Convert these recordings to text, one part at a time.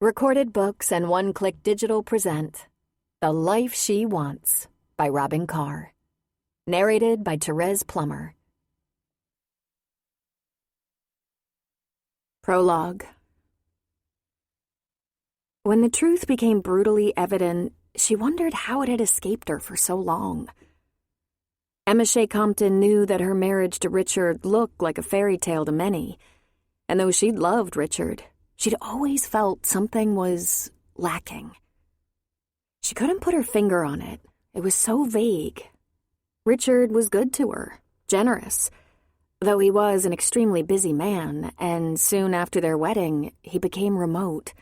Recorded Books and One-Click Digital present The Life She Wants by Robin Carr. Narrated by Therese Plummer. Prologue. When the truth became brutally evident, she wondered how it had escaped her for so long. Emma Shea Compton knew that her marriage to Richard looked like a fairy tale to many, and though she'd loved Richard, she'd always felt something was lacking. She couldn't put her finger on it. It was so vague. Richard was good to her, generous, though he was an extremely busy man, and soon after their wedding, he became remote,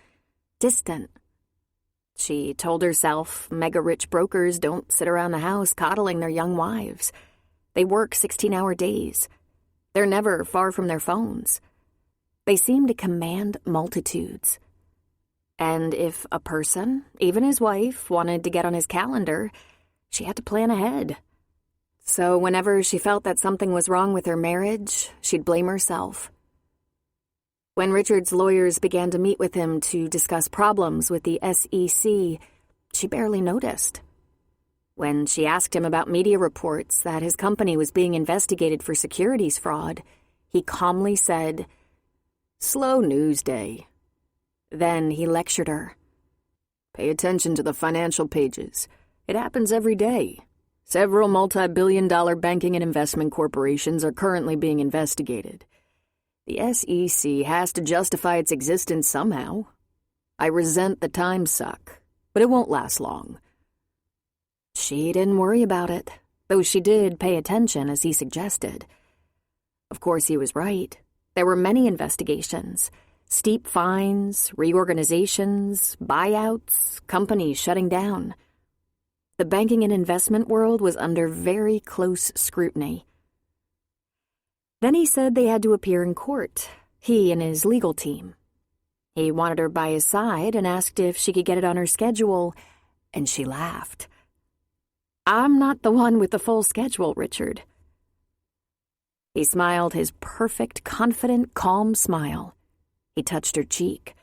distant. She told herself mega-rich brokers don't sit around the house coddling their young wives. They work 16-hour days. They're never far from their phones. They seem to command multitudes. And if a person, even his wife, wanted to get on his calendar, she had to plan ahead. So whenever she felt that something was wrong with her marriage, she'd blame herself. When Richard's lawyers began to meet with him to discuss problems with the SEC, she barely noticed. When she asked him about media reports that his company was being investigated for securities fraud, he calmly said, "Slow news day." Then he lectured her. "Pay attention to the financial pages. It happens every day. Several multi-billion-dollar banking and investment corporations are currently being investigated. The SEC has to justify its existence somehow. I resent the time suck, but it won't last long." She didn't worry about it, though she did pay attention as he suggested. Of course, he was right. There were many investigations, steep fines, reorganizations, buyouts, companies shutting down. The banking and investment world was under very close scrutiny. Then he said they had to appear in court, he and his legal team. He wanted her by his side and asked if she could get it on her schedule, and she laughed. "I'm not the one with the full schedule, Richard." He smiled his perfect, confident, calm smile. He touched her cheek.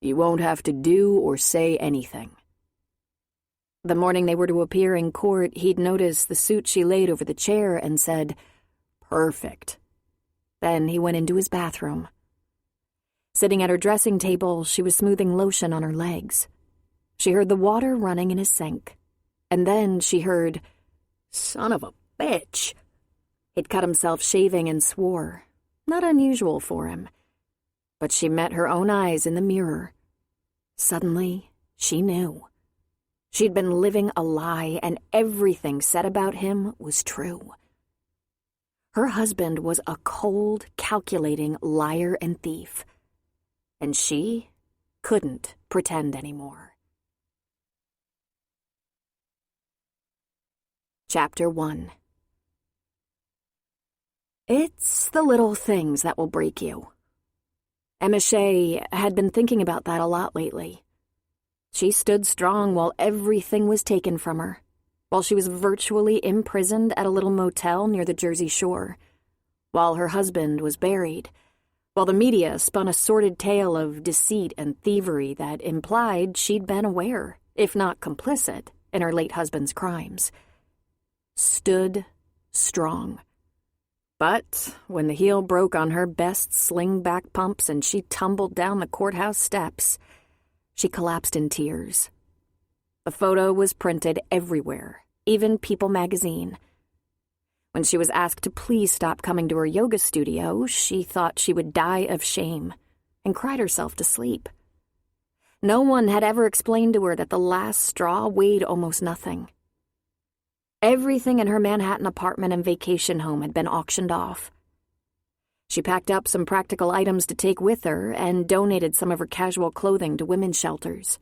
"You won't have to do or say anything." The morning they were to appear in court, he'd noticed the suit she laid over the chair and said, "Perfect." Then he went into his bathroom. Sitting at her dressing table, she was smoothing lotion on her legs. She heard the water running in his sink. And then she heard, "Son of a bitch." He'd cut himself shaving and swore. Not unusual for him. But she met her own eyes in the mirror. Suddenly, she knew. She'd been living a lie, and everything said about him was true. Her husband was a cold, calculating liar and thief. And she couldn't pretend anymore. Chapter 1. It's the little things that will break you. Emma Shea had been thinking about that a lot lately. She stood strong while everything was taken from her, while she was virtually imprisoned at a little motel near the Jersey Shore, while her husband was buried, while the media spun a sordid tale of deceit and thievery that implied she'd been aware, if not complicit, in her late husband's crimes. Stood strong. But when the heel broke on her best sling-back pumps and she tumbled down the courthouse steps, she collapsed in tears. The photo was printed everywhere, even People magazine. When she was asked to please stop coming to her yoga studio, she thought she would die of shame and cried herself to sleep. No one had ever explained to her that the last straw weighed almost nothing. Everything in her Manhattan apartment and vacation home had been auctioned off. She packed up some practical items to take with her and donated some of her casual clothing to women's shelters.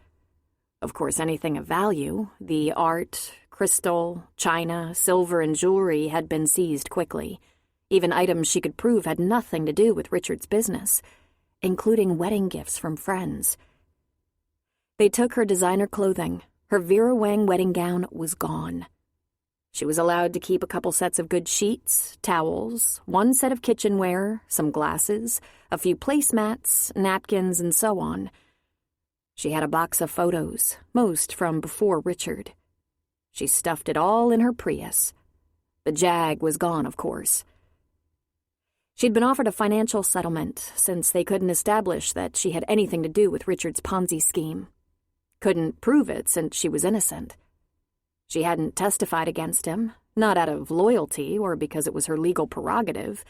Of course, anything of value, the art, crystal, china, silver, and jewelry had been seized quickly. Even items she could prove had nothing to do with Richard's business, including wedding gifts from friends. They took her designer clothing. Her Vera Wang wedding gown was gone. She was allowed to keep a couple sets of good sheets, towels, one set of kitchenware, some glasses, a few placemats, napkins, and so on. She had a box of photos, most from before Richard. She stuffed it all in her Prius. The Jag was gone, of course. She'd been offered a financial settlement since they couldn't establish that she had anything to do with Richard's Ponzi scheme. Couldn't prove it since she was innocent. She hadn't testified against him, not out of loyalty or because it was her legal prerogative,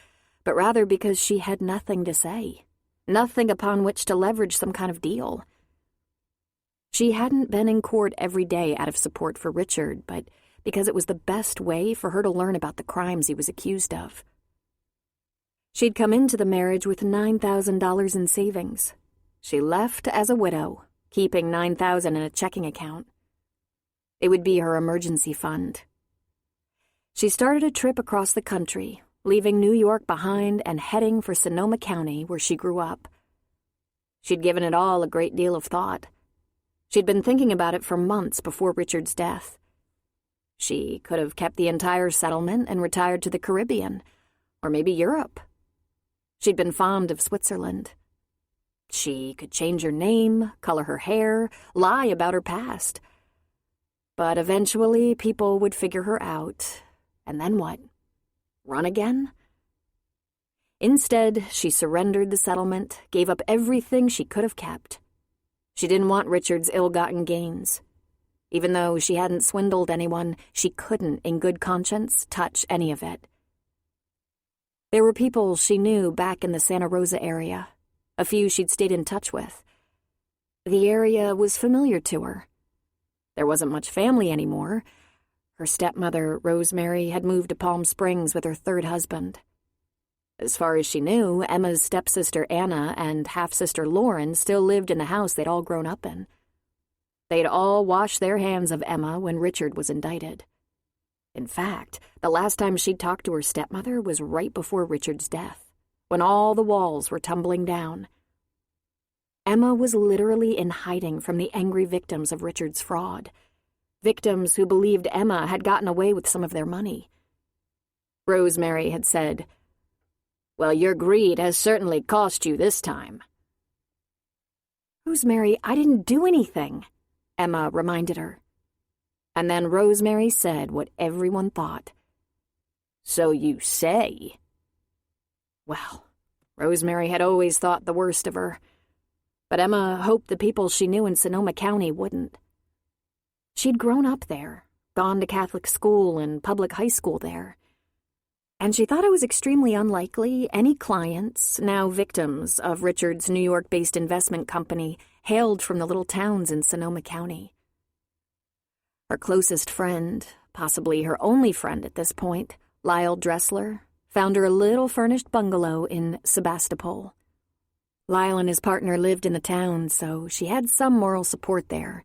but rather because she had nothing to say, nothing upon which to leverage some kind of deal. She hadn't been in court every day out of support for Richard, but because it was the best way for her to learn about the crimes he was accused of. She'd come into the marriage with $9,000 in savings. She left as a widow, keeping $9,000 in a checking account. It would be her emergency fund. She started a trip across the country, leaving New York behind and heading for Sonoma County, where she grew up. She'd given it all a great deal of thought. She'd been thinking about it for months before Richard's death. She could have kept the entire settlement and retired to the Caribbean, or maybe Europe. She'd been fond of Switzerland. She could change her name, color her hair, lie about her past. But eventually people would figure her out. And then what? Run again? Instead, she surrendered the settlement, gave up everything she could have kept. She didn't want Richard's ill-gotten gains. Even though she hadn't swindled anyone, she couldn't, in good conscience, touch any of it. There were people she knew back in the Santa Rosa area, a few she'd stayed in touch with. The area was familiar to her. There wasn't much family anymore. Her stepmother, Rosemary, had moved to Palm Springs with her third husband. As far as she knew, Emma's stepsister Anna and half-sister Lauren still lived in the house they'd all grown up in. They'd all washed their hands of Emma when Richard was indicted. In fact, the last time she'd talked to her stepmother was right before Richard's death, when all the walls were tumbling down. Emma was literally in hiding from the angry victims of Richard's fraud, victims who believed Emma had gotten away with some of their money. Rosemary had said, "Well, your greed has certainly cost you this time." "Rosemary, I didn't do anything," Emma reminded her. And then Rosemary said what everyone thought. "So you say." Well, Rosemary had always thought the worst of her, but Emma hoped the people she knew in Sonoma County wouldn't. She'd grown up there, gone to Catholic school and public high school there, and she thought it was extremely unlikely any clients, now victims of Richard's New York-based investment company, hailed from the little towns in Sonoma County. Her closest friend, possibly her only friend at this point, Lyle Dressler, found her a little furnished bungalow in Sebastopol. Lyle and his partner lived in the town, so she had some moral support there.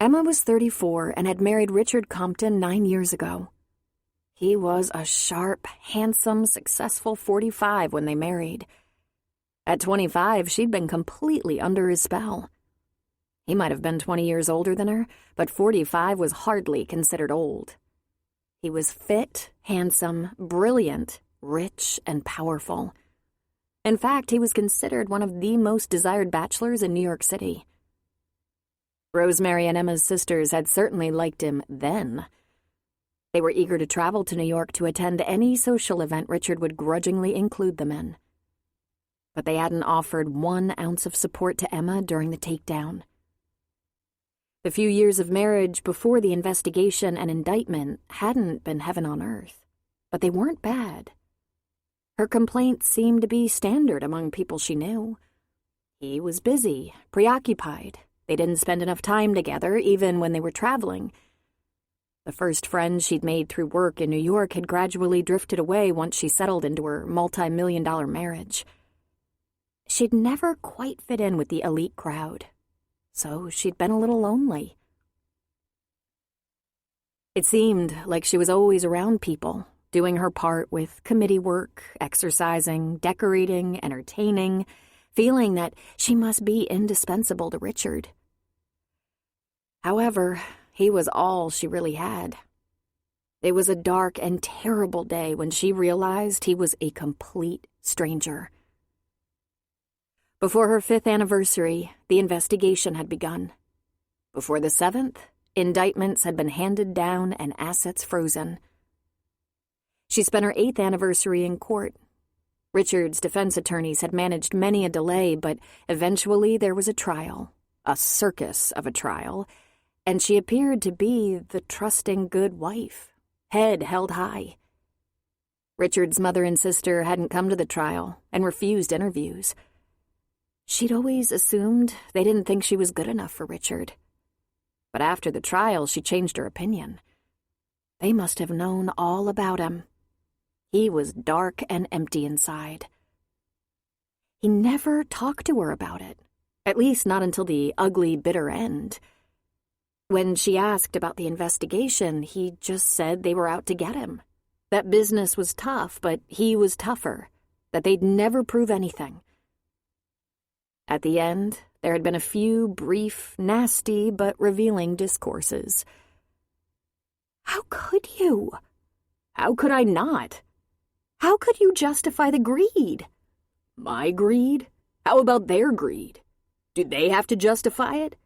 Emma was 34 and had married Richard Compton 9 years ago. He was a sharp, handsome, successful 45 when they married. At 25, she'd been completely under his spell. He might have been 20 years older than her, but 45 was hardly considered old. He was fit, handsome, brilliant, rich, and powerful. In fact, he was considered one of the most desired bachelors in New York City. Rosemary and Emma's sisters had certainly liked him then. They were eager to travel to New York to attend any social event Richard would grudgingly include them in. But they hadn't offered 1 ounce of support to Emma during the takedown. The few years of marriage before the investigation and indictment hadn't been heaven on earth, but they weren't bad. Her complaints seemed to be standard among people she knew. He was busy, preoccupied. They didn't spend enough time together, even when they were traveling. The first friends she'd made through work in New York had gradually drifted away once she settled into her multi-million-dollar marriage. She'd never quite fit in with the elite crowd, so she'd been a little lonely. It seemed like she was always around people, doing her part with committee work, exercising, decorating, entertaining, feeling that she must be indispensable to Richard. However, he was all she really had. It was a dark and terrible day when she realized he was a complete stranger. Before her 5th anniversary, the investigation had begun. Before the 7th, indictments had been handed down and assets frozen. She spent her 8th anniversary in court. Richard's defense attorneys had managed many a delay, but eventually there was a trial, a circus of a trial, and she appeared to be the trusting good wife, head held high. Richard's mother and sister hadn't come to the trial and refused interviews. She'd always assumed they didn't think she was good enough for Richard. But after the trial, she changed her opinion. They must have known all about him. He was dark and empty inside. He never talked to her about it, at least not until the ugly, bitter end. When she asked about the investigation, he just said they were out to get him. That business was tough, but he was tougher, that they'd never prove anything. At the end, there had been a few brief, nasty, but revealing discourses. How could you? How could I not? How could you justify the greed? My greed? How about their greed? Do they have to justify it?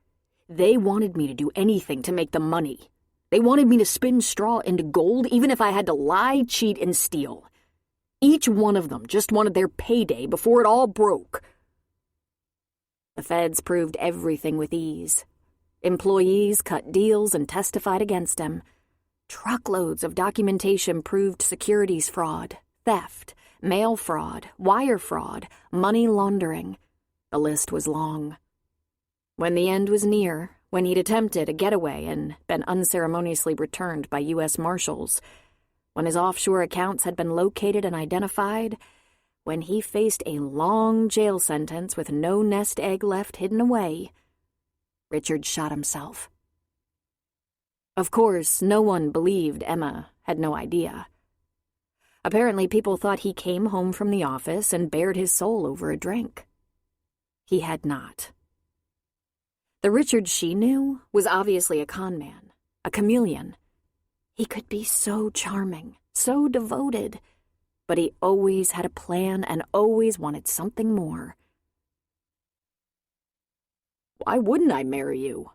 They wanted me to do anything to make the money. They wanted me to spin straw into gold even if I had to lie, cheat, and steal. Each one of them just wanted their payday before it all broke. The feds proved everything with ease. Employees cut deals and testified against him. Truckloads of documentation proved securities fraud, theft, mail fraud, wire fraud, money laundering. The list was long. When the end was near, when he'd attempted a getaway and been unceremoniously returned by U.S. Marshals, when his offshore accounts had been located and identified, when he faced a long jail sentence with no nest egg left hidden away, Richard shot himself. Of course, no one believed Emma had no idea. Apparently, people thought he came home from the office and bared his soul over a drink. He had not. The Richard she knew was obviously a con man, a chameleon. He could be so charming, so devoted, but he always had a plan and always wanted something more. Why wouldn't I marry you?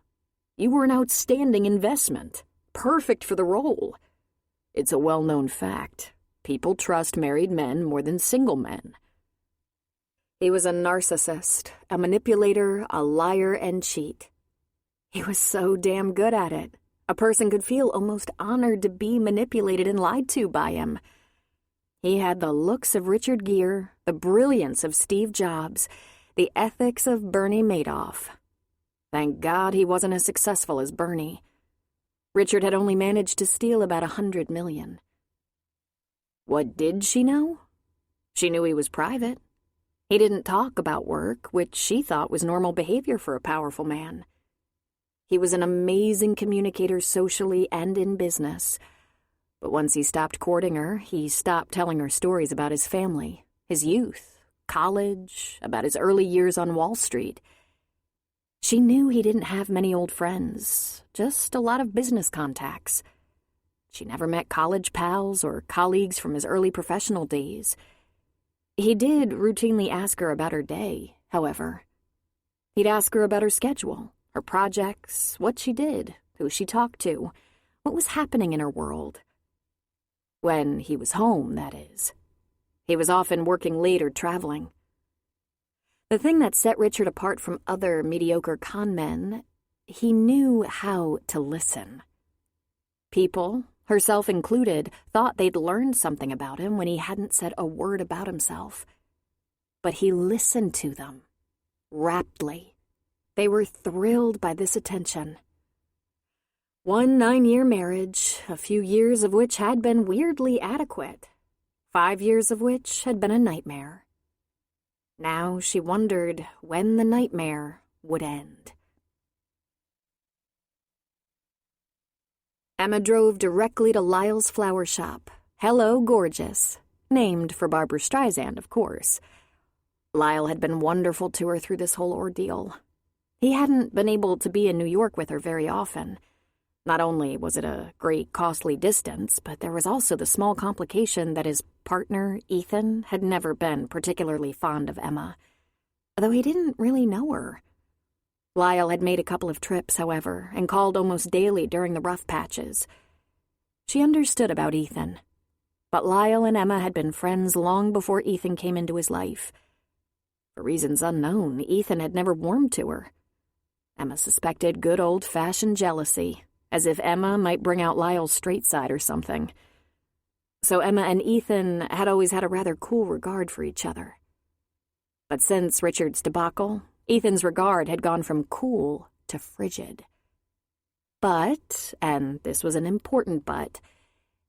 You were an outstanding investment, perfect for the role. It's a well-known fact. People trust married men more than single men. He was a narcissist, a manipulator, a liar, and cheat. He was so damn good at it. A person could feel almost honored to be manipulated and lied to by him. He had the looks of Richard Gere, the brilliance of Steve Jobs, the ethics of Bernie Madoff. Thank God he wasn't as successful as Bernie. Richard had only managed to steal about $100 million. What did she know? She knew he was private. He didn't talk about work, which she thought was normal behavior for a powerful man. He was an amazing communicator socially and in business. But once he stopped courting her, he stopped telling her stories about his family, his youth, college, about his early years on Wall Street. She knew he didn't have many old friends, just a lot of business contacts. She never met college pals or colleagues from his early professional days. He did routinely ask her about her day, however. He'd ask her about her schedule, her projects, what she did, who she talked to, what was happening in her world. When he was home, that is. He was often working late or traveling. The thing that set Richard apart from other mediocre con men, he knew how to listen. People, herself included, thought they'd learned something about him when he hadn't said a word about himself. But he listened to them, raptly. They were thrilled by this attention. 1 9-year marriage, a few years of which had been weirdly adequate, 5 years of which had been a nightmare. Now she wondered when the nightmare would end. Emma drove directly to Lyle's flower shop, Hello Gorgeous, named for Barbra Streisand, of course. Lyle had been wonderful to her through this whole ordeal. He hadn't been able to be in New York with her very often. Not only was it a great, costly distance, but there was also the small complication that his partner, Ethan, had never been particularly fond of Emma. though he didn't really know her. Lyle had made a couple of trips, however, and called almost daily during the rough patches. She understood about Ethan, but Lyle and Emma had been friends long before Ethan came into his life. For reasons unknown, Ethan had never warmed to her. Emma suspected good old-fashioned jealousy, as if Emma might bring out Lyle's straight side or something. So Emma and Ethan had always had a rather cool regard for each other. But since Richard's debacle, Ethan's regard had gone from cool to frigid. But, and this was an important but,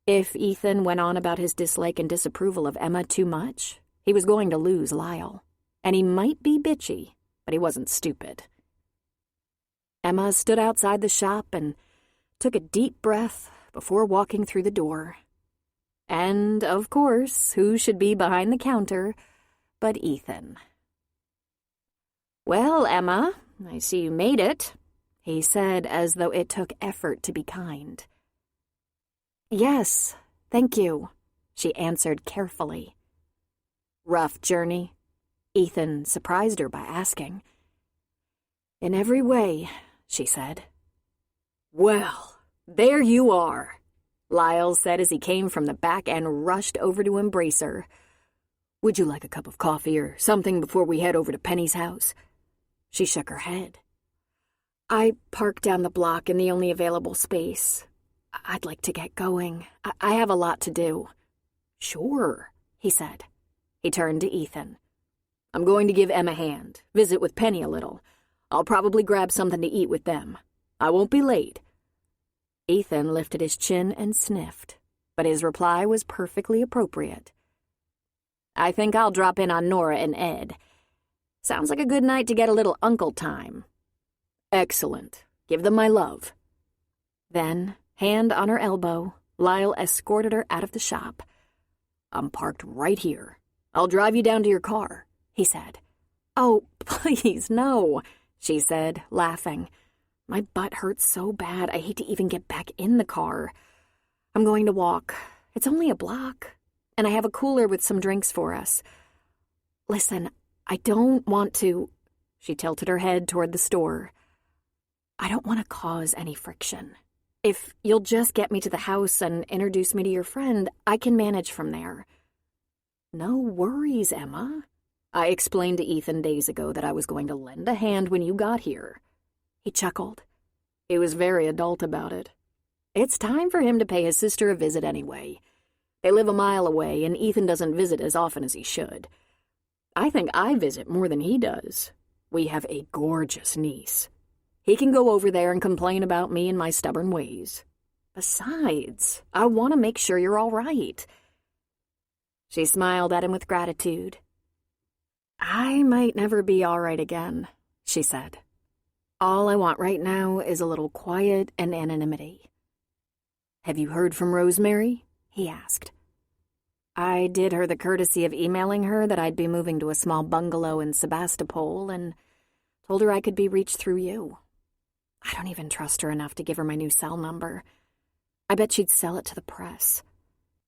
if Ethan went on about his dislike and disapproval of Emma too much, he was going to lose Lyle. And he might be bitchy, but he wasn't stupid. Emma stood outside the shop and took a deep breath before walking through the door. And, of course, who should be behind the counter but Ethan? "Well, Emma, I see you made it," he said, as though it took effort to be kind. "Yes, thank you," she answered carefully. "Rough journey?" Ethan surprised her by asking. "In every way," she said. "Well, there you are," Lyle said as he came from the back and rushed over to embrace her. "Would you like a cup of coffee or something before we head over to Penny's house?" She shook her head. "I parked down the block in the only available space. I'd like to get going. I have a lot to do." "Sure," he said. He turned to Ethan. "I'm going to give Em a hand, visit with Penny a little. I'll probably grab something to eat with them. I won't be late." Ethan lifted his chin and sniffed, but his reply was perfectly appropriate. "I think I'll drop in on Nora and Ed. Sounds like a good night to get a little uncle time." "Excellent. Give them my love." Then, hand on her elbow, Lyle escorted her out of the shop. "I'm parked right here. I'll drive you down to your car," he said. "Oh, please, no," she said, laughing. "My butt hurts so bad I hate to even get back in the car. I'm going to walk. It's only a block, and I have a cooler with some drinks for us. Listen, I don't want to—" She tilted her head toward the store. "I don't want to cause any friction. If you'll just get me to the house and introduce me to your friend, I can manage from there." "No worries, Emma. I explained to Ethan days ago that I was going to lend a hand when you got here." He chuckled. He was very adult about it. It's time for him to pay his sister a visit anyway. They live a mile away, and Ethan doesn't visit as often as he should. I think I visit more than he does. We have a gorgeous niece. He can go over there and complain about me and my stubborn ways. Besides, I want to make sure you're all right." She smiled at him with gratitude. "I might never be all right again," she said. "All I want right now is a little quiet and anonymity." "Have you heard from Rosemary?" he asked. "I did her the courtesy of emailing her that I'd be moving to a small bungalow in Sebastopol and told her I could be reached through you. I don't even trust her enough to give her my new cell number. I bet she'd sell it to the press.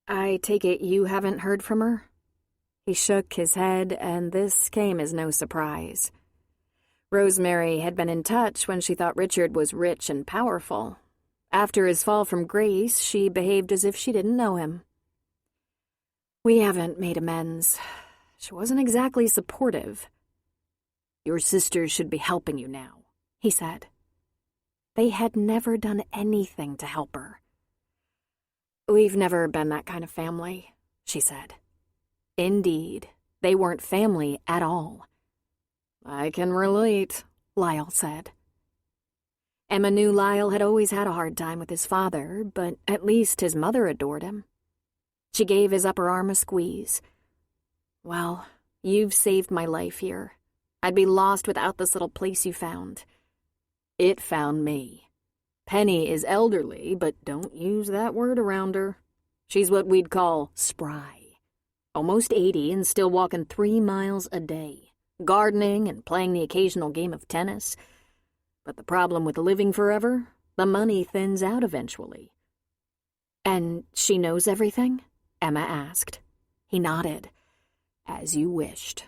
I take it you haven't heard from her?" He shook his head, and this came as no surprise. Rosemary had been in touch when she thought Richard was rich and powerful. After his fall from grace, she behaved as if she didn't know him. "We haven't made amends. She wasn't exactly supportive." "Your sisters should be helping you now," he said. They had never done anything to help her. "We've never been that kind of family," she said. Indeed, they weren't family at all. "I can relate," Lyle said. Emma knew Lyle had always had a hard time with his father, but at least his mother adored him. She gave his upper arm a squeeze. "Well, you've saved my life here. I'd be lost without this little place you found." "It found me. Penny is elderly, but don't use that word around her. She's what we'd call spry. Almost 80 and still walking 3 miles a day, gardening and playing the occasional game of tennis. But the problem with living forever, the money thins out eventually." "And she knows everything?" Emma asked. He nodded. "As you wished.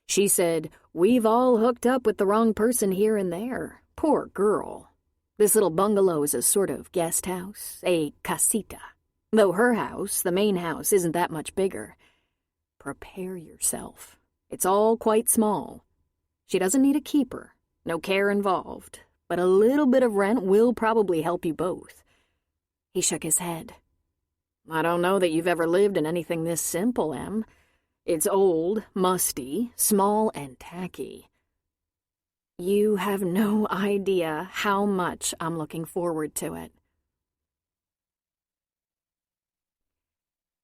She said, "We've all hooked up with the wrong person here and there. Poor girl. This little bungalow is a sort of guest house, a casita. Though her house, the main house, isn't that much bigger. Prepare yourself. It's all quite small. She doesn't need a keeper, no care involved, but a little bit of rent will probably help you both." He shook his head. "I don't know that you've ever lived in anything this simple, Em. It's old, musty, small, and tacky." "You have no idea how much I'm looking forward to it."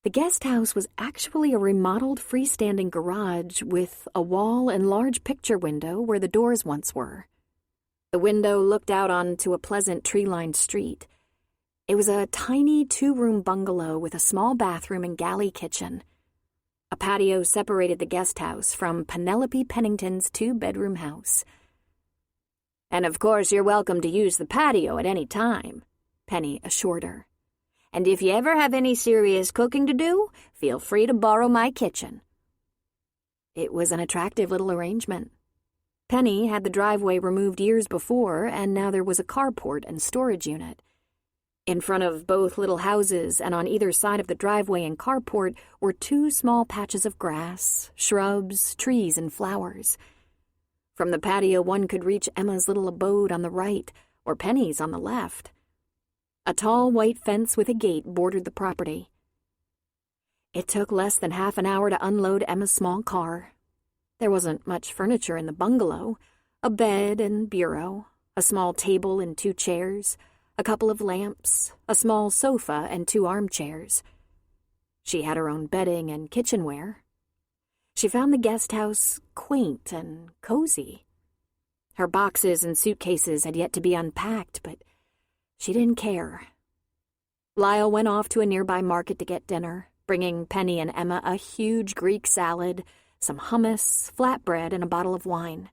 The guest house was actually a remodeled freestanding garage with a wall and large picture window where the doors once were. The window looked out onto a pleasant tree-lined street. It was a tiny 2-room bungalow with a small bathroom and galley kitchen. A patio separated the guest house from Penelope Pennington's 2-bedroom house. "And of course you're welcome to use the patio at any time," Penny assured her. "And if you ever have any serious cooking to do, feel free to borrow my kitchen." It was an attractive little arrangement. Penny had the driveway removed years before, and now there was a carport and storage unit. In front of both little houses and on either side of the driveway and carport were 2 small patches of grass, shrubs, trees, and flowers. From the patio one could reach Emma's little abode on the right or Penny's on the left. A tall white fence with a gate bordered the property. It took less than half an hour to unload Emma's small car. There wasn't much furniture in the bungalow: a bed and bureau, a small table and 2 chairs, a couple of lamps, a small sofa, and 2 armchairs. She had her own bedding and kitchenware. She found the guest house quaint and cozy. Her boxes and suitcases had yet to be unpacked, but she didn't care. Lyle went off to a nearby market to get dinner, bringing Penny and Emma a huge Greek salad, some hummus, flatbread, and a bottle of wine.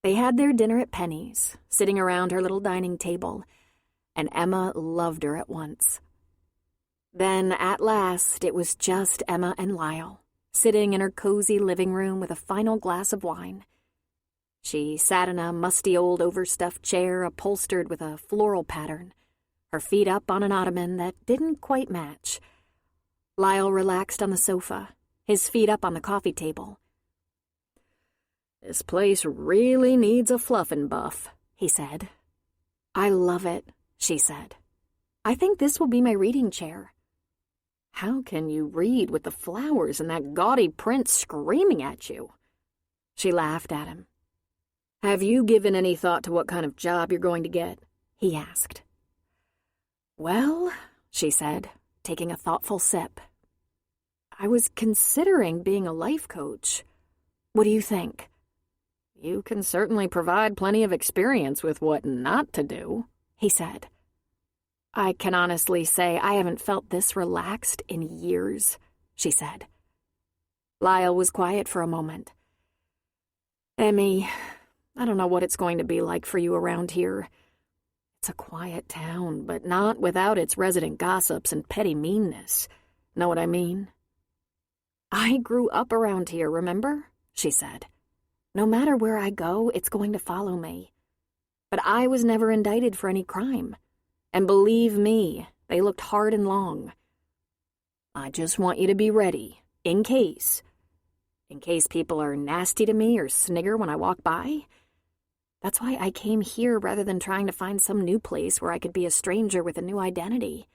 They had their dinner at Penny's, sitting around her little dining table, and Emma loved her at once. Then, at last, it was just Emma and Lyle, sitting in her cozy living room with a final glass of wine. She sat in a musty old overstuffed chair upholstered with a floral pattern, her feet up on an ottoman that didn't quite match. Lyle relaxed on the sofa, his feet up on the coffee table. "This place really needs a fluff and buff," he said. "I love it," she said. "I think this will be my reading chair." "How can you read with the flowers and that gaudy print screaming at you?" She laughed at him. "Have you given any thought to what kind of job you're going to get?" he asked. "Well," she said, taking a thoughtful sip, "I was considering being a life coach. What do you think?" "You can certainly provide plenty of experience with what not to do," he said. "I can honestly say I haven't felt this relaxed in years," she said. Lyle was quiet for a moment. "Emmy, I don't know what it's going to be like for you around here. It's a quiet town, but not without its resident gossips and petty meanness. Know what I mean?" "I grew up around here, remember?" she said. "No matter where I go, it's going to follow me. But I was never indicted for any crime. And believe me, they looked hard and long. I just want you to be ready, in case people are nasty to me or snigger when I walk by. That's why I came here rather than trying to find some new place where I could be a stranger with a new identity.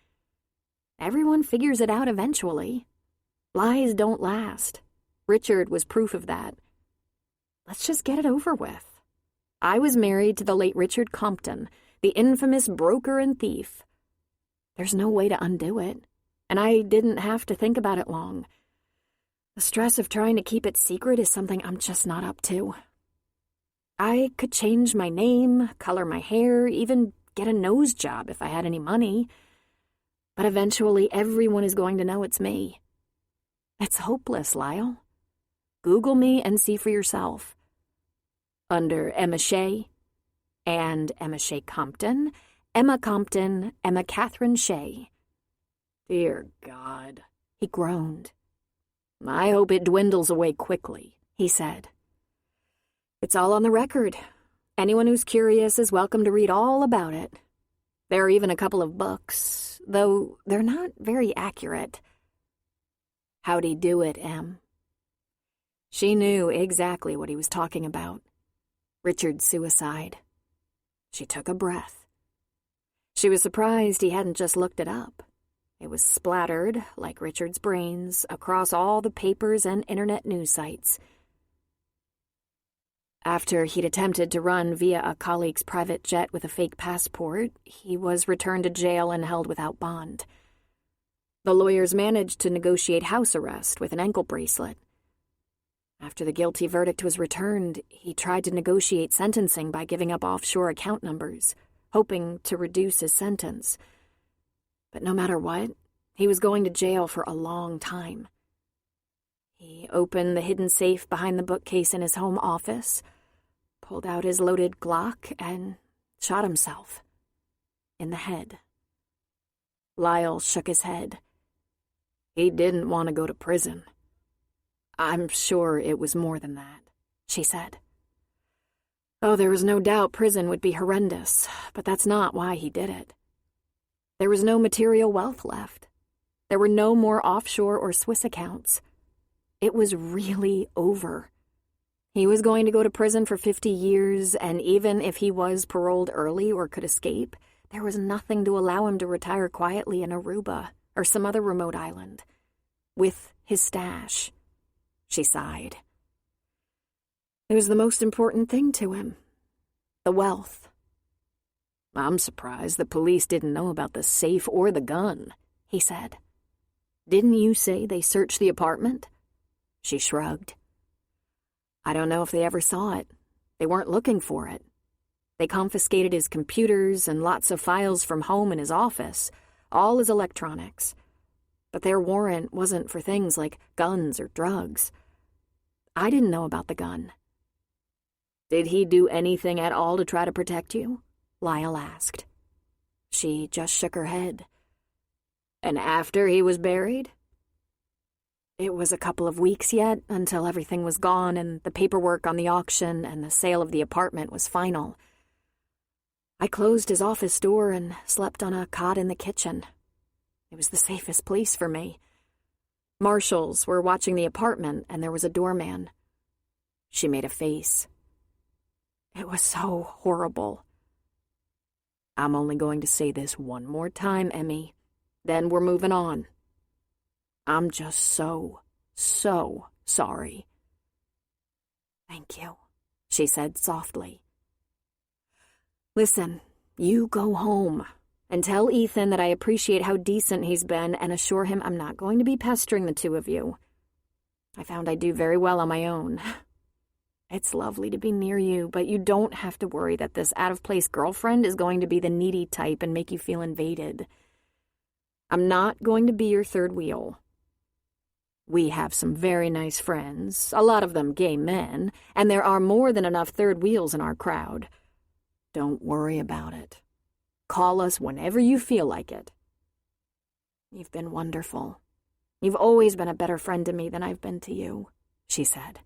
Everyone figures it out eventually. Lies don't last. Richard was proof of that. Let's just get it over with. I was married to the late Richard Compton, the infamous broker and thief. There's no way to undo it, and I didn't have to think about it long. The stress of trying to keep it secret is something I'm just not up to. I could change my name, color my hair, even get a nose job if I had any money. But eventually everyone is going to know it's me. It's hopeless, Lyle. Google me and see for yourself. Under Emma Shea and Emma Shea Compton, Emma Catherine Shea. Dear God, he groaned. I hope it dwindles away quickly, he said. "It's all on the record. Anyone who's curious is welcome to read all about it. There are even a couple of books, though they're not very accurate." How'd he do it, Em? She knew exactly what he was talking about. Richard's suicide. She took a breath. She was surprised he hadn't just looked it up. It was splattered, like Richard's brains, across all the papers and internet news sites. After he'd attempted to run via a colleague's private jet with a fake passport, he was returned to jail and held without bond. The lawyers managed to negotiate house arrest with an ankle bracelet. After the guilty verdict was returned, he tried to negotiate sentencing by giving up offshore account numbers, hoping to reduce his sentence. But no matter what, he was going to jail for a long time. He opened the hidden safe behind the bookcase in his home office, pulled out his loaded Glock, and shot himself. In the head. Lyle shook his head. He didn't want to go to prison. I'm sure it was more than that, she said. Oh, there was no doubt prison would be horrendous, but that's not why he did it. There was no material wealth left. There were no more offshore or Swiss accounts. It was really over. He was going to go to prison for 50 years, and even if he was paroled early or could escape, there was nothing to allow him to retire quietly in Aruba or some other remote island. With his stash. She sighed. It was the most important thing to him. The wealth. I'm surprised the police didn't know about the safe or the gun, he said. Didn't you say they searched the apartment? She shrugged. I don't know if they ever saw it. They weren't looking for it. They confiscated his computers and lots of files from home and his office, all his electronics. But their warrant wasn't for things like guns or drugs. I didn't know about the gun. Did he do anything at all to try to protect you? Lyle asked. She just shook her head. And after he was buried? It was a couple of weeks yet until everything was gone and the paperwork on the auction and the sale of the apartment was final. I closed his office door and slept on a cot in the kitchen. It was the safest place for me. Marshals were watching the apartment and there was a doorman. She made a face. It was so horrible. I'm only going to say this one more time, Emmy. Then we're moving on. I'm just so sorry. Thank you, she said softly. Listen, you go home and tell Ethan that I appreciate how decent he's been and assure him I'm not going to be pestering the two of you. I found I do very well on my own. It's lovely to be near you, but you don't have to worry that this out-of-place girlfriend is going to be the needy type and make you feel invaded. I'm not going to be your third wheel. We have some very nice friends, a lot of them gay men, and there are more than enough third wheels in our crowd. Don't worry about it. Call us whenever you feel like it. You've been wonderful. You've always been a better friend to me than I've been to you, she said.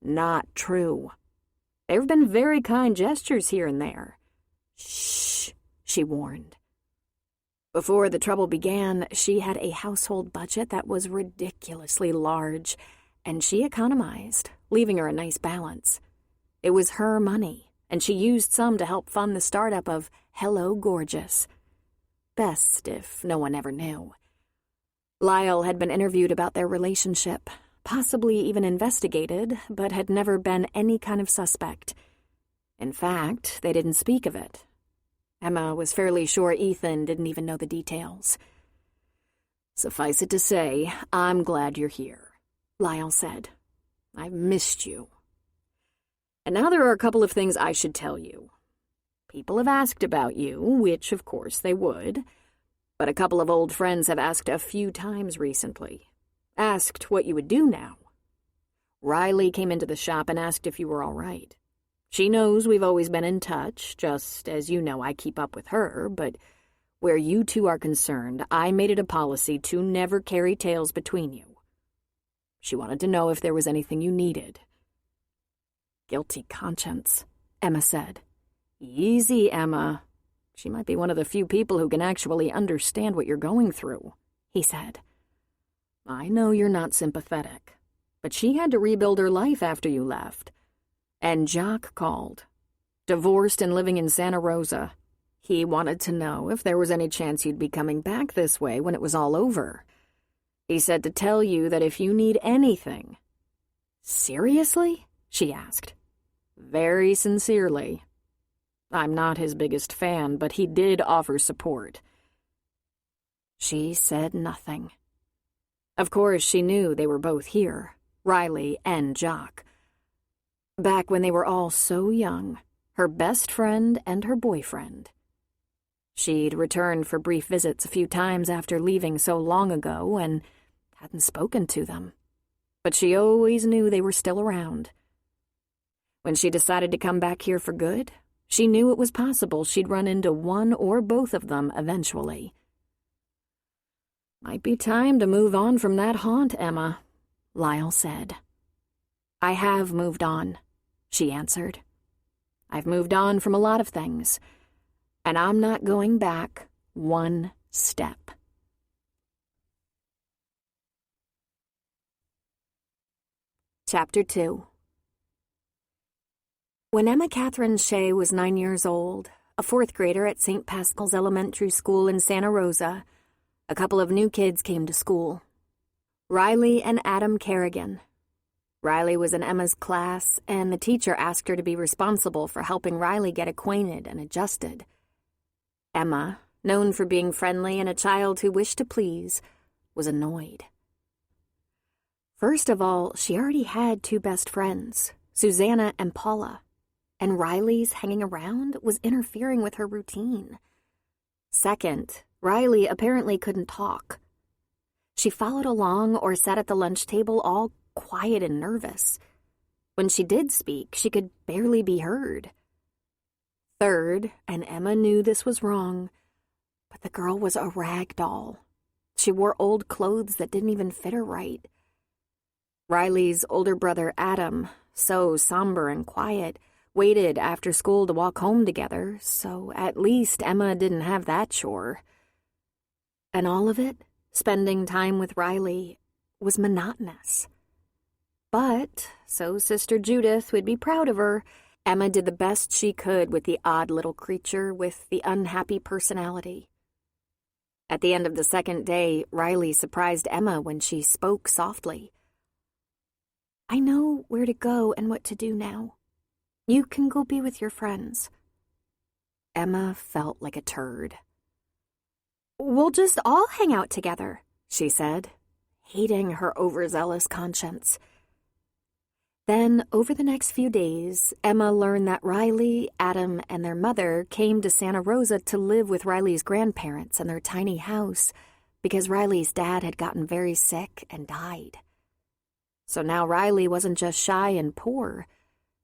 Not true. There have been very kind gestures here and there. Shh, she warned. Before the trouble began, she had a household budget that was ridiculously large, and she economized, leaving her a nice balance. It was her money, and she used some to help fund the startup of Hello Gorgeous. Best if no one ever knew. Lyle had been interviewed about their relationship, possibly even investigated, but had never been any kind of suspect. In fact, they didn't speak of it. Emma was fairly sure Ethan didn't even know the details. Suffice it to say, I'm glad you're here, Lyle said. I've missed you. And now there are a couple of things I should tell you. People have asked about you, which of course they would, but a couple of old friends have asked a few times recently. Asked what you would do now. Riley came into the shop and asked if you were all right. She knows we've always been in touch, just as you know I keep up with her, but where you two are concerned, I made it a policy to never carry tales between you. She wanted to know if there was anything you needed, Guilty conscience, Emma said. Easy, Emma. She might be one of the few people who can actually understand what you're going through, he said. I know you're not sympathetic, but she had to rebuild her life after you left. And Jock called. Divorced and living in Santa Rosa. He wanted to know if there was any chance you'd be coming back this way when it was all over. He said to tell you that if you need anything. Seriously? She asked. Very sincerely. I'm not his biggest fan, but he did offer support. She said nothing. Of course, she knew they were both here, Riley and Jock. Back when they were all so young, her best friend and her boyfriend. She'd returned for brief visits a few times after leaving so long ago and hadn't spoken to them. But she always knew they were still around. When she decided to come back here for good, she knew it was possible she'd run into one or both of them eventually. Might be time to move on from that haunt, Emma, Lyle said. I have moved on, she answered. I've moved on from a lot of things, and I'm not going back one step. Chapter 2. When Emma Catherine Shea was 9 years old, a fourth grader at St. Pascal's Elementary School in Santa Rosa, a couple of new kids came to school. Riley and Adam Kerrigan. Riley was in Emma's class, and the teacher asked her to be responsible for helping Riley get acquainted and adjusted. Emma, known for being friendly and a child who wished to please, was annoyed. First of all, she already had two best friends, Susanna and Paula, and Riley's hanging around was interfering with her routine. Second, Riley apparently couldn't talk. She followed along or sat at the lunch table all quiet and nervous. When she did speak, she could barely be heard. Third, and Emma knew this was wrong, but the girl was a rag doll. She wore old clothes that didn't even fit her right. Riley's older brother, Adam, so somber and quiet, waited after school to walk home together, so at least Emma didn't have that chore. And all of it, spending time with Riley, was monotonous. But, so Sister Judith would be proud of her, Emma did the best she could with the odd little creature with the unhappy personality. At the end of the second day, Riley surprised Emma when she spoke softly. I know where to go and what to do now. You can go be with your friends. Emma felt like a turd. We'll just all hang out together, she said, hating her overzealous conscience. Then, over the next few days, Emma learned that Riley, Adam, and their mother came to Santa Rosa to live with Riley's grandparents in their tiny house because Riley's dad had gotten very sick and died. So now Riley wasn't just shy and poor,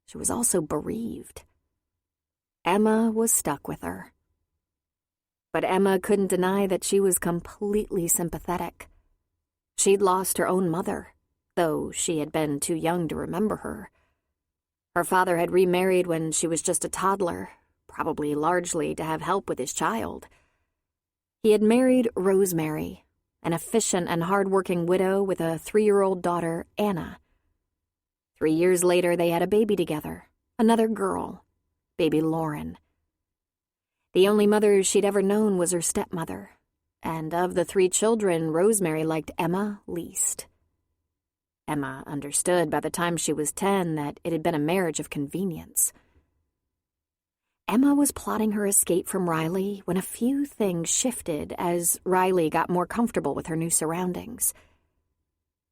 she was also bereaved. Emma was stuck with her. But Emma couldn't deny that she was completely sympathetic. She'd lost her own mother, though she had been too young to remember her. Her father had remarried when she was just a toddler, probably largely to have help with his child. He had married Rosemary, an efficient and hard-working widow with a 3-year-old daughter, Anna. 3 years later, they had a baby together, another girl, baby Lauren. The only mother she'd ever known was her stepmother, and of the 3 children, Rosemary liked Emma least. Emma understood by the time she was 10 that it had been a marriage of convenience. Emma was plotting her escape from Riley when a few things shifted as Riley got more comfortable with her new surroundings.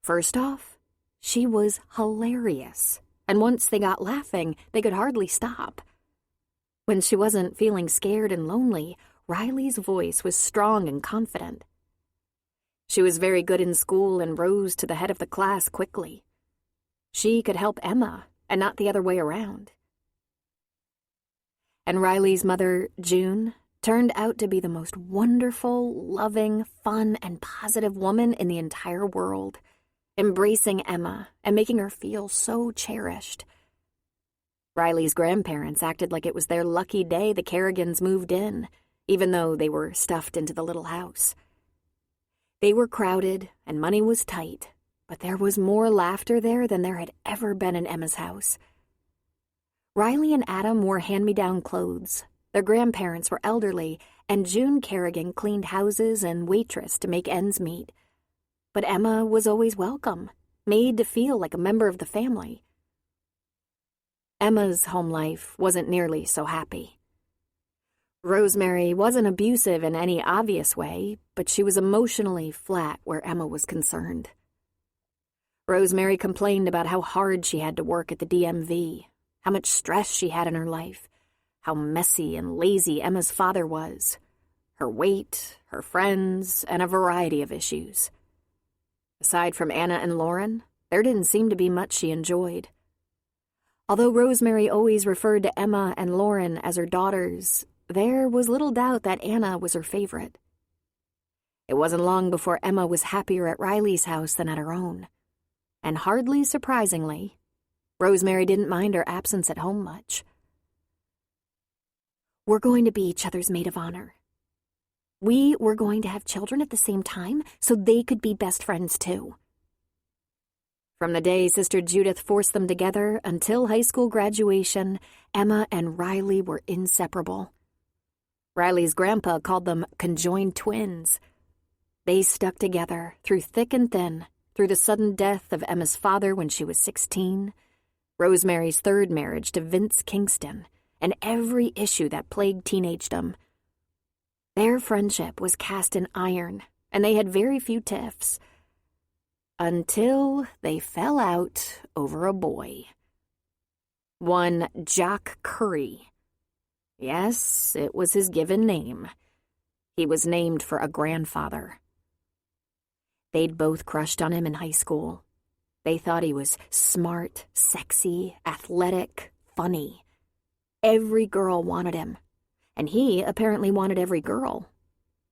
First off, she was hilarious, and once they got laughing, they could hardly stop. When she wasn't feeling scared and lonely, Riley's voice was strong and confident. She was very good in school and rose to the head of the class quickly. She could help Emma, and not the other way around. And Riley's mother, June, turned out to be the most wonderful, loving, fun, and positive woman in the entire world, embracing Emma and making her feel so cherished. Riley's grandparents acted like it was their lucky day the Kerrigans moved in, even though they were stuffed into the little house. They were crowded and money was tight, but there was more laughter there than there had ever been in Emma's house. Riley and Adam wore hand-me-down clothes. Their grandparents were elderly, and June Kerrigan cleaned houses and waitressed to make ends meet. But Emma was always welcome, made to feel like a member of the family. Emma's home life wasn't nearly so happy. Rosemary wasn't abusive in any obvious way, but she was emotionally flat where Emma was concerned. Rosemary complained about how hard she had to work at the DMV, how much stress she had in her life, how messy and lazy Emma's father was, her weight, her friends, and a variety of issues. Aside from Anna and Lauren, there didn't seem to be much she enjoyed. Although Rosemary always referred to Emma and Lauren as her daughters, there was little doubt that Anna was her favorite. It wasn't long before Emma was happier at Riley's house than at her own. And hardly surprisingly, Rosemary didn't mind her absence at home much. "We're going to be each other's maid of honor. We were going to have children at the same time so they could be best friends too." From the day Sister Judith forced them together until high school graduation, Emma and Riley were inseparable. Riley's grandpa called them conjoined twins. They stuck together through thick and thin, through the sudden death of Emma's father when she was 16, Rosemary's third marriage to Vince Kingston, and every issue that plagued teenagedom. Their friendship was cast in iron, and they had very few tiffs. Until they fell out over a boy. One Jock Curry. Yes, it was his given name. He was named for a grandfather. They'd both crushed on him in high school. They thought he was smart, sexy, athletic, funny. Every girl wanted him, and he apparently wanted every girl.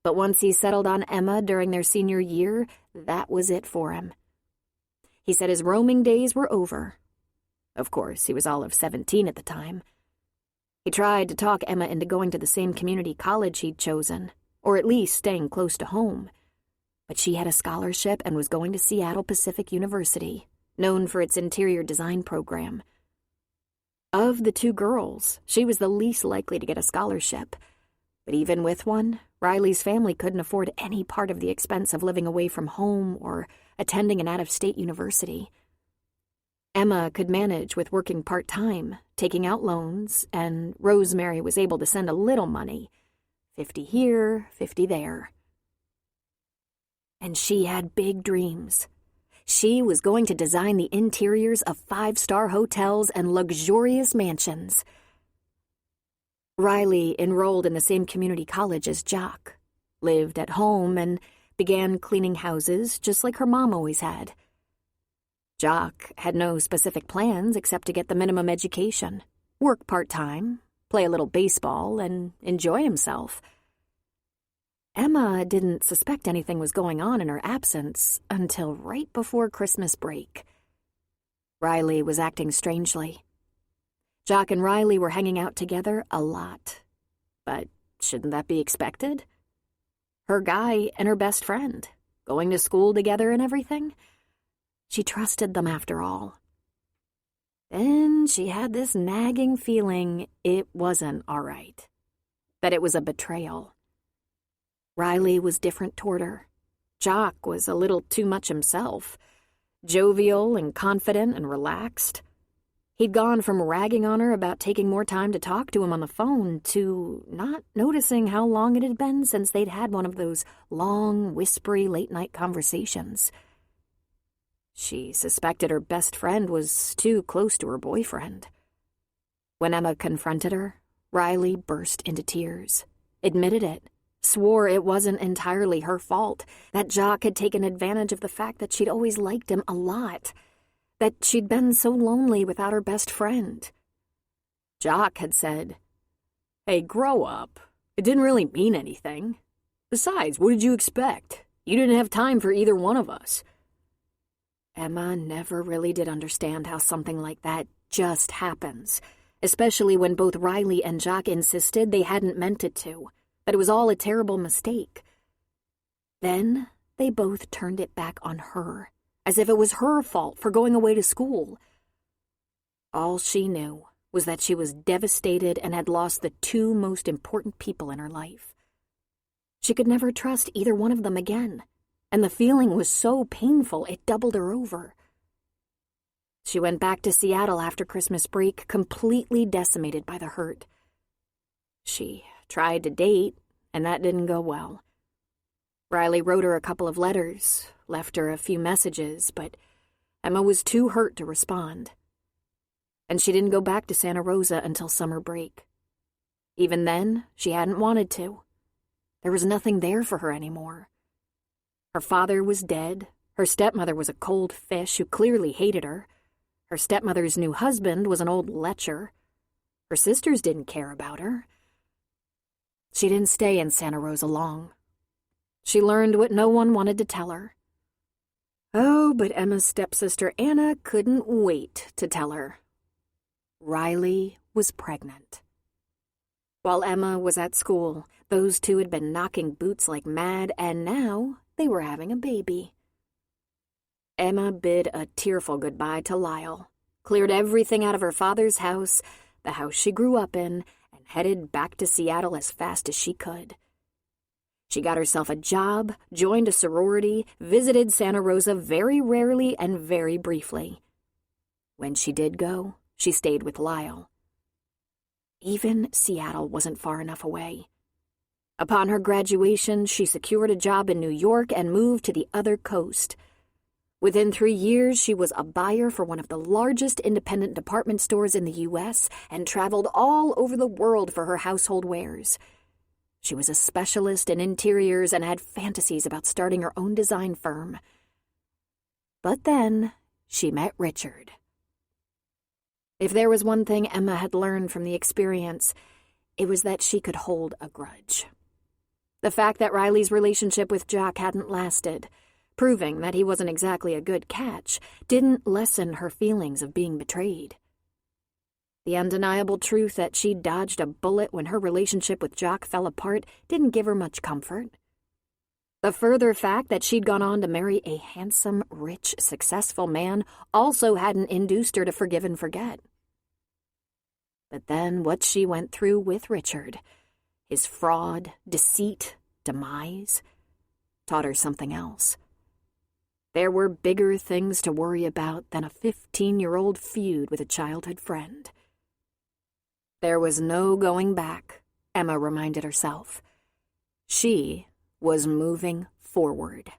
But once he settled on Emma during their senior year, that was it for him. He said his roaming days were over. Of course, he was all of 17 at the time. He tried to talk Emma into going to the same community college he'd chosen, or at least staying close to home. But she had a scholarship and was going to Seattle Pacific University, known for its interior design program. Of the two girls, she was the least likely to get a scholarship. But even with one, Riley's family couldn't afford any part of the expense of living away from home or attending an out-of-state university. Emma could manage with working part-time, taking out loans, and Rosemary was able to send a little money, 50 here, 50 there. And she had big dreams. She was going to design the interiors of 5-star hotels and luxurious mansions. Riley enrolled in the same community college as Jock, lived at home, and began cleaning houses just like her mom always had. Jock had no specific plans except to get the minimum education, work part-time, play a little baseball, and enjoy himself. Emma didn't suspect anything was going on in her absence until right before Christmas break. Riley was acting strangely. Jock and Riley were hanging out together a lot. But shouldn't that be expected? Her guy and her best friend, going to school together and everything. She trusted them after all. Then she had this nagging feeling it wasn't all right, that it was a betrayal. Riley was different toward her. Jock was a little too much himself, jovial and confident and relaxed. He'd gone from ragging on her about taking more time to talk to him on the phone to not noticing how long it had been since they'd had one of those long, whispery late-night conversations. She suspected her best friend was too close to her boyfriend. When Emma confronted her, Riley burst into tears, admitted it, swore it wasn't entirely her fault, that Jock had taken advantage of the fact that she'd always liked him a lot, that she'd been so lonely without her best friend. Jock had said, "Hey, grow up. It didn't really mean anything. Besides, what did you expect? You didn't have time for either one of us." Emma never really did understand how something like that just happens, especially when both Riley and Jock insisted they hadn't meant it to, that it was all a terrible mistake. Then they both turned it back on her, as if it was her fault for going away to school. All she knew was that she was devastated and had lost the two most important people in her life. She could never trust either one of them again, and the feeling was so painful it doubled her over. She went back to Seattle after Christmas break, completely decimated by the hurt. She tried to date, and that didn't go well. Riley wrote her a couple of letters, left her a few messages, but Emma was too hurt to respond. And she didn't go back to Santa Rosa until summer break. Even then, she hadn't wanted to. There was nothing there for her anymore. Her father was dead. Her stepmother was a cold fish who clearly hated her. Her stepmother's new husband was an old lecher. Her sisters didn't care about her. She didn't stay in Santa Rosa long. She learned what no one wanted to tell her. Oh, but Emma's stepsister Anna couldn't wait to tell her. Riley was pregnant. While Emma was at school, those two had been knocking boots like mad, and now they were having a baby. Emma bid a tearful goodbye to Lyle, cleared everything out of her father's house, the house she grew up in, and headed back to Seattle as fast as she could. She got herself a job, joined a sorority, visited Santa Rosa very rarely and very briefly. When she did go, she stayed with Lyle. Even Seattle wasn't far enough away. Upon her graduation, she secured a job in New York and moved to the other coast. Within 3 years, she was a buyer for one of the largest independent department stores in the U.S. and traveled all over the world for her household wares. She was a specialist in interiors and had fantasies about starting her own design firm. But then she met Richard. If there was one thing Emma had learned from the experience, it was that she could hold a grudge. The fact that Riley's relationship with Jock hadn't lasted, proving that he wasn't exactly a good catch, didn't lessen her feelings of being betrayed. The undeniable truth that she'd dodged a bullet when her relationship with Jock fell apart didn't give her much comfort. The further fact that she'd gone on to marry a handsome, rich, successful man also hadn't induced her to forgive and forget. But then what she went through with Richard, his fraud, deceit, demise, taught her something else. There were bigger things to worry about than a 15-year-old feud with a childhood friend. There was no going back, Emma reminded herself. She was moving forward.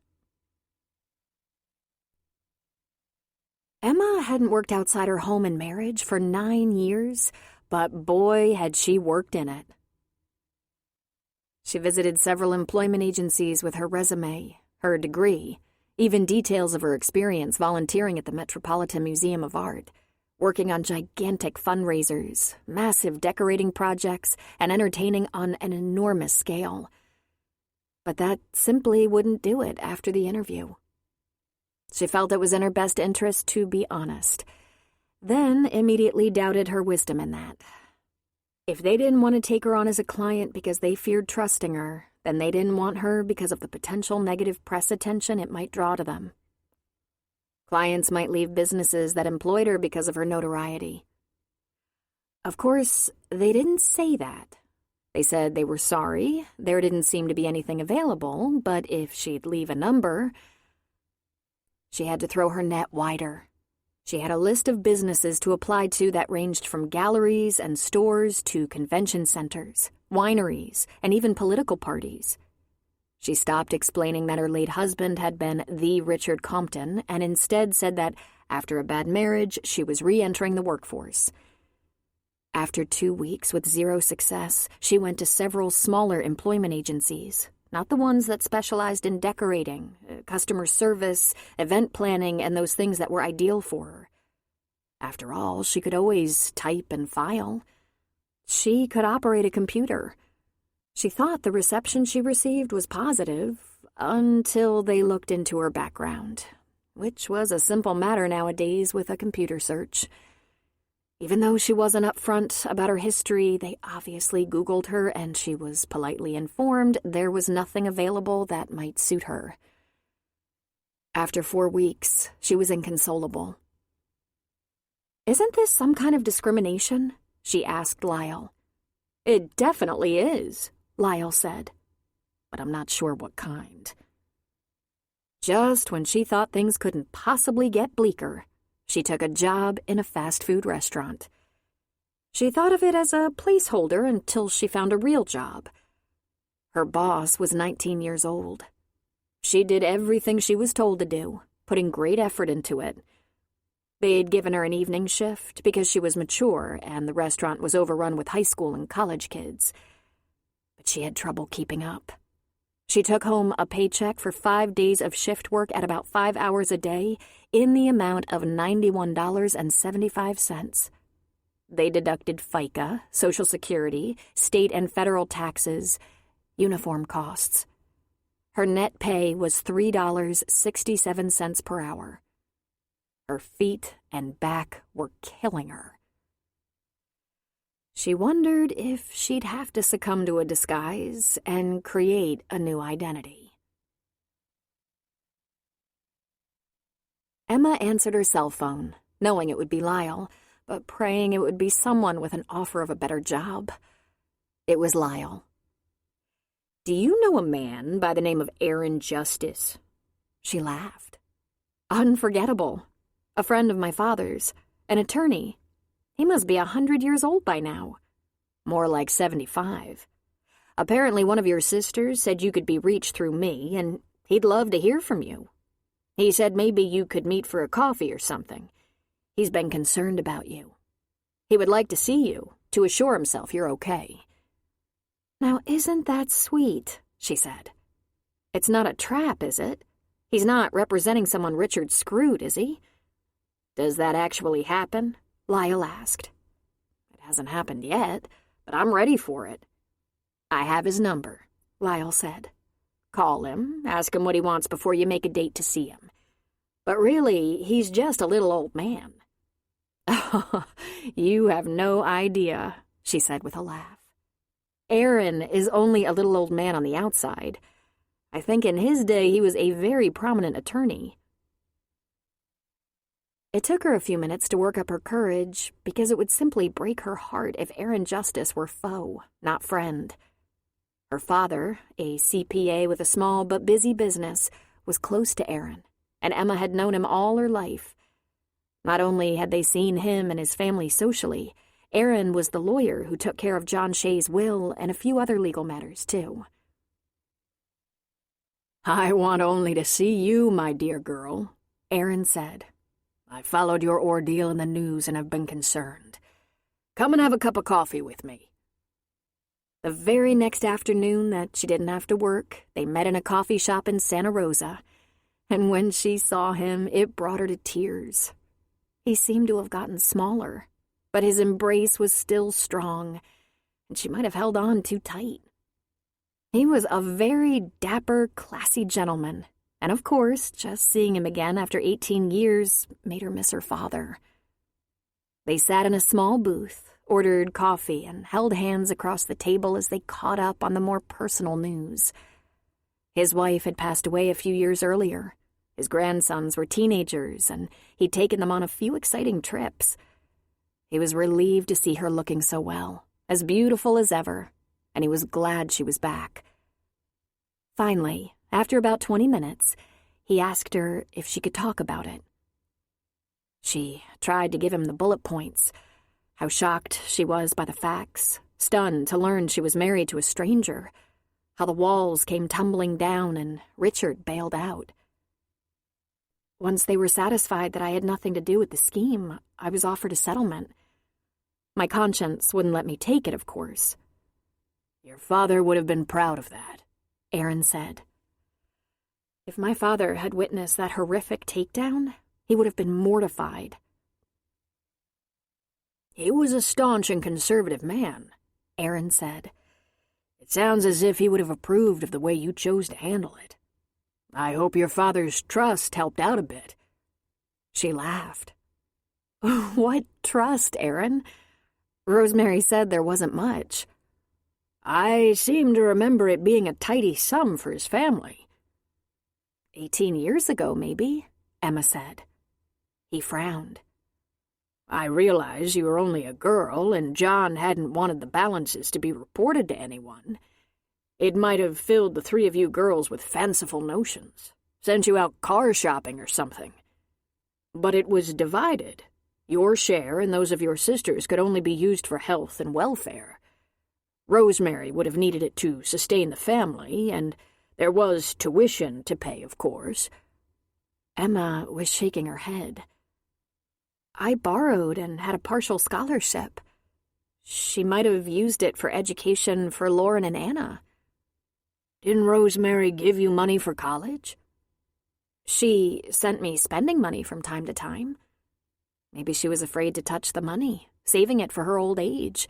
Emma hadn't worked outside her home and marriage for 9 years, but boy, had she worked in it. She visited several employment agencies with her resume, her degree, even details of her experience volunteering at the Metropolitan Museum of Art, working on gigantic fundraisers, massive decorating projects, and entertaining on an enormous scale. But that simply wouldn't do it after the interview. She felt it was in her best interest to be honest, then immediately doubted her wisdom in that. If they didn't want to take her on as a client because they feared trusting her, then they didn't want her because of the potential negative press attention it might draw to them. Clients might leave businesses that employed her because of her notoriety. Of course, they didn't say that. They said they were sorry, there didn't seem to be anything available, but if she'd leave a number... She had to throw her net wider. She had a list of businesses to apply to that ranged from galleries and stores to convention centers, wineries, and even political parties. She stopped explaining that her late husband had been the Richard Compton and instead said that, after a bad marriage, she was re-entering the workforce. After 2 weeks with zero success, she went to several smaller employment agencies, not the ones that specialized in decorating, customer service, event planning, and those things that were ideal for her. After all, she could always type and file. She could operate a computer. She thought the reception she received was positive until they looked into her background, which was a simple matter nowadays with a computer search. Even though she wasn't upfront about her history, they obviously Googled her and she was politely informed there was nothing available that might suit her. After 4 weeks, she was inconsolable. "Isn't this some kind of discrimination?" she asked Lyle. "It definitely is," Lyle said, "but I'm not sure what kind." Just when she thought things couldn't possibly get bleaker, she took a job in a fast food restaurant. She thought of it as a placeholder until she found a real job. Her boss was 19 years old. She did everything she was told to do, putting great effort into it. They'd given her an evening shift because she was mature and the restaurant was overrun with high school and college kids. But she had trouble keeping up. She took home a paycheck for 5 days of shift work at about 5 hours a day in the amount of $91.75. They deducted FICA, Social Security, state and federal taxes, uniform costs. Her net pay was $3.67 per hour. Her feet and back were killing her. She wondered if she'd have to succumb to a disguise and create a new identity. Emma answered her cell phone, knowing it would be Lyle, but praying it would be someone with an offer of a better job. It was Lyle. "Do you know a man by the name of Aaron Justice?" She laughed. "Unforgettable. A friend of my father's, an attorney. He must be 100 years old by now. More like 75. Apparently one of your sisters said you could be reached through me, and he'd love to hear from you. He said maybe you could meet for a coffee or something. He's been concerned about you. He would like to see you, to assure himself you're okay." "Now isn't that sweet?" she said. "It's not a trap, is it? He's not representing someone Richard screwed, is he?" "Does that actually happen?" Lyle asked. "It hasn't happened yet, but I'm ready for it." "I have his number," Lyle said. "Call him, ask him what he wants before you make a date to see him. But really, he's just a little old man." "Oh, you have no idea," she said with a laugh. "Aaron is only a little old man on the outside. I think in his day he was a very prominent attorney." It took her a few minutes to work up her courage because it would simply break her heart if Aaron Justice were foe, not friend. Her father, a CPA with a small but busy business, was close to Aaron, and Emma had known him all her life. Not only had they seen him and his family socially, Aaron was the lawyer who took care of John Shay's will and a few other legal matters, too. "I want only to see you, my dear girl," Aaron said. "I followed your ordeal in the news and have been concerned. Come and have a cup of coffee with me." The very next afternoon that she didn't have to work, they met in a coffee shop in Santa Rosa, and when she saw him, it brought her to tears. He seemed to have gotten smaller, but his embrace was still strong, and she might have held on too tight. He was a very dapper, classy gentleman, and of course, just seeing him again after 18 years made her miss her father. They sat in a small booth, ordered coffee, and held hands across the table as they caught up on the more personal news. His wife had passed away a few years earlier. His grandsons were teenagers, and he'd taken them on a few exciting trips. He was relieved to see her looking so well, as beautiful as ever, and he was glad she was back. Finally, after about 20 minutes, he asked her if she could talk about it. She tried to give him the bullet points, how shocked she was by the facts, stunned to learn she was married to a stranger, how the walls came tumbling down and Richard bailed out. Once they were satisfied that I had nothing to do with the scheme, I was offered a settlement. My conscience wouldn't let me take it, of course. "Your father would have been proud of that," Aaron said. If my father had witnessed that horrific takedown, he would have been mortified. "He was a staunch and conservative man," Aaron said. "It sounds as if he would have approved of the way you chose to handle it. I hope your father's trust helped out a bit." She laughed. What trust, Aaron? Rosemary said there wasn't much. I seem to remember it being a tidy sum for his family. 18 years ago, maybe, Emma said. He frowned. I realize you were only a girl, and John hadn't wanted the balances to be reported to anyone. It might have filled the three of you girls with fanciful notions, sent you out car shopping or something. But it was divided. Your share and those of your sisters could only be used for health and welfare. Rosemary would have needed it to sustain the family, and there was tuition to pay, of course. Emma was shaking her head. I borrowed and had a partial scholarship. She might have used it for education for Lauren and Anna. Didn't Rosemary give you money for college? She sent me spending money from time to time. Maybe she was afraid to touch the money, saving it for her old age.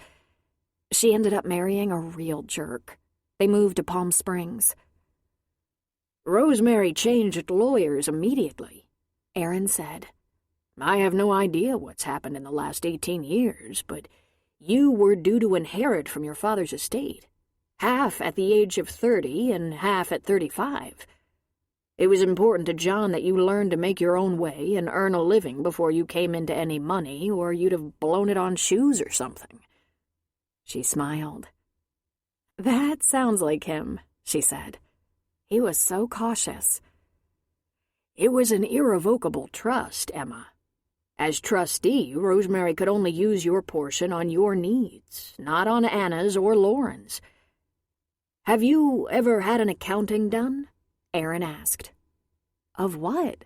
She ended up marrying a real jerk. They moved to Palm Springs. Rosemary changed lawyers immediately, Aaron said. I have no idea what's happened in the last 18 years, but you were due to inherit from your father's estate, half at the age of 30 and half at 35. It was important to John that you learn to make your own way and earn a living before you came into any money, or you'd have blown it on shoes or something. She smiled. That sounds like him, she said. He was so cautious. It was an irrevocable trust, Emma. As trustee, Rosemary could only use your portion on your needs, not on Anna's or Lauren's. Have you ever had an accounting done? Aaron asked. Of what?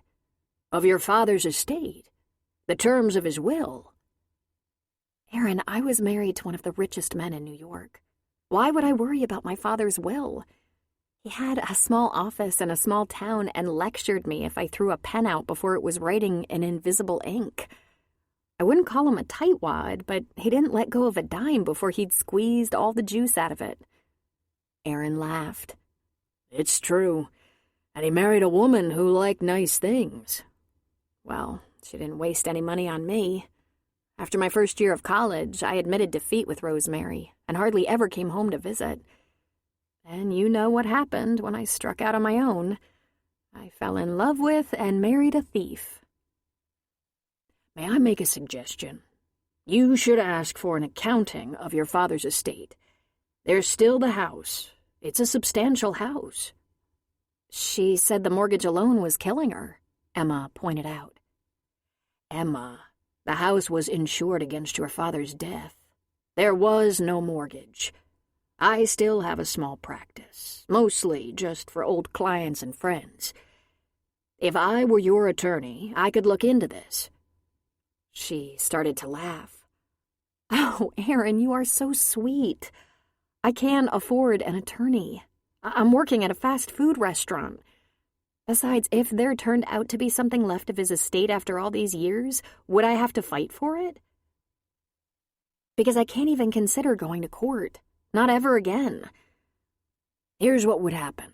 Of your father's estate. The terms of his will. Aaron, I was married to one of the richest men in New York. Why would I worry about my father's will? He had a small office in a small town and lectured me if I threw a pen out before it was writing in invisible ink. I wouldn't call him a tightwad, but he didn't let go of a dime before he'd squeezed all the juice out of it. Aaron laughed. It's true. And he married a woman who liked nice things. Well, she didn't waste any money on me. After my first year of college, I admitted defeat with Rosemary and hardly ever came home to visit. And you know what happened when I struck out on my own. I fell in love with and married a thief. May I make a suggestion? You should ask for an accounting of your father's estate. There's still the house. It's a substantial house. She said the mortgage alone was killing her, Emma pointed out. Emma, the house was insured against your father's death. There was no mortgage. I still have a small practice, mostly just for old clients and friends. If I were your attorney, I could look into this. She started to laugh. Oh, Aaron, you are so sweet. I can't afford an attorney. I'm working at a fast food restaurant. Besides, if there turned out to be something left of his estate after all these years, would I have to fight for it? Because I can't even consider going to court. Not ever again. Here's what would happen.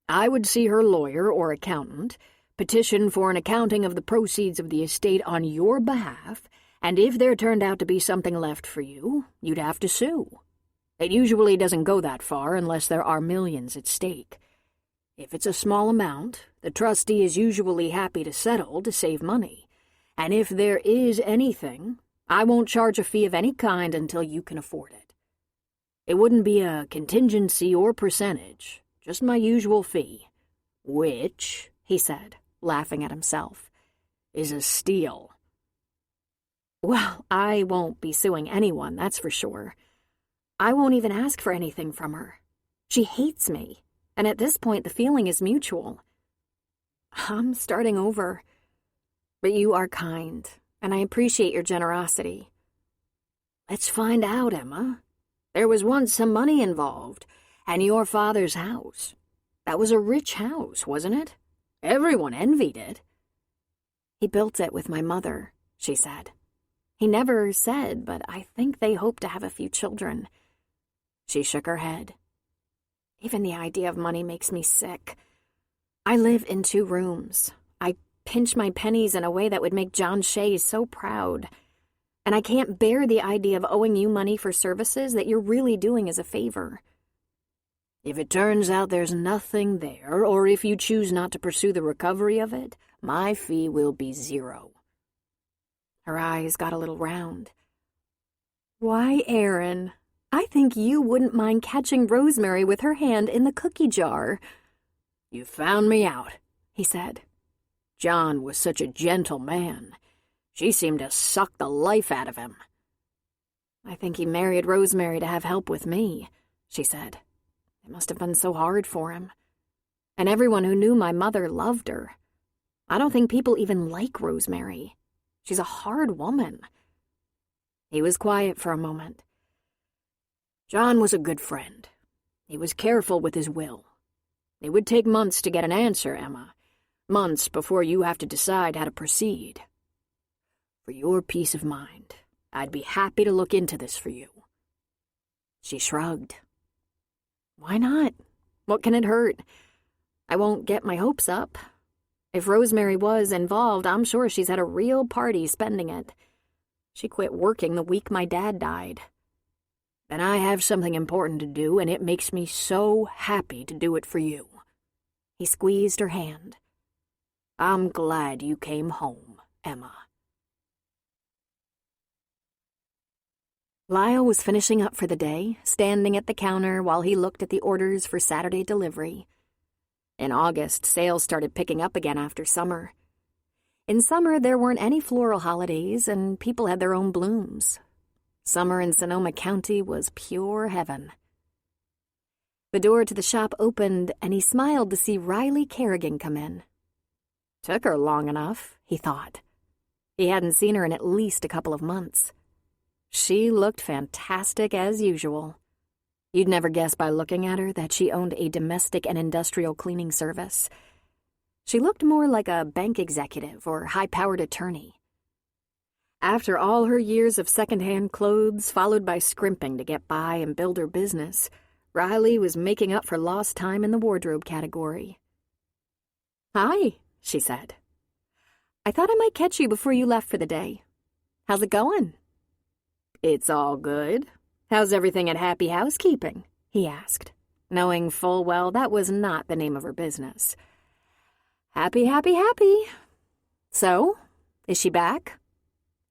I would see her lawyer or accountant, petition for an accounting of the proceeds of the estate on your behalf, and if there turned out to be something left for you, you'd have to sue. It usually doesn't go that far unless there are millions at stake. If it's a small amount, the trustee is usually happy to settle to save money. And if there is anything, I won't charge a fee of any kind until you can afford it. It wouldn't be a contingency or percentage, just my usual fee, which, he said, laughing at himself, is a steal. Well, I won't be suing anyone, that's for sure. I won't even ask for anything from her. She hates me, and at this point the feeling is mutual. I'm starting over. But you are kind, and I appreciate your generosity. Let's find out, Emma. There was once some money involved, and your father's house. That was a rich house, wasn't it? Everyone envied it. He built it with my mother, she said. He never said, but I think they hope to have a few children. She shook her head. Even the idea of money makes me sick. I live in 2 rooms. I pinch my pennies in a way that would make John Shea so proud. And I can't bear the idea of owing you money for services that you're really doing as a favor. If it turns out there's nothing there, or if you choose not to pursue the recovery of it, my fee will be 0. Her eyes got a little round. Why, Aaron, I think you wouldn't mind catching Rosemary with her hand in the cookie jar. You found me out, he said. John was such a gentle man. She seemed to suck the life out of him. I think he married Rosemary to have help with me, she said. It must have been so hard for him. And everyone who knew my mother loved her. I don't think people even like Rosemary. She's a hard woman. He was quiet for a moment. John was a good friend. He was careful with his will. It would take months to get an answer, Emma. Months before you have to decide how to proceed. For your peace of mind, I'd be happy to look into this for you. She shrugged. Why not? What can it hurt? I won't get my hopes up. If Rosemary was involved, I'm sure she's had a real party spending it. She quit working the week my dad died. Then I have something important to do, and it makes me so happy to do it for you. He squeezed her hand. I'm glad you came home, Emma. Lyle was finishing up for the day, standing at the counter while he looked at the orders for Saturday delivery. In August, sales started picking up again after summer. In summer, there weren't any floral holidays, and people had their own blooms. Summer in Sonoma County was pure heaven. The door to the shop opened, and he smiled to see Riley Kerrigan come in. Took her long enough, he thought. He hadn't seen her in at least a couple of months. She looked fantastic as usual. You'd never guess by looking at her that she owned a domestic and industrial cleaning service. She looked more like a bank executive or high-powered attorney. After all her years of second-hand clothes, followed by scrimping to get by and build her business, Riley was making up for lost time in the wardrobe category. "Hi," she said. "I thought I might catch you before you left for the day. How's it going?" "It's all good. How's everything at Happy Housekeeping?" he asked, knowing full well that was not the name of her business. "Happy, happy, happy. So, is she back?"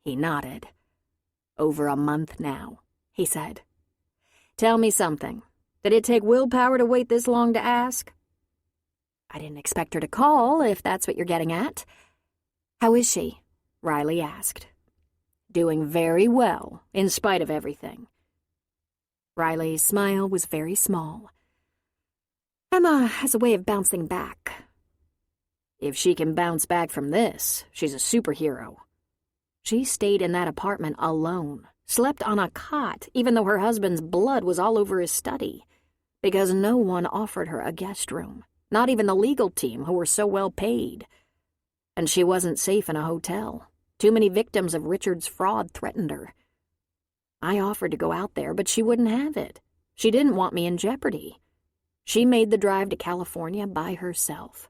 He nodded. "Over a month now," he said. "Tell me something. Did it take willpower to wait this long to ask?" "I didn't expect her to call, if that's what you're getting at." "How is she?" Riley asked. "Doing very well, in spite of everything." Riley's smile was very small. "Emma has a way of bouncing back." "If she can bounce back from this, she's a superhero." She stayed in that apartment alone, slept on a cot, even though her husband's blood was all over his study, because no one offered her a guest room, not even the legal team, who were so well paid. And she wasn't safe in a hotel. Too many victims of Richard's fraud threatened her. I offered to go out there, but she wouldn't have it. She didn't want me in jeopardy. She made the drive to California by herself.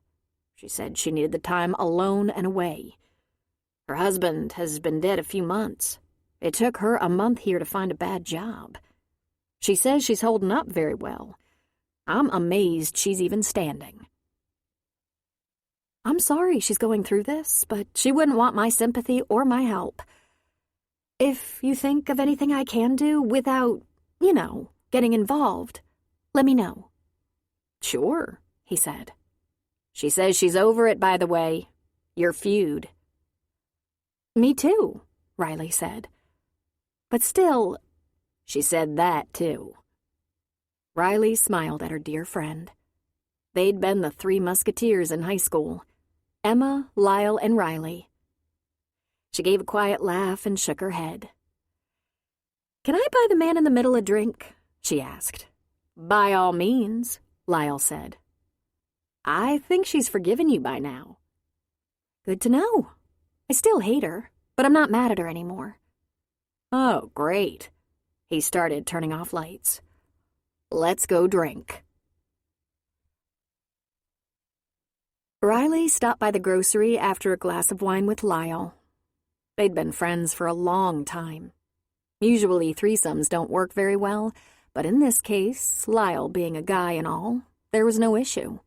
She said she needed the time alone and away. Her husband has been dead a few months. It took her a month here to find a bad job. She says she's holding up very well. I'm amazed she's even standing. I'm sorry she's going through this, but she wouldn't want my sympathy or my help. If you think of anything I can do without, getting involved, let me know." "Sure," he said. "She says she's over it, by the way. Your feud." "Me too," Riley said. "But still—" "She said that, too." Riley smiled at her dear friend. They'd been the three musketeers in high school: Emma, Lyle, and Riley. She gave a quiet laugh and shook her head. "Can I buy the man in the middle a drink?" she asked. "By all means," Lyle said. "I think she's forgiven you by now." "Good to know. I still hate her, but I'm not mad at her anymore." "Oh, great." He started turning off lights. "Let's go drink." Riley stopped by the grocery after a glass of wine with Lyle. They'd been friends for a long time. Usually threesomes don't work very well, but in this case, Lyle being a guy and all, there was no issue.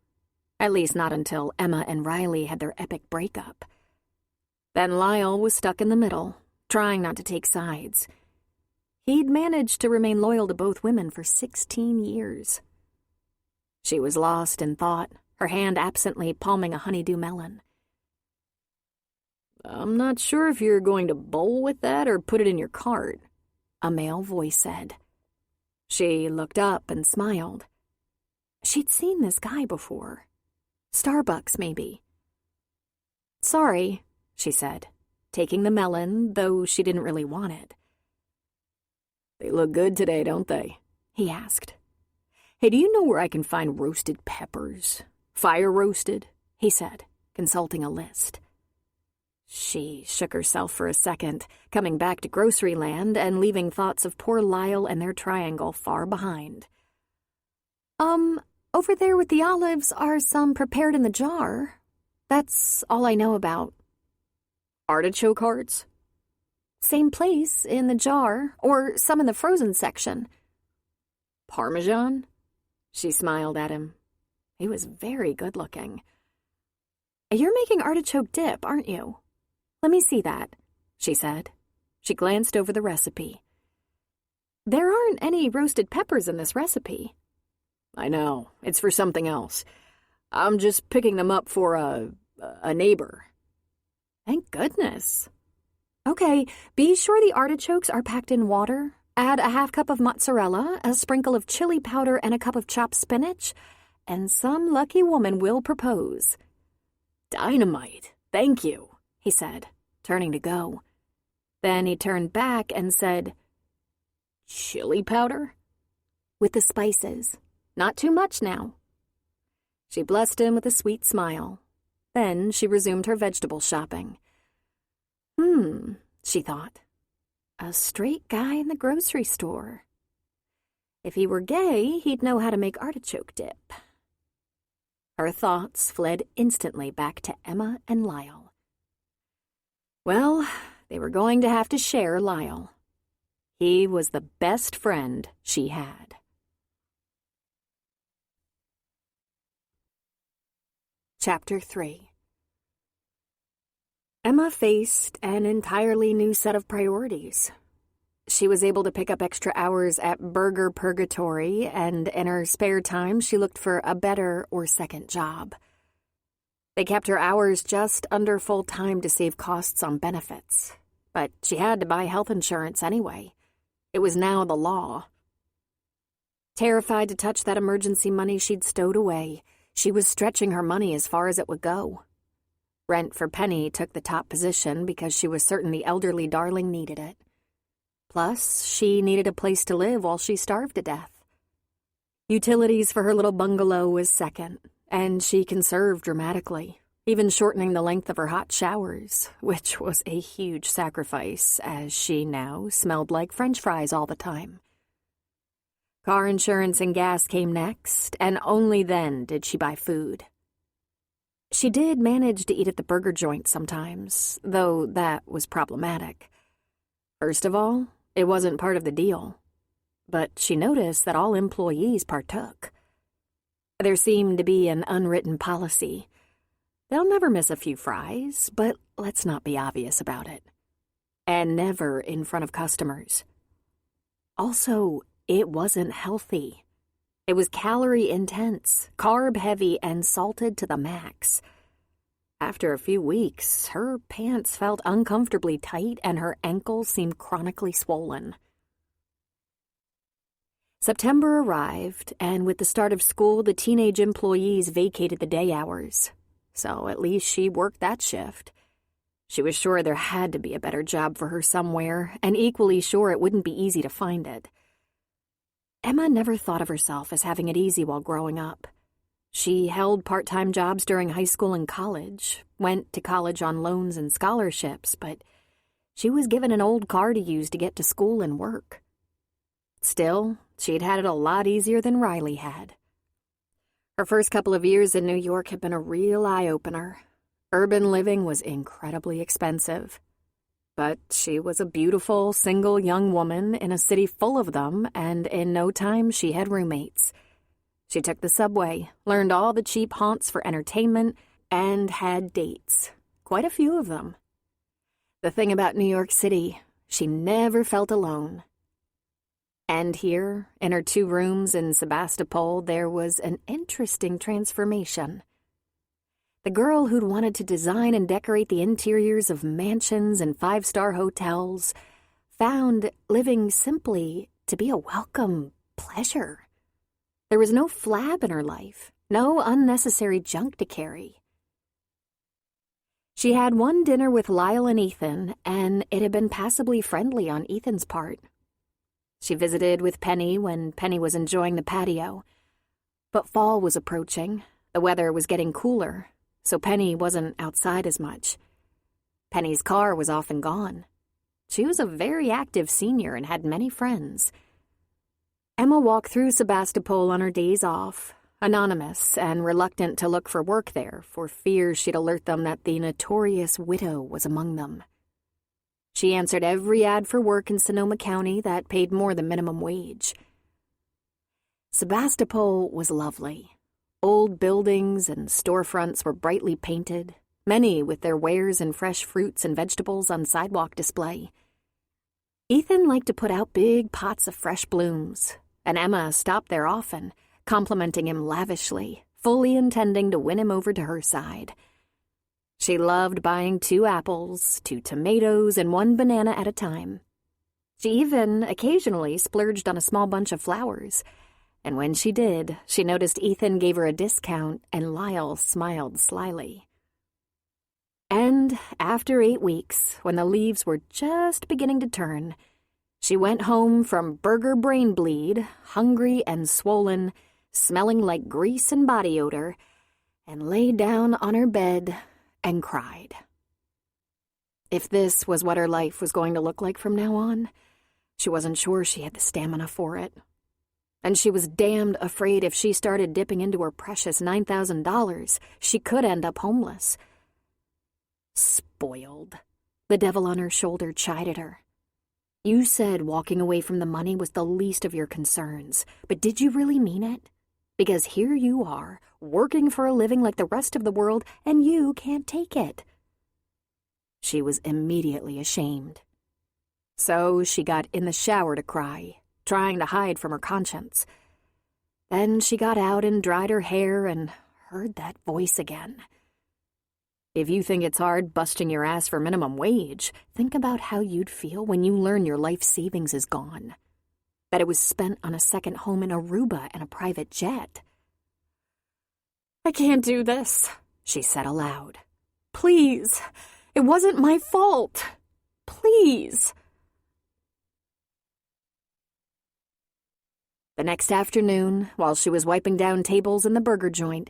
At least not until Emma and Riley had their epic breakup. Then Lyle was stuck in the middle, trying not to take sides. He'd managed to remain loyal to both women for 16 years. She was lost in thought, her hand absently palming a honeydew melon. "I'm not sure if you're going to bowl with that or put it in your cart," a male voice said. She looked up and smiled. She'd seen this guy before. Starbucks, maybe. "Sorry," she said, taking the melon, though she didn't really want it. "They look good today, don't they?" he asked. "Hey, do you know where I can find roasted peppers? Fire roasted," he said, consulting a list. She shook herself for a second, coming back to grocery land and leaving thoughts of poor Lyle and their triangle far behind. Over there with the olives are some prepared in the jar. That's all I know about." "Artichoke hearts?" "Same place, in the jar, or some in the frozen section." "Parmesan?" She smiled at him. He was very good-looking. "You're making artichoke dip, aren't you? Let me see that," she said. She glanced over the recipe. "There aren't any roasted peppers in this recipe." "I know. It's for something else. I'm just picking them up for a neighbor." "Thank goodness." "Okay, be sure the artichokes are packed in water. Add a half cup of mozzarella, a sprinkle of chili powder, and a cup of chopped spinach, and some lucky woman will propose." "Dynamite. Thank you," he said, turning to go. Then he turned back and said, "Chili powder?" "With the spices. Not too much now." She blessed him with a sweet smile. Then she resumed her vegetable shopping. She thought. A straight guy in the grocery store. If he were gay, he'd know how to make artichoke dip. Her thoughts fled instantly back to Emma and Lyle. Well, they were going to have to share Lyle. He was the best friend she had. Chapter 3. Emma faced an entirely new set of priorities. She was able to pick up extra hours at Burger Purgatory, and in her spare time she looked for a better or second job. They kept her hours just under full-time to save costs on benefits, but she had to buy health insurance anyway. It was now the law. Terrified to touch that emergency money she'd stowed away, she was stretching her money as far as it would go. Rent for Penny took the top position because she was certain the elderly darling needed it. Plus, she needed a place to live while she starved to death. Utilities for her little bungalow was second, and she conserved dramatically, even shortening the length of her hot showers, which was a huge sacrifice, as she now smelled like French fries all the time. Car insurance and gas came next, and only then did she buy food. She did manage to eat at the burger joint sometimes, though that was problematic. First of all, it wasn't part of the deal, but she noticed that all employees partook. There seemed to be an unwritten policy. They'll never miss a few fries, but let's not be obvious about it. And never in front of customers. Also, it wasn't healthy. It was calorie-intense, carb-heavy, and salted to the max. After a few weeks, her pants felt uncomfortably tight and her ankles seemed chronically swollen. September arrived, and with the start of school, the teenage employees vacated the day hours. So at least she worked that shift. She was sure there had to be a better job for her somewhere, and equally sure it wouldn't be easy to find it. Emma never thought of herself as having it easy while growing up. She held part-time jobs during high school and college, went to college on loans and scholarships, but she was given an old car to use to get to school and work. Still, she'd had it a lot easier than Riley had. Her first couple of years in New York had been a real eye-opener. Urban living was incredibly expensive. But she was a beautiful, single young woman in a city full of them, and in no time she had roommates. She took the subway, learned all the cheap haunts for entertainment, and had dates. Quite a few of them. The thing about New York City, she never felt alone. And here, in her 2 rooms in Sebastopol, there was an interesting transformation. The girl who'd wanted to design and decorate the interiors of mansions and 5-star hotels found living simply to be a welcome pleasure. There was no flab in her life, no unnecessary junk to carry. She had one dinner with Lyle and Ethan, and it had been passably friendly on Ethan's part. She visited with Penny when Penny was enjoying the patio. But fall was approaching, the weather was getting cooler, so Penny wasn't outside as much. Penny's car was often gone. She was a very active senior and had many friends. Emma walked through Sebastopol on her days off, anonymous and reluctant to look for work there for fear she'd alert them that the notorious widow was among them. She answered every ad for work in Sonoma County that paid more than minimum wage. Sebastopol was lovely. Old buildings and storefronts were brightly painted, many with their wares and fresh fruits and vegetables on sidewalk display. Ethan liked to put out big pots of fresh blooms, and Emma stopped there often, complimenting him lavishly, fully intending to win him over to her side. She loved buying 2 apples, 2 tomatoes, and 1 banana at a time. She even occasionally splurged on a small bunch of flowers, and when she did, she noticed Ethan gave her a discount and Lyle smiled slyly. And after 8 weeks, when the leaves were just beginning to turn, she went home from burger brain bleed, hungry and swollen, smelling like grease and body odor, and lay down on her bed and cried. If this was what her life was going to look like from now on, she wasn't sure she had the stamina for it. And she was damned afraid if she started dipping into her precious $9,000, she could end up homeless. Spoiled. The devil on her shoulder chided her. You said walking away from the money was the least of your concerns, but did you really mean it? Because here you are, working for a living like the rest of the world, and you can't take it. She was immediately ashamed. So she got in the shower to cry, trying to hide from her conscience. Then she got out and dried her hair and heard that voice again. If you think it's hard busting your ass for minimum wage, think about how you'd feel when you learn your life savings is gone. That it was spent on a second home in Aruba and a private jet. I can't do this, she said aloud. Please, it wasn't my fault. Please. The next afternoon, while she was wiping down tables in the burger joint,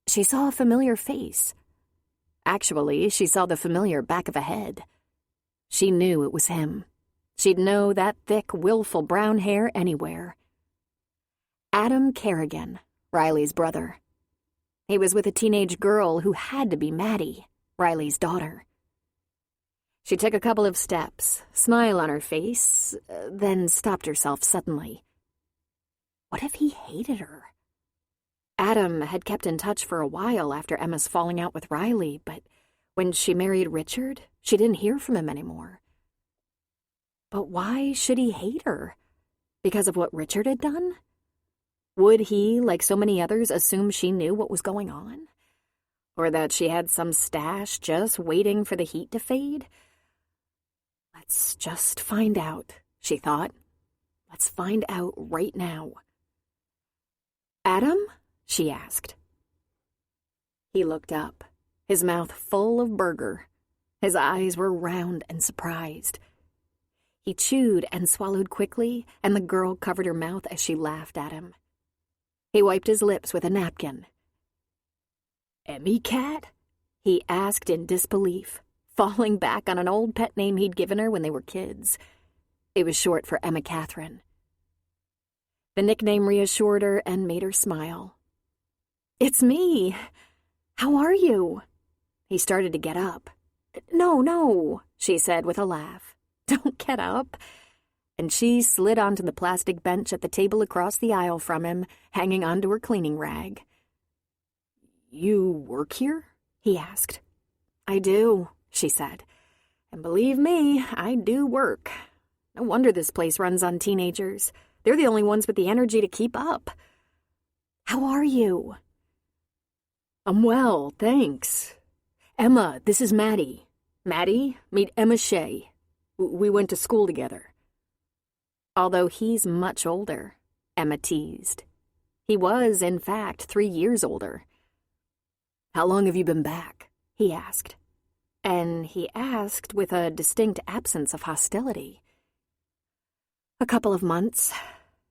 she saw a familiar face. Actually, she saw the familiar back of a head. She knew it was him. She'd know that thick, willful brown hair anywhere. Adam Kerrigan, Riley's brother. He was with a teenage girl who had to be Maddie, Riley's daughter. She took a couple of steps, smile on her face, then stopped herself suddenly. What if he hated her? Adam had kept in touch for a while after Emma's falling out with Riley, but when she married Richard, she didn't hear from him anymore. But why should he hate her? Because of what Richard had done? Would he, like so many others, assume she knew what was going on? Or that she had some stash just waiting for the heat to fade? Let's just find out, she thought. Let's find out right now. Adam? She asked. He looked up, his mouth full of burger. His eyes were round and surprised. He chewed and swallowed quickly, and the girl covered her mouth as she laughed at him. He wiped his lips with a napkin. Emmy Cat? He asked in disbelief, falling back on an old pet name he'd given her when they were kids. It was short for Emma Catherine. The nickname reassured her and made her smile. It's me. How are you? He started to get up. No, she said with a laugh. Don't get up. And she slid onto the plastic bench at the table across the aisle from him, hanging onto her cleaning rag. You work here? He asked. I do, she said. And believe me, I do work. No wonder this place runs on teenagers. They're the only ones with the energy to keep up. How are you? I'm well, thanks. Emma, this is Maddie. Maddie, meet Emma Shea. We went to school together. Although he's much older, Emma teased. He was, in fact, 3 years older. How long have you been back? He asked. And he asked with a distinct absence of hostility. A couple of months.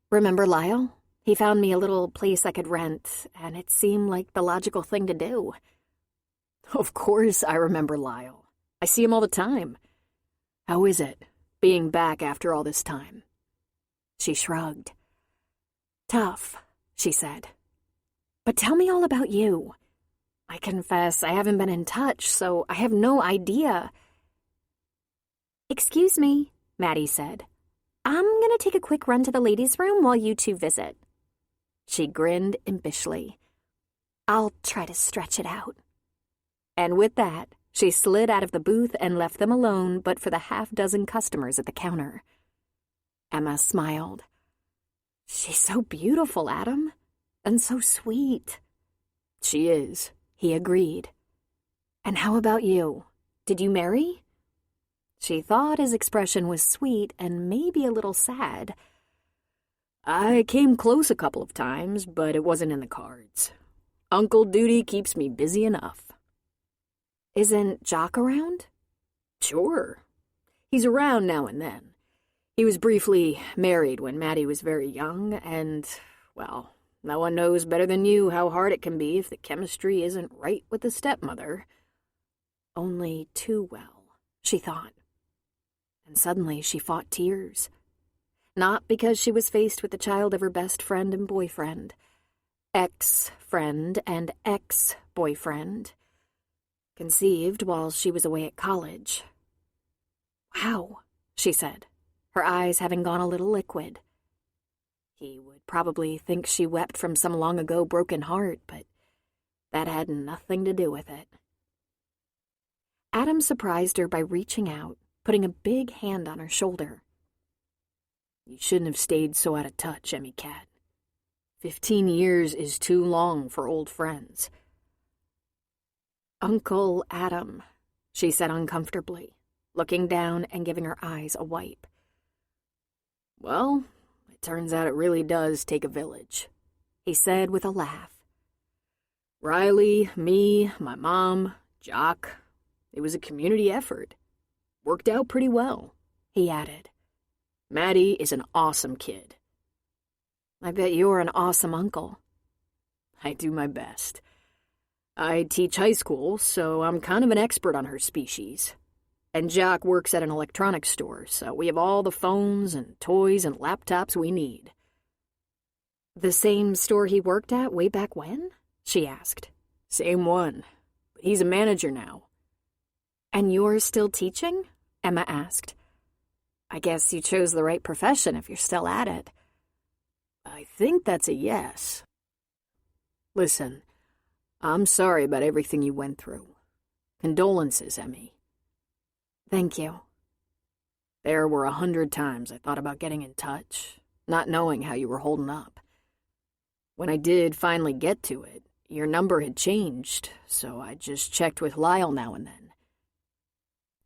Remember Lyle? He found me a little place I could rent, and it seemed like the logical thing to do. Of course I remember Lyle. I see him all the time. How is it, being back after all this time? She shrugged. Tough, she said. But tell me all about you. I confess I haven't been in touch, so I have no idea. Excuse me, Maddie said. I'm gonna take a quick run to the ladies' room while you two visit. She grinned impishly. I'll try to stretch it out. And with that, she slid out of the booth and left them alone but for the half-dozen customers at the counter. Emma smiled. She's so beautiful, Adam, and so sweet. She is, he agreed. And how about you? Did you marry? She thought his expression was sweet and maybe a little sad. I came close a couple of times, but it wasn't in the cards. Uncle duty keeps me busy enough. Isn't Jock around? Sure. He's around now and then. He was briefly married when Maddie was very young, and, well, no one knows better than you how hard it can be if the chemistry isn't right with the stepmother. Only too well, she thought. And suddenly she fought tears. Not because she was faced with the child of her best friend and boyfriend. Ex-friend and ex-boyfriend. Conceived while she was away at college. Wow, she said, her eyes having gone a little liquid. He would probably think she wept from some long-ago broken heart, but that had nothing to do with it. Adam surprised her by reaching out, putting a big hand on her shoulder. You shouldn't have stayed so out of touch, Emmy Cat. 15 years is too long for old friends. Uncle Adam, she said uncomfortably, looking down and giving her eyes a wipe. Well, it turns out it really does take a village, he said with a laugh. Riley, me, my mom, Jock, it was a community effort. Worked out pretty well, he added. Maddie is an awesome kid. I bet you're an awesome uncle. I do my best. I teach high school, so I'm kind of an expert on her species. And Jock works at an electronics store, so we have all the phones and toys and laptops we need. The same store he worked at way back when? She asked. Same one, but he's a manager now. And you're still teaching? Emma asked. I guess you chose the right profession if you're still at it. I think that's a yes. Listen, I'm sorry about everything you went through. Condolences, Emmy. Thank you. There were 100 times I thought about getting in touch, not knowing how you were holding up. When I did finally get to it, your number had changed, so I just checked with Lyle now and then.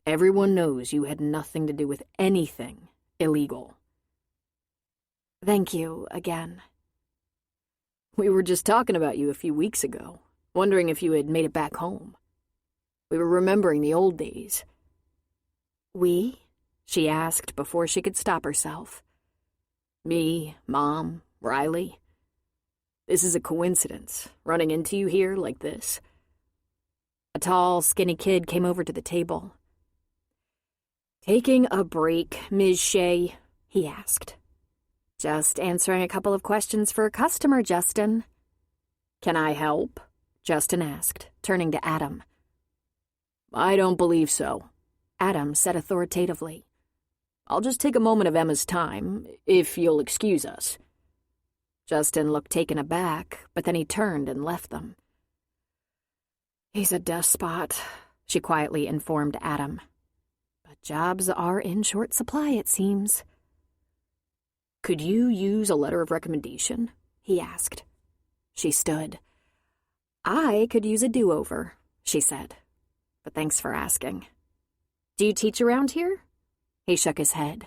Everyone knows you had nothing to do with anything illegal. Thank you again. We were just talking about you a few weeks ago, wondering if you had made it back home. We were remembering the old days. We? She asked before she could stop herself. Me, Mom, Riley. This is a coincidence, running into you here like this. A tall, skinny kid came over to the table. Taking a break, Ms. Shea? He asked. Just answering a couple of questions for a customer, Justin. "Can I help?" Justin asked, turning to Adam. "I don't believe so," Adam said authoritatively. "I'll just take a moment of Emma's time, if you'll excuse us." Justin looked taken aback, but then he turned and left them. "He's a despot," she quietly informed Adam. "But jobs are in short supply, it seems." "Could you use a letter of recommendation?" he asked. She stood. "I could use a do-over," she said. "But thanks for asking." "Do you teach around here?" He shook his head.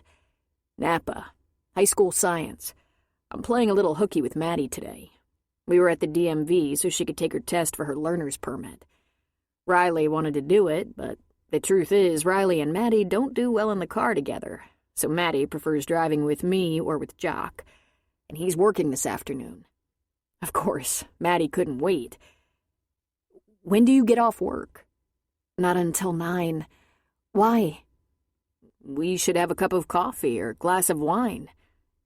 "Napa. High school science. I'm playing a little hooky with Maddie today. We were at the DMV so she could take her test for her learner's permit. Riley wanted to do it, but the truth is Riley and Maddie don't do well in the car together, so Maddie prefers driving with me or with Jock, and he's working this afternoon. Of course, Maddie couldn't wait. When do you get off work?" "Not until 9. Why?" "We should have a cup of coffee or glass of wine.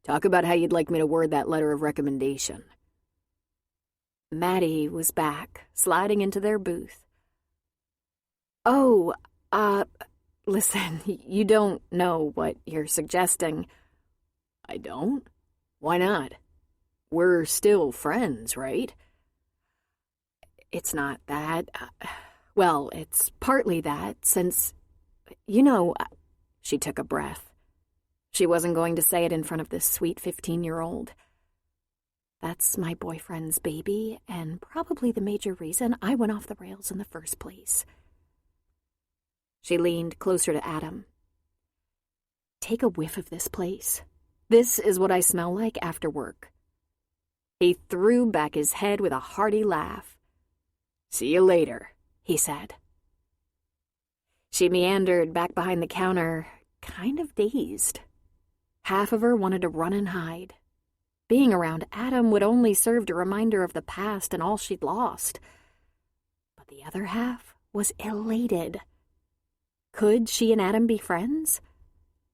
Talk about how you'd like me to word that letter of recommendation." Maddie was back, sliding into their booth. "Oh, listen, you don't know what you're suggesting." "I don't? Why not? We're still friends, right?" "It's not that. Well, it's partly that, since, she took a breath. She wasn't going to say it in front of this sweet 15-year-old. "That's my boyfriend's baby, and probably the major reason I went off the rails in the first place." She leaned closer to Adam. "Take a whiff of this place. This is what I smell like after work." He threw back his head with a hearty laugh. "See you later," he said. She meandered back behind the counter, kind of dazed. Half of her wanted to run and hide. Being around Adam would only serve to remind her of the past and all she'd lost. But the other half was elated. Could she and Adam be friends?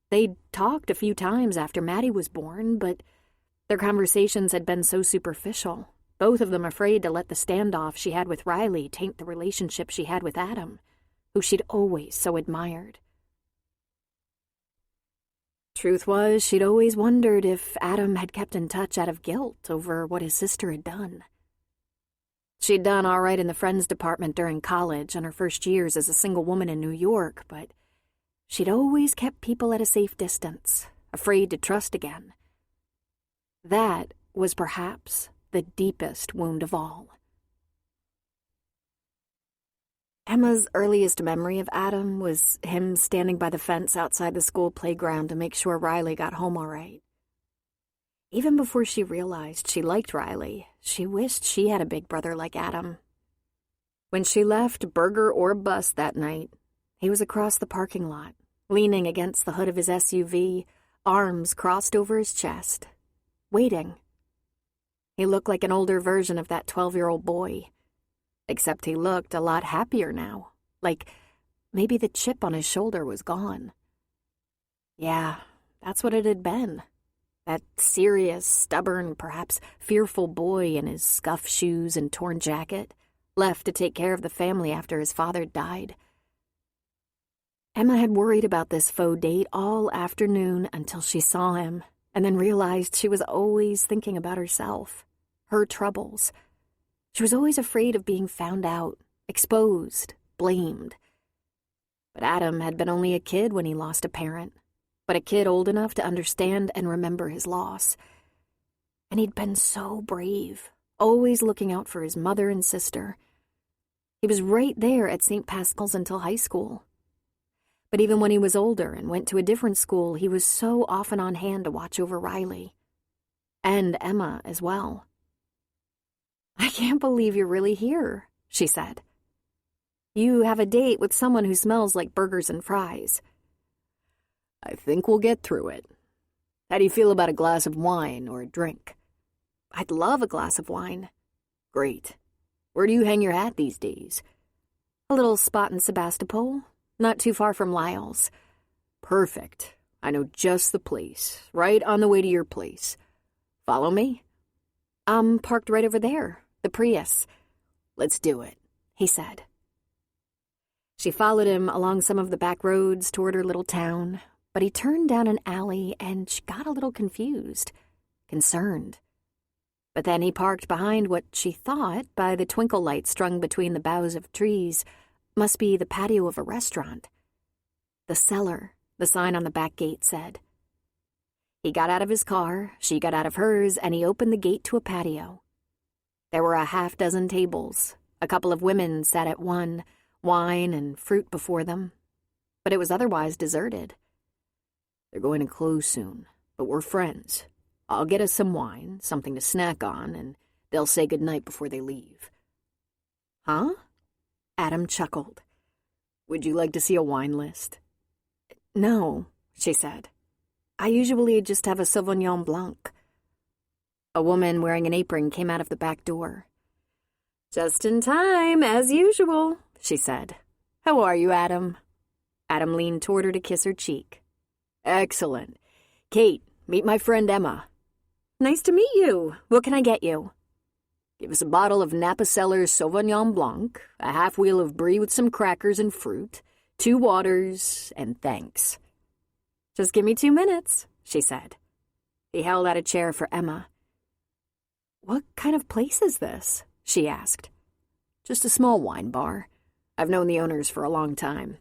They'd talked a few times after Maddie was born, but their conversations had been so superficial, both of them afraid to let the standoff she had with Riley taint the relationship she had with Adam, who she'd always so admired. Truth was, she'd always wondered if Adam had kept in touch out of guilt over what his sister had done. She'd done all right in the friends department during college and her first years as a single woman in New York, but she'd always kept people at a safe distance, afraid to trust again. That was perhaps the deepest wound of all. Emma's earliest memory of Adam was him standing by the fence outside the school playground to make sure Riley got home all right. Even before she realized she liked Riley, she wished she had a big brother like Adam. When she left Burger or Bus that night, he was across the parking lot, leaning against the hood of his SUV, arms crossed over his chest, waiting. He looked like an older version of that 12-year-old boy. Except he looked a lot happier now, like maybe the chip on his shoulder was gone. Yeah, that's what it had been. That serious, stubborn, perhaps fearful boy in his scuffed shoes and torn jacket, left to take care of the family after his father died. Emma had worried about this faux date all afternoon until she saw him, and then realized she was always thinking about herself, her troubles. She was always afraid of being found out, exposed, blamed. But Adam had been only a kid when he lost a parent, but a kid old enough to understand and remember his loss. And he'd been so brave, always looking out for his mother and sister. He was right there at St. Pascal's until high school. But even when he was older and went to a different school, he was so often on hand to watch over Riley. And Emma as well. "I can't believe you're really here," she said. "You have a date with someone who smells like burgers and fries." "I think we'll get through it. How do you feel about a glass of wine or a drink?" "I'd love a glass of wine." "Great. Where do you hang your hat these days?" "A little spot in Sebastopol, not too far from Lyle's." "Perfect. I know just the place, right on the way to your place. Follow me?" "I'm parked right over there. the Prius. Let's do it, he said. She followed him along some of the back roads toward her little town, but he turned down an alley and she got a little confused, concerned. But then he parked behind what she thought, by the twinkle light strung between the boughs of trees, must be the patio of a restaurant. The cellar, the sign on the back gate said. He got out of his car, she got out of hers, and he opened the gate to a patio. There were a half-dozen tables. A couple of women sat at one, wine and fruit before them. But it was otherwise deserted. They're going to close soon, but we're friends. I'll get us some wine, something to snack on, and they'll say goodnight before they leave. Huh? Adam chuckled. Would you like to see a wine list? No, she said. I usually just have a Sauvignon Blanc. A woman wearing an apron came out of the back door. Just in time, as usual, she said. How are you, Adam? Adam leaned toward her to kiss her cheek. Excellent. Kate, meet my friend Emma. Nice to meet you. What can I get you? Give us a bottle of Napa Cellar's Sauvignon Blanc, a half wheel of brie with some crackers and fruit, 2 waters, and thanks. Just give me 2 minutes, she said. He held out a chair for Emma. What kind of place is this? She asked. Just a small wine bar. I've known the owners for a long time.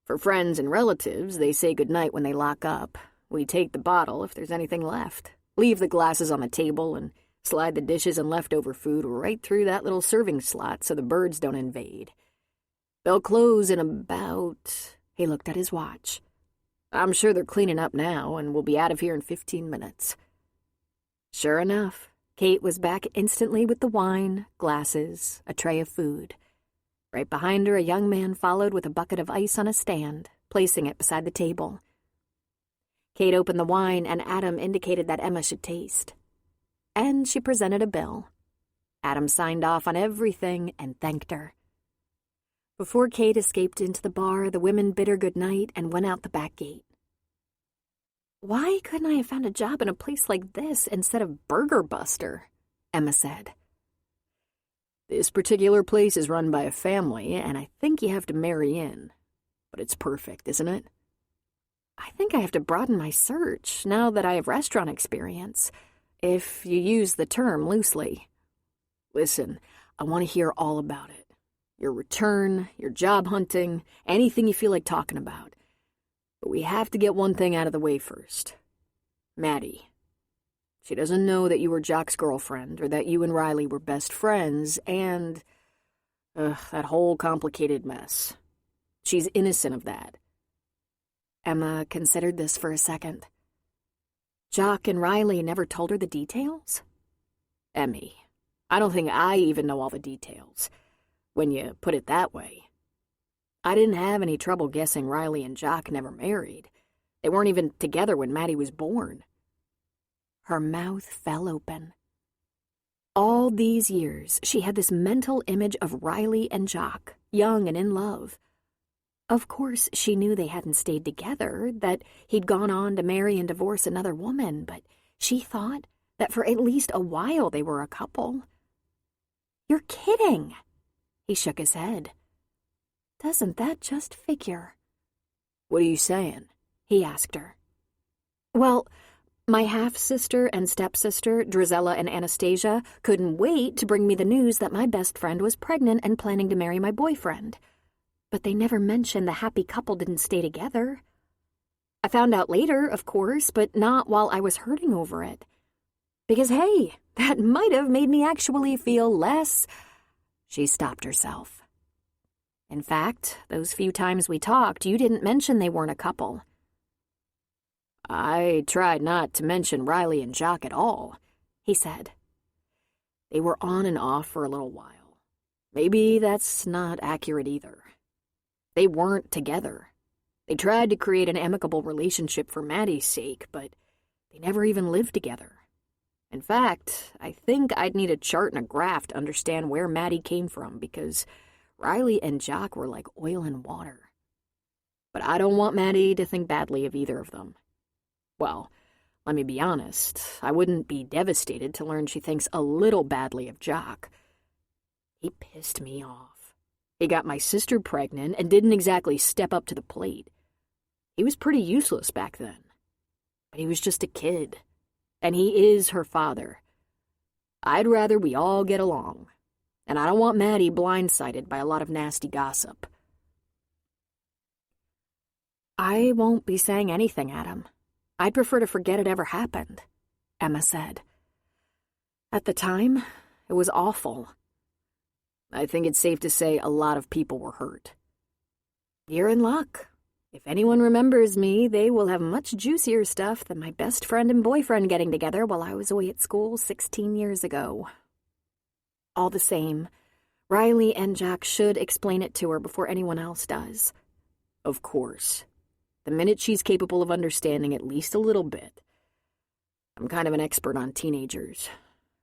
For friends and relatives, they say goodnight when they lock up. We take the bottle if there's anything left, leave the glasses on the table, and slide the dishes and leftover food right through that little serving slot so the birds don't invade. They'll close in about... He looked at his watch. I'm sure they're cleaning up now, and we'll be out of here in 15 minutes. Sure enough, Kate was back instantly with the wine, glasses, a tray of food. Right behind her, a young man followed with a bucket of ice on a stand, placing it beside the table. Kate opened the wine, and Adam indicated that Emma should taste. And she presented a bill. Adam signed off on everything and thanked her. Before Kate escaped into the bar, the women bid her good night and went out the back gate. Why couldn't I have found a job in a place like this instead of Burger Buster? Emma said. This particular place is run by a family, and I think you have to marry in. But it's perfect, isn't it? I think I have to broaden my search now that I have restaurant experience, if you use the term loosely. Listen, I want to hear all about it. Your return, your job hunting, anything you feel like talking about. But we have to get one thing out of the way first. Maddie. She doesn't know that you were Jock's girlfriend or that you and Riley were best friends and... that whole complicated mess. She's innocent of that. Emma considered this for a second. Jock and Riley never told her the details? Emmy, I don't think I even know all the details, when you put it that way. I didn't have any trouble guessing Riley and Jock never married. They weren't even together when Maddie was born. Her mouth fell open. All these years, she had this mental image of Riley and Jock, young and in love. Of course, she knew they hadn't stayed together, that he'd gone on to marry and divorce another woman, but she thought that for at least a while they were a couple. You're kidding! He shook his head. Doesn't that just figure? What are you saying? He asked her. Well, my half-sister and stepsister, Drizella and Anastasia, couldn't wait to bring me the news that my best friend was pregnant and planning to marry my boyfriend. But they never mentioned the happy couple didn't stay together. I found out later, of course, but not while I was hurting over it. Because, hey, that might have made me actually feel less... She stopped herself. In fact, those few times we talked, you didn't mention they weren't a couple. I tried not to mention Riley and Jock at all, he said. They were on and off for a little while. Maybe that's not accurate either. They weren't together. They tried to create an amicable relationship for Maddie's sake, but they never even lived together. In fact, I think I'd need a chart and a graph to understand where Maddie came from, because Riley and Jock were like oil and water. But I don't want Maddie to think badly of either of them. Well, let me be honest, I wouldn't be devastated to learn she thinks a little badly of Jock. He pissed me off. He got my sister pregnant and didn't exactly step up to the plate. He was pretty useless back then. But he was just a kid, and he is her father. I'd rather we all get along, and I don't want Maddie blindsided by a lot of nasty gossip. I won't be saying anything, Adam. I'd prefer to forget it ever happened, Emma said. At the time, it was awful. I think it's safe to say a lot of people were hurt. You're in luck. If anyone remembers me, they will have much juicier stuff than my best friend and boyfriend getting together while I was away at school 16 years ago. All the same, Riley and Jack should explain it to her before anyone else does. Of course. The minute she's capable of understanding at least a little bit. I'm kind of an expert on teenagers.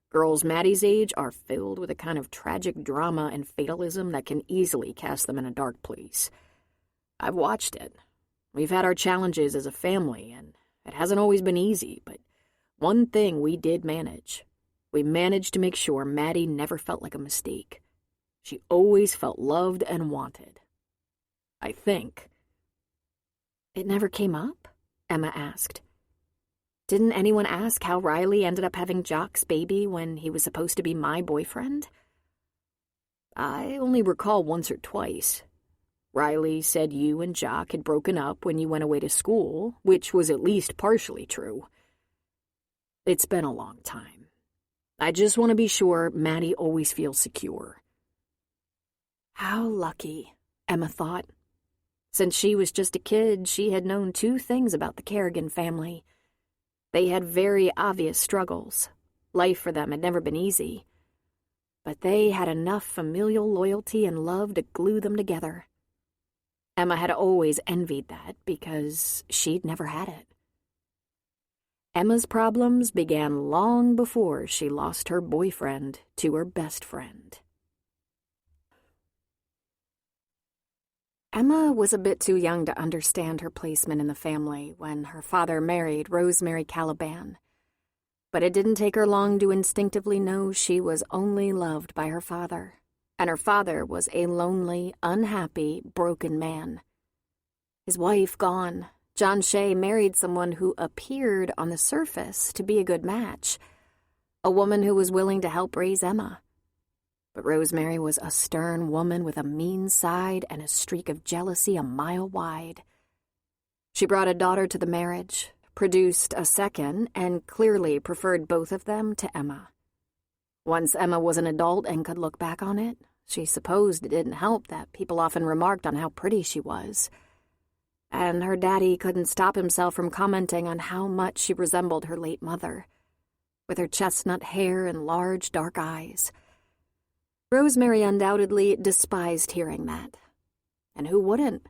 Girls Maddie's age are filled with a kind of tragic drama and fatalism that can easily cast them in a dark place. I've watched it. We've had our challenges as a family, and it hasn't always been easy, but one thing we did manage. We managed to make sure Maddie never felt like a mistake. She always felt loved and wanted. I think. It never came up? Emma asked. Didn't anyone ask how Riley ended up having Jock's baby when he was supposed to be my boyfriend? I only recall once or twice. Riley said you and Jock had broken up when you went away to school, which was at least partially true. It's been a long time. I just want to be sure Maddie always feels secure. How lucky, Emma thought. Since she was just a kid, she had known two things about the Kerrigan family. They had very obvious struggles. Life for them had never been easy. But they had enough familial loyalty and love to glue them together. Emma had always envied that because she'd never had it. Emma's problems began long before she lost her boyfriend to her best friend. Emma was a bit too young to understand her placement in the family when her father married Rosemary Caliban. But it didn't take her long to instinctively know she was only loved by her father, and her father was a lonely, unhappy, broken man. His wife gone, John Shea married someone who appeared on the surface to be a good match, a woman who was willing to help raise Emma. But Rosemary was a stern woman with a mean side and a streak of jealousy a mile wide. She brought a daughter to the marriage, produced a second, and clearly preferred both of them to Emma. Once Emma was an adult and could look back on it, she supposed it didn't help that people often remarked on how pretty she was. And her daddy couldn't stop himself from commenting on how much she resembled her late mother, with her chestnut hair and large dark eyes. Rosemary undoubtedly despised hearing that. And who wouldn't?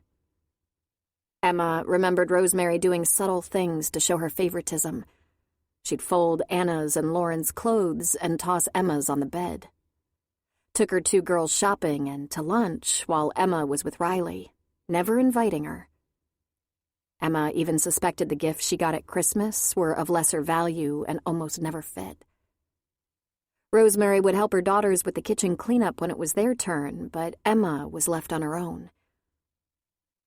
Emma remembered Rosemary doing subtle things to show her favoritism. She'd fold Anna's and Lauren's clothes and toss Emma's on the bed. Took her two girls shopping and to lunch while Emma was with Riley, never inviting her. Emma even suspected the gifts she got at Christmas were of lesser value and almost never fit. Rosemary would help her daughters with the kitchen cleanup when it was their turn, but Emma was left on her own.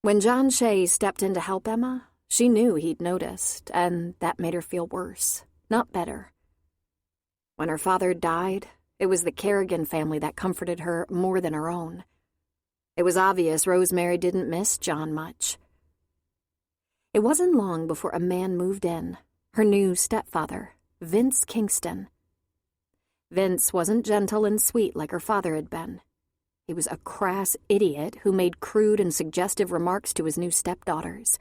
When John Shea stepped in to help Emma, she knew he'd noticed, and that made her feel worse, not better. When her father died, it was the Kerrigan family that comforted her more than her own. It was obvious Rosemary didn't miss John much. It wasn't long before a man moved in, her new stepfather, Vince Kingston. Vince wasn't gentle and sweet like her father had been. He was a crass idiot who made crude and suggestive remarks to his new stepdaughters.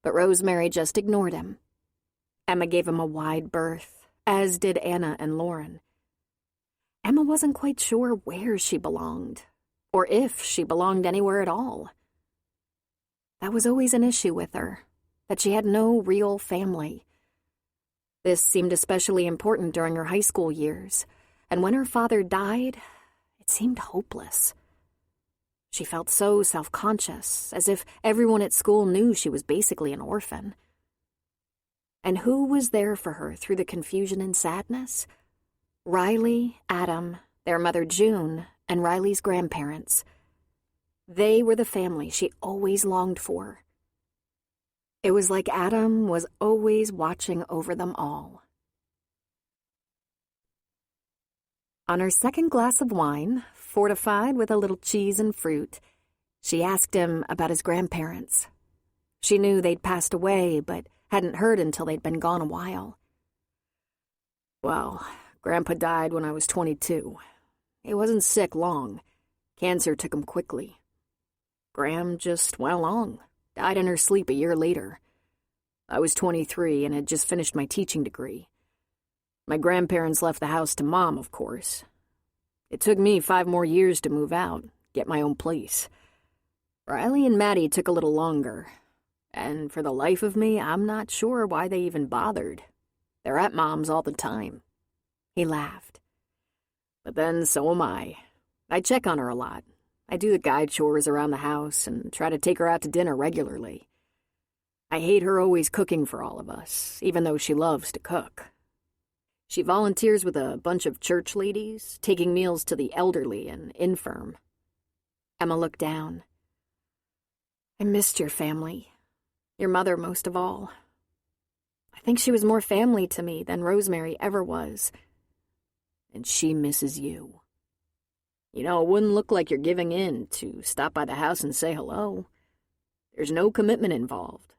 But Rosemary just ignored him. Emma gave him a wide berth, as did Anna and Lauren. Emma wasn't quite sure where she belonged, or if she belonged anywhere at all. That was always an issue with her, that she had no real family. This seemed especially important during her high school years, and when her father died, it seemed hopeless. She felt so self-conscious, as if everyone at school knew she was basically an orphan. And who was there for her through the confusion and sadness? Riley, Adam, their mother June, and Riley's grandparents. They were the family she always longed for. It was like Adam was always watching over them all. On her second glass of wine, fortified with a little cheese and fruit, she asked him about his grandparents. She knew they'd passed away, but hadn't heard until they'd been gone a while. Well, Grandpa died when I was 22. He wasn't sick long. Cancer took him quickly. Gram just went along, died in her sleep a year later. I was 23 and had just finished my teaching degree. My grandparents left the house to Mom, of course. It took me 5 more years to move out, get my own place. Riley and Maddie took a little longer, and for the life of me, I'm not sure why they even bothered. They're at Mom's all the time. He laughed. But then so am I. I check on her a lot. I do the guide chores around the house and try to take her out to dinner regularly. I hate her always cooking for all of us, even though she loves to cook. She volunteers with a bunch of church ladies, taking meals to the elderly and infirm. Emma looked down. I missed your family. Your mother most of all. I think she was more family to me than Rosemary ever was. And she misses you. You know, it wouldn't look like you're giving in to stop by the house and say hello. There's no commitment involved.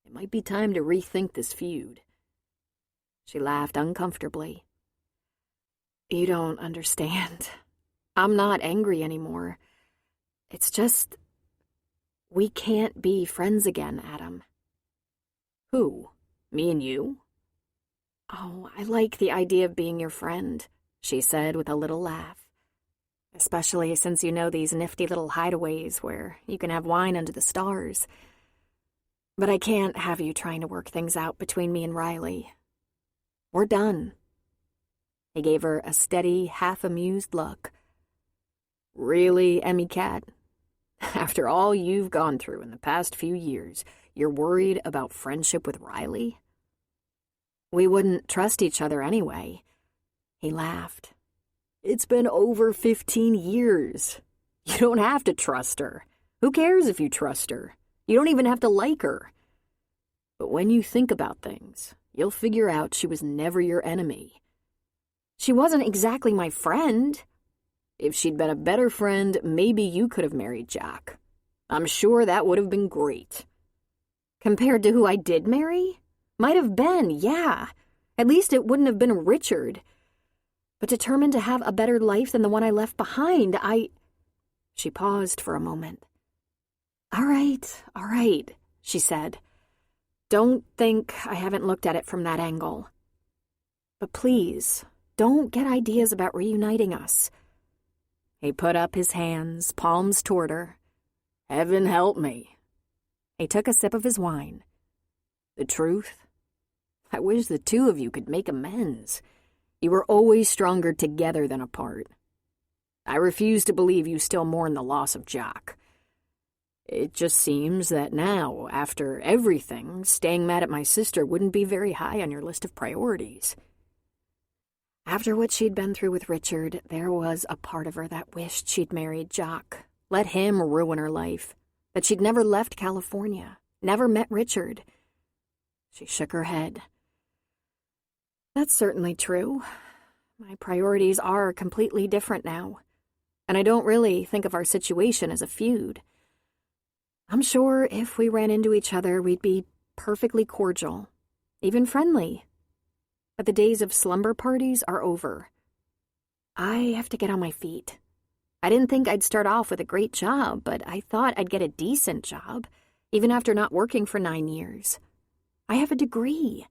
It might be time to rethink this feud. She laughed uncomfortably. You don't understand. I'm not angry anymore. It's just, we can't be friends again, Adam. Who? Me and you? Oh, I like the idea of being your friend, she said with a little laugh. Especially since you know these nifty little hideaways where you can have wine under the stars. But I can't have you trying to work things out between me and Riley. We're done. He gave her a steady, half-amused look. Really, Emmy Cat? After all you've gone through in the past few years, you're worried about friendship with Riley? We wouldn't trust each other anyway. He laughed. It's been over 15 years. You don't have to trust her. Who cares if you trust her? You don't even have to like her. But when you think about things, you'll figure out she was never your enemy. She wasn't exactly my friend. If she'd been a better friend, maybe you could have married Jack. I'm sure that would have been great. Compared to who I did marry? Might have been, yeah. At least it wouldn't have been Richard. But determined to have a better life than the one I left behind, She paused for a moment. All right, she said. Don't think I haven't looked at it from that angle. But please, don't get ideas about reuniting us. He put up his hands, palms toward her. Heaven help me. He took a sip of his wine. The truth? I wish the two of you could make amends. You were always stronger together than apart. I refuse to believe you still mourn the loss of Jack. It just seems that now, after everything, staying mad at my sister wouldn't be very high on your list of priorities. After what she'd been through with Richard, there was a part of her that wished she'd married Jack, let him ruin her life, that she'd never left California, never met Richard. She shook her head. That's certainly true. My priorities are completely different now, and I don't really think of our situation as a feud. I'm sure if we ran into each other, we'd be perfectly cordial, even friendly. But the days of slumber parties are over. I have to get on my feet. I didn't think I'd start off with a great job, but I thought I'd get a decent job, even after not working for 9 years. I have a degree.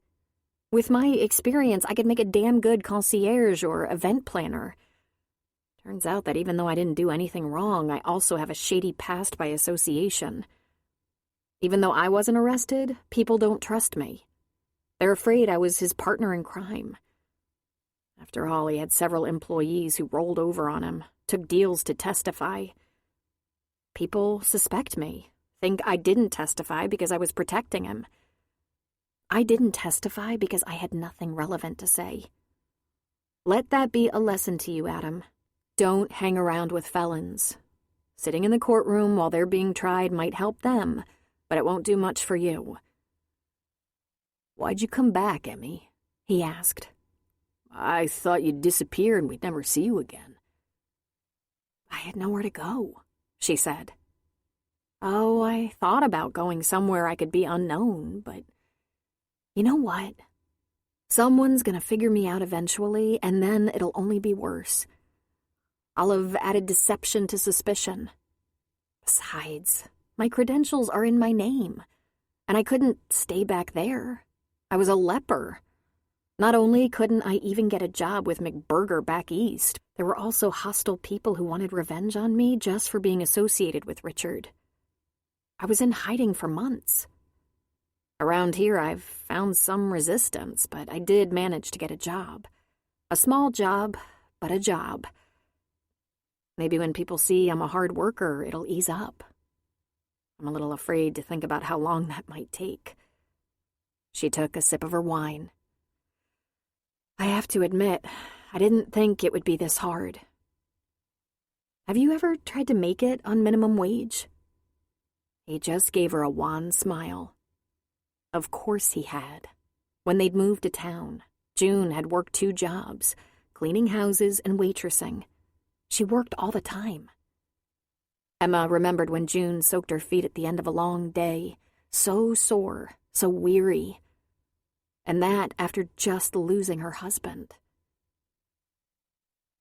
With my experience, I could make a damn good concierge or event planner. Turns out that even though I didn't do anything wrong, I also have a shady past by association. Even though I wasn't arrested, people don't trust me. They're afraid I was his partner in crime. After all, he had several employees who rolled over on him, took deals to testify. People suspect me, think I didn't testify because I was protecting him. I didn't testify because I had nothing relevant to say. Let that be a lesson to you, Adam. Don't hang around with felons. Sitting in the courtroom while they're being tried might help them, but it won't do much for you." "Why'd you come back, Emmy?" he asked. "I thought you'd disappear and we'd never see you again." "I had nowhere to go," she said. "Oh, I thought about going somewhere I could be unknown, but you know what? Someone's gonna figure me out eventually, and then it'll only be worse. I'll have added deception to suspicion. Besides, my credentials are in my name, and I couldn't stay back there. I was a leper. Not only couldn't I even get a job with McBurger back east, there were also hostile people who wanted revenge on me just for being associated with Richard. I was in hiding for months. Around here, I've found some resistance, but I did manage to get a job. A small job, but a job. Maybe when people see I'm a hard worker, it'll ease up. I'm a little afraid to think about how long that might take." She took a sip of her wine. "I have to admit, I didn't think it would be this hard. Have you ever tried to make it on minimum wage?" He just gave her a wan smile. Of course he had. When they'd moved to town, June had worked 2 jobs, cleaning houses and waitressing. She worked all the time. Emma remembered when June soaked her feet at the end of a long day, so sore, so weary. And that after just losing her husband.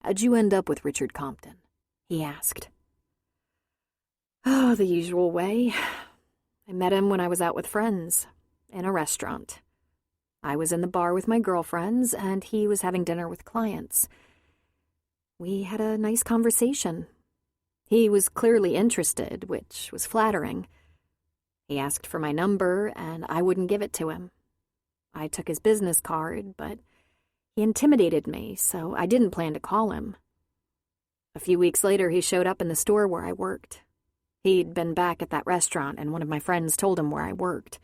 "How'd you end up with Richard Compton?" he asked. "Oh, the usual way. I met him when I was out with friends, in a restaurant. I was in the bar with my girlfriends, and he was having dinner with clients. We had a nice conversation. He was clearly interested, which was flattering. He asked for my number, and I wouldn't give it to him. I took his business card, but he intimidated me, so I didn't plan to call him. A few weeks later, he showed up in the store where I worked. He'd been back at that restaurant, and one of my friends told him where I worked.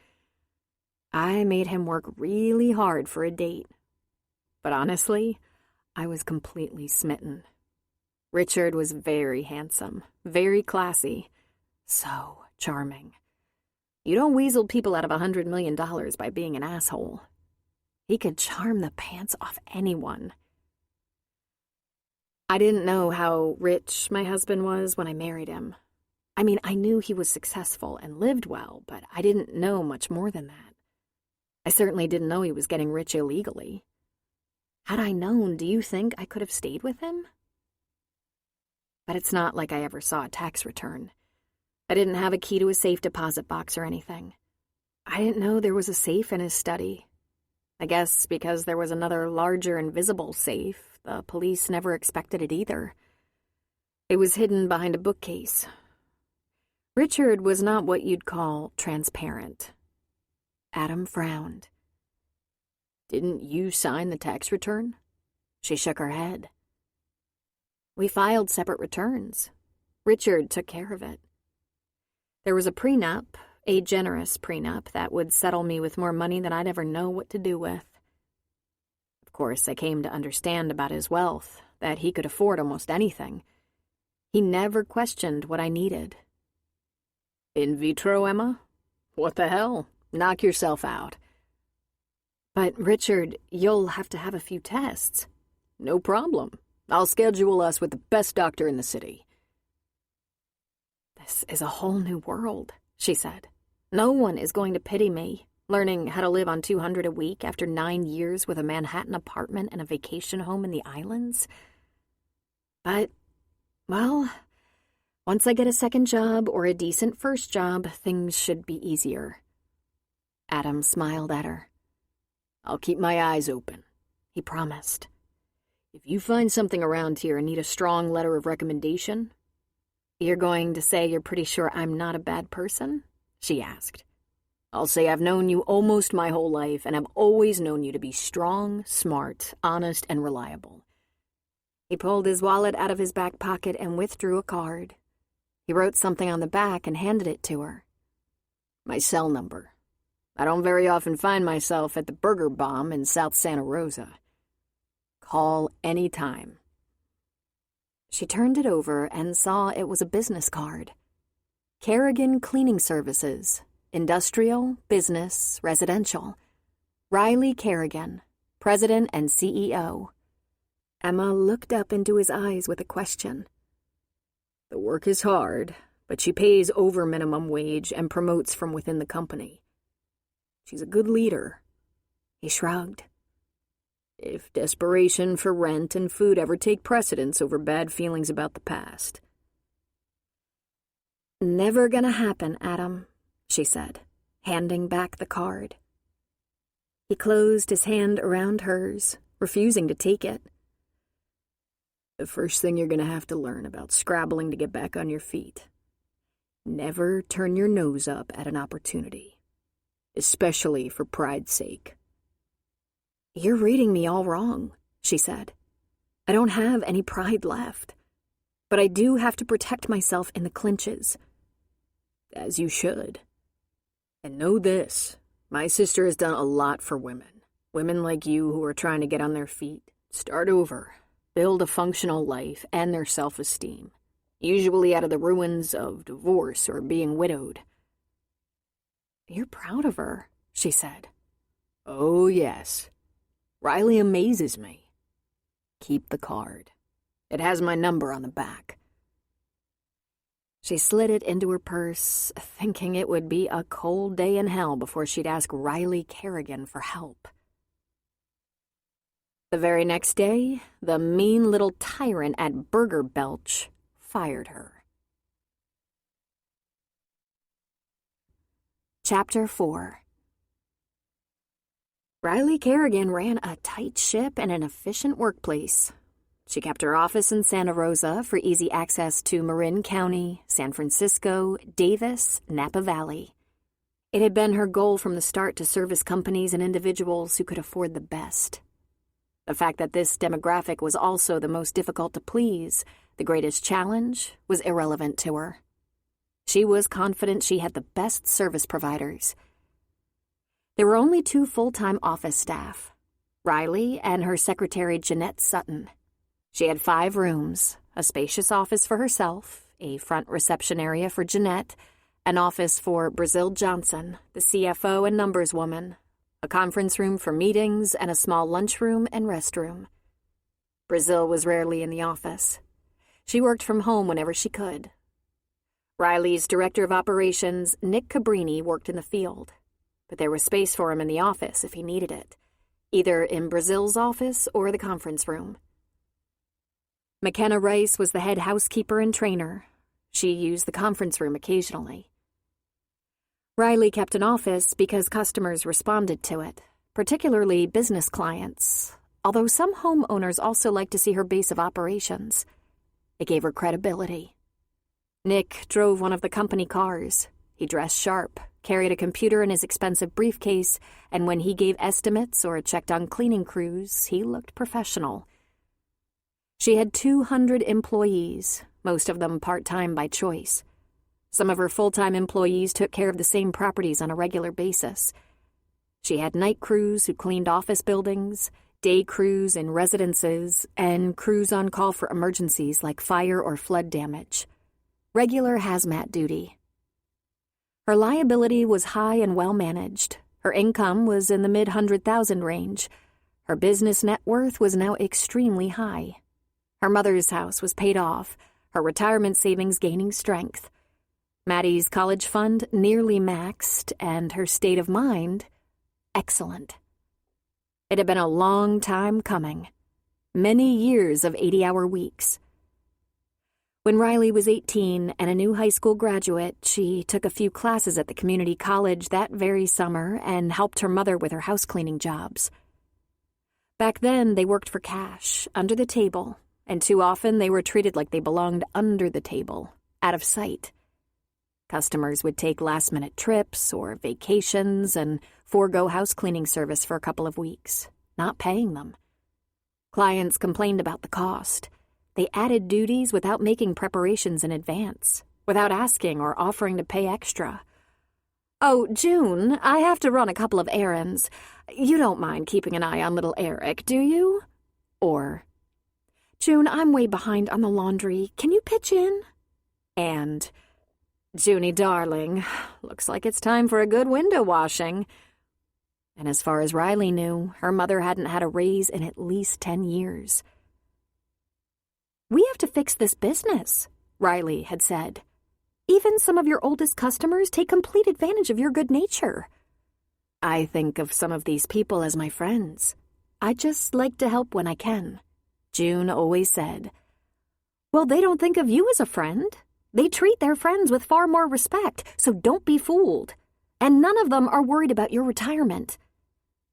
I made him work really hard for a date. But honestly, I was completely smitten. Richard was very handsome, very classy, so charming. You don't weasel people out of $100 million by being an asshole. He could charm the pants off anyone. I didn't know how rich my husband was when I married him. I mean, I knew he was successful and lived well, but I didn't know much more than that. I certainly didn't know he was getting rich illegally. Had I known, do you think I could have stayed with him? But it's not like I ever saw a tax return. I didn't have a key to a safe deposit box or anything. I didn't know there was a safe in his study. I guess because there was another larger invisible safe, the police never expected it either. It was hidden behind a bookcase. Richard was not what you'd call transparent. Adam frowned. "Didn't you sign the tax return?" She shook her head. We filed separate returns. Richard took care of it. There was a prenup, a generous prenup, that would settle me with more money than I'd ever know what to do with. Of course, I came to understand about his wealth, that he could afford almost anything. He never questioned what I needed. "In vitro, Emma? What the hell? Knock yourself out." "But, Richard, you'll have to have a few tests." "No problem. I'll schedule us with the best doctor in the city." "This is a whole new world," she said. "No one is going to pity me, learning how to live on $200 a week after 9 years with a Manhattan apartment and a vacation home in the islands. But, well, once I get a second job or a decent first job, things should be easier." Adam smiled at her. "I'll keep my eyes open," he promised. "If you find something around here and need a strong letter of recommendation—" "You're going to say you're pretty sure I'm not a bad person?" she asked. "I'll say I've known you almost my whole life, and I've always known you to be strong, smart, honest, and reliable." He pulled his wallet out of his back pocket and withdrew a card. He wrote something on the back and handed it to her. "My cell number. I don't very often find myself at the Burger Bomb in South Santa Rosa. Call any time." She turned it over and saw it was a business card. Kerrigan Cleaning Services, Industrial, Business, Residential. Riley Kerrigan, President and CEO. Emma looked up into his eyes with a question. The work is hard, but she pays over minimum wage and promotes from within the company. She's a good leader. He shrugged. If desperation for rent and food ever take precedence over bad feelings about the past. Never gonna happen, Adam, she said, handing back the card. He closed his hand around hers, refusing to take it. The first thing you're gonna have to learn about scrabbling to get back on your feet. Never turn your nose up at an opportunity, especially for pride's sake. You're reading me all wrong, she said. I don't have any pride left, but I do have to protect myself in the clinches. As you should. And know this, my sister has done a lot for women. Women like you who are trying to get on their feet, start over, build a functional life and their self-esteem, usually out of the ruins of divorce or being widowed. You're proud of her, she said. Oh, yes. Riley amazes me. Keep the card. It has my number on the back. She slid it into her purse, thinking it would be a cold day in hell before she'd ask Riley Kerrigan for help. The very next day, the mean little tyrant at Burger Belch fired her. Chapter 4. Riley Kerrigan ran a tight ship and an efficient workplace. She kept her office in Santa Rosa for easy access to Marin County, San Francisco, Davis, Napa Valley. It had been her goal from the start to service companies and individuals who could afford the best. The fact that this demographic was also the most difficult to please, the greatest challenge, was irrelevant to her. She was confident she had the best service providers. There were only 2 full-time office staff, Riley and her secretary Jeanette Sutton. She had 5 rooms, a spacious office for herself, a front reception area for Jeanette, an office for Brazil Johnson, the CFO and numbers woman, a conference room for meetings, and a small lunchroom and restroom. Brazil was rarely in the office. She worked from home whenever she could. Riley's director of operations, Nick Cabrini, worked in the field, but there was space for him in the office if he needed it, either in Brazil's office or the conference room. McKenna Rice was the head housekeeper and trainer. She used the conference room occasionally. Riley kept an office because customers responded to it, particularly business clients, although some homeowners also liked to see her base of operations. It gave her credibility. Nick drove one of the company cars. He dressed sharp, carried a computer in his expensive briefcase, and when he gave estimates or checked on cleaning crews, he looked professional. She had 200 employees, most of them part-time by choice. Some of her full-time employees took care of the same properties on a regular basis. She had night crews who cleaned office buildings, day crews in residences, and crews on call for emergencies like fire or flood damage. Regular hazmat duty. Her liability was high and well managed. Her income was in the mid-100,000 range. Her business net worth was now extremely high. Her mother's house was paid off, her retirement savings gaining strength. Maddie's college fund nearly maxed, and her state of mind, excellent. It had been a long time coming. Many years of 80-hour weeks. When Riley was 18 and a new high school graduate, she took a few classes at the community college that very summer and helped her mother with her house cleaning jobs. Back then, they worked for cash, under the table, and too often they were treated like they belonged under the table, out of sight. Customers would take last-minute trips or vacations and forego house cleaning service for a couple of weeks, not paying them. Clients complained about the cost. They added duties without making preparations in advance, without asking or offering to pay extra. "Oh, June, I have to run a couple of errands. You don't mind keeping an eye on little Eric, do you?" Or, June, I'm way behind on the laundry. Can you pitch in? And, Junie, darling, looks like it's time for a good window washing. And as far as Riley knew, her mother hadn't had a raise in at least 10 years. We have to fix this business, Riley had said. Even some of your oldest customers take complete advantage of your good nature. I think of some of these people as my friends. I just like to help when I can, June always said. Well, they don't think of you as a friend. They treat their friends with far more respect, so don't be fooled. And none of them are worried about your retirement.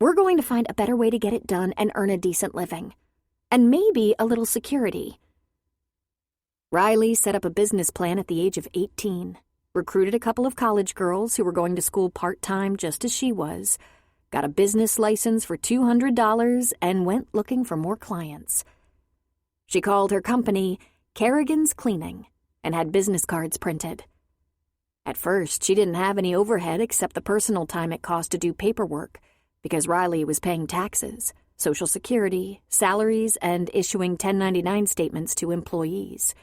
We're going to find a better way to get it done and earn a decent living. And maybe a little security. Riley set up a business plan at the age of 18, recruited a couple of college girls who were going to school part-time just as she was, got a business license for $200, and went looking for more clients. She called her company Kerrigan's Cleaning and had business cards printed. At first, she didn't have any overhead except the personal time it cost to do paperwork, because Riley was paying taxes, Social Security, salaries, and issuing 1099 statements to employees.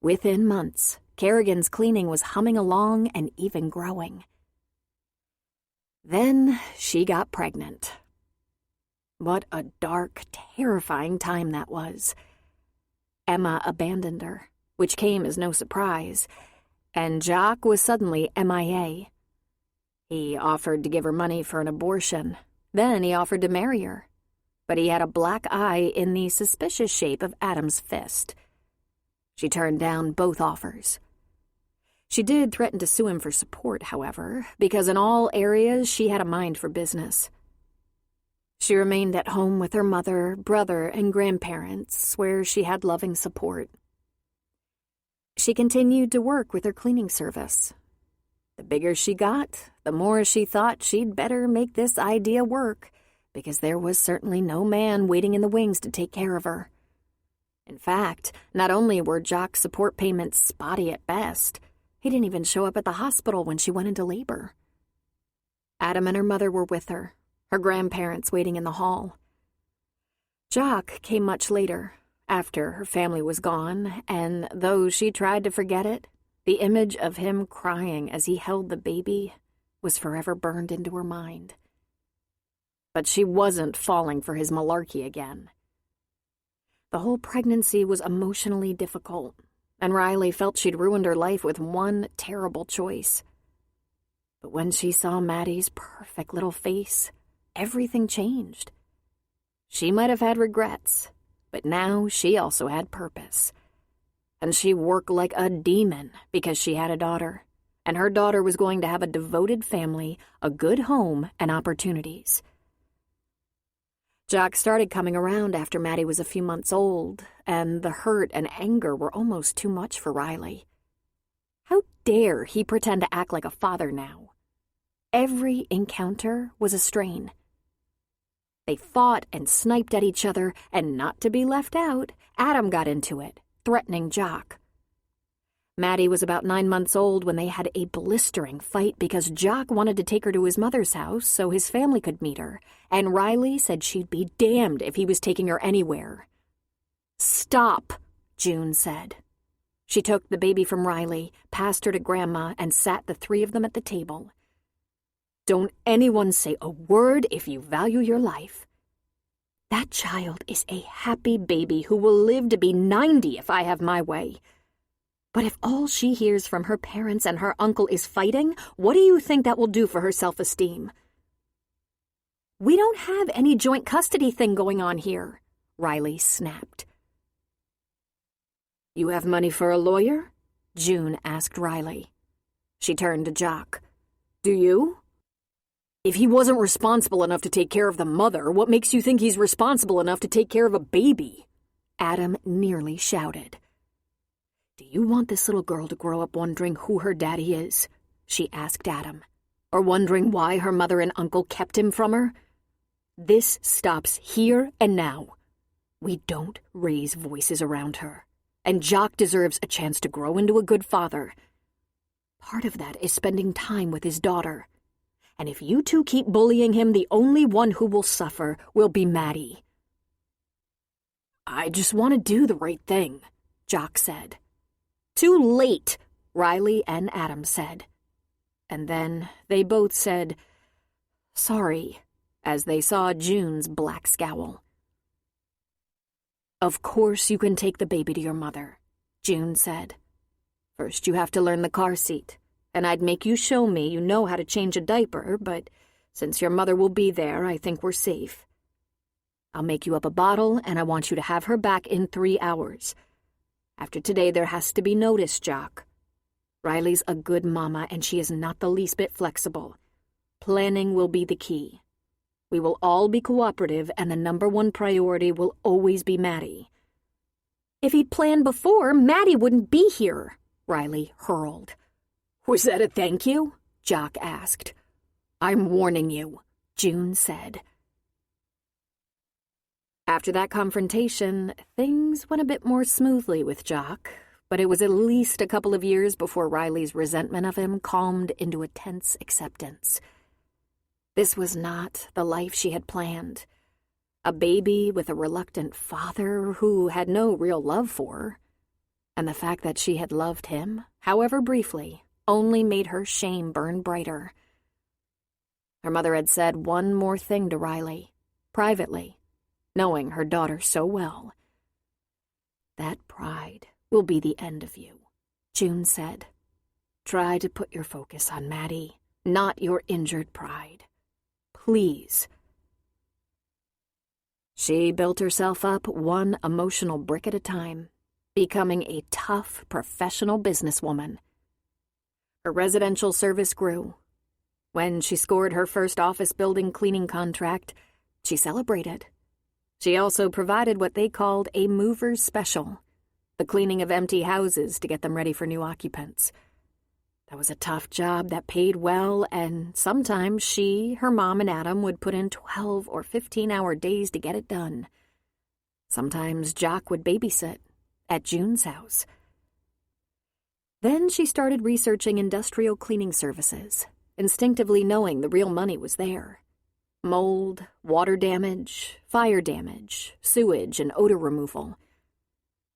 Within months, Kerrigan's Cleaning was humming along and even growing. Then she got pregnant. What a dark, terrifying time that was. Emma abandoned her, which came as no surprise, and Jock was suddenly MIA. He offered to give her money for an abortion. Then he offered to marry her. But he had a black eye in the suspicious shape of Adam's fist. She turned down both offers. She did threaten to sue him for support, however, because in all areas she had a mind for business. She remained at home with her mother, brother, and grandparents, where she had loving support. She continued to work with her cleaning service. The bigger she got, the more she thought she'd better make this idea work, because there was certainly no man waiting in the wings to take care of her. In fact, not only were Jock's support payments spotty at best, he didn't even show up at the hospital when she went into labor. Adam and her mother were with her grandparents waiting in the hall. Jock came much later, after her family was gone, and though she tried to forget it, the image of him crying as he held the baby was forever burned into her mind. But she wasn't falling for his malarkey again. The whole pregnancy was emotionally difficult, and Riley felt she'd ruined her life with one terrible choice. But when she saw Maddie's perfect little face, everything changed. She might have had regrets, but now she also had purpose. And she worked like a demon because she had a daughter, and her daughter was going to have a devoted family, a good home, and opportunities. Jock started coming around after Maddie was a few months old, and the hurt and anger were almost too much for Riley. How dare he pretend to act like a father now? Every encounter was a strain. They fought and sniped at each other, and not to be left out, Adam got into it, threatening Jock. Maddie was about 9 months old when they had a blistering fight because Jock wanted to take her to his mother's house so his family could meet her, and Riley said she'd be damned if he was taking her anywhere. "Stop," June said. She took the baby from Riley, passed her to Grandma, and sat the three of them at the table. "Don't anyone say a word if you value your life. That child is a happy baby who will live to be 90 if I have my way. But if all she hears from her parents and her uncle is fighting, what do you think that will do for her self-esteem?" "We don't have any joint custody thing going on here," Riley snapped. "You have money for a lawyer?" June asked Riley. She turned to Jock. "Do you?" "If he wasn't responsible enough to take care of the mother, what makes you think he's responsible enough to take care of a baby?" Adam nearly shouted. "Do you want this little girl to grow up wondering who her daddy is?" she asked Adam. "Or wondering why her mother and uncle kept him from her? This stops here and now. We don't raise voices around her, and Jock deserves a chance to grow into a good father. Part of that is spending time with his daughter. And if you two keep bullying him, the only one who will suffer will be Maddie." I just want to do the right thing, Jock said. Too late, Riley and Adam said. And then they both said, sorry, as they saw June's black scowl. Of course you can take the baby to your mother, June said. First you have to learn the car seat, and I'd make you show me you know how to change a diaper, but since your mother will be there, I think we're safe. I'll make you up a bottle, and I want you to have her back in 3 hours. After today, there has to be notice, Jock. Riley's a good mama, and she is not the least bit flexible. Planning will be the key. We will all be cooperative, and the #1 priority will always be Maddie. If he'd planned before, Maddie wouldn't be here, Riley hurled. Was that a thank you? Jock asked. I'm warning you, June said. After that confrontation, things went a bit more smoothly with Jock, but it was at least a couple of years before Riley's resentment of him calmed into a tense acceptance. This was not the life she had planned. A baby with a reluctant father who had no real love for her. And the fact that she had loved him, however briefly, only made her shame burn brighter. Her mother had said one more thing to Riley, privately, knowing her daughter so well. That pride will be the end of you, June said. Try to put your focus on Maddie, not your injured pride. Please. She built herself up one emotional brick at a time, becoming a tough, professional businesswoman. Her residential service grew. When she scored her first office building cleaning contract, she celebrated. She also provided what they called a mover's special, the cleaning of empty houses to get them ready for new occupants. That was a tough job that paid well, and sometimes she, her mom, and Adam would put in 12 or 15-hour days to get it done. Sometimes Jock would babysit at June's house. Then she started researching industrial cleaning services, instinctively knowing the real money was there. Mold, water damage, fire damage, sewage, and odor removal.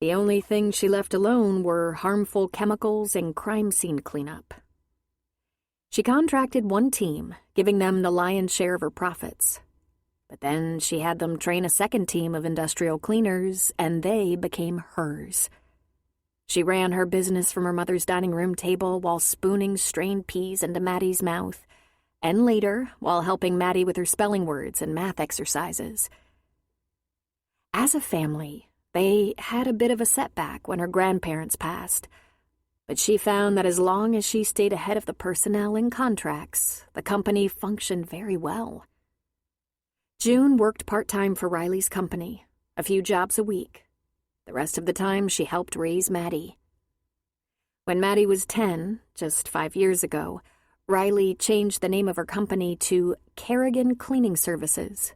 The only thing she left alone were harmful chemicals and crime scene cleanup. She contracted one team, giving them the lion's share of her profits. But then she had them train a second team of industrial cleaners, and they became hers. She ran her business from her mother's dining room table while spooning strained peas into Maddie's mouth, and later while helping Maddie with her spelling words and math exercises. As a family, they had a bit of a setback when her grandparents passed, but she found that as long as she stayed ahead of the personnel and contracts, the company functioned very well. June worked part-time for Riley's company, a few jobs a week. The rest of the time she helped raise Maddie. When Maddie was 10, just 5 years ago, Riley changed the name of her company to Kerrigan Cleaning Services,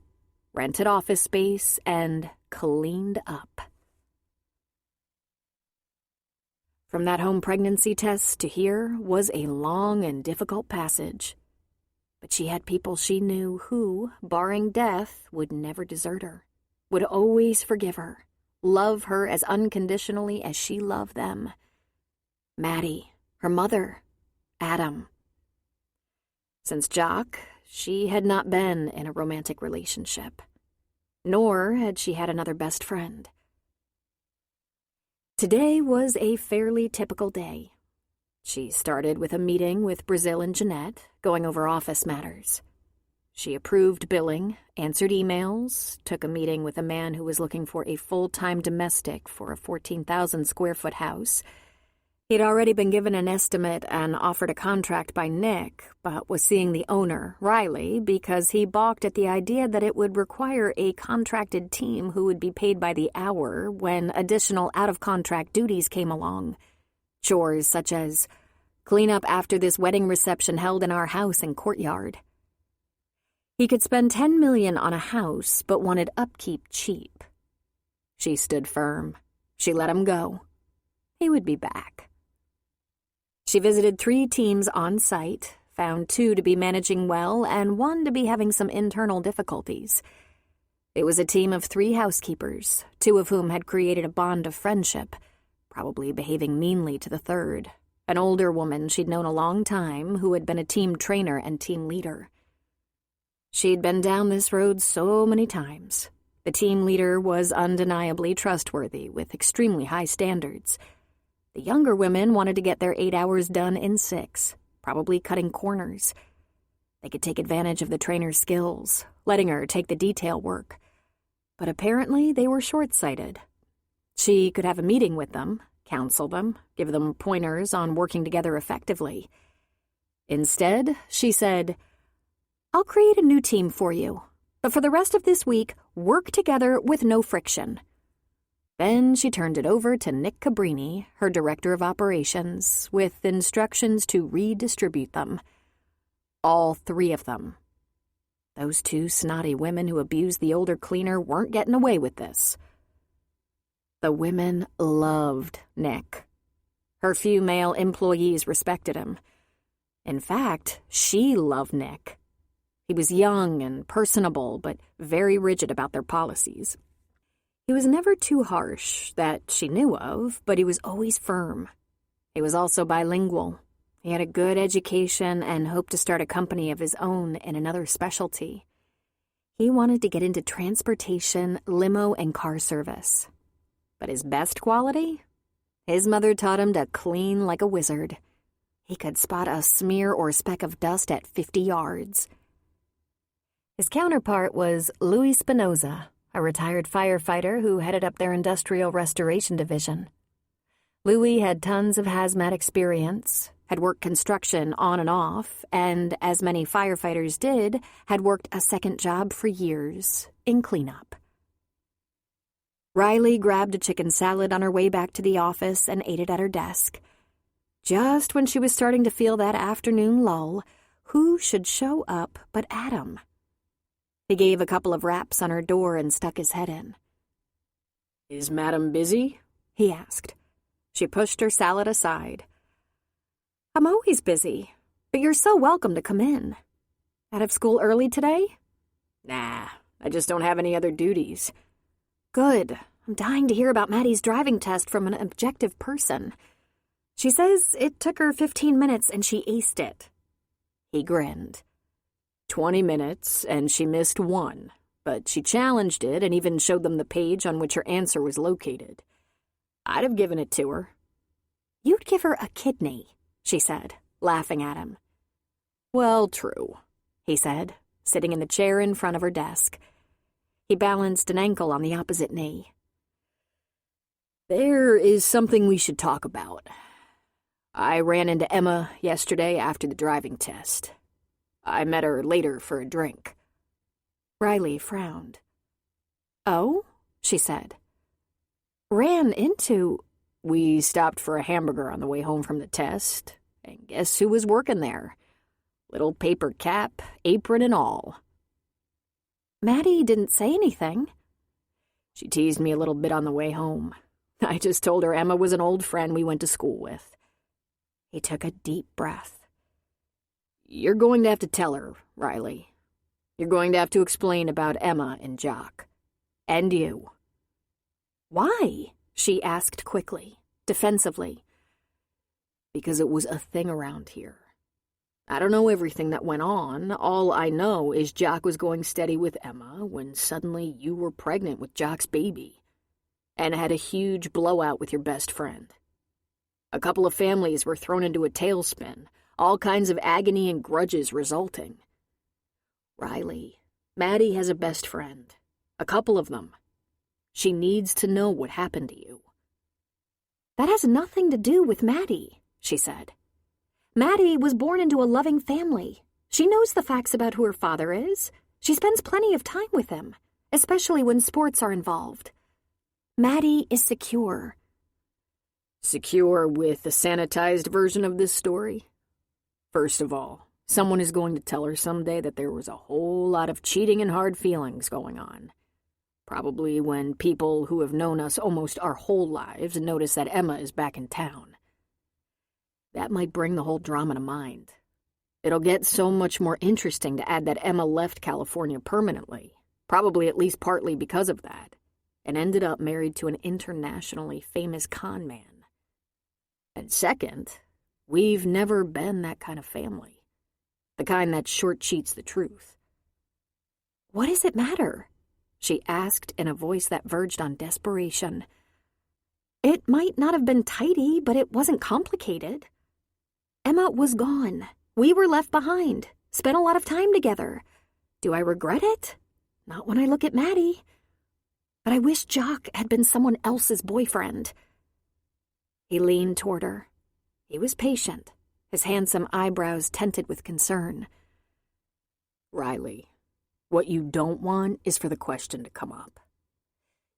rented office space, and cleaned up. From that home pregnancy test to here was a long and difficult passage. But she had people she knew who, barring death, would never desert her, would always forgive her, love her as unconditionally as she loved them. Maddie, her mother, Adam. Since Jock, she had not been in a romantic relationship, nor had she had another best friend. Today was a fairly typical day. She started with a meeting with Brazil and Jeanette, going over office matters. She approved billing, answered emails, took a meeting with a man who was looking for a full-time domestic for a 14,000-square-foot house. He'd already been given an estimate and offered a contract by Nick, but was seeing the owner, Riley, because he balked at the idea that it would require a contracted team who would be paid by the hour when additional out-of-contract duties came along. Chores such as clean up after this wedding reception held in our house and courtyard. He could spend $10 million on a house, but wanted upkeep cheap. She stood firm. She let him go. He would be back. She visited 3 teams on site, found 2 to be managing well and 1 to be having some internal difficulties. It was a team of 3 housekeepers, 2 of whom had created a bond of friendship, probably behaving meanly to the third, an older woman she'd known a long time who had been a team trainer and team leader. She'd been down this road so many times. The team leader was undeniably trustworthy, with extremely high standards. The younger women wanted to get their 8 hours done in 6, probably cutting corners. They could take advantage of the trainer's skills, letting her take the detail work. But apparently they were short-sighted. She could have a meeting with them, counsel them, give them pointers on working together effectively. Instead, she said, "I'll create a new team for you, but for the rest of this week, work together with no friction." Then she turned it over to Nick Cabrini, her director of operations, with instructions to redistribute them. All 3 of them. Those 2 snotty women who abused the older cleaner weren't getting away with this. The women loved Nick. Her few male employees respected him. In fact, she loved Nick. He was young and personable, but very rigid about their policies. He was never too harsh, that she knew of, but he was always firm. He was also bilingual. He had a good education and hoped to start a company of his own in another specialty. He wanted to get into transportation, limo, and car service. But his best quality? His mother taught him to clean like a wizard. He could spot a smear or speck of dust at 50 yards. His counterpart was Louis Spinoza, a retired firefighter who headed up their industrial restoration division. Louis had tons of hazmat experience, had worked construction on and off, and, as many firefighters did, had worked a second job for years, in cleanup. Riley grabbed a chicken salad on her way back to the office and ate it at her desk. Just when she was starting to feel that afternoon lull, who should show up but Adam? He gave a couple of raps on her door and stuck his head in. "Is Madam busy?" he asked. She pushed her salad aside. "I'm always busy, but you're so welcome to come in. Out of school early today?" "Nah, I just don't have any other duties." "Good. I'm dying to hear about Maddie's driving test from an objective person. She says it took her 15 minutes and she aced it." He grinned. 20 minutes, and she missed 1, but she challenged it and even showed them the page on which her answer was located. I'd have given it to her. "You'd give her a kidney," she said, laughing at him. "Well, true," he said, sitting in the chair in front of her desk. He balanced an ankle on the opposite knee. "There is something we should talk about. I ran into Emma yesterday after the driving test. I met her later for a drink." Riley frowned. "Oh?" she said. "Ran into—" "We stopped for a hamburger on the way home from the test, and guess who was working there? Little paper cap, apron and all." "Maddie didn't say anything." "She teased me a little bit on the way home. I just told her Emma was an old friend we went to school with." He took a deep breath. "You're going to have to tell her, Riley. You're going to have to explain about Emma and Jock. And you." "Why?" she asked quickly, defensively. "Because it was a thing around here. I don't know everything that went on. All I know is Jock was going steady with Emma when suddenly you were pregnant with Jock's baby and had a huge blowout with your best friend. A couple of families were thrown into a tailspin, all kinds of agony and grudges resulting. Riley, Maddie has a best friend, a couple of them. She needs to know what happened to you." "That has nothing to do with Maddie," she said. "Maddie was born into a loving family. She knows the facts about who her father is. She spends plenty of time with him, especially when sports are involved. Maddie is secure." "Secure with the sanitized version of this story? First of all, someone is going to tell her someday that there was a whole lot of cheating and hard feelings going on. Probably when people who have known us almost our whole lives notice that Emma is back in town. That might bring the whole drama to mind. It'll get so much more interesting to add that Emma left California permanently, probably at least partly because of that, and ended up married to an internationally famous con man. And second, we've never been that kind of family. The kind that short-sheets the truth. What does it matter? She asked in a voice that verged on desperation. It might not have been tidy, but it wasn't complicated. Emma was gone. We were left behind. Spent a lot of time together. Do I regret it? Not when I look at Maddie. But I wish Jock had been someone else's boyfriend. He leaned toward her. He was patient, his handsome eyebrows tinted with concern. Riley, what you don't want is for the question to come up.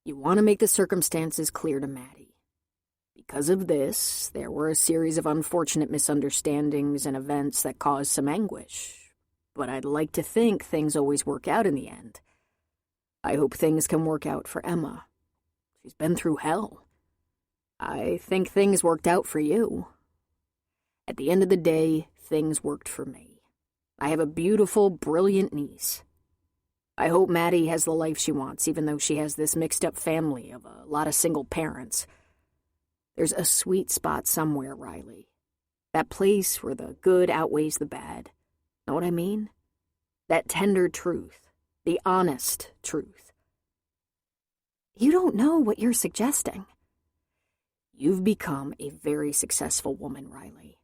You want to make the circumstances clear to Maddie. Because of this, there were a series of unfortunate misunderstandings and events that caused some anguish. But I'd like to think things always work out in the end. I hope things can work out for Emma. She's been through hell. I think things worked out for you. At the end of the day, things worked for me. I have a beautiful, brilliant niece. I hope Maddie has the life she wants, even though she has this mixed-up family of a lot of single parents. There's a sweet spot somewhere, Riley. That place where the good outweighs the bad. Know what I mean? That tender truth. The honest truth. You don't know what you're suggesting. You've become a very successful woman, Riley.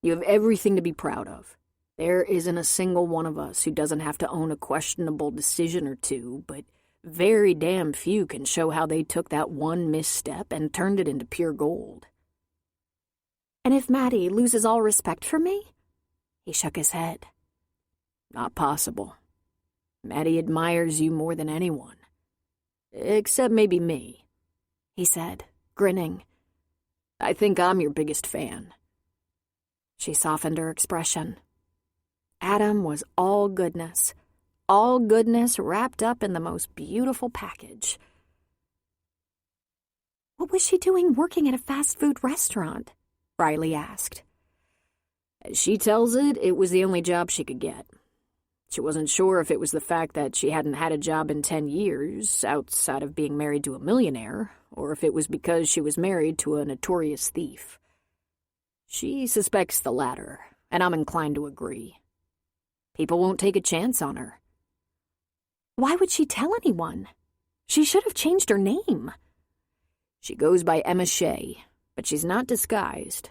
You have everything to be proud of. There isn't a single one of us who doesn't have to own a questionable decision or two, but very damn few can show how they took that one misstep and turned it into pure gold. And if Maddie loses all respect for me? He shook his head. Not possible. Maddie admires you more than anyone. Except maybe me, he said, grinning. I think I'm your biggest fan. She softened her expression. Adam was all goodness wrapped up in the most beautiful package. What was she doing working at a fast food restaurant? Riley asked. As she tells it, it was the only job she could get. She wasn't sure if it was the fact that she hadn't had a job in 10 years, outside of being married to a millionaire, or if it was because she was married to a notorious thief. She suspects the latter, and I'm inclined to agree. People won't take a chance on her. Why would she tell anyone? She should have changed her name. She goes by Emma Shea, but she's not disguised.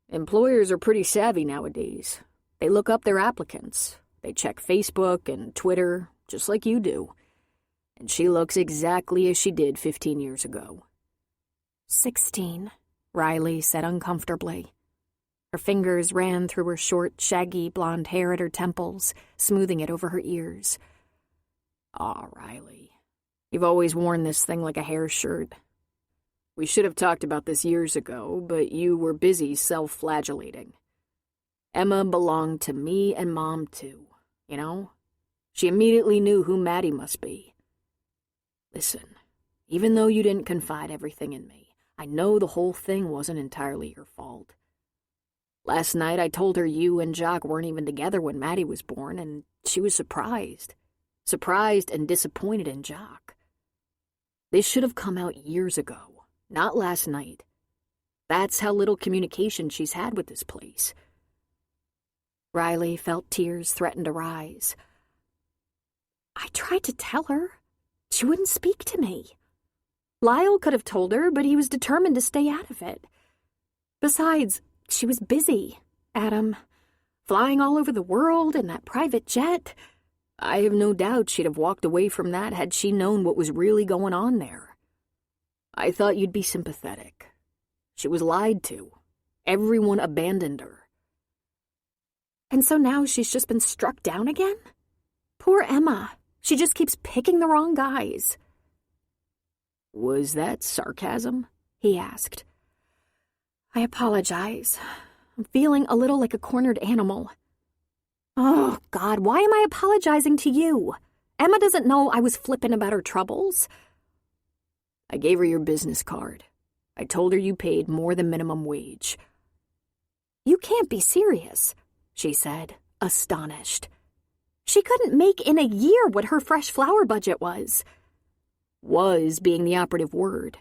Employers are pretty savvy nowadays. They look up their applicants. They check Facebook and Twitter, just like you do. And she looks exactly as she did 15 years ago. 16, Riley said uncomfortably. Her fingers ran through her short, shaggy blonde hair at her temples, smoothing it over her ears. Aw, Riley, you've always worn this thing like a hair shirt. We should have talked about this years ago, but you were busy self-flagellating. Emma belonged to me and Mom, too, you know? She immediately knew who Maddie must be. Listen, even though you didn't confide everything in me, I know the whole thing wasn't entirely your fault. Last night I told her you and Jock weren't even together when Maddie was born, and she was surprised. Surprised and disappointed in Jock. This should have come out years ago, not last night. That's how little communication she's had with this place. Riley felt tears threaten to rise. I tried to tell her. She wouldn't speak to me. Lyle could have told her, but he was determined to stay out of it. Besides, she was busy, Adam. Flying all over the world in that private jet. I have no doubt she'd have walked away from that had she known what was really going on there. I thought you'd be sympathetic. She was lied to. Everyone abandoned her. And so now she's just been struck down again? Poor Emma. She just keeps picking the wrong guys. Was that sarcasm? He asked. I apologize. I'm feeling a little like a cornered animal. Oh, God, why am I apologizing to you? Emma doesn't know I was flippant about her troubles. I gave her your business card. I told her you paid more than minimum wage. You can't be serious, she said, astonished. She couldn't make in a year what her fresh flower budget was. Was being the operative word.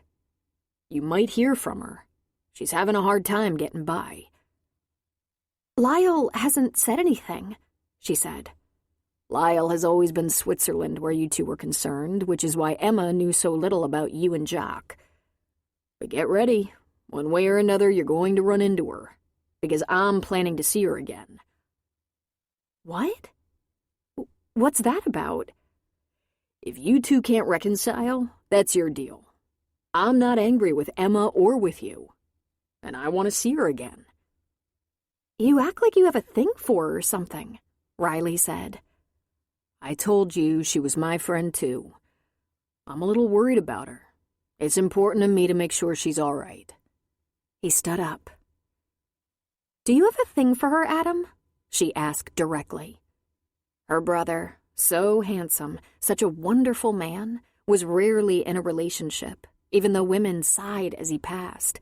You might hear from her. She's having a hard time getting by. Lyle hasn't said anything, she said. Lyle has always been Switzerland where you two were concerned, which is why Emma knew so little about you and Jock. But get ready. One way or another, you're going to run into her, because I'm planning to see her again. What? What's that about? If you two can't reconcile, that's your deal. I'm not angry with Emma or with you, and I want to see her again. You act like you have a thing for her or something, Riley said. I told you she was my friend too. I'm a little worried about her. It's important to me to make sure she's all right. He stood up. Do you have a thing for her, Adam? She asked directly. Her brother, so handsome, such a wonderful man, was rarely in a relationship, even though women sighed as he passed.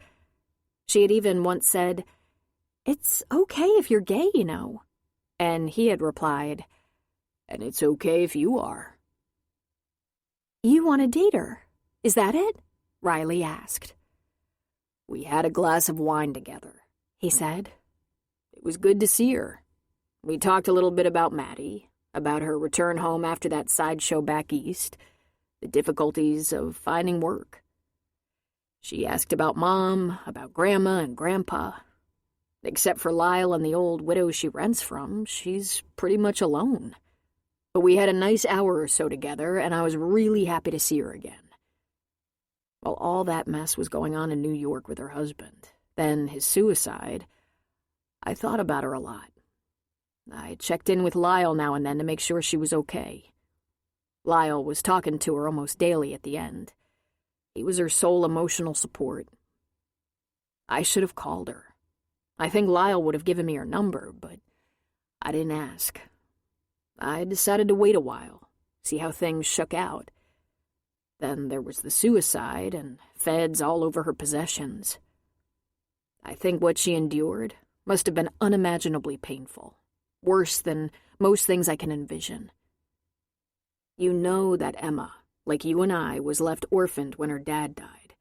She had even once said, "It's okay if you're gay, you know." And he had replied, "And it's okay if you are." You want to date her? Is that it? Riley asked. We had a glass of wine together, he said. It was good to see her. We talked a little bit about Maddie, about her return home after that sideshow back east, the difficulties of finding work. She asked about Mom, about Grandma and Grandpa. Except for Lyle and the old widow she rents from, she's pretty much alone. But we had a nice hour or so together, and I was really happy to see her again. While all that mess was going on in New York with her husband, then his suicide, I thought about her a lot. I checked in with Lyle now and then to make sure she was okay. Lyle was talking to her almost daily at the end. He was her sole emotional support. I should have called her. I think Lyle would have given me her number, but I didn't ask. I decided to wait a while, see how things shook out. Then there was the suicide and feds all over her possessions. I think what she endured must have been unimaginably painful, worse than most things I can envision. You know that Emma, like you and I, was left orphaned when her dad died.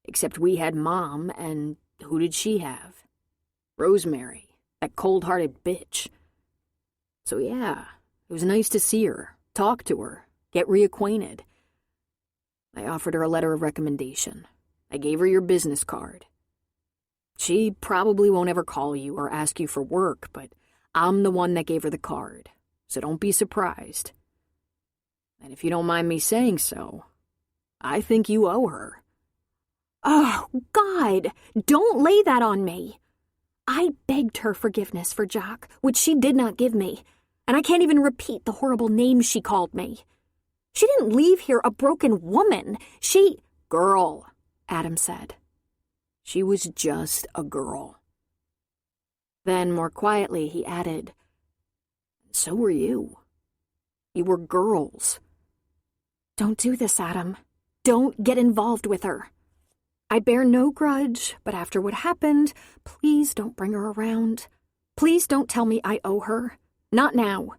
Except we had Mom, and who did she have? Rosemary, that cold-hearted bitch. So yeah, it was nice to see her, talk to her, get reacquainted. I offered her a letter of recommendation. I gave her your business card. She probably won't ever call you or ask you for work, but I'm the one that gave her the card, so don't be surprised. And if you don't mind me saying so, I think you owe her. Oh, God, don't lay that on me. I begged her forgiveness for Jock, which she did not give me, and I can't even repeat the horrible names she called me. She didn't leave here a broken woman. She... Girl, Adam said. She was just a girl. Then, more quietly, he added, so were you. You were girls. Don't do this, Adam. Don't get involved with her. I bear no grudge, but after what happened, please don't bring her around. Please don't tell me I owe her. Not now.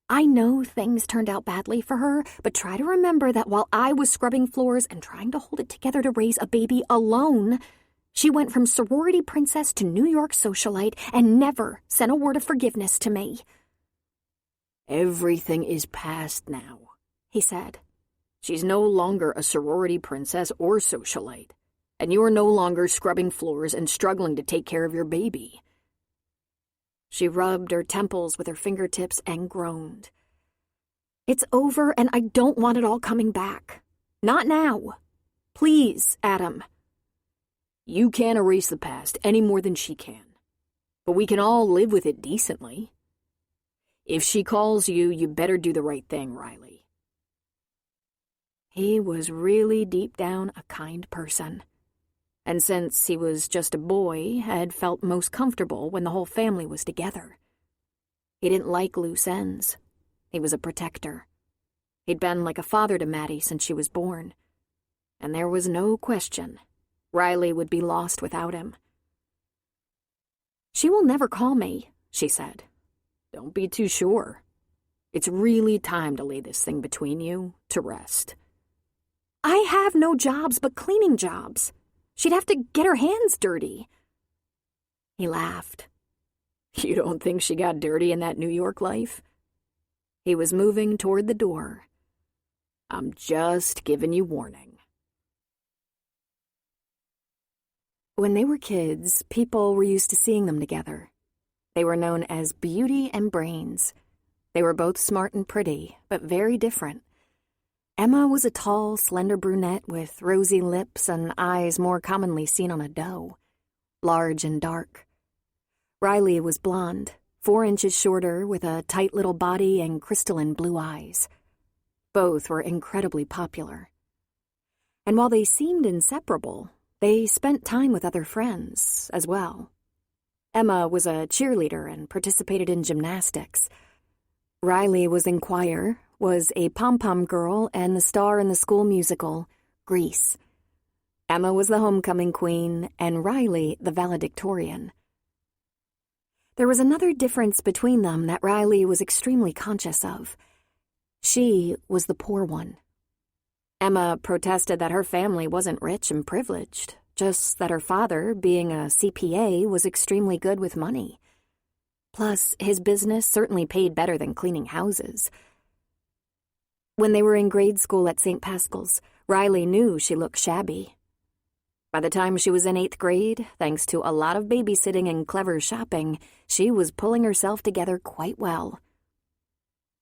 I know things turned out badly for her, but try to remember that while I was scrubbing floors and trying to hold it together to raise a baby alone, she went from sorority princess to New York socialite and never sent a word of forgiveness to me. Everything is past now, he said. She's no longer a sorority princess or socialite, and you are no longer scrubbing floors and struggling to take care of your baby. She rubbed her temples with her fingertips and groaned. It's over, and I don't want it all coming back. Not now. Please, Adam. You can't erase the past any more than she can, but we can all live with it decently. If she calls you, you better do the right thing, Riley. He was really deep down a kind person. And since he was just a boy, had felt most comfortable when the whole family was together. He didn't like loose ends. He was a protector. He'd been like a father to Maddie since she was born. And there was no question Riley would be lost without him. She will never call me, she said. Don't be too sure. It's really time to lay this thing between you to rest." "I have no jobs but cleaning jobs. She'd have to get her hands dirty." He laughed. "You don't think she got dirty in that New York life?" He was moving toward the door. "I'm just giving you warning." When they were kids, people were used to seeing them together. They were known as Beauty and Brains. They were both smart and pretty, but very different. Emma was a tall, slender brunette with rosy lips and eyes more commonly seen on a doe, large and dark. Riley was blonde, 4 inches shorter, with a tight little body and crystalline blue eyes. Both were incredibly popular. And while they seemed inseparable, they spent time with other friends as well. Emma was a cheerleader and participated in gymnastics. Riley was in choir, was a pom-pom girl, and the star in the school musical, Grease. Emma was the homecoming queen, and Riley the valedictorian. There was another difference between them that Riley was extremely conscious of. She was the poor one. Emma protested that her family wasn't rich and privileged, just that her father, being a CPA, was extremely good with money. Plus, his business certainly paid better than cleaning houses. When they were in grade school at St. Pascal's, Riley knew she looked shabby. By the time she was in 8th grade, thanks to a lot of babysitting and clever shopping, she was pulling herself together quite well.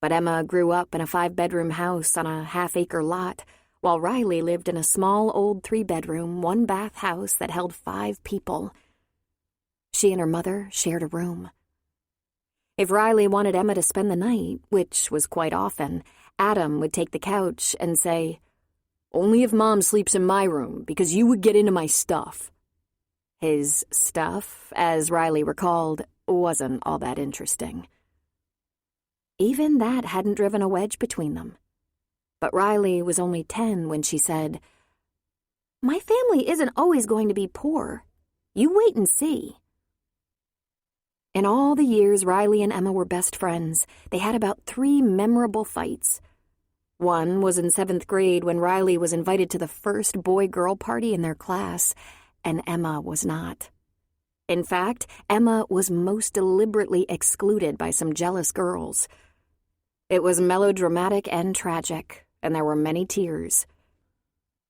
But Emma grew up in a 5-bedroom house on a half-acre lot, while Riley lived in a small old 3-bedroom, 1-bath house that held 5 people. She and her mother shared a room. If Riley wanted Emma to spend the night, which was quite often, Adam would take the couch and say, "Only if Mom sleeps in my room, because you would get into my stuff." His stuff, as Riley recalled, wasn't all that interesting. Even that hadn't driven a wedge between them. But Riley was only 10 when she said, "My family isn't always going to be poor. You wait and see." In all the years Riley and Emma were best friends, they had about 3 memorable fights. One was in 7th grade when Riley was invited to the first boy-girl party in their class, and Emma was not. In fact, Emma was most deliberately excluded by some jealous girls. It was melodramatic and tragic, and there were many tears.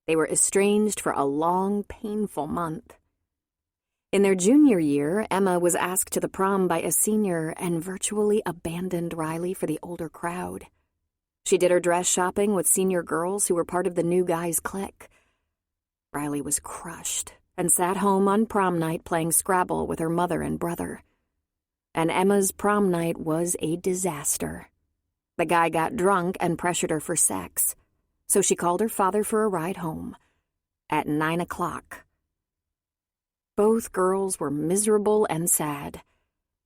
They were estranged for a long, painful month. In their junior year, Emma was asked to the prom by a senior and virtually abandoned Riley for the older crowd. She did her dress shopping with senior girls who were part of the new guys' clique. Riley was crushed and sat home on prom night playing Scrabble with her mother and brother. And Emma's prom night was a disaster. The guy got drunk and pressured her for sex, so she called her father for a ride home at 9 o'clock. Both girls were miserable and sad.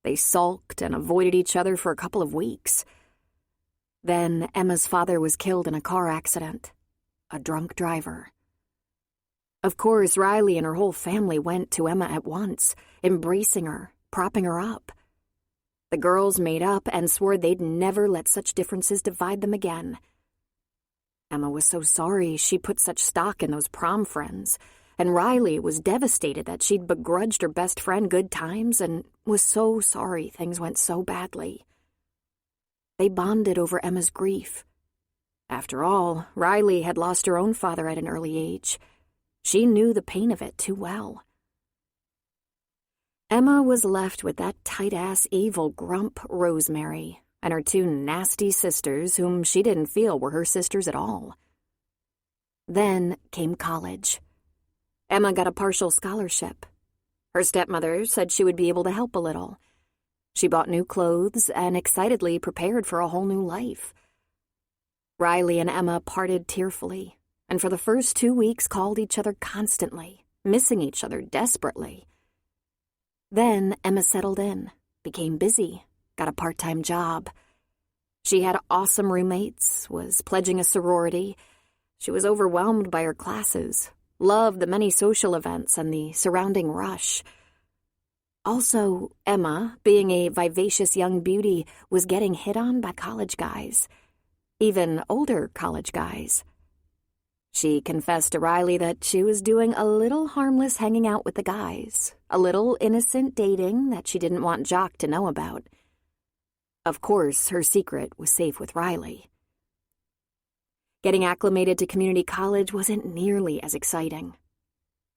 They sulked and avoided each other for a couple of weeks. Then Emma's father was killed in a car accident, a drunk driver. Of course, Riley and her whole family went to Emma at once, embracing her, propping her up. The girls made up and swore they'd never let such differences divide them again. Emma was so sorry she put such stock in those prom friends, and Riley was devastated that she'd begrudged her best friend good times and was so sorry things went so badly. They bonded over Emma's grief. After all, Riley had lost her own father at an early age. She knew the pain of it too well. Emma was left with that tight-ass evil grump Rosemary and her 2 nasty sisters whom she didn't feel were her sisters at all. Then came college. Emma got a partial scholarship. Her stepmother said she would be able to help a little. She bought new clothes and excitedly prepared for a whole new life. Riley and Emma parted tearfully, and for the first 2 weeks called each other constantly, missing each other desperately. Then Emma settled in, became busy, got a part-time job. She had awesome roommates, was pledging a sorority. She was overwhelmed by her classes, loved the many social events and the surrounding rush. Also, Emma, being a vivacious young beauty, was getting hit on by college guys. Even older college guys. She confessed to Riley that she was doing a little harmless hanging out with the guys, a little innocent dating that she didn't want Jock to know about. Of course, her secret was safe with Riley. Getting acclimated to community college wasn't nearly as exciting.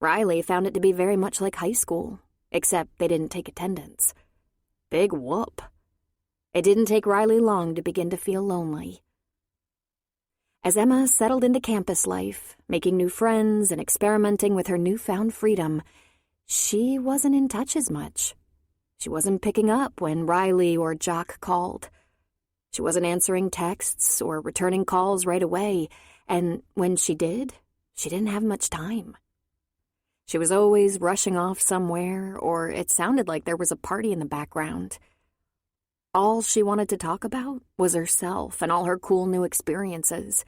Riley found it to be very much like high school, except they didn't take attendance. Big whoop. It didn't take Riley long to begin to feel lonely. As Emma settled into campus life, making new friends and experimenting with her newfound freedom, she wasn't in touch as much. She wasn't picking up when Riley or Jock called. She wasn't answering texts or returning calls right away, and when she did, she didn't have much time. She was always rushing off somewhere, or it sounded like there was a party in the background. All she wanted to talk about was herself and all her cool new experiences.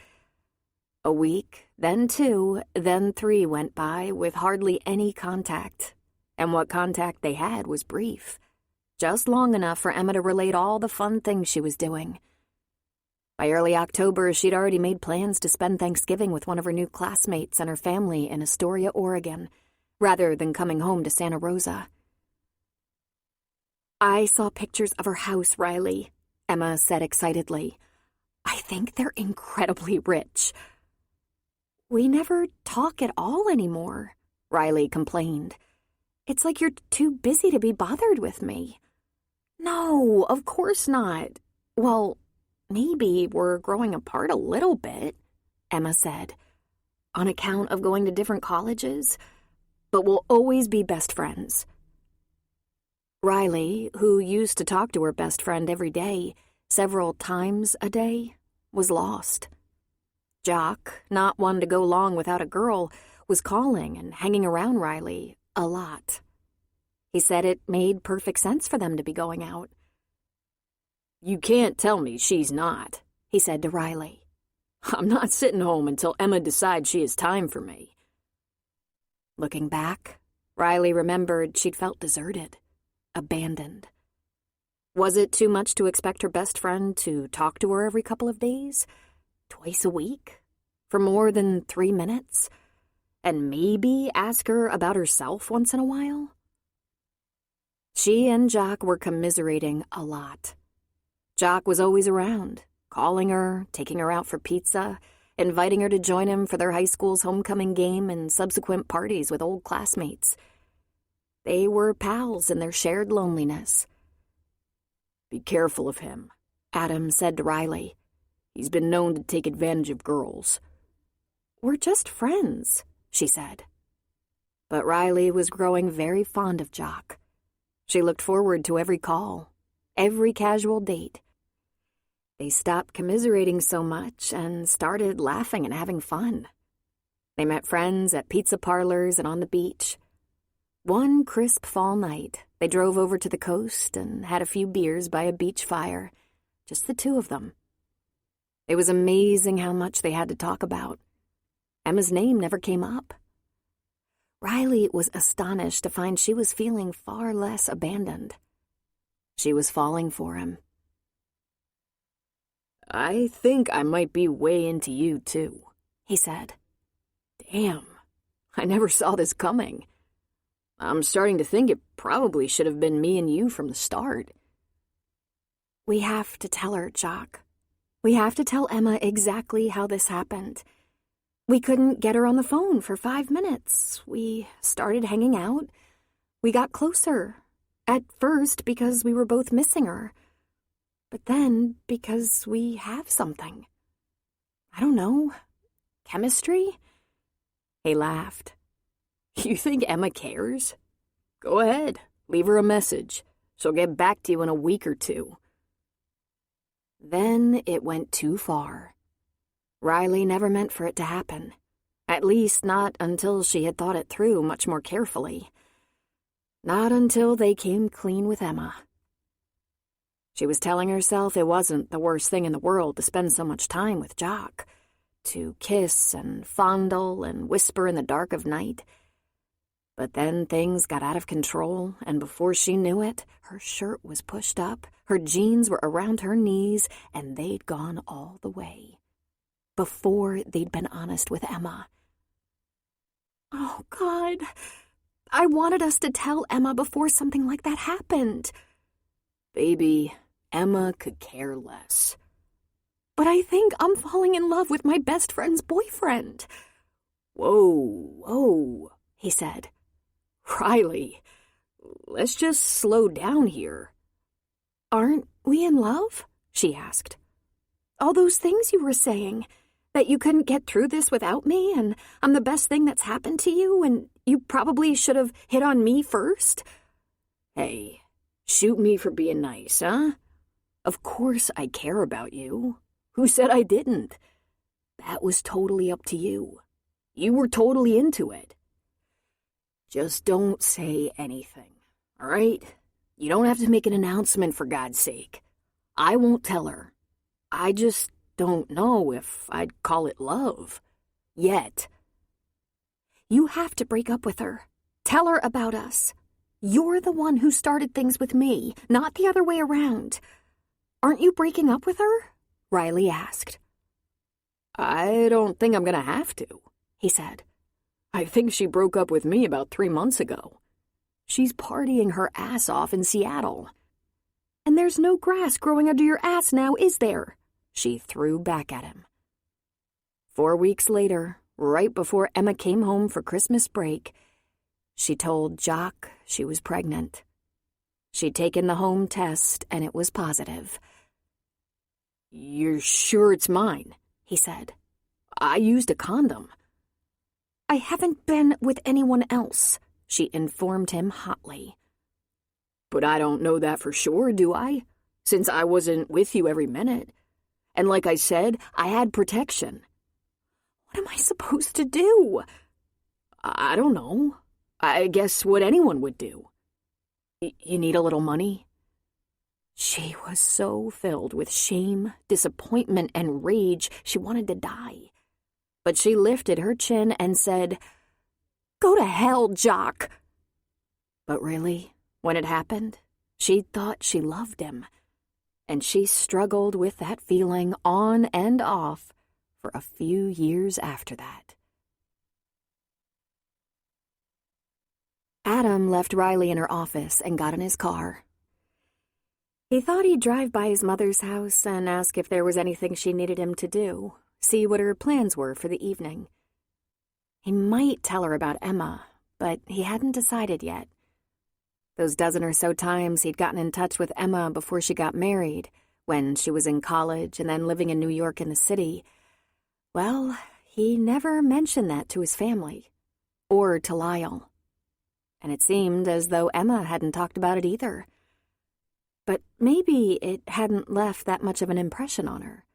A week, then 2, then 3 went by with hardly any contact, and what contact they had was brief, just long enough for Emma to relate all the fun things she was doing. By early October, she'd already made plans to spend Thanksgiving with one of her new classmates and her family in Astoria, Oregon, rather than coming home to Santa Rosa. "I saw pictures of her house, Riley," Emma said excitedly. "I think they're incredibly rich." "We never talk at all anymore," Riley complained. "It's like you're too busy to be bothered with me." "No, of course not. Well, maybe we're growing apart a little bit," Emma said, "on account of going to different colleges, but we'll always be best friends." Riley, who used to talk to her best friend every day, several times a day, was lost. Jock, not one to go long without a girl, was calling and hanging around Riley a lot. He said it made perfect sense for them to be going out. "You can't tell me she's not," he said to Riley. "I'm not sitting home until Emma decides she has time for me." Looking back, Riley remembered she'd felt deserted, abandoned. Was it too much to expect her best friend to talk to her every couple of days? Twice a week? For more than 3 minutes? And maybe ask her about herself once in a while? She and Jock were commiserating a lot. Jock was always around, calling her, taking her out for pizza, inviting her to join him for their high school's homecoming game and subsequent parties with old classmates. They were pals in their shared loneliness. "Be careful of him," Adam said to Riley. "He's been known to take advantage of girls." "We're just friends," she said. But Riley was growing very fond of Jock. She looked forward to every call, every casual date. They stopped commiserating so much and started laughing and having fun. They met friends at pizza parlors and on the beach. One crisp fall night, they drove over to the coast and had a few beers by a beach fire, just the two of them. It was amazing how much they had to talk about. Emma's name never came up. Riley was astonished to find she was feeling far less abandoned. She was falling for him. "I think I might be way into you, too," he said. "Damn, I never saw this coming. I'm starting to think it probably should have been me and you from the start." "We have to tell her, Jock. We have to tell Emma exactly how this happened. We couldn't get her on the phone for 5 minutes. We started hanging out. We got closer. At first because we were both missing her. But then because we have something. I don't know. Chemistry?" He laughed. "You think Emma cares? Go ahead, leave her a message. She'll get back to you in a week or 2. Then it went too far. Riley never meant for it to happen. At least not until she had thought it through much more carefully. Not until they came clean with Emma. She was telling herself it wasn't the worst thing in the world to spend so much time with Jock, to kiss and fondle and whisper in the dark of night. But then things got out of control, and before she knew it, her shirt was pushed up, her jeans were around her knees, and they'd gone all the way. Before they'd been honest with Emma. Oh, God. I wanted us to tell Emma before something like that happened. Baby, Emma could care less. But I think I'm falling in love with my best friend's boyfriend. Whoa, he said. Riley, let's just slow down here. Aren't we in love? She asked. All those things you were saying, that you couldn't get through this without me, and I'm the best thing that's happened to you, and you probably should have hit on me first. Hey, shoot me for being nice, huh? Of course I care about you. Who said I didn't? That was totally up to you. You were totally into it. Just don't say anything, all right? You don't have to make an announcement, for God's sake. I won't tell her. I just don't know if I'd call it love. Yet. You have to break up with her. Tell her about us. You're the one who started things with me, not the other way around. Aren't you breaking up with her? Riley asked. I don't think I'm gonna have to, he said. I think she broke up with me about 3 months ago. She's partying her ass off in Seattle. And there's no grass growing under your ass now, is there? She threw back at him. 4 weeks later, right before Emma came home for Christmas break, she told Jock she was pregnant. She'd taken the home test, and it was positive. You're sure it's mine? He said. I used a condom. I haven't been with anyone else, she informed him hotly. But I don't know that for sure, do I? Since I wasn't with you every minute. And like I said, I had protection. What am I supposed to do? I don't know. I guess what anyone would do. You need a little money? She was so filled with shame, disappointment, and rage, she wanted to die. But she lifted her chin and said, Go to hell, Jock. But really, when it happened, she thought she loved him. And she struggled with that feeling on and off for a few years after that. Adam left Riley in her office and got in his car. He thought he'd drive by his mother's house and ask if there was anything she needed him to do, see what her plans were for the evening. He might tell her about Emma, but he hadn't decided yet. Those dozen or so times he'd gotten in touch with Emma before she got married, when she was in college and then living in New York in the city, well, he never mentioned that to his family, or to Lyle. And it seemed as though Emma hadn't talked about it either. But maybe it hadn't left that much of an impression on her.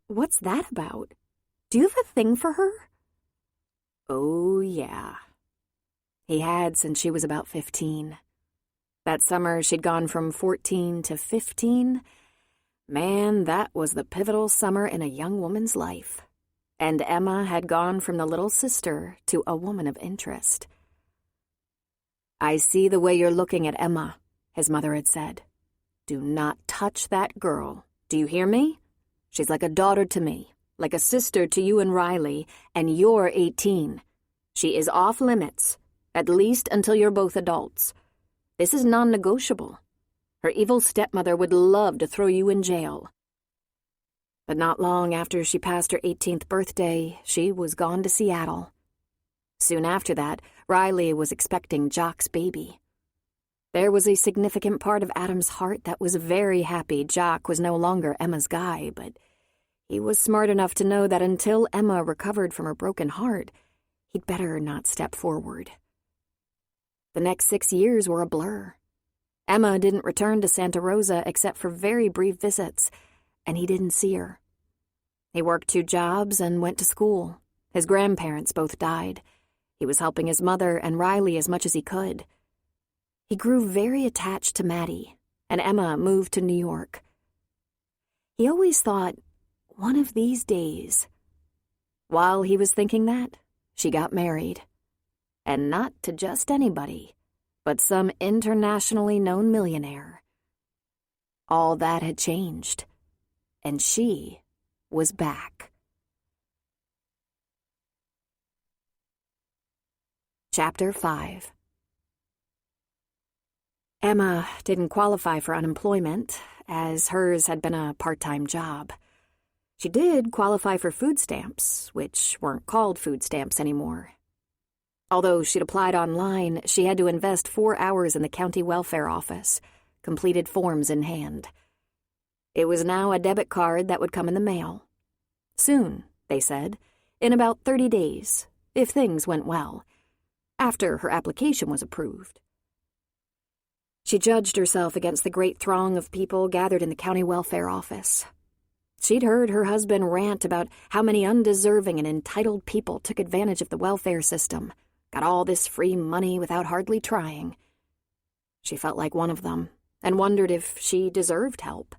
What's that about? Do you have a thing for her? Oh, yeah. He had since she was about 15. That summer, she'd gone from 14 to 15. Man, that was the pivotal summer in a young woman's life. And Emma had gone from the little sister to a woman of interest. I see the way you're looking at Emma, his mother had said. Do not touch that girl. Do you hear me? She's like a daughter to me, like a sister to you and Riley, and you're 18. She is off limits, at least until you're both adults. This is non-negotiable. Her evil stepmother would love to throw you in jail. But not long after she passed her 18th birthday, she was gone to Seattle. Soon after that, Riley was expecting Jock's baby. There was a significant part of Adam's heart that was very happy Jock was no longer Emma's guy, but he was smart enough to know that until Emma recovered from her broken heart, he'd better not step forward. The next 6 years were a blur. Emma didn't return to Santa Rosa except for very brief visits, and he didn't see her. He worked 2 jobs and went to school. His grandparents both died. He was helping his mother and Riley as much as he could. He grew very attached to Maddie, and Emma moved to New York. He always thought, one of these days. While he was thinking that, she got married. And not to just anybody, but some internationally known millionaire. All that had changed, and she was back. Chapter 5. Emma didn't qualify for unemployment, as hers had been a part-time job. She did qualify for food stamps, which weren't called food stamps anymore. Although she'd applied online, she had to invest 4 hours in the county welfare office, completed forms in hand. It was now a debit card that would come in the mail. Soon, they said, in about 30 days, if things went well, after her application was approved. She judged herself against the great throng of people gathered in the county welfare office. She'd heard her husband rant about how many undeserving and entitled people took advantage of the welfare system, got all this free money without hardly trying. She felt like one of them, and wondered if she deserved help.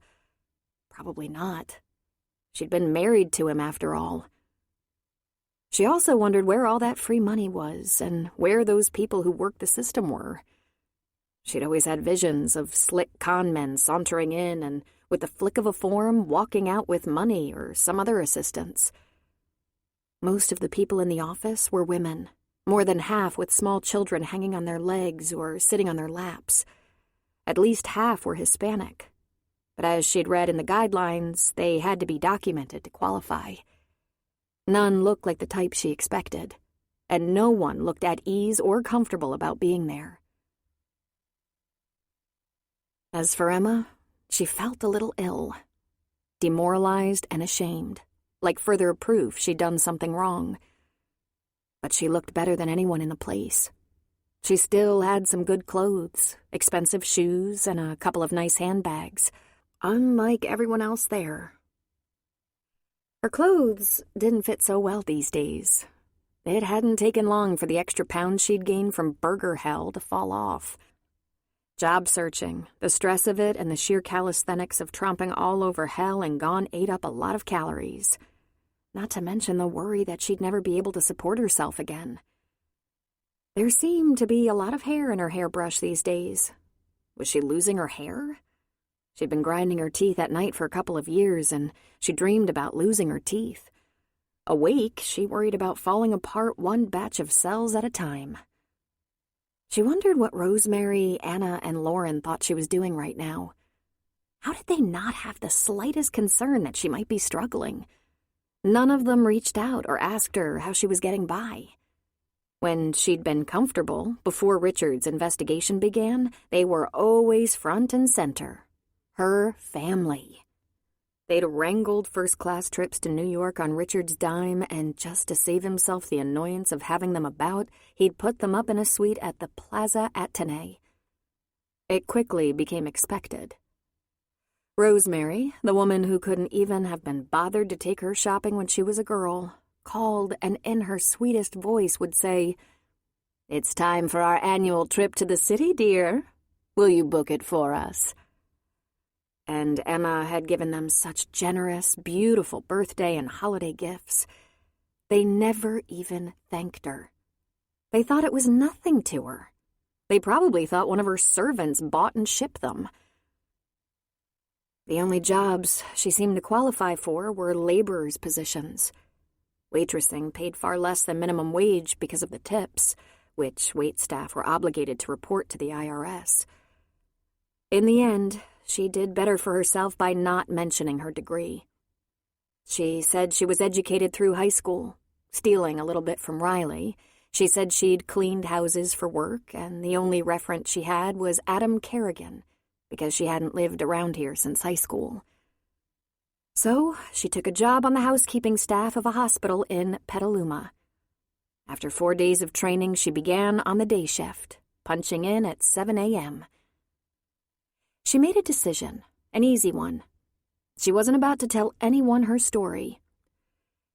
Probably not. She'd been married to him after all. She also wondered where all that free money was, and where those people who worked the system were. She'd always had visions of slick con men sauntering in and, with the flick of a form, walking out with money or some other assistance. Most of the people in the office were women, more than half with small children hanging on their legs or sitting on their laps. At least half were Hispanic. But as she'd read in the guidelines, they had to be documented to qualify. None looked like the type she expected, and no one looked at ease or comfortable about being there. As for Emma, she felt a little ill, demoralized and ashamed, like further proof she'd done something wrong. But she looked better than anyone in the place. She still had some good clothes, expensive shoes, and a couple of nice handbags, unlike everyone else there. Her clothes didn't fit so well these days. It hadn't taken long for the extra pounds she'd gained from burger hell to fall off. Job searching, the stress of it, and the sheer calisthenics of tromping all over hell and gone ate up a lot of calories. Not to mention the worry that she'd never be able to support herself again. There seemed to be a lot of hair in her hairbrush these days. Was she losing her hair? She'd been grinding her teeth at night for a couple of years, and she dreamed about losing her teeth. Awake, she worried about falling apart one batch of cells at a time. She wondered what Rosemary, Anna, and Lauren thought she was doing right now. How did they not have the slightest concern that she might be struggling? None of them reached out or asked her how she was getting by. When she'd been comfortable, before Richard's investigation began, they were always front and center. Her family. They'd wrangled first-class trips to New York on Richard's dime, and just to save himself the annoyance of having them about, he'd put them up in a suite at the Plaza Athénée. It quickly became expected. Rosemary, the woman who couldn't even have been bothered to take her shopping when she was a girl, called and in her sweetest voice would say, "It's time for our annual trip to the city, dear. Will you book it for us?" And Emma had given them such generous, beautiful birthday and holiday gifts. They never even thanked her. They thought it was nothing to her. They probably thought one of her servants bought and shipped them. The only jobs she seemed to qualify for were laborers' positions. Waitressing paid far less than minimum wage because of the tips, which waitstaff were obligated to report to the IRS. In the end, she did better for herself by not mentioning her degree. She said she was educated through high school, stealing a little bit from Riley. She said she'd cleaned houses for work, and the only reference she had was Adam Kerrigan, because she hadn't lived around here since high school. So she took a job on the housekeeping staff of a hospital in Petaluma. After 4 days of training, she began on the day shift, punching in at 7 a.m. She made a decision, an easy one. She wasn't about to tell anyone her story.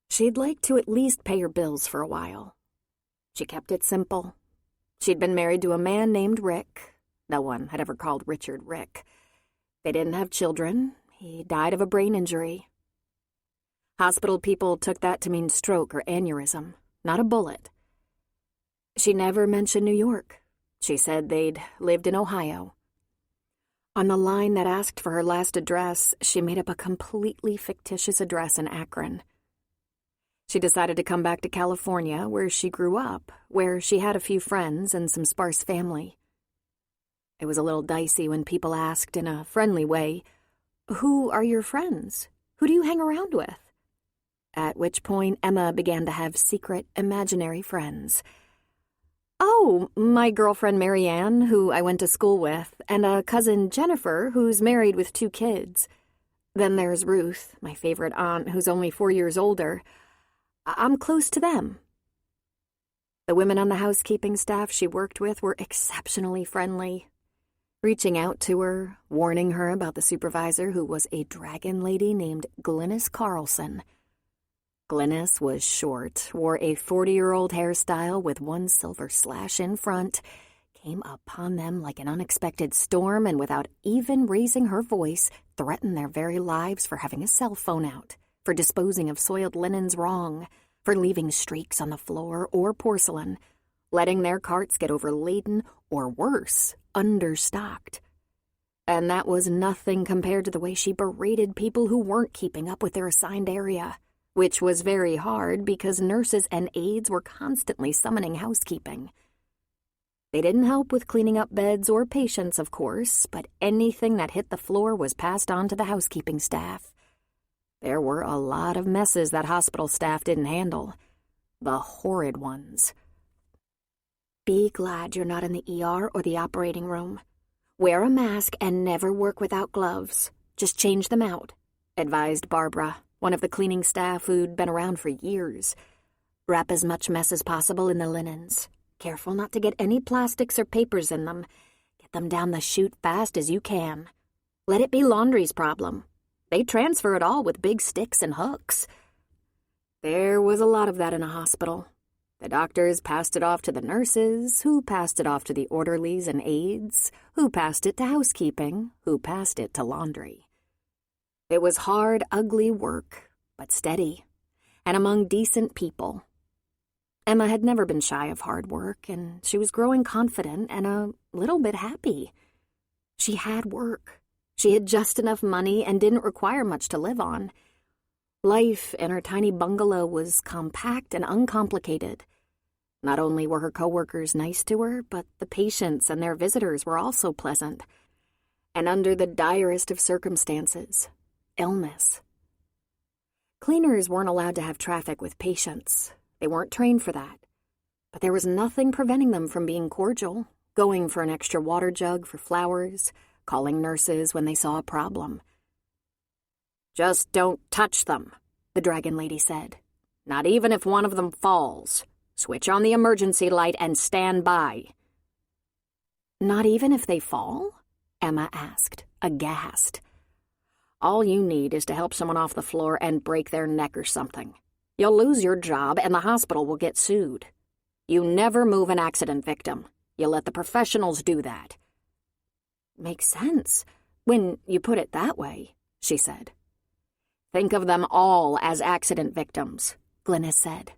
She'd like to at least pay her bills for a while. She kept it simple. She'd been married to a man named Rick. No one had ever called Richard Rick. They didn't have children. He died of a brain injury. Hospital people took that to mean stroke or aneurysm, not a bullet. She never mentioned New York. She said they'd lived in Ohio. On the line that asked for her last address, she made up a completely fictitious address in Akron. She decided to come back to California, where she grew up, where she had a few friends and some sparse family. It was a little dicey when people asked in a friendly way, "Who are your friends? Who do you hang around with?" At which point Emma began to have secret, imaginary friends. "Oh, my girlfriend Marianne, who I went to school with, and a cousin Jennifer, who's married with 2 kids. Then there's Ruth, my favorite aunt, who's only 4 years older. I'm close to them." The women on the housekeeping staff she worked with were exceptionally friendly, reaching out to her, warning her about the supervisor who was a dragon lady named Glynis Carlson. Glynis was short, wore a 40-year-old hairstyle with 1 silver slash in front, came upon them like an unexpected storm, and without even raising her voice, threatened their very lives for having a cell phone out, for disposing of soiled linens wrong, for leaving streaks on the floor or porcelain, letting their carts get overladen or worse, understocked. And that was nothing compared to the way she berated people who weren't keeping up with their assigned area, which was very hard because nurses and aides were constantly summoning housekeeping. They didn't help with cleaning up beds or patients, of course, but anything that hit the floor was passed on to the housekeeping staff. There were a lot of messes that hospital staff didn't handle. The horrid ones. "Be glad you're not in the ER or the operating room. Wear a mask and never work without gloves. Just change them out," advised Barbara, one of the cleaning staff who'd been around for years. "Wrap as much mess as possible in the linens. Careful not to get any plastics or papers in them. Get them down the chute fast as you can. Let it be laundry's problem. They transfer it all with big sticks and hooks." There was a lot of that in a hospital. The doctors passed it off to the nurses, who passed it off to the orderlies and aides, who passed it to housekeeping, who passed it to laundry. It was hard, ugly work, but steady, and among decent people. Emma had never been shy of hard work, and she was growing confident and a little bit happy. She had work. She had just enough money and didn't require much to live on. Life in her tiny bungalow was compact and uncomplicated. Not only were her coworkers nice to her, but the patients and their visitors were also pleasant. And under the direst of circumstances, illness. Cleaners weren't allowed to have traffic with patients. They weren't trained for that. But there was nothing preventing them from being cordial, going for an extra water jug for flowers, calling nurses when they saw a problem. "Just don't touch them," the dragon lady said. "Not even if one of them falls. Switch on the emergency light and stand by." "Not even if they fall?" Emma asked, aghast. "All you need is to help someone off the floor and break their neck or something. You'll lose your job and the hospital will get sued. You never move an accident victim. You let the professionals do that." "Makes sense, when you put it that way," she said. "Think of them all as accident victims," Glynis said.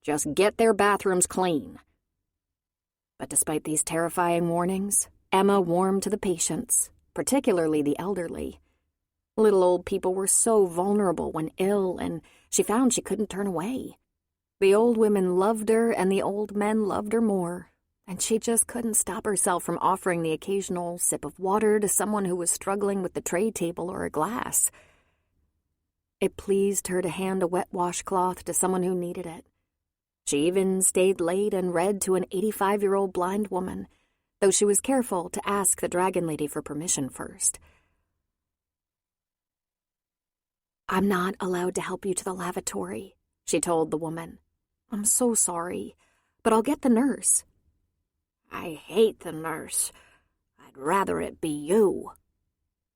"Just get their bathrooms clean." But despite these terrifying warnings, Emma warmed to the patients, particularly the elderly. Little old people were so vulnerable when ill, and she found she couldn't turn away. The old women loved her, and the old men loved her more, and she just couldn't stop herself from offering the occasional sip of water to someone who was struggling with the tray table or a glass. It pleased her to hand a wet washcloth to someone who needed it. She even stayed late and read to an 85-year-old blind woman, though she was careful to ask the dragon lady for permission first. "I'm not allowed to help you to the lavatory," she told the woman. "I'm so sorry, but I'll get the nurse." "I hate the nurse. I'd rather it be you."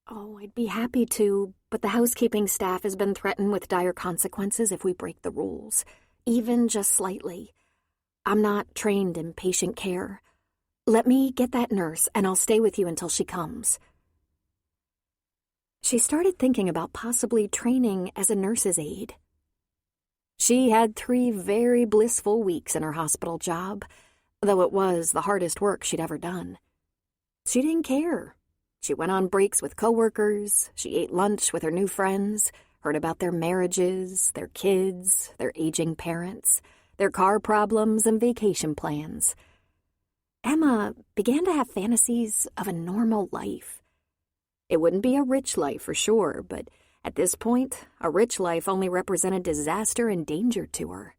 "Oh, I'd be happy to, but the housekeeping staff has been threatened with dire consequences if we break the rules, even just slightly. I'm not trained in patient care. Let me get that nurse, and I'll stay with you until she comes." She started thinking about possibly training as a nurse's aide. She had 3 very blissful weeks in her hospital job, though it was the hardest work she'd ever done. She didn't care. She went on breaks with coworkers, she ate lunch with her new friends, heard about their marriages, their kids, their aging parents, their car problems and vacation plans. Emma began to have fantasies of a normal life. It wouldn't be a rich life for sure, but at this point, a rich life only represented disaster and danger to her.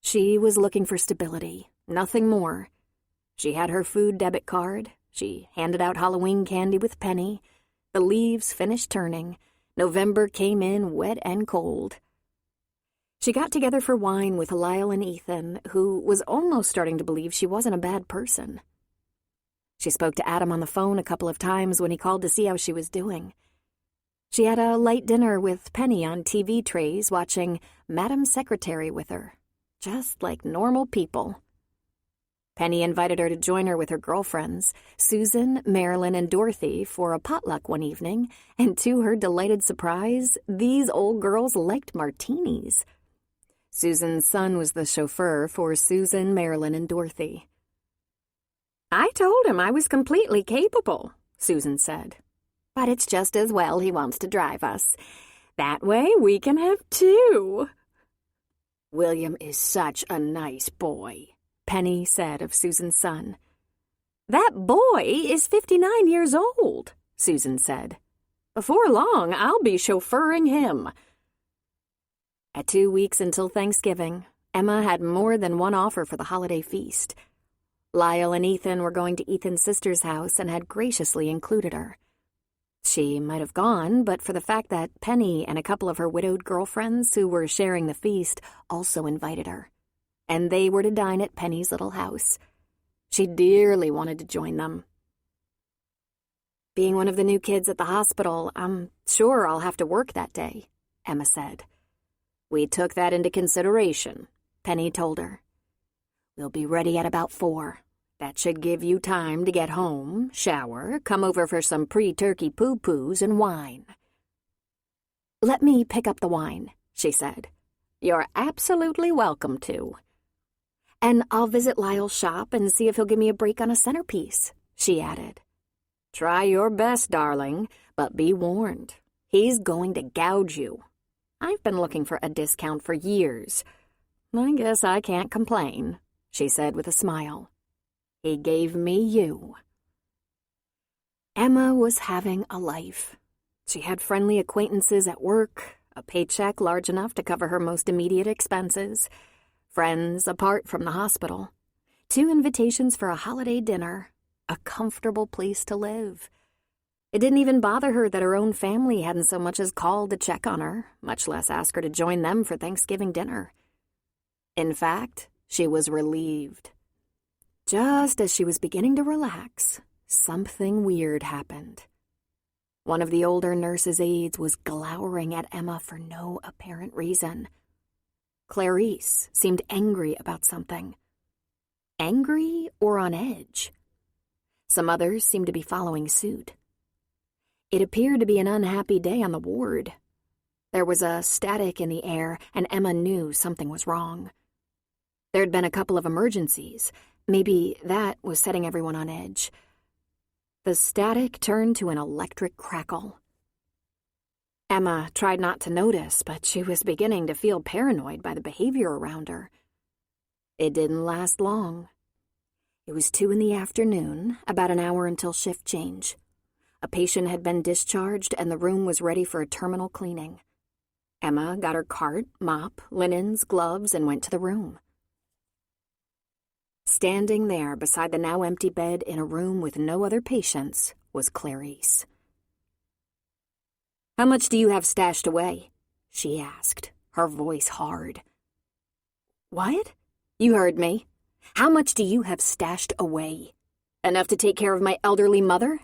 She was looking for stability, nothing more. She had her food debit card, she handed out Halloween candy with Penny, the leaves finished turning, November came in wet and cold. She got together for wine with Lyle and Ethan, who was almost starting to believe she wasn't a bad person. She spoke to Adam on the phone a couple of times when he called to see how she was doing. She had a light dinner with Penny on TV trays, watching Madam Secretary with her, just like normal people. Penny invited her to join her with her girlfriends, Susan, Marilyn, and Dorothy, for a potluck one evening, and to her delighted surprise, these old girls liked martinis. Susan's son was the chauffeur for Susan, Marilyn, and Dorothy. "I told him I was completely capable," Susan said. "But it's just as well he wants to drive us. That way we can have 2. "William is such a nice boy," Penny said of Susan's son. "That boy is 59 years old," Susan said. "Before long, I'll be chauffeuring him." At 2 weeks until Thanksgiving, Emma had more than one offer for the holiday feast. Lyle and Ethan were going to Ethan's sister's house and had graciously included her. She might have gone, but for the fact that Penny and a couple of her widowed girlfriends who were sharing the feast also invited her, and they were to dine at Penny's little house. She dearly wanted to join them. "Being one of the new kids at the hospital, I'm sure I'll have to work that day," Emma said. "We took that into consideration," Penny told her. "We'll be ready at about 4. That should give you time to get home, shower, come over for some pre-turkey poo-poos and wine." "Let me pick up the wine," she said. "You're absolutely welcome to." "And I'll visit Lyle's shop and see if he'll give me a break on a centerpiece," she added. "Try your best, darling, but be warned. He's going to gouge you. I've been looking for a discount for years. I guess I can't complain," she said with a smile. "He gave me you." Emma was having a life. She had friendly acquaintances at work, a paycheck large enough to cover her most immediate expenses, friends apart from the hospital, 2 invitations for a holiday dinner, a comfortable place to live. It didn't even bother her that her own family hadn't so much as called to check on her, much less ask her to join them for Thanksgiving dinner. In fact, she was relieved. Just as she was beginning to relax, something weird happened. One of the older nurse's aides was glowering at Emma for no apparent reason. Clarice seemed angry about something. Angry or on edge? Some others seemed to be following suit. It appeared to be an unhappy day on the ward. There was a static in the air, and Emma knew something was wrong. There'd been a couple of emergencies. Maybe that was setting everyone on edge. The static turned to an electric crackle. Emma tried not to notice, but she was beginning to feel paranoid by the behavior around her. It didn't last long. It was 2 in the afternoon, about an hour until shift change. A patient had been discharged, and the room was ready for a terminal cleaning. Emma got her cart, mop, linens, gloves, and went to the room. Standing there beside the now empty bed in a room with no other patients was Clarice. "How much do you have stashed away?" she asked, her voice hard. "What?" "You heard me. How much do you have stashed away? Enough to take care of my elderly mother?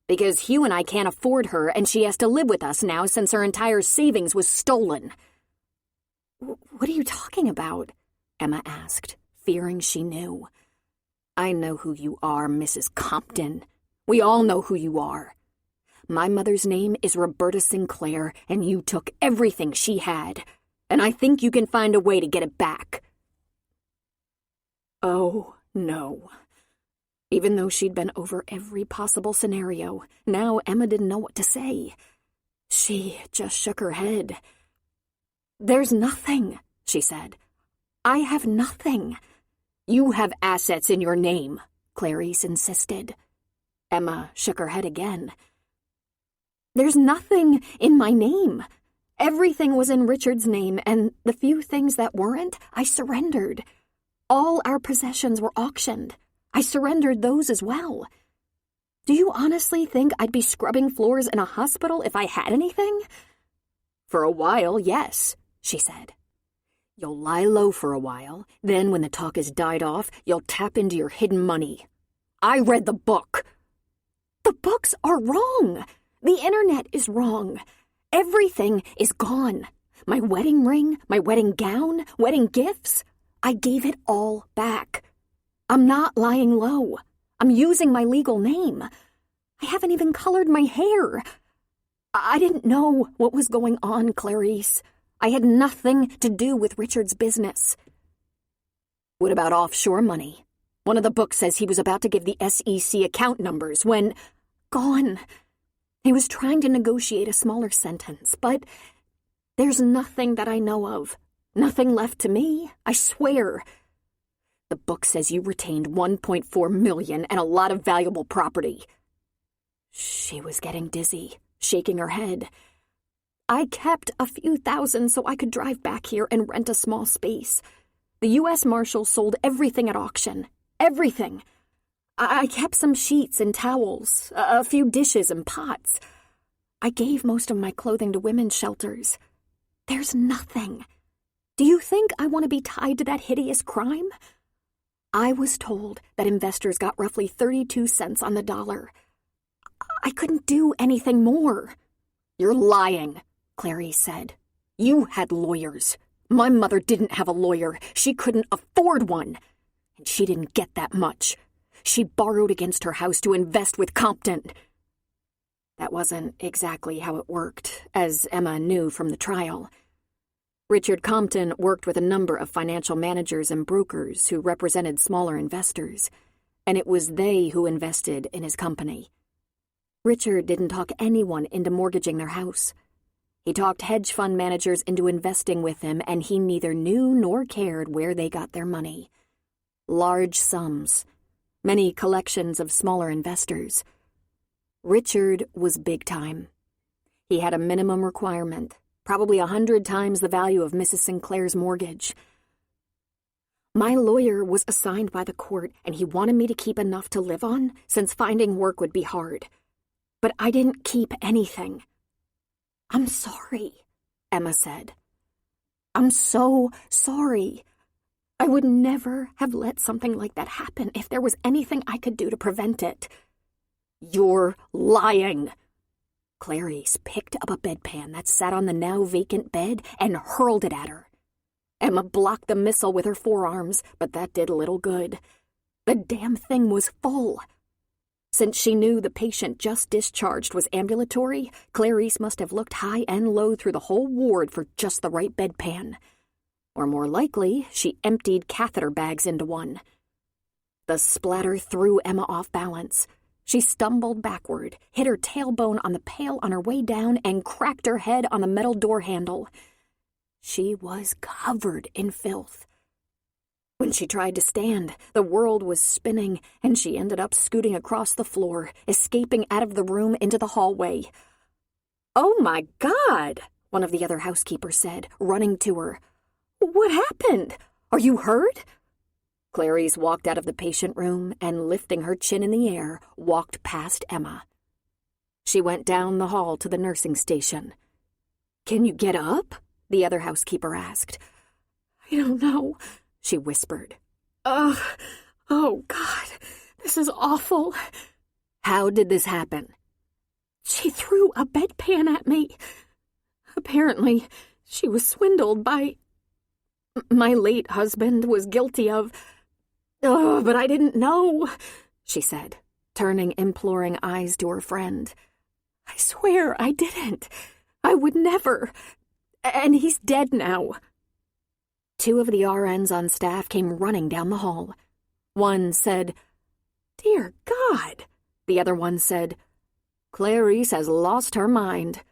Because Hugh and I can't afford her, and she has to live with us now since her entire savings was stolen." "What are you talking about?" Emma asked, fearing she knew. "I know who you are, Mrs. Compton. We all know who you are. My mother's name is Roberta Sinclair, and you took everything she had. and I think you can find a way to get it back." Oh, no. Even though she'd been over every possible scenario, now Emma didn't know what to say. She just shook her head. "There's nothing," she said. "I have nothing." "You have assets in your name," Clarice insisted. Emma shook her head again. "There's nothing in my name. Everything was in Richard's name, and the few things that weren't, I surrendered. All our possessions were auctioned. I surrendered those as well. Do you honestly think I'd be scrubbing floors in a hospital if I had anything?" "For a while, yes," she said. "You'll lie low for a while, then when the talk has died off, you'll tap into your hidden money. I read the book." "The books are wrong. The internet is wrong. Everything is gone. My wedding ring, my wedding gown, wedding gifts. I gave it all back. I'm not lying low. I'm using my legal name. I haven't even colored my hair. I didn't know what was going on, Clarice. I had nothing to do with Richard's business." "What about offshore money? One of the books says he was about to give the SEC account numbers when—" "Gone. He was trying to negotiate a smaller sentence, but there's nothing that I know of. Nothing left to me, I swear." "The book says you retained $1.4 million and a lot of valuable property." She was getting dizzy, shaking her head. "I kept a few thousand so I could drive back here and rent a small space. The U.S. Marshal sold everything at auction. Everything. I kept some sheets and towels, a few dishes and pots. I gave most of my clothing to women's shelters. There's nothing. Do you think I want to be tied to that hideous crime? I was told that investors got roughly 32 cents on the dollar. I couldn't do anything more." "You're lying," Clarice said. "You had lawyers. My mother didn't have a lawyer. She couldn't afford one. And she didn't get that much. She borrowed against her house to invest with Compton." That wasn't exactly how it worked, as Emma knew from the trial. Richard Compton worked with a number of financial managers and brokers who represented smaller investors, and it was they who invested in his company. Richard didn't talk anyone into mortgaging their house. He talked hedge fund managers into investing with him, and he neither knew nor cared where they got their money. Large sums. Many collections of smaller investors. Richard was big time. He had a minimum requirement, probably 100 times the value of Mrs. Sinclair's mortgage. "My lawyer was assigned by the court, and he wanted me to keep enough to live on, since finding work would be hard. But I didn't keep anything." "I'm sorry," Emma said. "I'm so sorry. I would never have let something like that happen if there was anything I could do to prevent it." "You're lying." Clarice picked up a bedpan that sat on the now vacant bed and hurled it at her. Emma blocked the missile with her forearms, but that did little good. The damn thing was full. Since she knew the patient just discharged was ambulatory, Clarice must have looked high and low through the whole ward for just the right bedpan. Or more likely, she emptied catheter bags into one. The splatter threw Emma off balance. She stumbled backward, hit her tailbone on the pail on her way down, and cracked her head on the metal door handle. She was covered in filth. When she tried to stand, the world was spinning, and she ended up scooting across the floor, escaping out of the room into the hallway. "Oh, my God," one of the other housekeepers said, running to her. "What happened? Are you hurt?" Clarice walked out of the patient room and, lifting her chin in the air, walked past Emma. She went down the hall to the nursing station. "Can you get up?" the other housekeeper asked. "I don't know," she whispered. "Ugh, oh God, this is awful." "How did this happen?" "She threw a bedpan at me. Apparently, she was swindled by... My late husband was guilty of... Oh, but I didn't know," she said, turning imploring eyes to her friend. "I swear I didn't. I would never. And he's dead now." Two of the RNs on staff came running down the hall. One said, "Dear God." The other one said, "Clarice has lost her mind."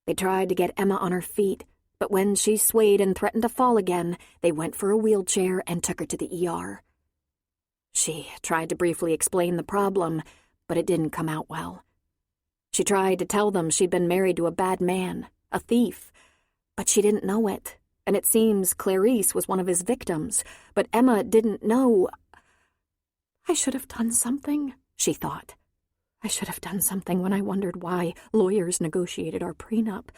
They tried to get Emma on her feet, but when she swayed and threatened to fall again, they went for a wheelchair and took her to the ER. She tried to briefly explain the problem, but it didn't come out well. She tried to tell them she'd been married to a bad man, a thief, but she didn't know it, and it seems Clarice was one of his victims, but Emma didn't know. "I should have done something," she thought. "I should have done something when I wondered why lawyers negotiated our prenup.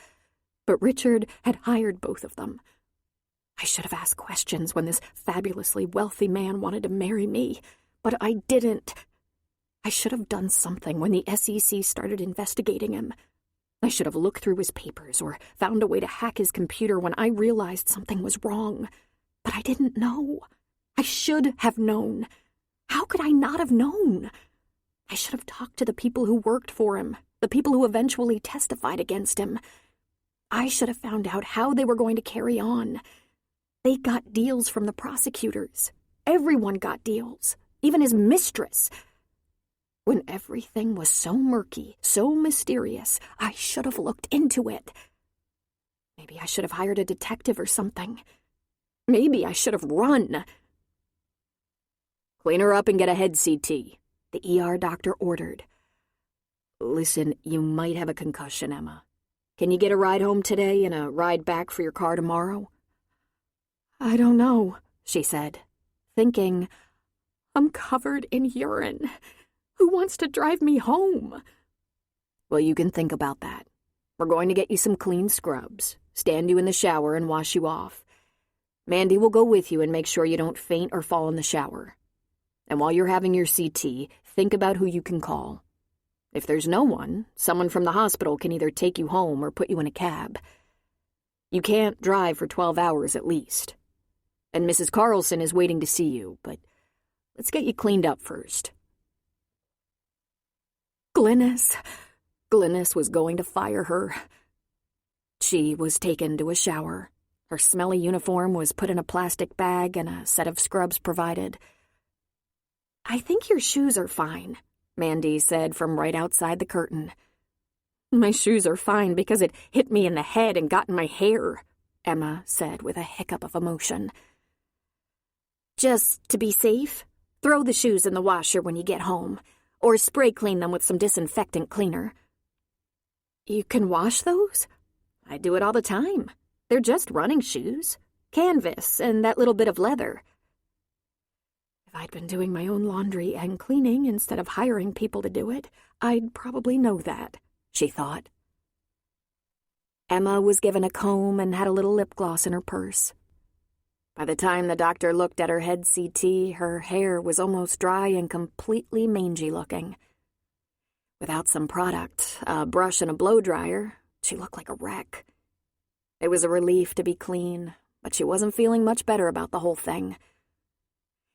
But Richard had hired both of them. I should have asked questions when this fabulously wealthy man wanted to marry me, but I didn't. I should have done something when the SEC started investigating him. I should have looked through his papers or found a way to hack his computer when I realized something was wrong. But I didn't know. I should have known. How could I not have known? I should have talked to the people who worked for him, the people who eventually testified against him. I should have found out how they were going to carry on. They got deals from the prosecutors. Everyone got deals, even his mistress. When everything was so murky, so mysterious, I should have looked into it. Maybe I should have hired a detective or something. Maybe I should have run." "Clean her up and get a head CT," the ER doctor ordered. "Listen, you might have a concussion, Emma. Can you get a ride home today and a ride back for your car tomorrow?" "I don't know," she said, thinking, "I'm covered in urine. Who wants to drive me home?" "Well, you can think about that. We're going to get you some clean scrubs, stand you in the shower and wash you off. Mandy will go with you and make sure you don't faint or fall in the shower. And while you're having your CT, think about who you can call. If there's no one, someone from the hospital can either take you home or put you in a cab. You can't drive for 12 hours at least. And Mrs. Carlson is waiting to see you, but let's get you cleaned up first." Glynis was going to fire her. She was taken to a shower. Her smelly uniform was put in a plastic bag and a set of scrubs provided. "I think your shoes are fine," Mandy said from right outside the curtain. "My shoes are fine because it hit me in the head and got in my hair," Emma said with a hiccup of emotion. "Just to be safe, throw the shoes in the washer when you get home, or spray clean them with some disinfectant cleaner." "You can wash those?" "I do it all the time. They're just running shoes. Canvas and that little bit of leather." If I'd been doing my own laundry and cleaning instead of hiring people to do it, I'd probably know that, she thought. Emma was given a comb and had a little lip gloss in her purse. By the time the doctor looked at her head CT, her hair was almost dry and completely mangy-looking. Without some product, a brush and a blow-dryer, she looked like a wreck. It was a relief to be clean, but she wasn't feeling much better about the whole thing.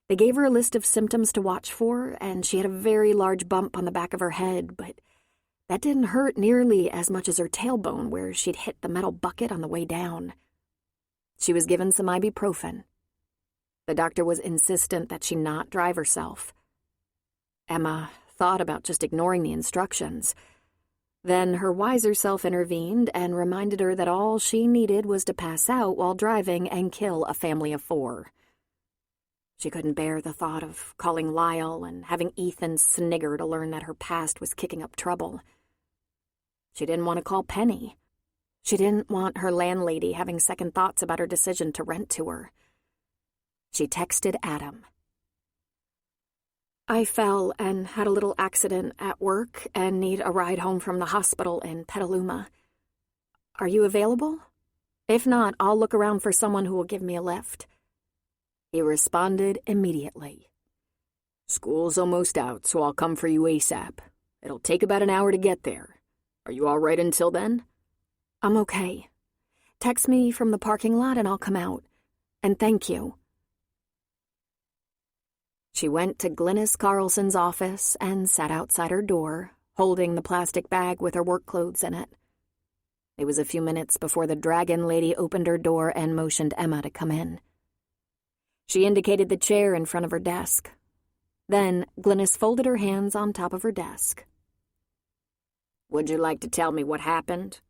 They gave her a list of symptoms to watch for, and she had a very large bump on the back of her head, but that didn't hurt nearly as much as her tailbone where she'd hit the metal bucket on the way down. She was given some ibuprofen. The doctor was insistent that she not drive herself. Emma thought about just ignoring the instructions. Then her wiser self intervened and reminded her that all she needed was to pass out while driving and kill a family of 4. She couldn't bear the thought of calling Lyle and having Ethan snigger to learn that her past was kicking up trouble. She didn't want to call Penny. She didn't want her landlady having second thoughts about her decision to rent to her. She texted Adam. "I fell and had a little accident at work and need a ride home from the hospital in Petaluma. Are you available? If not, I'll look around for someone who will give me a lift." He responded immediately. "School's almost out, so I'll come for you ASAP. It'll take about an hour to get there. Are you all right until then?" "I'm okay. Text me from the parking lot and I'll come out. And thank you." She went to Glynis Carlson's office and sat outside her door, holding the plastic bag with her work clothes in it. It was a few minutes before the dragon lady opened her door and motioned Emma to come in. She indicated the chair in front of her desk. Then Glynis folded her hands on top of her desk. "Would you like to tell me what happened?"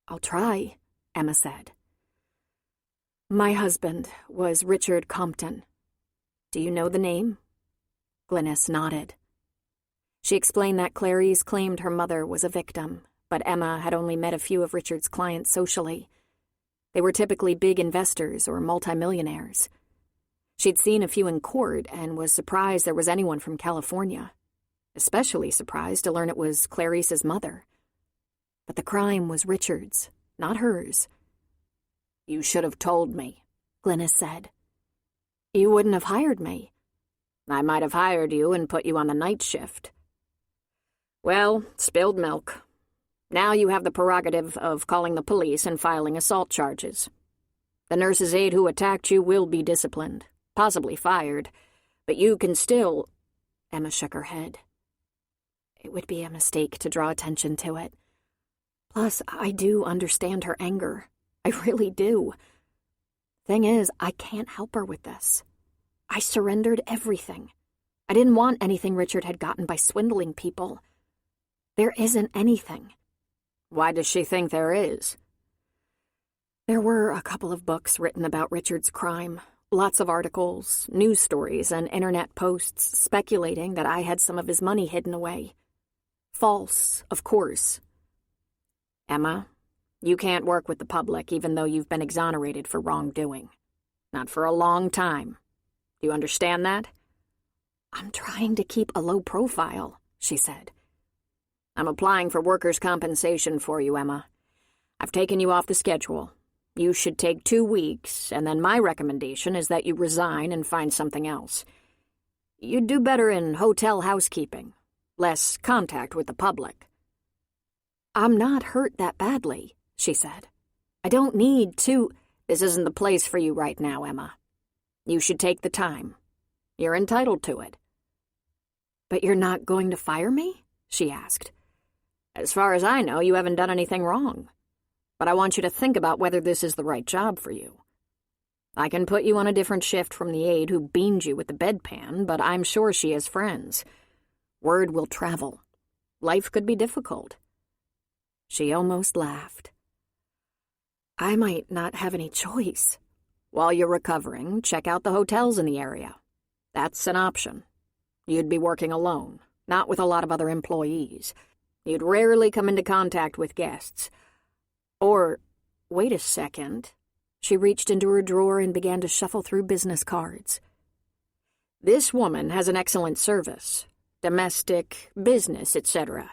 "I'll try," Emma said. "My husband was Richard Compton. Do you know the name?" Glynis nodded. She explained that Clarice claimed her mother was a victim, but Emma had only met a few of Richard's clients socially. They were typically big investors or multimillionaires. She'd seen a few in court and was surprised there was anyone from California, especially surprised to learn it was Clarice's mother. But the crime was Richard's, not hers. "You should have told me," Glynis said. "You wouldn't have hired me." "I might have hired you and put you on the night shift." "Well, spilled milk. Now you have the prerogative of calling the police and filing assault charges. The nurse's aide who attacked you will be disciplined, possibly fired, but you can still—" Emma shook her head. "It would be a mistake to draw attention to it. Plus, I do understand her anger. I really do. Thing is, I can't help her with this. I surrendered everything. I didn't want anything Richard had gotten by swindling people. There isn't anything." "Why does she think there is?" "There were a couple of books written about Richard's crime. Lots of articles, news stories, and internet posts speculating that I had some of his money hidden away. False, of course." "Emma, you can't work with the public even though you've been exonerated for wrongdoing. Not for a long time. Do you understand that?" "I'm trying to keep a low profile," she said. "I'm applying for workers' compensation for you, Emma. I've taken you off the schedule. You should take 2 weeks, and then my recommendation is that you resign and find something else. You'd do better in hotel housekeeping. Less contact with the public." "I'm not hurt that badly," she said. "I don't need to—" "This isn't the place for you right now, Emma. You should take the time. You're entitled to it." "But you're not going to fire me?" she asked. "As far as I know, you haven't done anything wrong. But I want you to think about whether this is the right job for you. I can put you on a different shift from the aide who beamed you with the bedpan, but I'm sure she has friends. Word will travel. Life could be difficult." She almost laughed. "I might not have any choice." "While you're recovering, check out the hotels in the area. That's an option. You'd be working alone, not with a lot of other employees. You'd rarely come into contact with guests. Or, wait a second." She reached into her drawer and began to shuffle through business cards. "This woman has an excellent service. Domestic, business, etc.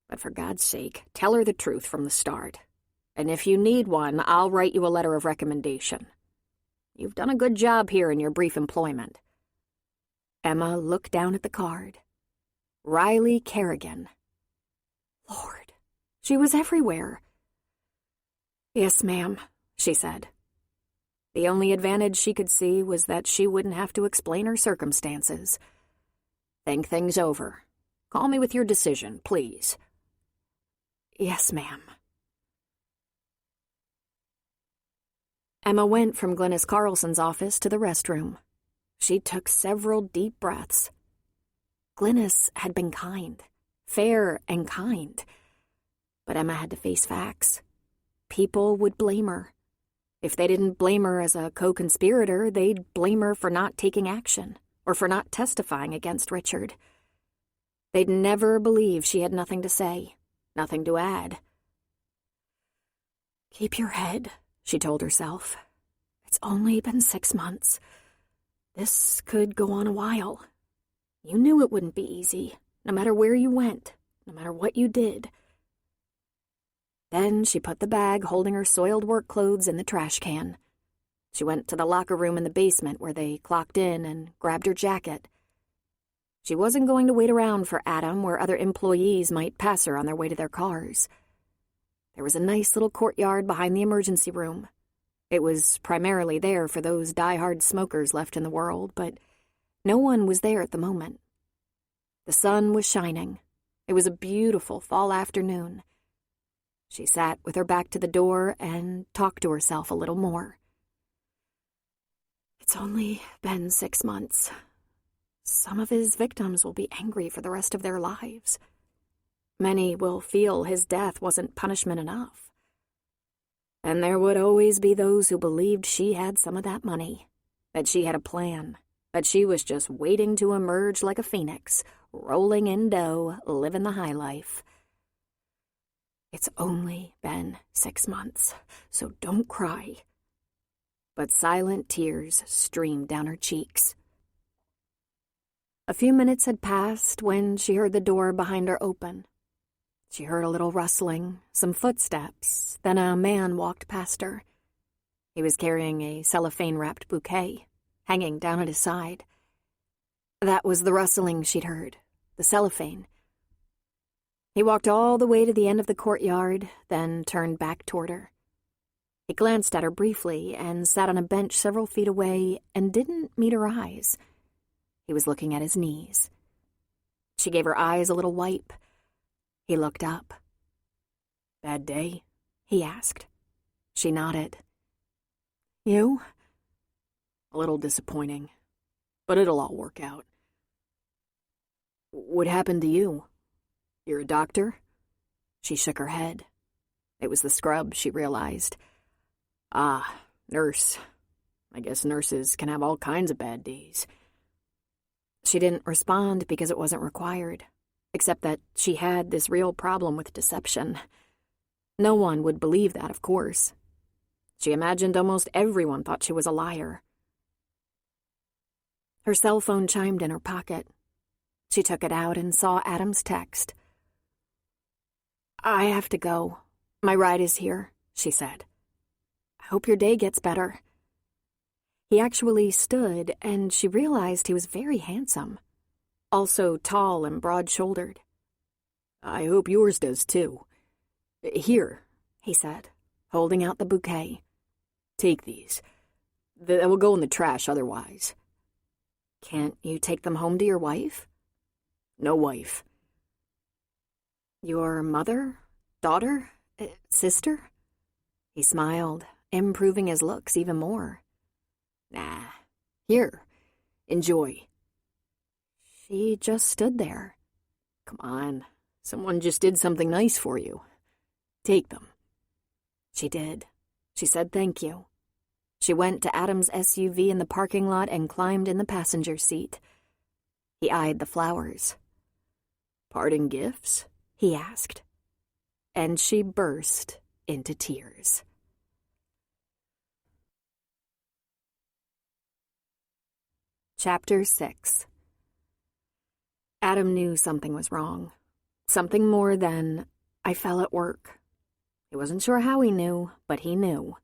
But for God's sake, tell her the truth from the start. And if you need one, I'll write you a letter of recommendation. You've done a good job here in your brief employment." Emma looked down at the card. Riley Kerrigan. Lord, she was everywhere. "Yes, ma'am," she said. The only advantage she could see was that she wouldn't have to explain her circumstances. "Think things over. Call me with your decision, please." "Yes, ma'am." Emma went from Glynis Carlson's office to the restroom. She took several deep breaths. Glynis had been kind, fair and kind. But Emma had to face facts. People would blame her. If they didn't blame her as a co-conspirator, they'd blame her for not taking action or for not testifying against Richard. They'd never believe she had nothing to say, nothing to add. "Keep your head," she told herself. "It's only been 6 months. This could go on a while. You knew it wouldn't be easy, no matter where you went, no matter what you did." Then she put the bag holding her soiled work clothes in the trash can. She went to the locker room in the basement where they clocked in and grabbed her jacket. She wasn't going to wait around for Adam where other employees might pass her on their way to their cars. There was a nice little courtyard behind the emergency room. It was primarily there for those die-hard smokers left in the world, but no one was there at the moment. The sun was shining. It was a beautiful fall afternoon. She sat with her back to the door and talked to herself a little more. It's only been 6 months. Some of his victims will be angry for the rest of their lives. Many will feel his death wasn't punishment enough. And there would always be those who believed she had some of that money, that she had a plan, that she was just waiting to emerge like a phoenix, rolling in dough, living the high life. It's only been 6 months, so don't cry. But silent tears streamed down her cheeks. A few minutes had passed when she heard the door behind her open. She heard a little rustling, some footsteps, then a man walked past her. He was carrying a cellophane-wrapped bouquet, hanging down at his side. That was the rustling she'd heard, the cellophane. He walked all the way to the end of the courtyard, then turned back toward her. He glanced at her briefly and sat on a bench several feet away and didn't meet her eyes. He was looking at his knees. She gave her eyes a little wipe. He looked up. "Bad day?" he asked. She nodded. "You?" "A little disappointing, but it'll all work out." "What happened to you? You're a doctor?" She shook her head. It was the scrub, she realized. "Ah, nurse. I guess nurses can have all kinds of bad days." She didn't respond because it wasn't required, except that she had this real problem with deception. No one would believe that, of course. She imagined almost everyone thought she was a liar. Her cell phone chimed in her pocket. She took it out and saw Adam's text. "I have to go. My ride is here," she said. "I hope your day gets better." He actually stood, and she realized he was very handsome, also tall and broad-shouldered. "I hope yours does, too. Here," he said, holding out the bouquet. "Take these. They will go in the trash otherwise." "Can't you take them home to your wife?" "No wife." "Your mother? Daughter? Sister?" He smiled, improving his looks even more. "Nah. Here. Enjoy." She just stood there. "Come on. Someone just did something nice for you. Take them." She did. She said thank you. She went to Adam's SUV in the parking lot and climbed in the passenger seat. He eyed the flowers. "Parting gifts?" he asked. And she burst into tears. Chapter 6. Adam knew something was wrong. Something more than, "I fell at work." He wasn't sure how he knew, but he knew.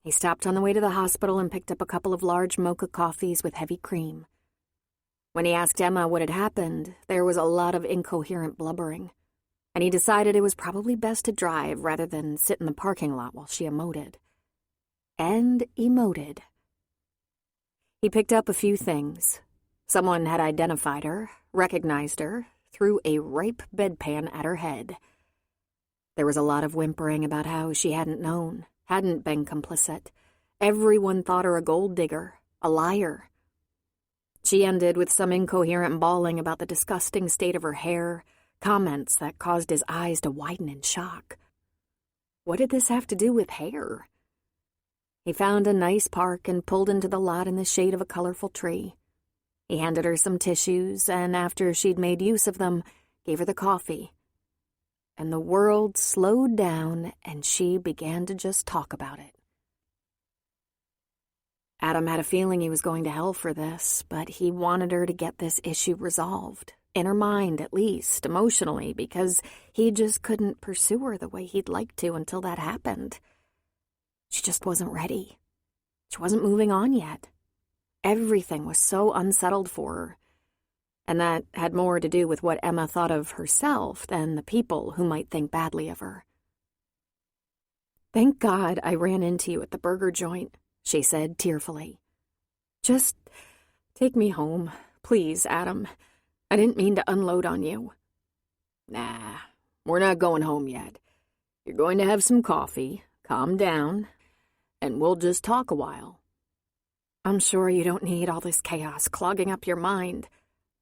He stopped on the way to the hospital and picked up a couple of large mocha coffees with heavy cream. When he asked Emma what had happened, there was a lot of incoherent blubbering, and he decided it was probably best to drive rather than sit in the parking lot while she emoted. And emoted. He picked up a few things. Someone had identified her, recognized her, threw a ripe bedpan at her head. There was a lot of whimpering about how she hadn't known, hadn't been complicit. Everyone thought her a gold digger, a liar. She ended with some incoherent bawling about the disgusting state of her hair, comments that caused his eyes to widen in shock. What did this have to do with hair? He found a nice park and pulled into the lot in the shade of a colorful tree. He handed her some tissues, and after she'd made use of them, gave her the coffee. And the world slowed down, and she began to just talk about it. Adam had a feeling he was going to hell for this, but he wanted her to get this issue resolved, in her mind at least, emotionally, because he just couldn't pursue her the way he'd like to until that happened. She just wasn't ready. She wasn't moving on yet. Everything was so unsettled for her, and that had more to do with what Emma thought of herself than the people who might think badly of her. "Thank God I ran into you at the burger joint," she said tearfully. "Just take me home, please, Adam. I didn't mean to unload on you." "Nah, we're not going home yet. You're going to have some coffee, calm down, and we'll just talk a while." "I'm sure you don't need all this chaos clogging up your mind."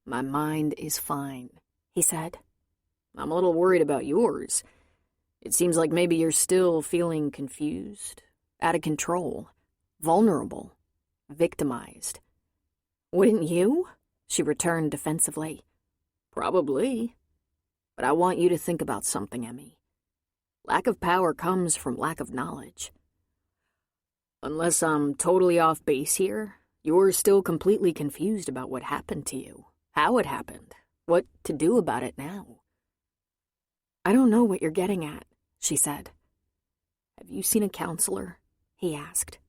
"My mind is fine," he said. "I'm a little worried about yours. It seems like maybe you're still feeling confused, out of control, vulnerable, victimized." "Wouldn't you?" she returned defensively. "Probably. But I want you to think about something, Emmy. Lack of power comes from lack of knowledge. Unless I'm totally off base here, you're still completely confused about what happened to you, how it happened, what to do about it now." "I don't know what you're getting at," she said. "Have you seen a counselor?" he asked.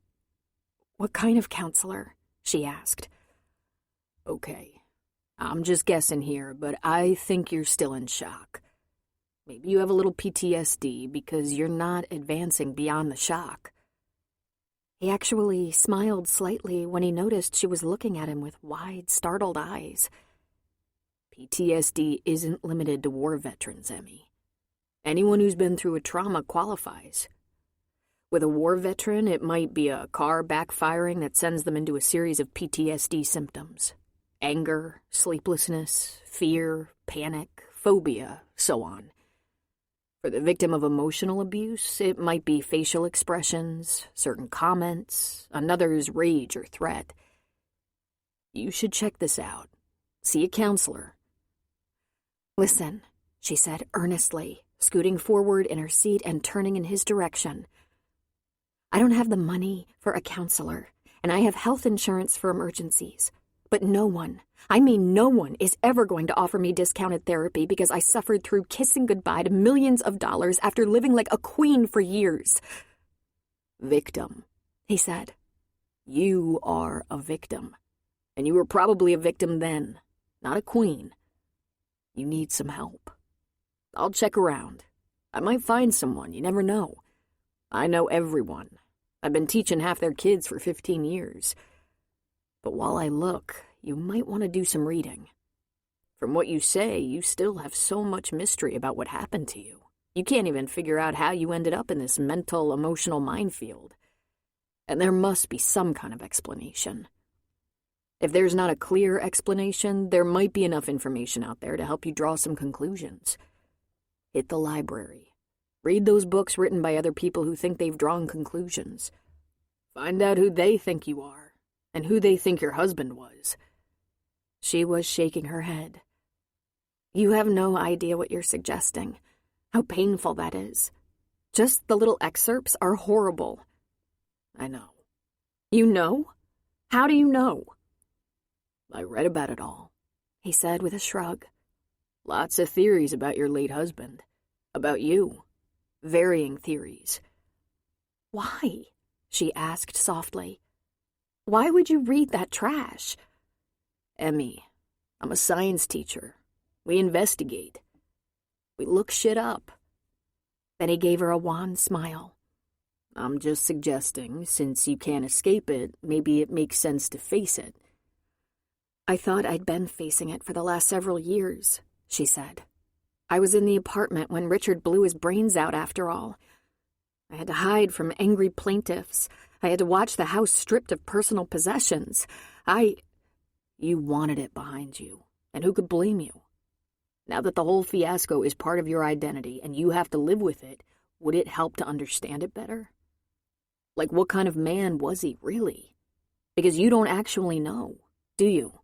"What kind of counselor?" she asked. "Okay, I'm just guessing here, but I think you're still in shock. Maybe you have a little PTSD because you're not advancing beyond the shock." He actually smiled slightly when he noticed she was looking at him with wide, startled eyes. "PTSD isn't limited to war veterans, Emmy. Anyone who's been through a trauma qualifies. With a war veteran, it might be a car backfiring that sends them into a series of PTSD symptoms. Anger, sleeplessness, fear, panic, phobia, so on. For the victim of emotional abuse, it might be facial expressions, certain comments, another's rage or threat. You should check this out. See a counselor." "Listen," she said earnestly, scooting forward in her seat and turning in his direction. "I don't have the money for a counselor, and I have health insurance for emergencies. But no one, I mean no one, is ever going to offer me discounted therapy because I suffered through kissing goodbye to millions of dollars after living like a queen for years." "Victim," he said. "You are a victim. And you were probably a victim then, not a queen. You need some help. I'll check around. I might find someone, you never know. I know everyone. I've been teaching half their kids for 15 years. But while I look, you might want to do some reading. From what you say, you still have so much mystery about what happened to you. You can't even figure out how you ended up in this mental, emotional minefield. And there must be some kind of explanation. If there's not a clear explanation, there might be enough information out there to help you draw some conclusions. Hit the library. Read those books written by other people who think they've drawn conclusions. Find out who they think you are. And who they think your husband was." She was shaking her head. "You have no idea what you're suggesting. How painful that is. Just the little excerpts are horrible." "I know." "You know? How do you know?" "I read about it all," he said with a shrug. "Lots of theories about your late husband. About you. Varying theories." "Why?" she asked softly. "Why would you read that trash?" "Emmy, I'm a science teacher. We investigate. We look shit up." Then he gave her a wan smile. "I'm just suggesting, since you can't escape it, maybe it makes sense to face it." "I thought I'd been facing it for the last several years," she said. "I was in the apartment when Richard blew his brains out after all. I had to hide from angry plaintiffs. I had to watch the house stripped of personal possessions. You wanted it behind you, and who could blame you? Now that the whole fiasco is part of your identity and you have to live with it, would it help to understand it better? Like, what kind of man was he, really? Because you don't actually know, do you?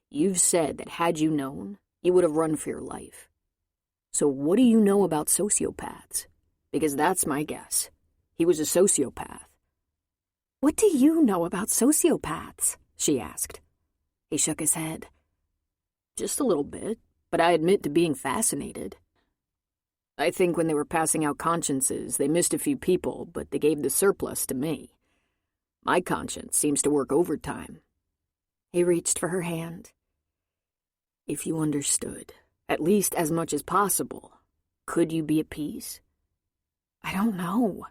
You've said that had you known, you would have run for your life. So what do you know about sociopaths? Because that's my guess. He was a sociopath." "What do you know about sociopaths?" she asked. He shook his head. "Just a little bit, but I admit to being fascinated. I think when they were passing out consciences, they missed a few people, but they gave the surplus to me. My conscience seems to work overtime." He reached for her hand. "If you understood, at least as much as possible, could you be at peace?" "I don't know."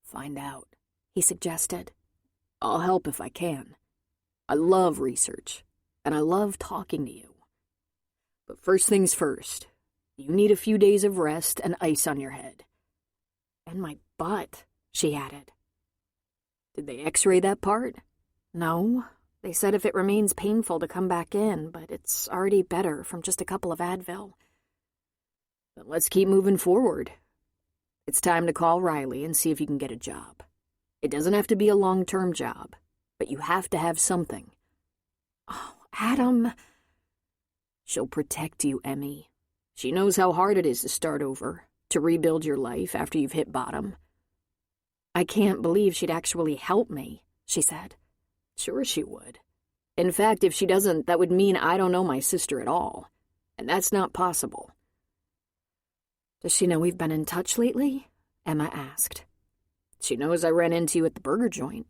"Find out," he suggested. "I'll help if I can. I love research, and I love talking to you. But first things first, you need a few days of rest and ice on your head. And my butt, she added. Did they x-ray that part? No. They said if it remains painful to come back in, but it's already better from just a couple of Advil. But let's keep moving forward. It's time to call Riley and see if you can get a job. It doesn't have to be a long-term job, but you have to have something. Oh, Adam. She'll protect you, Emmy. She knows how hard it is to start over, to rebuild your life after you've hit bottom. I can't believe she'd actually help me, she said. Sure she would. In fact, if she doesn't, that would mean I don't know my sister at all, and that's not possible. Does she know we've been in touch lately? Emma asked. She knows I ran into you at the burger joint.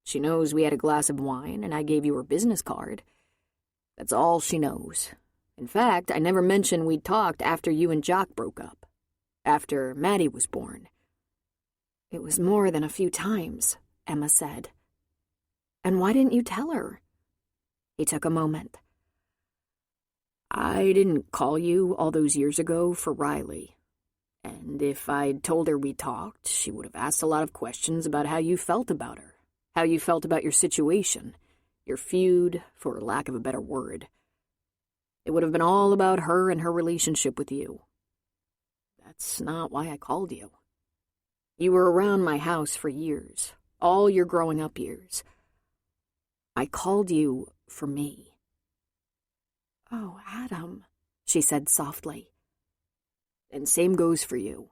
She knows we had a glass of wine and I gave you her business card. That's all she knows. In fact, I never mentioned we'd talked after you and Jock broke up, after Maddie was born. It was more than a few times, Emma said. And why didn't you tell her? He took a moment. I didn't call you all those years ago for Riley. And if I'd told her we talked, she would have asked a lot of questions about how you felt about her, how you felt about your situation, your feud, for lack of a better word. It would have been all about her and her relationship with you. That's not why I called you. You were around my house for years, all your growing up years. I called you for me. Oh, Adam, she said softly. And same goes for you.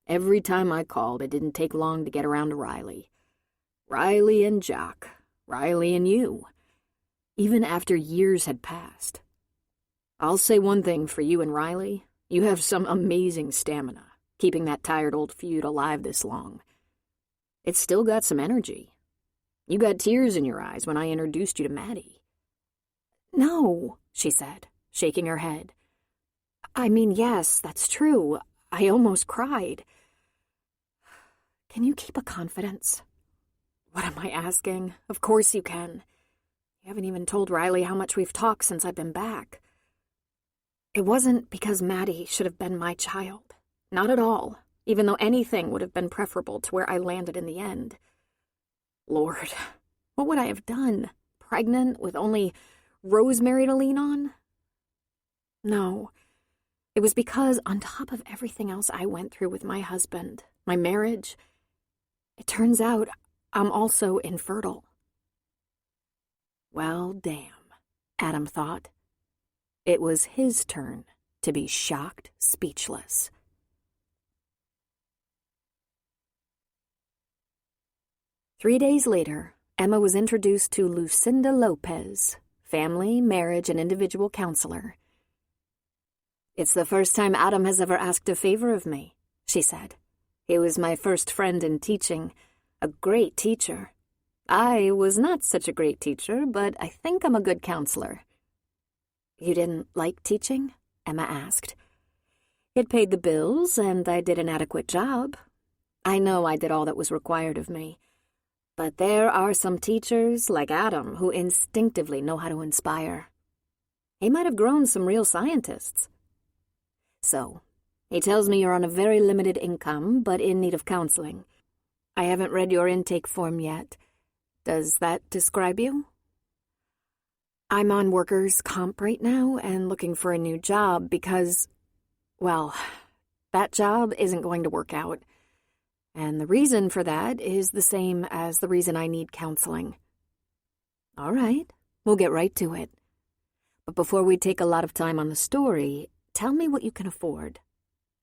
Every time I called, it didn't take long to get around to Riley. Riley and Jock, Riley and you. Even after years had passed. I'll say one thing for you and Riley. You have some amazing stamina, keeping that tired old feud alive this long. It's still got some energy. You got tears in your eyes when I introduced you to Maddie. No, she said, shaking her head. I mean, yes, that's true. I almost cried. Can you keep a confidence? What am I asking? Of course you can. You haven't even told Riley how much we've talked since I've been back. It wasn't because Maddie should have been my child. Not at all, even though anything would have been preferable to where I landed in the end. Lord, what would I have done? Pregnant with only Rosemary to lean on? No. It was because, on top of everything else I went through with my husband, my marriage, it turns out I'm also infertile. Well, damn, Adam thought. It was his turn to be shocked speechless. Three days later, Emma was introduced to Lucinda Lopez, family, marriage, and individual counselor. It's the first time Adam has ever asked a favor of me, she said. He was my first friend in teaching, a great teacher. I was not such a great teacher, but I think I'm a good counselor. You didn't like teaching? Emma asked. It paid the bills, and I did an adequate job. I know I did all that was required of me. But there are some teachers, like Adam, who instinctively know how to inspire. He might have grown some real scientists. So, he tells me you're on a very limited income, but in need of counseling. I haven't read your intake form yet. Does that describe you? I'm on workers' comp right now and looking for a new job because, well, that job isn't going to work out. And the reason for that is the same as the reason I need counseling. All right, we'll get right to it. But before we take a lot of time on the story, tell me what you can afford.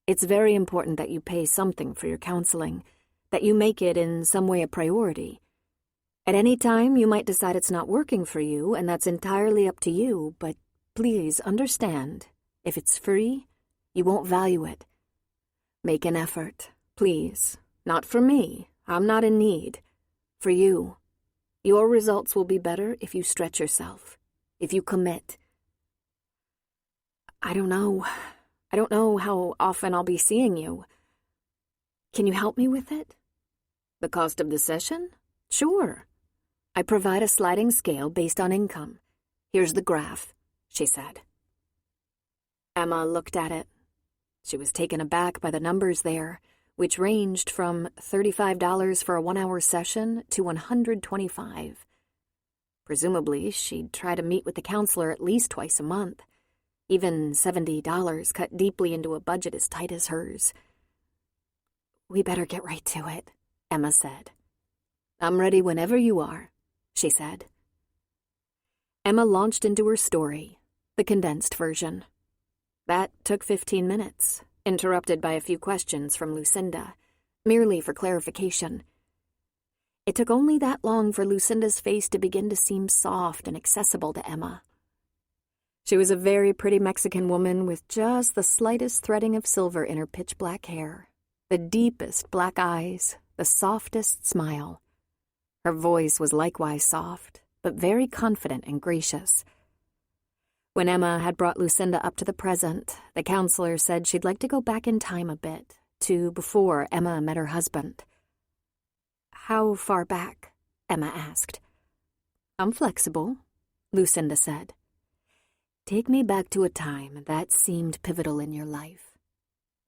It's very important that you pay something for your counseling, that you make it in some way a priority. At any time, you might decide it's not working for you, and that's entirely up to you, but please understand, if it's free, you won't value it. Make an effort, please. Not for me. I'm not in need. For you. Your results will be better if you stretch yourself, if you commit. I don't know how often I'll be seeing you. Can you help me with it? The cost of the session? Sure. I provide a sliding scale based on income. Here's the graph, she said. Emma looked at it. She was taken aback by the numbers there, which ranged from $35 for a 1-hour session to $125. Presumably, she'd try to meet with the counselor at least twice a month. Even $70 cut deeply into a budget as tight as hers. "We better get right to it," Emma said. "I'm ready whenever you are," she said. Emma launched into her story, the condensed version. That took 15 minutes, interrupted by a few questions from Lucinda, merely for clarification. It took only that long for Lucinda's face to begin to seem soft and accessible to Emma. She was a very pretty Mexican woman with just the slightest threading of silver in her pitch-black hair, the deepest black eyes, the softest smile. Her voice was likewise soft, but very confident and gracious. When Emma had brought Lucinda up to the present, the counselor said she'd like to go back in time a bit, to before Emma met her husband. "How far back?" Emma asked. "I'm flexible," Lucinda said. "Take me back to a time that seemed pivotal in your life.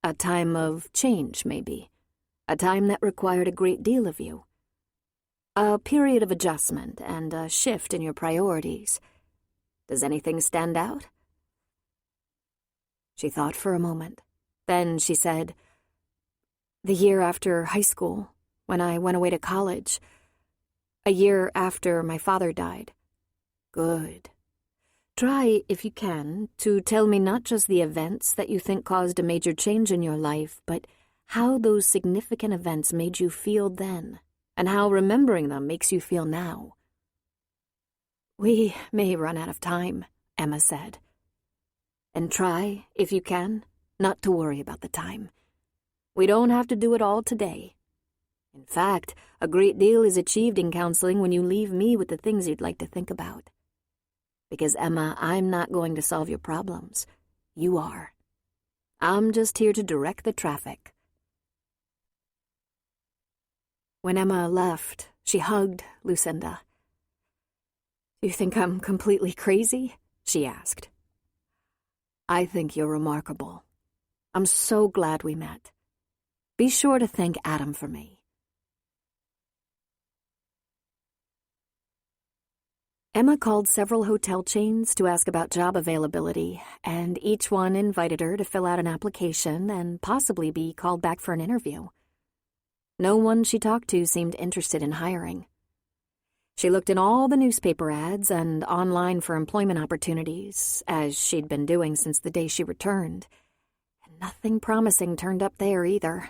A time of change, maybe. A time that required a great deal of you. A period of adjustment and a shift in your priorities. Does anything stand out?" She thought for a moment. Then she said, "The year after high school, when I went away to college. A year after my father died." "Good. Try, if you can, to tell me not just the events that you think caused a major change in your life, but how those significant events made you feel then, and how remembering them makes you feel now." "We may run out of time," Emma said. "And try, if you can, not to worry about the time. We don't have to do it all today. In fact, a great deal is achieved in counseling when you leave me with the things you'd like to think about. Because, Emma, I'm not going to solve your problems. You are. I'm just here to direct the traffic." When Emma left, she hugged Lucinda. "Do you think I'm completely crazy?" she asked. "I think you're remarkable. I'm so glad we met. Be sure to thank Adam for me." Emma called several hotel chains to ask about job availability, and each one invited her to fill out an application and possibly be called back for an interview. No one she talked to seemed interested in hiring. She looked in all the newspaper ads and online for employment opportunities, as she'd been doing since the day she returned, and nothing promising turned up there either.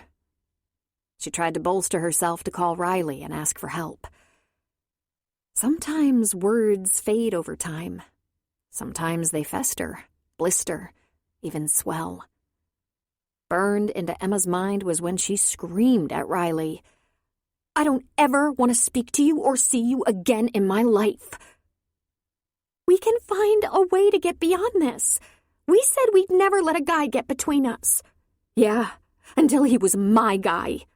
She tried to bolster herself to call Riley and ask for help. Sometimes words fade over time. Sometimes they fester, blister, even swell. Burned into Emma's mind was when she screamed at Riley, "I don't ever want to speak to you or see you again in my life." "We can find a way to get beyond this. We said we'd never let a guy get between us." "Yeah, until he was my guy.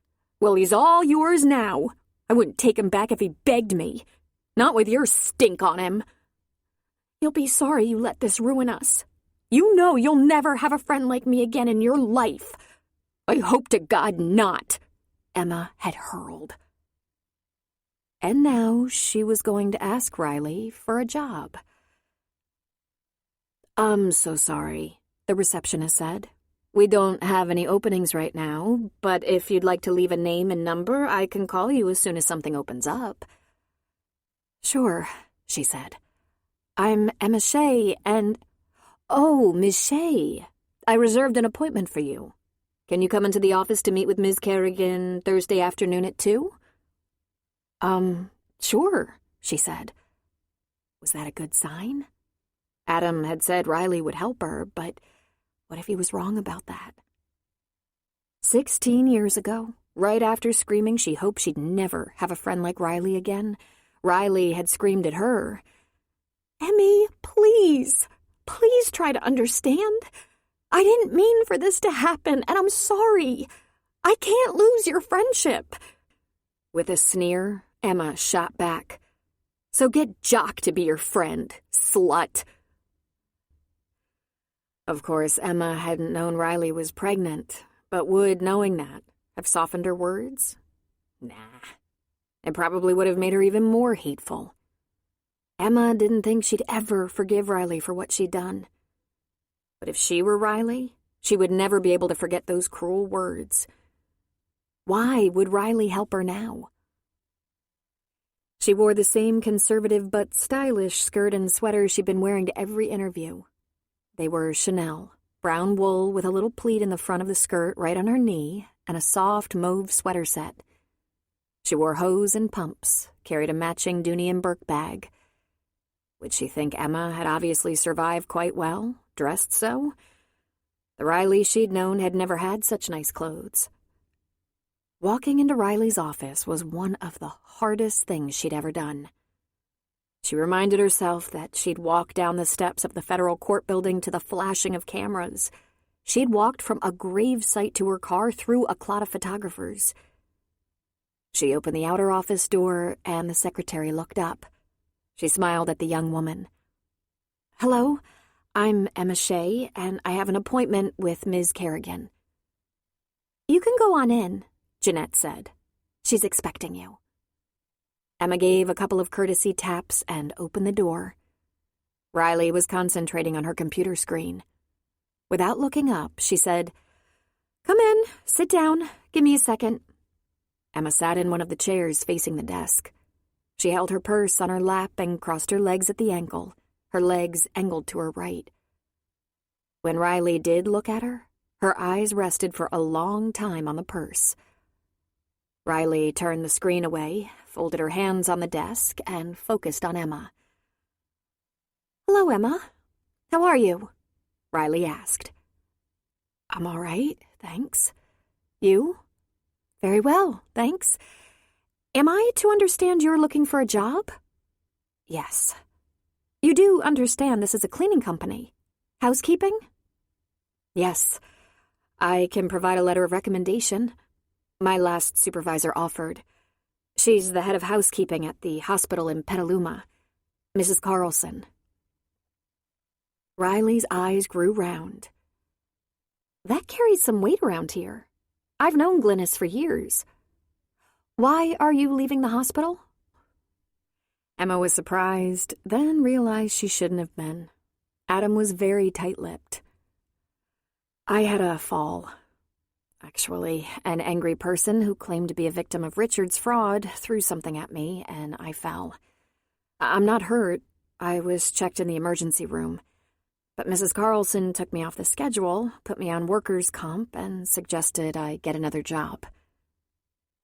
Well, he's all yours now. I wouldn't take him back if he begged me. Not with your stink on him." "You'll be sorry you let this ruin us. You know you'll never have a friend like me again in your life." "I hope to God not," Emma had hurled. And now she was going to ask Riley for a job. "I'm so sorry," the receptionist said. "We don't have any openings right now, but if you'd like to leave a name and number, I can call you as soon as something opens up." "Sure," she said. "I'm Emma Shea, and—" "Oh, Miss Shea, I reserved an appointment for you. Can you come into the office to meet with Ms. Kerrigan Thursday afternoon at 2? Sure," she said. Was that a good sign? Adam had said Riley would help her, but what if he was wrong about that? 16 years ago, right after screaming she hoped she'd never have a friend like Riley again, Riley had screamed at her, "Emmy, please, please try to understand. I didn't mean for this to happen, and I'm sorry. I can't lose your friendship." With a sneer, Emma shot back, "So get Jock to be your friend, slut." Of course, Emma hadn't known Riley was pregnant, but would, knowing that, have softened her words? Nah. It probably would have made her even more hateful. Emma didn't think she'd ever forgive Riley for what she'd done. But if she were Riley, she would never be able to forget those cruel words. Why would Riley help her now? She wore the same conservative but stylish skirt and sweater she'd been wearing to every interview. They were Chanel, brown wool with a little pleat in the front of the skirt right on her knee, and a soft mauve sweater set. She wore hose and pumps, carried a matching Dooney and Burke bag. Would she think Emma had obviously survived quite well, dressed so? The Riley she'd known had never had such nice clothes. Walking into Riley's office was one of the hardest things she'd ever done. She reminded herself that she'd walked down the steps of the federal court building to the flashing of cameras. She'd walked from a grave site to her car through a clot of photographers. She opened the outer office door, and the secretary looked up. She smiled at the young woman. "Hello, I'm Emma Shea, and I have an appointment with Ms. Kerrigan." "You can go on in," Jeanette said. "She's expecting you." Emma gave a couple of courtesy taps and opened the door. Riley was concentrating on her computer screen. Without looking up, she said, "Come in, sit down, give me a second." Emma sat in one of the chairs facing the desk. She held her purse on her lap and crossed her legs at the ankle, her legs angled to her right. When Riley did look at her, her eyes rested for a long time on the purse. Riley turned the screen away, folded her hands on the desk, and focused on Emma. "Hello, Emma. How are you?" Riley asked. "I'm all right, thanks. You?" "Very well, thanks. Am I to understand you're looking for a job?" "Yes." "You do understand this is a cleaning company? Housekeeping?" "Yes. I can provide a letter of recommendation. My last supervisor offered. She's the head of housekeeping at the hospital in Petaluma, Mrs. Carlson." Riley's eyes grew round. "That carries some weight around here. I've known Glynis for years. Why are you leaving the hospital?" Emma was surprised, then realized she shouldn't have been. Adam was very tight-lipped. "I had a fall. Actually, an angry person who claimed to be a victim of Richard's fraud threw something at me, and I fell. I'm not hurt. I was checked in the emergency room. But Mrs. Carlson took me off the schedule, put me on workers' comp, and suggested I get another job."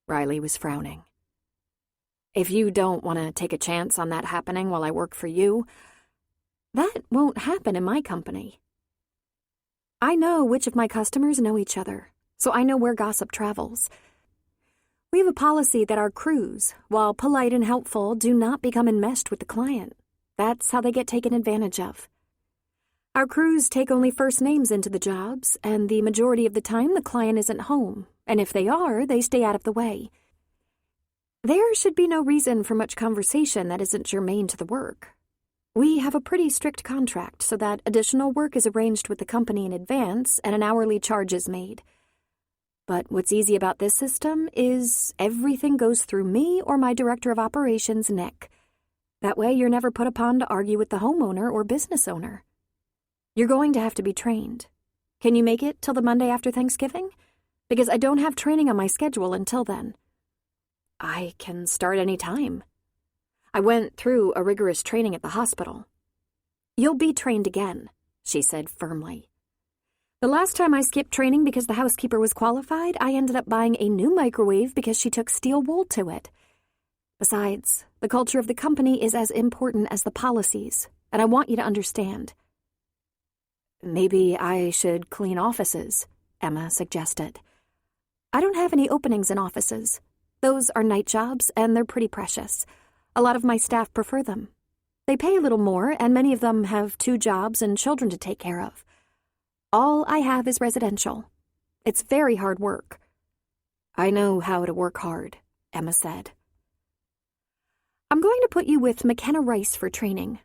Riley was frowning. "If you don't want to take a chance on that happening while I work for you, that won't happen in my company. I know which of my customers know each other, so I know where gossip travels. We have a policy that our crews, while polite and helpful, do not become enmeshed with the client. That's how they get taken advantage of. Our crews take only first names into the jobs, and the majority of the time the client isn't home, and if they are, they stay out of the way. There should be no reason for much conversation that isn't germane to the work. We have a pretty strict contract so that additional work is arranged with the company in advance and an hourly charge is made. But what's easy about this system is everything goes through me or my director of operations, Nick. That way you're never put upon to argue with the homeowner or business owner. You're going to have to be trained. Can you make it till the Monday after Thanksgiving? Because I don't have training on my schedule until then." "I can start any time. I went through a rigorous training at the hospital." "You'll be trained again," she said firmly. "The last time I skipped training because the housekeeper was qualified, I ended up buying a new microwave because she took steel wool to it. Besides, the culture of the company is as important as the policies, and I want you to understand." "Maybe I should clean offices," Emma suggested. "I don't have any openings in offices. Those are night jobs, and they're pretty precious. A lot of my staff prefer them. They pay a little more, and many of them have 2 jobs and children to take care of. All I have is residential. It's very hard work." "I know how to work hard," Emma said. "I'm going to put you with McKenna Rice for training.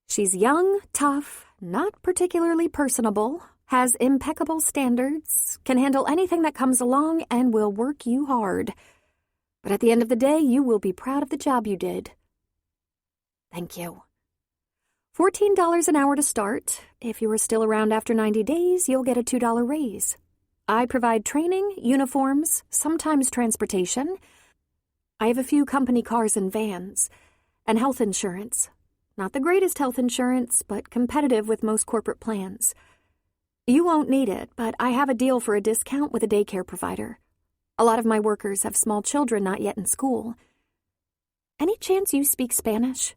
She's young, tough, not particularly personable, has impeccable standards, can handle anything that comes along, and will work you hard. But at the end of the day, you will be proud of the job you did. Thank you. $14 an hour to start. If you are still around after 90 days, you'll get a $2 raise. I provide training, uniforms, sometimes transportation. I have a few company cars and vans, and health insurance. Not the greatest health insurance, but competitive with most corporate plans. You won't need it, but I have a deal for a discount with a daycare provider. A lot of my workers have small children not yet in school. Any chance you speak Spanish?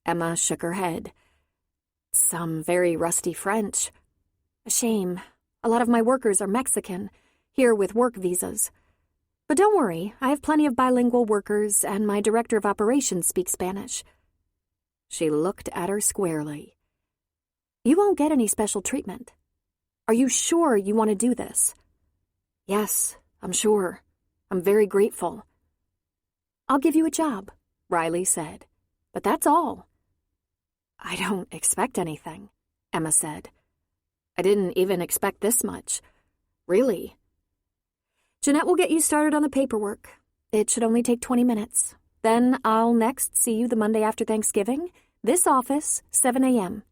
Emma shook her head. Some very rusty French. A shame. A lot of my workers are Mexican, here with work visas. But don't worry, I have plenty of bilingual workers, and my director of operations speaks Spanish. She looked at her squarely. You won't get any special treatment. Are you sure you want to do this? Yes, I'm sure. I'm very grateful. I'll give you a job, Riley said. But that's all. I don't expect anything, Emma said. I didn't even expect this much. Really. Jeanette will get you started on the paperwork. It should only take 20 minutes. Then I'll next see you the Monday after Thanksgiving. This office, 7 a.m.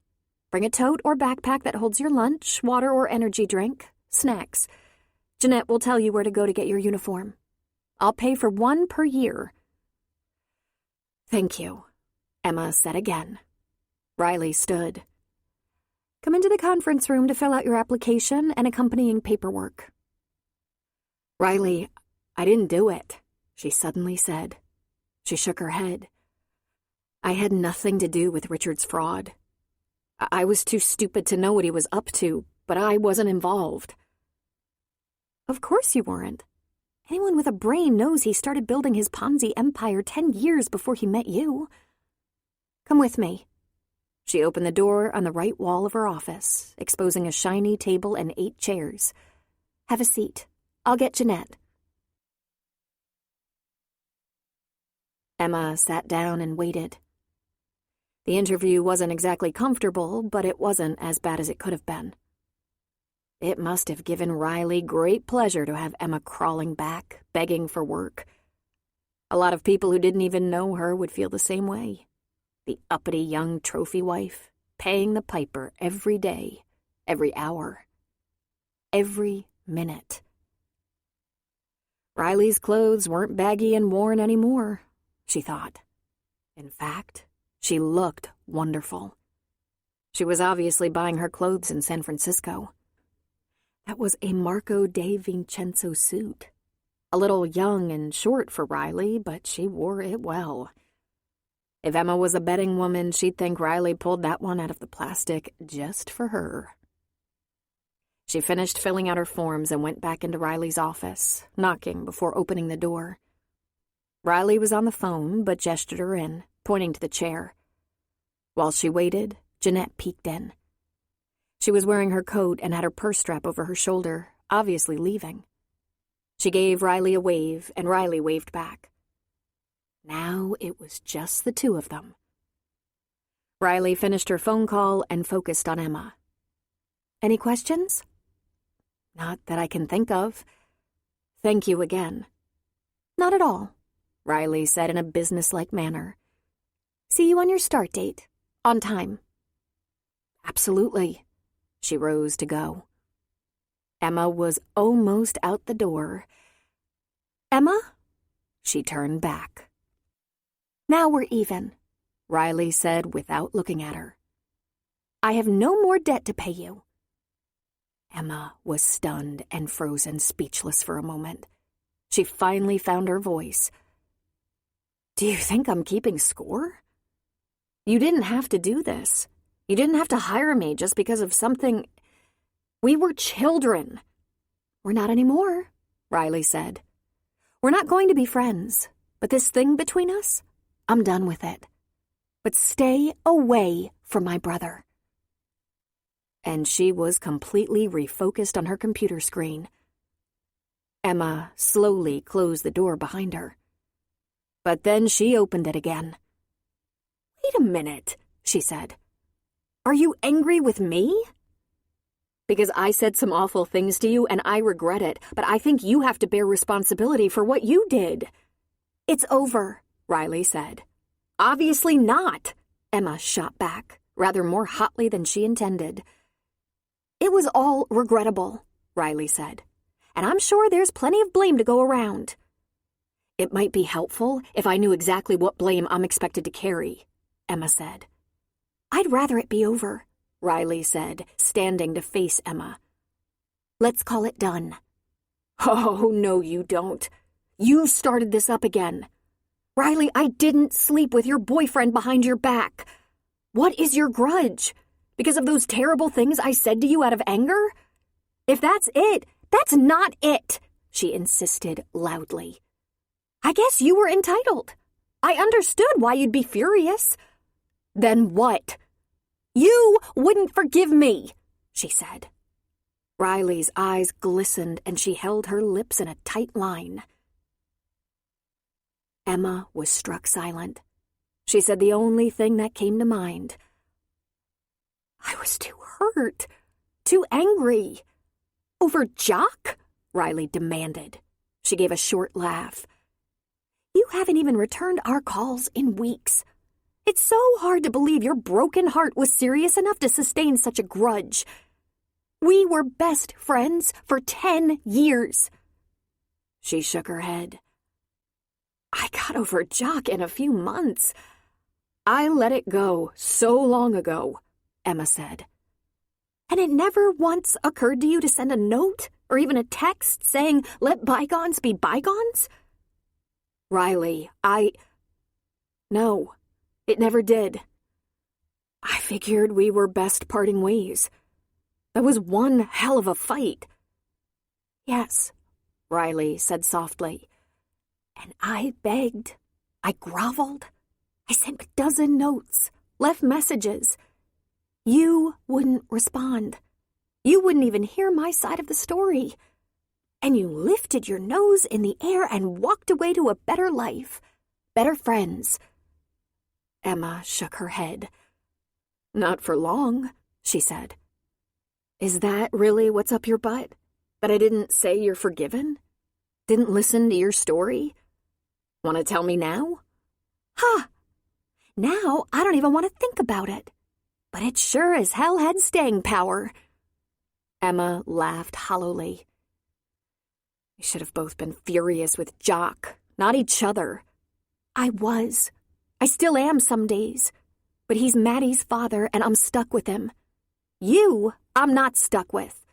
Bring a tote or backpack that holds your lunch, water or energy drink, snacks. Jeanette will tell you where to go to get your uniform. I'll pay for one per year. Thank you, Emma said again. Riley stood. Come into the conference room to fill out your application and accompanying paperwork. Riley, I didn't do it, she suddenly said. She shook her head. I had nothing to do with Richard's fraud. I was too stupid to know what he was up to, but I wasn't involved. Of course you weren't. Anyone with a brain knows he started building his Ponzi empire 10 years before he met you. Come with me. She opened the door on the right wall of her office, exposing a shiny table and 8 chairs. Have a seat. I'll get Jeanette. Emma sat down and waited. The interview wasn't exactly comfortable, but it wasn't as bad as it could have been. It must have given Riley great pleasure to have Emma crawling back, begging for work. A lot of people who didn't even know her would feel the same way. The uppity young trophy wife, paying the piper every day, every hour, every minute. Riley's clothes weren't baggy and worn anymore, she thought. In fact, she looked wonderful. She was obviously buying her clothes in San Francisco. That was a Marco de Vincenzo suit. A little young and short for Riley, but she wore it well. If Emma was a betting woman, she'd think Riley pulled that one out of the plastic just for her. She finished filling out her forms and went back into Riley's office, knocking before opening the door. Riley was on the phone, but gestured her in, pointing to the chair. While she waited, Jeanette peeked in. She was wearing her coat and had her purse strap over her shoulder, obviously leaving. She gave Riley a wave, and Riley waved back. Now it was just the two of them. Riley finished her phone call and focused on Emma. Any questions? Not that I can think of. Thank you again. Not at all, Riley said in a businesslike manner. See you on your start date. On time. Absolutely. She rose to go. Emma was almost out the door. Emma? She turned back. Now we're even, Riley said without looking at her. I have no more debt to pay you. Emma was stunned and frozen speechless for a moment. She finally found her voice. Do you think I'm keeping score? You didn't have to do this. You didn't have to hire me just because of something. We were children. We're not anymore, Riley said. We're not going to be friends, but this thing between us, I'm done with it. But stay away from my brother. And she was completely refocused on her computer screen. Emma slowly closed the door behind her. But then she opened it again. Wait a minute, she said. Are you angry with me? Because I said some awful things to you and I regret it, but I think you have to bear responsibility for what you did. It's over, Riley said. Obviously not, Emma shot back, rather more hotly than she intended. It was all regrettable, Riley said, and I'm sure there's plenty of blame to go around. It might be helpful if I knew exactly what blame I'm expected to carry, Emma said. I'd rather it be over, Riley said, standing to face Emma. Let's call it done. Oh, no, you don't. You started this up again. Riley, I didn't sleep with your boyfriend behind your back. What is your grudge? Because of those terrible things I said to you out of anger? If that's it, that's not it, she insisted loudly. I guess you were entitled. I understood why you'd be furious. Then what? You wouldn't forgive me, she said. Riley's eyes glistened and she held her lips in a tight line. Emma was struck silent. She said the only thing that came to mind. I was too hurt, too angry. Over Jock? Riley demanded. She gave a short laugh. You haven't even returned our calls in weeks. It's so hard to believe your broken heart was serious enough to sustain such a grudge. We were best friends for 10 years. She shook her head. I got over Jock in a few months. I let it go so long ago, Emma said. And it never once occurred to you to send a note or even a text saying, let bygones be bygones? Riley, No, it never did. I figured we were best parting ways. That was one hell of a fight. Yes, Riley said softly. And I begged. I groveled. I sent a dozen notes, left messages. You wouldn't respond. You wouldn't even hear my side of the story. And you lifted your nose in the air and walked away to a better life, better friends. Emma shook her head. Not for long, she said. Is that really what's up your butt? That I didn't say you're forgiven? Didn't listen to your story? Want to tell me now? Ha! Now I don't even want to think about it. But it sure as hell had staying power. Emma laughed hollowly. We should have both been furious with Jock, not each other. I was. I still am some days. But he's Maddie's father and I'm stuck with him. You, I'm not stuck with.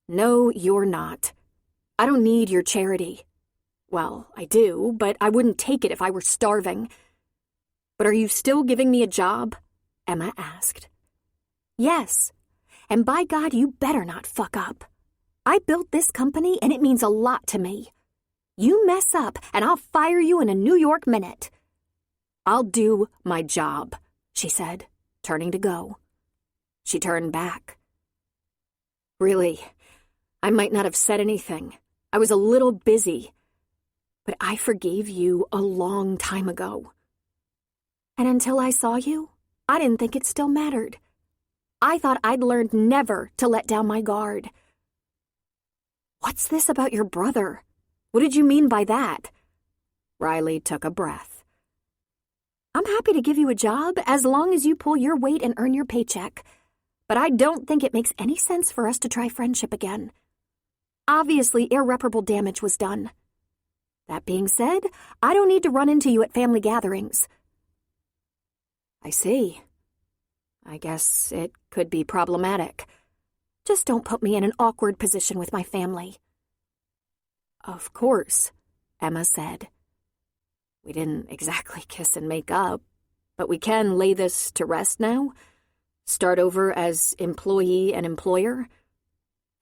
No, you're not. I don't need your charity. Well, I do, but I wouldn't take it if I were starving. But are you still giving me a job? Emma asked. Yes. And by God, you better not fuck up. I built this company and it means a lot to me. You mess up and I'll fire you in a New York minute. I'll do my job, she said, turning to go. She turned back. Really, I might not have said anything. I was a little busy. But I forgave you a long time ago. And until I saw you, I didn't think it still mattered. I thought I'd learned never to let down my guard. What's this about your brother? What did you mean by that? Riley took a breath. I'm happy to give you a job as long as you pull your weight and earn your paycheck. But I don't think it makes any sense for us to try friendship again. Obviously, irreparable damage was done. That being said, I don't need to run into you at family gatherings. I see. I guess it could be problematic. Just don't put me in an awkward position with my family. Of course, Emma said. We didn't exactly kiss and make up, but we can lay this to rest now? Start over as employee and employer?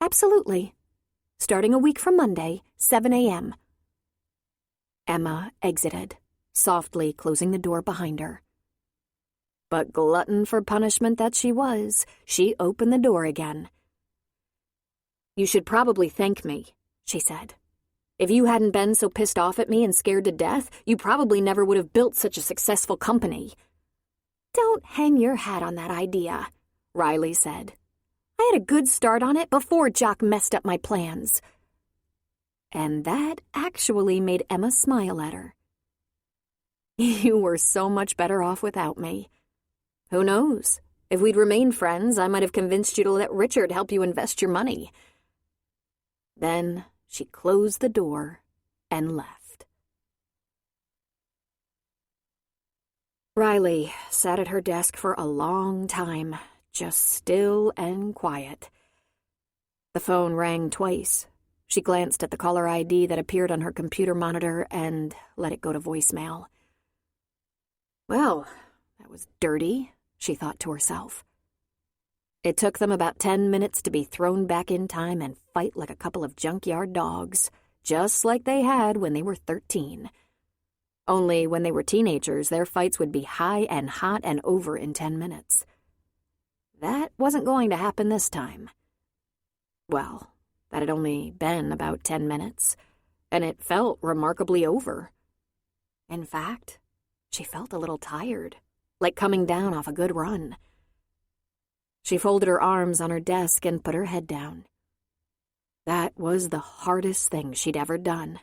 Absolutely. Starting a week from Monday, 7 a.m. Emma exited, softly closing the door behind her. But glutton for punishment that she was, she opened the door again. You should probably thank me, she said. If you hadn't been so pissed off at me and scared to death, you probably never would have built such a successful company. Don't hang your hat on that idea, Riley said. I I had a good start on it before Jock messed up my plans. And that actually made Emma smile at her. You were so much better off without me. Who knows? If we'd remained friends, I might have convinced you to let Richard help you invest your money. Then she closed the door and left. Riley sat at her desk for a long time, just still and quiet. The phone rang twice. She glanced at the caller ID that appeared on her computer monitor and let it go to voicemail. Well, that was dirty, she thought to herself. It took them about 10 minutes to be thrown back in time and fight like a couple of junkyard dogs, just like they had when they were 13. Only when they were teenagers, their fights would be high and hot and over in 10 minutes. That wasn't going to happen this time. Well, that had only been about 10 minutes, and it felt remarkably over. In fact, she felt a little tired, like coming down off a good run. She folded her arms on her desk and put her head down. That was the hardest thing she'd ever done,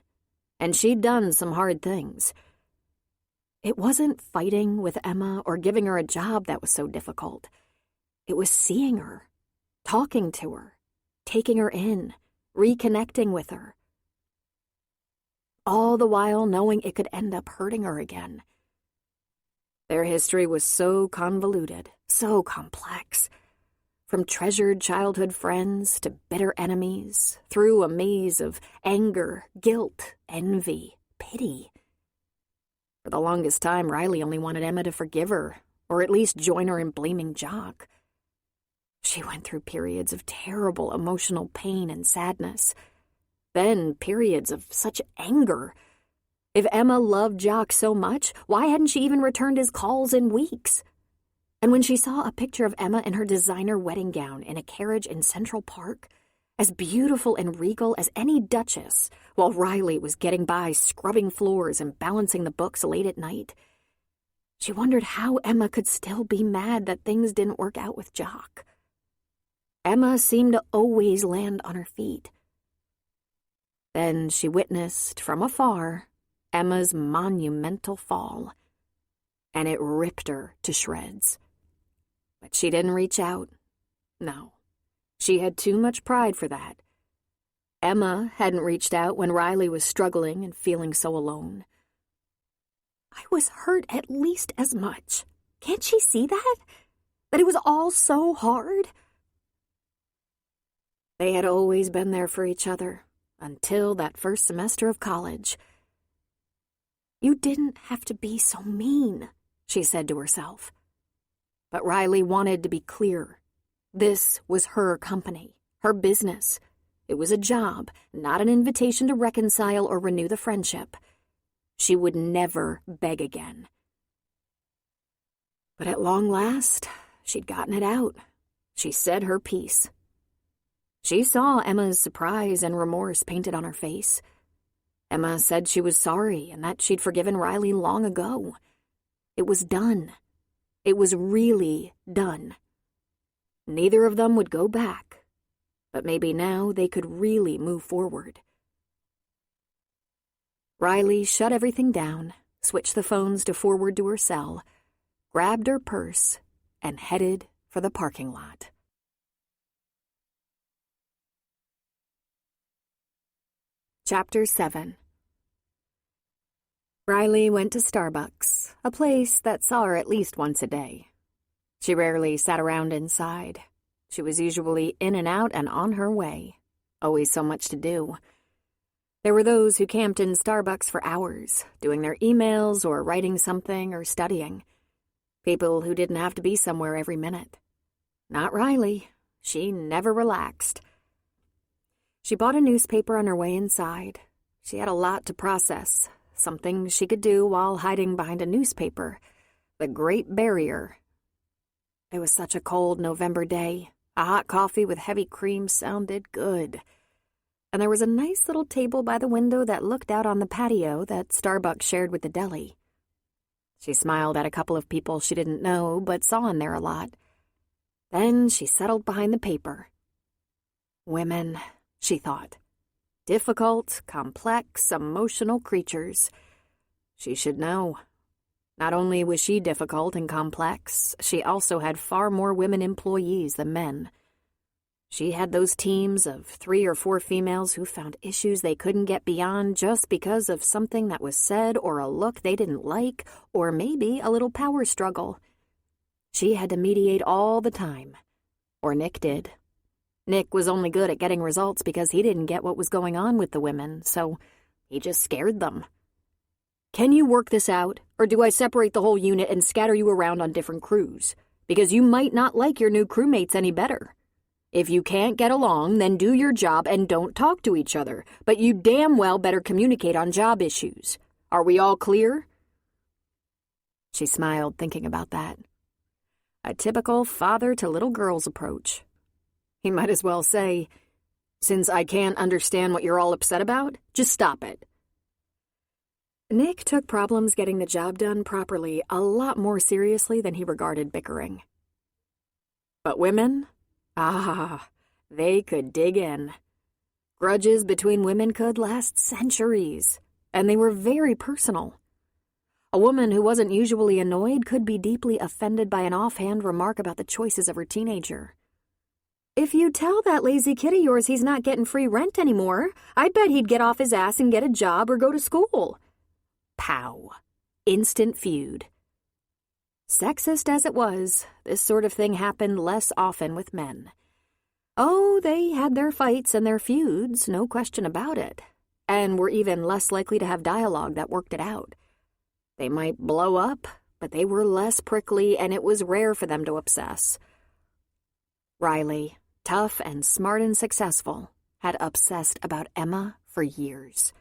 and she'd done some hard things. It wasn't fighting with Emma or giving her a job that was so difficult. It was seeing her, talking to her, taking her in, reconnecting with her. All the while knowing it could end up hurting her again. Their history was so convoluted, so complex. From treasured childhood friends to bitter enemies, through a maze of anger, guilt, envy, pity. For the longest time, Riley only wanted Emma to forgive her, or at least join her in blaming Jock. She went through periods of terrible emotional pain and sadness, then periods of such anger. If Emma loved Jock so much, why hadn't she even returned his calls in weeks? And when she saw a picture of Emma in her designer wedding gown in a carriage in Central Park, as beautiful and regal as any duchess, while Riley was getting by scrubbing floors and balancing the books late at night, she wondered how Emma could still be mad that things didn't work out with Jock. Emma seemed to always land on her feet. Then she witnessed, from afar, Emma's monumental fall, and it ripped her to shreds. But she didn't reach out. No, she had too much pride for that. Emma hadn't reached out when Riley was struggling and feeling so alone. I was hurt at least as much. Can't she see that? That it was all so hard? They had always been there for each other, until that first semester of college. You didn't have to be so mean, she said to herself. But Riley wanted to be clear. This was her company, her business. It was a job, not an invitation to reconcile or renew the friendship. She would never beg again. But at long last, she'd gotten it out. She said her piece. She saw Emma's surprise and remorse painted on her face. Emma said she was sorry and that she'd forgiven Riley long ago. It was done. It was really done. Neither of them would go back, but maybe now they could really move forward. Riley shut everything down, switched the phones to forward to her cell, grabbed her purse, and headed for the parking lot. Chapter 7. Riley went to Starbucks, a place that saw her at least once a day. She rarely sat around inside. She was usually in and out and on her way. Always so much to do. There were those who camped in Starbucks for hours, doing their emails or writing something or studying. People who didn't have to be somewhere every minute. Not Riley. She never relaxed. She bought a newspaper on her way inside. She had a lot to process, something she could do while hiding behind a newspaper. The Great Barrier. It was such a cold November day. A hot coffee with heavy cream sounded good. And there was a nice little table by the window that looked out on the patio that Starbucks shared with the deli. She smiled at a couple of people she didn't know but saw in there a lot. Then she settled behind the paper, Women, she thought. Difficult, complex, emotional creatures. She should know. Not only was she difficult and complex, she also had far more women employees than men. She had those teams of 3 or 4 females who found issues they couldn't get beyond just because of something that was said or a look they didn't like, or maybe a little power struggle. She had to mediate all the time. Or Nick did. Nick was only good at getting results because he didn't get what was going on with the women, so he just scared them. "Can you work this out, or do I separate the whole unit and scatter you around on different crews? Because you might not like your new crewmates any better. If you can't get along, then do your job and don't talk to each other, but you damn well better communicate on job issues. Are we all clear?" She smiled, thinking about that. A typical father-to-little girls approach. He might as well say, "Since I can't understand what you're all upset about, just stop it." Nick took problems getting the job done properly a lot more seriously than he regarded bickering. But women? They could dig in. Grudges between women could last centuries, and they were very personal. A woman who wasn't usually annoyed could be deeply offended by an offhand remark about the choices of her teenager. "If you tell that lazy kid of yours he's not getting free rent anymore, I bet he'd get off his ass and get a job or go to school." Pow. Instant feud. Sexist as it was, this sort of thing happened less often with men. Oh, they had their fights and their feuds, no question about it, and were even less likely to have dialogue that worked it out. They might blow up, but they were less prickly, and it was rare for them to obsess. Riley, tough and smart and successful, had obsessed about Emma for years.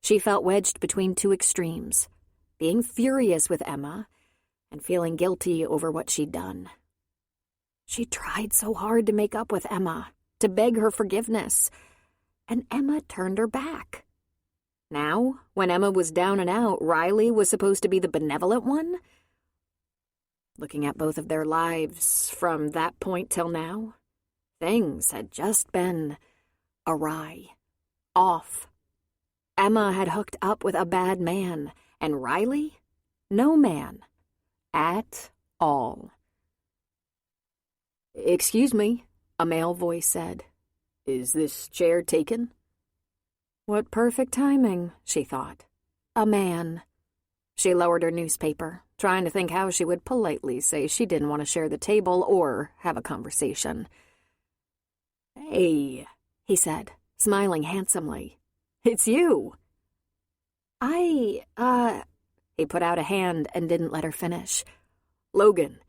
She felt wedged between 2 extremes, being furious with Emma and feeling guilty over what she'd done. She tried so hard to make up with Emma, to beg her forgiveness, and Emma turned her back. Now, when Emma was down and out, Riley was supposed to be the benevolent one? Looking at both of their lives from that point till now, things had just been awry, off. Emma had hooked up with a bad man, and Riley, no man, at all. "Excuse me," a male voice said. "Is this chair taken?" What perfect timing, she thought. A man. She lowered her newspaper, trying to think how she would politely say she didn't want to share the table or have a conversation. "Hey," he said, smiling handsomely. "It's you." He put out a hand and didn't let her finish. Logan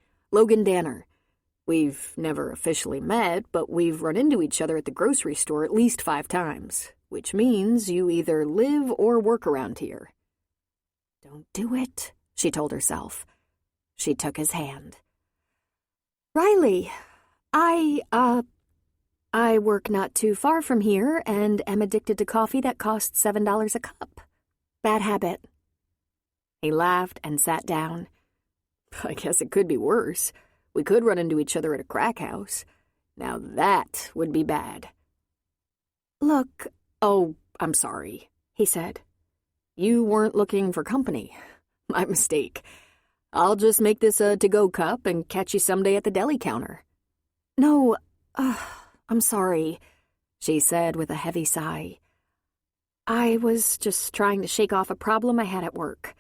Danner. We've never officially met, but we've run into each other at the grocery store at least 5 times, which means you either live or work around here." "Don't do it," she told herself. She took his hand. "Riley, I work not too far from here and am addicted to coffee that costs $7 a cup. Bad habit." He laughed and sat down. "I guess it could be worse. We could run into each other at a crack house. Now that would be bad." "Look, I'm sorry," he said. "You weren't looking for company. My mistake. I'll just make this a to-go cup and catch you someday at the deli counter." "No, I'm sorry," she said with a heavy sigh. "I was just trying to shake off a problem I had at work.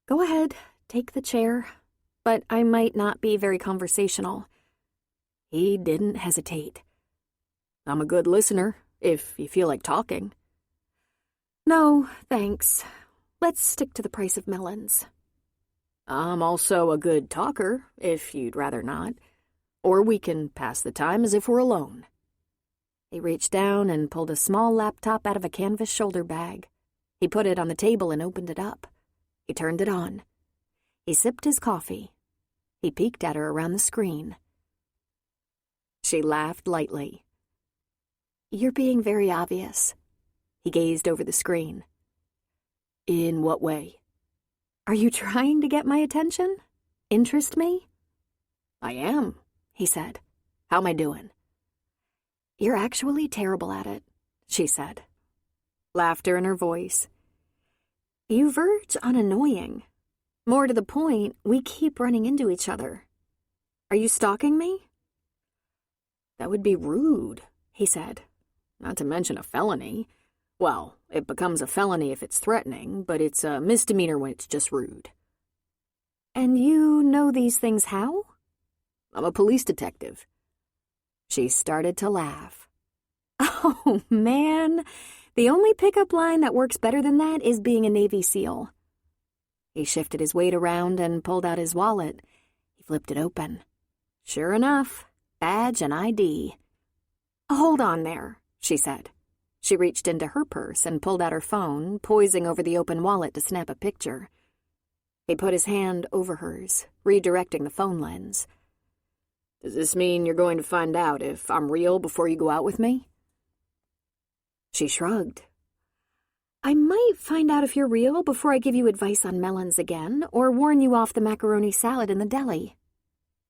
Go ahead, take the chair, but I might not be very conversational." He didn't hesitate. "I'm a good listener, if you feel like talking." "No, thanks. Let's stick to the price of melons." "I'm also a good talker, if you'd rather not. Or we can pass the time as if we're alone." He reached down and pulled a small laptop out of a canvas shoulder bag. He put it on the table and opened it up. He turned it on. He sipped his coffee. He peeked at her around the screen. She laughed lightly. "You're being very obvious." He gazed over the screen. "In what way?" "Are you trying to get my attention? Interest me?" "I am," he said. "How am I doing?" You're actually terrible at it, she said. Laughter in her voice. You verge on annoying. More to the point, we keep running into each other. Are you stalking me? That would be rude, he said. Not to mention a felony. Well, it becomes a felony if it's threatening, but it's a misdemeanor when it's just rude. And you know these things how? I'm a police detective. She started to laugh. Oh, man. The only pickup line that works better than that is being a Navy SEAL. He shifted his weight around and pulled out his wallet. He flipped it open. Sure enough, badge and ID. Hold on there, she said. She reached into her purse and pulled out her phone, poising over the open wallet to snap a picture. He put his hand over hers, redirecting the phone lens. Does this mean you're going to find out if I'm real before you go out with me? She shrugged. I might find out if you're real before I give you advice on melons again or warn you off the macaroni salad in the deli.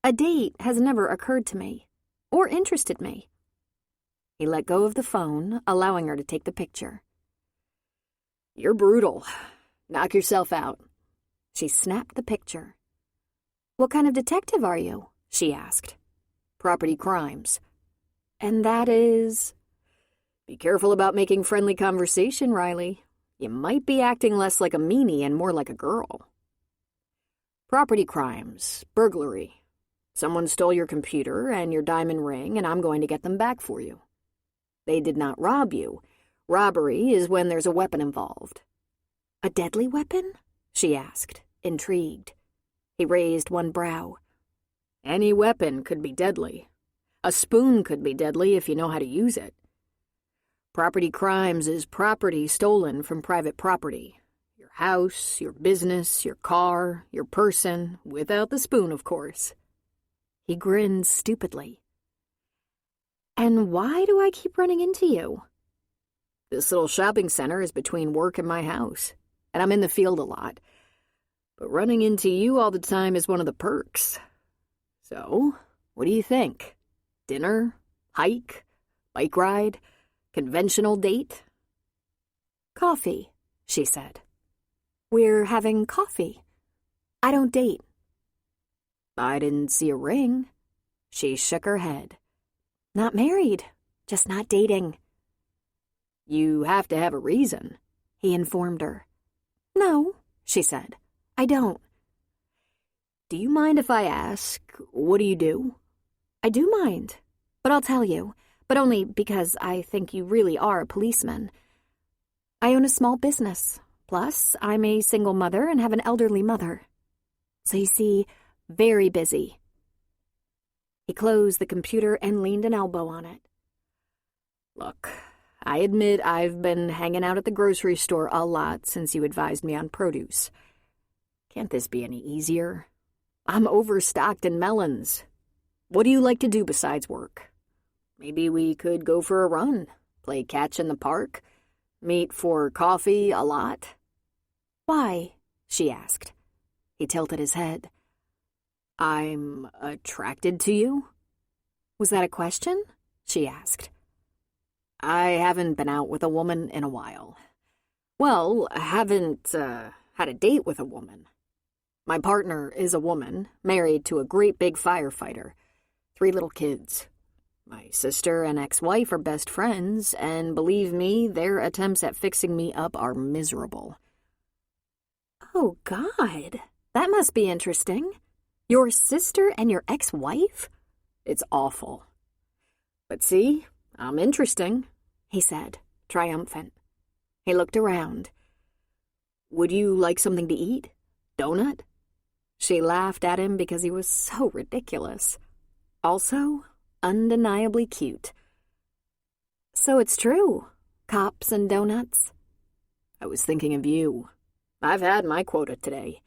A date has never occurred to me, or interested me. He let go of the phone, allowing her to take the picture. You're brutal. Knock yourself out. She snapped the picture. What kind of detective are you? She asked. Property crimes. And that is? Be careful about making friendly conversation, Riley. You might be acting less like a meanie and more like a girl. Property crimes, burglary. Someone stole your computer and your diamond ring, and I'm going to get them back for you. They did not rob you. Robbery is when there's a weapon involved. A deadly weapon? She asked, intrigued. He raised one brow. Any weapon could be deadly. A spoon could be deadly if you know how to use it. Property crimes is property stolen from private property. Your house, your business, your car, your person, without the spoon, of course. He grinned stupidly. And why do I keep running into you? This little shopping center is between work and my house, and I'm in the field a lot. But running into you all the time is one of the perks. So, what do you think? Dinner? Hike? Bike ride? Conventional date? Coffee, she said. We're having coffee. I don't date. I didn't see a ring. She shook her head. Not married, just not dating. You have to have a reason, he informed her. No, she said. I don't. Do you mind if I ask, what do you do? I do mind, but I'll tell you. But only because I think you really are a policeman. I own a small business. Plus, I'm a single mother and have an elderly mother. So you see, very busy. He closed the computer and leaned an elbow on it. Look, I admit I've been hanging out at the grocery store a lot since you advised me on produce. Can't this be any easier? I'm overstocked in melons. What do you like to do besides work? Maybe we could go for a run, play catch in the park, meet for coffee a lot. Why? She asked. He tilted his head. I'm attracted to you? Was that a question? She asked. I haven't been out with a woman in a while. Well, I haven't had a date with a woman. My partner is a woman, married to a great big firefighter, 3 little kids. My sister and ex-wife are best friends, and believe me, their attempts at fixing me up are miserable. Oh, God. That must be interesting. Your sister and your ex-wife? It's awful. But see, I'm interesting, he said, triumphant. He looked around. Would you like something to eat? Donut? She laughed at him because he was so ridiculous. Also, undeniably cute. So it's true. Cops and donuts. I was thinking of you. I've had my quota today.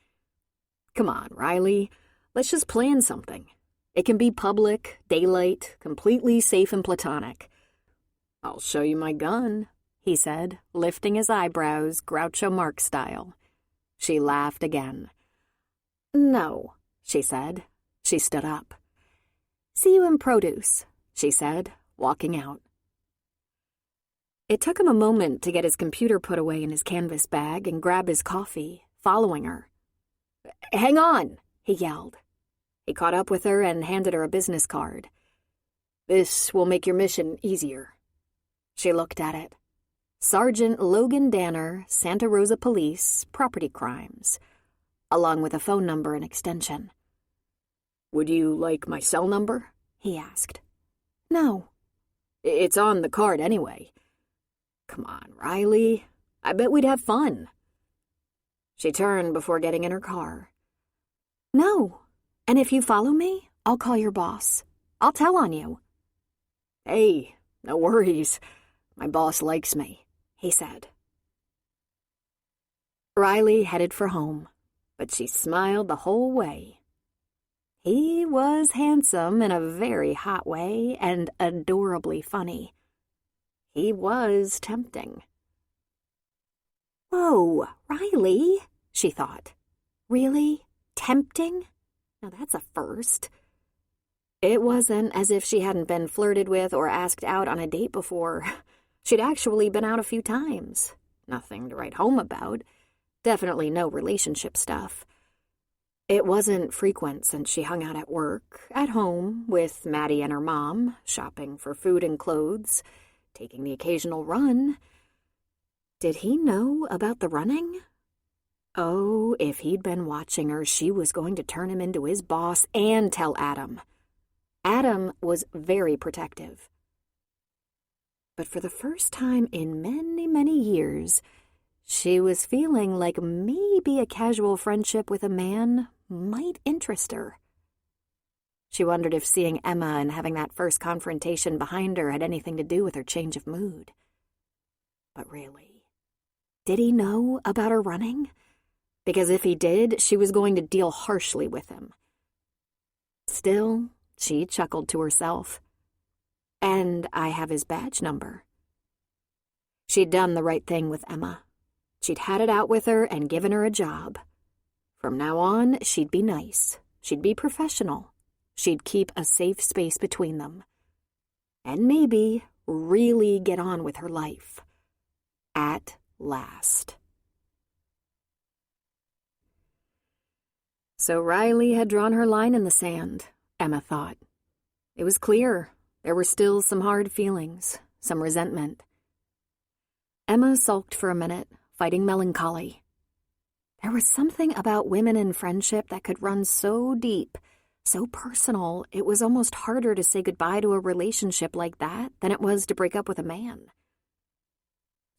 Come on, Riley. Let's just plan something. It can be public, daylight, completely safe and platonic. I'll show you my gun, he said, lifting his eyebrows Groucho Marx style. She laughed again. No, she said. She stood up. See you in produce, she said, walking out. It took him a moment to get his computer put away in his canvas bag and grab his coffee, following her. "Hang on," he yelled. He caught up with her and handed her a business card. "This will make your mission easier." She looked at it. Sergeant Logan Danner, Santa Rosa Police, Property Crimes, along with a phone number and extension. "Would you like my cell number?" he asked. "No." "It's on the card anyway." "Come on, Riley. I bet we'd have fun." She turned before getting in her car. "No. And if you follow me, I'll call your boss. I'll tell on you." "Hey, no worries. My boss likes me," he said. Riley headed for home, but she smiled the whole way. He was handsome in a very hot way and adorably funny. He was tempting. "Whoa, Riley," she thought. "Really? Tempting? Now that's a first." It wasn't as if she hadn't been flirted with or asked out on a date before. She'd actually been out a few times. Nothing to write home about. Definitely no relationship stuff. It wasn't frequent since she hung out at work, at home, with Maddie and her mom, shopping for food and clothes, taking the occasional run. Did he know about the running? Oh, if he'd been watching her, she was going to turn him into his boss and tell Adam. Adam was very protective. But for the first time in many, many years, she was feeling like maybe a casual friendship with a man might interest her. She wondered if seeing Emma and having that first confrontation behind her had anything to do with her change of mood. But really, did he know about her running? Because if he did, she was going to deal harshly with him. Still, she chuckled to herself. And I have his badge number. She'd done the right thing with Emma. She'd had it out with her and given her a job. From now on, she'd be nice. She'd be professional. She'd keep a safe space between them. And maybe really get on with her life. At last. So Riley had drawn her line in the sand, Emma thought. It was clear. There were still some hard feelings, some resentment. Emma sulked for a minute, fighting melancholy. There was something about women in friendship that could run so deep, so personal, it was almost harder to say goodbye to a relationship like that than it was to break up with a man.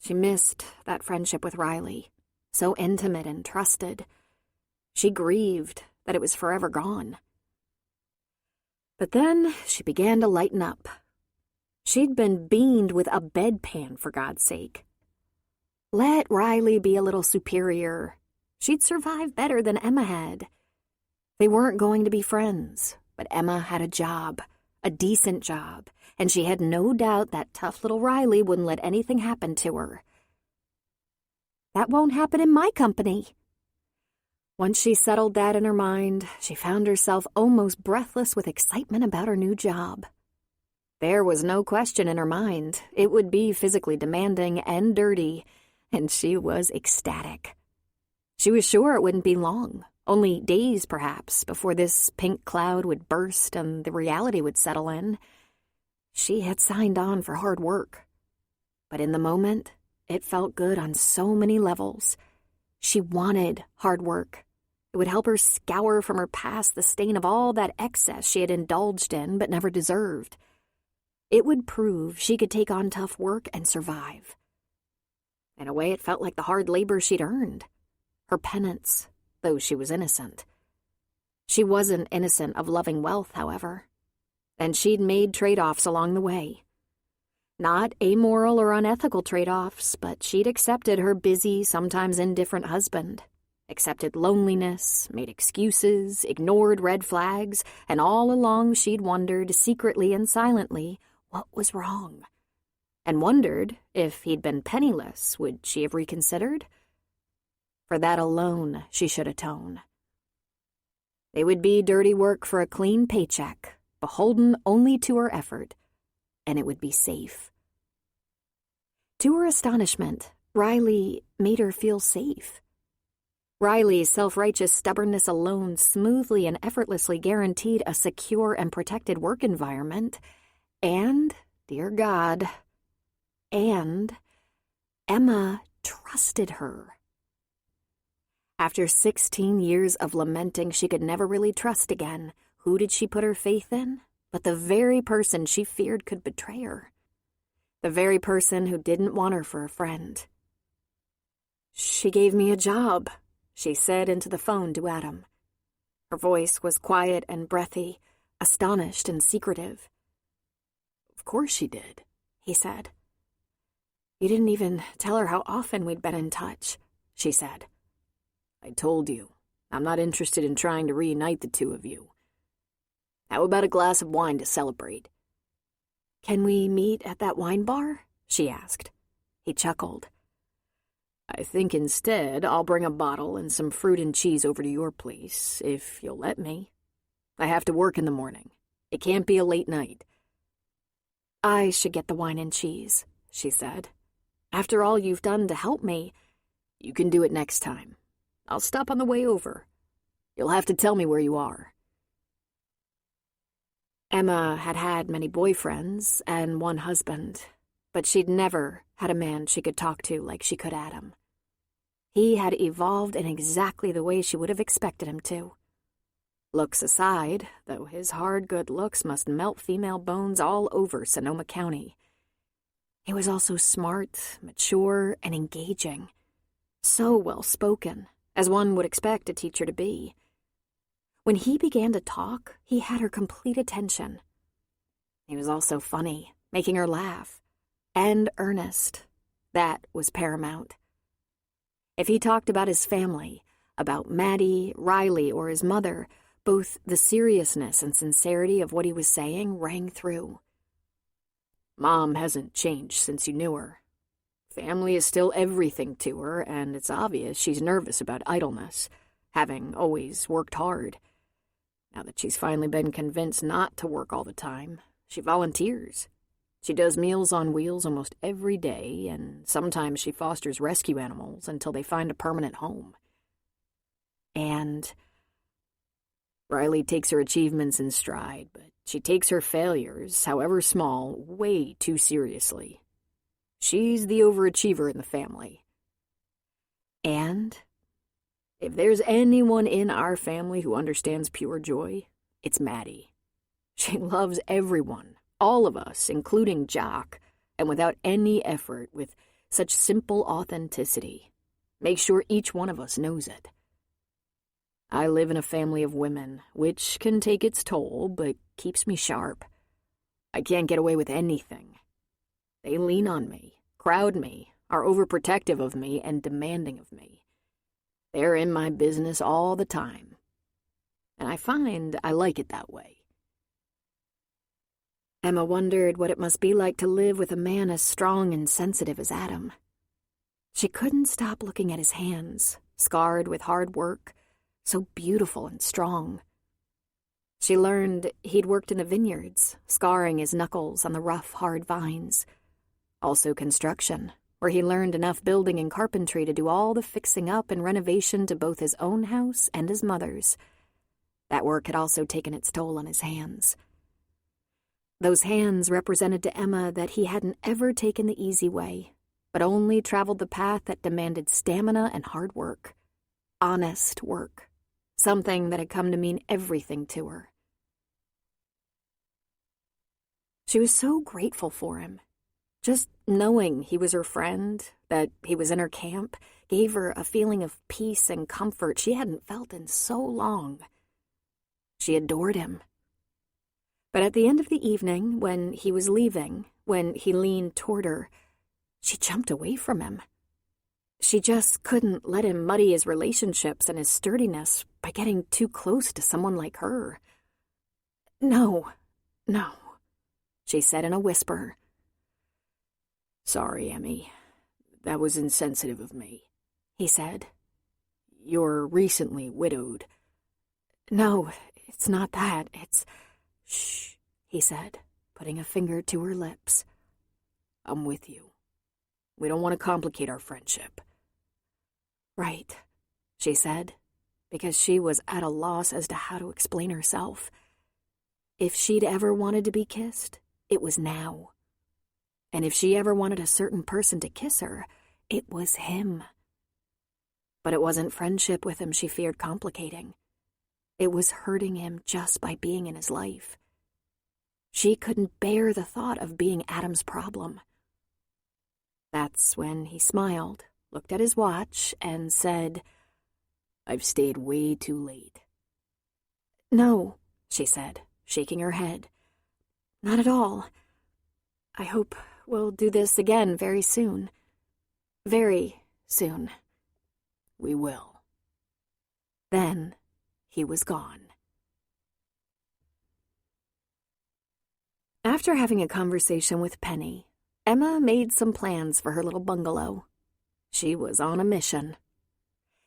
She missed that friendship with Riley, so intimate and trusted. She grieved that it was forever gone. But then she began to lighten up. She'd been beaned with a bedpan, for God's sake. Let Riley be a little superior. She'd survive better than Emma had. They weren't going to be friends, but Emma had a job, a decent job, and she had no doubt that tough little Riley wouldn't let anything happen to her. That won't happen in my company. Once she settled that in her mind, she found herself almost breathless with excitement about her new job. There was no question in her mind. It would be physically demanding and dirty, and she was ecstatic. She was sure it wouldn't be long, only days perhaps, before this pink cloud would burst and the reality would settle in. She had signed on for hard work. But in the moment, it felt good on so many levels. She wanted hard work. It would help her scour from her past the stain of all that excess she had indulged in but never deserved. It would prove she could take on tough work and survive. In a way, it felt like the hard labor she'd earned. Her penance, though she was innocent. She wasn't innocent of loving wealth, however. And she'd made trade-offs along the way. Not amoral or unethical trade-offs, but she'd accepted her busy, sometimes indifferent husband. Accepted loneliness, made excuses, ignored red flags, and all along she'd wondered, secretly and silently, what was wrong. And wondered, if he'd been penniless, would she have reconsidered? For that alone she should atone. It would be dirty work for a clean paycheck, beholden only to her effort, and it would be safe. To her astonishment, Riley made her feel safe. Riley's self-righteous stubbornness alone smoothly and effortlessly guaranteed a secure and protected work environment. And, dear God, and Emma trusted her. After 16 years of lamenting she could never really trust again, who did she put her faith in? But the very person she feared could betray her. The very person who didn't want her for a friend. "She gave me a job," she said into the phone to Adam. Her voice was quiet and breathy, astonished and secretive. "Of course she did," he said. "You didn't even tell her how often we'd been in touch," she said. "I told you, I'm not interested in trying to reunite the two of you. How about a glass of wine to celebrate?" "Can we meet at that wine bar?" she asked. He chuckled. "I think instead I'll bring a bottle and some fruit and cheese over to your place, if you'll let me. I have to work in the morning. It can't be a late night." "I should get the wine and cheese," she said. "After all you've done to help me." "You can do it next time. I'll stop on the way over. You'll have to tell me where you are." Emma had had many boyfriends and one husband, but she'd never had a man she could talk to like she could Adam. He had evolved in exactly the way she would have expected him to. Looks aside, though his hard good looks must melt female bones all over Sonoma County. He was also smart, mature, and engaging. So well-spoken, as one would expect a teacher to be. When he began to talk, he had her complete attention. He was also funny, making her laugh, and earnest. That was paramount. If he talked about his family, about Maddie, Riley, or his mother, both the seriousness and sincerity of what he was saying rang through. "Mom hasn't changed since you knew her. Family is still everything to her, and it's obvious she's nervous about idleness, having always worked hard. Now that she's finally been convinced not to work all the time, she volunteers. She does Meals on Wheels almost every day, and sometimes she fosters rescue animals until they find a permanent home. And Riley takes her achievements in stride, but she takes her failures, however small, way too seriously. She's the overachiever in the family. And if there's anyone in our family who understands pure joy, it's Maddie. She loves everyone, all of us, including Jock, and without any effort, with such simple authenticity. Make sure each one of us knows it. I live in a family of women, which can take its toll, but keeps me sharp. I can't get away with anything. They lean on me, crowd me, are overprotective of me, and demanding of me. They're in my business all the time. And I find I like it that way." Emma wondered what it must be like to live with a man as strong and sensitive as Adam. She couldn't stop looking at his hands, scarred with hard work, so beautiful and strong. She learned he'd worked in the vineyards, scarring his knuckles on the rough, hard vines. Also construction, where he learned enough building and carpentry to do all the fixing up and renovation to both his own house and his mother's. That work had also taken its toll on his hands. Those hands represented to Emma that he hadn't ever taken the easy way, but only traveled the path that demanded stamina and hard work. Honest work. Something that had come to mean everything to her. She was so grateful for him. Just knowing he was her friend, that he was in her camp, gave her a feeling of peace and comfort she hadn't felt in so long. She adored him. But at the end of the evening, when he was leaving, when he leaned toward her, she jumped away from him. She just couldn't let him muddy his relationships and his sturdiness by getting too close to someone like her. No, she said in a whisper. "Sorry, Emmy. That was insensitive of me," he said. "You're recently widowed." "No, it's not that. It's—" "Shh," he said, putting a finger to her lips. "I'm with you. We don't want to complicate our friendship." "Right," she said, because she was at a loss as to how to explain herself. If she'd ever wanted to be kissed, it was now. And if she ever wanted a certain person to kiss her, it was him. But it wasn't friendship with him she feared complicating. It was hurting him just by being in his life. She couldn't bear the thought of being Adam's problem. That's when he smiled, looked at his watch, and said, "I've stayed way too late." "No," she said, shaking her head. "Not at all. I hope we'll do this again very soon. Very soon." "We will." Then he was gone. After having a conversation with Penny, Emma made some plans for her little bungalow. She was on a mission.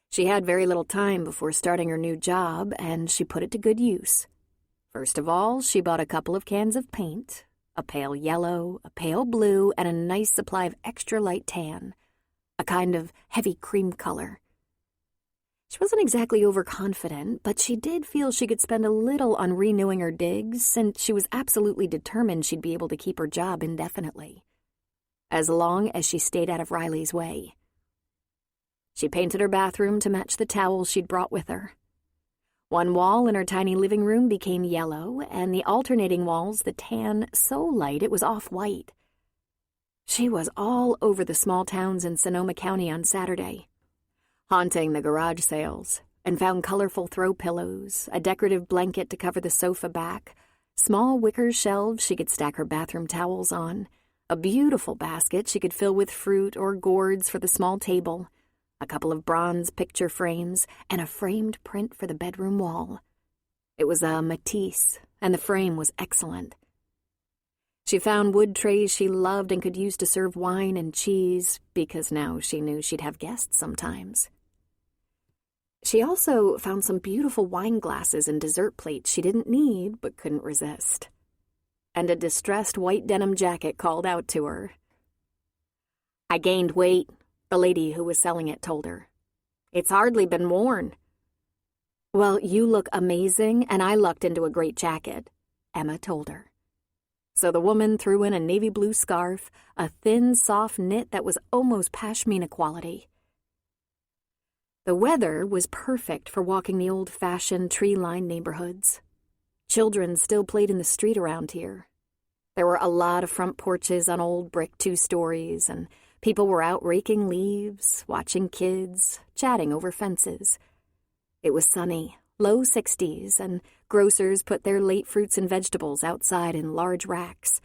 She had very little time before starting her new job, and she put it to good use. First of all, she bought a couple of cans of paint, a pale yellow, a pale blue, and a nice supply of extra light tan, a kind of heavy cream color. She wasn't exactly overconfident, but she did feel she could spend a little on renewing her digs, since she was absolutely determined she'd be able to keep her job indefinitely, as long as she stayed out of Riley's way. She painted her bathroom to match the towels she'd brought with her. One wall in her tiny living room became yellow, and the alternating walls the tan so light it was off-white. She was all over the small towns in Sonoma County on Saturday, haunting the garage sales, and found colorful throw pillows, a decorative blanket to cover the sofa back, small wicker shelves she could stack her bathroom towels on, a beautiful basket she could fill with fruit or gourds for the small table, a couple of bronze picture frames, and a framed print for the bedroom wall. It was a Matisse, and the frame was excellent. She found wood trays she loved and could use to serve wine and cheese, because now she knew she'd have guests sometimes. She also found some beautiful wine glasses and dessert plates she didn't need but couldn't resist. And a distressed white denim jacket called out to her. "I gained weight," the lady who was selling it told her. "It's hardly been worn." "Well, you look amazing, and I lucked into a great jacket," Emma told her. So the woman threw in a navy blue scarf, a thin, soft knit that was almost pashmina quality. The weather was perfect for walking the old-fashioned, tree-lined neighborhoods. Children still played in the street around here. There were a lot of front porches on old brick 2-stories, and people were out raking leaves, watching kids, chatting over fences. It was sunny, low 60s, and grocers put their late fruits and vegetables outside in large racks.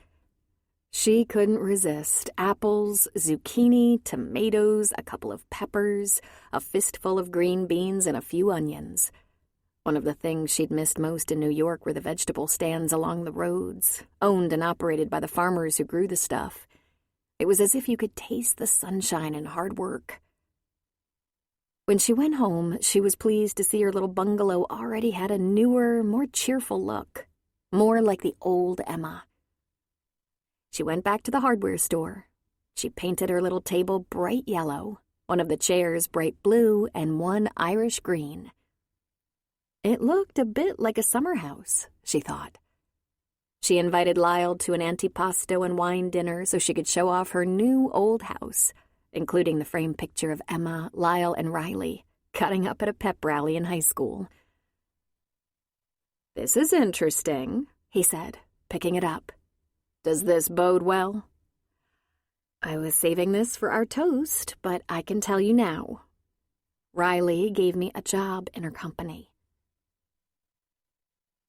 She couldn't resist apples, zucchini, tomatoes, a couple of peppers, a fistful of green beans, and a few onions. One of the things she'd missed most in New York were the vegetable stands along the roads, owned and operated by the farmers who grew the stuff. It was as if you could taste the sunshine and hard work. When she went home, she was pleased to see her little bungalow already had a newer, more cheerful look, more like the old Emma. She went back to the hardware store. She painted her little table bright yellow, one of the chairs bright blue, and one Irish green. It looked a bit like a summer house, she thought. She invited Lyle to an antipasto and wine dinner so she could show off her new old house, including the framed picture of Emma, Lyle, and Riley cutting up at a pep rally in high school. "This is interesting," he said, picking it up. "Does this bode well?" "I was saving this for our toast, but I can tell you now. Riley gave me a job in her company."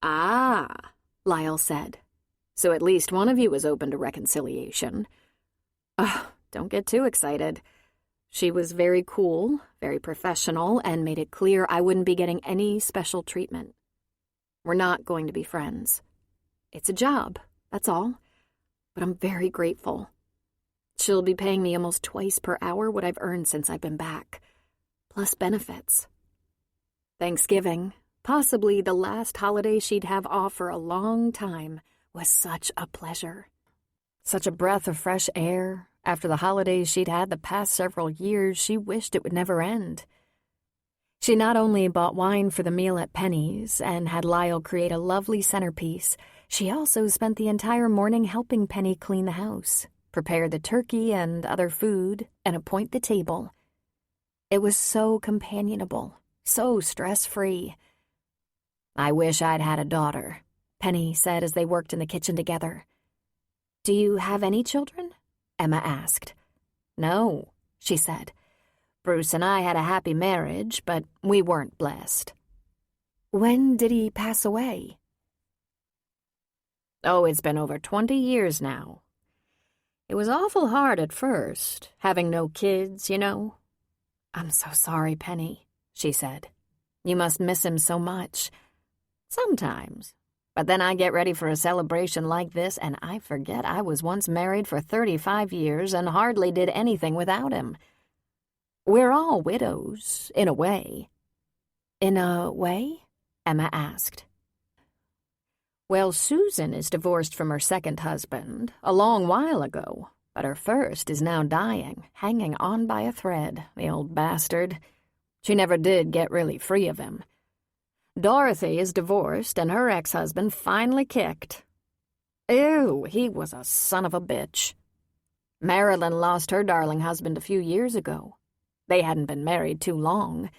"Ah," Lyle said. "So at least one of you is open to reconciliation." "Oh, don't get too excited." She was very cool, very professional, and made it clear I wouldn't be getting any special treatment. "We're not going to be friends. It's a job, that's all. But I'm very grateful. She'll be paying me almost twice per hour what I've earned since I've been back, plus benefits. Thanksgiving, possibly the last holiday she'd have off for a long time, was such a pleasure. Such a breath of fresh air, After the holidays she'd had the past several years, she wished it would never end. She not only bought wine for the meal at Penny's and had Lyle create a lovely centerpiece, she also spent the entire morning helping Penny clean the house, prepare the turkey and other food, and appoint the table. It was so companionable, so stress-free. "I wish I'd had a daughter," Penny said as they worked in the kitchen together. "Do you have any children?" Emma asked. "No," she said. "Bruce and I had a happy marriage, but we weren't blessed." "When did he pass away?" "Oh, it's been over 20 years now. It was awful hard at first, having no kids, you know." "I'm so sorry, Penny," she said. "You must miss him so much." "Sometimes. But then I get ready for a celebration like this, and I forget I was once married for 35 years and hardly did anything without him. We're all widows, in a way." "In a way?" Emma asked. "Well, Susan is divorced from her second husband a long while ago, but her first is now dying, hanging on by a thread, the old bastard. She never did get really free of him. Dorothy is divorced, and her ex-husband finally kicked. Ew, he was a son of a bitch. Marilyn lost her darling husband a few years ago. They hadn't been married too long.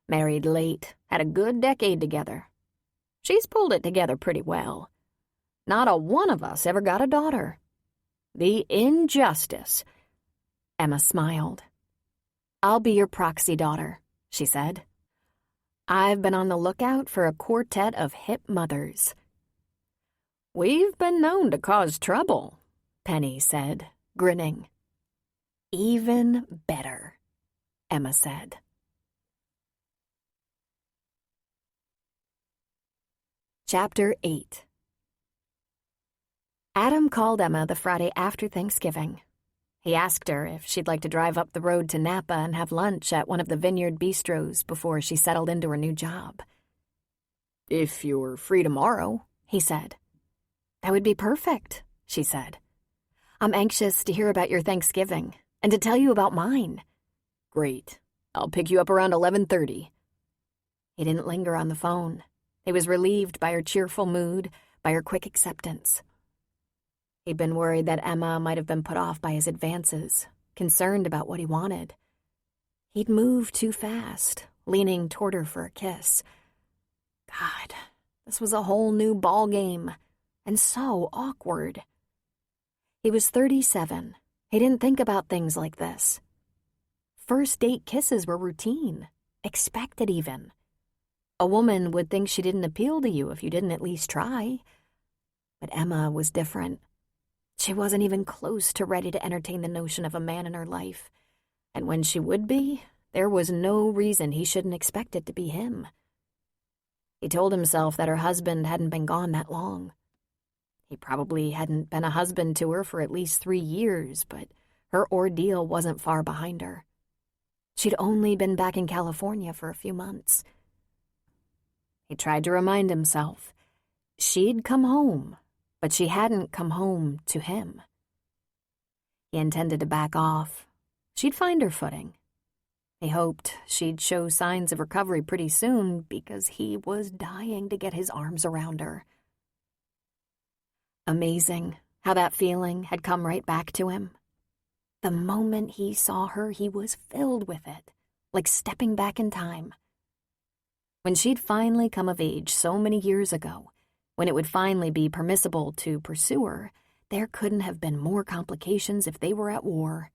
Married late, had a good decade together. She's pulled it together pretty well. Not a one of us ever got a daughter. The injustice." Emma smiled. "I'll be your proxy daughter," she said. "I've been on the lookout for a quartet of hip mothers." "We've been known to cause trouble," Penny said, grinning. "Even better," Emma said. Chapter 8. Adam called Emma the Friday after Thanksgiving. He asked her if she'd like to drive up the road to Napa and have lunch at one of the vineyard bistros before she settled into her new job. "If you're free tomorrow," he said. "That would be perfect," she said. "I'm anxious to hear about your Thanksgiving and to tell you about mine." "Great. I'll pick you up around 11:30. He didn't linger on the phone. He was relieved by her cheerful mood, by her quick acceptance. He'd been worried that Emma might have been put off by his advances, concerned about what he wanted. He'd moved too fast, leaning toward her for a kiss. God, this was a whole new ballgame, and so awkward. He was 37. He didn't think about things like this. First date kisses were routine, expected even. A woman would think she didn't appeal to you if you didn't at least try. But Emma was different. She wasn't even close to ready to entertain the notion of a man in her life. And when she would be, there was no reason he shouldn't expect it to be him. He told himself that her husband hadn't been gone that long. He probably hadn't been a husband to her for at least 3 years, but her ordeal wasn't far behind her. She'd only been back in California for a few months. He tried to remind himself. She'd come home, but she hadn't come home to him. He intended to back off. She'd find her footing. He hoped she'd show signs of recovery pretty soon because he was dying to get his arms around her. Amazing how that feeling had come right back to him. The moment he saw her, he was filled with it, like stepping back in time. When she'd finally come of age so many years ago, when it would finally be permissible to pursue her, there couldn't have been more complications if they were at war.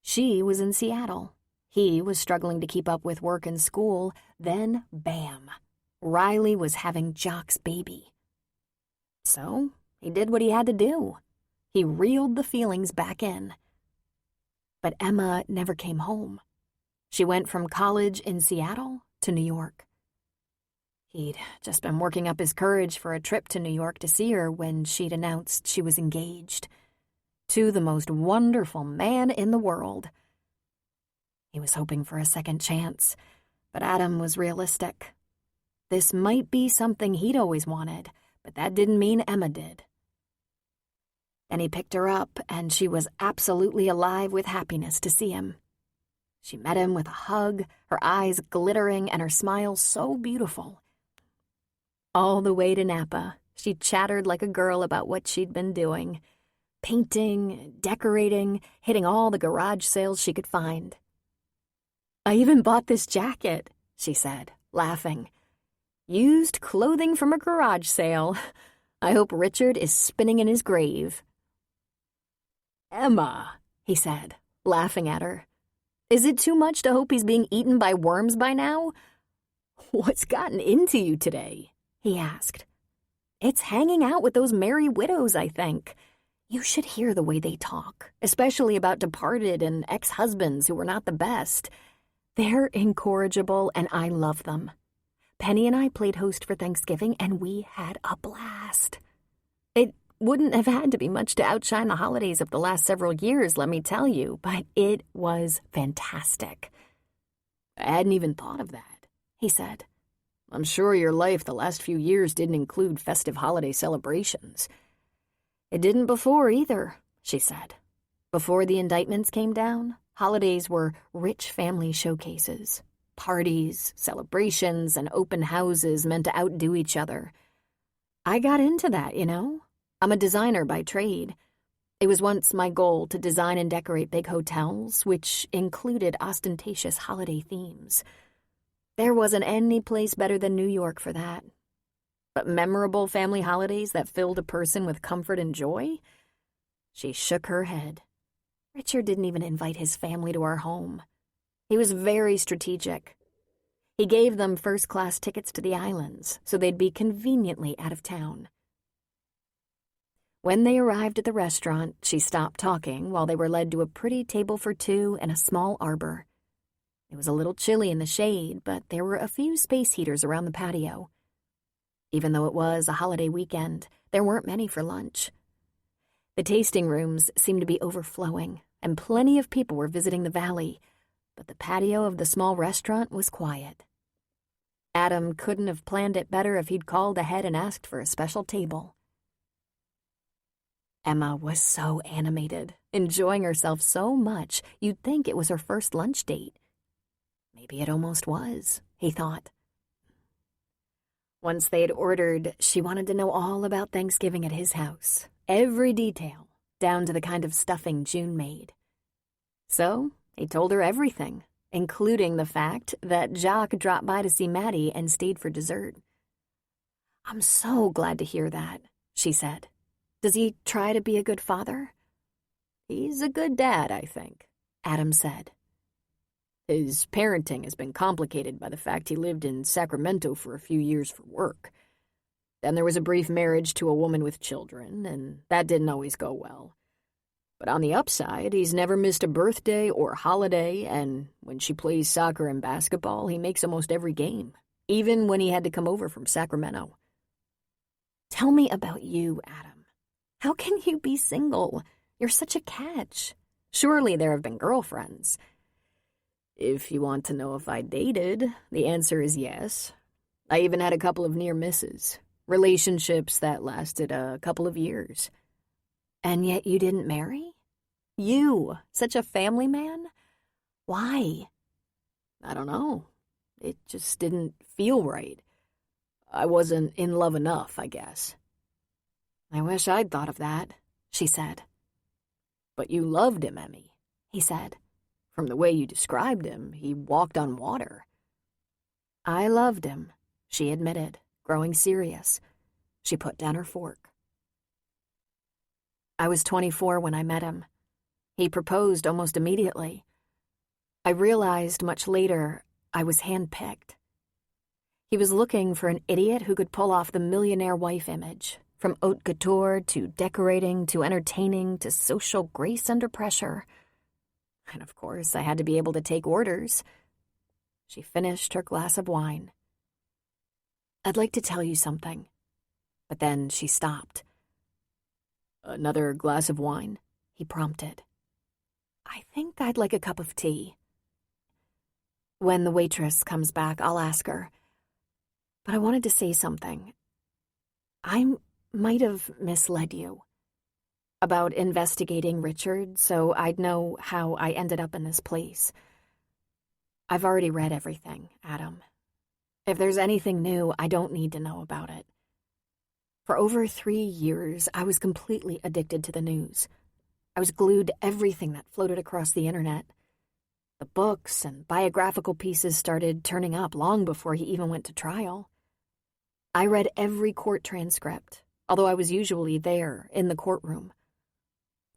She was in Seattle. He was struggling to keep up with work and school. Then, bam, Riley was having Jock's baby. So, he did what he had to do. He reeled the feelings back in. But Emma never came home. She went from college in Seattle to New York. He'd just been working up his courage for a trip to New York to see her when she'd announced she was engaged to the most wonderful man in the world. He was hoping for a second chance, but Adam was realistic. This might be something he'd always wanted, but that didn't mean Emma did. and he picked her up, and she was absolutely alive with happiness to see him. She met him with a hug, her eyes glittering and her smile so beautiful. All the way to Napa, she chattered like a girl about what she'd been doing, painting, decorating, hitting all the garage sales she could find. "I even bought this jacket," she said, laughing. "Used clothing from a garage sale. I hope Richard is spinning in his grave." "Emma," he said, laughing at her. "Is it too much to hope he's being eaten by worms by now?" "What's gotten into you today?" he asked. "It's hanging out with those merry widows, I think. You should hear the way they talk, especially about departed and ex-husbands who were not the best. They're incorrigible, and I love them. Penny and I played host for Thanksgiving, and we had a blast. It wouldn't have had to be much to outshine the holidays of the last several years, let me tell you, but it was fantastic." "I hadn't even thought of that," he said. "I'm sure your life the last few years didn't include festive holiday celebrations." "It didn't before either," she said. "Before the indictments came down, holidays were rich family showcases. Parties, celebrations, and open houses meant to outdo each other. I got into that, you know. I'm a designer by trade. It was once my goal to design and decorate big hotels, which included ostentatious holiday themes. There wasn't any place better than New York for that. But memorable family holidays that filled a person with comfort and joy?" She shook her head. "Richard didn't even invite his family to our home. He was very strategic. He gave them first-class tickets to the islands, so they'd be conveniently out of town." When they arrived at the restaurant, she stopped talking while they were led to a pretty table for two in a small arbor. It was a little chilly in the shade, but there were a few space heaters around the patio. Even though it was a holiday weekend, there weren't many for lunch. The tasting rooms seemed to be overflowing, and plenty of people were visiting the valley, but the patio of the small restaurant was quiet. Adam couldn't have planned it better if he'd called ahead and asked for a special table. Emma was so animated, enjoying herself so much you'd think it was her first lunch date. Maybe it almost was, he thought. Once they had ordered, she wanted to know all about Thanksgiving at his house, every detail, down to the kind of stuffing June made. So he told her everything, including the fact that Jacques dropped by to see Maddie and stayed for dessert. "I'm so glad to hear that," she said. "Does he try to be a good father?" "He's a good dad, I think," Adam said. "His parenting has been complicated by the fact he lived in Sacramento for a few years for work. Then there was a brief marriage to a woman with children, and that didn't always go well. But on the upside, he's never missed a birthday or holiday, and when she plays soccer and basketball, he makes almost every game, even when he had to come over from Sacramento." "Tell me about you, Adam. How can you be single? You're such a catch. Surely there have been girlfriends." "If you want to know if I dated, the answer is yes. I even had a couple of near misses, relationships that lasted a couple of years." "And yet you didn't marry? You, such a family man? Why?" "I don't know. It just didn't feel right. I wasn't in love enough, I guess." "I wish I'd thought of that," she said. "But you loved him, Emmy," he said. "From the way you described him, he walked on water." "I loved him," she admitted, growing serious. She put down her fork. "I was 24 when I met him. He proposed almost immediately. I realized much later I was handpicked. He was looking for an idiot who could pull off the millionaire wife image, from haute couture to decorating to entertaining to social grace under pressure. And of course, I had to be able to take orders." She finished her glass of wine. "I'd like to tell you something." But then she stopped. "Another glass of wine?" he prompted. "I think I'd like a cup of tea. When the waitress comes back, I'll ask her. But I wanted to say something. I might have misled you. about investigating Richard so I'd know how I ended up in this place. I've already read everything, Adam. If there's anything new, I don't need to know about it. For over 3 years, I was completely addicted to the news. I was glued to everything that floated across the internet. The books and biographical pieces started turning up long before he even went to trial. I read every court transcript, although I was usually there, in the courtroom.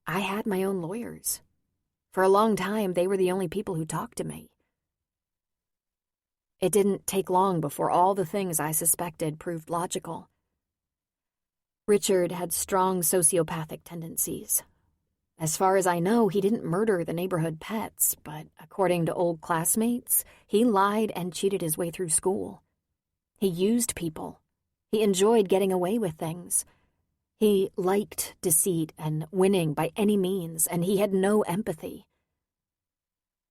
I had my own lawyers. For a long time, they were the only people who talked to me. It didn't take long before all the things I suspected proved logical. Richard had strong sociopathic tendencies. As far as I know, he didn't murder the neighborhood pets, but according to old classmates, he lied and cheated his way through school. He used people. He enjoyed getting away with things. He liked deceit and winning by any means, and he had no empathy.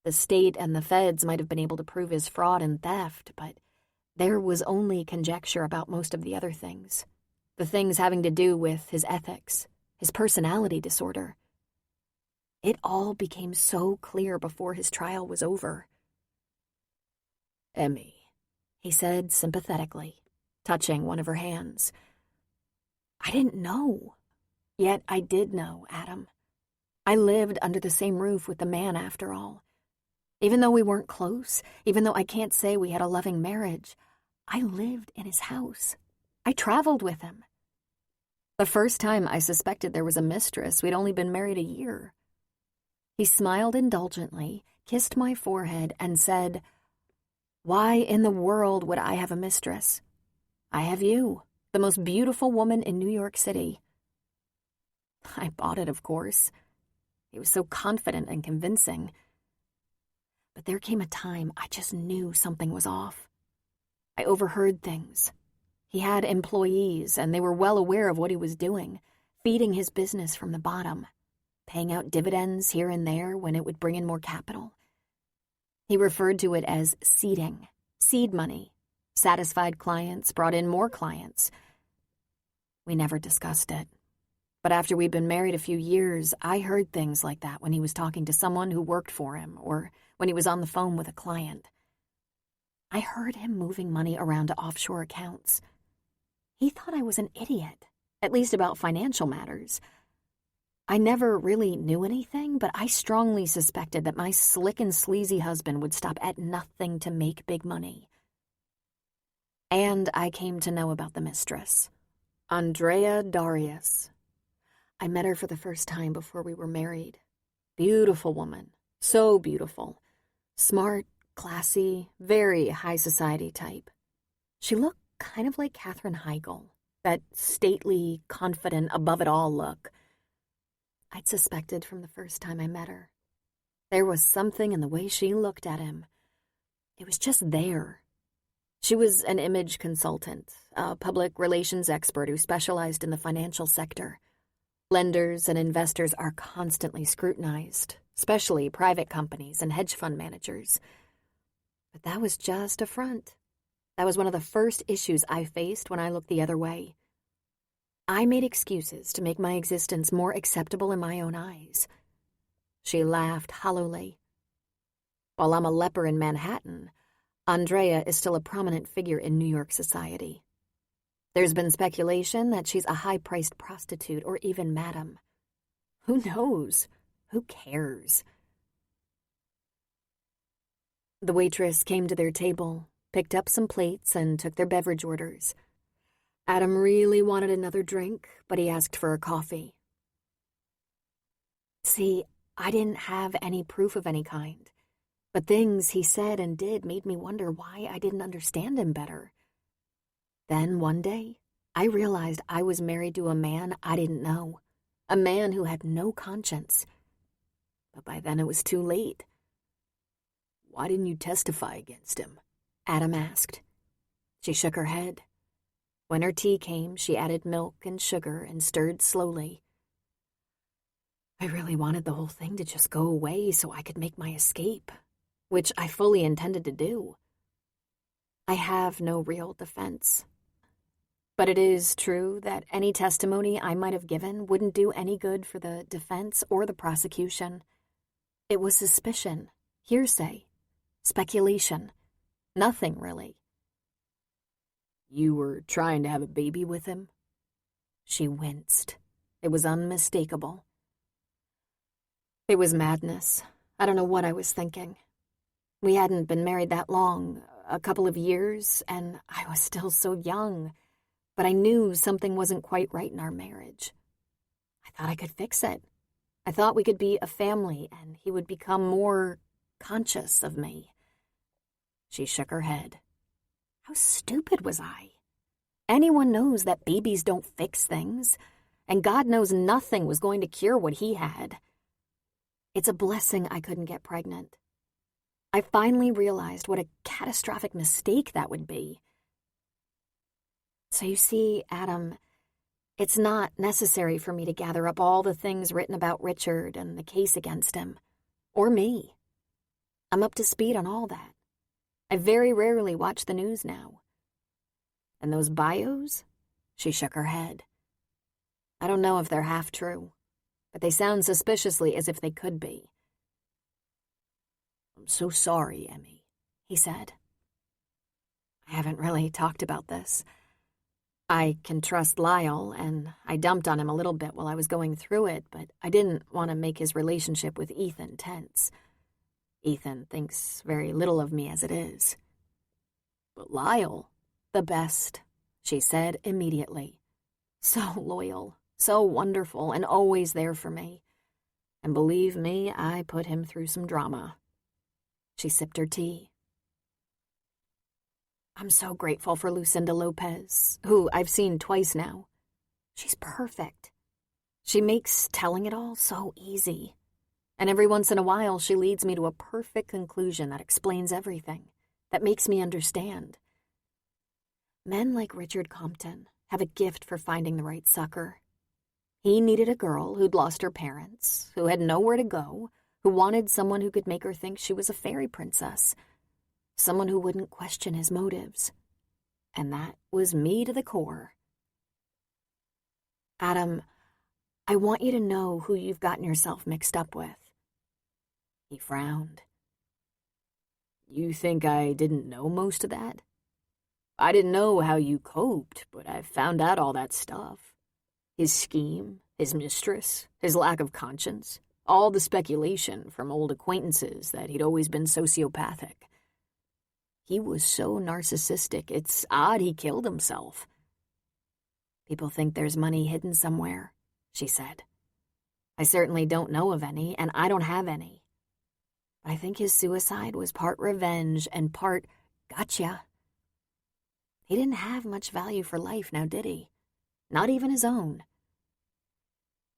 The state and the feds might have been able to prove his fraud and theft, but there was only conjecture about most of the other things. The things having to do with his ethics, his personality disorder. It all became so clear before his trial was over. "Emmy," he said sympathetically, touching one of her hands. I didn't know. Yet I did know, Adam. I lived under the same roof with the man after all. Even though we weren't close, even though I can't say we had a loving marriage, I lived in his house. I traveled with him. The first time I suspected there was a mistress, we'd only been married a year. He smiled indulgently, kissed my forehead, and said, "Why in the world would I have a mistress? I have you, the most beautiful woman in New York City." I bought it, of course. He was so confident and convincing. But there came a time I just knew something was off. I overheard things. He had employees, and they were well aware of what he was doing, feeding his business from the bottom, paying out dividends here and there when it would bring in more capital. He referred to it as seeding, seed money. Satisfied clients brought in more clients. We never discussed it. But after we'd been married a few years, I heard things like that when he was talking to someone who worked for him or when he was on the phone with a client. I heard him moving money around to offshore accounts. He thought I was an idiot, at least about financial matters. I never really knew anything, but I strongly suspected that my slick and sleazy husband would stop at nothing to make big money. And I came to know about the mistress, Andrea Darius. I met her for the first time before we were married. Beautiful woman, so beautiful. Smart, classy, very high society type. She looked kind of like Katherine Heigl, that stately, confident, above-it-all look. I'd suspected from the first time I met her. There was something in the way she looked at him. It was just there. She was an image consultant, a public relations expert who specialized in the financial sector. Lenders and investors are constantly scrutinized, especially private companies and hedge fund managers. But that was just a front. That was one of the first issues I faced when I looked the other way. I made excuses to make my existence more acceptable in my own eyes. She laughed hollowly. While I'm a leper in Manhattan, Andrea is still a prominent figure in New York society. There's been speculation that she's a high-priced prostitute or even madam. Who knows? Who cares? The waitress came to their table, picked up some plates, and took their beverage orders. Adam really wanted another drink, but he asked for a coffee. See, I didn't have any proof of any kind, but things he said and did made me wonder why I didn't understand him better. Then, one day, I realized I was married to a man I didn't know, a man who had no conscience. But by then it was too late. "Why didn't you testify against him?" Adam asked. She shook her head. When her tea came, she added milk and sugar and stirred slowly. I really wanted the whole thing to just go away so I could make my escape, which I fully intended to do. I have no real defense. But it is true that any testimony I might have given wouldn't do any good for the defense or the prosecution. It was suspicion, hearsay, speculation, nothing really. You were trying to have a baby with him? She winced. It was unmistakable. It was madness. I don't know what I was thinking. We hadn't been married that long, a couple of years, and I was still so young. But I knew something wasn't quite right in our marriage. I thought I could fix it. I thought we could be a family, and he would become more conscious of me. She shook her head. How stupid was I? Anyone knows that babies don't fix things, and God knows nothing was going to cure what he had. It's a blessing I couldn't get pregnant. I finally realized what a catastrophic mistake that would be. So you see, Adam, it's not necessary for me to gather up all the things written about Richard and the case against him, or me. I'm up to speed on all that. I very rarely watch the news now. And those bios? She shook her head. I don't know if they're half true, but they sound suspiciously as if they could be. I'm so sorry, Emmy, he said. I haven't really talked about this. I can trust Lyle, and I dumped on him a little bit while I was going through it, but I didn't want to make his relationship with Ethan tense. Ethan thinks very little of me as it is. But Lyle, the best, she said immediately. So loyal, so wonderful, and always there for me. And believe me, I put him through some drama. She sipped her tea. I'm so grateful for Lucinda Lopez, who I've seen twice now. She's perfect. She makes telling it all so easy. And every once in a while, she leads me to a perfect conclusion that explains everything, that makes me understand. Men like Richard Compton have a gift for finding the right sucker. He needed a girl who'd lost her parents, who had nowhere to go, who wanted someone who could make her think she was a fairy princess. Someone who wouldn't question his motives. And that was me to the core. Adam, I want you to know who you've gotten yourself mixed up with. He frowned. You think I didn't know most of that? I didn't know how you coped, but I found out all that stuff. His scheme, his mistress, his lack of conscience, all the speculation from old acquaintances that he'd always been sociopathic. He was so narcissistic, it's odd he killed himself. People think there's money hidden somewhere, she said. I certainly don't know of any, and I don't have any. But I think his suicide was part revenge and part gotcha. He didn't have much value for life now, did he? Not even his own.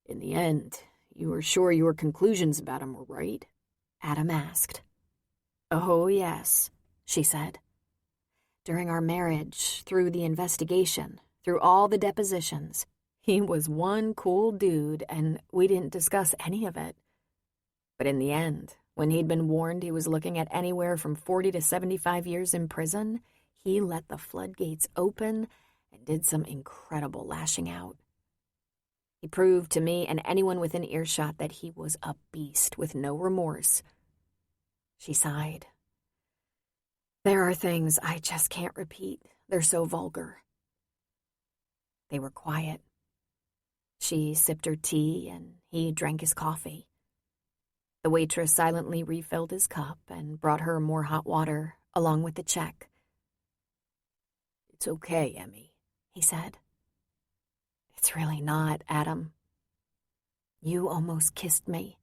In the end, you were sure your conclusions about him were right? Adam asked. Oh, yes, she said. During our marriage, through the investigation, through all the depositions, he was one cool dude, and we didn't discuss any of it. But in the end, when he'd been warned he was looking at anywhere from 40 to 75 years in prison, he let the floodgates open and did some incredible lashing out. He proved to me and anyone within earshot that he was a beast with no remorse. She sighed. There are things I just can't repeat. They're so vulgar. They were quiet. She sipped her tea and he drank his coffee. The waitress silently refilled his cup and brought her more hot water along with the check. It's okay, Emmy, he said. It's really not, Adam. You almost kissed me.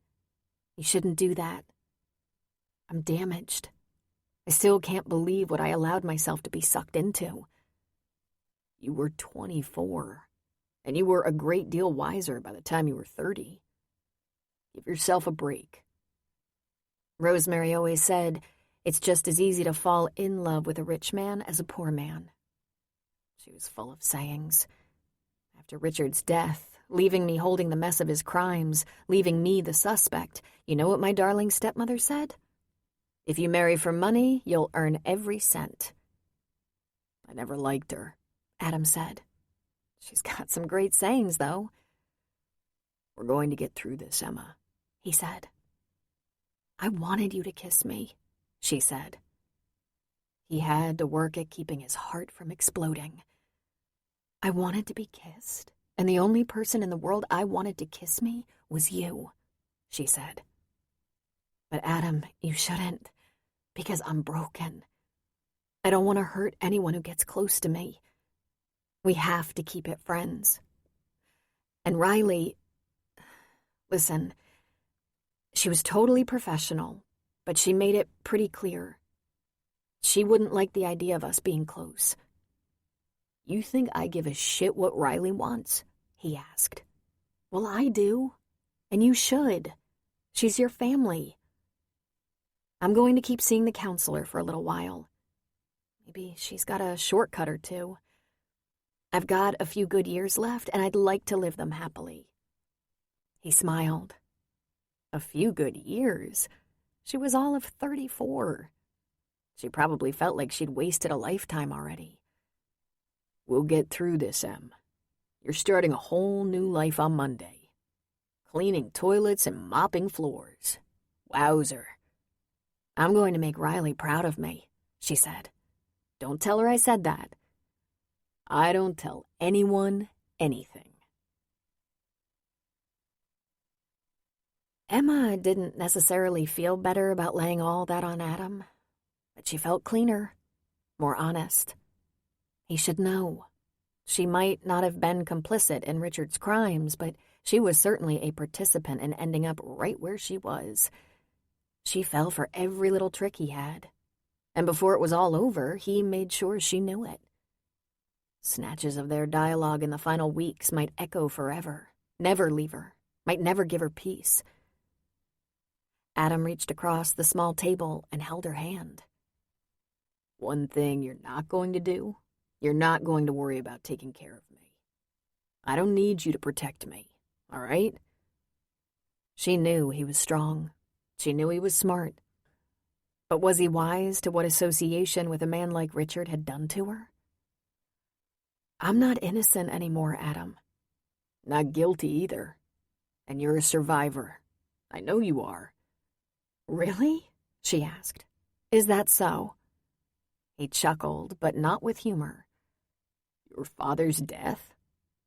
You shouldn't do that. I'm damaged. I still can't believe what I allowed myself to be sucked into. You were 24, and you were a great deal wiser by the time you were 30. Give yourself a break. Rosemary always said, it's just as easy to fall in love with a rich man as a poor man. She was full of sayings. After Richard's death, leaving me holding the mess of his crimes, leaving me the suspect, you know what my darling stepmother said? If you marry for money, you'll earn every cent. I never liked her, Adam said. She's got some great sayings, though. "We're going to get through this, Emma," he said. "I wanted you to kiss me," she said. He had to work at keeping his heart from exploding. "I wanted to be kissed, and the only person in the world I wanted to kiss me was you," she said. "But Adam, you shouldn't, because I'm broken. I don't want to hurt anyone who gets close to me. We have to keep it friends. And Riley, listen, she was totally professional, but she made it pretty clear. She wouldn't like the idea of us being close." "You think I give a shit what Riley wants?" he asked. "Well, I do, and you should. She's your family. I'm going to keep seeing the counselor for a little while. Maybe she's got a shortcut or two. I've got a few good years left, and I'd like to live them happily." He smiled. A few good years? She was all of 34. She probably felt like she'd wasted a lifetime already. "We'll get through this, Em. You're starting a whole new life on Monday. Cleaning toilets and mopping floors. Wowzer." "I'm going to make Riley proud of me," she said. "Don't tell her I said that." "I don't tell anyone anything." Emma didn't necessarily feel better about laying all that on Adam, but she felt cleaner, more honest. He should know. She might not have been complicit in Richard's crimes, but she was certainly a participant in ending up right where she was. She fell for every little trick he had, and before it was all over, he made sure she knew it. Snatches of their dialogue in the final weeks might echo forever, never leave her, might never give her peace. Adam reached across the small table and held her hand. "One thing you're not going to do, you're not going to worry about taking care of me. I don't need you to protect me, all right?" She knew he was strong. She knew he was smart. But was he wise to what association with a man like Richard had done to her? "I'm not innocent anymore, Adam." "Not guilty either. And you're a survivor. I know you are." "Really?" she asked. "Is that so?" He chuckled, but not with humor. "Your father's death?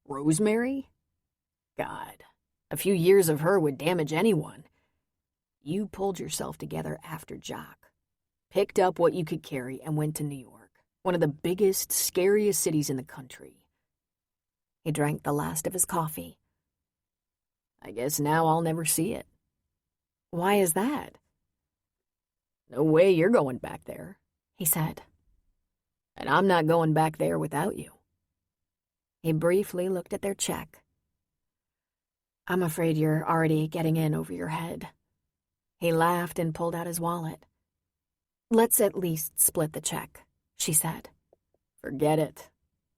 Rosemary? God, A few years of her would damage anyone." "You pulled yourself together after Jock, picked up what you could carry, and went to New York, one of the biggest, scariest cities in the country." He drank the last of his coffee. "I guess now I'll never see it." "Why is that?" "No way you're going back there," he said. "And I'm not going back there without you." He briefly looked at their check. "I'm afraid you're already getting in over your head." He laughed and pulled out his wallet. "Let's at least split the check," she said. "Forget it.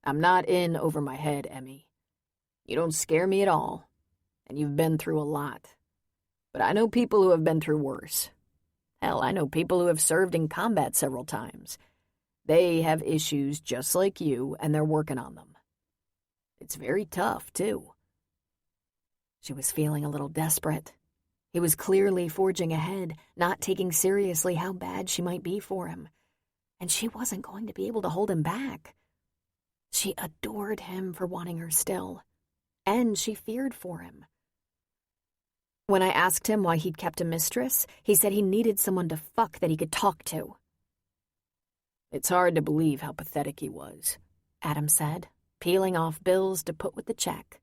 I'm not in over my head, Emmy. You don't scare me at all, and you've been through a lot. But I know people who have been through worse. Hell, I know people who have served in combat several times. They have issues just like you, and they're working on them. It's very tough, too." She was feeling a little desperate. He was clearly forging ahead, not taking seriously how bad she might be for him. And she wasn't going to be able to hold him back. She adored him for wanting her still, and she feared for him. When I asked him why he'd kept a mistress, he said he needed someone to fuck that he could talk to. "It's hard to believe how pathetic he was," Adam said, peeling off bills to put with the check.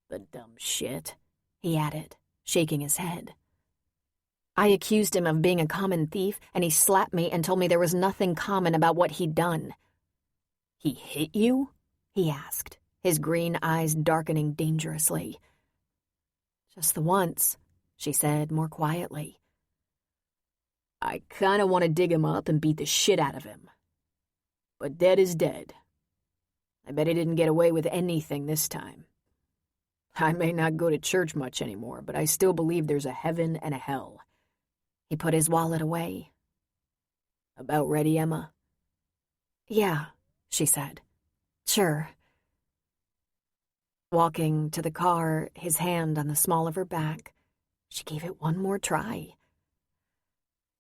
"The dumb shit," he added, shaking his head. "I accused him of being a common thief, and he slapped me and told me there was nothing common about what he'd done." "He hit you?" he asked, his green eyes darkening dangerously. "Just the once," she said more quietly. "I kinda want to dig him up and beat the shit out of him. But dead is dead. I bet he didn't get away with anything this time. I may not go to church much anymore, but I still believe there's a heaven and a hell." He put his wallet away. "About ready, Emma?" "Yeah," she said. "Sure." Walking to the car, his hand on the small of her back, she gave it one more try.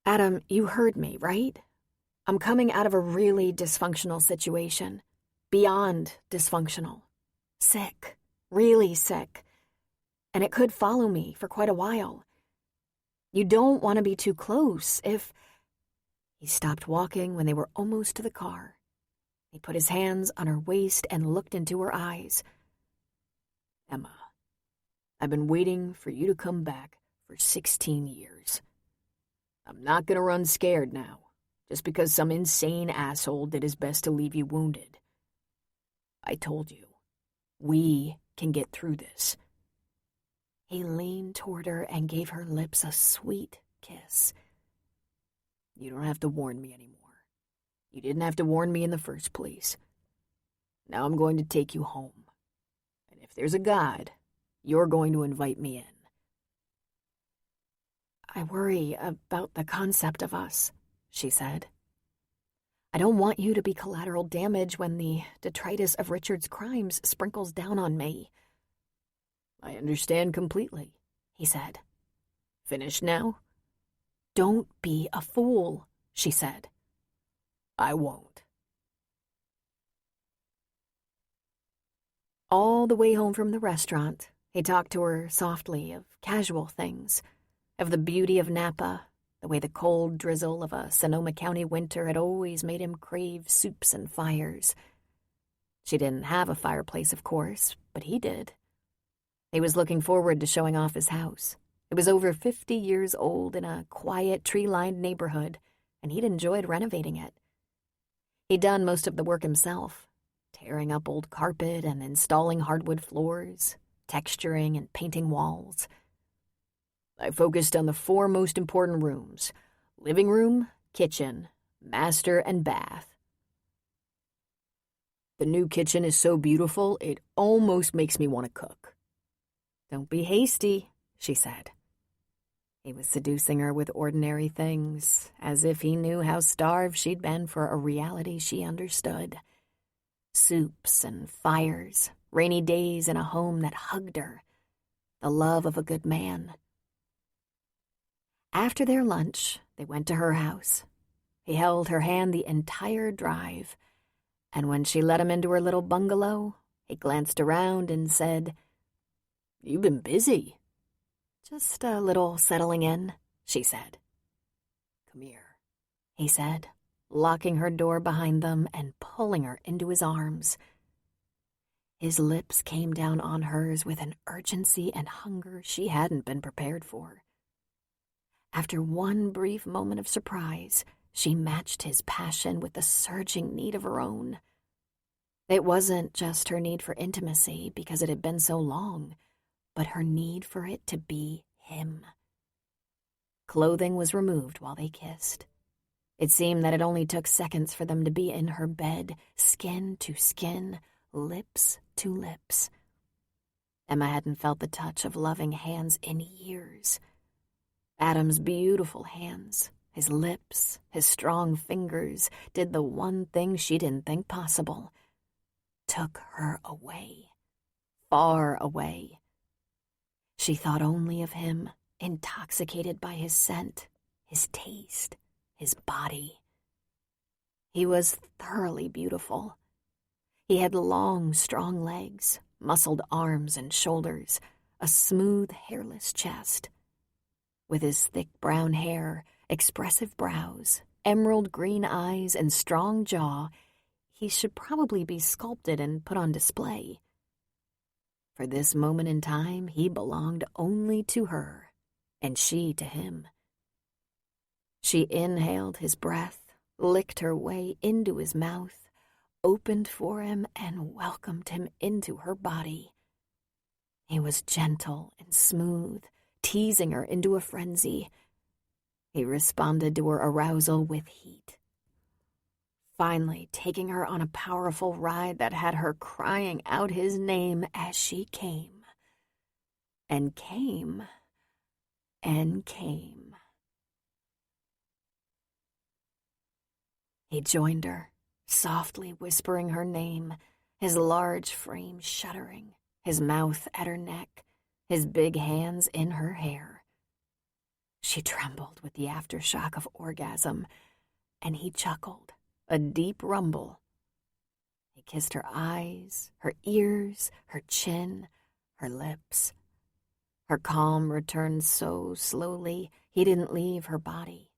Adam, you heard me, right? I'm coming out of a really dysfunctional situation. Beyond dysfunctional. Sick. Really sick. And it could follow me for quite a while. You don't want to be too close if... He stopped walking when they were almost to the car. He put his hands on her waist and looked into her eyes. Emma, I've been waiting for you to come back for 16 years. I'm not gonna run scared now, just because some insane asshole did his best to leave you wounded. I told you, we can get through this. He leaned toward her and gave her lips a sweet kiss. You don't have to warn me anymore. You didn't have to warn me in the first place. Now I'm going to take you home. And if there's a God, you're going to invite me in. I worry about the concept of us, she said. I don't want you to be collateral damage when the detritus of Richard's crimes sprinkles down on me. I understand completely, he said. Finished now? Don't be a fool, she said. I won't. All the way home from the restaurant, he talked to her softly of casual things, of the beauty of Napa, the way the cold drizzle of a Sonoma County winter had always made him crave soups and fires. She didn't have a fireplace, of course, but he did. He was looking forward to showing off his house. It was over 50 years old in a quiet, tree-lined neighborhood, and he'd enjoyed renovating it. He'd done most of the work himself, tearing up old carpet and installing hardwood floors, texturing and painting walls. I focused on the 4 most important rooms: living room, kitchen, master, and bath. The new kitchen is so beautiful, it almost makes me want to cook. Don't be hasty, she said. He was seducing her with ordinary things, as if he knew how starved she'd been for a reality she understood. Soups and fires, rainy days in a home that hugged her, the love of a good man. After their lunch, they went to her house. He held her hand the entire drive, and when she let him into her little bungalow, he glanced around and said, "You've been busy." "Just a little settling in," she said. "Come here," he said, locking her door behind them and pulling her into his arms. His lips came down on hers with an urgency and hunger she hadn't been prepared for. After one brief moment of surprise, she matched his passion with the surging need of her own. It wasn't just her need for intimacy because it had been so long, but her need for it to be him. Clothing was removed while they kissed. It seemed that it only took seconds for them to be in her bed, skin to skin, lips to lips. Emma hadn't felt the touch of loving hands in years. Adam's beautiful hands, his lips, his strong fingers, did the one thing she didn't think possible. Took her away. Far away. She thought only of him, intoxicated by his scent, his taste, his body. He was thoroughly beautiful. He had long, strong legs, muscled arms and shoulders, a smooth, hairless chest. With his thick brown hair, expressive brows, emerald green eyes, and strong jaw, he should probably be sculpted and put on display. For this moment in time, he belonged only to her, and she to him. She inhaled his breath, licked her way into his mouth, opened for him, and welcomed him into her body. He was gentle and smooth, teasing her into a frenzy. He responded to her arousal with heat. Finally taking her on a powerful ride that had her crying out his name as she came. And came. And came. He joined her, softly whispering her name, his large frame shuddering, his mouth at her neck, his big hands in her hair. She trembled with the aftershock of orgasm, and he chuckled, a deep rumble. He kissed her eyes, her ears, her chin, her lips. Her calm returned so slowly he didn't leave her body,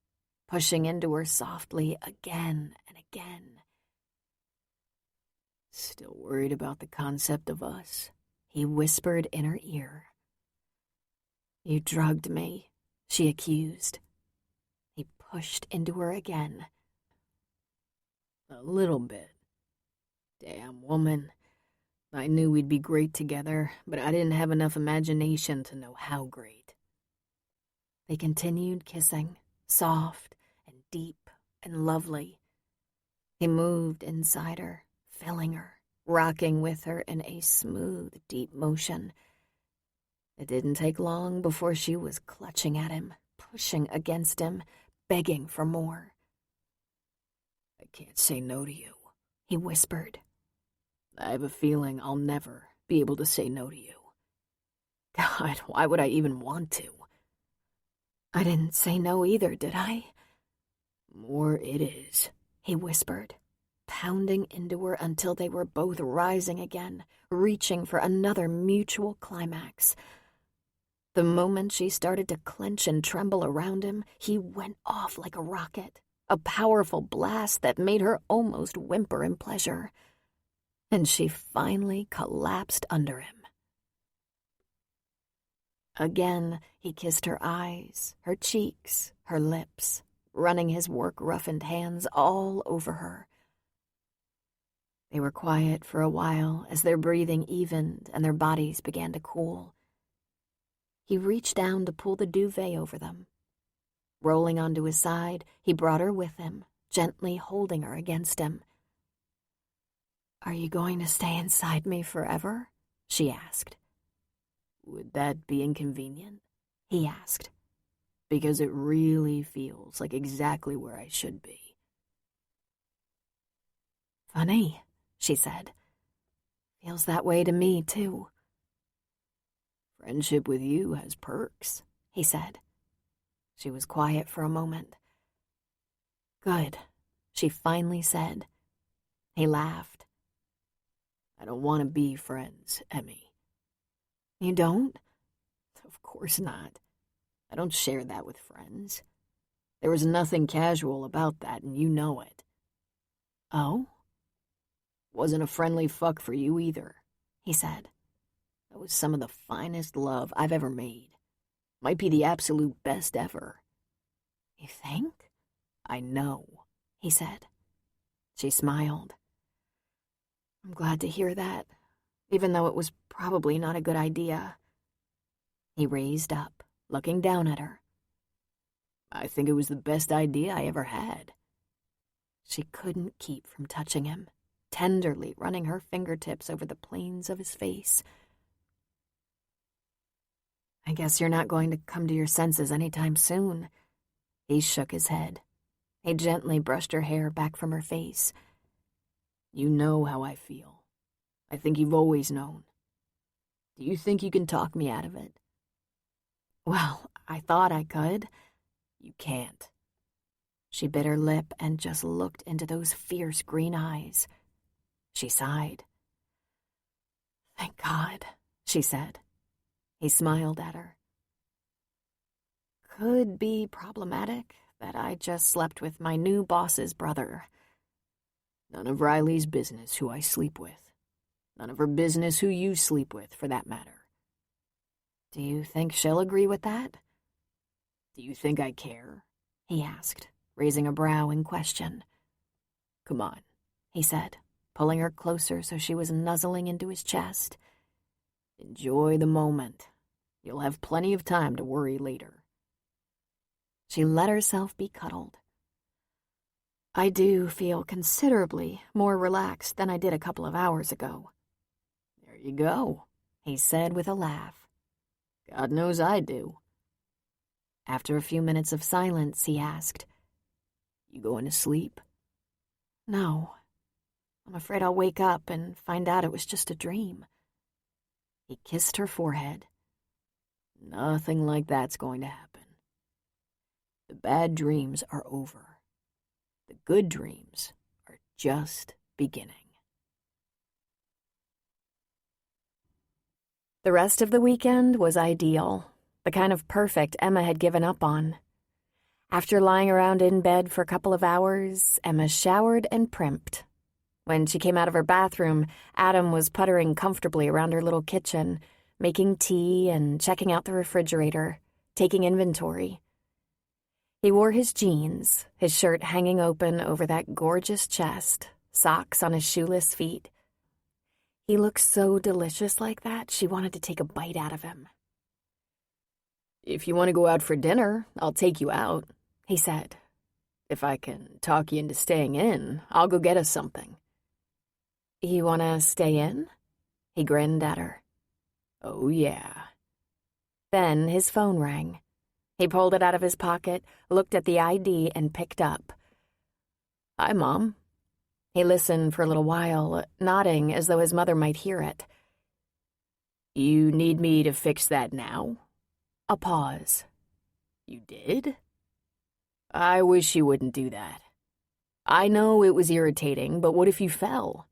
pushing into her softly again and again. "Still worried about the concept of us?" he whispered in her ear. "You drugged me," she accused. He pushed into her again. "A little bit. Damn woman. I knew we'd be great together, but I didn't have enough imagination to know how great." They continued kissing, soft and deep and lovely. He moved inside her, filling her, rocking with her in a smooth, deep motion. It didn't take long before she was clutching at him, pushing against him, begging for more. "I can't say no to you," he whispered. "I have a feeling I'll never be able to say no to you. God, why would I even want to?" "I didn't say no either, did I?" "More it is," he whispered, pounding into her until they were both rising again, reaching for another mutual climax. The moment she started to clench and tremble around him, he went off like a rocket, a powerful blast that made her almost whimper in pleasure. And she finally collapsed under him. Again, he kissed her eyes, her cheeks, her lips, running his work-roughened hands all over her. They were quiet for a while as their breathing evened and their bodies began to cool. He reached down to pull the duvet over them. Rolling onto his side, he brought her with him, gently holding her against him. "Are you going to stay inside me forever?" she asked. "Would that be inconvenient?" he asked. "Because it really feels like exactly where I should be." "Funny," she said. "Feels that way to me, too." "Friendship with you has perks," he said. She was quiet for a moment. "Good," she finally said. He laughed. "I don't want to be friends, Emmy." "You don't?" "Of course not. I don't share that with friends. There was nothing casual about that, and you know it." "Oh?" "Wasn't a friendly fuck for you either," he said. "That was some of the finest love I've ever made. Might be the absolute best ever." "You think?" "I know," he said. She smiled. "I'm glad to hear that, even though it was probably not a good idea." He raised up, looking down at her. "I think it was the best idea I ever had." She couldn't keep from touching him, tenderly running her fingertips over the planes of his face. "I guess you're not going to come to your senses anytime soon." He shook his head. He gently brushed her hair back from her face. "You know how I feel. I think you've always known. Do you think you can talk me out of it?" "Well, I thought I could." "You can't." She bit her lip and just looked into those fierce green eyes. She sighed. "Thank God," she said. He smiled at her. "Could be problematic that I just slept with my new boss's brother." "None of Riley's business who I sleep with. None of her business who you sleep with, for that matter." "Do you think she'll agree with that?" "Do you think I care?" he asked, raising a brow in question. "Come on," he said, pulling her closer so she was nuzzling into his chest. "Enjoy the moment. You'll have plenty of time to worry later." She let herself be cuddled. "I do feel considerably more relaxed than I did a couple of hours ago." "There you go," he said with a laugh. "God knows I do." After a few minutes of silence, he asked, "You going to sleep?" "No. I'm afraid I'll wake up and find out it was just a dream." He kissed her forehead. Nothing like that's going to happen. The bad dreams are over. The good dreams are just beginning. The rest of the weekend was ideal, the kind of perfect Emma had given up on. After lying around in bed for a couple of hours, Emma showered and primped. When she came out of her bathroom, Adam was puttering comfortably around her little kitchen, making tea and checking out the refrigerator, taking inventory. He wore his jeans, his shirt hanging open over that gorgeous chest, socks on his shoeless feet. He looked so delicious like that, she wanted to take a bite out of him. "If you want to go out for dinner, I'll take you out," he said. "If I can talk you into staying in, I'll go get us something." "You want to stay in?" He grinned at her. "Oh, yeah." Then his phone rang. He pulled it out of his pocket, looked at the ID, and picked up. "Hi, Mom." He listened for a little while, nodding as though his mother might hear it. "You need me to fix that now?" A pause. "You did? I wish you wouldn't do that. I know it was irritating, but what if you fell?"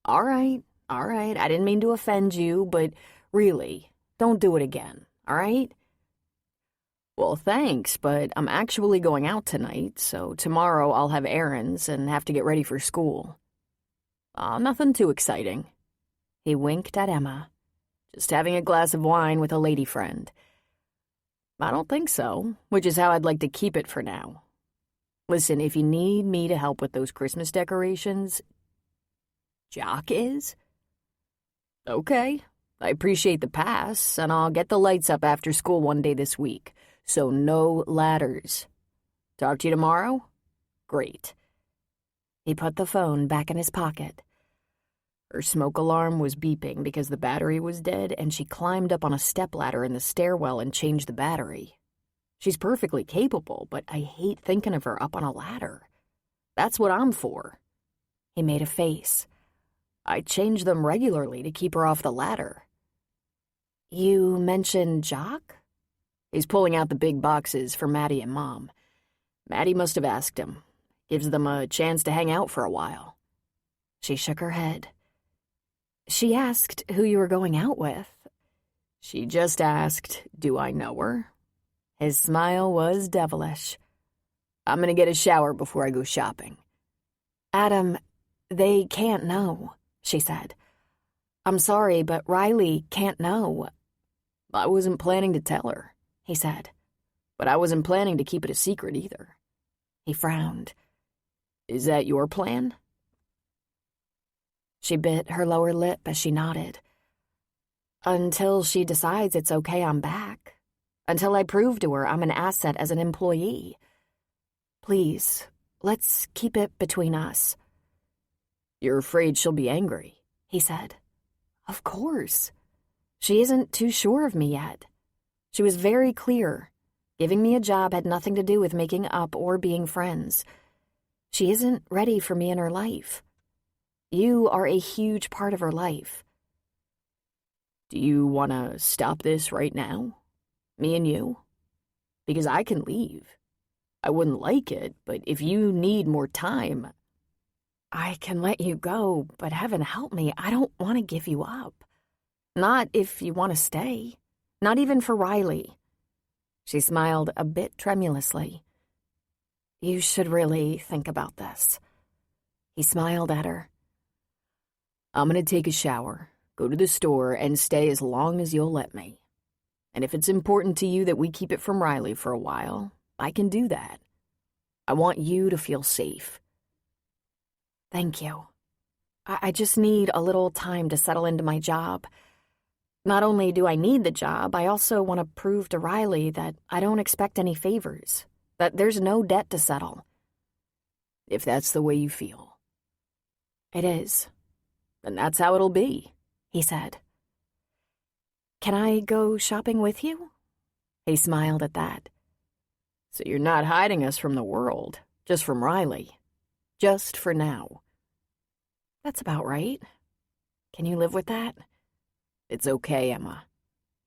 All right, I didn't mean to offend you, but really, don't do it again, all right?" "Well, thanks, but I'm actually going out tonight, so tomorrow I'll have errands and have to get ready for school." Nothing too exciting." He winked at Emma. "Just having a glass of wine with a lady friend." "I don't think so, which is how I'd like to keep it for now. Listen, if you need me to help with those Christmas decorations..." "Jock is?" "Okay, I appreciate the pass, and I'll get the lights up after school one day this week, so no ladders. Talk to you tomorrow? Great." He put the phone back in his pocket. Her smoke alarm was beeping because the battery was dead, and she climbed up on a stepladder in the stairwell and changed the battery. She's perfectly capable, but I hate thinking of her up on a ladder. That's what I'm for. He made a face. I change them regularly to keep her off the ladder. "You mentioned Jock?" "He's pulling out the big boxes for Maddie and Mom. Maddie must have asked him. Gives them a chance to hang out for a while." She shook her head. "She asked who you were going out with." "She just asked, do I know her?" His smile was devilish. "I'm gonna get a shower before I go shopping." "Adam, they can't know," she said. "I'm sorry, but Riley can't know." "I wasn't planning to tell her," he said. "But I wasn't planning to keep it a secret either." He frowned. "Is that your plan?" She bit her lower lip as she nodded. "Until she decides it's okay I'm back. Until I prove to her I'm an asset as an employee. Please, let's keep it between us." "You're afraid she'll be angry," he said. "Of course. She isn't too sure of me yet. She was very clear. Giving me a job had nothing to do with making up or being friends. She isn't ready for me in her life. You are a huge part of her life." "Do you want to stop this right now? Me and you? Because I can leave. I wouldn't like it, but if you need more time..." "I can let you go, but heaven help me, I don't want to give you up. Not if you want to stay. Not even for Riley." She smiled a bit tremulously. "You should really think about this." He smiled at her. "I'm going to take a shower, go to the store, and stay as long as you'll let me. And if it's important to you that we keep it from Riley for a while, I can do that. I want you to feel safe." "Thank you. I just need a little time to settle into my job. Not only do I need the job, I also want to prove to Riley that I don't expect any favors, that there's no debt to settle." "If that's the way you feel." "It is." "Then that's how it'll be," he said. "Can I go shopping with you?" He smiled at that. "So you're not hiding us from the world, just from Riley. Just for now." "That's about right. Can you live with that?" It's okay, Emma.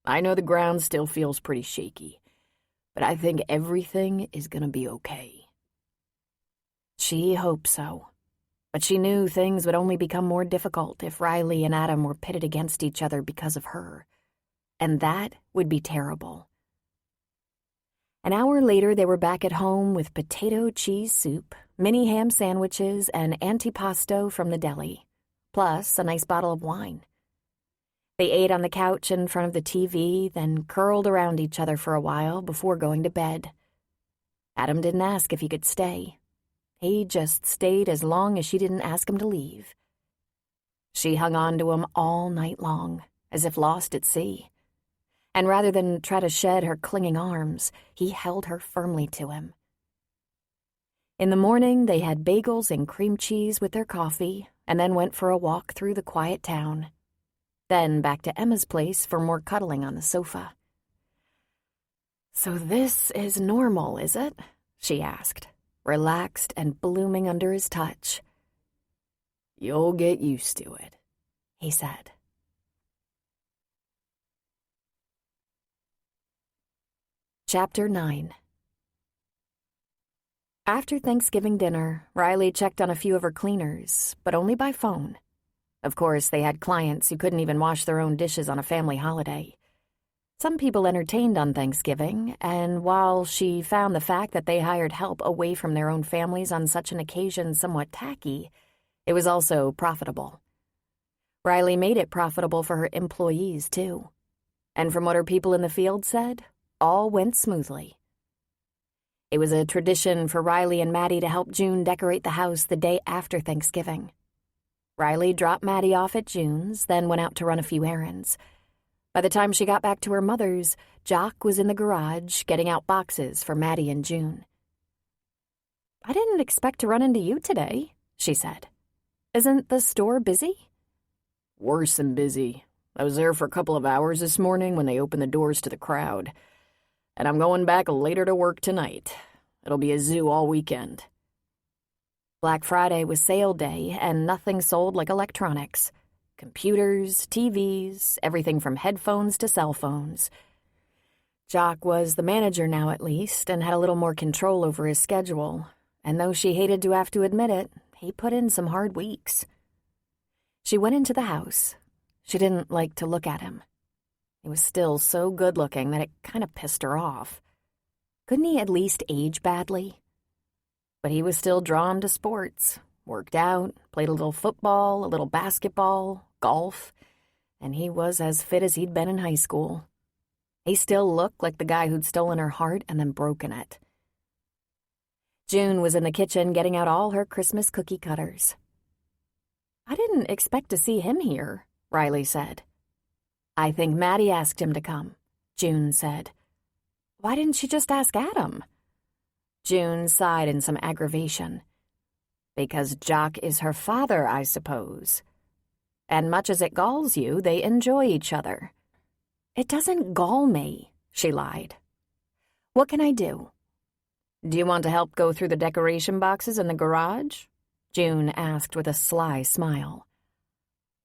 I know the ground still feels pretty shaky, but I think everything is gonna be okay. She hoped so, but she knew things would only become more difficult if Riley and Adam were pitted against each other because of her, and that would be terrible. An hour later, they were back at home with potato cheese soup, mini ham sandwiches, and antipasto from the deli, plus a nice bottle of wine. They ate on the couch in front of the TV, then curled around each other for a while before going to bed. Adam didn't ask if he could stay. He just stayed as long as she didn't ask him to leave. She hung on to him all night long, as if lost at sea. And rather than try to shed her clinging arms, he held her firmly to him. In the morning, they had bagels and cream cheese with their coffee, and then went for a walk through the quiet town. Then back to Emma's place for more cuddling on the sofa. "So this is normal, is it?" she asked, relaxed and blooming under his touch. "You'll get used to it," he said. Chapter 9. After Thanksgiving dinner, Riley checked on a few of her cleaners, but only by phone. Of course, they had clients who couldn't even wash their own dishes on a family holiday. Some people entertained on Thanksgiving, and while she found the fact that they hired help away from their own families on such an occasion somewhat tacky, it was also profitable. Riley made it profitable for her employees, too. And from what her people in the field said, all went smoothly. It was a tradition for Riley and Maddie to help June decorate the house the day after Thanksgiving. Riley dropped Maddie off at June's, then went out to run a few errands. By the time she got back to her mother's, Jock was in the garage getting out boxes for Maddie and June. "I didn't expect to run into you today," she said. "Isn't the store busy?" "Worse than busy. I was there for a couple of hours this morning when they opened the doors to the crowd. And I'm going back later to work tonight. It'll be a zoo all weekend." Black Friday was sale day, and nothing sold like electronics. Computers, TVs, everything from headphones to cell phones. Jock was the manager now at least, and had a little more control over his schedule, and though she hated to have to admit it, he put in some hard weeks. She went into the house. She didn't like to look at him. He was still so good-looking that it kind of pissed her off. Couldn't he at least age badly? But he was still drawn to sports, worked out, played a little football, a little basketball, golf, and he was as fit as he'd been in high school. He still looked like the guy who'd stolen her heart and then broken it. June was in the kitchen getting out all her Christmas cookie cutters. "I didn't expect to see him here," Riley said. "I think Maddie asked him to come," June said. "Why didn't she just ask Adam?" June sighed in some aggravation. "Because Jock is her father, I suppose. And much as it galls you, they enjoy each other." "It doesn't gall me," she lied. "What can I do?" "Do you want to help go through the decoration boxes in the garage?" June asked with a sly smile.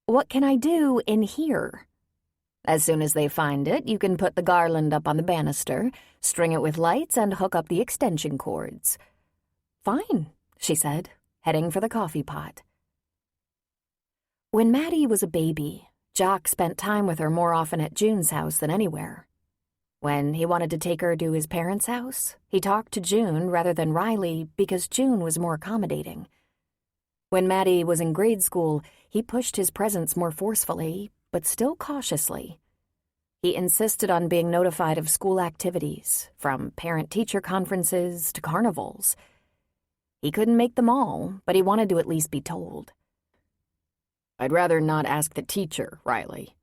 "What can I do in here?" "As soon as they find it, you can put the garland up on the banister, string it with lights, and hook up the extension cords." "Fine," she said, heading for the coffee pot. When Maddie was a baby, Jock spent time with her more often at June's house than anywhere. When he wanted to take her to his parents' house, he talked to June rather than Riley because June was more accommodating. When Maddie was in grade school, he pushed his presence more forcefully, but still cautiously. He insisted on being notified of school activities, from parent-teacher conferences to carnivals. He couldn't make them all, but he wanted to at least be told. "I'd rather not ask the teacher, Riley."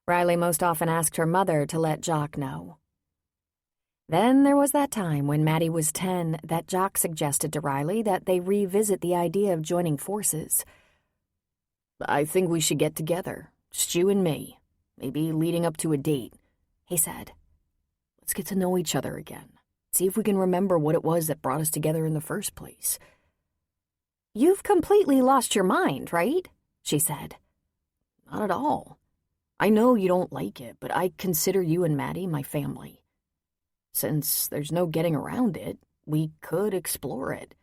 Riley most often asked her mother to let Jock know. Then there was that time when Maddie was 10 that Jock suggested to Riley that they revisit the idea of joining forces. "I think we should get together, just you and me, maybe leading up to a date," he said. "Let's get to know each other again, see if we can remember what it was that brought us together in the first place." "You've completely lost your mind, right?" she said. "Not at all. I know you don't like it, but I consider you and Maddie my family. Since there's no getting around it, we could explore it."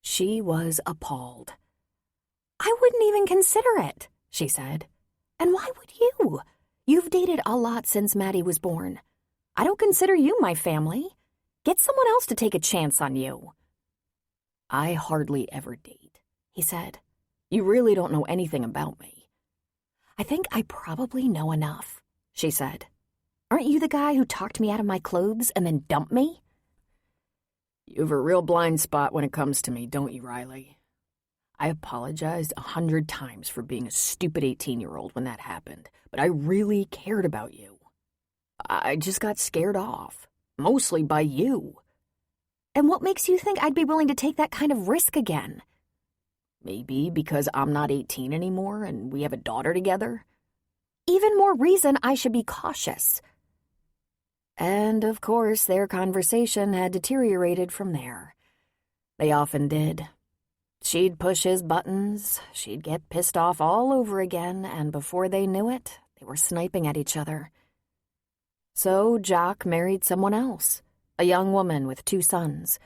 She was appalled. "I wouldn't even consider it," she said. "And why would you? You've dated a lot since Maddie was born. I don't consider you my family. Get someone else to take a chance on you." "I hardly ever date," he said. "You really don't know anything about me." "I think I probably know enough," she said. "Aren't you the guy who talked me out of my clothes and then dumped me?" "You have a real blind spot when it comes to me, don't you, Riley? I apologized 100 times for being a stupid 18-year-old when that happened, but I really cared about you. I just got scared off, mostly by you." "And what makes you think I'd be willing to take that kind of risk again?" "Maybe because I'm not 18 anymore and we have a daughter together." "Even more reason I should be cautious." And, of course, their conversation had deteriorated from there. They often did. She'd push his buttons, she'd get pissed off all over again, and before they knew it, they were sniping at each other. So Jock married someone else, a young woman with 2 sons.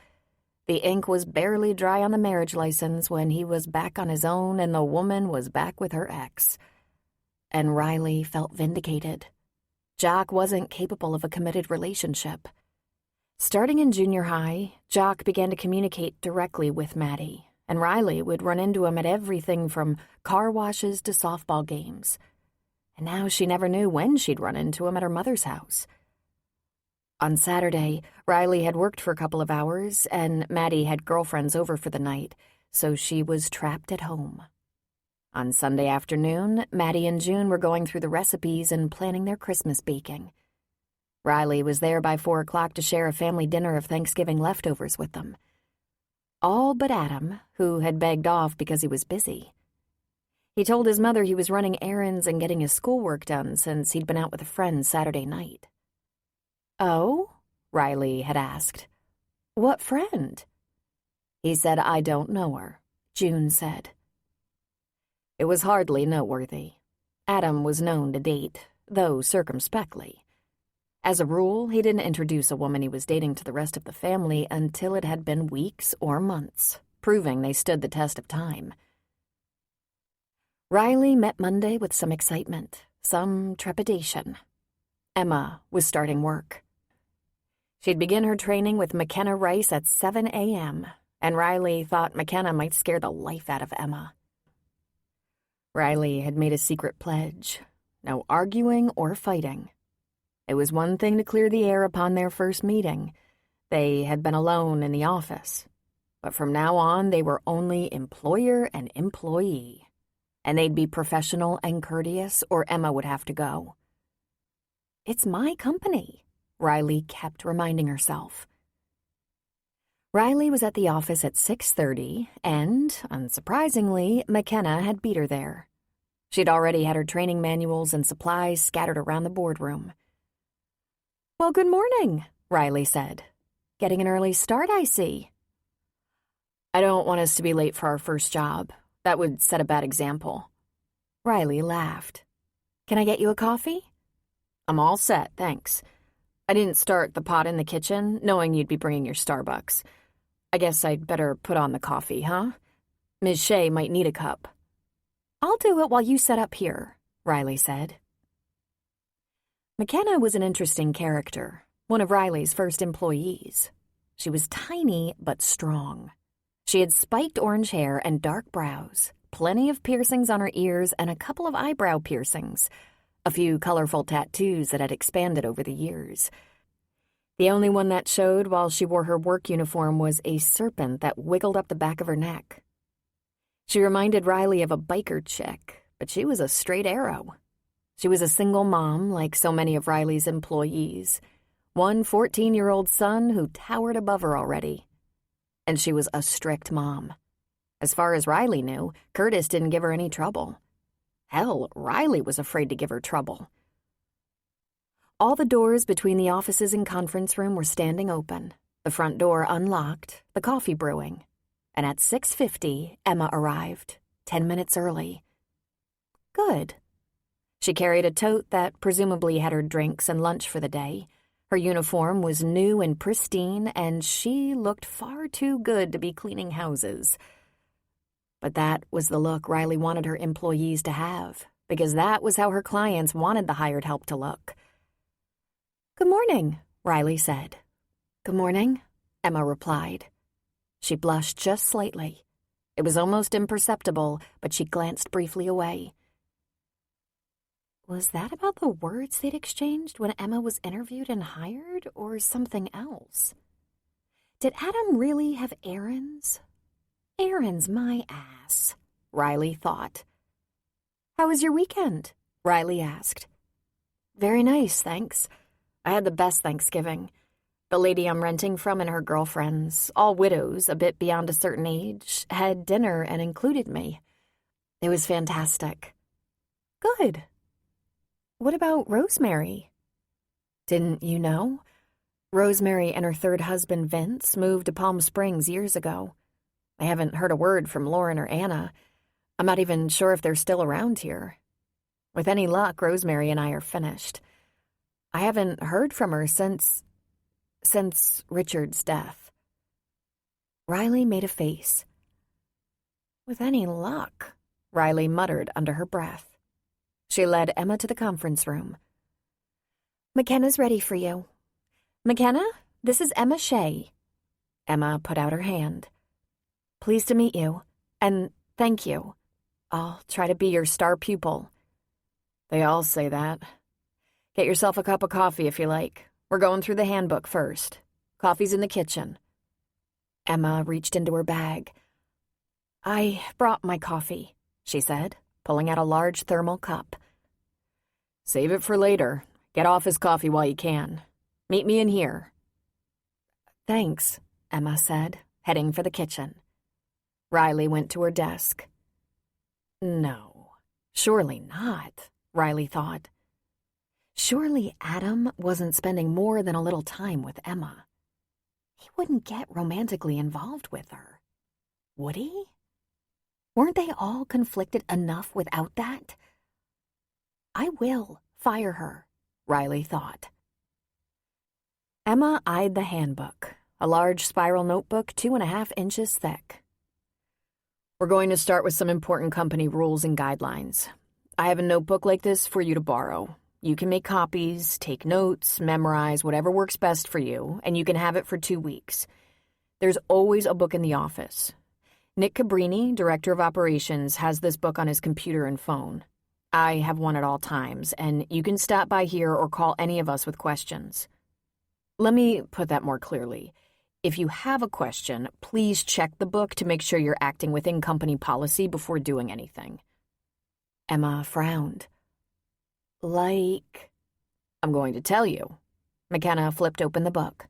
The ink was barely dry on the marriage license when he was back on his own and the woman was back with her ex. And Riley felt vindicated. Jock wasn't capable of a committed relationship. Starting in junior high, Jock began to communicate directly with Maddie, and Riley would run into him at everything from car washes to softball games. And now she never knew when she'd run into him at her mother's house. On Saturday, Riley had worked for a couple of hours, and Maddie had girlfriends over for the night, so she was trapped at home. On Sunday afternoon, Maddie and June were going through the recipes and planning their Christmas baking. Riley was there by 4 o'clock to share a family dinner of Thanksgiving leftovers with them. All but Adam, who had begged off because he was busy. He told his mother he was running errands and getting his schoolwork done since he'd been out with a friend Saturday night. "Oh?" Riley had asked. "What friend?" He said, "I don't know her," June said. It was hardly noteworthy. Adam was known to date, though circumspectly. As a rule, he didn't introduce a woman he was dating to the rest of the family until it had been weeks or months, proving they stood the test of time. Riley met Monday with some excitement, some trepidation. Emma was starting work. She'd begin her training with McKenna Rice at 7 a.m., and Riley thought McKenna might scare the life out of Emma. Riley had made a secret pledge: no arguing or fighting. It was one thing to clear the air upon their first meeting. They had been alone in the office. But from now on, they were only employer and employee. And they'd be professional and courteous, or Emma would have to go. "It's my company," Riley kept reminding herself. Riley was at the office at 6:30, and, unsurprisingly, McKenna had beat her there. She'd already had her training manuals and supplies scattered around the boardroom. "Well, good morning," Riley said. "Getting an early start, I see." "I don't want us to be late for our first job. That would set a bad example." Riley laughed. "Can I get you a coffee?" "I'm all set, thanks. I didn't start the pot in the kitchen, knowing you'd be bringing your Starbucks. I guess I'd better put on the coffee, huh? Ms. Shea might need a cup." "I'll do it while you set up here," Riley said. McKenna was an interesting character, one of Riley's first employees. She was tiny but strong. She had spiked orange hair and dark brows, plenty of piercings on her ears and a couple of eyebrow piercings, a few colorful tattoos that had expanded over the years. The only one that showed while she wore her work uniform was a serpent that wiggled up the back of her neck. She reminded Riley of a biker chick, but she was a straight arrow. She was a single mom, like so many of Riley's employees, one 14-year-old son who towered above her already. And she was a strict mom. As far as Riley knew, Curtis didn't give her any trouble. Hell, Riley was afraid to give her trouble. All the doors between the offices and conference room were standing open, the front door unlocked, the coffee brewing. And at 6:50, Emma arrived, 10 minutes early. Good. She carried a tote that presumably had her drinks and lunch for the day. Her uniform was new and pristine, and she looked far too good to be cleaning houses. But that was the look Riley wanted her employees to have, because that was how her clients wanted the hired help to look. "Good morning," Riley said. "Good morning," Emma replied. She blushed just slightly. It was almost imperceptible, but she glanced briefly away. Was that about the words they'd exchanged when Emma was interviewed and hired, or something else? Did Adam really have errands? Errands, my ass, Riley thought. "How was your weekend?" Riley asked. "Very nice, thanks. I had the best Thanksgiving. The lady I'm renting from and her girlfriends, all widows, a bit beyond a certain age, had dinner and included me. It was fantastic." "Good. What about Rosemary?" "Didn't you know? Rosemary and her third husband, Vince, moved to Palm Springs years ago. I haven't heard a word from Lauren or Anna. I'm not even sure if they're still around here. With any luck, Rosemary and I are finished. I haven't heard from her since Richard's death." Riley made a face. "With any luck," Riley muttered under her breath. She led Emma to the conference room. "McKenna's ready for you. McKenna, this is Emma Shea." Emma put out her hand. "Pleased to meet you, and thank you. I'll try to be your star pupil." "They all say that. Get yourself a cup of coffee if you like. We're going through the handbook first. Coffee's in the kitchen." Emma reached into her bag. "I brought my coffee," she said, pulling out a large thermal cup. "Save it for later. Get office coffee while you can. Meet me in here." "Thanks," Emma said, heading for the kitchen. Riley went to her desk. No, surely not, Riley thought. Surely Adam wasn't spending more than a little time with Emma. He wouldn't get romantically involved with her, would he? Weren't they all conflicted enough without that? I will fire her, Riley thought. Emma eyed the handbook, a large spiral notebook 2.5 inches thick. We're going to start with some important company rules and guidelines. I have a notebook like this for you to borrow. You can make copies, take notes, memorize whatever works best for you, and you can have it for 2 weeks. There's always a book in the office. Nick Cabrini, Director of Operations, has this book on his computer and phone. I have one at all times, and you can stop by here or call any of us with questions. Let me put that more clearly. If you have a question, please check the book to make sure you're acting within company policy before doing anything. Emma frowned. Like, I'm going to tell you. McKenna flipped open the book.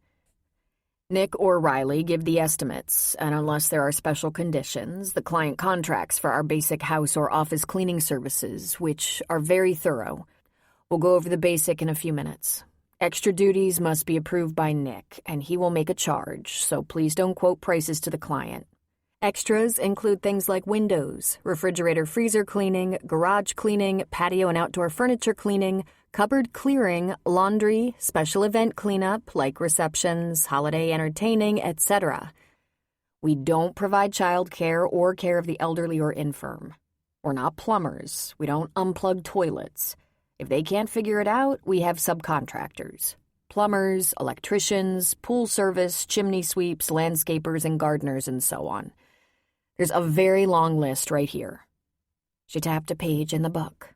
Nick or Riley give the estimates, and unless there are special conditions, the client contracts for our basic house or office cleaning services, which are very thorough. We'll go over the basic in a few minutes. Extra duties must be approved by Nick, and he will make a charge, so please don't quote prices to the client. Extras include things like windows, refrigerator freezer cleaning, garage cleaning, patio and outdoor furniture cleaning, cupboard clearing, laundry, special event cleanup like receptions, holiday entertaining, etc. We don't provide child care or care of the elderly or infirm. We're not plumbers. We don't unplug toilets. If they can't figure it out, we have subcontractors. Plumbers, electricians, pool service, chimney sweeps, landscapers, and gardeners, and so on. There's a very long list right here. She tapped a page in the book.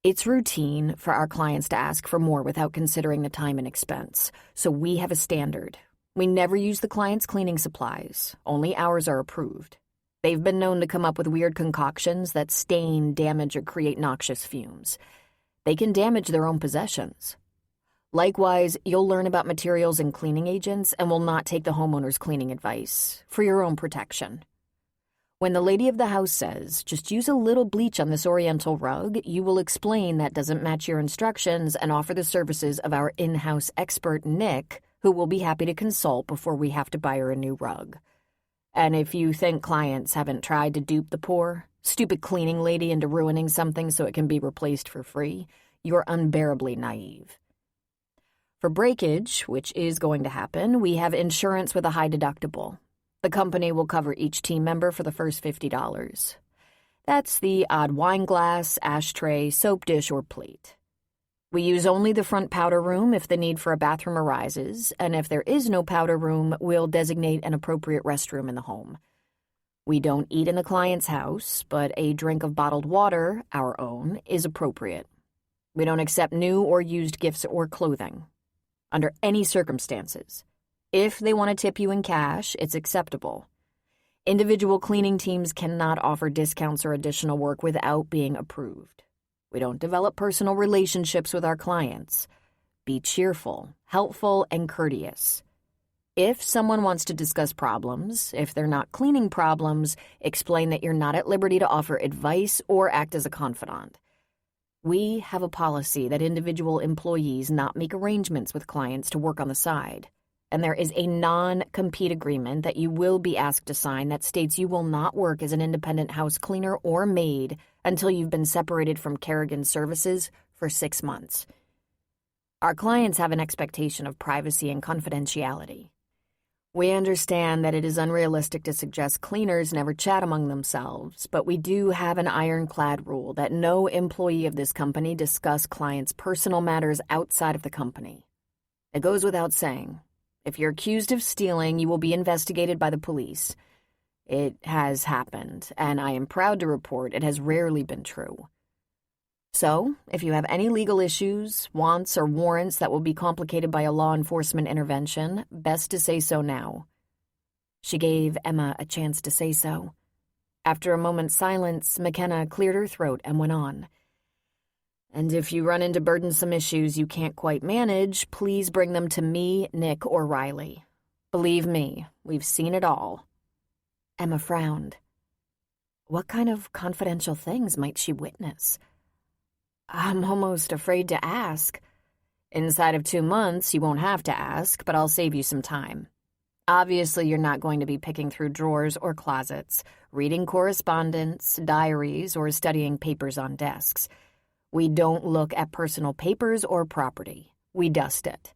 It's routine for our clients to ask for more without considering the time and expense, so we have a standard. We never use the client's cleaning supplies. Only ours are approved. They've been known to come up with weird concoctions that stain, damage, or create noxious fumes. They can damage their own possessions. Likewise, you'll learn about materials and cleaning agents and will not take the homeowner's cleaning advice, for your own protection. When the lady of the house says, just use a little bleach on this oriental rug, you will explain that doesn't match your instructions and offer the services of our in-house expert, Nick, who will be happy to consult before we have to buy her a new rug. And if you think clients haven't tried to dupe the poor, stupid cleaning lady into ruining something so it can be replaced for free. You're unbearably naive. For breakage, which is going to happen, we have insurance with a high deductible. The company will cover each team member for the first $50. That's the odd wine glass, ashtray, soap dish, or plate. We use only the front powder room if the need for a bathroom arises, and if there is no powder room, we'll designate an appropriate restroom in the home. We don't eat in the client's house, but a drink of bottled water, our own, is appropriate. We don't accept new or used gifts or clothing. Under any circumstances. If they want to tip you in cash, it's acceptable. Individual cleaning teams cannot offer discounts or additional work without being approved. We don't develop personal relationships with our clients. Be cheerful, helpful, and courteous. If someone wants to discuss problems, if they're not cleaning problems, explain that you're not at liberty to offer advice or act as a confidant. We have a policy that individual employees not make arrangements with clients to work on the side, and there is a non-compete agreement that you will be asked to sign that states you will not work as an independent house cleaner or maid until you've been separated from Kerrigan Services for 6 months. Our clients have an expectation of privacy and confidentiality. We understand that it is unrealistic to suggest cleaners never chat among themselves, but we do have an ironclad rule that no employee of this company discuss clients' personal matters outside of the company. It goes without saying, if you're accused of stealing, you will be investigated by the police. It has happened, and I am proud to report it has rarely been true. So, if you have any legal issues, wants, or warrants that will be complicated by a law enforcement intervention, best to say so now. She gave Emma a chance to say so. After a moment's silence, McKenna cleared her throat and went on. And if you run into burdensome issues you can't quite manage, please bring them to me, Nick, or Riley. Believe me, we've seen it all. Emma frowned. What kind of confidential things might she witness? I'm almost afraid to ask. Inside of 2 months, you won't have to ask, but I'll save you some time. Obviously, you're not going to be picking through drawers or closets, reading correspondence, diaries, or studying papers on desks. We don't look at personal papers or property. We dust it.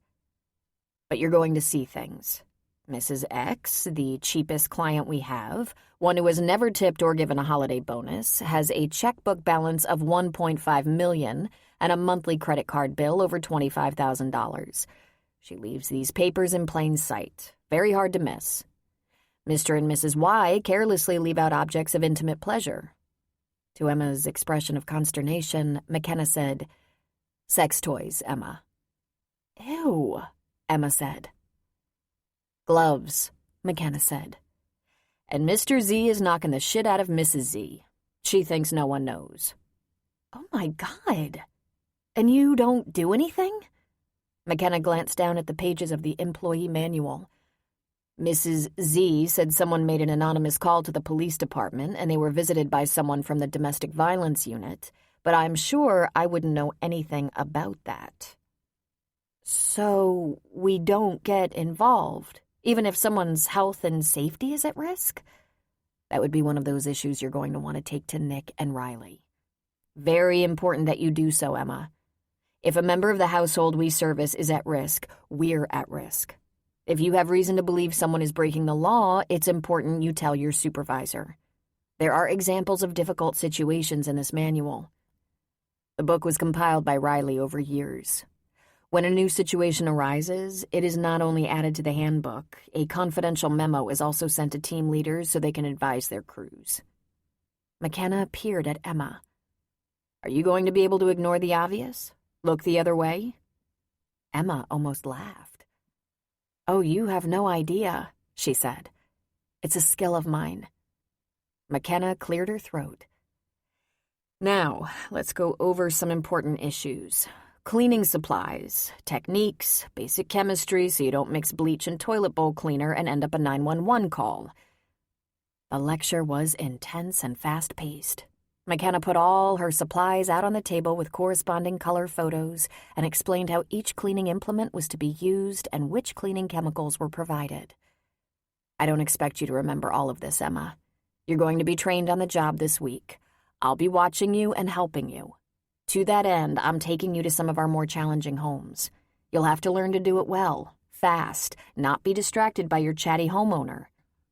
But you're going to see things. Mrs. X, the cheapest client we have, one who has never tipped or given a holiday bonus, has a checkbook balance of $1.5 million and a monthly credit card bill over $25,000. She leaves these papers in plain sight. Very hard to miss. Mr. and Mrs. Y carelessly leave out objects of intimate pleasure. To Emma's expression of consternation, McKenna said, "Sex toys, Emma." "Ew," Emma said. "Gloves," McKenna said. "And Mr. Z is knocking the shit out of Mrs. Z. She thinks no one knows." "Oh my God. And you don't do anything?" McKenna glanced down at the pages of the employee manual. Mrs. Z said someone made an anonymous call to the police department and they were visited by someone from the domestic violence unit, but I'm sure I wouldn't know anything about that. So we don't get involved, even if someone's health and safety is at risk? That would be one of those issues you're going to want to take to Nick and Riley. Very important that you do so, Emma. If a member of the household we service is at risk, we're at risk. If you have reason to believe someone is breaking the law, it's important you tell your supervisor. There are examples of difficult situations in this manual. The book was compiled by Riley over years. When a new situation arises, it is not only added to the handbook, a confidential memo is also sent to team leaders so they can advise their crews. McKenna peered at Emma. Are you going to be able to ignore the obvious? Look the other way? Emma almost laughed. Oh, you have no idea, she said. It's a skill of mine. McKenna cleared her throat. Now, let's go over some important issues. Cleaning supplies, techniques, basic chemistry so you don't mix bleach and toilet bowl cleaner and end up a 911 call. The lecture was intense and fast-paced. McKenna put all her supplies out on the table with corresponding color photos and explained how each cleaning implement was to be used and which cleaning chemicals were provided. I don't expect you to remember all of this, Emma. You're going to be trained on the job this week. I'll be watching you and helping you. To that end, I'm taking you to some of our more challenging homes. You'll have to learn to do it well, fast, not be distracted by your chatty homeowner.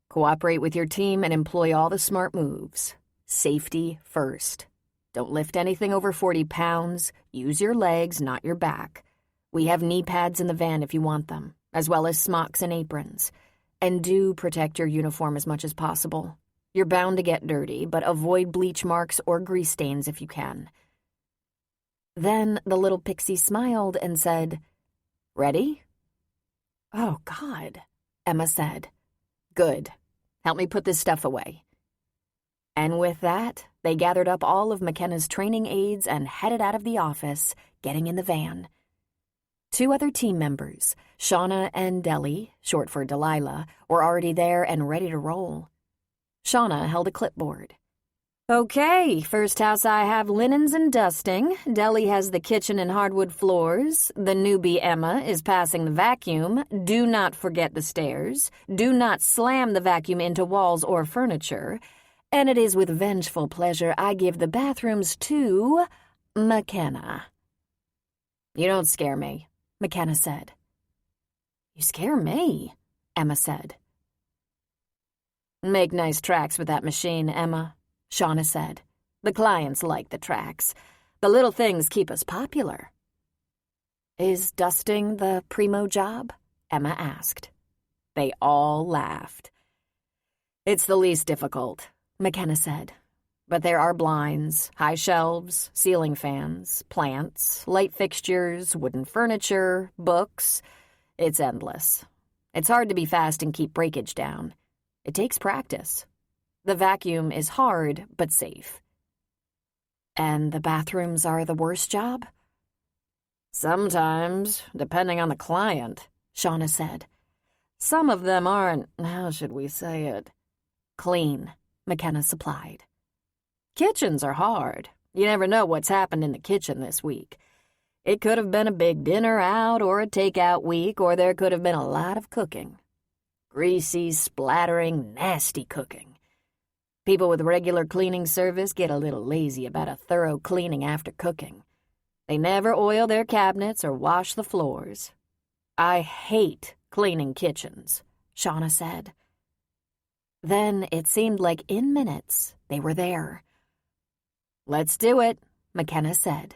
Cooperate with your team and employ all the smart moves. Safety first. Don't lift anything over 40 pounds. Use your legs, not your back. We have knee pads in the van if you want them, as well as smocks and aprons. And do protect your uniform as much as possible. You're bound to get dirty, but avoid bleach marks or grease stains if you can. Then the little pixie smiled and said, "Ready?" "Oh, God," Emma said. "Good. Help me put this stuff away." And with that, they gathered up all of McKenna's training aids and headed out of the office, getting in the van. 2 other team members, Shauna and Deli, short for Delilah, were already there and ready to roll. Shauna held a clipboard. "Okay, first house I have linens and dusting. Deli has the kitchen and hardwood floors. The newbie Emma is passing the vacuum. Do not forget the stairs. Do not slam the vacuum into walls or furniture. And it is with vengeful pleasure I give the bathrooms to McKenna." "You don't scare me," McKenna said. "You scare me," Emma said. "Make nice tracks with that machine, Emma," Shauna said. "The clients like the tracks. The little things keep us popular." "Is dusting the primo job?" Emma asked. They all laughed. "It's the least difficult," McKenna said. "But there are blinds, high shelves, ceiling fans, plants, light fixtures, wooden furniture, books. It's endless. It's hard to be fast and keep breakage down. It takes practice. The vacuum is hard but safe." "And the bathrooms are the worst job?" "Sometimes, depending on the client," Shauna said. "Some of them aren't, how should we say it, clean," McKenna supplied. "Kitchens are hard. You never know what's happened in the kitchen this week. It could have been a big dinner out or a takeout week, or there could have been a lot of cooking. Greasy, splattering, nasty cooking. People with regular cleaning service get a little lazy about a thorough cleaning after cooking. They never oil their cabinets or wash the floors. I hate cleaning kitchens," Shauna said. Then it seemed like in minutes they were there. "Let's do it," McKenna said.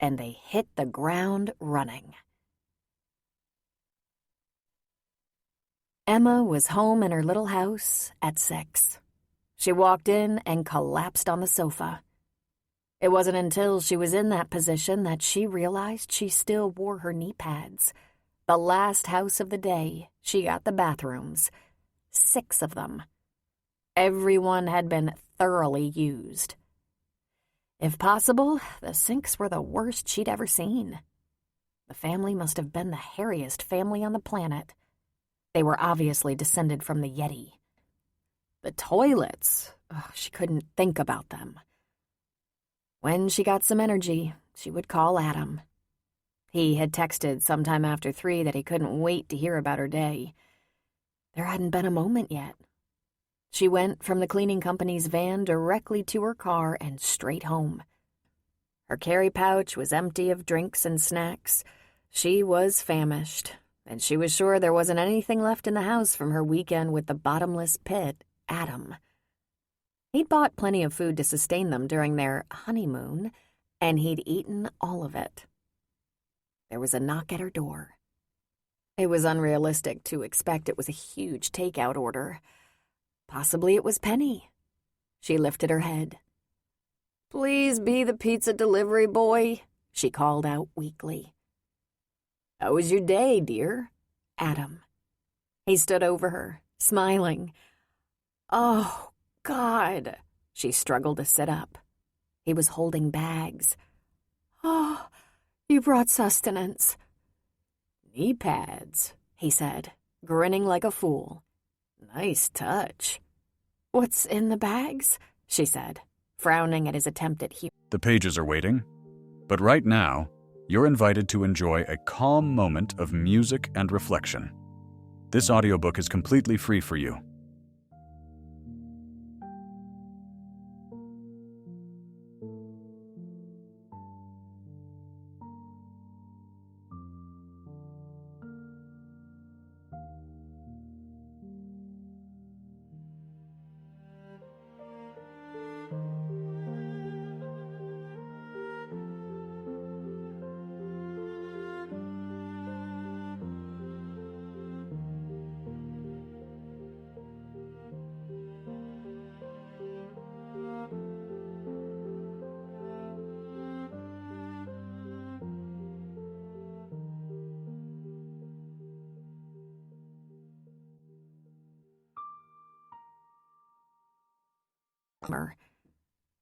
And they hit the ground running. Emma was home in her little house at 6. She walked in and collapsed on the sofa. It wasn't until she was in that position that she realized she still wore her knee pads. The last house of the day, she got the bathrooms. 6 of them. Everyone had been thoroughly used. If possible, the sinks were the worst she'd ever seen. The family must have been the hairiest family on the planet. They were obviously descended from the Yeti. The toilets, she couldn't think about them. When she got some energy, she would call Adam. He had texted sometime after 3 that he couldn't wait to hear about her day. There hadn't been a moment yet. She went from the cleaning company's van directly to her car and straight home. Her carry pouch was empty of drinks and snacks. She was famished, and she was sure there wasn't anything left in the house from her weekend with the bottomless pit, Adam. He'd bought plenty of food to sustain them during their honeymoon, and he'd eaten all of it. There was a knock at her door. It was unrealistic to expect it was a huge takeout order. Possibly it was Penny. She lifted her head. "Please be the pizza delivery boy," she called out weakly. "How was your day, dear?" Adam. He stood over her, smiling. "Oh, God." She struggled to sit up. He was holding bags. "Oh, you brought sustenance." "Knee pads," he said, grinning like a fool. "Nice touch." "What's in the bags?" she said, frowning at his attempt at humor. The pages are waiting, but right now, you're invited to enjoy a calm moment of music and reflection. This audiobook is completely free for you.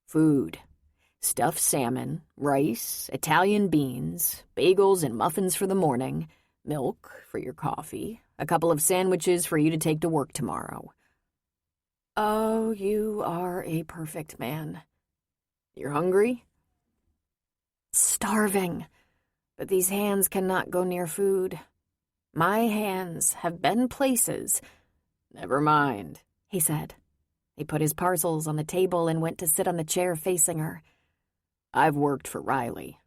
Food. Stuffed salmon, rice, Italian beans, bagels and muffins for the morning, milk for your coffee, a couple of sandwiches for you to take to work tomorrow. Oh, you are a perfect man. You're hungry? Starving. But these hands cannot go near food. My hands have been places. Never mind, he said. He put his parcels on the table and went to sit on the chair facing her. I've worked for Riley.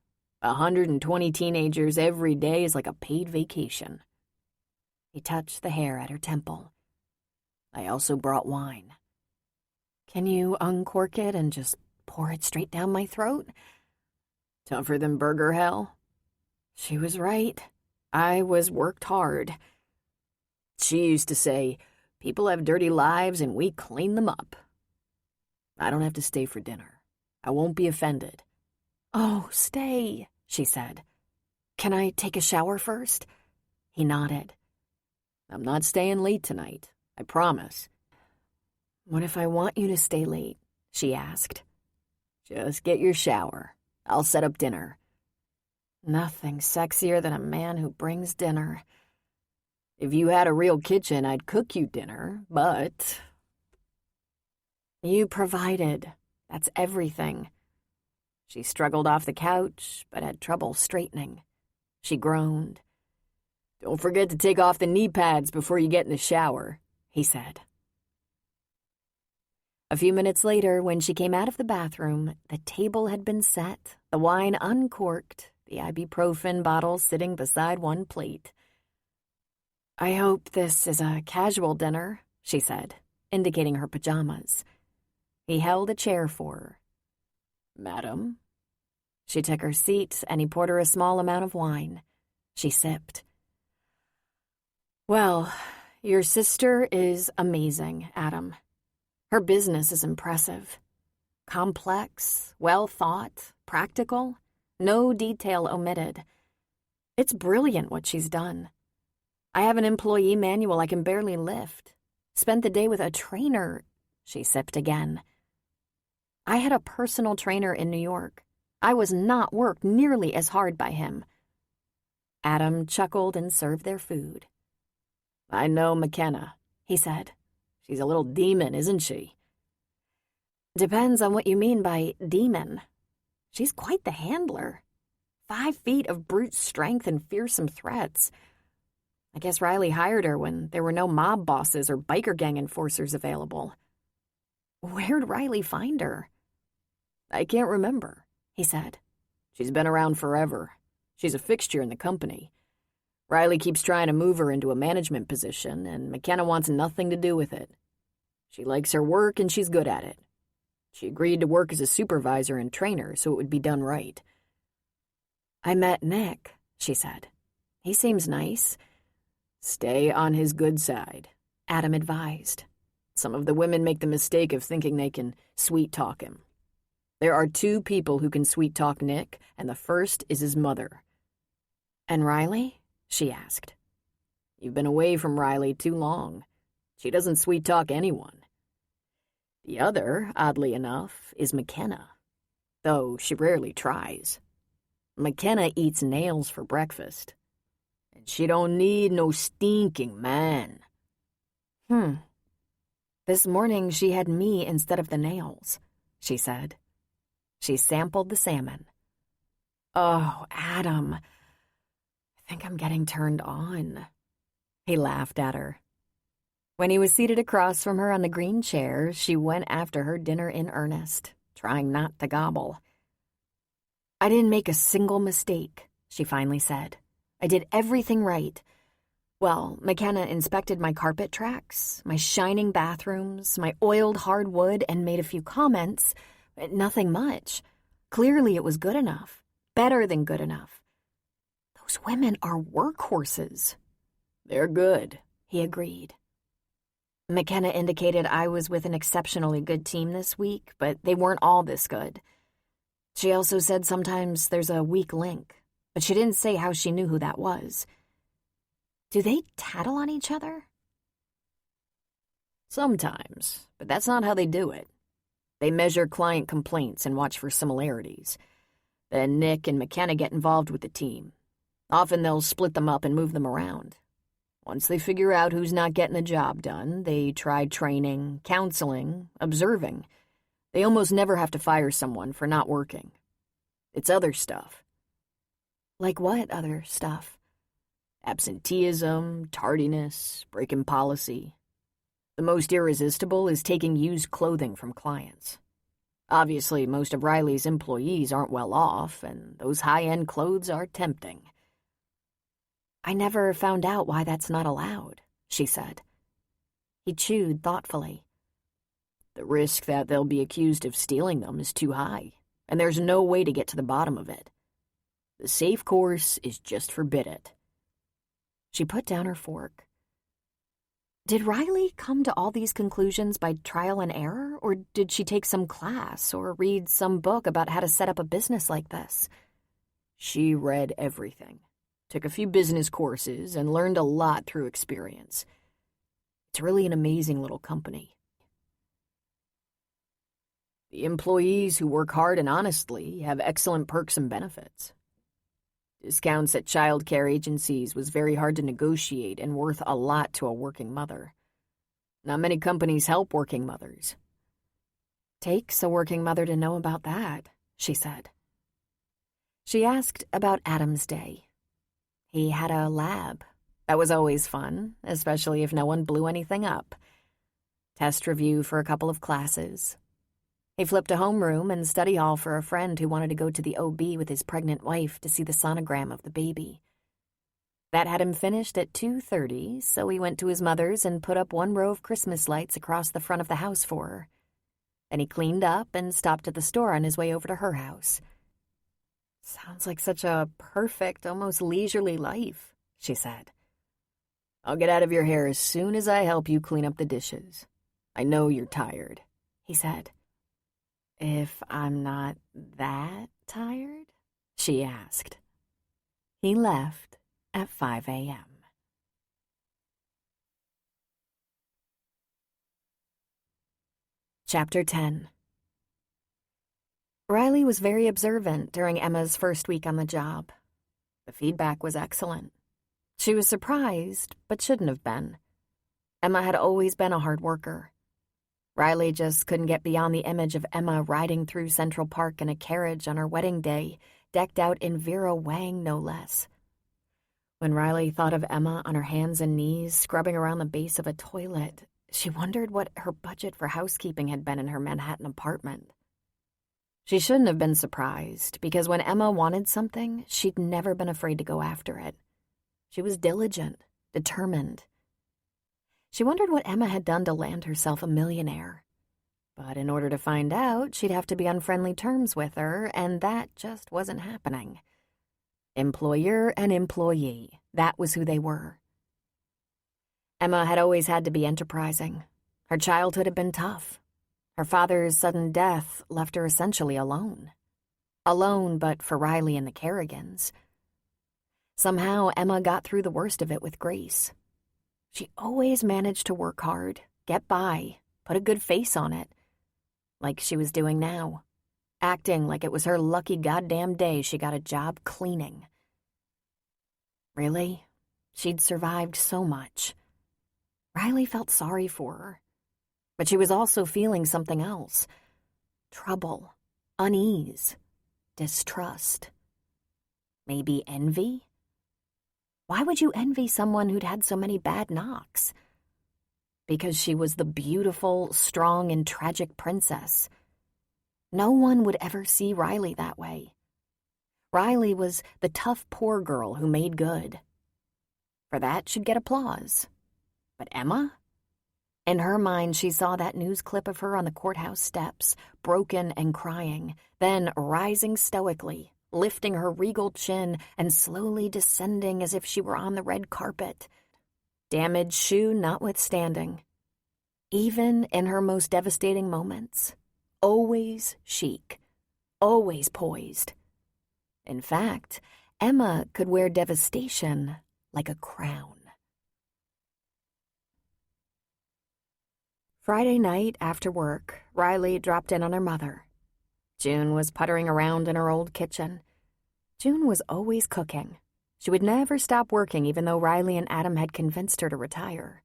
120 teenagers every day is like a paid vacation. He touched the hair at her temple. I also brought wine. Can you uncork it and just pour it straight down my throat? Tougher than burger hell? She was right. I was worked hard. She used to say, people have dirty lives and we clean them up. I don't have to stay for dinner. I won't be offended. Oh, stay, she said. Can I take a shower first? He nodded. I'm not staying late tonight, I promise. What if I want you to stay late? She asked. Just get your shower. I'll set up dinner. Nothing sexier than a man who brings dinner. If you had a real kitchen, I'd cook you dinner, but... You provided. That's everything. She struggled off the couch, but had trouble straightening. She groaned. Don't forget to take off the knee pads before you get in the shower, he said. A few minutes later, when she came out of the bathroom, the table had been set, the wine uncorked, the ibuprofen bottle sitting beside one plate. I hope this is a casual dinner, she said, indicating her pajamas. He held a chair for her. Madam? She took her seat, and he poured her a small amount of wine. She sipped. Well, your sister is amazing, Adam. Her business is impressive. Complex, well-thought, practical, no detail omitted. It's brilliant what she's done. I have an employee manual I can barely lift. Spent the day with a trainer. She sipped again. I had a personal trainer in New York. I was not worked nearly as hard by him. Adam chuckled and served their food. I know McKenna, he said. She's a little demon, isn't she? Depends on what you mean by demon. She's quite the handler. 5 feet of brute strength and fearsome threats. I guess Riley hired her when there were no mob bosses or biker gang enforcers available. Where'd Riley find her? I can't remember, he said. She's been around forever. She's a fixture in the company. Riley keeps trying to move her into a management position, and McKenna wants nothing to do with it. She likes her work, and she's good at it. She agreed to work as a supervisor and trainer so it would be done right. I met Nick, she said. He seems nice. Stay on his good side, Adam advised. Some of the women make the mistake of thinking they can sweet-talk him. There are 2 people who can sweet-talk Nick, and the first is his mother. And Riley? She asked. You've been away from Riley too long. She doesn't sweet-talk anyone. The other, oddly enough, is McKenna, though she rarely tries. McKenna eats nails for breakfast, and she don't need no stinking man. This morning she had me instead of the nails, she said. She sampled the salmon. Oh, Adam, I think I'm getting turned on. He laughed at her. When he was seated across from her on the green chair, she went after her dinner in earnest, trying not to gobble. I didn't make a single mistake, she finally said. I did everything right. Well, McKenna inspected my carpet tracks, my shining bathrooms, my oiled hardwood, and made a few comments, but nothing much. Clearly it was good enough, better than good enough. Those women are workhorses. They're good, he agreed. McKenna indicated I was with an exceptionally good team this week, but they weren't all this good. She also said sometimes there's a weak link, but she didn't say how she knew who that was. Do they tattle on each other? Sometimes, but that's not how they do it. They measure client complaints and watch for similarities. Then Nick and McKenna get involved with the team. Often they'll split them up and move them around. Once they figure out who's not getting the job done, they try training, counseling, observing. They almost never have to fire someone for not working. It's other stuff. Like what other stuff? Absenteeism, tardiness, breaking policy. The most irresistible is taking used clothing from clients. Obviously, most of Riley's employees aren't well off, and those high-end clothes are tempting. I never found out why that's not allowed, she said. He chewed thoughtfully. The risk that they'll be accused of stealing them is too high, and there's no way to get to the bottom of it. The safe course is just forbid it. She put down her fork. Did Riley come to all these conclusions by trial and error, or did she take some class or read some book about how to set up a business like this? She read everything, took a few business courses, and learned a lot through experience. It's really an amazing little company. The employees who work hard and honestly have excellent perks and benefits. Discounts at child care agencies was very hard to negotiate and worth a lot to a working mother. Not many companies help working mothers. Takes a working mother to know about that, she said. She asked about Adam's day. He had a lab. That was always fun, especially if no one blew anything up. Test review for a couple of classes. He flipped a homeroom and study hall for a friend who wanted to go to the OB with his pregnant wife to see the sonogram of the baby. That had him finished at 2:30, so he went to his mother's and put up one row of Christmas lights across the front of the house for her. Then he cleaned up and stopped at the store on his way over to her house. Sounds like such a perfect, almost leisurely life, she said. I'll get out of your hair as soon as I help you clean up the dishes. I know you're tired, he said. If I'm not that tired? She asked. He left at 5 a.m. Chapter 10. Riley was very observant during Emma's first week on the job. The feedback was excellent. She was surprised, but shouldn't have been. Emma had always been a hard worker. Riley just couldn't get beyond the image of Emma riding through Central Park in a carriage on her wedding day, decked out in Vera Wang no less. When Riley thought of Emma on her hands and knees scrubbing around the base of a toilet, she wondered what her budget for housekeeping had been in her Manhattan apartment. She shouldn't have been surprised, because when Emma wanted something, she'd never been afraid to go after it. She was diligent, determined. She wondered what Emma had done to land herself a millionaire. But in order to find out, she'd have to be on friendly terms with her, and that just wasn't happening. Employer and employee, that was who they were. Emma had always had to be enterprising. Her childhood had been tough. Her father's sudden death left her essentially alone. Alone but for Riley and the Kerrigans. Somehow Emma got through the worst of it with grace. She always managed to work hard, get by, put a good face on it, like she was doing now, acting like it was her lucky goddamn day she got a job cleaning. Really, she'd survived so much. Riley felt sorry for her, but she was also feeling something else. Trouble, unease, distrust. Maybe envy? Why would you envy someone who'd had so many bad knocks? Because she was the beautiful, strong, and tragic princess. No one would ever see Riley that way. Riley was the tough poor girl who made good. For that, she'd get applause. But Emma? In her mind, she saw that news clip of her on the courthouse steps, broken and crying, then rising stoically, lifting her regal chin and slowly descending as if she were on the red carpet. Damaged shoe notwithstanding. Even in her most devastating moments, always chic, always poised. In fact, Emma could wear devastation like a crown. Friday night after work, Riley dropped in on her mother. June was puttering around in her old kitchen. June was always cooking. She would never stop working even though Riley and Adam had convinced her to retire.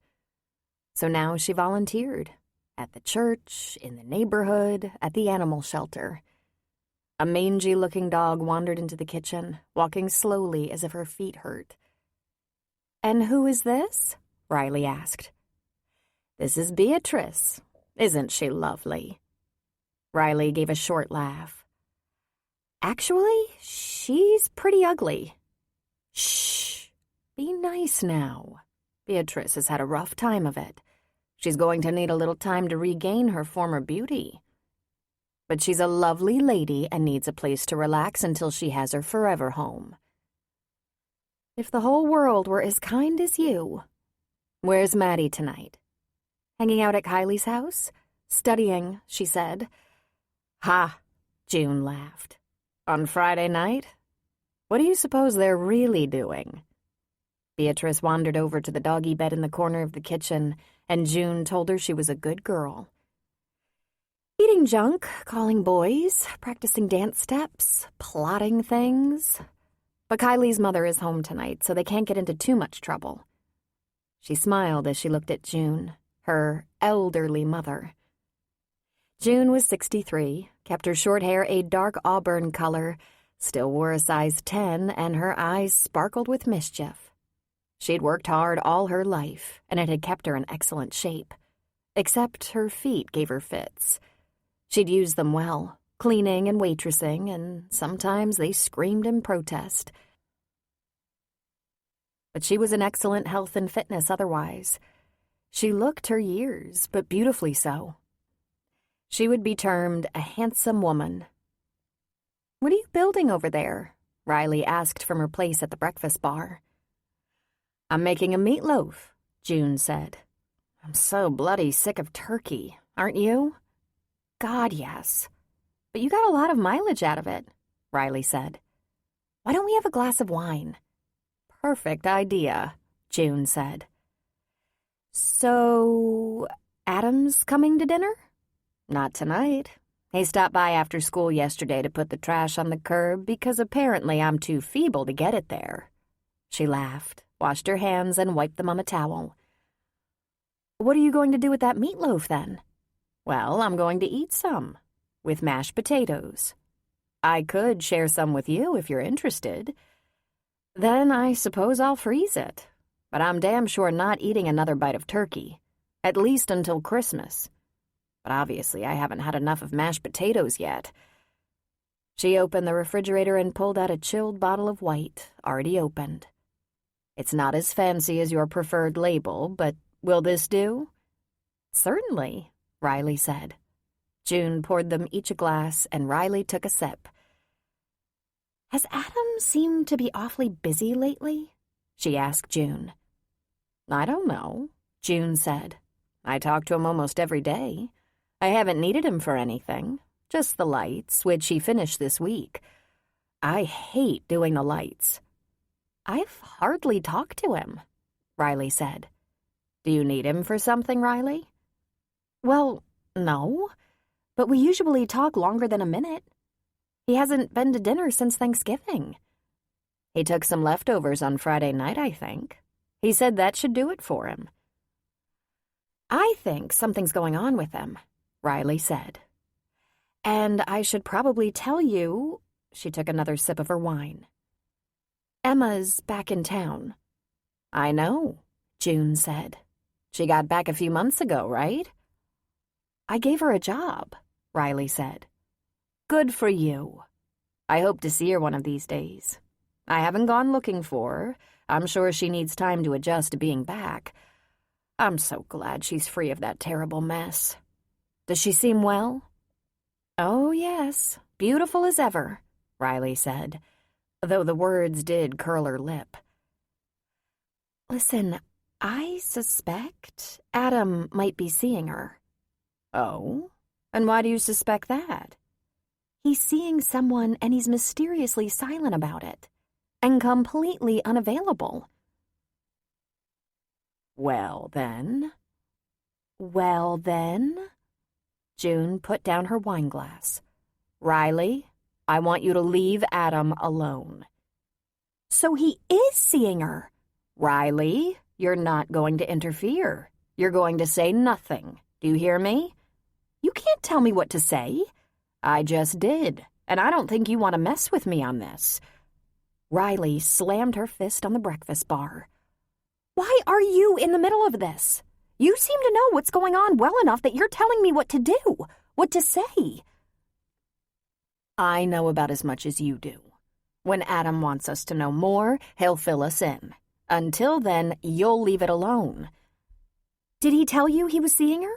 So now she volunteered. At the church, in the neighborhood, at the animal shelter. A mangy-looking dog wandered into the kitchen, walking slowly as if her feet hurt. "And who is this?" Riley asked. "This is Beatrice. Isn't she lovely?" Riley gave a short laugh. "Actually, she's pretty ugly." "Shh, be nice now. Beatrice has had a rough time of it. She's going to need a little time to regain her former beauty. But she's a lovely lady and needs a place to relax until she has her forever home. If the whole world were as kind as you. Where's Maddie tonight?" "Hanging out at Kylie's house? Studying," she said. "Ha," June laughed. "On Friday night? What do you suppose they're really doing?" Beatrice wandered over to the doggy bed in the corner of the kitchen, and June told her she was a good girl. "Eating junk, calling boys, practicing dance steps, plotting things. But Kylie's mother is home tonight, so they can't get into too much trouble." She smiled as she looked at June, her elderly mother. June was 63, kept her short hair a dark auburn color, still wore a size 10, and her eyes sparkled with mischief. She'd worked hard all her life, and it had kept her in excellent shape. Except her feet gave her fits. She'd used them well, cleaning and waitressing, and sometimes they screamed in protest. But she was in excellent health and fitness otherwise. She looked her years, but beautifully so. She would be termed a handsome woman. "What are you building over there?" Riley asked from her place at the breakfast bar. "I'm making a meatloaf," June said. "I'm so bloody sick of turkey, aren't you?" "God, yes. But you got a lot of mileage out of it," Riley said. "Why don't we have a glass of wine?" "Perfect idea," June said. "So, Adam's coming to dinner?" "Not tonight. He stopped by after school yesterday to put the trash on the curb because apparently I'm too feeble to get it there." She laughed, washed her hands, and wiped them on the towel. "What are you going to do with that meatloaf, then?" "Well, I'm going to eat some, with mashed potatoes. I could share some with you if you're interested. Then I suppose I'll freeze it, but I'm damn sure not eating another bite of turkey, at least until Christmas. But obviously I haven't had enough of mashed potatoes yet." She opened the refrigerator and pulled out a chilled bottle of white, already opened. "It's not as fancy as your preferred label, but will this do?" "Certainly," Riley said. June poured them each a glass, and Riley took a sip. "Has Adam seemed to be awfully busy lately?" she asked June. "I don't know," June said. "I talk to him almost every day. I haven't needed him for anything, just the lights, which he finished this week. I hate doing the lights." "I've hardly talked to him," Riley said. "Do you need him for something, Riley?" "Well, no, but we usually talk longer than a minute. He hasn't been to dinner since Thanksgiving. He took some leftovers on Friday night, I think. He said that should do it for him." "I think something's going on with him," Riley said. "And I should probably tell you," she took another sip of her wine. "Emma's back in town." "I know," June said. "She got back a few months ago, right?" "I gave her a job," Riley said. "Good for you. I hope to see her one of these days. I haven't gone looking for her. I'm sure she needs time to adjust to being back. I'm so glad she's free of that terrible mess. Does she seem well?" "Oh, yes, beautiful as ever," Riley said, though the words did curl her lip. "Listen, I suspect Adam might be seeing her." "Oh? And why do you suspect that?" "He's seeing someone and he's mysteriously silent about it. And completely unavailable." "Well, then..." Well, then, June put down her wineglass. Riley, I want you to leave Adam alone. So he is seeing her. Riley, you're not going to interfere. You're going to say nothing. Do you hear me? You can't tell me what to say. I just did, and I don't think you want to mess with me on this. Riley slammed her fist on the breakfast bar. Why are you in the middle of this? You seem to know what's going on well enough that you're telling me what to do, what to say. I know about as much as you do. When Adam wants us to know more, he'll fill us in. Until then, you'll leave it alone. Did he tell you he was seeing her?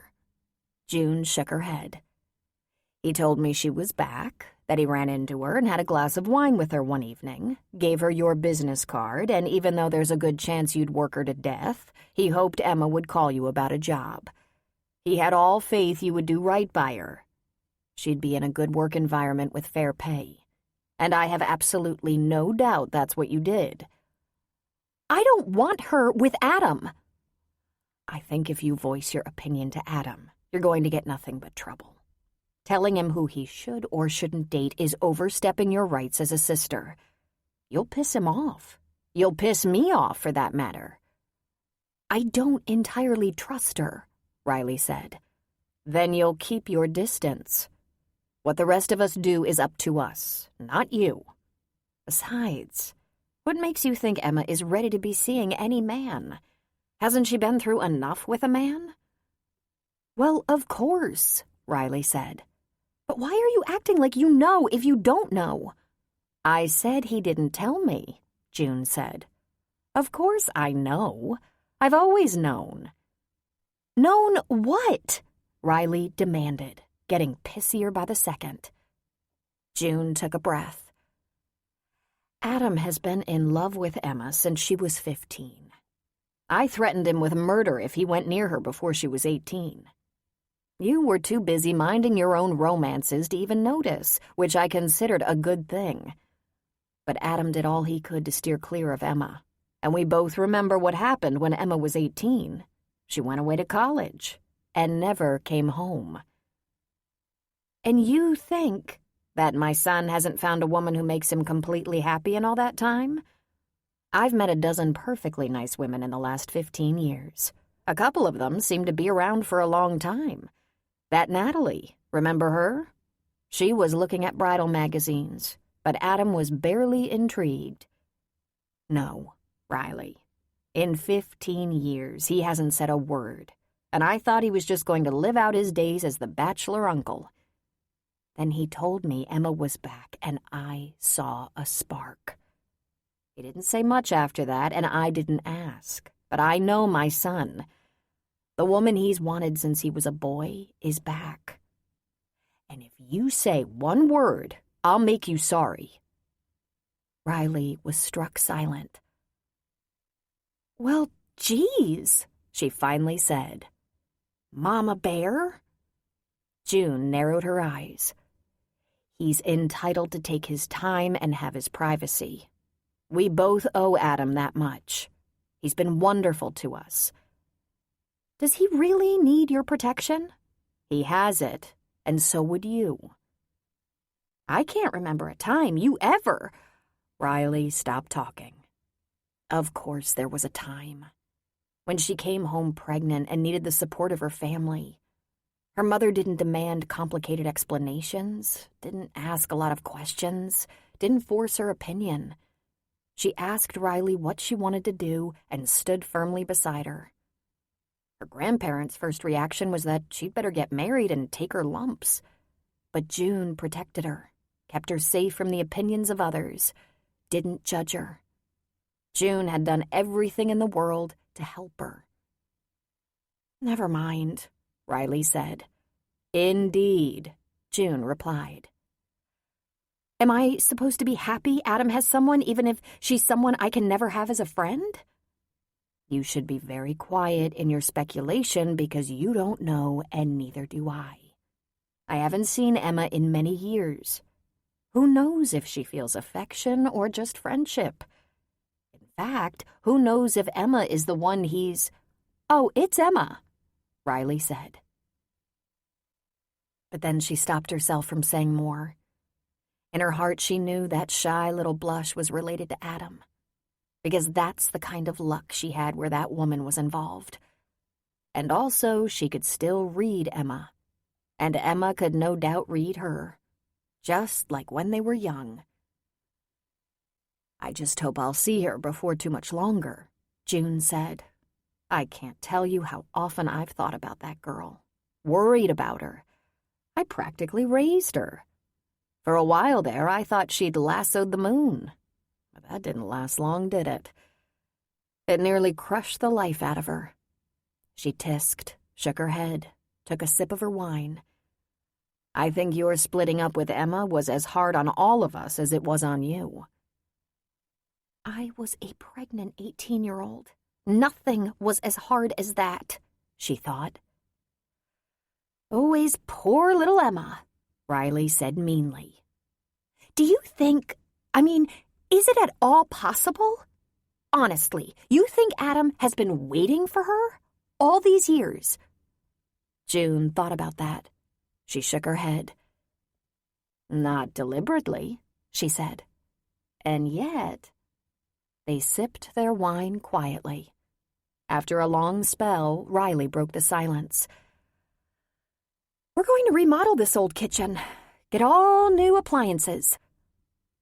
June shook her head. He told me she was back, that he ran into her and had a glass of wine with her one evening, gave her your business card, and even though there's a good chance you'd work her to death, he hoped Emma would call you about a job. He had all faith you would do right by her. She'd be in a good work environment with fair pay. And I have absolutely no doubt that's what you did. I don't want her with Adam. I think if you voice your opinion to Adam, you're going to get nothing but trouble. Telling him who he should or shouldn't date is overstepping your rights as a sister. You'll piss him off. You'll piss me off, for that matter. I don't entirely trust her, Riley said. Then you'll keep your distance. What the rest of us do is up to us, not you. Besides, what makes you think Emma is ready to be seeing any man? Hasn't she been through enough with a man? Well, of course, Riley said. But why are you acting like you know if you don't know? I said he didn't tell me, June said. Of course I know. I've always known. Known what? Riley demanded, getting pissier by the second. June took a breath. Adam has been in love with Emma since she was 15. I threatened him with murder if he went near her before she was 18. You were too busy minding your own romances to even notice, which I considered a good thing. But Adam did all he could to steer clear of Emma, and we both remember what happened when Emma was 18. She went away to college and never came home. And you think that my son hasn't found a woman who makes him completely happy in all that time? I've met a dozen perfectly nice women in the last 15 years. A couple of them seem to be around for a long time. That Natalie, remember her? She was looking at bridal magazines, but Adam was barely intrigued. No, Riley. In 15 years, he hasn't said a word, and I thought he was just going to live out his days as the bachelor uncle. Then he told me Emma was back, and I saw a spark. He didn't say much after that, and I didn't ask, but I know my son. The woman he's wanted since he was a boy is back. And if you say one word, I'll make you sorry. Riley was struck silent. Well, geez, she finally said. Mama Bear? June narrowed her eyes. He's entitled to take his time and have his privacy. We both owe Adam that much. He's been wonderful to us. Does he really need your protection? He has it, and so would you. I can't remember a time you ever... Riley stopped talking. Of course there was a time. When she came home pregnant and needed the support of her family. Her mother didn't demand complicated explanations, didn't ask a lot of questions, didn't force her opinion. She asked Riley what she wanted to do and stood firmly beside her. Her grandparents' first reaction was that she'd better get married and take her lumps. But June protected her, kept her safe from the opinions of others, didn't judge her. June had done everything in the world to help her. Never mind, Riley said. Indeed, June replied. Am I supposed to be happy Adam has someone, even if she's someone I can never have as a friend? You should be very quiet in your speculation because you don't know, and neither do I. I haven't seen Emma in many years. Who knows if she feels affection or just friendship? In fact, who knows if Emma is the one he's... Oh, it's Emma. Riley said. But then she stopped herself from saying more. In her heart, she knew that shy little blush was related to Adam, because that's the kind of luck she had where that woman was involved. And also, she could still read Emma, and Emma could no doubt read her, just like when they were young. "I just hope I'll see her before too much longer," June said. "I can't tell you how often I've thought about that girl, worried about her. I practically raised her. For a while there, I thought she'd lassoed the moon. But that didn't last long, did it? It nearly crushed the life out of her." She tisked, shook her head, took a sip of her wine. "I think your splitting up with Emma was as hard on all of us as it was on you." "I was a pregnant 18-year-old. Nothing was as hard as that," she thought. "Always poor little Emma," Riley said meanly. "Do you think, is it at all possible? Honestly, you think Adam has been waiting for her all these years?" June thought about that. She shook her head. "Not deliberately," she said. "And yet—" They sipped their wine quietly. After a long spell, Riley broke the silence. "We're going to remodel this old kitchen. Get all new appliances."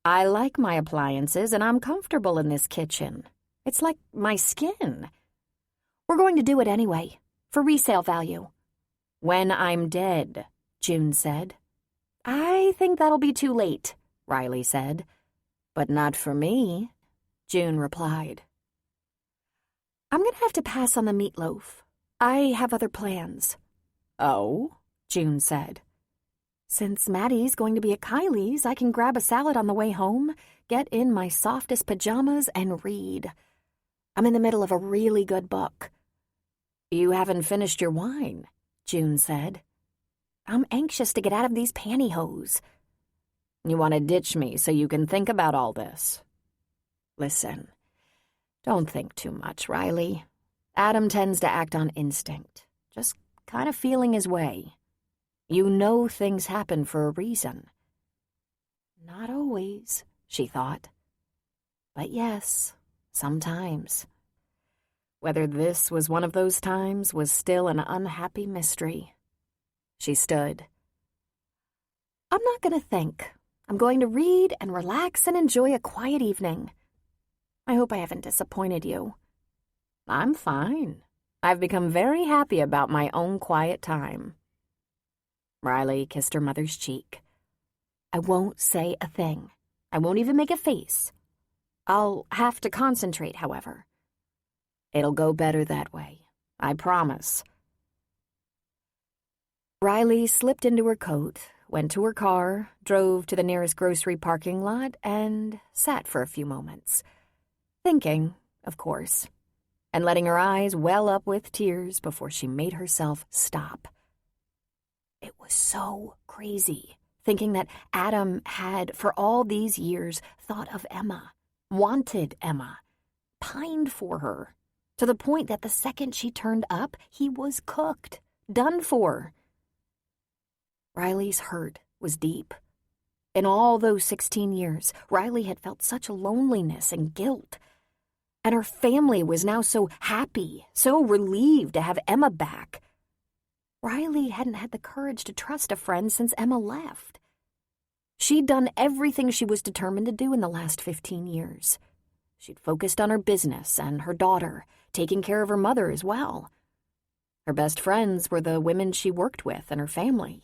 "I like my appliances, and I'm comfortable in this kitchen. It's like my skin." "We're going to do it anyway, for resale value." "When I'm dead," June said. "I think that'll be too late," Riley said. "But not for me," June replied. "I'm going to have to pass on the meatloaf. I have other plans." "Oh?" June said. "Since Maddie's going to be at Kylie's, I can grab a salad on the way home, get in my softest pajamas, and read. I'm in the middle of a really good book." "You haven't finished your wine," June said. "I'm anxious to get out of these pantyhose." "You want to ditch me so you can think about all this?" "Listen, don't think too much, Riley. Adam tends to act on instinct, just kind of feeling his way. You know things happen for a reason." "Not always," she thought. "But yes, sometimes." Whether this was one of those times was still an unhappy mystery. She stood. "I'm not going to think. I'm going to read and relax and enjoy a quiet evening. I hope I haven't disappointed you." "I'm fine. I've become very happy about my own quiet time." Riley kissed her mother's cheek. "I won't say a thing. I won't even make a face. I'll have to concentrate, however." "It'll go better that way. I promise." Riley slipped into her coat, went to her car, drove to the nearest grocery parking lot, and sat for a few moments. Thinking, of course, and letting her eyes well up with tears before she made herself stop. It was so crazy, thinking that Adam had, for all these years, thought of Emma, wanted Emma, pined for her, to the point that the second she turned up, he was cooked, done for. Riley's hurt was deep. In all those 16 years, Riley had felt such loneliness and guilt. And her family was now so happy, so relieved to have Emma back. Riley hadn't had the courage to trust a friend since Emma left. She'd done everything she was determined to do in the last 15 years. She'd focused on her business and her daughter, taking care of her mother as well. Her best friends were the women she worked with and her family.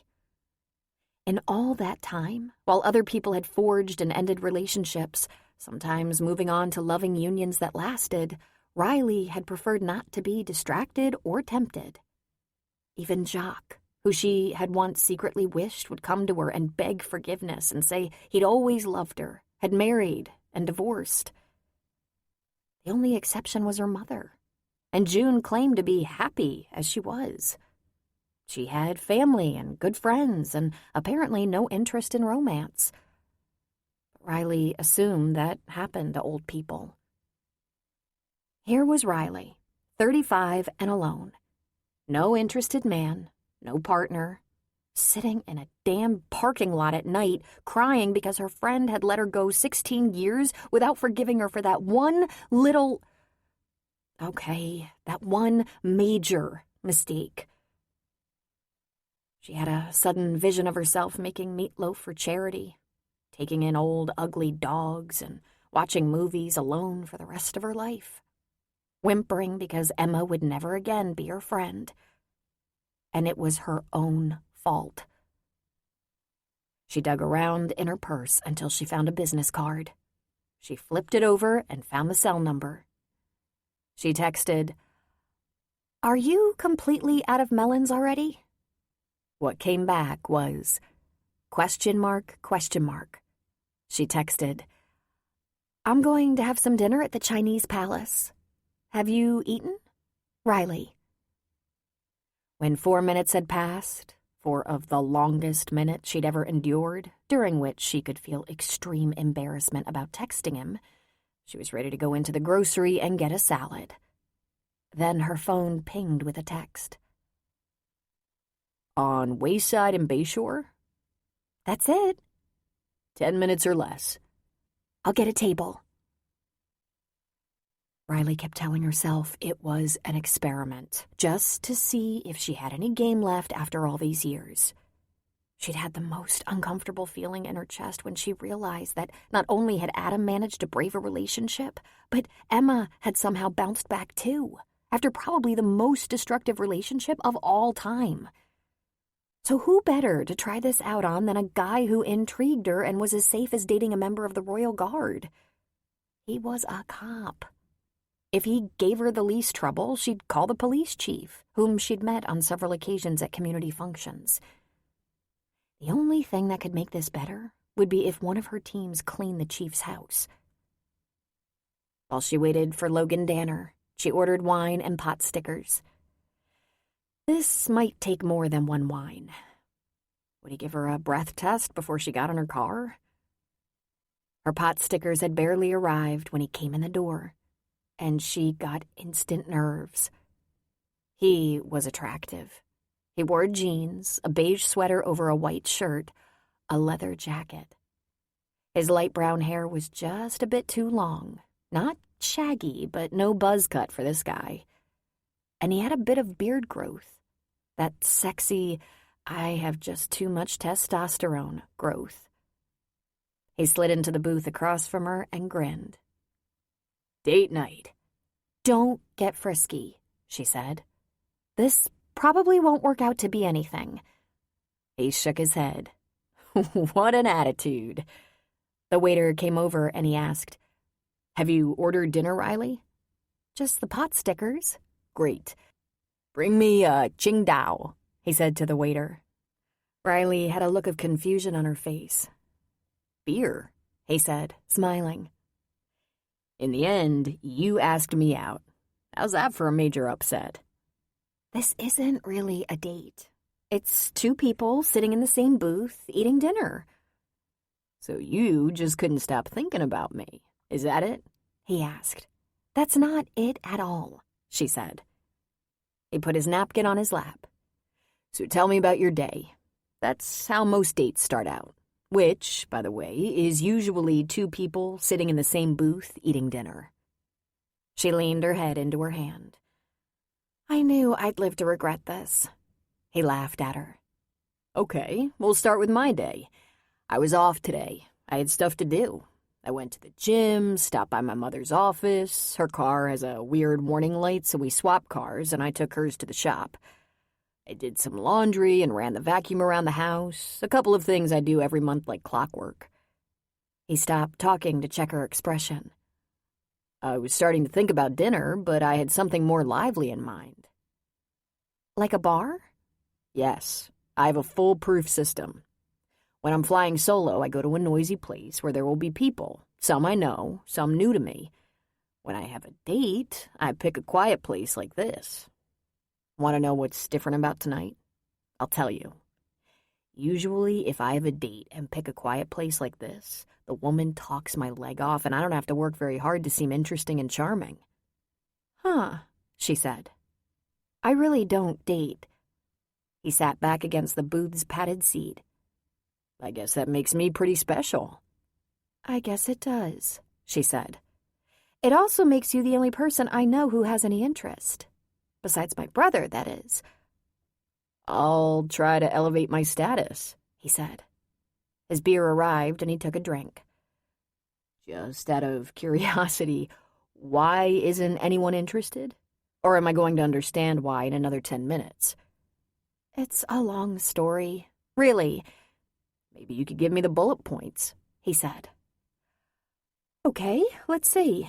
In all that time, while other people had forged and ended relationships, sometimes moving on to loving unions that lasted, Riley had preferred not to be distracted or tempted. Even Jacques, who she had once secretly wished would come to her and beg forgiveness and say he'd always loved her, had married and divorced. The only exception was her mother, and June claimed to be happy as she was. She had family and good friends and apparently no interest in romance. Riley assumed that happened to old people. Here was Riley, 35 and alone. No interested man, no partner, sitting in a damn parking lot at night, crying because her friend had let her go 16 years without forgiving her for that one little... Okay, that one major mistake. She had a sudden vision of herself making meatloaf for charity, taking in old, ugly dogs, and watching movies alone for the rest of her life, whimpering because Emma would never again be her friend. And it was her own fault. She dug around in her purse until she found a business card. She flipped it over and found the cell number. She texted, "Are you completely out of melons already?" What came back was, question mark, question mark. She texted, "I'm going to have some dinner at the Chinese Palace. Have you eaten? Riley." When 4 minutes had passed, 4 of the longest minutes she'd ever endured, during which she could feel extreme embarrassment about texting him, she was ready to go into the grocery and get a salad. Then her phone pinged with a text. "On Wayside and Bayshore?" "That's it." 10 minutes or less. "I'll get a table." Riley kept telling herself it was an experiment, just to see if she had any game left after all these years. She'd had the most uncomfortable feeling in her chest when she realized that not only had Adam managed to brave a relationship, but Emma had somehow bounced back too, after probably the most destructive relationship of all time. So who better to try this out on than a guy who intrigued her and was as safe as dating a member of the Royal Guard? He was a cop. If he gave her the least trouble, she'd call the police chief, whom she'd met on several occasions at community functions. The only thing that could make this better would be if one of her teams cleaned the chief's house. While she waited for Logan Danner, she ordered wine and pot stickers. This might take more than one wine. Would he give her a breath test before she got in her car? Her pot stickers had barely arrived when he came in the door, and she got instant nerves. He was attractive. He wore jeans, a beige sweater over a white shirt, a leather jacket. His light brown hair was just a bit too long. Not shaggy, but no buzz cut for this guy. And he had a bit of beard growth. That sexy, I have just too much testosterone growth. He slid into the booth across from her and grinned. "Date night." "Don't get frisky," she said. "This probably won't work out to be anything." He shook his head. What an attitude. The waiter came over and he asked, "Have you ordered dinner, Riley?" "Just the pot stickers." "Great. Bring me a Qingdao," he said to the waiter. Riley had a look of confusion on her face. "Beer," he said, smiling. "In the end, you asked me out. How's that for a major upset?" "This isn't really a date. It's 2 people sitting in the same booth, eating dinner." "So you just couldn't stop thinking about me, is that it?" he asked. "That's not it at all," she said. He put his napkin on his lap. "So tell me about your day. That's how most dates start out. Which, by the way, is usually 2 people sitting in the same booth eating dinner." She leaned her head into her hand. "I knew I'd live to regret this." He laughed at her. "Okay, we'll start with my day. I was off today. I had stuff to do. I went to the gym, stopped by my mother's office. Her car has a weird warning light, so we swapped cars, and I took hers to the shop. I did some laundry and ran the vacuum around the house, a couple of things I do every month like clockwork." He stopped talking to check her expression. "I was starting to think about dinner, but I had something more lively in mind." "Like a bar?" "Yes, I have a foolproof system. When I'm flying solo, I go to a noisy place where there will be people, some I know, some new to me. When I have a date, I pick a quiet place like this. Want to know what's different about tonight? I'll tell you. Usually, if I have a date and pick a quiet place like this, the woman talks my leg off and I don't have to work very hard to seem interesting and charming." "Huh," she said. I really don't date. He sat back against the booth's padded seat. I guess that makes me pretty special. I guess it does, she said. It also makes you the only person I know who has any interest. Besides my brother, that is. I'll try to elevate my status, he said. His beer arrived and he took a drink. Just out of curiosity, why isn't anyone interested? Or am I going to understand why in another 10 minutes? It's a long story. Really. Maybe you could give me the bullet points, he said. Okay, let's see.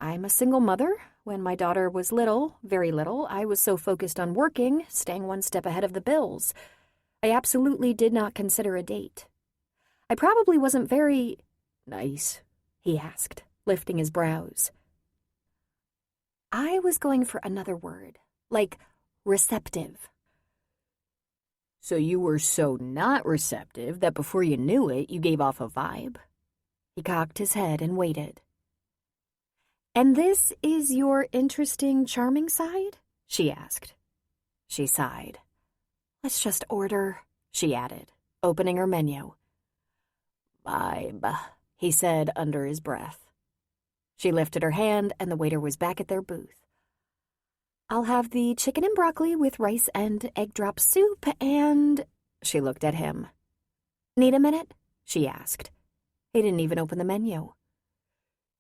I'm a single mother. When my daughter was little, very little, I was so focused on working, staying one step ahead of the bills. I absolutely did not consider a date. I probably wasn't very nice, he asked, lifting his brows. I was going for another word, like receptive. So you were so not receptive that before you knew it, you gave off a vibe? He cocked his head and waited. And this is your interesting, charming side? She asked. She sighed. Let's just order, she added, opening her menu. Vibe, he said under his breath. She lifted her hand and the waiter was back at their booth. I'll have the chicken and broccoli with rice and egg drop soup and... She looked at him. Need a minute? She asked. He didn't even open the menu.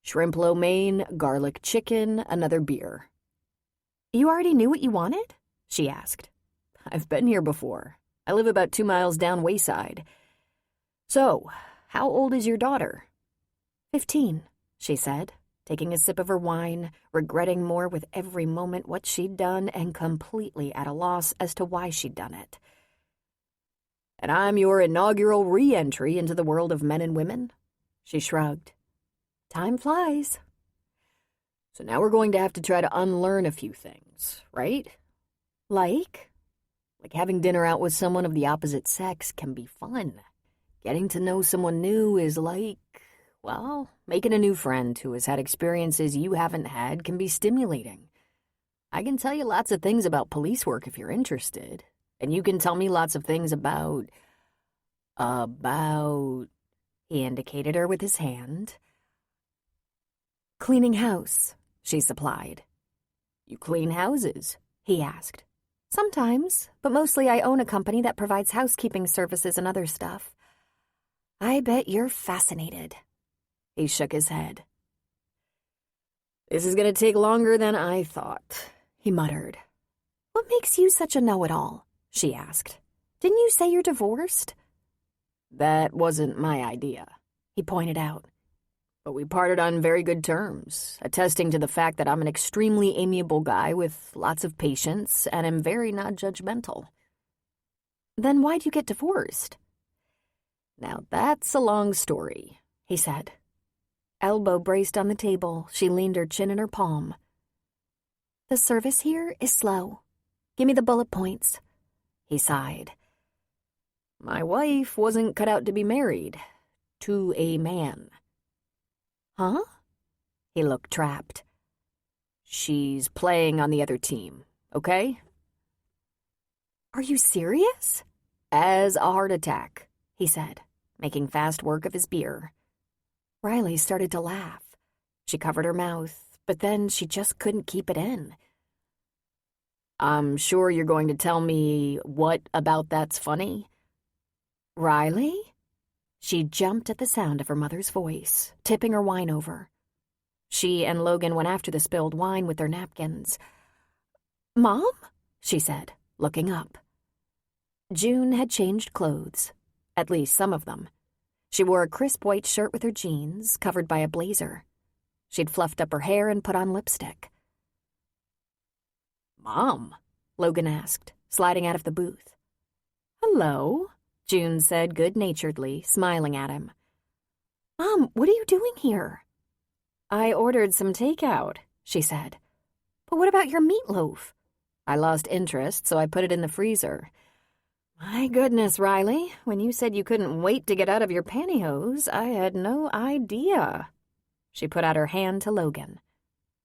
Shrimp lo mein, garlic chicken, another beer. You already knew what you wanted? She asked. I've been here before. I live about 2 miles down Wayside. So, how old is your daughter? 15, she said, taking a sip of her wine, regretting more with every moment what she'd done and completely at a loss as to why she'd done it. And I'm your inaugural re-entry into the world of men and women? She shrugged. Time flies. So now we're going to have to try to unlearn a few things, right? Like? Like having dinner out with someone of the opposite sex can be fun. Getting to know someone new is like, well, making a new friend who has had experiences you haven't had can be stimulating. I can tell you lots of things about police work if you're interested. And you can tell me lots of things about... He indicated her with his hand. Cleaning house, she supplied. You clean houses? He asked. Sometimes, but mostly I own a company that provides housekeeping services and other stuff. I bet you're fascinated. He shook his head. This is going to take longer than I thought, he muttered. What makes you such a know-it-all? She asked. Didn't you say you're divorced? That wasn't my idea, he pointed out. But we parted on very good terms, attesting to the fact that I'm an extremely amiable guy with lots of patience and am very not judgmental. Then why'd you get divorced? Now that's a long story, he said. Elbow braced on the table, she leaned her chin in her palm. The service here is slow. Give me the bullet points. He sighed. My wife wasn't cut out to be married to a man. Huh? He looked trapped. She's playing on the other team, okay? Are you serious? As a heart attack, he said, making fast work of his beer. Riley started to laugh. She covered her mouth, but then she just couldn't keep it in. I'm sure you're going to tell me what about that's funny? Riley? She jumped at the sound of her mother's voice, tipping her wine over. She and Logan went after the spilled wine with their napkins. Mom? She said, looking up. June had changed clothes, at least some of them. She wore a crisp white shirt with her jeans, covered by a blazer. She'd fluffed up her hair and put on lipstick. Mom? Logan asked, sliding out of the booth. Hello? June said good-naturedly, smiling at him. Mom, what are you doing here? I ordered some takeout, she said. But what about your meatloaf? I lost interest, so I put it in the freezer. My goodness, Riley, when you said you couldn't wait to get out of your pantyhose, I had no idea. She put out her hand to Logan.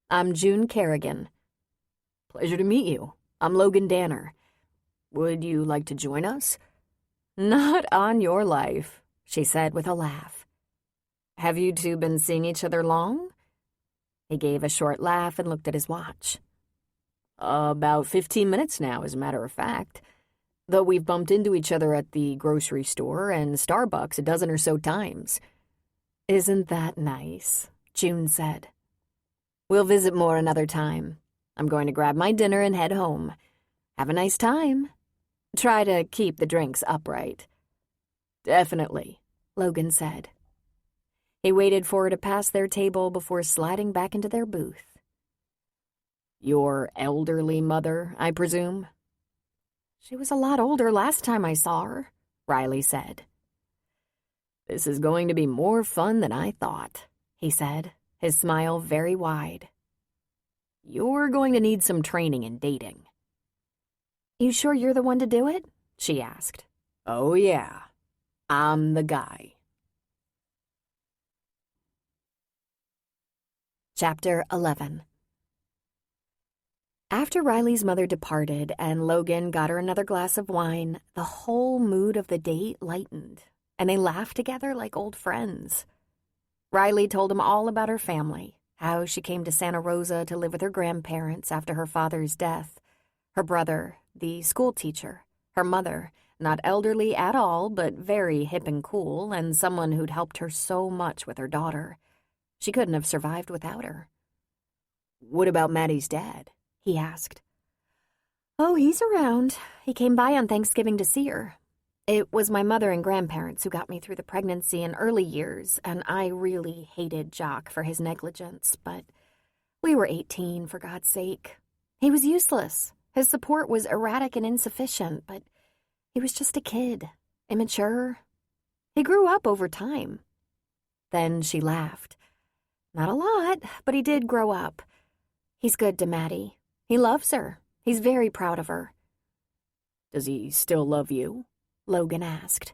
I'm June Kerrigan. Pleasure to meet you, I'm Logan Danner. Would you like to join us?" "Not on your life," she said with a laugh. "Have you two been seeing each other long?" He gave a short laugh and looked at his watch. About 15 minutes now, as a matter of fact. Though we've bumped into each other at the grocery store and Starbucks a dozen or so times." "Isn't that nice?" June said. "We'll visit more another time. I'm going to grab my dinner and head home. Have a nice time. Try to keep the drinks upright." "Definitely," Logan said. He waited for her to pass their table before sliding back into their booth. "Your elderly mother, I presume?" "She was a lot older last time I saw her," Riley said. "This is going to be more fun than I thought," he said, his smile very wide. "You're going to need some training in dating." "You sure you're the one to do it?" she asked. "Oh, yeah. I'm the guy." Chapter 11. After Riley's mother departed and Logan got her another glass of wine, the whole mood of the date lightened, and they laughed together like old friends. Riley told him all about her family, how she came to Santa Rosa to live with her grandparents after her father's death, her brother, the school teacher, her mother, not elderly at all, but very hip and cool, and someone who'd helped her so much with her daughter. She couldn't have survived without her. "What about Maddie's dad?" he asked. "Oh, he's around. He came by on Thanksgiving to see her. It was my mother and grandparents who got me through the pregnancy and early years, and I really hated Jock for his negligence, but we were 18, for God's sake. He was useless. His support was erratic and insufficient, but he was just a kid, immature. He grew up over time." Then she laughed. "Not a lot, but he did grow up. He's good to Maddie. He loves her. He's very proud of her." "Does he still love you?" Logan asked.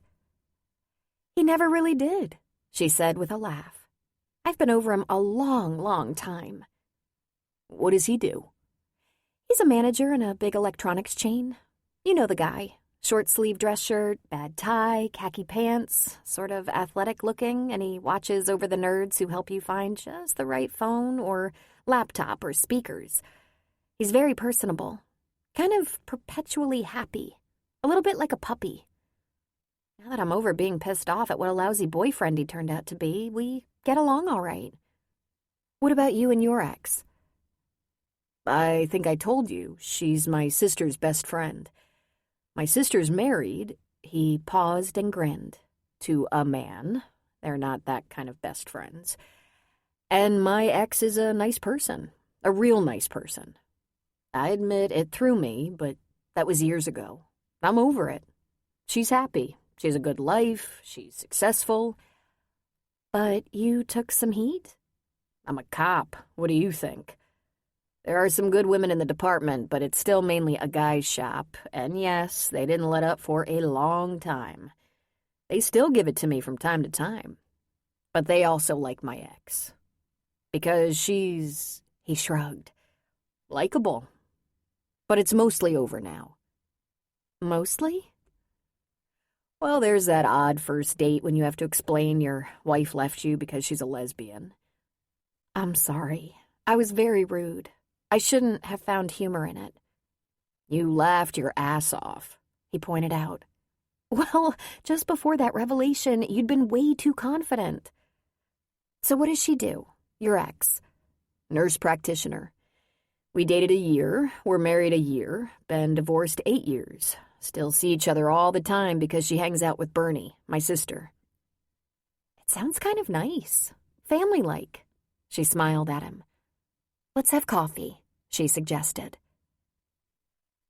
"He never really did," she said with a laugh. "I've been over him a long, long time." "What does he do?" "He's a manager in a big electronics chain. You know the guy. Short-sleeve dress shirt, bad tie, khaki pants, sort of athletic-looking, and he watches over the nerds who help you find just the right phone or laptop or speakers. He's very personable, kind of perpetually happy, a little bit like a puppy. Now that I'm over being pissed off at what a lousy boyfriend he turned out to be, we get along all right. What about you and your ex?" "I think I told you, she's my sister's best friend. My sister's married," he paused and grinned, "to a man. They're not that kind of best friends. And my ex is a nice person, a real nice person. I admit it threw me, but that was years ago. I'm over it. She's happy. She has a good life. She's successful." "But you took some heat?" "I'm a cop. What do you think? There are some good women in the department, but it's still mainly a guy's shop, and yes, they didn't let up for a long time. They still give it to me from time to time. But they also like my ex. Because she's," he shrugged, "likable. But it's mostly over now." "Mostly?" "Well, there's that odd first date when you have to explain your wife left you because she's a lesbian." "I'm sorry. I was very rude. I shouldn't have found humor in it." "You laughed your ass off," he pointed out. "Well, just before that revelation, you'd been way too confident." "So what does she do, your ex?" "Nurse practitioner. We dated a year, were married a year, been divorced 8 years. Still see each other all the time because she hangs out with Bernie, my sister." "It sounds kind of nice. Family-like." She smiled at him. "Let's have coffee," she suggested.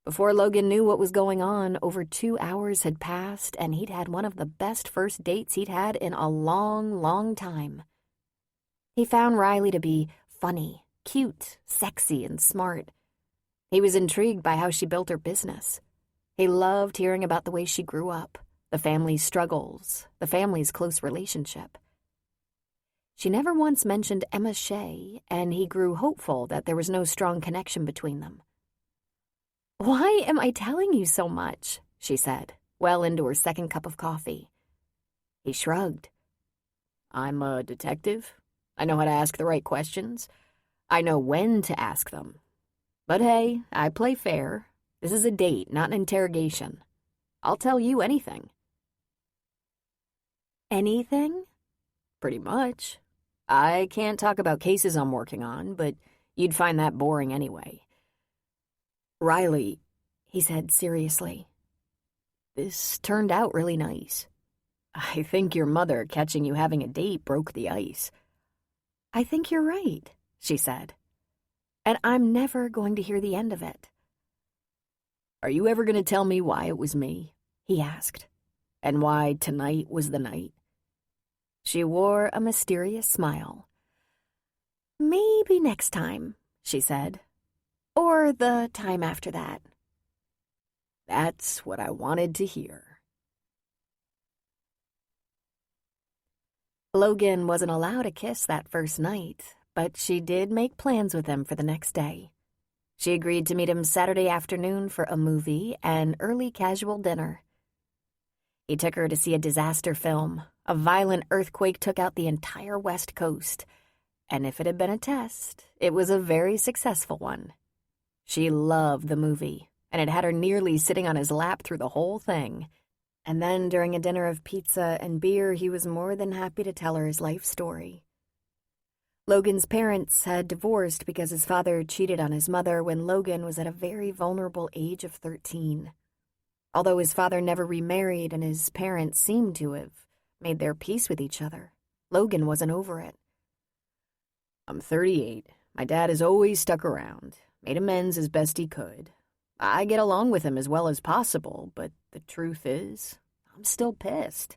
Before Logan knew what was going on, over 2 hours had passed, and he'd had one of the best first dates he'd had in a long, long time. He found Riley to be funny, cute, sexy, and smart. He was intrigued by how she built her business. He loved hearing about the way she grew up, the family's struggles, the family's close relationship. She never once mentioned Emma Shea, and he grew hopeful that there was no strong connection between them. Why am I telling you so much? She said, well into her second cup of coffee. He shrugged. I'm a detective. I know how to ask the right questions. I know when to ask them. But hey, I play fair. This is a date, not an interrogation. I'll tell you anything. Anything? Pretty much. I can't talk about cases I'm working on, but you'd find that boring anyway. Riley, he said seriously, this turned out really nice. I think your mother catching you having a date broke the ice. I think you're right, she said. And I'm never going to hear the end of it. Are you ever going to tell me why it was me? He asked. And why tonight was the night? She wore a mysterious smile. Maybe next time, she said. Or the time after that. That's what I wanted to hear. Logan wasn't allowed a kiss that first night, but she did make plans with him for the next day. She agreed to meet him Saturday afternoon for a movie and early casual dinner. He took her to see a disaster film. A violent earthquake took out the entire West Coast, and if it had been a test, it was a very successful one. She loved the movie, and it had her nearly sitting on his lap through the whole thing. And then during a dinner of pizza and beer, he was more than happy to tell her his life story. Logan's parents had divorced because his father cheated on his mother when Logan was at a very vulnerable age of 13. Although his father never remarried and his parents seemed to have made their peace with each other, Logan wasn't over it. I'm 38. My dad has always stuck around, made amends as best he could. I get along with him as well as possible, but the truth is, I'm still pissed.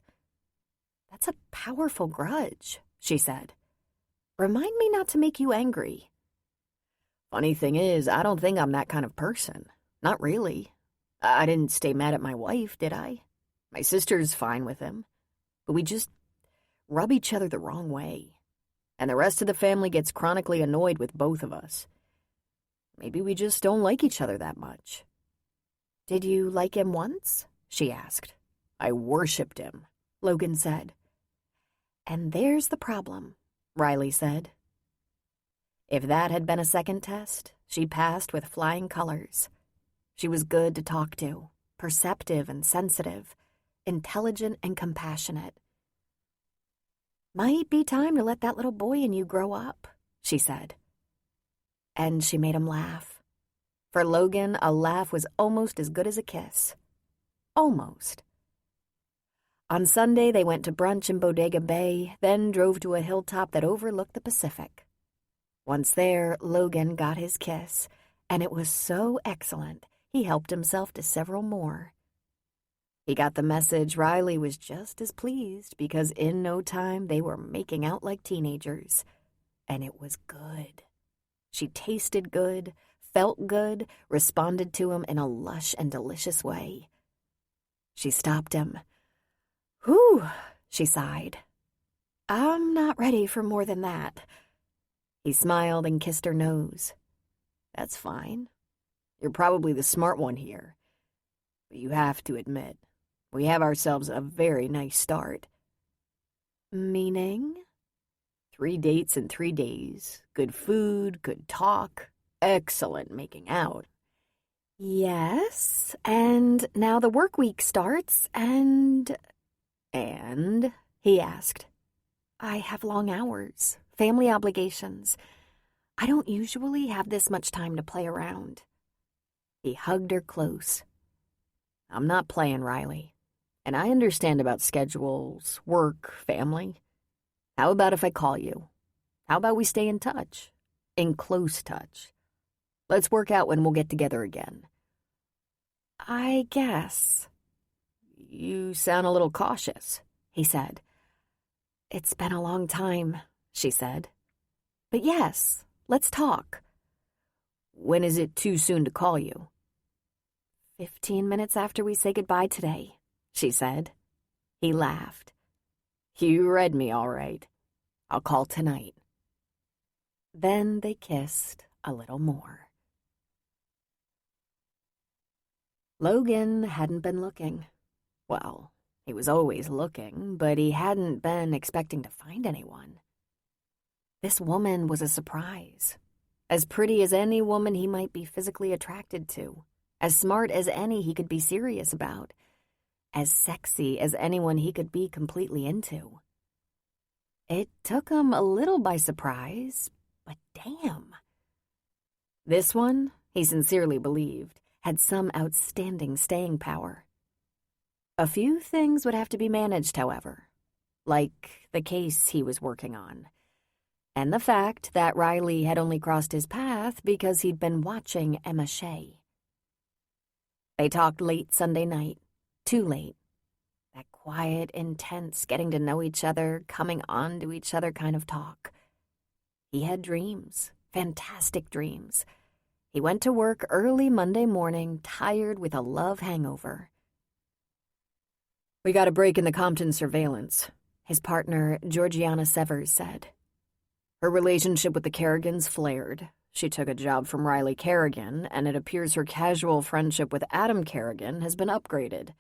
That's a powerful grudge, she said. Remind me not to make you angry. Funny thing is, I don't think I'm that kind of person. Not really. I didn't stay mad at my wife, did I? My sister's fine with him. But we just rub each other the wrong way. And the rest of the family gets chronically annoyed with both of us. Maybe we just don't like each other that much. Did you like him once? She asked. I worshipped him, Logan said. And there's the problem, Riley said. If that had been a second test, she passed with flying colors. She was good to talk to, perceptive and sensitive, intelligent and compassionate. Might be time to let that little boy in you grow up, she said. And she made him laugh. For Logan, a laugh was almost as good as a kiss. Almost. On Sunday, they went to brunch in Bodega Bay, then drove to a hilltop that overlooked the Pacific. Once there, Logan got his kiss, and it was so excellent, he helped himself to several more. He got the message Riley was just as pleased because in no time they were making out like teenagers. And it was good. She tasted good, felt good, responded to him in a lush and delicious way. She stopped him. Whew, she sighed. I'm not ready for more than that. He smiled and kissed her nose. That's fine. You're probably the smart one here. But you have to admit, we have ourselves a very nice start. Meaning? 3 dates in 3 days, good food, good talk, excellent making out. Yes, and now the work week starts, and, he asked. I have long hours, family obligations. I don't usually have this much time to play around. He hugged her close. I'm not playing, Riley, and I understand about schedules, work, family. How about if I call you? How about we stay in touch? In close touch. Let's work out when we'll get together again. I guess. You sound a little cautious, he said. It's been a long time, she said. But yes, let's talk. When is it too soon to call you? 15 minutes after we say goodbye today, she said. He laughed. You read me all right. I'll call tonight. Then they kissed a little more. Logan hadn't been looking. Well, he was always looking, but he hadn't been expecting to find anyone. This woman was a surprise. As pretty as any woman he might be physically attracted to. As smart as any he could be serious about. As sexy as anyone he could be completely into. It took him a little by surprise, but damn. This one, he sincerely believed, had some outstanding staying power. A few things would have to be managed, however, like the case he was working on, and the fact that Riley had only crossed his path because he'd been watching Emma Shea. They talked late Sunday night, too late. That quiet, intense, getting to know each other, coming on to each other kind of talk. He had dreams, fantastic dreams. He went to work early Monday morning, tired with a love hangover. "We got a break in the Compton surveillance," his partner, Georgiana Severs, said. "Her relationship with the Kerrigans flared. She took a job from Riley Kerrigan, and it appears her casual friendship with Adam Kerrigan has been upgraded.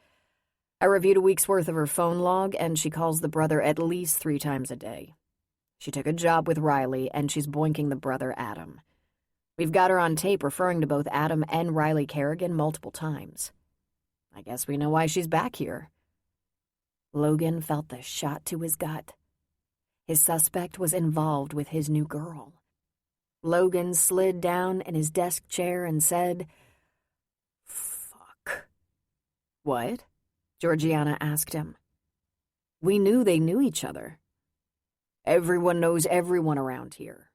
I reviewed a week's worth of her phone log, and she calls the brother at least 3 times a day. She took a job with Riley, and she's boinking the brother Adam. We've got her on tape referring to both Adam and Riley Kerrigan multiple times. I guess we know why she's back here." Logan felt the shot to his gut. His suspect was involved with his new girl. Logan slid down in his desk chair and said, "Fuck." "What?" Georgiana asked him. "We knew they knew each other. Everyone knows everyone around here.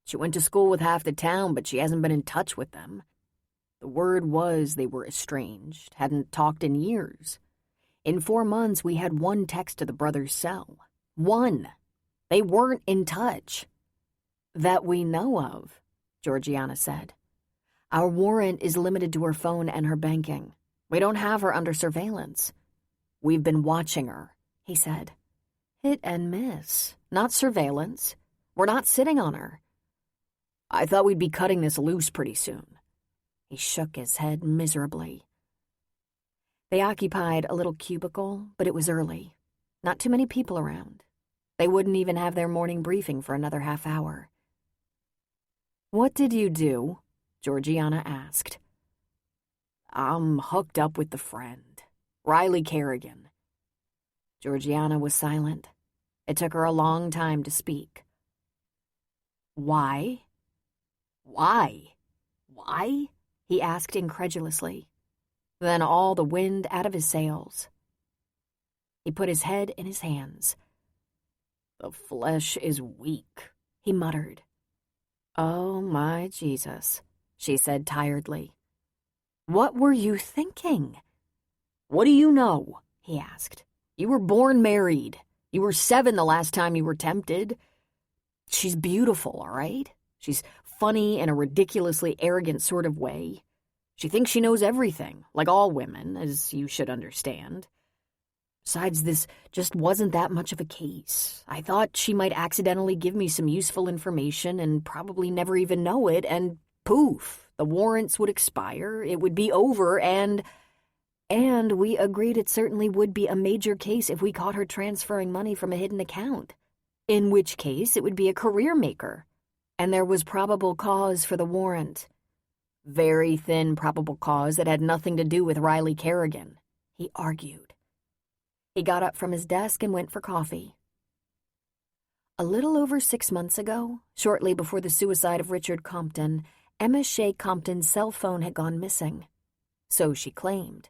She went to school with half the town, but she hasn't been in touch with them. The word was they were estranged, hadn't talked in years. In 4 months, we had 1 text to the brother's cell. 1. They weren't in touch." "That we know of," Georgiana said. "Our warrant is limited to her phone and her banking. We don't have her under surveillance." "We've been watching her," he said. "Hit and miss, not surveillance. We're not sitting on her. I thought we'd be cutting this loose pretty soon." He shook his head miserably. They occupied a little cubicle, but it was early. Not too many people around. They wouldn't even have their morning briefing for another half hour. "What did you do?" Georgiana asked. "I'm hooked up with the friend, Riley Kerrigan." Georgiana was silent. It took her a long time to speak. "Why? Why? Why?" he asked incredulously. Then all the wind out of his sails. He put his head in his hands. "The flesh is weak," he muttered. "Oh, my Jesus," she said tiredly. "What were you thinking?" "What do you know?" he asked. "You were born married. You were 7 the last time you were tempted. She's beautiful, all right? She's funny in a ridiculously arrogant sort of way. She thinks she knows everything, like all women, as you should understand. Besides, this just wasn't that much of a case. I thought she might accidentally give me some useful information and probably never even know it, and poof, the warrants would expire, it would be over, and we agreed it certainly would be a major case if we caught her transferring money from a hidden account, in which case it would be a career maker. And there was probable cause for the warrant. Very thin probable cause that had nothing to do with Riley Kerrigan," he argued. He got up from his desk and went for coffee. A little over 6 months ago, shortly before the suicide of Richard Compton, Emma Shea Compton's cell phone had gone missing. So she claimed.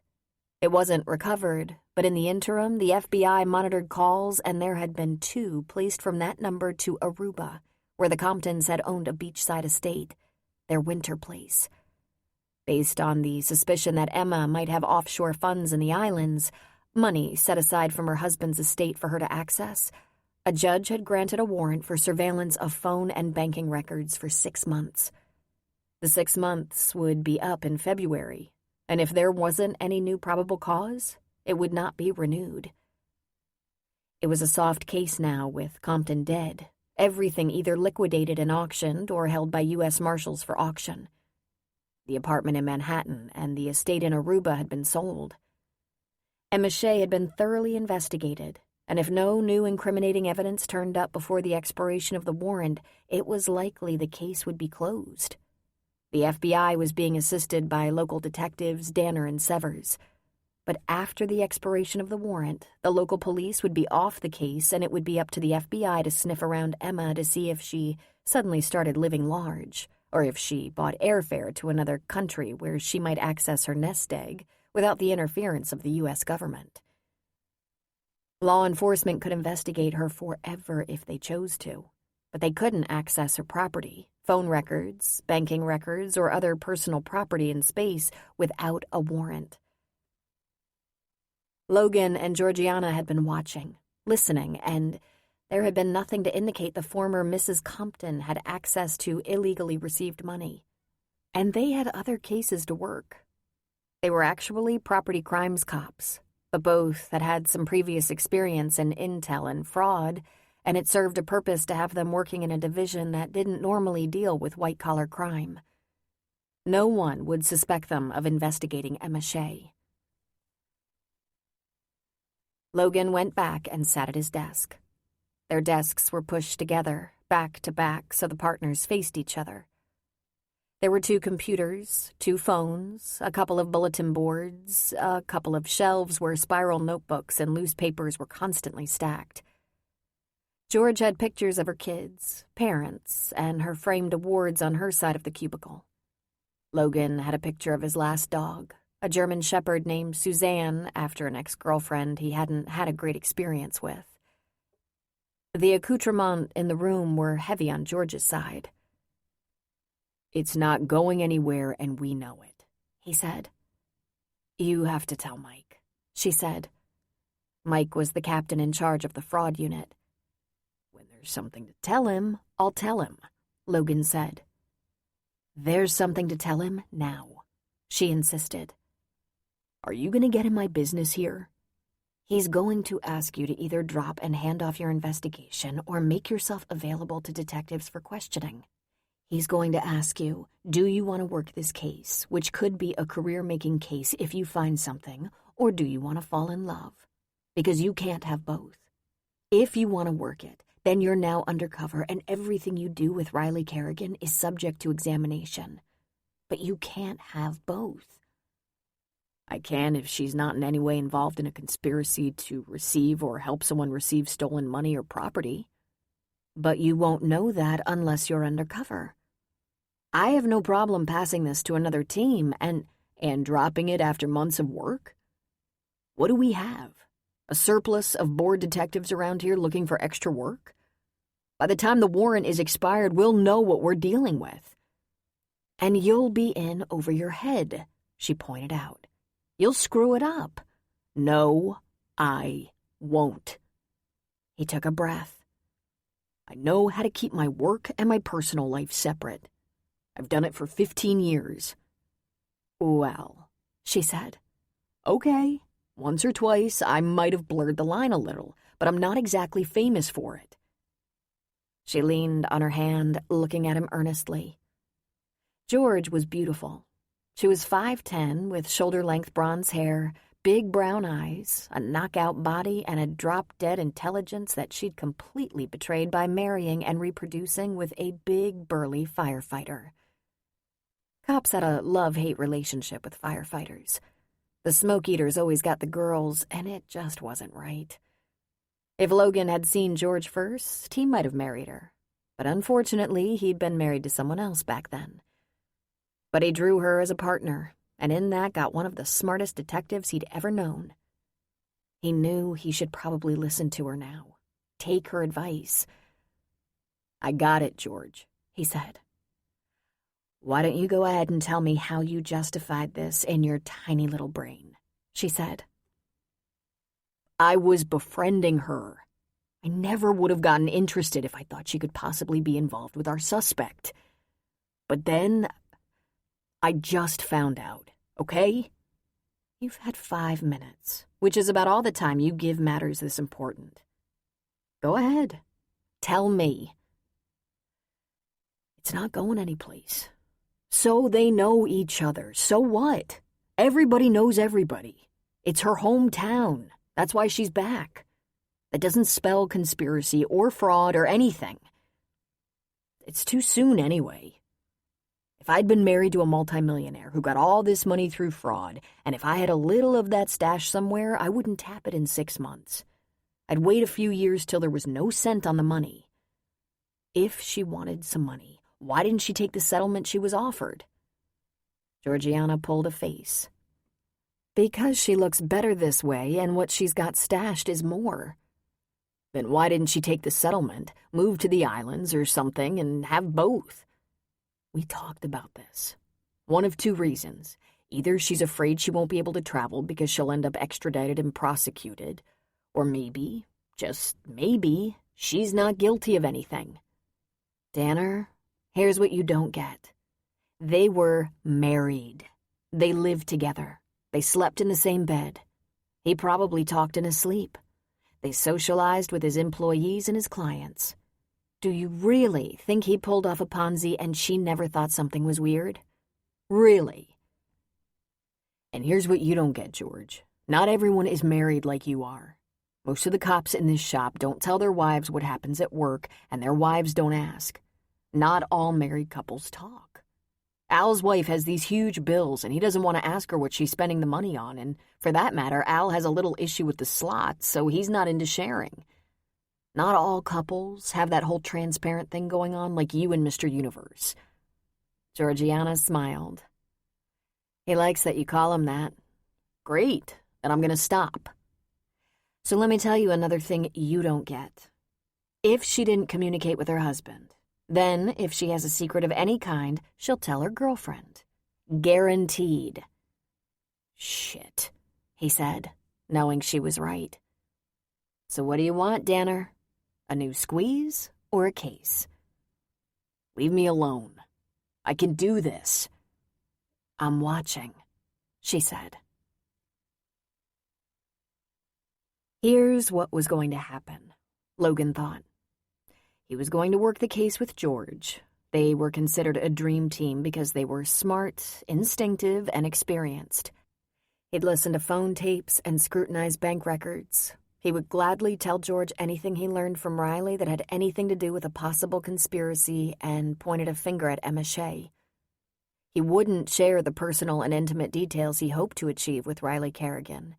It wasn't recovered, but in the interim, the FBI monitored calls, and there had been 2 placed from that number to Aruba, where the Comptons had owned a beachside estate, their winter place. Based on the suspicion that Emma might have offshore funds in the islands, money set aside from her husband's estate for her to access, a judge had granted a warrant for surveillance of phone and banking records for 6 months. The 6 months would be up in February, and if there wasn't any new probable cause, it would not be renewed. It was a soft case now, with Compton dead, everything either liquidated and auctioned or held by U.S. Marshals for auction. The apartment in Manhattan and the estate in Aruba had been sold. Emma Shea had been thoroughly investigated, and if no new incriminating evidence turned up before the expiration of the warrant, it was likely the case would be closed. The FBI was being assisted by local detectives Danner and Severs. But after the expiration of the warrant, the local police would be off the case, and it would be up to the FBI to sniff around Emma to see if she suddenly started living large, or if she bought airfare to another country where she might access her nest egg without the interference of the U.S. government. Law enforcement could investigate her forever if they chose to, but they couldn't access her property, phone records, banking records, or other personal property in space without a warrant. Logan and Georgiana had been watching, listening, and there had been nothing to indicate the former Mrs. Compton had access to illegally received money. And they had other cases to work. They were actually property crimes cops, but both had had some previous experience in intel and fraud, and it served a purpose to have them working in a division that didn't normally deal with white-collar crime. No one would suspect them of investigating Emma Shea. Logan went back and sat at his desk. Their desks were pushed together, back to back, so the partners faced each other. There were 2 computers, 2 phones, a couple of bulletin boards, a couple of shelves where spiral notebooks and loose papers were constantly stacked. George had pictures of her kids, parents, and her framed awards on her side of the cubicle. Logan had a picture of his last dog, a German shepherd named Suzanne after an ex-girlfriend he hadn't had a great experience with. The accoutrements in the room were heavy on George's side. "It's not going anywhere, and we know it," he said. "You have to tell Mike," she said. Mike was the captain in charge of the fraud unit. "When there's something to tell him, I'll tell him," Logan said. "There's something to tell him now," she insisted. "Are you going to get in my business here? He's going to ask you to either drop and hand off your investigation or make yourself available to detectives for questioning. He's going to ask you, do you want to work this case, which could be a career-making case if you find something, or do you want to fall in love? Because you can't have both. If you want to work it, then you're now undercover and everything you do with Riley Kerrigan is subject to examination. But you can't have both." "I can if she's not in any way involved in a conspiracy to receive or help someone receive stolen money or property. But you won't know that unless you're undercover. I have no problem passing this to another team and dropping it after months of work. What do we have? A surplus of bored detectives around here looking for extra work? By the time the warrant is expired, we'll know what we're dealing with. And you'll be in over your head," she pointed out. "You'll screw it up." "No, I won't." He took a breath. "I know how to keep my work and my personal life separate. I've done it for 15 years. "Well," she said. "Okay, once or twice I might have blurred the line a little, but I'm not exactly famous for it." She leaned on her hand, looking at him earnestly. George was beautiful. She was 5'10", with shoulder-length bronze hair, big brown eyes, a knockout body, and a drop-dead intelligence that she'd completely betrayed by marrying and reproducing with a big, burly firefighter. Cops had a love-hate relationship with firefighters. The smoke eaters always got the girls, and it just wasn't right. If Logan had seen George first, he might have married her. But unfortunately, he'd been married to someone else back then. But he drew her as a partner, and in that got one of the smartest detectives he'd ever known. He knew he should probably listen to her now, take her advice. "I got it, George," he said. "Why don't you go ahead and tell me how you justified this in your tiny little brain?" she said. "I was befriending her. I never would have gotten interested if I thought she could possibly be involved with our suspect. But then I just found out, okay? You've had 5 minutes, which is about all the time you give matters this important. Go ahead. Tell me." "It's not going anyplace. So they know each other. So what? Everybody knows everybody. It's her hometown. That's why she's back. That doesn't spell conspiracy or fraud or anything. It's too soon anyway. If I'd been married to a multimillionaire who got all this money through fraud, and if I had a little of that stashed somewhere, I wouldn't tap it in 6 months. I'd wait a few years till there was no cent on the money. If she wanted some money, why didn't she take the settlement she was offered? Georgiana pulled a face. Because she looks better this way, and what she's got stashed is more. Then why didn't she take the settlement, move to the islands or something, and have both? We talked about this. One of two reasons. Either she's afraid she won't be able to travel because she'll end up extradited and prosecuted, or maybe, just maybe, she's not guilty of anything. Danner, here's what you don't get. They were married. They lived together. They slept in the same bed. He probably talked in his sleep. They socialized with his employees and his clients. Do you really think he pulled off a Ponzi and she never thought something was weird? Really? And here's what you don't get, George. Not everyone is married like you are. Most of the cops in this shop don't tell their wives what happens at work, and their wives don't ask. Not all married couples talk. Al's wife has these huge bills, and he doesn't want to ask her what she's spending the money on, and for that matter, Al has a little issue with the slots, so he's not into sharing. Not all couples have that whole transparent thing going on like you and Mr. Universe. Georgiana smiled. He likes that you call him that. Great, then I'm going to stop. So let me tell you another thing you don't get. If she didn't communicate with her husband, then if she has a secret of any kind, she'll tell her girlfriend. Guaranteed. Shit, he said, knowing she was right. So what do you want, Danner? A new squeeze or a case? Leave me alone. I can do this. I'm watching, she said. Here's what was going to happen, Logan thought. He was going to work the case with George. They were considered a dream team because they were smart, instinctive, and experienced. He'd listen to phone tapes and scrutinize bank records. He would gladly tell George anything he learned from Riley that had anything to do with a possible conspiracy and pointed a finger at Emma Shea. He wouldn't share the personal and intimate details he hoped to achieve with Riley Kerrigan.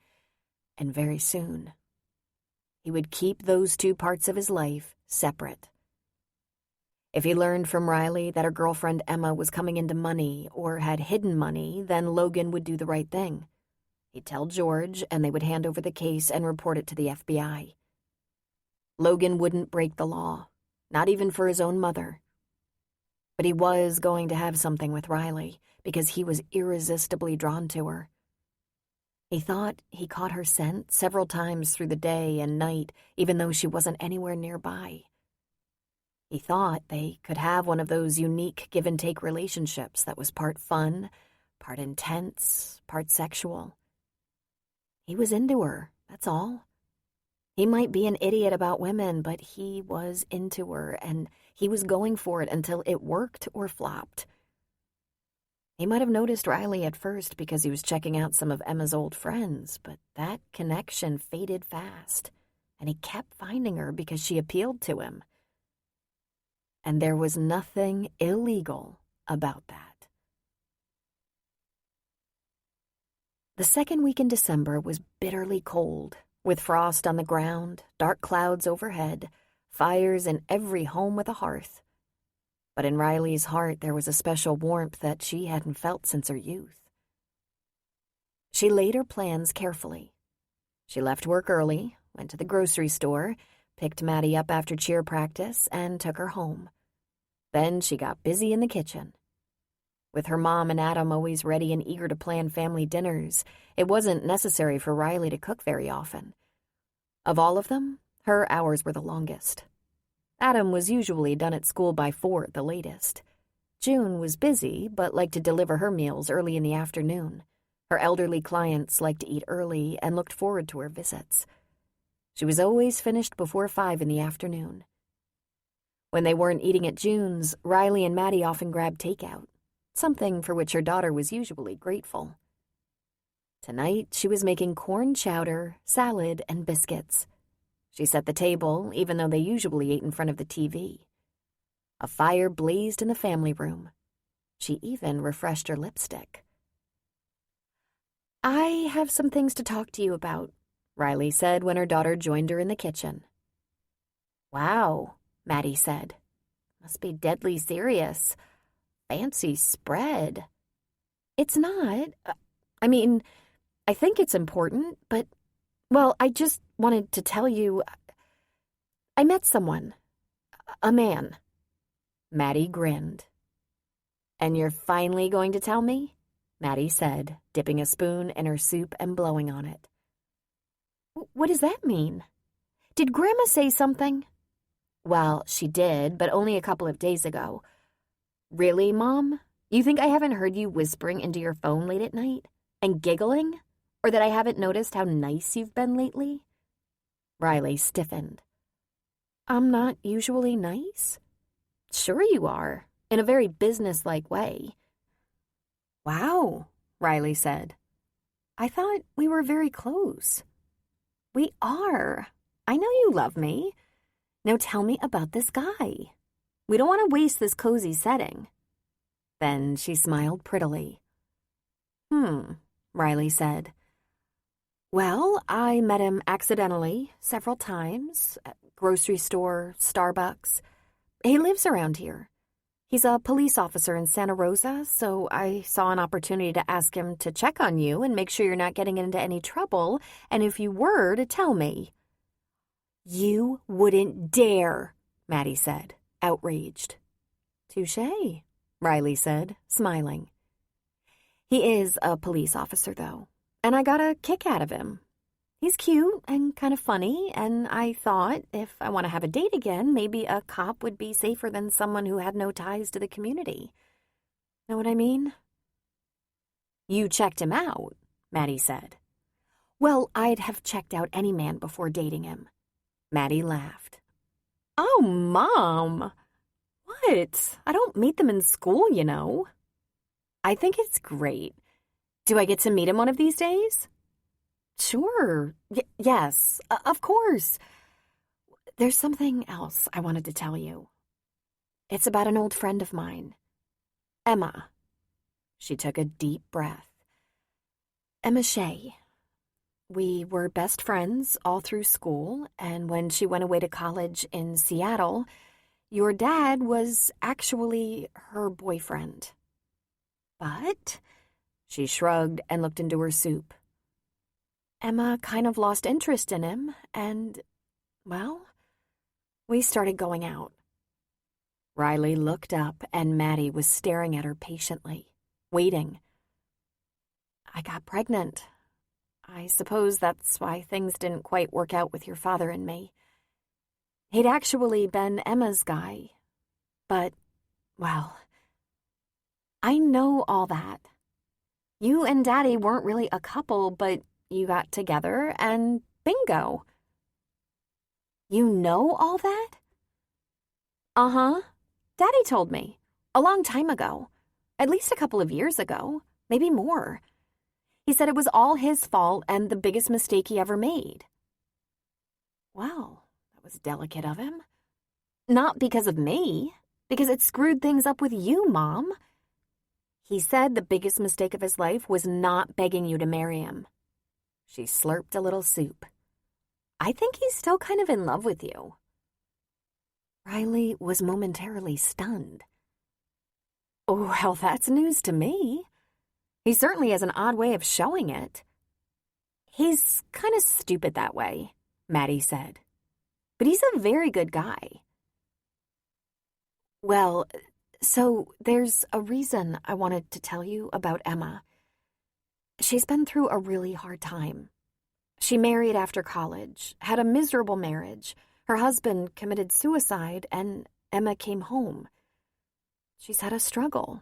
And very soon, he would keep those two parts of his life separate. If he learned from Riley that her girlfriend Emma was coming into money or had hidden money, then Logan would do the right thing. He'd tell George, and they would hand over the case and report it to the FBI. Logan wouldn't break the law, not even for his own mother. But he was going to have something with Riley because he was irresistibly drawn to her. He thought he caught her scent several times through the day and night, even though she wasn't anywhere nearby. He thought they could have one of those unique give-and-take relationships that was part fun, part intense, part sexual. He was into her, that's all. He might be an idiot about women, but he was into her, and he was going for it until it worked or flopped. He might have noticed Riley at first because he was checking out some of Emma's old friends, but that connection faded fast, and he kept finding her because she appealed to him. And there was nothing illegal about that. The second week in December was bitterly cold, with frost on the ground, dark clouds overhead, fires in every home with a hearth. But in Riley's heart there was a special warmth that she hadn't felt since her youth. She laid her plans carefully. She left work early, went to the grocery store, picked Maddie up after cheer practice, and took her home. Then she got busy in the kitchen. With her mom and Adam always ready and eager to plan family dinners, it wasn't necessary for Riley to cook very often. Of all of them, her hours were the longest. Adam was usually done at school by 4 at the latest. June was busy, but liked to deliver her meals early in the afternoon. Her elderly clients liked to eat early and looked forward to her visits. She was always finished before 5 in the afternoon. When they weren't eating at June's, Riley and Maddie often grabbed takeout. something for which her daughter was usually grateful. Tonight, she was making corn chowder, salad, and biscuits. She set the table, even though they usually ate in front of the TV. A fire blazed in the family room. She even refreshed her lipstick. "I have some things to talk to you about," Riley said when her daughter joined her in the kitchen. "Wow," Maddie said. "Must be deadly serious. Fancy spread." "It's not. I think it's important, but, well, I just wanted to tell you, I met someone. A man." Maddie grinned. "And you're finally going to tell me?" Maddie said, dipping a spoon in her soup and blowing on it. "What does that mean? Did Grandma say something?" "Well, she did, but only a couple of days ago." "Really, Mom? You think I haven't heard you whispering into your phone late at night? And giggling? Or that I haven't noticed how nice you've been lately?" Riley stiffened. "I'm not usually nice?" "Sure you are, in a very businesslike way." "Wow," Riley said. "I thought we were very close." "We are. I know you love me. Now tell me about this guy. We don't want to waste this cozy setting." Then she smiled prettily. Riley said. "Well, I met him accidentally several times. At grocery store, Starbucks. He lives around here. He's a police officer in Santa Rosa, so I saw an opportunity to ask him to check on you and make sure you're not getting into any trouble, and if you were, to tell me." "You wouldn't dare," Maddie said, outraged. "Touché," Riley said, smiling. "He is a police officer, though, and I got a kick out of him. He's cute and kind of funny, and I thought if I want to have a date again, maybe a cop would be safer than someone who had no ties to the community. Know what I mean?" "You checked him out," Maddie said. "Well, I'd have checked out any man before dating him." Maddie laughed. "Oh, Mom! What? I don't meet them in school, you know." "I think it's great. Do I get to meet him one of these days?" "Sure. Yes, of course. There's something else I wanted to tell you. It's about an old friend of mine. Emma." She took a deep breath. "Emma Shea. We were best friends all through school, and when she went away to college in Seattle, your dad was actually her boyfriend. But," she shrugged and looked into her soup, "Emma kind of lost interest in him, and, well, we started going out." Riley looked up, and Maddie was staring at her patiently, waiting. "I got pregnant. I suppose that's why things didn't quite work out with your father and me. He'd actually been Emma's guy. But, well, I know all that. You and Daddy weren't really a couple, but you got together, and bingo." "You know all that?" "Uh-huh. Daddy told me. A long time ago. At least a couple of years ago. Maybe more. He said it was all his fault and the biggest mistake he ever made." "Well, that was delicate of him." "Not because of me. Because it screwed things up with you, Mom. He said the biggest mistake of his life was not begging you to marry him." She slurped a little soup. "I think he's still kind of in love with you." Riley was momentarily stunned. "Oh, well, that's news to me. He certainly has an odd way of showing it." "He's kind of stupid that way," Maddie said. "But he's a very good guy." "Well, so there's a reason I wanted to tell you about Emma. She's been through a really hard time. She married after college, had a miserable marriage. Her husband committed suicide, and Emma came home. She's had a struggle.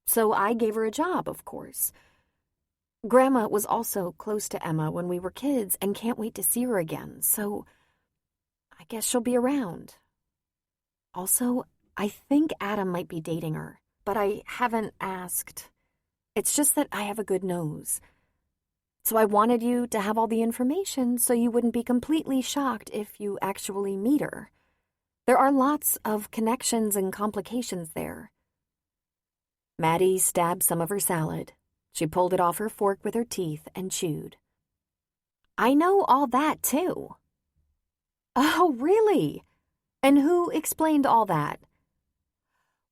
So I gave her a job, of course. Grandma was also close to Emma when we were kids and can't wait to see her again, so I guess she'll be around. Also, I think Adam might be dating her, but I haven't asked. It's just that I have a good nose. So I wanted you to have all the information so you wouldn't be completely shocked if you actually meet her. There are lots of connections and complications there. Maddie stabbed some of her salad. She pulled it off her fork with her teeth and chewed. I know all that, too. Oh, really? And who explained all that?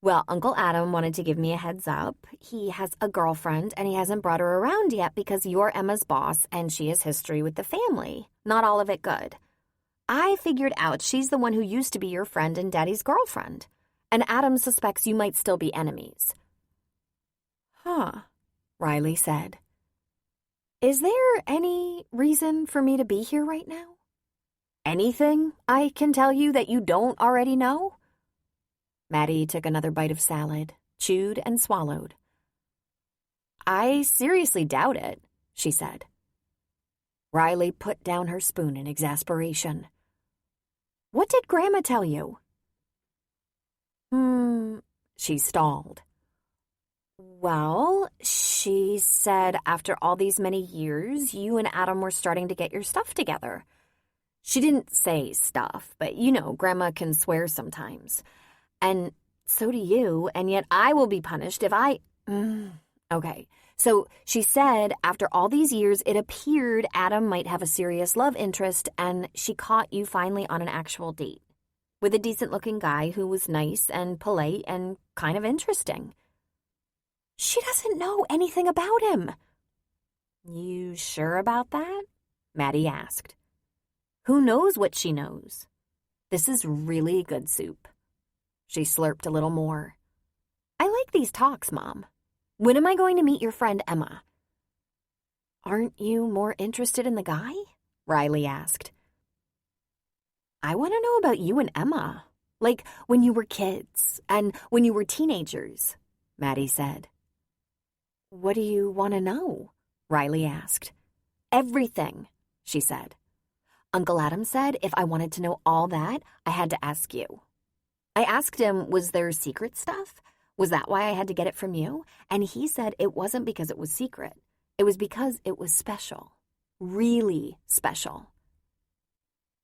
Well, Uncle Adam wanted to give me a heads up. He has a girlfriend, and he hasn't brought her around yet because you're Emma's boss, and she has history with the family. Not all of it good. I figured out she's the one who used to be your friend and Daddy's girlfriend, and Adam suspects you might still be enemies. Huh, Riley said. Is there any reason for me to be here right now? Anything I can tell you that you don't already know? Maddie took another bite of salad, chewed and swallowed. I seriously doubt it, she said. Riley put down her spoon in exasperation. What did Grandma tell you? She stalled. Well, she said after all these many years, you and Adam were starting to get your stuff together. She didn't say stuff, but you know, Grandma can swear sometimes. And so do you, and yet I will be punished if I... Okay, so she said after all these years, it appeared Adam might have a serious love interest, and she caught you finally on an actual date with a decent-looking guy who was nice and polite and kind of interesting. She doesn't know anything about him. You sure about that? Maddie asked. Who knows what she knows? This is really good soup. She slurped a little more. I like these talks, Mom. When am I going to meet your friend Emma? Aren't you more interested in the guy? Riley asked. I want to know about you and Emma, like when you were kids and when you were teenagers, Maddie said. What do you want to know? Riley asked. Everything, she said. Uncle Adam said if I wanted to know all that, I had to ask you. I asked him, was there secret stuff? Was that why I had to get it from you? And he said it wasn't because it was secret. It was because it was special. Really special.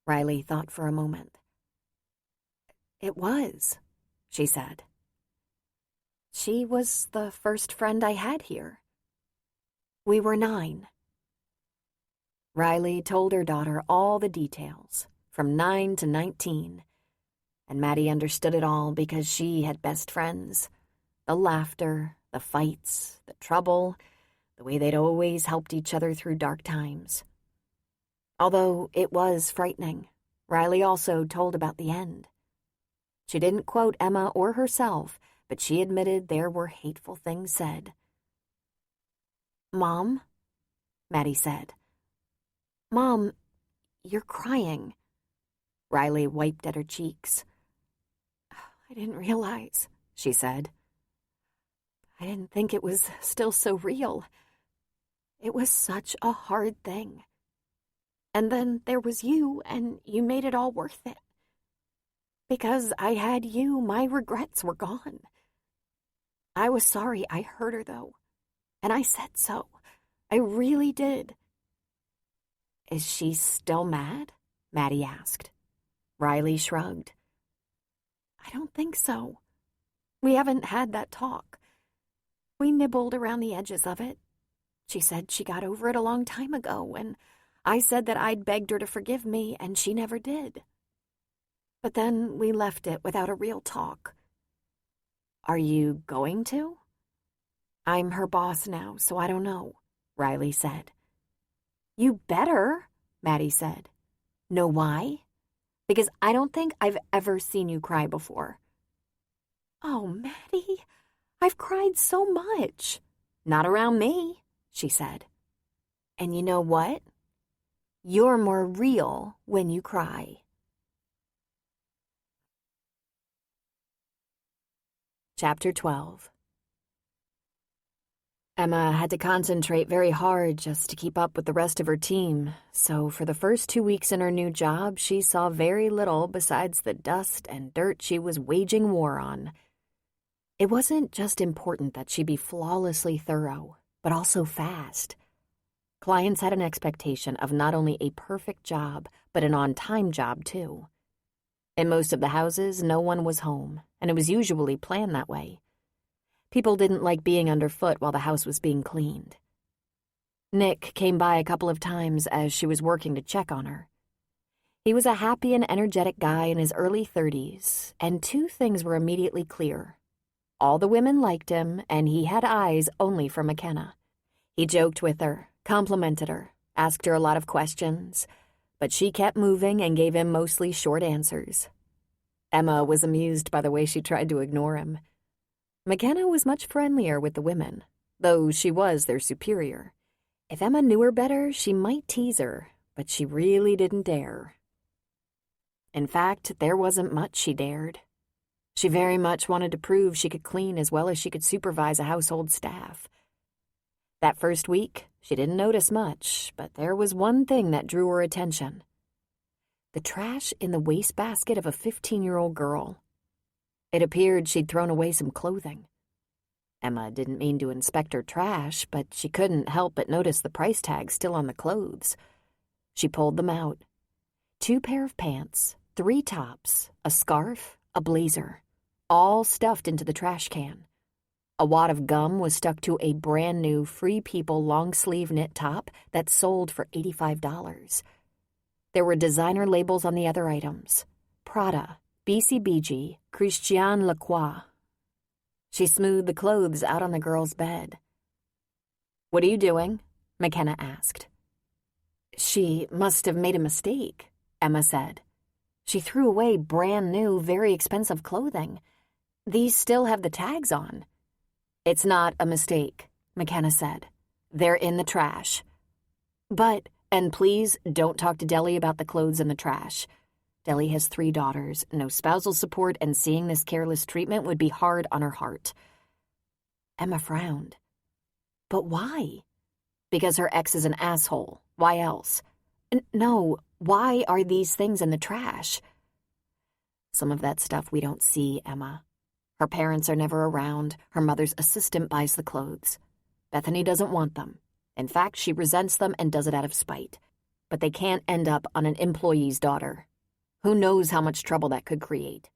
Riley thought for a moment. It was, she said. She was the first friend I had here. We were 9. Riley told her daughter all the details, from 9 to 19, and Maddie understood it all because she had best friends. The laughter, the fights, the trouble, the way they'd always helped each other through dark times. Although it was frightening, Riley also told about the end. She didn't quote Emma or herself, but she admitted there were hateful things said. Mom, Maddie said. Mom, you're crying. Riley wiped at her cheeks. I didn't realize, she said. I didn't think it was still so real. It was such a hard thing. And then there was you, and you made it all worth it. Because I had you, my regrets were gone. I was sorry I hurt her, though, and I said so. I really did. Is she still mad? Maddie asked. Riley shrugged. I don't think so. We haven't had that talk. We nibbled around the edges of it. She said she got over it a long time ago, and I said that I'd begged her to forgive me, and she never did. But then we left it without a real talk. Are you going to? I'm her boss now, so I don't know, Riley said. You better, Maddie said. Know why? Because I don't think I've ever seen you cry before. Oh, Maddie, I've cried so much. Not around me, she said. And you know what? You're more real when you cry. Chapter 12. Emma had to concentrate very hard just to keep up with the rest of her team, so for the first 2 weeks in her new job, she saw very little besides the dust and dirt she was waging war on. It wasn't just important that she be flawlessly thorough, but also fast. Clients had an expectation of not only a perfect job, but an on-time job, too. In most of the houses, no one was home, and it was usually planned that way. People didn't like being underfoot while the house was being cleaned. Nick came by a couple of times as she was working to check on her. He was a happy and energetic guy in his early 30s, and two things were immediately clear. All the women liked him, and he had eyes only for McKenna. He joked with her, complimented her, asked her a lot of questions, but she kept moving and gave him mostly short answers. Emma was amused by the way she tried to ignore him. McKenna was much friendlier with the women, though she was their superior. If Emma knew her better, she might tease her, but she really didn't dare. In fact, there wasn't much she dared. She very much wanted to prove she could clean as well as she could supervise a household staff. That first week, she didn't notice much, but there was one thing that drew her attention. The trash in the wastebasket of a 15-year-old girl. It appeared she'd thrown away some clothing. Emma didn't mean to inspect her trash, but she couldn't help but notice the price tag still on the clothes. She pulled them out. 2 pair of pants, 3 tops, a scarf, a blazer, all stuffed into the trash can. A wad of gum was stuck to a brand-new Free People long-sleeve knit top that sold for $85. There were designer labels on the other items. Prada, BCBG, Christian Lacroix. She smoothed the clothes out on the girl's bed. "What are you doing?" McKenna asked. "She must have made a mistake," Emma said. "She threw away brand-new, very expensive clothing. These still have the tags on." "It's not a mistake," McKenna said. "They're in the trash. And please don't talk to Deli about the clothes in the trash. Deli has 3 daughters, no spousal support, and seeing this careless treatment would be hard on her heart." Emma frowned. "But why?" "Because her ex is an asshole. Why else?" No, why are these things in the trash?" "Some of that stuff we don't see, Emma. Her parents are never around. Her mother's assistant buys the clothes. Bethany doesn't want them. In fact, she resents them and does it out of spite. But they can't end up on an employee's daughter. Who knows how much trouble that could create?"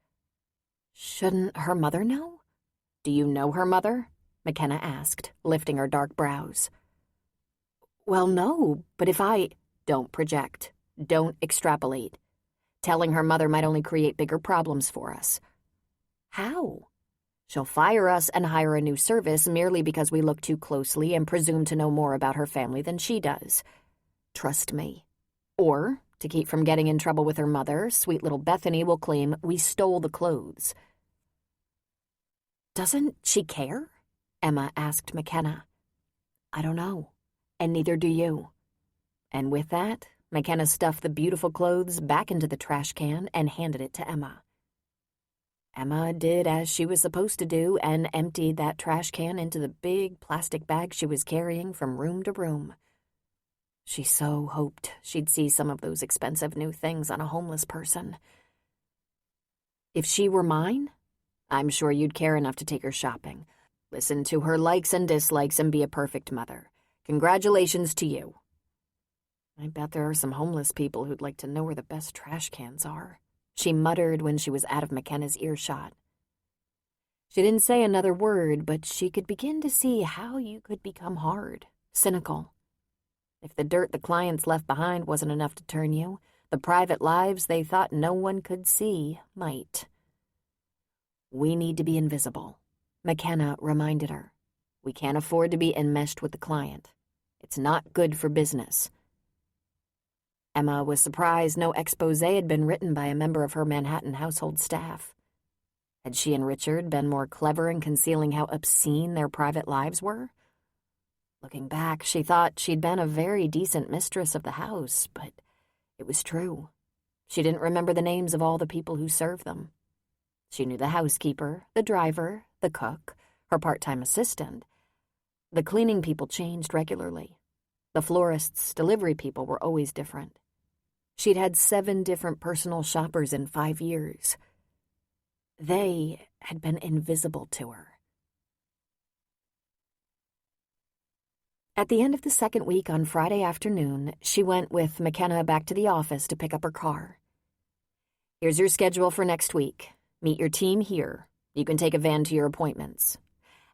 "Shouldn't her mother know?" "Do you know her mother?" McKenna asked, lifting her dark brows. "Well, no, but if I—" "Don't project. Don't extrapolate. Telling her mother might only create bigger problems for us." "How?" "She'll fire us and hire a new service merely because we look too closely and presume to know more about her family than she does. Trust me. Or, to keep from getting in trouble with her mother, sweet little Bethany will claim we stole the clothes." "Doesn't she care?" Emma asked McKenna. "I don't know, and neither do you." And with that, McKenna stuffed the beautiful clothes back into the trash can and handed it to Emma. Emma did as she was supposed to do and emptied that trash can into the big plastic bag she was carrying from room to room. She so hoped she'd see some of those expensive new things on a homeless person. "If she were mine, I'm sure you'd care enough to take her shopping, listen to her likes and dislikes, and be a perfect mother. Congratulations to you." "I bet there are some homeless people who'd like to know where the best trash cans are," she muttered when she was out of McKenna's earshot. She didn't say another word, but she could begin to see how you could become hard, cynical. If the dirt the clients left behind wasn't enough to turn you, the private lives they thought no one could see might. "We need to be invisible," McKenna reminded her. "We can't afford to be enmeshed with the client. It's not good for business." Emma was surprised no expose had been written by a member of her Manhattan household staff. Had she and Richard been more clever in concealing how obscene their private lives were? Looking back, she thought she'd been a very decent mistress of the house, but it was true. She didn't remember the names of all the people who served them. She knew the housekeeper, the driver, the cook, her part-time assistant. The cleaning people changed regularly. The florist's delivery people were always different. She'd had 7 different personal shoppers in 5 years. They had been invisible to her. At the end of the second week on Friday afternoon, she went with McKenna back to the office to pick up her car. "Here's your schedule for next week. Meet your team here. You can take a van to your appointments.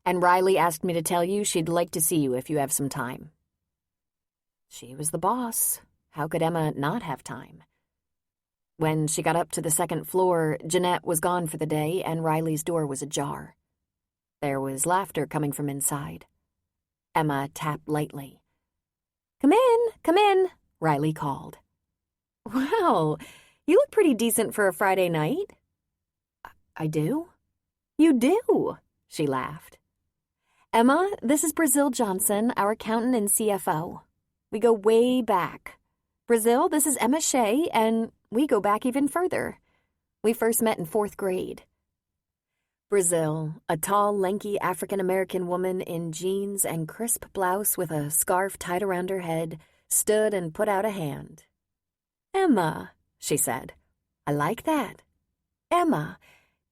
And Riley asked me to tell you she'd like to see you if you have some time." She was the boss. How could Emma not have time? When she got up to the second floor, Jeanette was gone for the day and Riley's door was ajar. There was laughter coming from inside. Emma tapped lightly. Come in," Riley called. "Wow, you look pretty decent for a Friday night." "I do?" "You do," she laughed. "Emma, this is Brazil Johnson, our accountant and CFO. We go way back. Brazil, this is Emma Shea, and we go back even further. We first met in 4th grade. Brazil, a tall, lanky African-American woman in jeans and crisp blouse with a scarf tied around her head, stood and put out a hand. "Emma," she said. "I like that. Emma,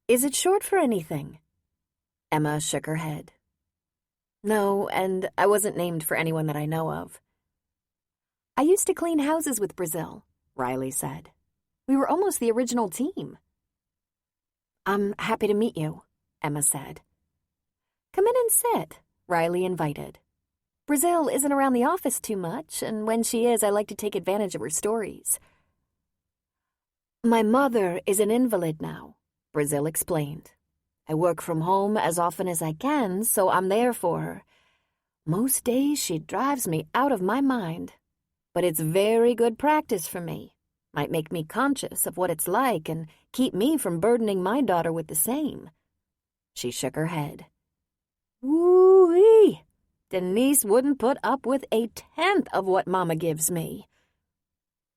is it short for anything?" Emma shook her head. "No, and I wasn't named for anyone that I know of." "I used to clean houses with Brazil," Riley said. "We were almost the original team." "I'm happy to meet you," Emma said. "Come in and sit," Riley invited. "Brazil isn't around the office too much, and when she is, I like to take advantage of her stories." "My mother is an invalid now," Brazil explained. "I work from home as often as I can, so I'm there for her. Most days she drives me out of my mind. But it's very good practice for me. Might make me conscious of what it's like and keep me from burdening my daughter with the same." She shook her head. "Woo-wee! Denise wouldn't put up with 1/10 of what Mama gives me."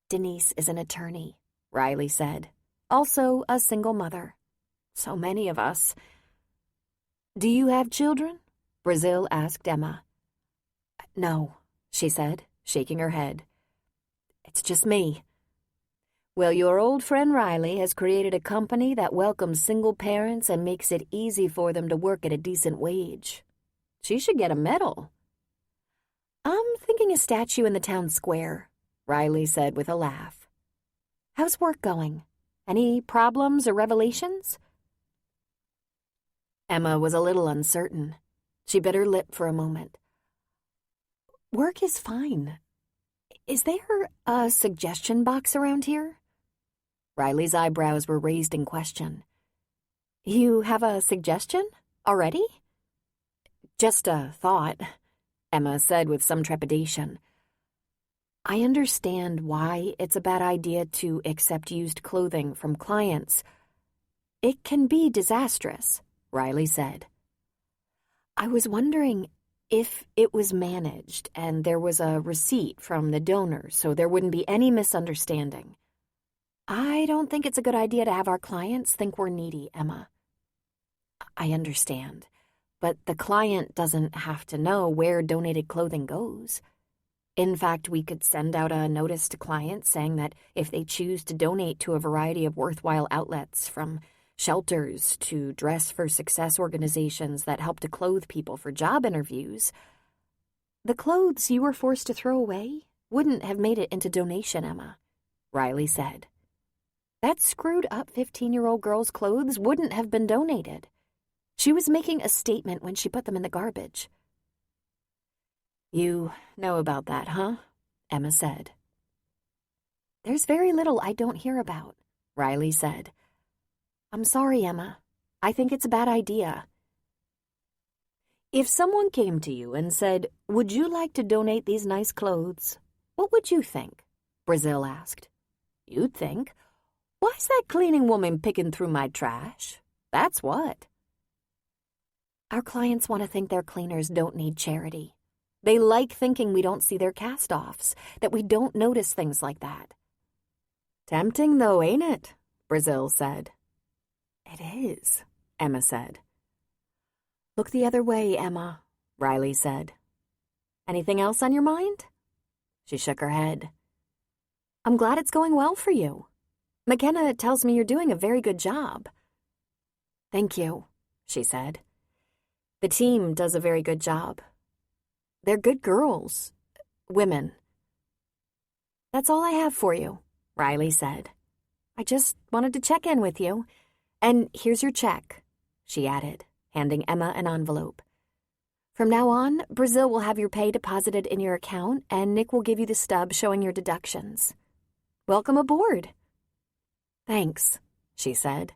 "Denise is an attorney," Riley said. "Also a single mother. So many of us." "Do you have children?" Brazil asked Emma. "No," she said, shaking her head. "It's just me." "Well, your old friend Riley has created a company that welcomes single parents and makes it easy for them to work at a decent wage. She should get a medal." "I'm thinking a statue in the town square," Riley said with a laugh. "How's work going? Any problems or revelations?" Emma was a little uncertain. She bit her lip for a moment. "Work is fine. Is there a suggestion box around here?" Riley's eyebrows were raised in question. "You have a suggestion? Already?" "Just a thought," Emma said with some trepidation. "I understand why it's a bad idea to accept used clothing from clients. It can be disastrous," Riley said. "I was wondering if it was managed and there was a receipt from the donor so there wouldn't be any misunderstanding. I don't think it's a good idea to have our clients think we're needy, Emma." "I understand, but the client doesn't have to know where donated clothing goes. In fact, we could send out a notice to clients saying that if they choose to donate to a variety of worthwhile outlets, from shelters to Dress for Success organizations that help to clothe people for job interviews, the clothes you were forced to throw away wouldn't have made it into donation, Emma," Riley said. "That screwed up 15-year-old girl's clothes wouldn't have been donated. She was making a statement when she put them in the garbage." "You know about that, huh?" Emma said. "There's very little I don't hear about," Riley said. "I'm sorry, Emma. I think it's a bad idea." "If someone came to you and said, 'Would you like to donate these nice clothes?' what would you think?" Brazil asked. "You'd think, 'Why's that cleaning woman picking through my trash?' That's what." "Our clients want to think their cleaners don't need charity. They like thinking we don't see their cast-offs, that we don't notice things like that." "Tempting, though, ain't it?" Brazil said. "It is," Emma said. "Look the other way, Emma," Riley said. "Anything else on your mind?" She shook her head. "I'm glad it's going well for you. McKenna tells me you're doing a very good job." "Thank you," she said. "The team does a very good job." They're good girls. Women. That's all I have for you, Riley said. I just wanted to check in with you. And here's your check, she added, handing Emma an envelope. From now on, Brazil will have your pay deposited in your account, and Nick will give you the stub showing your deductions. Welcome aboard. Thanks, she said,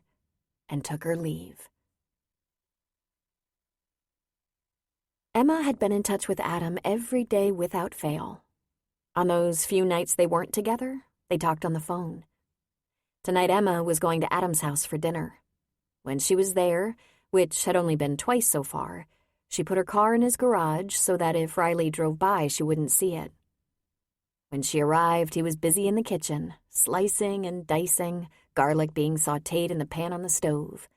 and took her leave. Emma had been in touch with Adam every day without fail. On those few nights they weren't together, they talked on the phone. Tonight Emma was going to Adam's house for dinner. When she was there, which had only been twice so far, she put her car in his garage so that if Riley drove by, she wouldn't see it. When she arrived, he was busy in the kitchen, slicing and dicing, garlic being sautéed in the pan on the stove.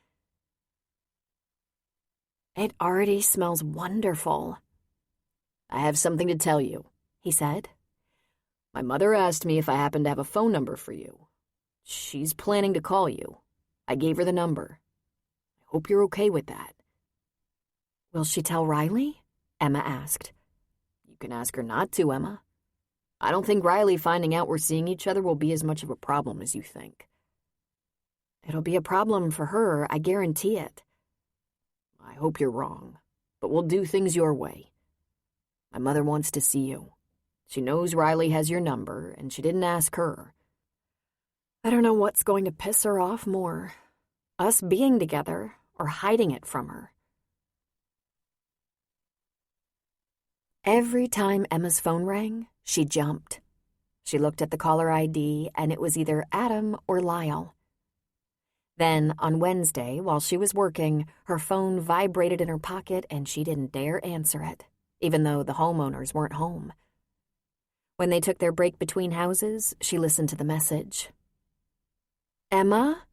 It already smells wonderful. I have something to tell you, he said. My mother asked me if I happened to have a phone number for you. She's planning to call you. I gave her the number. I hope you're okay with that. Will she tell Riley? Emma asked. You can ask her not to, Emma. I don't think Riley finding out we're seeing each other will be as much of a problem as you think. It'll be a problem for her, I guarantee it. I hope you're wrong, but we'll do things your way. My mother wants to see you. She knows Riley has your number, and she didn't ask her. I don't know what's going to piss her off more, us being together or hiding it from her. Every time Emma's phone rang, she jumped. She looked at the caller ID, and it was either Adam or Lyle. Then, on Wednesday, while she was working, her phone vibrated in her pocket and she didn't dare answer it, even though the homeowners weren't home. When they took their break between houses, she listened to the message. Emma,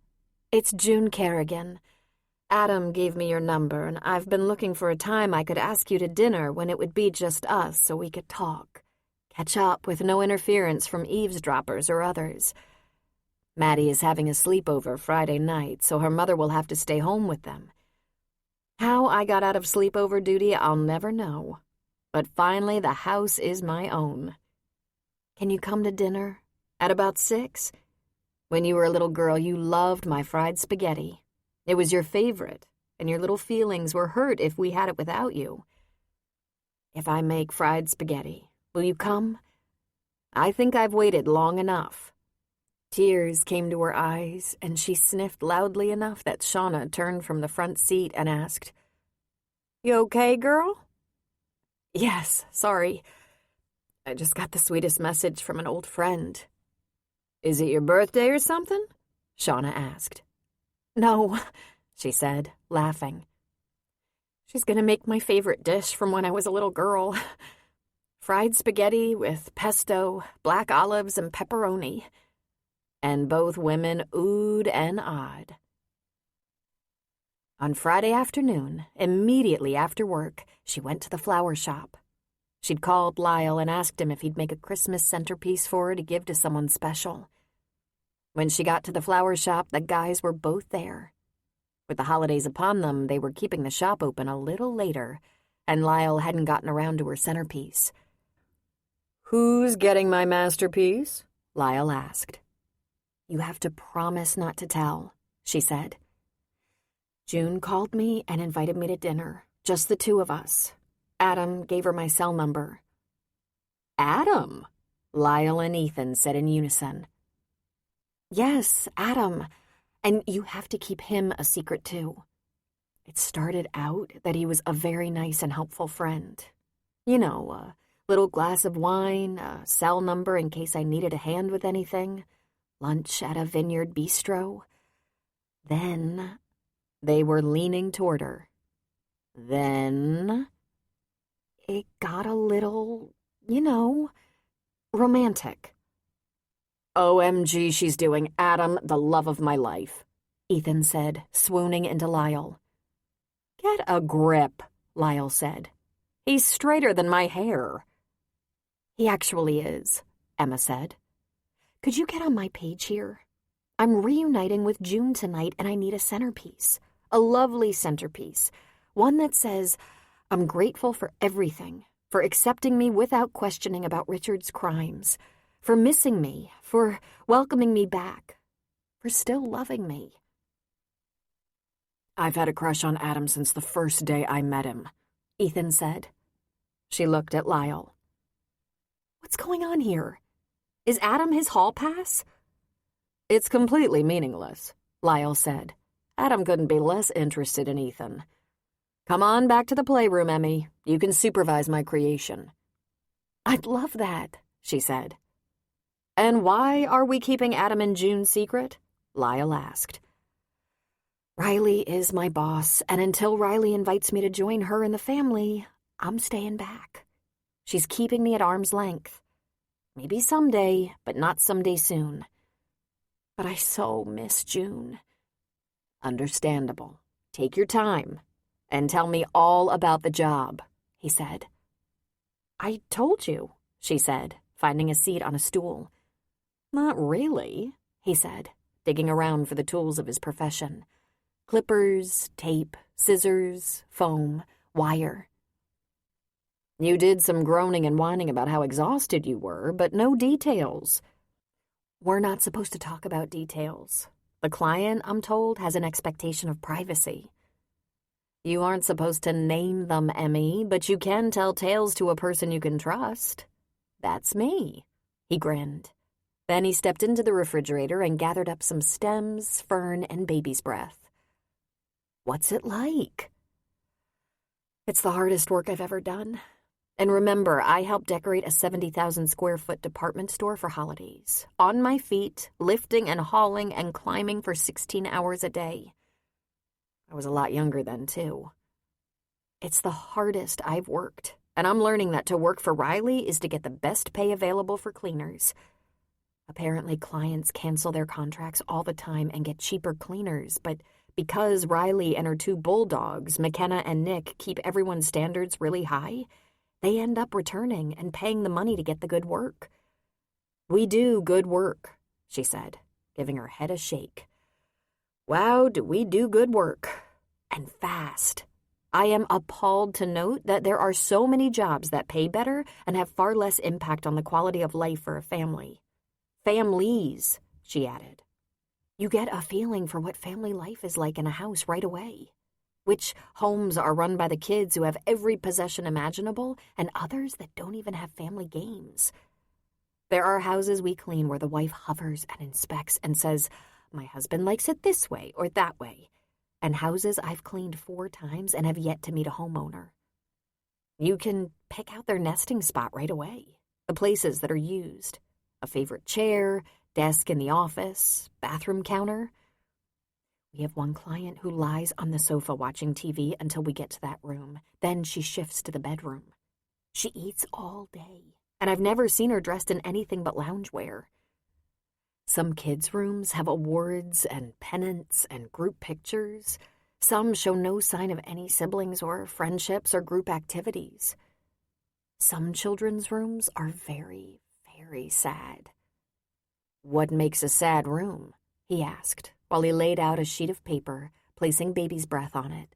it's June Kerrigan. Adam gave me your number, and I've been looking for a time I could ask you to dinner when it would be just us so we could talk. Catch up with no interference from eavesdroppers or others. Maddie is having a sleepover Friday night, so her mother will have to stay home with them. How I got out of sleepover duty, I'll never know. But finally, the house is my own. Can you come to dinner? At about 6? When you were a little girl, you loved my fried spaghetti. It was your favorite, and your little feelings were hurt if we had it without you. If I make fried spaghetti, will you come? I think I've waited long enough. Tears came to her eyes, and she sniffed loudly enough that Shauna turned from the front seat and asked, You okay, girl? Yes, sorry. I just got the sweetest message from an old friend. Is it your birthday or something? Shauna asked. No, she said, laughing. She's going to make my favorite dish from when I was a little girl. Fried spaghetti with pesto, black olives, and pepperoni. And both women oohed and awed. On Friday afternoon, immediately after work, she went to the flower shop. She'd called Lyle and asked him if he'd make a Christmas centerpiece for her to give to someone special. When she got to the flower shop, the guys were both there. With the holidays upon them, they were keeping the shop open a little later, and Lyle hadn't gotten around to her centerpiece. Who's getting my masterpiece? Lyle asked. You have to promise not to tell, she said. June called me and invited me to dinner, just the two of us. Adam gave her my cell number. Adam? Lyle and Ethan said in unison. Yes, Adam. And you have to keep him a secret, too. It started out that he was a very nice and helpful friend. You know, a little glass of wine, a cell number in case I needed a hand with anything, lunch at a vineyard bistro. Then they were leaning toward her. Then it got a little, romantic. OMG, she's doing Adam the love of my life, Ethan said, swooning into Lyle. Get a grip, Lyle said. He's straighter than my hair. He actually is, Emma said. Could you get on my page here? I'm reuniting with June tonight and I need a centerpiece. A lovely centerpiece. One that says, I'm grateful for everything. for accepting me without questioning about Richard's crimes, for missing me, for welcoming me back, for still loving me. "I've had a crush on Adam since the first day I met him," Ethan said. She looked at Lyle. What's going on here? Is Adam his hall pass? "It's completely meaningless," Lyle said. "Adam couldn't be less interested in Ethan. Come on back to the playroom, Emmy. You can supervise my creation." "I'd love that," she said. "And why are we keeping Adam and June secret?" Lyle asked. "Riley is my boss, and until Riley invites me to join her and the family, I'm staying back. She's keeping me at arm's length. Maybe someday, but not someday soon. But I so miss June." "Understandable. Take your time and tell me all about the job," he said. "I told you," she said, finding a seat on a stool. "Not really," he said, digging around for the tools of his profession. Clippers, tape, scissors, foam, wire. "You did some groaning and whining about how exhausted you were, but no details." "We're not supposed to talk about details. The client, I'm told, has an expectation of privacy." "You aren't supposed to name them, Emmy, but you can tell tales to a person you can trust. That's me." He grinned. Then he stepped into the refrigerator and gathered up some stems, fern, and baby's breath. "What's it like?" "It's the hardest work I've ever done. And remember, I helped decorate a 70,000 square foot department store for holidays, on my feet, lifting and hauling and climbing for 16 hours a day. I was a lot younger then, too. It's the hardest I've worked, and I'm learning that to work for Riley is to get the best pay available for cleaners. Apparently, clients cancel their contracts all the time and get cheaper cleaners, but because Riley and her two bulldogs, McKenna and Nick, keep everyone's standards really high, they end up returning and paying the money to get the good work. We do good work," she said, giving her head a shake. "Wow, do we do good work. And fast. I am appalled to note that there are so many jobs that pay better and have far less impact on the quality of life for a family. Families," she added. "You get a feeling for what family life is like in a house right away. Which homes are run by the kids who have every possession imaginable and others that don't even have family games. There are houses we clean where the wife hovers and inspects and says, 'My husband likes it this way or that way,' and houses I've cleaned 4 times and have yet to meet a homeowner. You can pick out their nesting spot right away, the places that are used, a favorite chair, desk in the office, bathroom counter. We have one client who lies on the sofa watching TV until we get to that room. Then she shifts to the bedroom. She eats all day, and I've never seen her dressed in anything but loungewear. Some kids' rooms have awards and pennants and group pictures. Some show no sign of any siblings or friendships or group activities. Some children's rooms are very, very sad." "What makes a sad room?" he asked, while he laid out a sheet of paper, placing baby's breath on it.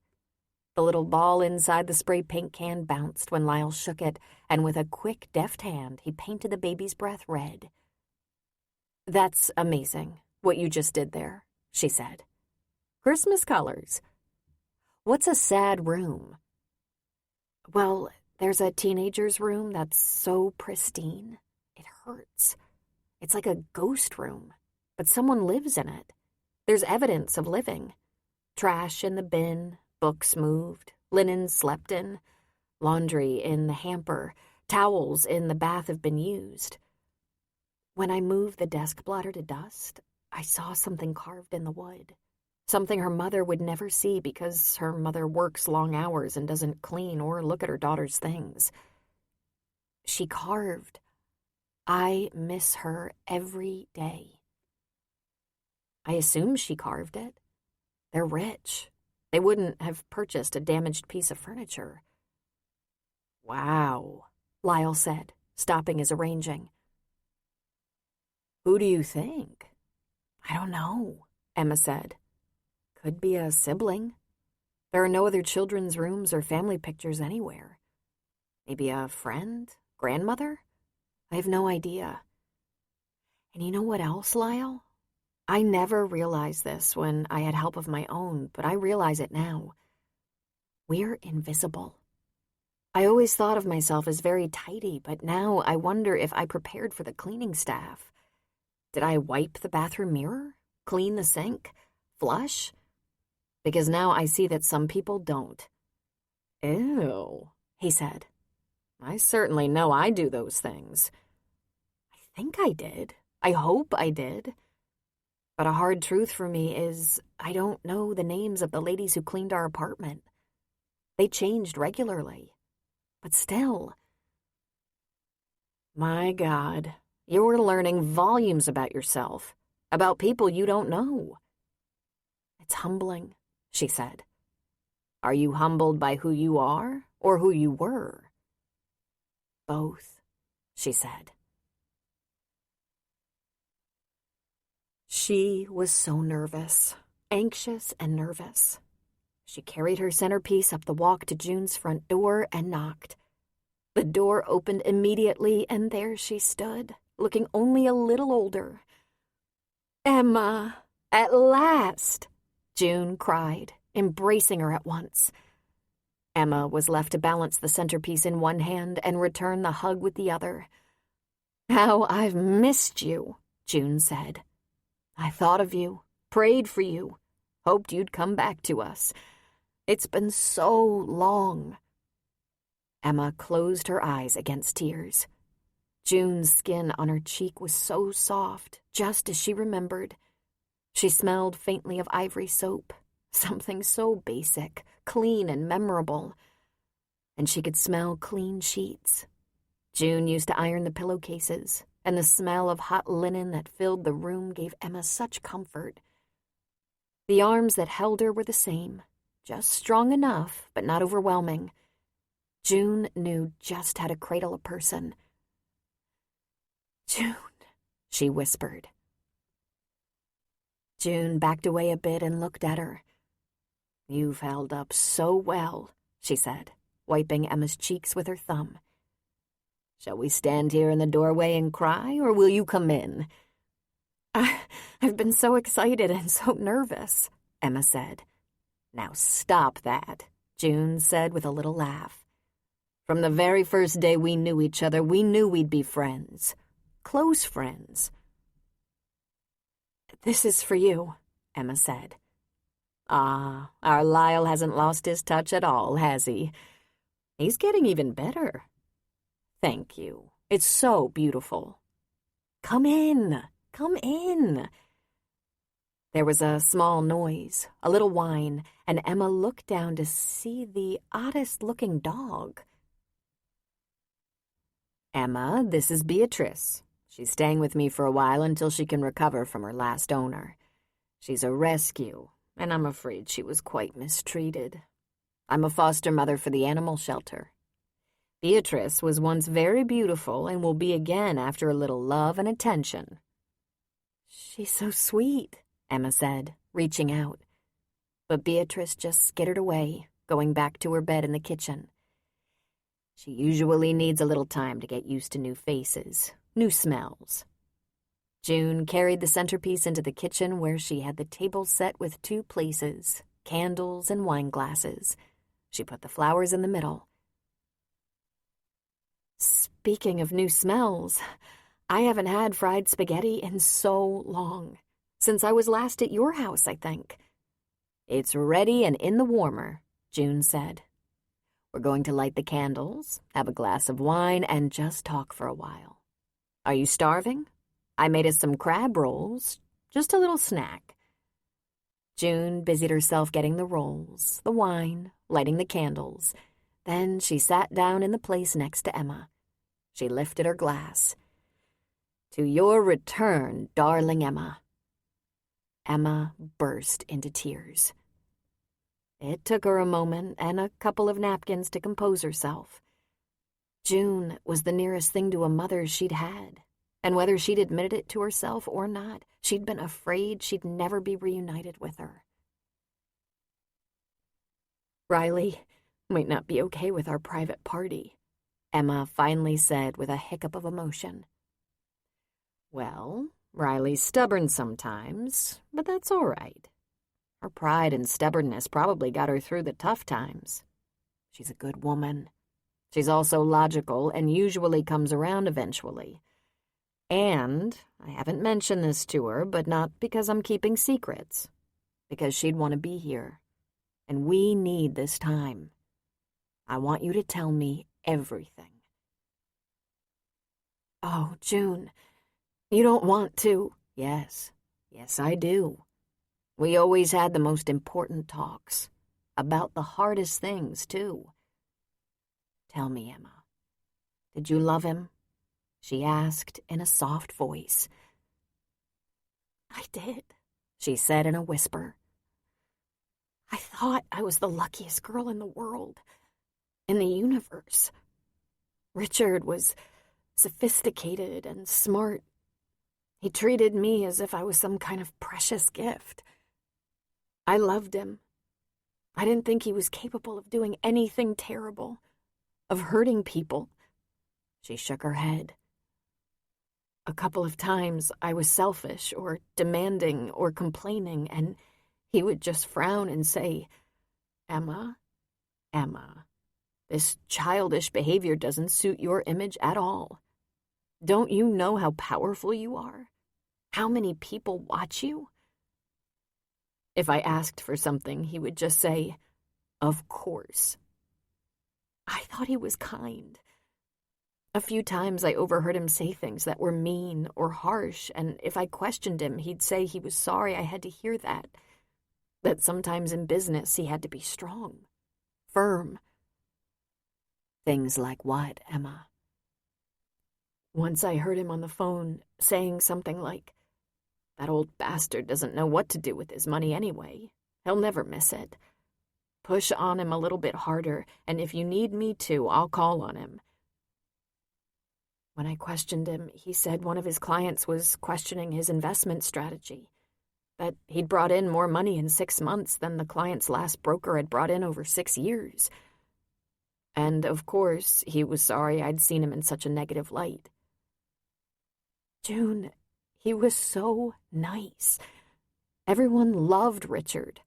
The little ball inside the spray paint can bounced when Lyle shook it, and with a quick, deft hand, he painted the baby's breath red. "That's amazing, what you just did there," she said. "Christmas colors. What's a sad room?" "Well, there's a teenager's room that's so pristine, it hurts. It's like a ghost room, but someone lives in it. There's evidence of living. Trash in the bin, books moved, linen slept in, laundry in the hamper, towels in the bath have been used. When I moved the desk blotter to dust, I saw something carved in the wood. Something her mother would never see because her mother works long hours and doesn't clean or look at her daughter's things. She carved, 'I miss her every day.' I assume she carved it. They're rich. They wouldn't have purchased a damaged piece of furniture." "Wow," Lyle said, stopping his arranging. "Who do you think?" "I don't know," Emma said. "Could be a sibling. There are no other children's rooms or family pictures anywhere. Maybe a friend? Grandmother? I have no idea. And you know what else, Lyle? I never realized this when I had help of my own, but I realize it now. We're invisible. I always thought of myself as very tidy, but now I wonder if I prepared for the cleaning staff. Did I wipe the bathroom mirror? Clean the sink? Flush? Because now I see that some people don't. Ew, he said. I certainly know I do those things. I think I did. I hope I did. But a hard truth for me is I don't know the names of the ladies who cleaned our apartment. They changed regularly. But still. My God, you're learning volumes about yourself, about people you don't know. It's humbling, she said. Are you humbled by who you are or who you were? Both, she said. She was so nervous, anxious and nervous. She carried her centerpiece up the walk to June's front door and knocked. The door opened immediately, and there she stood, looking only a little older. "Emma, at last!" June cried, embracing her at once. Emma was left to balance the centerpiece in one hand and return the hug with the other. "How I've missed you," June said. "I thought of you, prayed for you, hoped you'd come back to us. It's been so long." Emma closed her eyes against tears. June's skin on her cheek was so soft, just as she remembered. She smelled faintly of ivory soap, something so basic, clean and memorable. And she could smell clean sheets. June used to iron the pillowcases, and the smell of hot linen that filled the room gave Emma such comfort. The arms that held her were the same, just strong enough, but not overwhelming. June knew just how to cradle a person. "June," she whispered. June backed away a bit and looked at her. "You've held up so well," she said, wiping Emma's cheeks with her thumb. "Shall we stand here in the doorway and cry, or will you come in?" I've been so excited and so nervous," Emma said. "Now stop that," June said with a little laugh. "From the very first day we knew each other, we knew we'd be friends. Close friends." "This is for you," Emma said. "Ah, our Lyle hasn't lost his touch at all, has he? He's getting even better. Thank you. It's so beautiful. Come in, come in." There was a small noise, a little whine, and Emma looked down to see the oddest-looking dog. "Emma, this is Beatrice. She's staying with me for a while until she can recover from her last owner. She's a rescue, and I'm afraid she was quite mistreated. I'm a foster mother for the animal shelter. Beatrice was once very beautiful and will be again after a little love and attention." "She's so sweet," Emma said, reaching out. But Beatrice just skittered away, going back to her bed in the kitchen. She usually needs a little time to get used to new faces, new smells. June carried the centerpiece into the kitchen where she had the table set with 2 places, candles and wine glasses. She put the flowers in the middle. "Speaking of new smells, I haven't had fried spaghetti in so long. Since I was last at your house, I think." "It's ready and in the warmer," June said. "We're going to light the candles, have a glass of wine, and just talk for a while. Are you starving? I made us some crab rolls, just a little snack." June busied herself getting the rolls, the wine, lighting the candles. Then she sat down in the place next to Emma. She lifted her glass. "To your return, darling Emma." Emma burst into tears. It took her a moment and a couple of napkins to compose herself. June was the nearest thing to a mother she'd had, and whether she'd admitted it to herself or not, she'd been afraid she'd never be reunited with her. "Riley might not be okay with our private party," Emma finally said with a hiccup of emotion. Well, Riley's stubborn sometimes, but that's all right. Her pride and stubbornness probably got her through the tough times. She's a good woman. She's also logical and usually comes around eventually. And I haven't mentioned this to her, but not because I'm keeping secrets, because she'd want to be here. And we need this time. I want you to tell me everything. Oh, June, you don't want to? Yes, I do. We always had the most important talks. About the hardest things, too. Tell me, Emma, did you love him? She asked in a soft voice. I did, she said in a whisper. I thought I was the luckiest girl in the world, in the universe. Richard was sophisticated and smart. He treated me as if I was some kind of precious gift. I loved him. I didn't think he was capable of doing anything terrible, of hurting people. She shook her head. A couple of times I was selfish or demanding or complaining, and he would just frown and say, Emma, this childish behavior doesn't suit your image at all. Don't you know how powerful you are? How many people watch you? If I asked for something, he would just say, of course. I thought he was kind. A few times I overheard him say things that were mean or harsh, and if I questioned him, he'd say he was sorry I had to hear that sometimes in business he had to be strong, firm. Things like what, Emma? Once I heard him on the phone saying something like, that old bastard doesn't know what to do with his money anyway. He'll never miss it. Push on him a little bit harder, and if you need me to, I'll call on him. When I questioned him, he said one of his clients was questioning his investment strategy, that he'd brought in more money in 6 months than the client's last broker had brought in over 6 years. And, of course, he was sorry I'd seen him in such a negative light. June, he was so nice. Everyone loved Richard.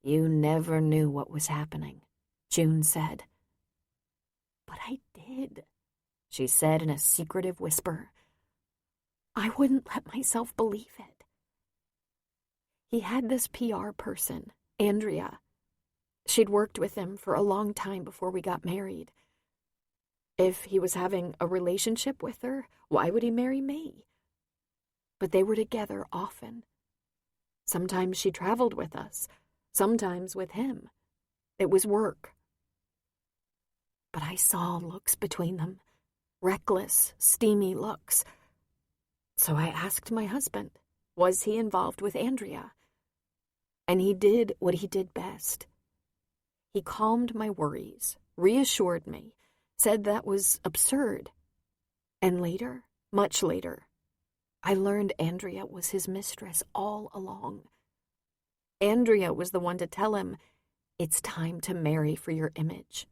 You never knew what was happening, June said. But I did, she said in a secretive whisper. I wouldn't let myself believe it. He had this PR person, Andrea. She'd worked with him for a long time before we got married. If he was having a relationship with her, why would he marry me? But they were together often. Sometimes she traveled with us, sometimes with him. It was work. But I saw looks between them, reckless, steamy looks. So I asked my husband, was he involved with Andrea? And he did what he did best. He calmed my worries, reassured me, said that was absurd. And later, much later, I learned Andrea was his mistress all along. Andrea was the one to tell him, it's time to marry for your image.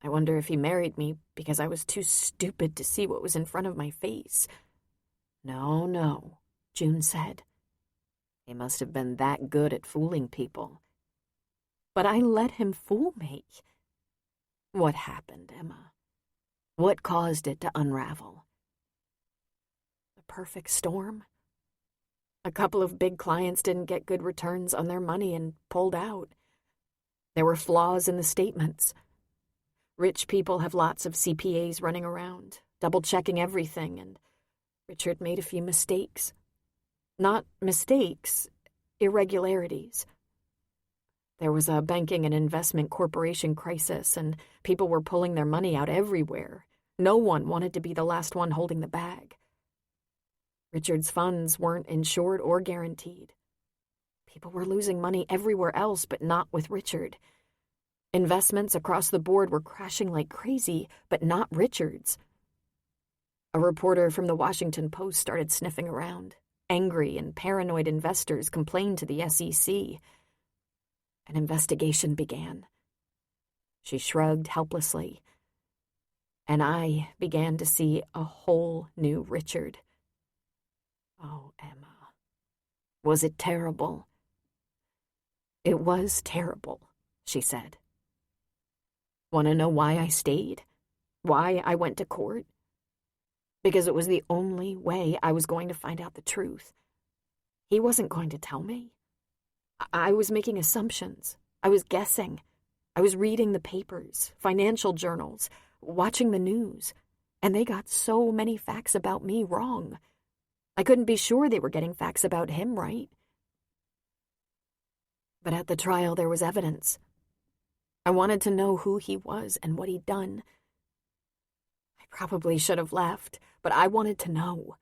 I wonder if he married me because I was too stupid to see what was in front of my face. No, June said. He must have been that good at fooling people. But I let him fool me. What happened, Emma? What caused it to unravel? The perfect storm? A couple of big clients didn't get good returns on their money and pulled out. There were flaws in the statements. Rich people have lots of CPAs running around, double-checking everything, and Richard made a few mistakes. Not mistakes, irregularities. There was a banking and investment corporation crisis, and people were pulling their money out everywhere. No one wanted to be the last one holding the bag. Richard's funds weren't insured or guaranteed. People were losing money everywhere else, but not with Richard. Investments across the board were crashing like crazy, but not Richard's. A reporter from the Washington Post started sniffing around. Angry and paranoid investors complained to the SEC. An investigation began. She shrugged helplessly. And I began to see a whole new Richard. Oh, Emma. Was it terrible? It was terrible, she said. Want to know why I stayed? Why I went to court? Because it was the only way I was going to find out the truth. He wasn't going to tell me. I was making assumptions. I was guessing. I was reading the papers, financial journals, watching the news, and they got so many facts about me wrong. I couldn't be sure they were getting facts about him right. But at the trial, there was evidence. I wanted to know who he was and what he'd done. I probably should have left, but I wanted to know.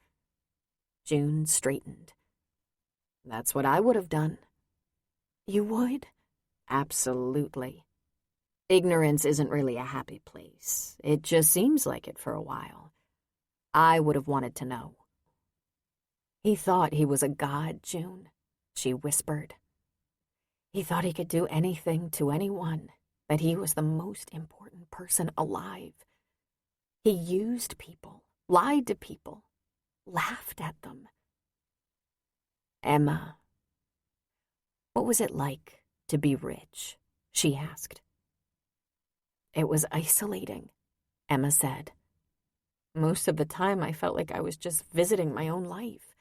June straightened. That's what I would have done. You would? Absolutely. Ignorance isn't really a happy place. It just seems like it for a while. I would have wanted to know. He thought he was a god, June, she whispered. He thought he could do anything to anyone, that he was the most important person alive. He used people, lied to people, laughed at them. Emma, what was it like to be rich? She asked. It was isolating, Emma said. Most of the time I felt like I was just visiting my own life.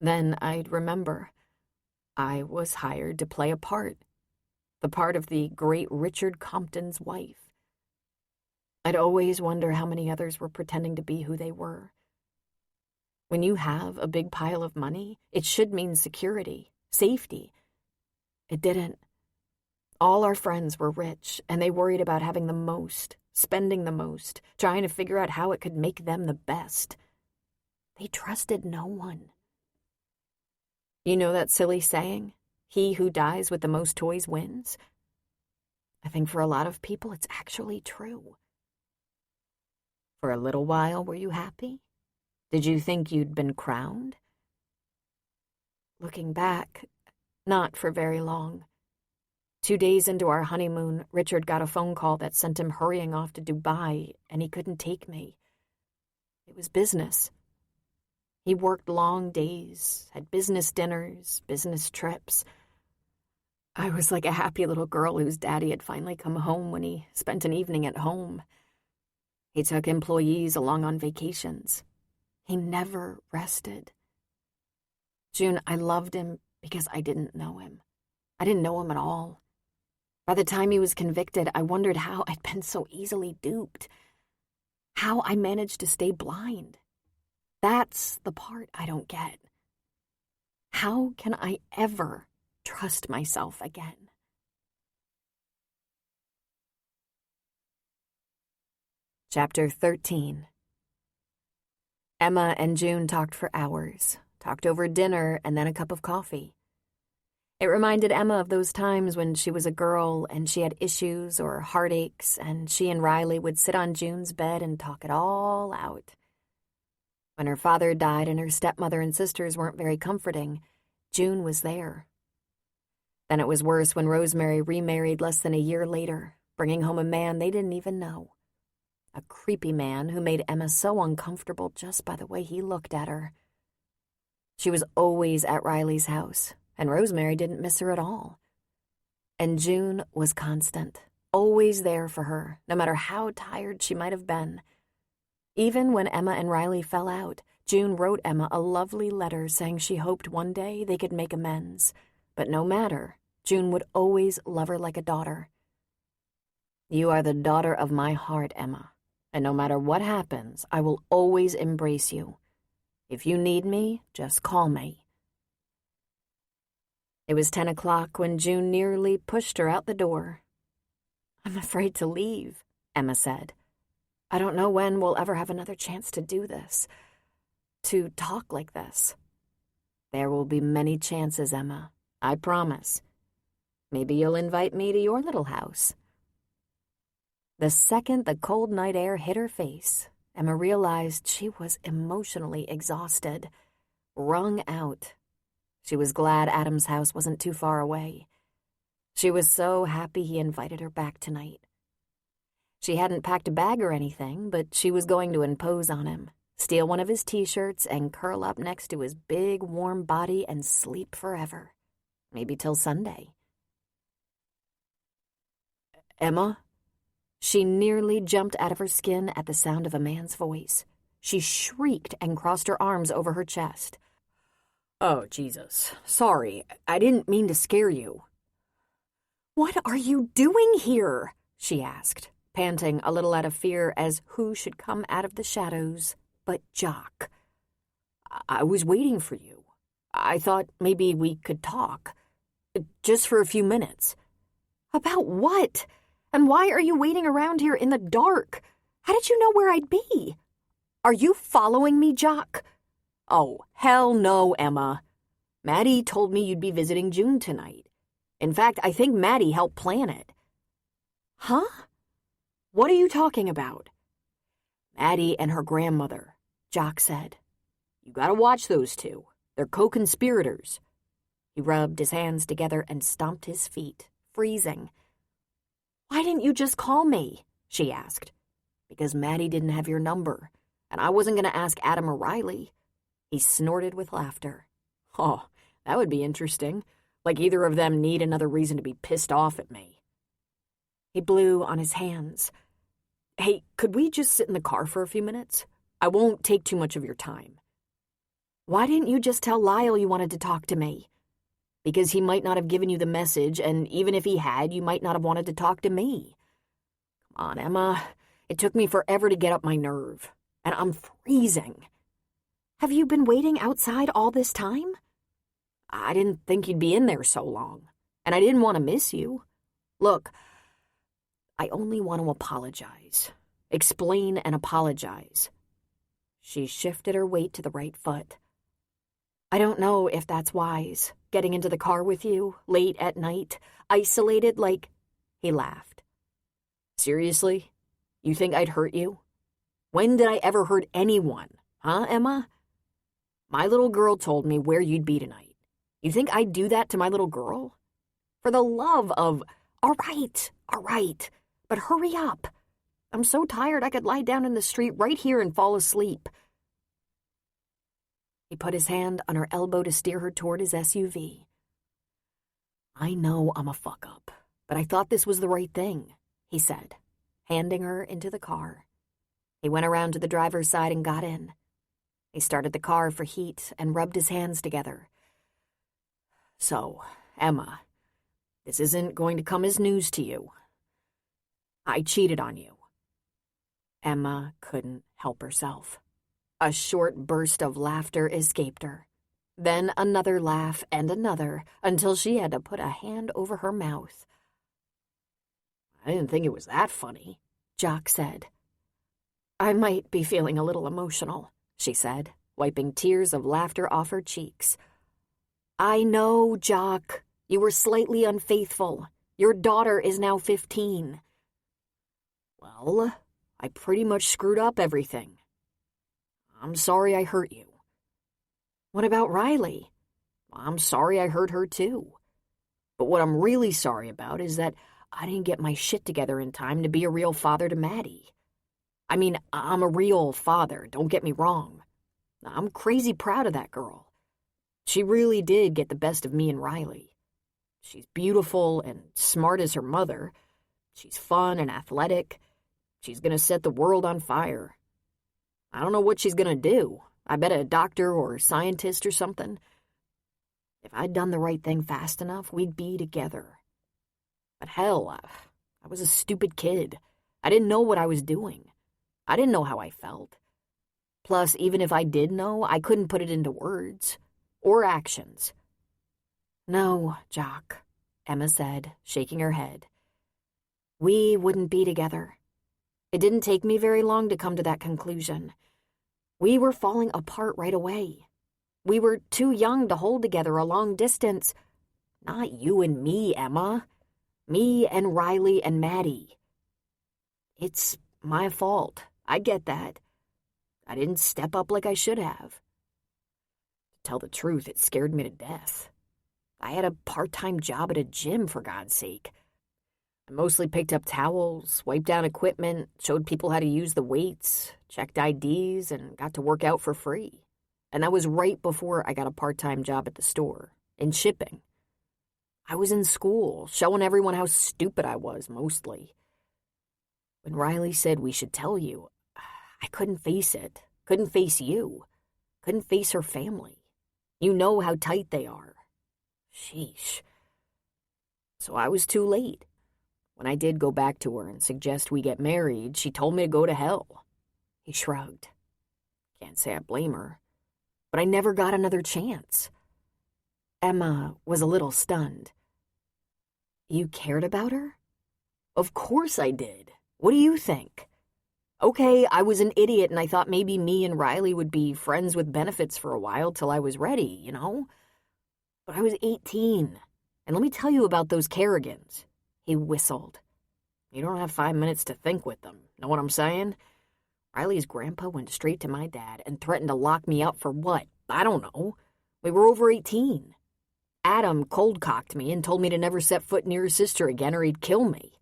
Then I'd remember I was hired to play a part, the part of the great Richard Compton's wife. I'd always wonder how many others were pretending to be who they were. When you have a big pile of money, it should mean security, safety. It didn't. All our friends were rich, and they worried about having the most, spending the most, trying to figure out how it could make them the best. They trusted no one. You know that silly saying, he who dies with the most toys wins? I think for a lot of people it's actually true. For a little while, were you happy? Did you think you'd been crowned? Looking back, not for very long. 2 days into our honeymoon, Richard got a phone call that sent him hurrying off to Dubai, and he couldn't take me. It was business. He worked long days, had business dinners, business trips. I was like a happy little girl whose daddy had finally come home when he spent an evening at home. He took employees along on vacations. He never rested. June, I loved him because I didn't know him. I didn't know him at all. By the time he was convicted, I wondered how I'd been so easily duped. How I managed to stay blind. That's the part I don't get. How can I ever trust myself again? Chapter 13. Emma and June talked for hours, talked over dinner and then a cup of coffee. It reminded Emma of those times when she was a girl and she had issues or heartaches, and she and Riley would sit on June's bed and talk it all out. When her father died and her stepmother and sisters weren't very comforting, June was there. Then it was worse when Rosemary remarried less than a year later, bringing home a man they didn't even know. A creepy man who made Emma so uncomfortable just by the way he looked at her. She was always at Riley's house, and Rosemary didn't miss her at all. And June was constant, always there for her, no matter how tired she might have been. Even when Emma and Riley fell out, June wrote Emma a lovely letter saying she hoped one day they could make amends. But no matter, June would always love her like a daughter. You are the daughter of my heart, Emma, and no matter what happens, I will always embrace you. If you need me, just call me. It was 10 o'clock when June nearly pushed her out the door. I'm afraid to leave, Emma said. I don't know when we'll ever have another chance to do this, to talk like this. There will be many chances, Emma, I promise. Maybe you'll invite me to your little house. The second the cold night air hit her face, Emma realized she was emotionally exhausted, wrung out. She was glad Adam's house wasn't too far away. She was so happy he invited her back tonight. She hadn't packed a bag or anything, but she was going to impose on him, steal one of his t-shirts and curl up next to his big, warm body and sleep forever. Maybe till Sunday. Emma? She nearly jumped out of her skin at the sound of a man's voice. She shrieked and crossed her arms over her chest. Oh, Jesus. Sorry, I didn't mean to scare you. "What are you doing here?" she asked, panting a little out of fear as who should come out of the shadows but Jock. I was waiting for you. I thought maybe we could talk. Just for a few minutes. "About what? And why are you waiting around here in the dark? How did you know where I'd be? Are you following me, Jock?" Oh, hell no, Emma. Maddie told me you'd be visiting June tonight. In fact, I think Maddie helped plan it. Huh? What are you talking about? Maddie and her grandmother, Jock said. You gotta watch those two. They're co-conspirators. He rubbed his hands together and stomped his feet, freezing. "Why didn't you just call me?" she asked. Because Maddie didn't have your number, and I wasn't going to ask Adam or Riley. He snorted with laughter. Oh, that would be interesting. Like either of them need another reason to be pissed off at me. He blew on his hands. Hey, could we just sit in the car for a few minutes? I won't take too much of your time. Why didn't you just tell Lyle you wanted to talk to me? Because he might not have given you the message, and even if he had, you might not have wanted to talk to me. Come on, Emma. It took me forever to get up my nerve, and I'm freezing. Have you been waiting outside all this time? I didn't think you'd be in there so long, and I didn't want to miss you. Look, I only want to apologize. Explain and apologize. She shifted her weight to the right foot. I don't know if that's wise, getting into the car with you, late at night, isolated like... He laughed. Seriously? You think I'd hurt you? When did I ever hurt anyone? Huh, Emma? My little girl told me where you'd be tonight. You think I'd do that to my little girl? For the love of... All right, but hurry up. I'm so tired I could lie down in the street right here and fall asleep. He put his hand on her elbow to steer her toward his SUV. I know I'm a fuck-up, but I thought this was the right thing, he said, handing her into the car. He went around to the driver's side and got in. He started the car for heat and rubbed his hands together. So, Emma, this isn't going to come as news to you. I cheated on you. Emma couldn't help herself. A short burst of laughter escaped her. Then another laugh and another, until she had to put a hand over her mouth. I didn't think it was that funny, Jock said. I might be feeling a little emotional, she said, wiping tears of laughter off her cheeks. I know, Jock. You were slightly unfaithful. Your daughter is now 15. Well, I pretty much screwed up everything. I'm sorry I hurt you. What about Riley? I'm sorry I hurt her too. But what I'm really sorry about is that I didn't get my shit together in time to be a real father to Maddie. I mean, I'm a real father, don't get me wrong. I'm crazy proud of that girl. She really did get the best of me and Riley. She's beautiful and smart as her mother. She's fun and athletic. She's gonna set the world on fire. I don't know what she's gonna do. I bet a doctor or scientist or something. If I'd done the right thing fast enough, we'd be together. But hell, I was a stupid kid. I didn't know what I was doing. I didn't know how I felt. Plus, even if I did know, I couldn't put it into words or actions. No, Jock, Emma said, shaking her head. We wouldn't be together. It didn't take me very long to come to that conclusion. We were falling apart right away. We were too young to hold together a long distance. Not you and me, Emma. Me and Riley and Maddie. It's my fault. I get that. I didn't step up like I should have. To tell the truth, it scared me to death. I had a part-time job at a gym, for God's sake. I mostly picked up towels, wiped down equipment, showed people how to use the weights, checked IDs, and got to work out for free. And that was right before I got a part-time job at the store, in shipping. I was in school, showing everyone how stupid I was, mostly. When Riley said we should tell you, I couldn't face it. Couldn't face you. Couldn't face her family. You know how tight they are. Sheesh. So I was too late. When I did go back to her and suggest we get married, she told me to go to hell. He shrugged. Can't say I blame her. But I never got another chance. Emma was a little stunned. You cared about her? Of course I did. What do you think? Okay, I was an idiot and I thought maybe me and Riley would be friends with benefits for a while till I was ready, you know? But I was 18. And let me tell you about those Kerrigans. He whistled. You don't have 5 minutes to think with them. Know what I'm saying? Riley's grandpa went straight to my dad and threatened to lock me up for what? I don't know. We were over 18. Adam cold-cocked me and told me to never set foot near his sister again or he'd kill me.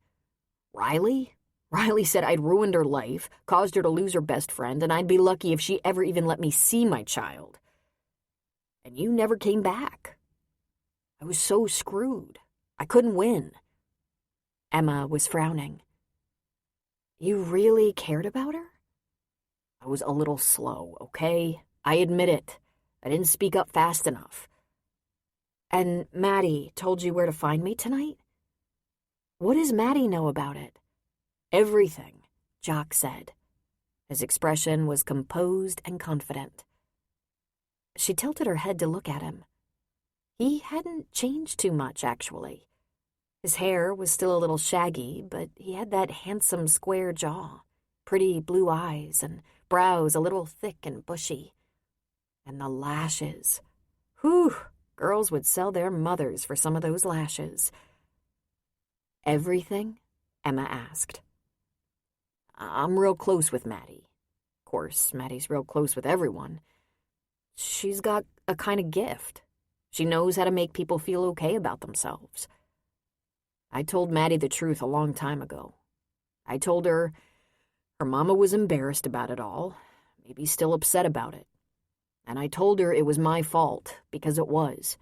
Riley? Riley said I'd ruined her life, caused her to lose her best friend, and I'd be lucky if she ever even let me see my child. And you never came back. I was so screwed. I couldn't win. Emma was frowning. You really cared about her? I was a little slow, okay? I admit it. I didn't speak up fast enough. And Maddie told you where to find me tonight? What does Maddie know about it? Everything, Jock said. His expression was composed and confident. She tilted her head to look at him. He hadn't changed too much, actually. His hair was still a little shaggy, but he had that handsome square jaw, pretty blue eyes, and brows a little thick and bushy. And the lashes. Whew, girls would sell their mothers for some of those lashes. Everything? Emma asked. I'm real close with Maddie. Of course, Maddie's real close with everyone. She's got a kind of gift. She knows how to make people feel okay about themselves. I told Maddie the truth a long time ago. I told her her mama was embarrassed about it all, maybe still upset about it. And I told her it was my fault, because it was.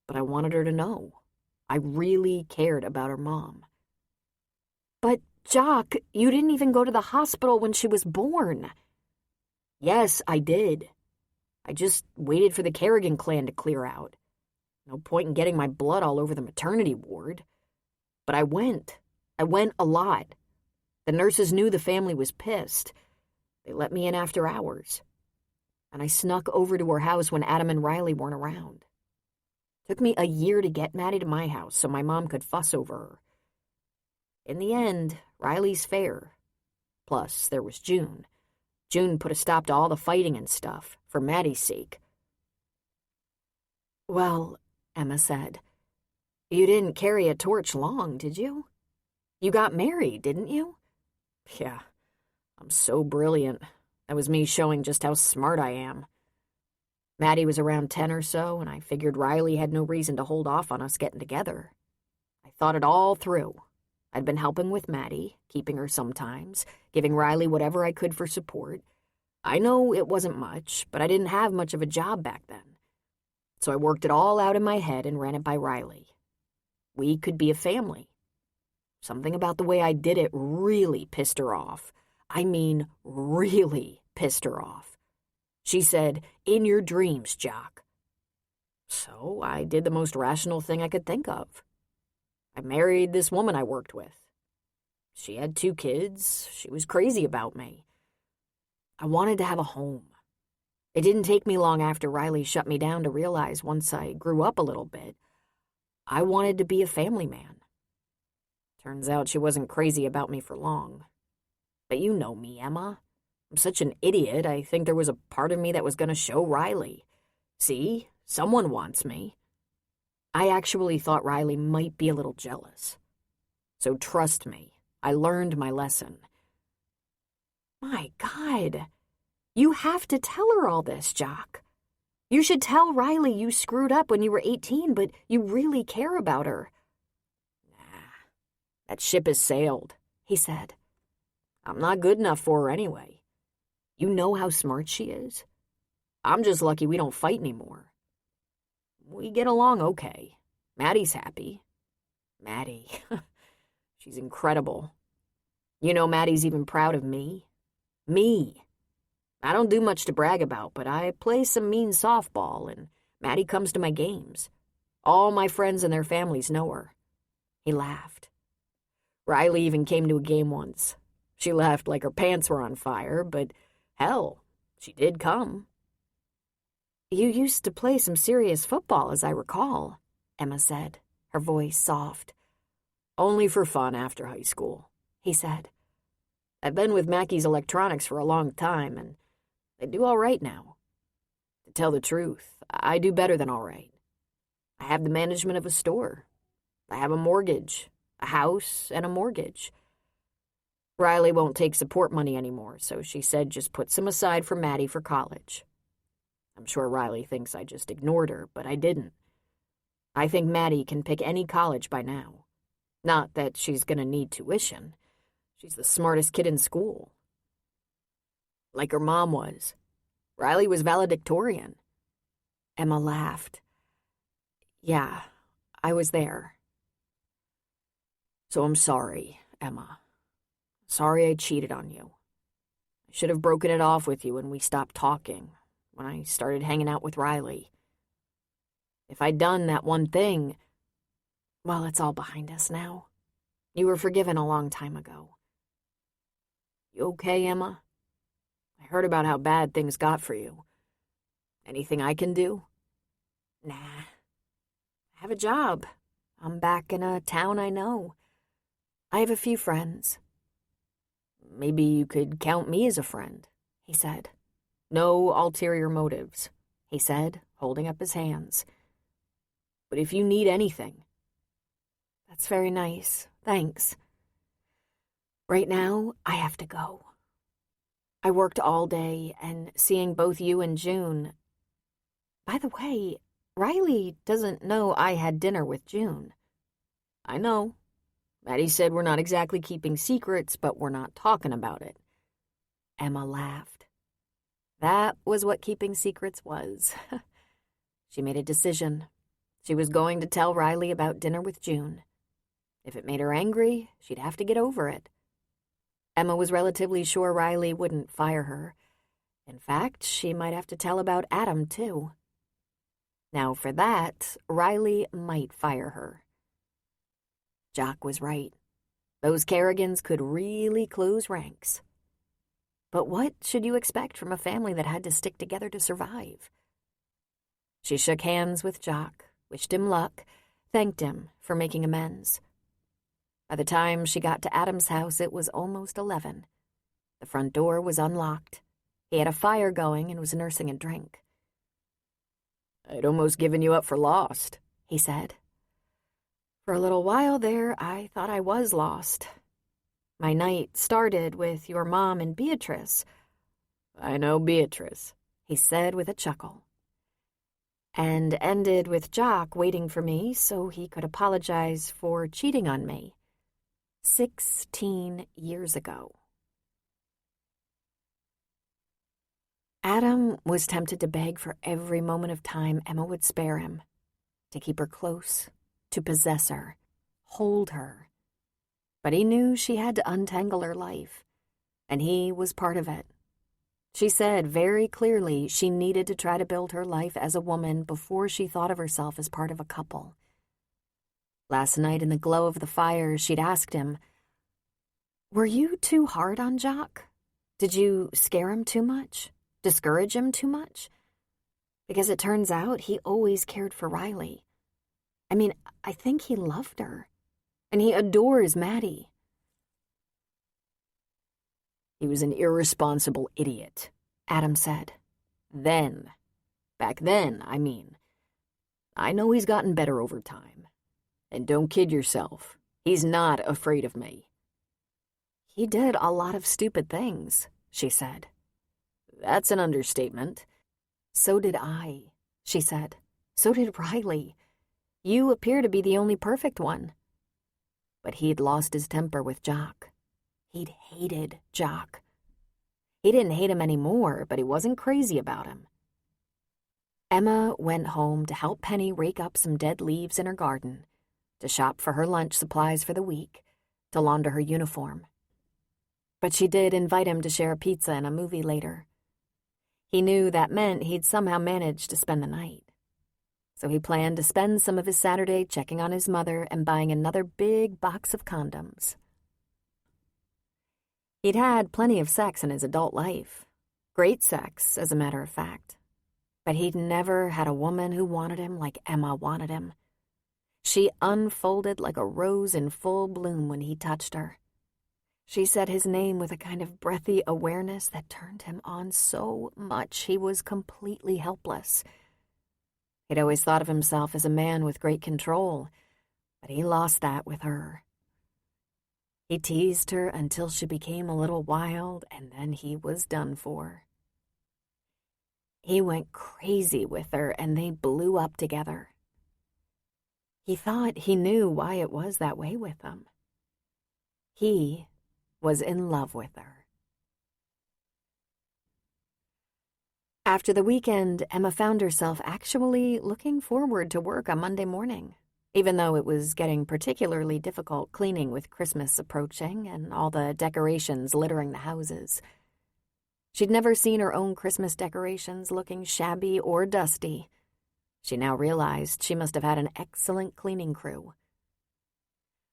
But I wanted her to know. I really cared about her mom. But, Jock, you didn't even go to the hospital when she was born. Yes, I did. I just waited for the Kerrigan clan to clear out. No point in getting my blood all over the maternity ward. But I went. I went a lot. The nurses knew the family was pissed. They let me in after hours. And I snuck over to her house when Adam and Riley weren't around. Took me a year to get Maddie to my house so my mom could fuss over her. In the end, Riley's fair. Plus, there was June. June put a stop to all the fighting and stuff, for Maddie's sake. Well, Emma said, you didn't carry a torch long, did you? You got married, didn't you? Yeah, I'm so brilliant. That was me showing just how smart I am. Maddie was around 10 or so, and I figured Riley had no reason to hold off on us getting together. I thought it all through. I'd been helping with Maddie, keeping her sometimes, giving Riley whatever I could for support. I know it wasn't much, but I didn't have much of a job back then. So I worked it all out in my head and ran it by Riley. We could be a family. Something about the way I did it really pissed her off. I mean, really pissed her off. She said, in your dreams, Jock. So I did the most rational thing I could think of. I married this woman I worked with. She had 2 kids. She was crazy about me. I wanted to have a home. It didn't take me long after Riley shut me down to realize once I grew up a little bit, I wanted to be a family man. Turns out she wasn't crazy about me for long. But you know me, Emma. I'm such an idiot, I think there was a part of me that was going to show Riley. See, someone wants me. I actually thought Riley might be a little jealous. So trust me, I learned my lesson. My God, you have to tell her all this, Jock. You should tell Riley you screwed up when you were 18, but you really care about her. Nah, That ship has sailed, he said. I'm not good enough for her anyway. You know how smart she is. I'm just lucky we don't fight anymore. We get along okay. Maddie's happy. Maddie, she's incredible. You know, Maddie's even proud of me. Me. I don't do much to brag about, but I play some mean softball, and Maddie comes to my games. All my friends and their families know her. He laughed. Riley even came to a game once. She laughed like her pants were on fire, but hell, she did come. You used to play some serious football, as I recall, Emma said, her voice soft. Only for fun after high school, he said. I've been with Mackey's Electronics for a long time, and they do all right now. To tell the truth, I do better than all right. I have the management of a store. I have a mortgage, a house, and a mortgage. Riley won't take support money anymore, so she said just put some aside for Maddie for college. I'm sure Riley thinks I just ignored her, but I didn't. I think Maddie can pick any college by now. Not that she's gonna need tuition. She's the smartest kid in school. Like her mom was. Riley was valedictorian. Emma laughed. Yeah, I was there. So I'm sorry, Emma. Sorry I cheated on you. I should have broken it off with you when we stopped talking, when I started hanging out with Riley. If I'd done that one thing, well, it's all behind us now. You were forgiven a long time ago. You okay, Emma? I heard about how bad things got for you. Anything I can do? Nah. I have a job. I'm back in a town I know. I have a few friends. Maybe you could count me as a friend, he said. No ulterior motives, he said, holding up his hands. But if you need anything. That's very nice, thanks. Right now, I have to go. I worked all day, and seeing both you and June... By the way, Riley doesn't know I had dinner with June. I know. Maddie said we're not exactly keeping secrets, but we're not talking about it. Emma laughed. That was what keeping secrets was. She made a decision. She was going to tell Riley about dinner with June. If it made her angry, she'd have to get over it. Emma was relatively sure Riley wouldn't fire her. In fact, she might have to tell about Adam, too. Now, for that, Riley might fire her. Jock was right. Those Kerrigans could really close ranks. But what should you expect from a family that had to stick together to survive? She shook hands with Jock, wished him luck, thanked him for making amends. By the time she got to Adam's house, it was almost 11. The front door was unlocked. He had a fire going and was nursing a drink. I'd almost given you up for lost, he said. For a little while there, I thought I was lost. My night started with your mom and Beatrice. I know Beatrice, he said with a chuckle. And ended with Jock waiting for me so he could apologize for cheating on me. 16 years ago. Adam was tempted to beg for every moment of time Emma would spare him, to keep her close, to possess her, hold her. But he knew she had to untangle her life, and he was part of it. She said very clearly she needed to try to build her life as a woman before she thought of herself as part of a couple. Last night in the glow of the fire, she'd asked him, "Were you too hard on Jock? Did you scare him too much? Discourage him too much?" Because it turns out he always cared for Riley. I mean, I think he loved her. And he adores Maddie. He was an irresponsible idiot, Adam said. Then. Back then, I mean. I know he's gotten better over time. And don't kid yourself. He's not afraid of me. He did a lot of stupid things, she said. That's an understatement. So did I, she said. So did Riley. You appear to be the only perfect one. but he'd lost his temper with Jock. He'd hated Jock. He didn't hate him anymore, but he wasn't crazy about him. Emma went home to help Penny rake up some dead leaves in her garden, to shop for her lunch supplies for the week, to launder her uniform. But she did invite him to share a pizza and a movie later. He knew that meant he'd somehow manage to spend the night. So he planned to spend some of his Saturday checking on his mother and buying another big box of condoms. He'd had plenty of sex in his adult life. Great sex, as a matter of fact. But he'd never had a woman who wanted him like Emma wanted him. She unfolded like a rose in full bloom when he touched her. She said his name with a kind of breathy awareness that turned him on so much he was completely helpless. He'd always thought of himself as a man with great control, but he lost that with her. He teased her until she became a little wild, and then he was done for. He went crazy with her, and they blew up together. He thought he knew why it was that way with them. He was in love with her. After the weekend, Emma found herself actually looking forward to work on Monday morning, even though it was getting particularly difficult cleaning with Christmas approaching and all the decorations littering the houses. She'd never seen her own Christmas decorations looking shabby or dusty. She now realized she must have had an excellent cleaning crew.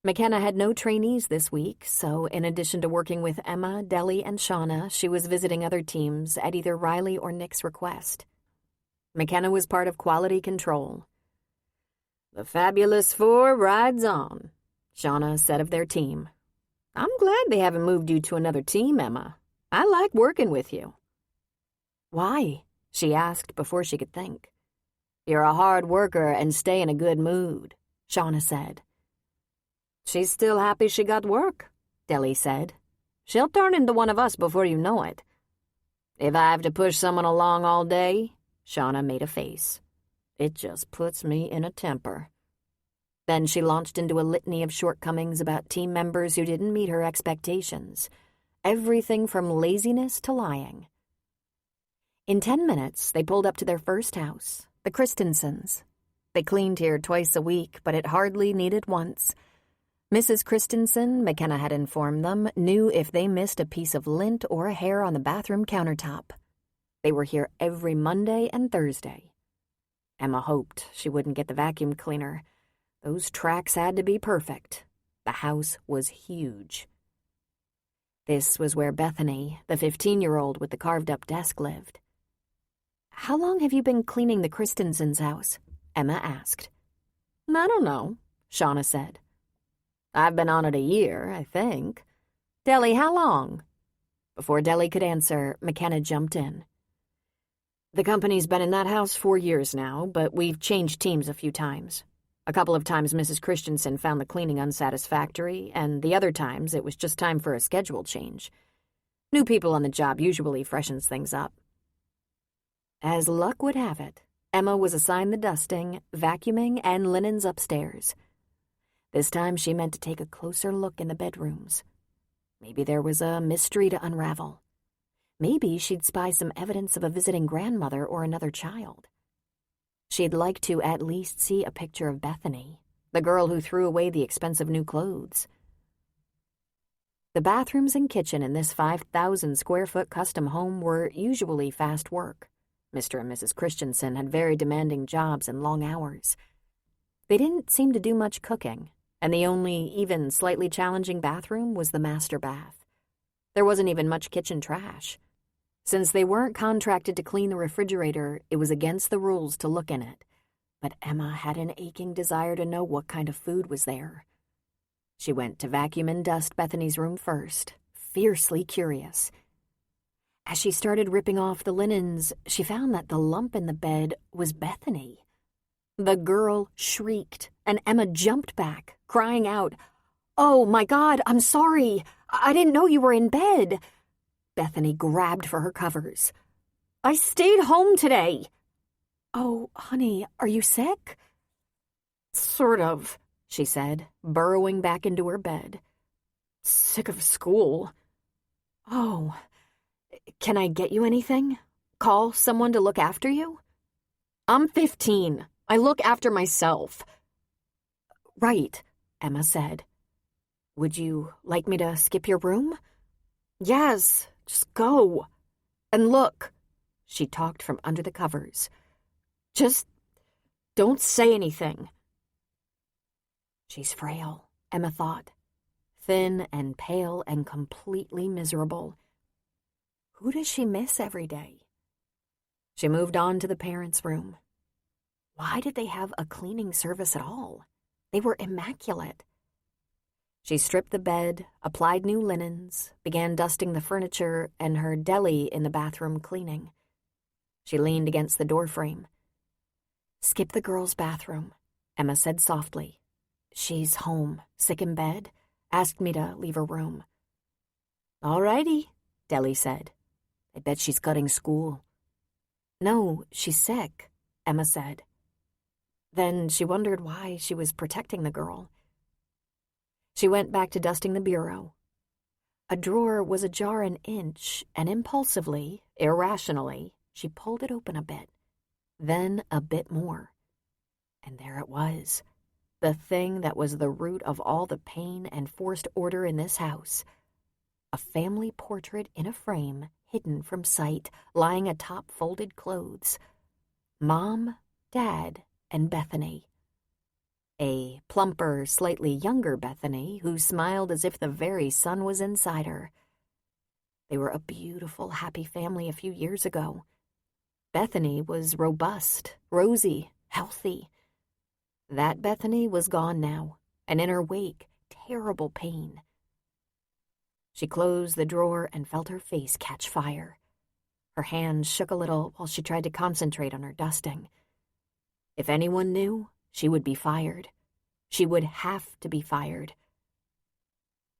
McKenna had no trainees this week, so in addition to working with Emma, Deli, and Shauna, she was visiting other teams at either Riley or Nick's request. McKenna was part of quality control. "The Fabulous Four rides on," Shauna said of their team. "I'm glad they haven't moved you to another team, Emma. I like working with you." "Why?" she asked before she could think. "You're a hard worker and stay in a good mood," Shauna said. "She's still happy she got work," Deli said. "She'll turn into one of us before you know it." "If I have to push someone along all day," Shauna made a face, "it just puts me in a temper." Then she launched into a litany of shortcomings about team members who didn't meet her expectations. Everything from laziness to lying. In 10 minutes, they pulled up to their first house, the Christensens. They cleaned here twice a week, but it hardly needed once. Mrs. Christensen, McKenna had informed them, knew if they missed a piece of lint or a hair on the bathroom countertop. They were here every Monday and Thursday. Emma hoped she wouldn't get the vacuum cleaner. Those tracks had to be perfect. The house was huge. This was where Bethany, the 15-year-old with the carved-up desk, lived. "How long have you been cleaning the Christensens' house?" Emma asked. "I don't know," Shauna said. "I've been on it a year, I think. Deli, how long?" Before Deli could answer, McKenna jumped in. "The company's been in that house 4 years now, but we've changed teams a few times. A couple of times Mrs. Christensen found the cleaning unsatisfactory, and the other times it was just time for a schedule change. New people on the job usually freshens things up." As luck would have it, Emma was assigned the dusting, vacuuming, and linens upstairs. This time she meant to take a closer look in the bedrooms. Maybe there was a mystery to unravel. Maybe she'd spy some evidence of a visiting grandmother or another child. She'd like to at least see a picture of Bethany, the girl who threw away the expensive new clothes. The bathrooms and kitchen in this 5,000-square-foot custom home were usually fast work. Mr. and Mrs. Christensen had very demanding jobs and long hours. They didn't seem to do much cooking, and the only even slightly challenging bathroom was the master bath. There wasn't even much kitchen trash. Since they weren't contracted to clean the refrigerator, it was against the rules to look in it. But Emma had an aching desire to know what kind of food was there. She went to vacuum and dust Bethany's room first, fiercely curious. As she started ripping off the linens, she found that the lump in the bed was Bethany. The girl shrieked, and Emma jumped back, crying out, "Oh, my God, I'm sorry. I didn't know you were in bed." Bethany grabbed for her covers. "I stayed home today." "Oh, honey, are you sick?" "Sort of," she said, burrowing back into her bed. Sick of school. Oh, can I get you anything? Call someone to look after you? I'm 15. I look after myself. Right, Emma said. Would you like me to skip your room? Yes, just go. And look, she talked from under the covers. Just don't say anything. She's frail, Emma thought. Thin and pale and completely miserable. Who does she miss every day? She moved on to the parents' room. Why did they have a cleaning service at all? They were immaculate. She stripped the bed, applied new linens, began dusting the furniture and her deli in the bathroom cleaning. She leaned against the doorframe. Skip the girls' bathroom, Emma said softly. She's home, sick in bed. Asked me to leave her room. All righty, Deli said. I bet she's cutting school. No, she's sick, Emma said. Then she wondered why she was protecting the girl. She went back to dusting the bureau. A drawer was ajar an inch, and impulsively, irrationally, she pulled it open a bit, then a bit more. And there it was. The thing that was the root of all the pain and forced order in this house. A family portrait in a frame, hidden from sight, lying atop folded clothes. Mom, Dad, and Bethany. A plumper, slightly younger Bethany who smiled as if the very sun was inside her. They were a beautiful, happy family a few years ago. Bethany was robust, rosy, healthy. That Bethany was gone now, and in her wake, terrible pain. She closed the drawer and felt her face catch fire. Her hands shook a little while she tried to concentrate on her dusting. If anyone knew, she would be fired. She would have to be fired.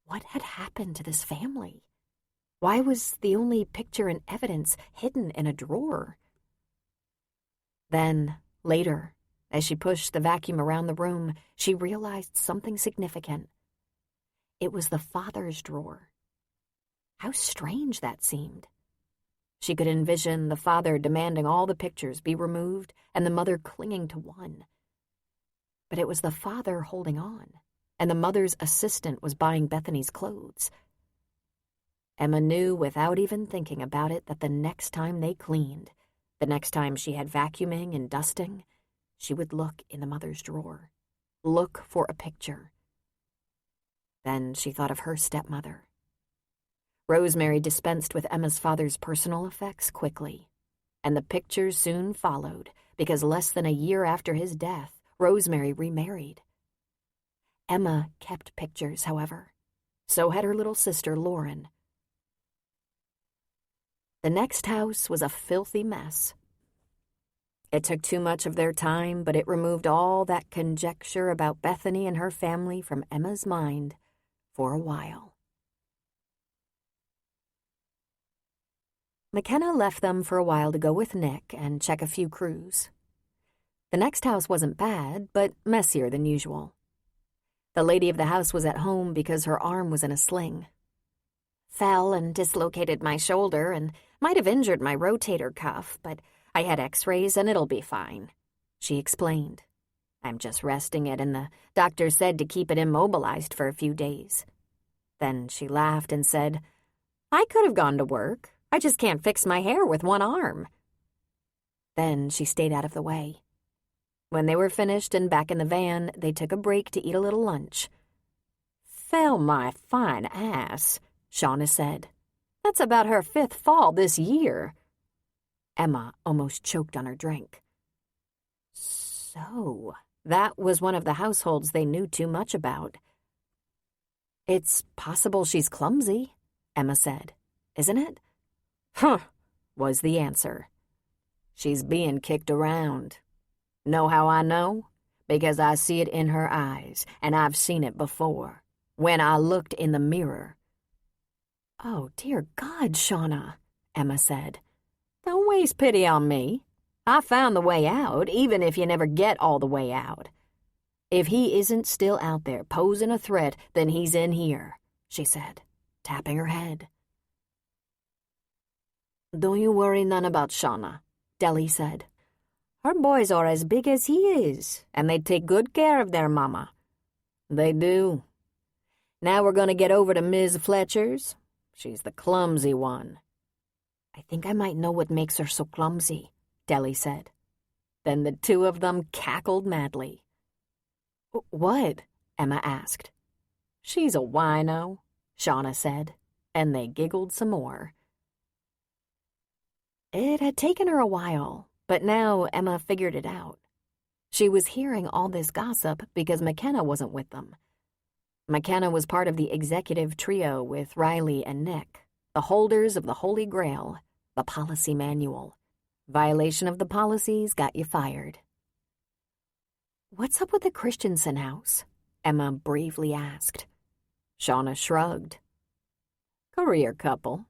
What had happened to this family? Why was the only picture and evidence hidden in a drawer? Then, later, as she pushed the vacuum around the room, she realized something significant. It was the father's drawer. How strange that seemed. She could envision the father demanding all the pictures be removed and the mother clinging to one. But it was the father holding on, and the mother's assistant was buying Bethany's clothes. Emma knew without even thinking about it that the next time they cleaned, the next time she had vacuuming and dusting, she would look in the mother's drawer, look for a picture. Then she thought of her stepmother. Rosemary dispensed with Emma's father's personal effects quickly, and the pictures soon followed because less than a year after his death, Rosemary remarried. Emma kept pictures, however. So had her little sister, Lauren. The next house was a filthy mess. It took too much of their time, but it removed all that conjecture about Bethany and her family from Emma's mind for a while. McKenna left them for a while to go with Nick and check a few crews. The next house wasn't bad, but messier than usual. The lady of the house was at home because her arm was in a sling. Fell and dislocated my shoulder and might have injured my rotator cuff, but I had x-rays and it'll be fine, she explained. I'm just resting it and the doctor said to keep it immobilized for a few days. Then she laughed and said, I could have gone to work. I just can't fix my hair with one arm. Then she stayed out of the way. When they were finished and back in the van, they took a break to eat a little lunch. Fell my fine ass, Shauna said. That's about her 5th fall this year. Emma almost choked on her drink. So, that was one of the households they knew too much about. It's possible she's clumsy, Emma said. Isn't it? Huh, was the answer. She's being kicked around. Know how I know? Because I see it in her eyes, and I've seen it before, when I looked in the mirror. Oh, dear God, Shauna, Emma said. Don't waste pity on me. I found the way out, even if you never get all the way out. If he isn't still out there posing a threat, then he's in here, she said, tapping her head. Don't you worry none about Shauna, Deli said. Her boys are as big as he is, and they take good care of their mama. They do. Now we're going to get over to Miss Fletcher's. She's the clumsy one. I think I might know what makes her so clumsy, Deli said. Then the two of them cackled madly. What? Emma asked. She's a wino, Shauna said, and they giggled some more. It had taken her a while, but now Emma figured it out. She was hearing all this gossip because McKenna wasn't with them. McKenna was part of the executive trio with Riley and Nick, the holders of the Holy Grail, the policy manual. Violation of the policies got you fired. What's up with the Christensen house? Emma bravely asked. Shauna shrugged. Career couple.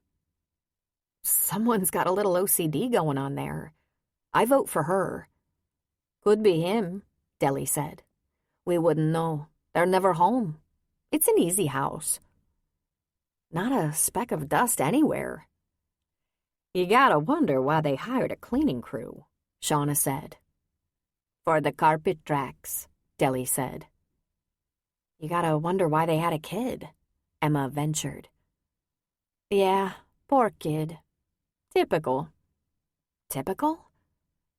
Someone's got a little OCD going on there. I vote for her. Could be him, Deli said. We wouldn't know. They're never home. It's an easy house. Not a speck of dust anywhere. You gotta wonder why they hired a cleaning crew, Shauna said. For the carpet tracks, Deli said. You gotta wonder why they had a kid, Emma ventured. Yeah, poor kid. Typical. Typical?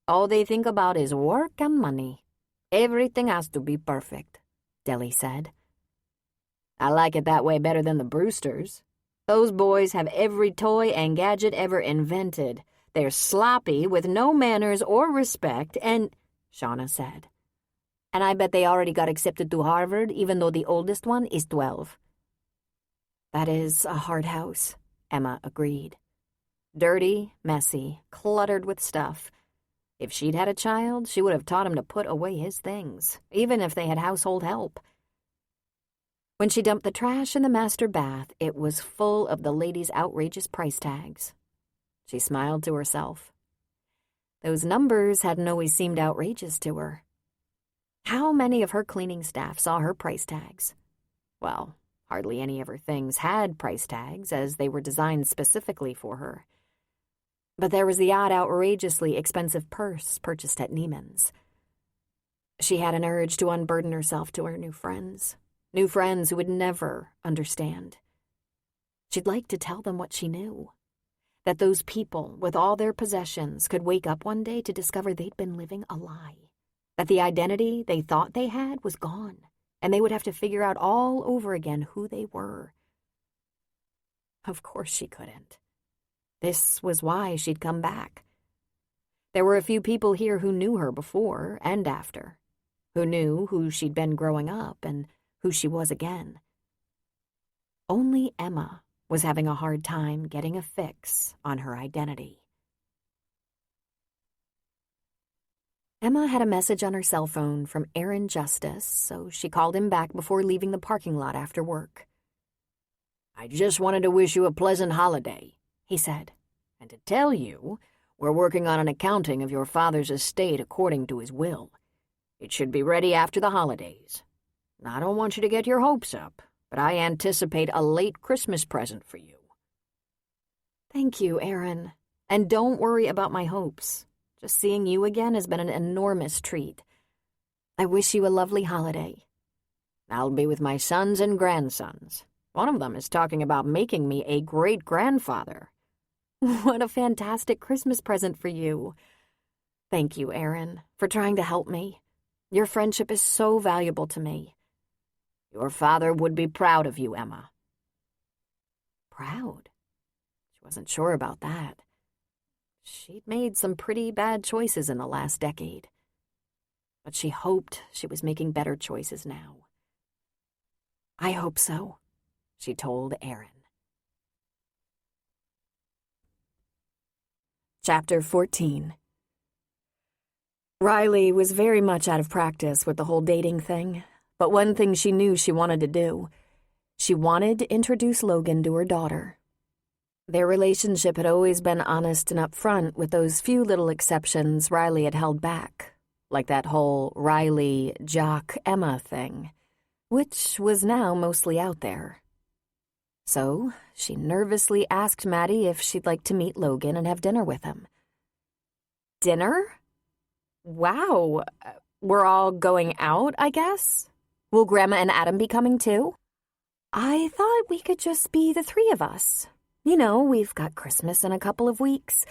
All they think about is work and money. Everything has to be perfect, Deli said. I like it that way better than the Brewsters. Those boys have every toy and gadget ever invented. They're sloppy with no manners or respect, and, Shauna said. And I bet they already got accepted to Harvard, even though the oldest one is 12. That is a hard house, Emma agreed. Dirty, messy, cluttered with stuff. If she'd had a child, she would have taught him to put away his things, even if they had household help. When she dumped the trash in the master bath, it was full of the lady's outrageous price tags. She smiled to herself. Those numbers hadn't always seemed outrageous to her. How many of her cleaning staff saw her price tags? Well, hardly any of her things had price tags, as they were designed specifically for her. But there was the odd, outrageously expensive purse purchased at Neiman's. She had an urge to unburden herself to her new friends who would never understand. She'd like to tell them what she knew, that those people with all their possessions could wake up one day to discover they'd been living a lie, that the identity they thought they had was gone, and they would have to figure out all over again who they were. Of course she couldn't. This was why she'd come back. There were a few people here who knew her before and after, who knew who she'd been growing up and who she was again. Only Emma was having a hard time getting a fix on her identity. Emma had a message on her cell phone from Aaron Justice, so she called him back before leaving the parking lot after work. I just wanted to wish you a pleasant holiday, he said, and to tell you, we're working on an accounting of your father's estate according to his will. It should be ready after the holidays. I don't want you to get your hopes up, but I anticipate a late Christmas present for you. Thank you, Aaron. And don't worry about my hopes. Just seeing you again has been an enormous treat. I wish you a lovely holiday. I'll be with my sons and grandsons. One of them is talking about making me a great-grandfather. What a fantastic Christmas present for you. Thank you, Aaron, for trying to help me. Your friendship is so valuable to me. Your father would be proud of you, Emma. Proud? She wasn't sure about that. She'd made some pretty bad choices in the last decade. But she hoped she was making better choices now. I hope so, she told Aaron. Chapter 14. Riley was very much out of practice with the whole dating thing, but one thing she knew she wanted to do. She wanted to introduce Logan to her daughter. Their relationship had always been honest and upfront, with those few little exceptions Riley had held back, like that whole Riley, Jock, Emma thing, which was now mostly out there. So she nervously asked Maddie if she'd like to meet Logan and have dinner with him. Dinner? Wow, we're all going out, I guess? Will Grandma and Adam be coming too? I thought we could just be the three of us. You know, we've got Christmas in a couple of weeks.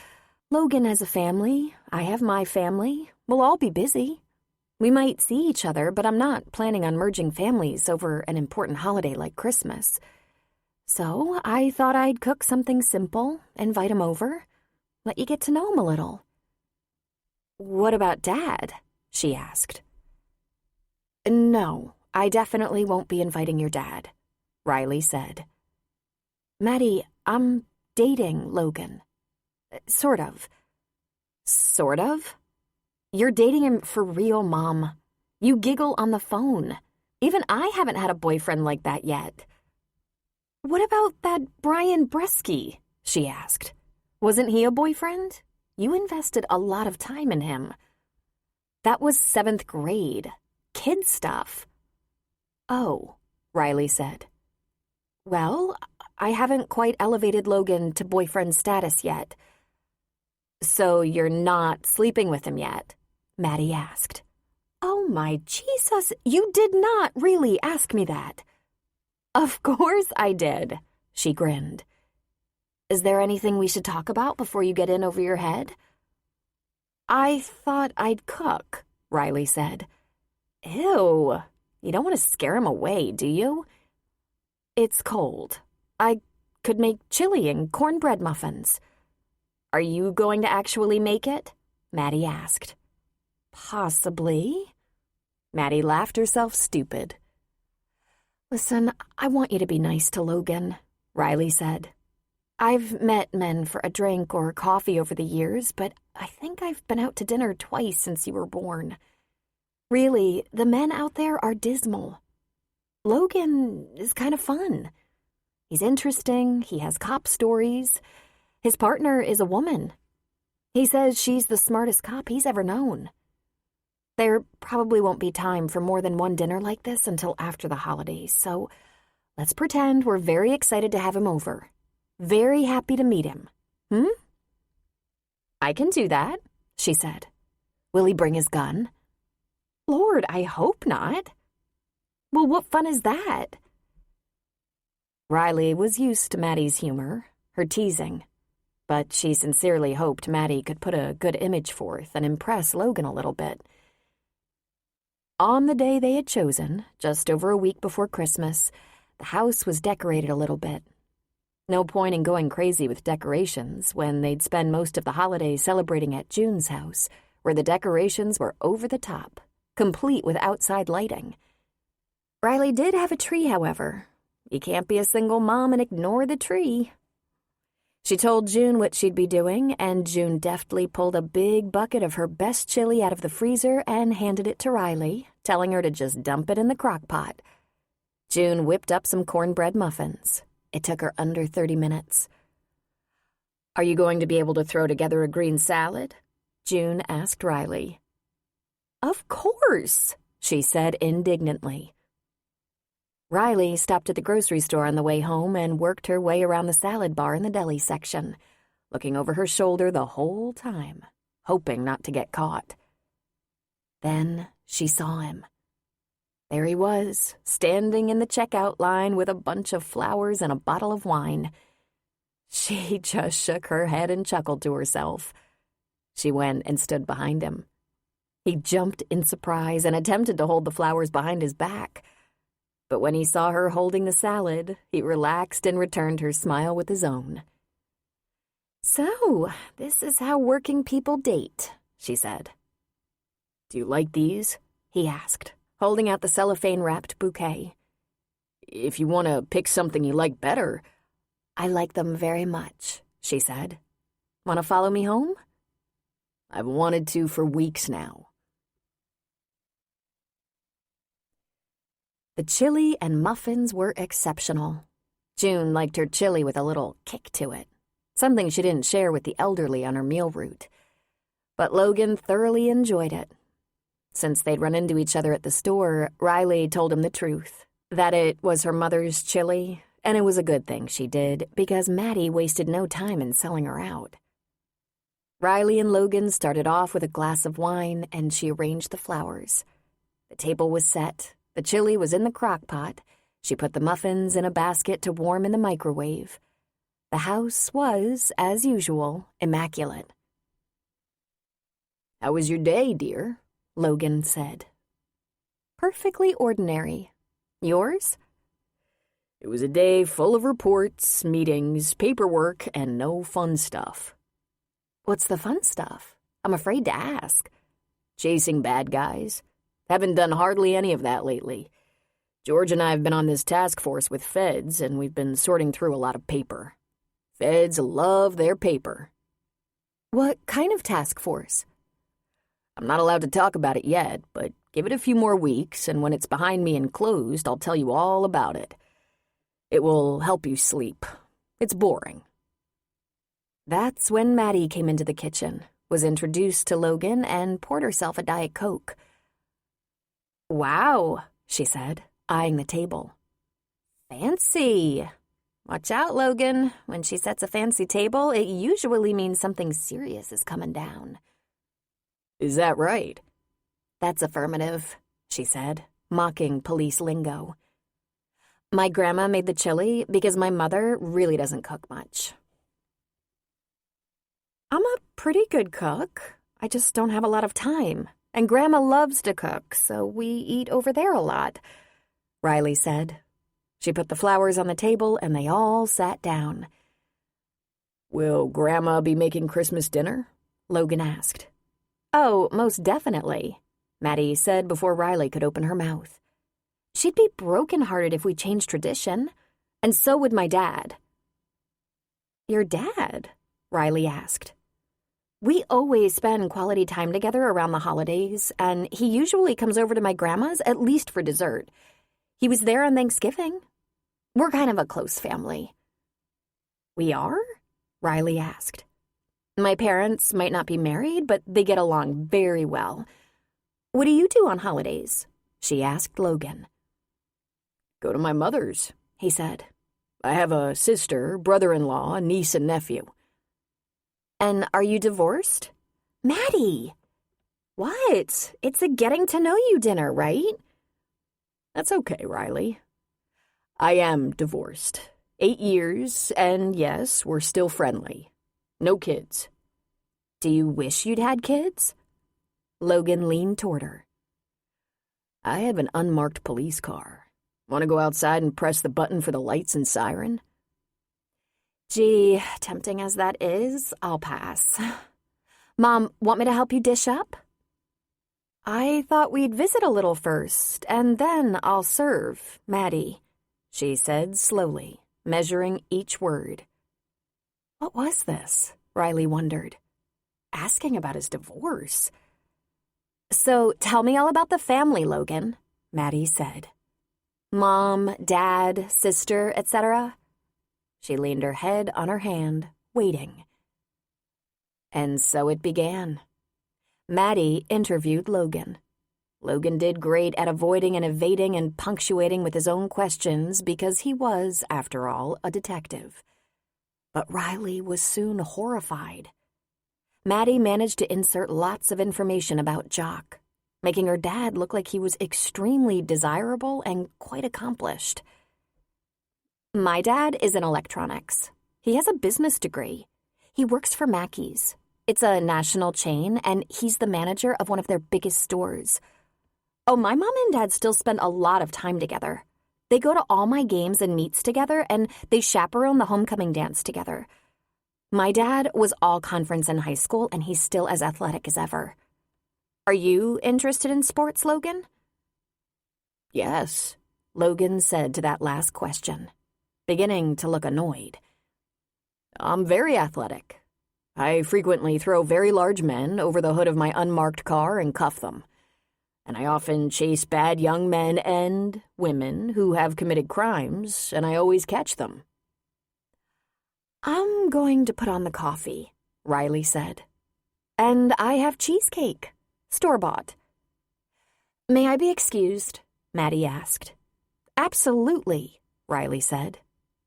Logan has a family, I have my family. We'll all be busy. We might see each other, but I'm not planning on merging families over an important holiday like Christmas. So I thought I'd cook something simple, invite him over, let you get to know him a little. What about Dad? She asked. No, I definitely won't be inviting your dad, Riley said. Maddie, I'm dating Logan. Sort of. Sort of? You're dating him for real, Mom. You giggle on the phone. Even I haven't had a boyfriend like that yet. What about that Brian Bresky? She asked. Wasn't he a boyfriend? You invested a lot of time in him. That was 7th grade. Kid stuff. Oh, Riley said. Well, I haven't quite elevated Logan to boyfriend status yet. So you're not sleeping with him yet? Maddie asked. Oh my Jesus, you did not really ask me that. Of course I did, she grinned. Is there anything we should talk about before you get in over your head? I thought I'd cook, Riley said. Ew, you don't want to scare him away, do you? It's cold. I could make chili and cornbread muffins. Are you going to actually make it? Maddie asked. Possibly. Maddie laughed herself stupid. Listen, I want you to be nice to Logan, Riley said. I've met men for a drink or coffee over the years, but I think I've been out to dinner twice since you were born. Really, the men out there are dismal. Logan is kind of fun. He's interesting, he has cop stories. His partner is a woman. He says she's the smartest cop he's ever known. There probably won't be time for more than one dinner like this until after the holidays, so let's pretend we're very excited to have him over. Very happy to meet him. I can do that, she said. Will he bring his gun? Lord, I hope not. Well, what fun is that? Riley was used to Maddie's humor, her teasing, but she sincerely hoped Maddie could put a good image forth and impress Logan a little bit. On the day they had chosen, just over a week before Christmas, the house was decorated a little bit. No point in going crazy with decorations when they'd spend most of the holidays celebrating at June's house, where the decorations were over the top, complete with outside lighting. Riley did have a tree, however. You can't be a single mom and ignore the tree. She told June what she'd be doing, and June deftly pulled a big bucket of her best chili out of the freezer and handed it to Riley, telling her to just dump it in the crock pot. June whipped up some cornbread muffins. It took her under 30 minutes. Are you going to be able to throw together a green salad? June asked Riley. Of course, she said indignantly. Riley stopped at the grocery store on the way home and worked her way around the salad bar in the deli section, looking over her shoulder the whole time, hoping not to get caught. Then she saw him. There he was, standing in the checkout line with a bunch of flowers and a bottle of wine. She just shook her head and chuckled to herself. She went and stood behind him. He jumped in surprise and attempted to hold the flowers behind his back. But when he saw her holding the salad, he relaxed and returned her smile with his own. So, this is how working people date, she said. Do you like these? He asked, holding out the cellophane-wrapped bouquet. If you want to pick something you like better. I like them very much, she said. Want to follow me home? I've wanted to for weeks now. The chili and muffins were exceptional. June liked her chili with a little kick to it, something she didn't share with the elderly on her meal route. But Logan thoroughly enjoyed it. Since they'd run into each other at the store, Riley told him the truth, that it was her mother's chili, and it was a good thing she did, because Maddie wasted no time in selling her out. Riley and Logan started off with a glass of wine, and she arranged the flowers. The table was set, the chili was in the crock pot, she put the muffins in a basket to warm in the microwave. The house was, as usual, immaculate. "How was your day, dear?" Logan said. "Perfectly ordinary. Yours?" "It was a day full of reports, meetings, paperwork, and no fun stuff." "What's the fun stuff? I'm afraid to ask." "Chasing bad guys. Haven't done hardly any of that lately. George and I have been on this task force with feds, and we've been sorting through a lot of paper. Feds love their paper." "What kind of task force?" "I'm not allowed to talk about it yet, but give it a few more weeks, and when it's behind me and closed, I'll tell you all about it. It will help you sleep. It's boring." That's when Maddie came into the kitchen, was introduced to Logan, and poured herself a Diet Coke. "Wow," she said, eyeing the table. "Fancy. Watch out, Logan. When she sets a fancy table, it usually means something serious is coming down." "Is that right?" "That's affirmative," she said, mocking police lingo. "My grandma made the chili because my mother really doesn't cook much." "I'm a pretty good cook. I just don't have a lot of time. And Grandma loves to cook, so we eat over there a lot," Riley said. She put the flowers on the table, and they all sat down. "Will Grandma be making Christmas dinner?" Logan asked. "Oh, most definitely," Maddie said before Riley could open her mouth. "She'd be brokenhearted if we changed tradition, and so would my dad." "Your dad?" Riley asked. "We always spend quality time together around the holidays, and he usually comes over to my grandma's at least for dessert. He was there on Thanksgiving. We're kind of a close family." "We are?" Riley asked. "My parents might not be married, but they get along very well. What do you do on holidays?" she asked Logan. "Go to my mother's," he said. "I have a sister, brother-in-law, niece, and nephew." "And are you divorced?" "Maddie!" "What? It's a getting-to-know-you dinner, right?" "That's okay, Riley. I am divorced. 8 years, and yes, we're still friendly. No kids." "Do you wish you'd had kids?" Logan leaned toward her. "I have an unmarked police car. Want to go outside and press the button for the lights and siren?" "Gee, tempting as that is, I'll pass. Mom, want me to help you dish up?" "I thought we'd visit a little first, and then I'll serve, Maddie," she said slowly, measuring each word. What was this? Riley wondered. Asking about his divorce. "So tell me all about the family, Logan," Maddie said. "Mom, dad, sister, etc." She leaned her head on her hand, waiting. And so it began. Maddie interviewed Logan. Logan did great at avoiding and evading and punctuating with his own questions because he was, after all, a detective. But Riley was soon horrified. Maddie managed to insert lots of information about Jock, making her dad look like he was extremely desirable and quite accomplished. "My dad is in electronics. He has a business degree. He works for Mackey's. It's a national chain, and he's the manager of one of their biggest stores. Oh, my mom and dad still spend a lot of time together. They go to all my games and meets together, and they chaperone the homecoming dance together. My dad was all conference in high school, and he's still as athletic as ever. Are you interested in sports, Logan?" "Yes," Logan said to that last question, beginning to look annoyed. "I'm very athletic. I frequently throw very large men over the hood of my unmarked car and cuff them. And I often chase bad young men and women who have committed crimes, and I always catch them." "I'm going to put on the coffee," Riley said. "And I have cheesecake, store-bought." May I be excused? Maddie asked. Absolutely, Riley said.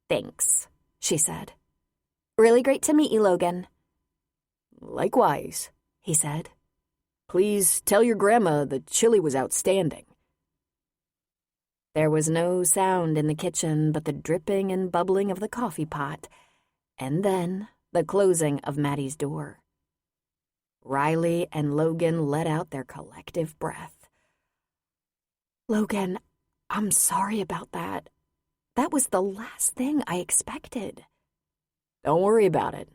Thanks, she said. Really great to meet you, Logan. Likewise, he said. Please tell your grandma the chili was outstanding. There was no sound in the kitchen but the dripping and bubbling of the coffee pot, and then the closing of Maddie's door. Riley and Logan let out their collective breath. Logan, I'm sorry about that. That was the last thing I expected. Don't worry about it.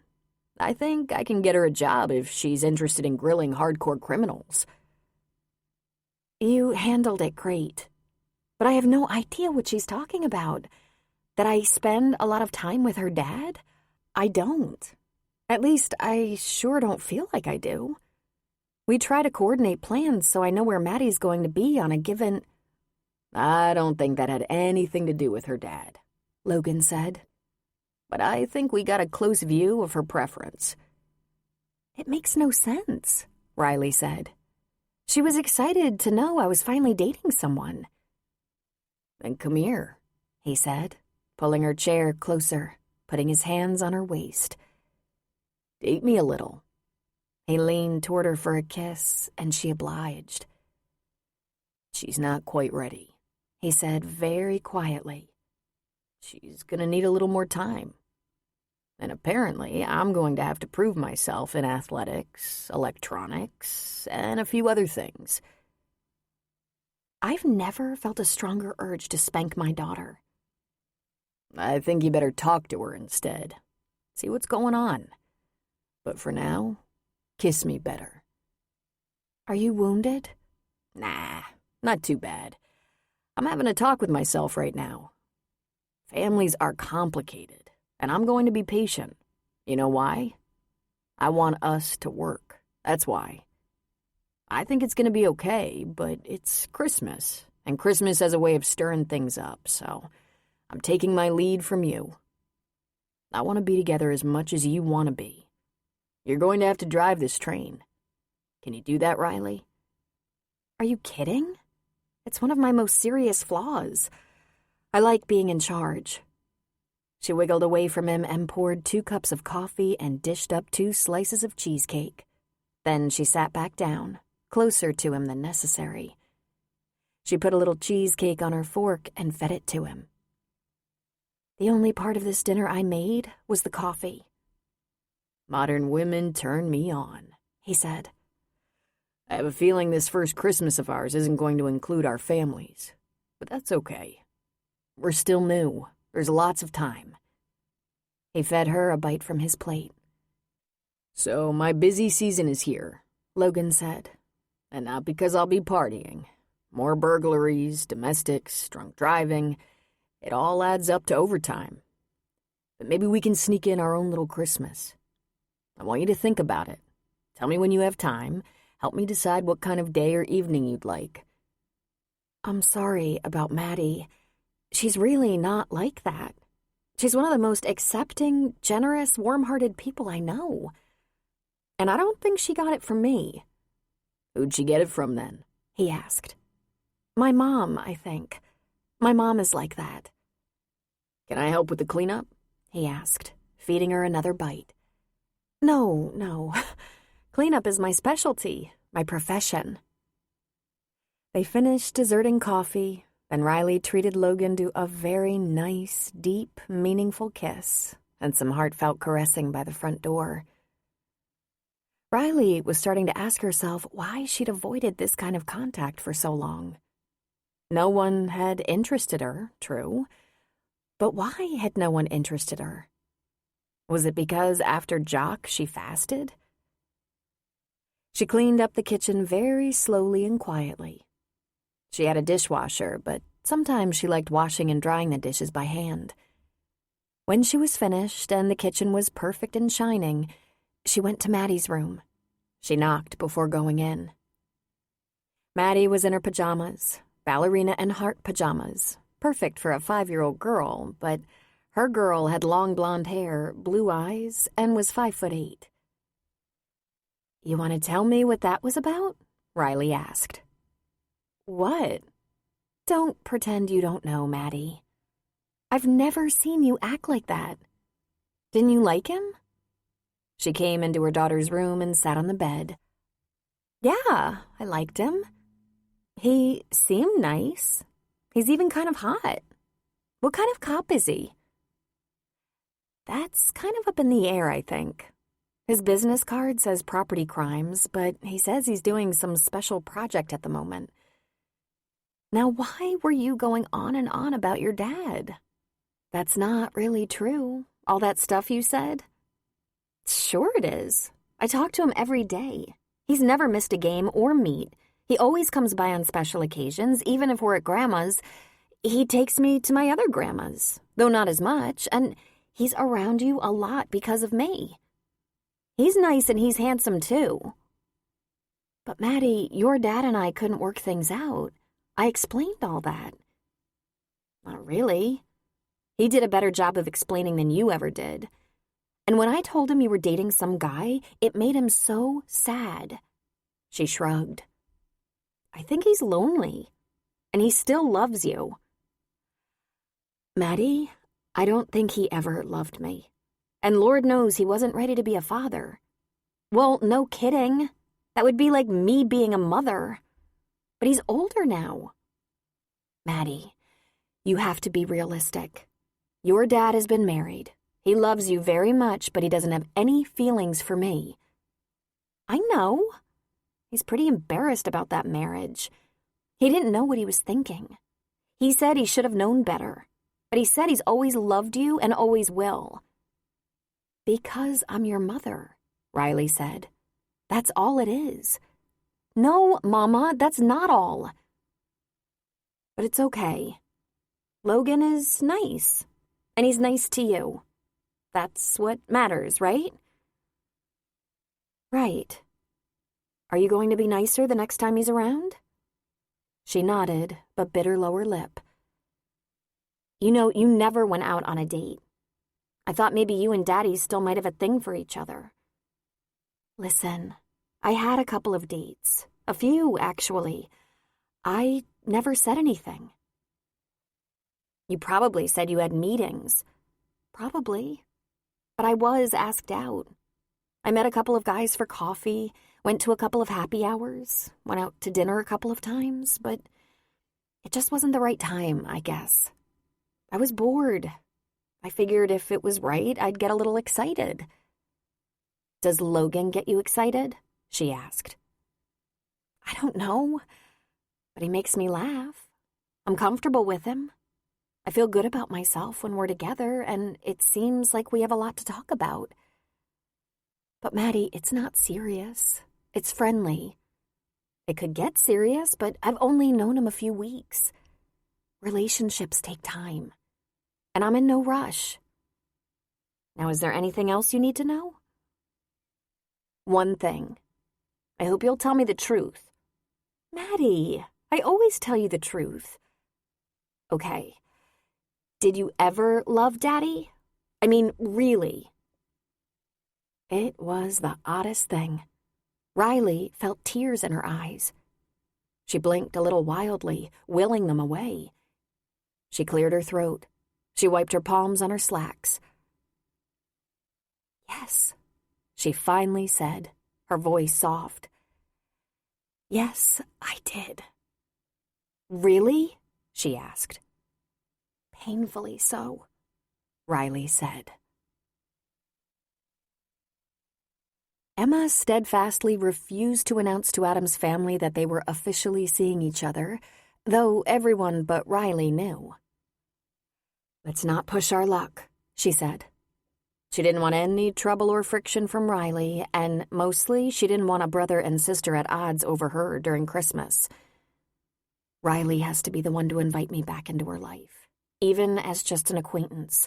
I think I can get her a job if she's interested in grilling hardcore criminals. You handled it great, but I have no idea what she's talking about. That I spend a lot of time with her dad? I don't. At least, I sure don't feel like I do. We try to coordinate plans so I know where Maddie's going to be on a given... I don't think that had anything to do with her dad, Logan said. But I think we got a close view of her preference. It makes no sense, Riley said. She was excited to know I was finally dating someone. Then come here, he said, pulling her chair closer, putting his hands on her waist. Date me a little. He leaned toward her for a kiss, and she obliged. She's not quite ready, he said very quietly. She's gonna need a little more time. And apparently, I'm going to have to prove myself in athletics, electronics, and a few other things. I've never felt a stronger urge to spank my daughter. I think you better talk to her instead. See what's going on. But for now, kiss me better. Are you wounded? Nah, not too bad. I'm having a talk with myself right now. Families are complicated, and I'm going to be patient. You know why? I want us to work. That's why. I think it's going to be okay, but it's Christmas, and Christmas has a way of stirring things up, so I'm taking my lead from you. I want to be together as much as you want to be. You're going to have to drive this train. Can you do that, Riley? Are you kidding? It's one of my most serious flaws. I like being in charge. She wiggled away from him and poured 2 cups of coffee and dished up 2 slices of cheesecake. Then she sat back down, closer to him than necessary. She put a little cheesecake on her fork and fed it to him. The only part of this dinner I made was the coffee. Modern women turn me on, he said. I have a feeling this first Christmas of ours isn't going to include our families, but that's okay. We're still new. There's lots of time. He fed her a bite from his plate. So my busy season is here, Logan said. And not because I'll be partying. More burglaries, domestics, drunk driving. It all adds up to overtime. But maybe we can sneak in our own little Christmas. I want you to think about it. Tell me when you have time. Help me decide what kind of day or evening you'd like. I'm sorry about Maddie. She's really not like that. She's one of the most accepting, generous, warm-hearted people I know. And I don't think she got it from me. Who'd she get it from then? He asked. My mom, I think. My mom is like that. Can I help with the cleanup? He asked, feeding her another bite. No. Cleanup is my specialty, my profession. They finished deserting coffee, and Riley treated Logan to a very nice, deep, meaningful kiss and some heartfelt caressing by the front door. Riley was starting to ask herself why she'd avoided this kind of contact for so long. No one had interested her, true, but why had no one interested her? Was it because after Jock she fasted? She cleaned up the kitchen very slowly and quietly. She had a dishwasher, but sometimes she liked washing and drying the dishes by hand. When she was finished and the kitchen was perfect and shining, she went to Maddie's room. She knocked before going in. Maddie was in her pajamas, ballerina and heart pajamas, perfect for a 5-year-old girl, but her girl had long blonde hair, blue eyes, and was 5'8". You want to tell me what that was about? Riley asked. What? Don't pretend you don't know, Maddie. I've never seen you act like that. Didn't you like him? She came into her daughter's room and sat on the bed. Yeah, I liked him. He seemed nice. He's even kind of hot. What kind of cop is he? That's kind of up in the air, I think. His business card says property crimes, but he says he's doing some special project at the moment. Now, why were you going on and on about your dad? That's not really true, all that stuff you said. Sure it is. I talk to him every day. He's never missed a game or meet. He always comes by on special occasions, even if we're at Grandma's. He takes me to my other grandmas, though not as much, and he's around you a lot because of me. He's nice and he's handsome too. But Maddie, your dad and I couldn't work things out. I explained all that. Not really. He did a better job of explaining than you ever did. And when I told him you were dating some guy, it made him so sad. She shrugged. I think he's lonely, and he still loves you. Maddie, I don't think he ever loved me. And Lord knows he wasn't ready to be a father. Well, no kidding. That would be like me being a mother. But he's older now. Maddie, you have to be realistic. Your dad has been married. He loves you very much, but he doesn't have any feelings for me. I know. He's pretty embarrassed about that marriage. He didn't know what he was thinking. He said he should have known better, but he said he's always loved you and always will. Because I'm your mother, Riley said. That's all it is. No, Mama, that's not all. But it's okay. Logan is nice, and he's nice to you. That's what matters, right? Right. Are you going to be nicer the next time he's around? She nodded, but bit her lower lip. You know, you never went out on a date. I thought maybe you and Daddy still might have a thing for each other. Listen, I had a couple of dates. A few, actually. I never said anything. You probably said you had meetings. Probably. But I was asked out. I met a couple of guys for coffee, went to a couple of happy hours, went out to dinner a couple of times, but it just wasn't the right time, I guess. I was bored. I figured if it was right, I'd get a little excited. Does Logan get you excited? She asked. I don't know, but he makes me laugh. I'm comfortable with him. I feel good about myself when we're together, and it seems like we have a lot to talk about. But Maddie, it's not serious. It's friendly. It could get serious, but I've only known him a few weeks. Relationships take time, and I'm in no rush. Now, is there anything else you need to know? One thing. I hope you'll tell me the truth. Maddie, I always tell you the truth. Okay. Did you ever love Daddy? I mean, really? It was the oddest thing. Riley felt tears in her eyes. She blinked a little wildly, willing them away. She cleared her throat. She wiped her palms on her slacks. Yes, she finally said, her voice soft. Yes, I did. Really? She asked. Painfully so, Riley said. Emma steadfastly refused to announce to Adam's family that they were officially seeing each other, though everyone but Riley knew. Let's not push our luck, she said. She didn't want any trouble or friction from Riley, and mostly she didn't want a brother and sister at odds over her during Christmas. Riley has to be the one to invite me back into her life, even as just an acquaintance.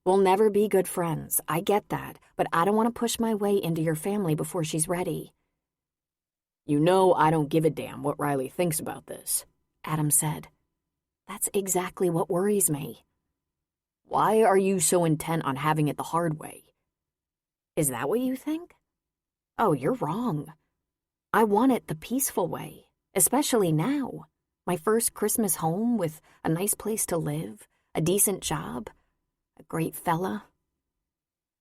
We'll never be good friends, I get that, but I don't want to push my way into your family before she's ready. You know I don't give a damn what Riley thinks about this, Adam said. That's exactly what worries me. Why are you so intent on having it the hard way? Is that what you think? Oh, you're wrong. I want it the peaceful way, especially now. My first Christmas home with a nice place to live, a decent job, a great fella.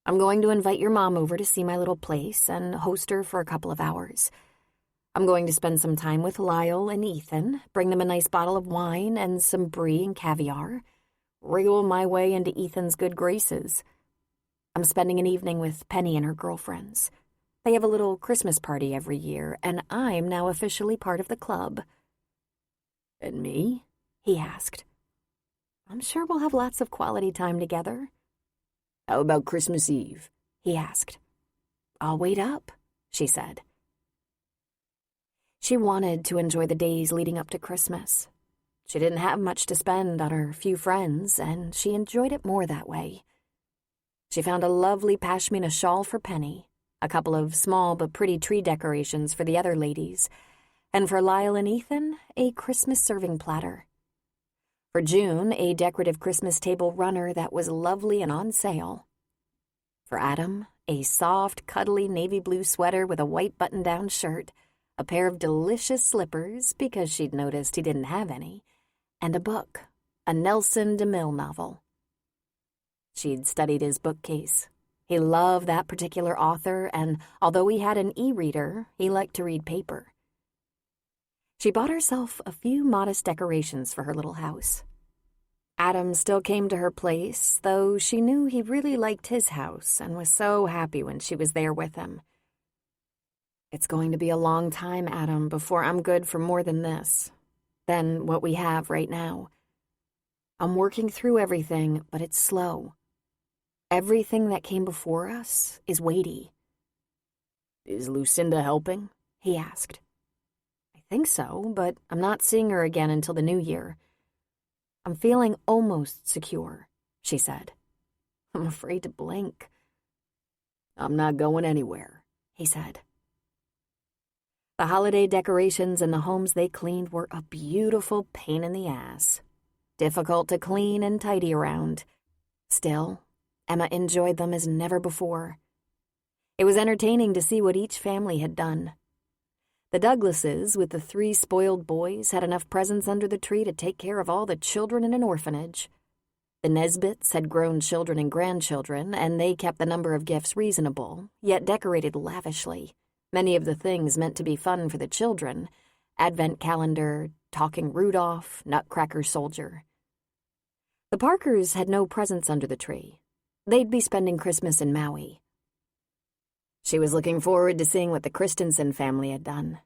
I'm going to invite your mom over to see my little place and host her for a couple of hours. I'm going to spend some time with Lyle and Ethan, bring them a nice bottle of wine and some brie and caviar, wriggle my way into Ethan's good graces. I'm spending an evening with Penny and her girlfriends. They have a little Christmas party every year, and I'm now officially part of the club. And me? He asked. I'm sure we'll have lots of quality time together. How about Christmas Eve? He asked. I'll wait up, she said. She wanted to enjoy the days leading up to Christmas. She didn't have much to spend on her few friends, and she enjoyed it more that way. She found a lovely pashmina shawl for Penny, a couple of small but pretty tree decorations for the other ladies, and for Lyle and Ethan, a Christmas serving platter. For June, a decorative Christmas table runner that was lovely and on sale. For Adam, a soft, cuddly navy blue sweater with a white button-down shirt, a pair of delicious slippers because she'd noticed he didn't have any, and a book, a Nelson DeMille novel. She'd studied his bookcase. He loved that particular author, and although he had an e-reader, he liked to read paper. She bought herself a few modest decorations for her little house. Adam still came to her place, though she knew he really liked his house and was so happy when she was there with him. It's going to be a long time, Adam, before I'm good for more than this, than what we have right now. I'm working through everything, but it's slow. Everything that came before us is weighty. Is Lucinda helping? He asked. I think so, but I'm not seeing her again until the new year. I'm feeling almost secure, she said. I'm afraid to blink. I'm not going anywhere, he said. The holiday decorations in the homes they cleaned were a beautiful pain in the ass. Difficult to clean and tidy around. Still, Emma enjoyed them as never before. It was entertaining to see what each family had done. The Douglases, with the 3 spoiled boys, had enough presents under the tree to take care of all the children in an orphanage. The Nesbits had grown children and grandchildren, and they kept the number of gifts reasonable, yet decorated lavishly. Many of the things meant to be fun for the children: Advent calendar, talking Rudolph, Nutcracker soldier. The Parkers had no presents under the tree. They'd be spending Christmas in Maui. She was looking forward to seeing what the Christensen family had done.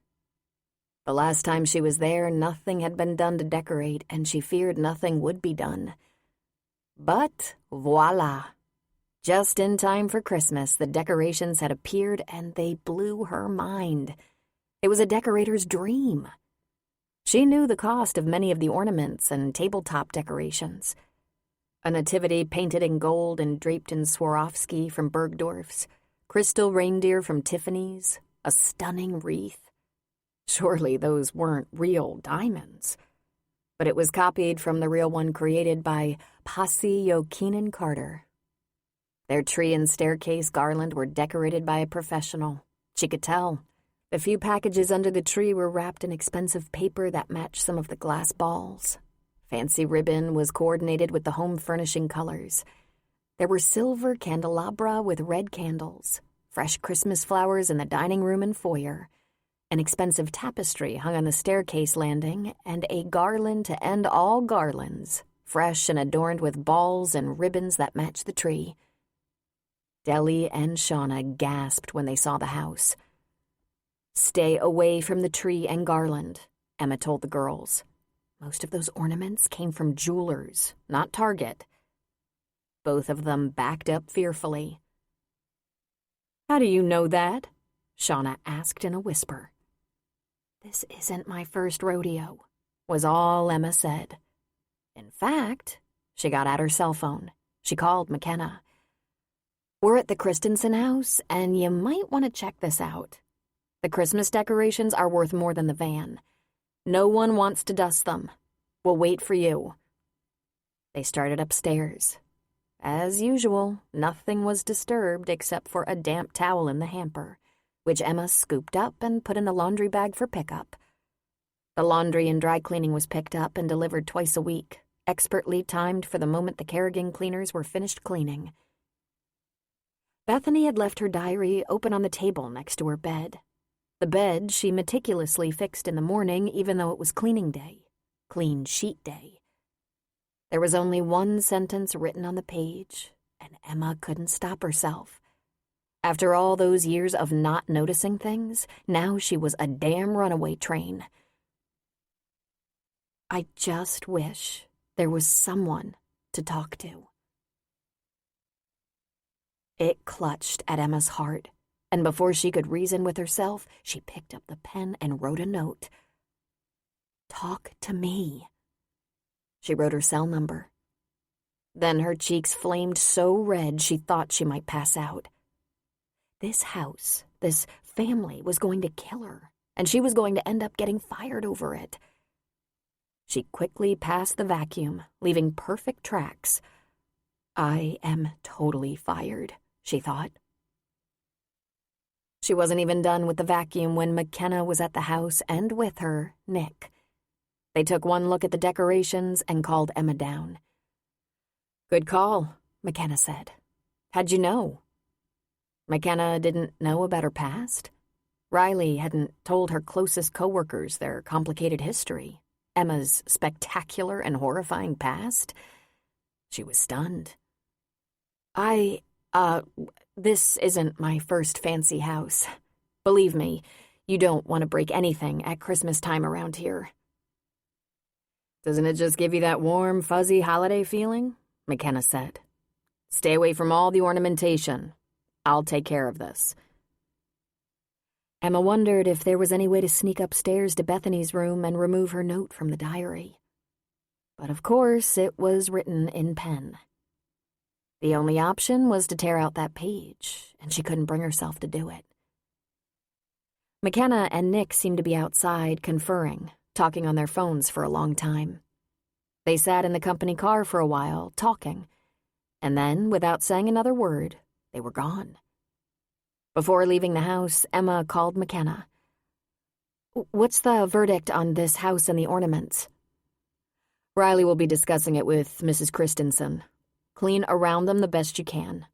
The last time she was there, nothing had been done to decorate, and she feared nothing would be done. But voila! Just in time for Christmas, the decorations had appeared, and they blew her mind. It was a decorator's dream. She knew the cost of many of the ornaments and tabletop decorations. A nativity painted in gold and draped in Swarovski from Bergdorf's, crystal reindeer from Tiffany's, a stunning wreath. Surely those weren't real diamonds. But it was copied from the real one created by Pasi Jokinen Carter. Their tree and staircase garland were decorated by a professional. She could tell. The few packages under the tree were wrapped in expensive paper that matched some of the glass balls. Fancy ribbon was coordinated with the home furnishing colors. There were silver candelabra with red candles, fresh Christmas flowers in the dining room and foyer, an expensive tapestry hung on the staircase landing, and a garland to end all garlands, fresh and adorned with balls and ribbons that matched the tree. Deli and Shauna gasped when they saw the house. Stay away from the tree and garland, Emma told the girls. Most of those ornaments came from jewelers, not Target. Both of them backed up fearfully. How do you know that? Shauna asked in a whisper. This isn't my first rodeo, was all Emma said. In fact, she got out her cell phone. She called McKenna. We're at the Christensen house, and you might want to check this out. The Christmas decorations are worth more than the van. No one wants to dust them. We'll wait for you. They started upstairs. As usual, nothing was disturbed except for a damp towel in the hamper, which Emma scooped up and put in the laundry bag for pickup. The laundry and dry cleaning was picked up and delivered twice a week, expertly timed for the moment the Kerrigan cleaners were finished cleaning. Bethany had left her diary open on the table next to her bed. The bed she meticulously fixed in the morning, even though it was cleaning day, clean sheet day. There was only one sentence written on the page, and Emma couldn't stop herself. After all those years of not noticing things, now she was a damn runaway train. I just wish there was someone to talk to. It clutched at Emma's heart, and before she could reason with herself, she picked up the pen and wrote a note. "Talk to me." She wrote her cell number. Then her cheeks flamed so red she thought she might pass out. This house, this family was going to kill her, and she was going to end up getting fired over it. She quickly passed the vacuum, leaving perfect tracks. I am totally fired, she thought. She wasn't even done with the vacuum when McKenna was at the house, and with her, Nick. They took one look at the decorations and called Emma down. "Good call," McKenna said. "How'd you know?" McKenna didn't know about her past. Riley hadn't told her closest coworkers their complicated history, Emma's spectacular and horrifying past. She was stunned. This isn't my first fancy house. Believe me, you don't want to break anything at Christmas time around here." "Doesn't it just give you that warm, fuzzy holiday feeling?" McKenna said. "Stay away from all the ornamentation. I'll take care of this." Emma wondered if there was any way to sneak upstairs to Bethany's room and remove her note from the diary. But of course, it was written in pen. The only option was to tear out that page, and she couldn't bring herself to do it. McKenna and Nick seemed to be outside, conferring, talking on their phones for a long time. They sat in the company car for a while, talking, and then, without saying another word, they were gone. Before leaving the house, Emma called McKenna. "What's the verdict on this house and the ornaments?" "Riley will be discussing it with Mrs. Christensen. Clean around them the best you can.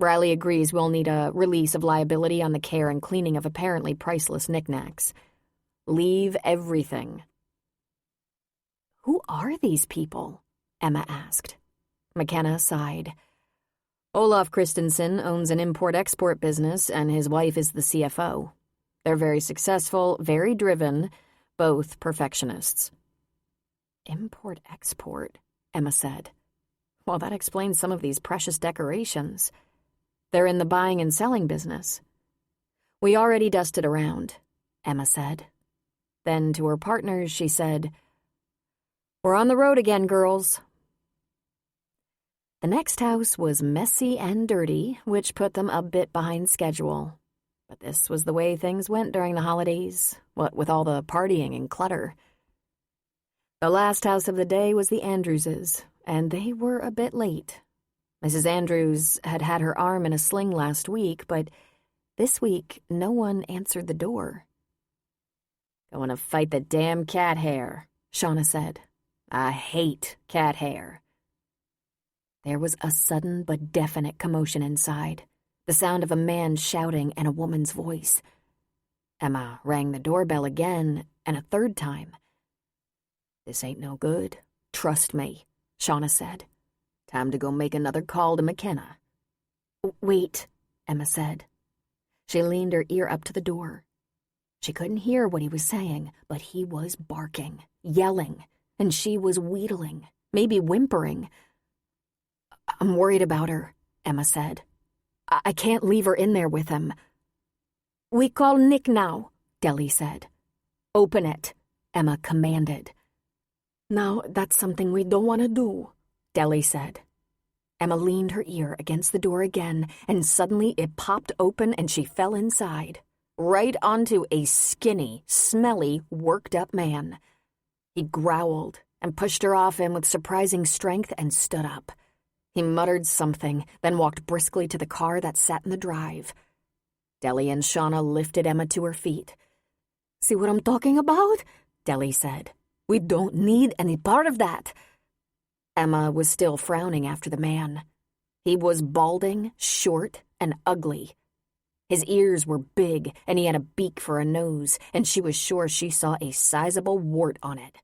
Riley agrees we'll need a release of liability on the care and cleaning of apparently priceless knickknacks. Leave everything." "Who are these people?" Emma asked. McKenna sighed. "Olaf Christensen owns an import-export business, and his wife is the CFO. They're very successful, very driven, both perfectionists." "Import-export," Emma said. "Well, that explains some of these precious decorations. They're in the buying and selling business." "We already dusted around," Emma said. Then to her partners she said, "We're on the road again, girls." The next house was messy and dirty, which put them a bit behind schedule. But this was the way things went during the holidays, what with all the partying and clutter. The last house of the day was the Andrewses, and they were a bit late. Mrs. Andrews had had her arm in a sling last week, but this week no one answered the door. "Going to fight the damn cat hair," Shauna said. "I hate cat hair." There was a sudden but definite commotion inside, the sound of a man shouting and a woman's voice. Emma rang the doorbell again, and a third time. "This ain't no good. Trust me," Shauna said. "Time to go make another call to McKenna." "Wait," Emma said. She leaned her ear up to the door. She couldn't hear what he was saying, but he was barking, yelling, and she was wheedling, maybe whimpering. "I'm worried about her," Emma said. I can't leave her in there with him." "We call Nick now," Deli said. "Open it," Emma commanded. "Now, that's something we don't want to do," Deli said. Emma leaned her ear against the door again, and suddenly it popped open and she fell inside, right onto a skinny, smelly, worked-up man. He growled and pushed her off him with surprising strength and stood up. He muttered something, then walked briskly to the car that sat in the drive. Deli and Shauna lifted Emma to her feet. "See what I'm talking about?" Deli said. "We don't need any part of that." Emma was still frowning after the man. He was balding, short, and ugly. His ears were big, and he had a beak for a nose, and she was sure she saw a sizable wart on it.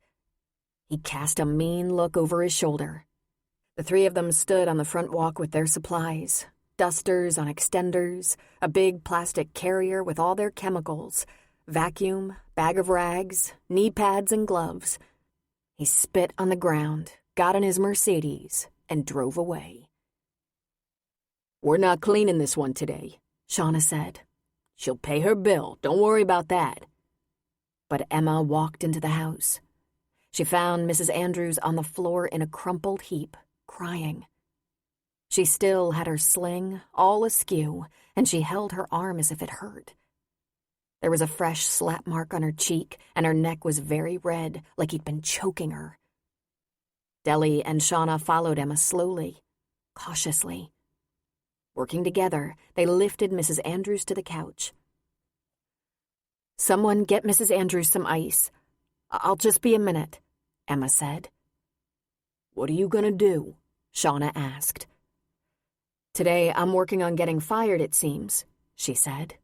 He cast a mean look over his shoulder. The three of them stood on the front walk with their supplies, dusters on extenders, a big plastic carrier with all their chemicals, vacuum, bag of rags, knee pads, and gloves. He spit on the ground, got in his Mercedes, and drove away. "We're not cleaning this one today," Shauna said. "She'll pay her bill, don't worry about that." But Emma walked into the house. She found Mrs. Andrews on the floor in a crumpled heap, crying. She still had her sling, all askew, and she held her arm as if it hurt. There was a fresh slap mark on her cheek, and her neck was very red, like he'd been choking her. Deli and Shauna followed Emma slowly, cautiously. Working together, they lifted Mrs. Andrews to the couch. "Someone get Mrs. Andrews some ice. I'll just be a minute," Emma said. "What are you gonna do?" Shauna asked. "Today I'm working on getting fired, it seems," she said.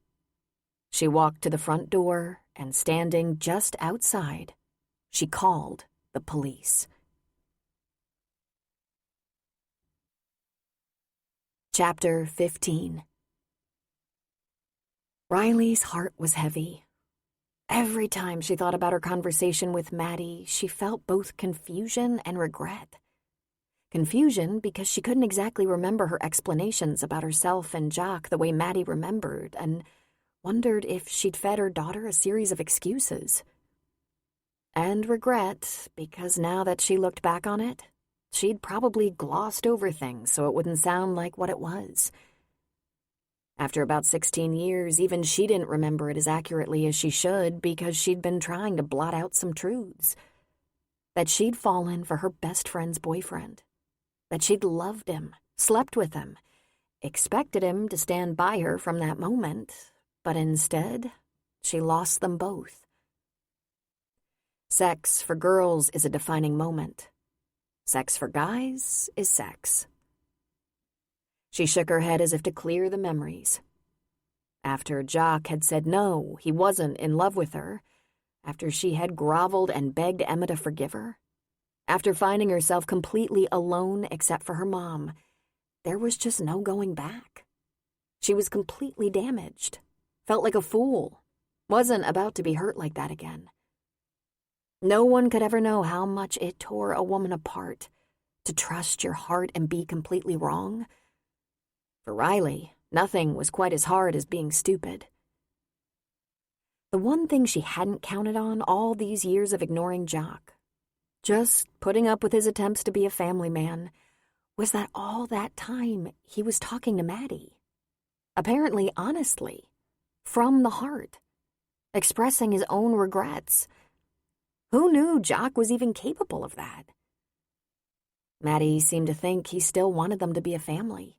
She walked to the front door, and standing just outside, she called the police. Chapter 15. Riley's heart was heavy. Every time she thought about her conversation with Maddie, she felt both confusion and regret. Confusion because she couldn't exactly remember her explanations about herself and Jock the way Maddie remembered, and wondered if she'd fed her daughter a series of excuses. And regret because now that she looked back on it, she'd probably glossed over things so it wouldn't sound like what it was. After about 16 years, even she didn't remember it as accurately as she should because she'd been trying to blot out some truths. That she'd fallen for her best friend's boyfriend. That she'd loved him, slept with him, expected him to stand by her from that moment, but instead, she lost them both. Sex for girls is a defining moment. Sex for guys is sex. She shook her head as if to clear the memories. After Jock had said no, he wasn't in love with her, after she had groveled and begged Emma to forgive her, after finding herself completely alone except for her mom, there was just no going back. She was completely damaged, felt like a fool, wasn't about to be hurt like that again. No one could ever know how much it tore a woman apart, to trust your heart and be completely wrong. For Riley, nothing was quite as hard as being stupid. The one thing she hadn't counted on all these years of ignoring Jock, just putting up with his attempts to be a family man, was that all that time he was talking to Maddie. Apparently honestly, from the heart, expressing his own regrets. Who knew Jock was even capable of that? Maddie seemed to think he still wanted them to be a family.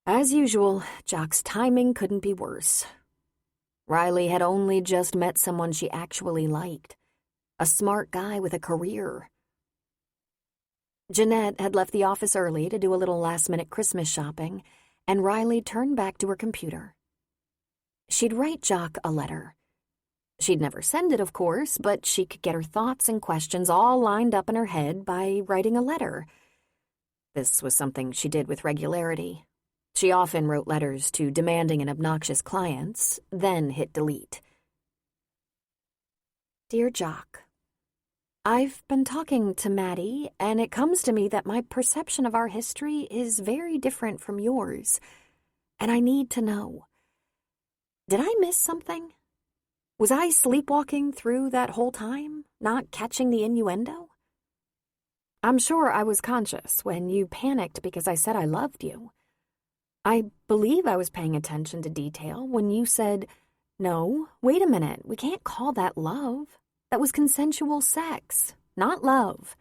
As usual, Jock's timing couldn't be worse. Riley had only just met someone she actually liked, a smart guy with a career. Jeanette had left the office early to do a little last-minute Christmas shopping, and Riley turned back to her computer. She'd write Jock a letter. She'd never send it, of course, but she could get her thoughts and questions all lined up in her head by writing a letter. This was something she did with regularity. She often wrote letters to demanding and obnoxious clients, then hit delete. Dear Jock, I've been talking to Maddie, and it comes to me that my perception of our history is very different from yours, and I need to know. Did I miss something? Was I sleepwalking through that whole time, not catching the innuendo? I'm sure I was conscious when you panicked because I said I loved you. I believe I was paying attention to detail when you said, "No, wait a minute, we can't call that love. That was consensual sex, not love."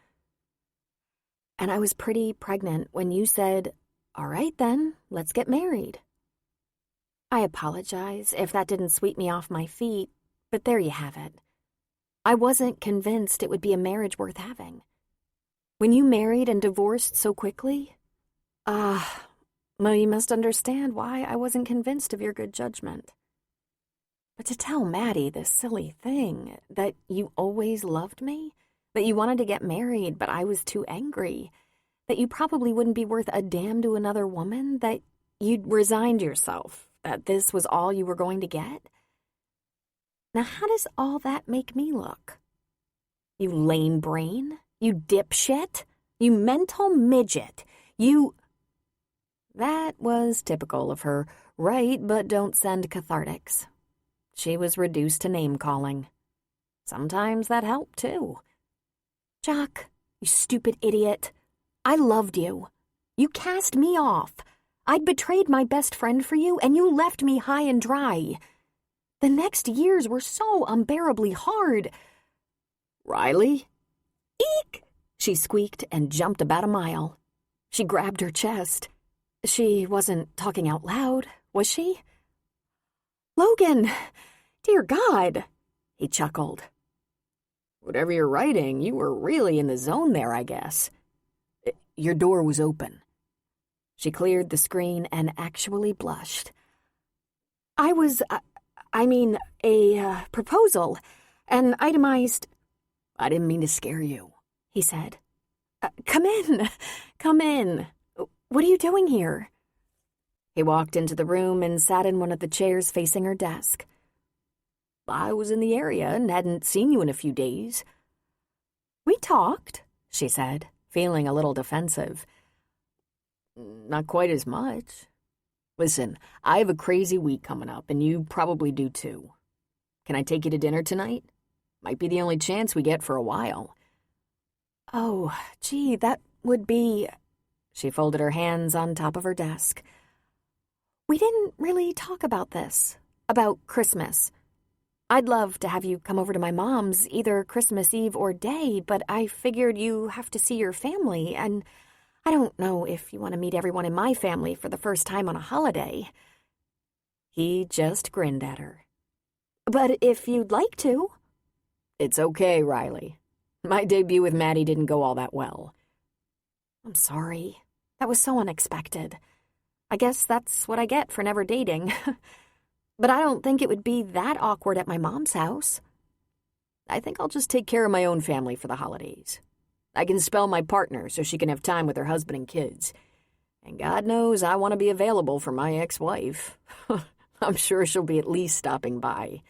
And I was pretty pregnant when you said, "All right then, let's get married." I apologize if that didn't sweep me off my feet, but there you have it. I wasn't convinced it would be a marriage worth having. When you married and divorced so quickly, well, you must understand why I wasn't convinced of your good judgment. But to tell Maddie this silly thing, that you always loved me, that you wanted to get married but I was too angry, that you probably wouldn't be worth a damn to another woman, that you'd resigned yourself, that this was all you were going to get? Now how does all that make me look? You lame brain, you dipshit, you mental midget, you... That was typical of her. Write, but don't send cathartics. She was reduced to name-calling. Sometimes that helped, too. Jock, you stupid idiot. I loved you. You cast me off. I'd betrayed my best friend for you, and you left me high and dry. The next years were so unbearably hard. Riley? Eek! She squeaked and jumped about a mile. She grabbed her chest. She wasn't talking out loud, was she? Logan! Dear God! He chuckled. Whatever you're writing, you were really in the zone there, I guess. Your door was open. She cleared the screen and actually blushed. I was, a proposal, an itemized... I didn't mean to scare you, he said. Come in, come in. What are you doing here? He walked into the room and sat in one of the chairs facing her desk. I was in the area and hadn't seen you in a few days. We talked, she said, feeling a little defensive. Not quite as much. Listen, I have a crazy week coming up, and you probably do too. Can I take you to dinner tonight? Might be the only chance we get for a while. Oh, gee, that would be... She folded her hands on top of her desk. We didn't really talk about this, about Christmas. I'd love to have you come over to my mom's either Christmas Eve or day, but I figured you have to see your family, and I don't know if you want to meet everyone in my family for the first time on a holiday. He just grinned at her. But if you'd like to... It's okay, Riley. My debut with Maddie didn't go all that well. I'm sorry. That was so unexpected. I guess that's what I get for never dating. But I don't think it would be that awkward at my mom's house. I think I'll just take care of my own family for the holidays. I can spell my partner so she can have time with her husband and kids. And God knows I want to be available for my ex-wife. I'm sure she'll be at least stopping by.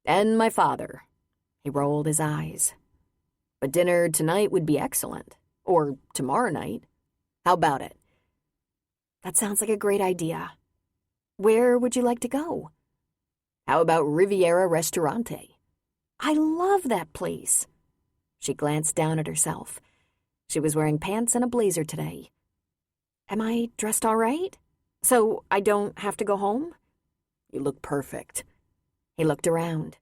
And my father. He rolled his eyes. But dinner tonight would be excellent. Or tomorrow night. How about it? That sounds like a great idea. Where would you like to go? How about Riviera Restaurante? I love that place. She glanced down at herself. She was wearing pants and a blazer today. Am I dressed all right? So I don't have to go home? You look perfect. He looked around.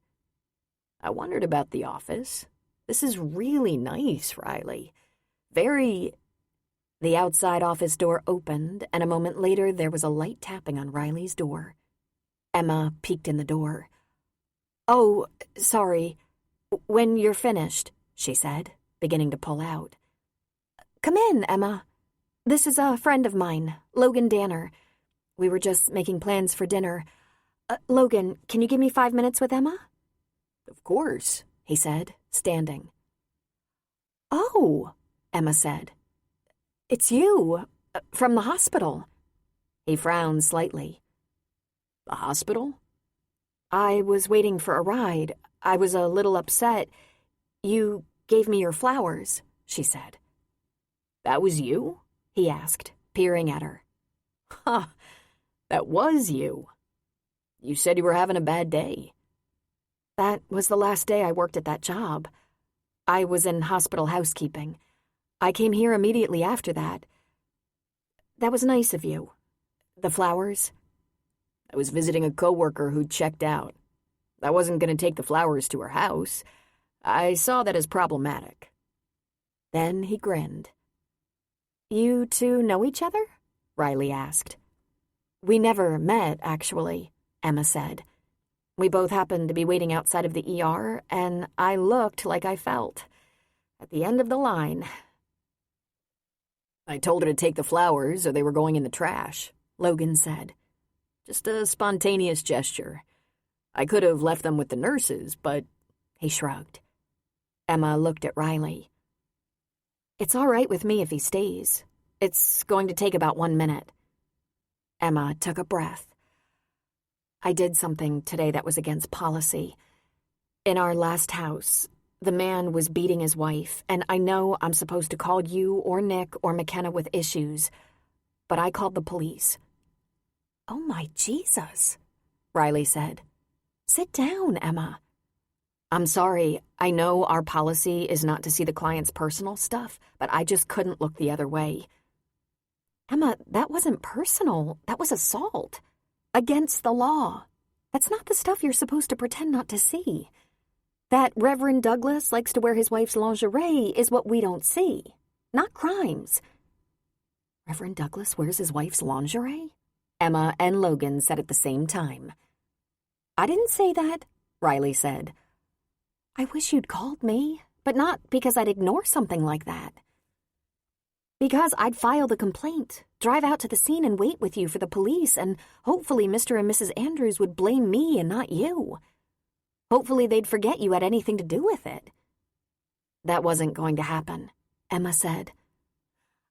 I wondered about the office. This is really nice, Riley. Very... The outside office door opened, and a moment later there was a light tapping on Riley's door. Emma peeked in the door. Oh, sorry. When you're finished, she said, beginning to pull out. Come in, Emma. This is a friend of mine, Logan Danner. We were just making plans for dinner. Logan, can you give me 5 minutes with Emma? Of course, he said, standing. Oh, Emma said. It's you, from the hospital. He frowned slightly. The hospital? I was waiting for a ride. I was a little upset. You gave me your flowers, she said. That was you? He asked, peering at her. Huh, that was you. You said you were having a bad day. That was the last day I worked at that job. I was in hospital housekeeping. I came here immediately after that. That was nice of you. The flowers. I was visiting a coworker who'd checked out. I wasn't going to take the flowers to her house. I saw that as problematic. Then he grinned. You two know each other? Riley asked. We never met, actually, Emma said. We both happened to be waiting outside of the ER, and I looked like I felt. At the end of the line. I told her to take the flowers or they were going in the trash, Logan said. Just a spontaneous gesture. I could have left them with the nurses, but... He shrugged. Emma looked at Riley. It's all right with me if he stays. It's going to take about 1 minute. Emma took a breath. I did something today that was against policy. In our last house, the man was beating his wife, and I know I'm supposed to call you or Nick or McKenna with issues, but I called the police. Oh my Jesus, Riley said. Sit down, Emma. I'm sorry, I know our policy is not to see the client's personal stuff, but I just couldn't look the other way. Emma, that wasn't personal. That was assault. Against the law. That's not the stuff you're supposed to pretend not to see. That Reverend Douglas likes to wear his wife's lingerie is what we don't see, not crimes. Reverend Douglas wears his wife's lingerie? Emma and Logan said at the same time. I didn't say that, Riley said. I wish you'd called me, but not because I'd ignore something like that. Because I'd file the complaint, drive out to the scene and wait with you for the police, and hopefully Mr. and Mrs. Andrews would blame me and not you. Hopefully they'd forget you had anything to do with it. That wasn't going to happen, Emma said.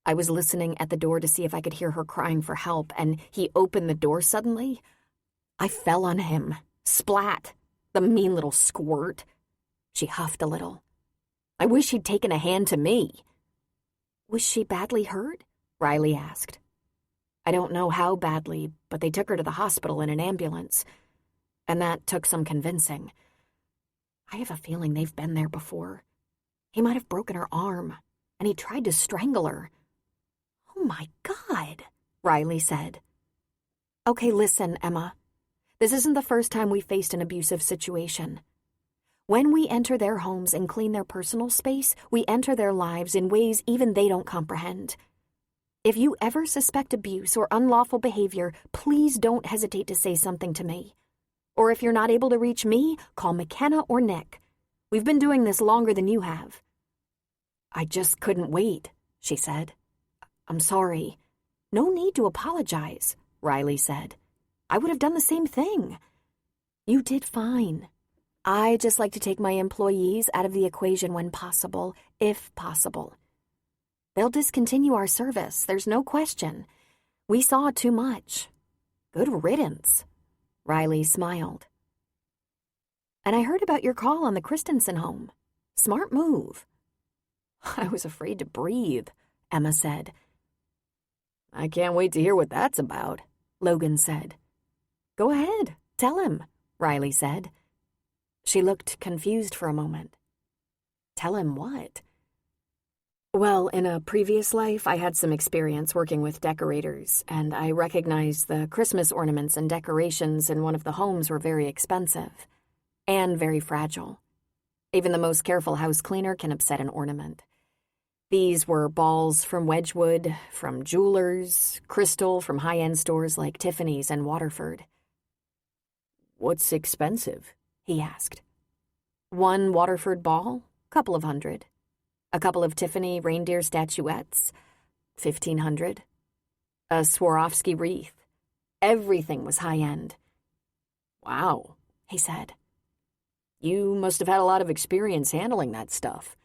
I was listening at the door to see if I could hear her crying for help, and he opened the door suddenly. I fell on him. Splat. The mean little squirt. She huffed a little. I wish he'd taken a hand to me. Was she badly hurt? Riley asked. I don't know how badly, but they took her to the hospital in an ambulance. And that took some convincing. I have a feeling they've been there before. He might have broken her arm, and he tried to strangle her. Oh my God, Riley said. Okay, listen, Emma. This isn't the first time we faced an abusive situation. When we enter their homes and clean their personal space, we enter their lives in ways even they don't comprehend. If you ever suspect abuse or unlawful behavior, please don't hesitate to say something to me. Or if you're not able to reach me, call McKenna or Nick. We've been doing this longer than you have. I just couldn't wait, she said. I'm sorry. No need to apologize, Riley said. I would have done the same thing. You did fine. I just like to take my employees out of the equation when possible, if possible. They'll discontinue our service, there's no question. We saw too much. Good riddance. Riley smiled. And I heard about your call on the Christensen home. Smart move. I was afraid to breathe, Emma said. I can't wait to hear what that's about, Logan said. Go ahead, tell him, Riley said. She looked confused for a moment. Tell him what? Well, in a previous life, I had some experience working with decorators, and I recognized the Christmas ornaments and decorations in one of the homes were very expensive and very fragile. Even the most careful house cleaner can upset an ornament. These were balls from Wedgwood, from jewelers, crystal from high-end stores like Tiffany's and Waterford. What's expensive? He asked. One Waterford ball, couple of $100. A couple of Tiffany reindeer statuettes, $1,500. A Swarovski wreath. Everything was high-end. Wow, he said. You must have had a lot of experience handling that stuff.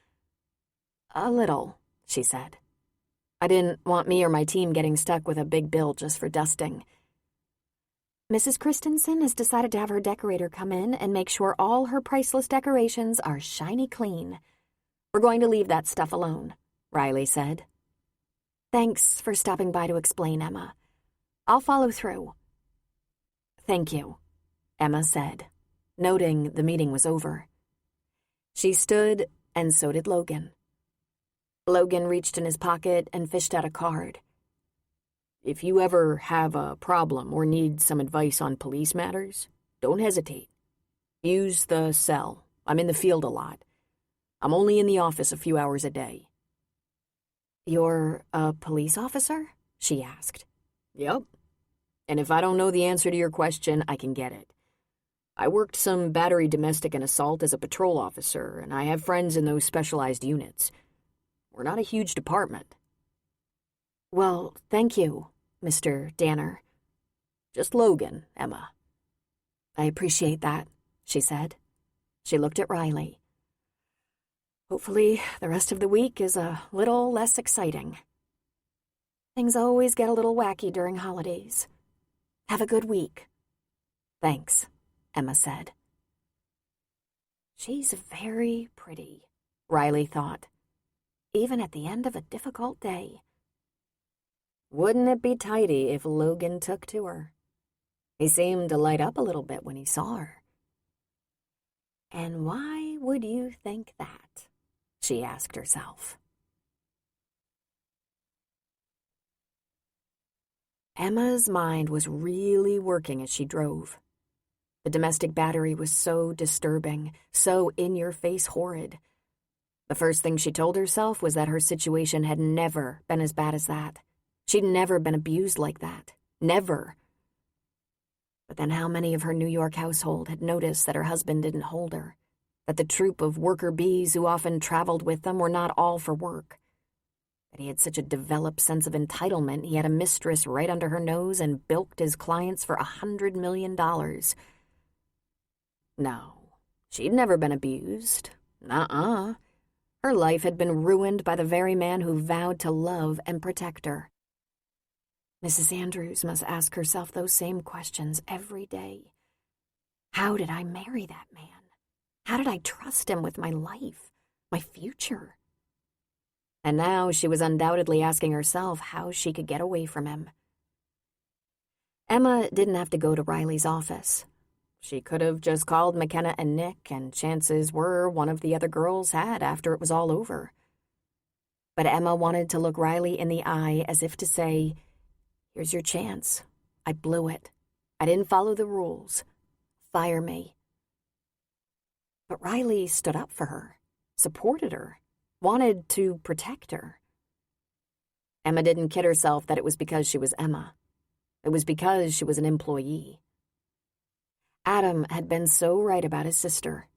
A little, she said. I didn't want me or my team getting stuck with a big bill just for dusting. Mrs. Christensen has decided to have her decorator come in and make sure all her priceless decorations are shiny clean. We're going to leave that stuff alone, Riley said. Thanks for stopping by to explain, Emma. I'll follow through. Thank you, Emma said, noting the meeting was over. She stood, and so did Logan. Logan reached in his pocket and fished out a card. If you ever have a problem or need some advice on police matters, don't hesitate. Use the cell. I'm in the field a lot. I'm only in the office a few hours a day. You're a police officer? She asked. Yep. And if I don't know the answer to your question, I can get it. I worked some battery, domestic, and assault as a patrol officer, and I have friends in those specialized units. We're not a huge department." "Well, thank you, Mr. Danner." "Just Logan, Emma." "I appreciate that," she said. She looked at Riley. "Hopefully the rest of the week is a little less exciting. Things always get a little wacky during holidays. Have a good week." "Thanks," Emma said. She's very pretty, Riley thought, even at the end of a difficult day. Wouldn't it be tidy if Logan took to her? He seemed to light up a little bit when he saw her. And why would you think that? She asked herself. Emma's mind was really working as she drove. The domestic battery was so disturbing, so in-your-face horrid. The first thing she told herself was that her situation had never been as bad as that. She'd never been abused like that. Never. But then how many of her New York household had noticed that her husband didn't hold her, that the troop of worker bees who often traveled with them were not all for work, that he had such a developed sense of entitlement he had a mistress right under her nose and bilked his clients for $100 million. No, she'd never been abused. Nuh-uh. Her life had been ruined by the very man who vowed to love and protect her. Mrs. Andrews must ask herself those same questions every day. How did I marry that man? How did I trust him with my life, my future? And now she was undoubtedly asking herself how she could get away from him. Emma didn't have to go to Riley's office. She could have just called McKenna and Nick, and chances were one of the other girls had after it was all over. But Emma wanted to look Riley in the eye as if to say, "Here's your chance. I blew it. I didn't follow the rules. Fire me." But Riley stood up for her, supported her, wanted to protect her. Emma didn't kid herself that it was because she was Emma. It was because she was an employee. Adam had been so right about his sister.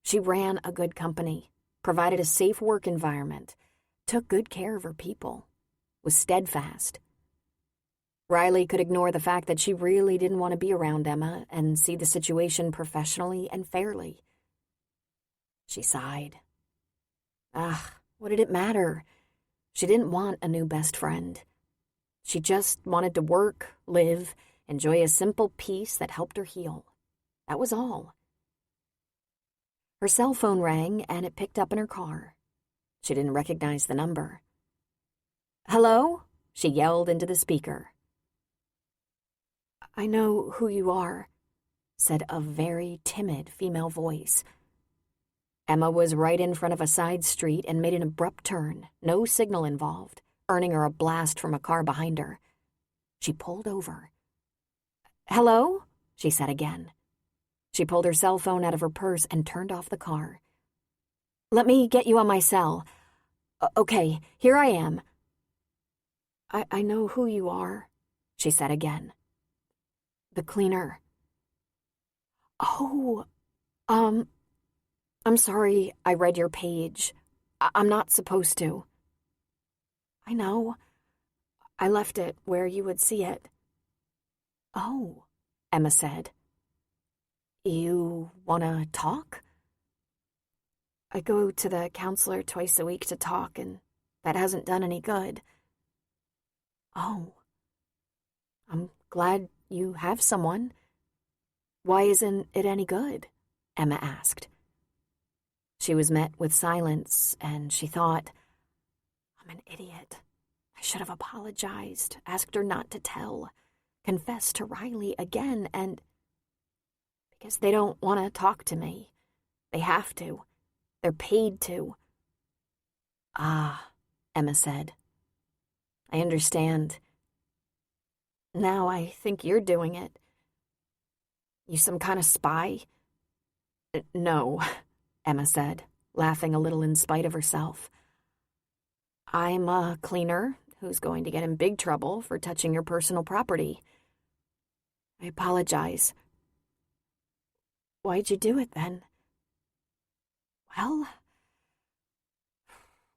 She ran a good company, provided a safe work environment, took good care of her people, was steadfast. Riley could ignore the fact that she really didn't want to be around Emma and see the situation professionally and fairly. She sighed. What did it matter? She didn't want a new best friend. She just wanted to work, live, enjoy a simple peace that helped her heal. That was all. Her cell phone rang and it picked up in her car. She didn't recognize the number. "Hello?" she yelled into the speaker. "I know who you are," said a very timid female voice. Emma was right in front of a side street and made an abrupt turn, no signal involved, earning her a blast from a car behind her. She pulled over. "Hello?" she said again. She pulled her cell phone out of her purse and turned off the car. "Let me get you on my cell. Okay, here I am." I know who you are," she said again. "The cleaner." "Oh, I'm sorry I read your page. I'm not supposed to." "I know. I left it where you would see it." "Oh," Emma said. "You want to talk?" "I go to the counselor twice a week to talk, and that hasn't done any good." "Oh. I'm glad you have someone. Why isn't it any good?" Emma asked. She was met with silence, and she thought, "I'm an idiot. I should have apologized, asked her not to tell, confessed to Riley again, and because they don't want to talk to me. They have to. They're paid to." "Ah," Emma said. "I understand. Now I think you're doing it. You some kind of spy?" "No," Emma said, laughing a little in spite of herself. "I'm a cleaner who's going to get in big trouble for touching your personal property. I apologize." Why'd you do it then?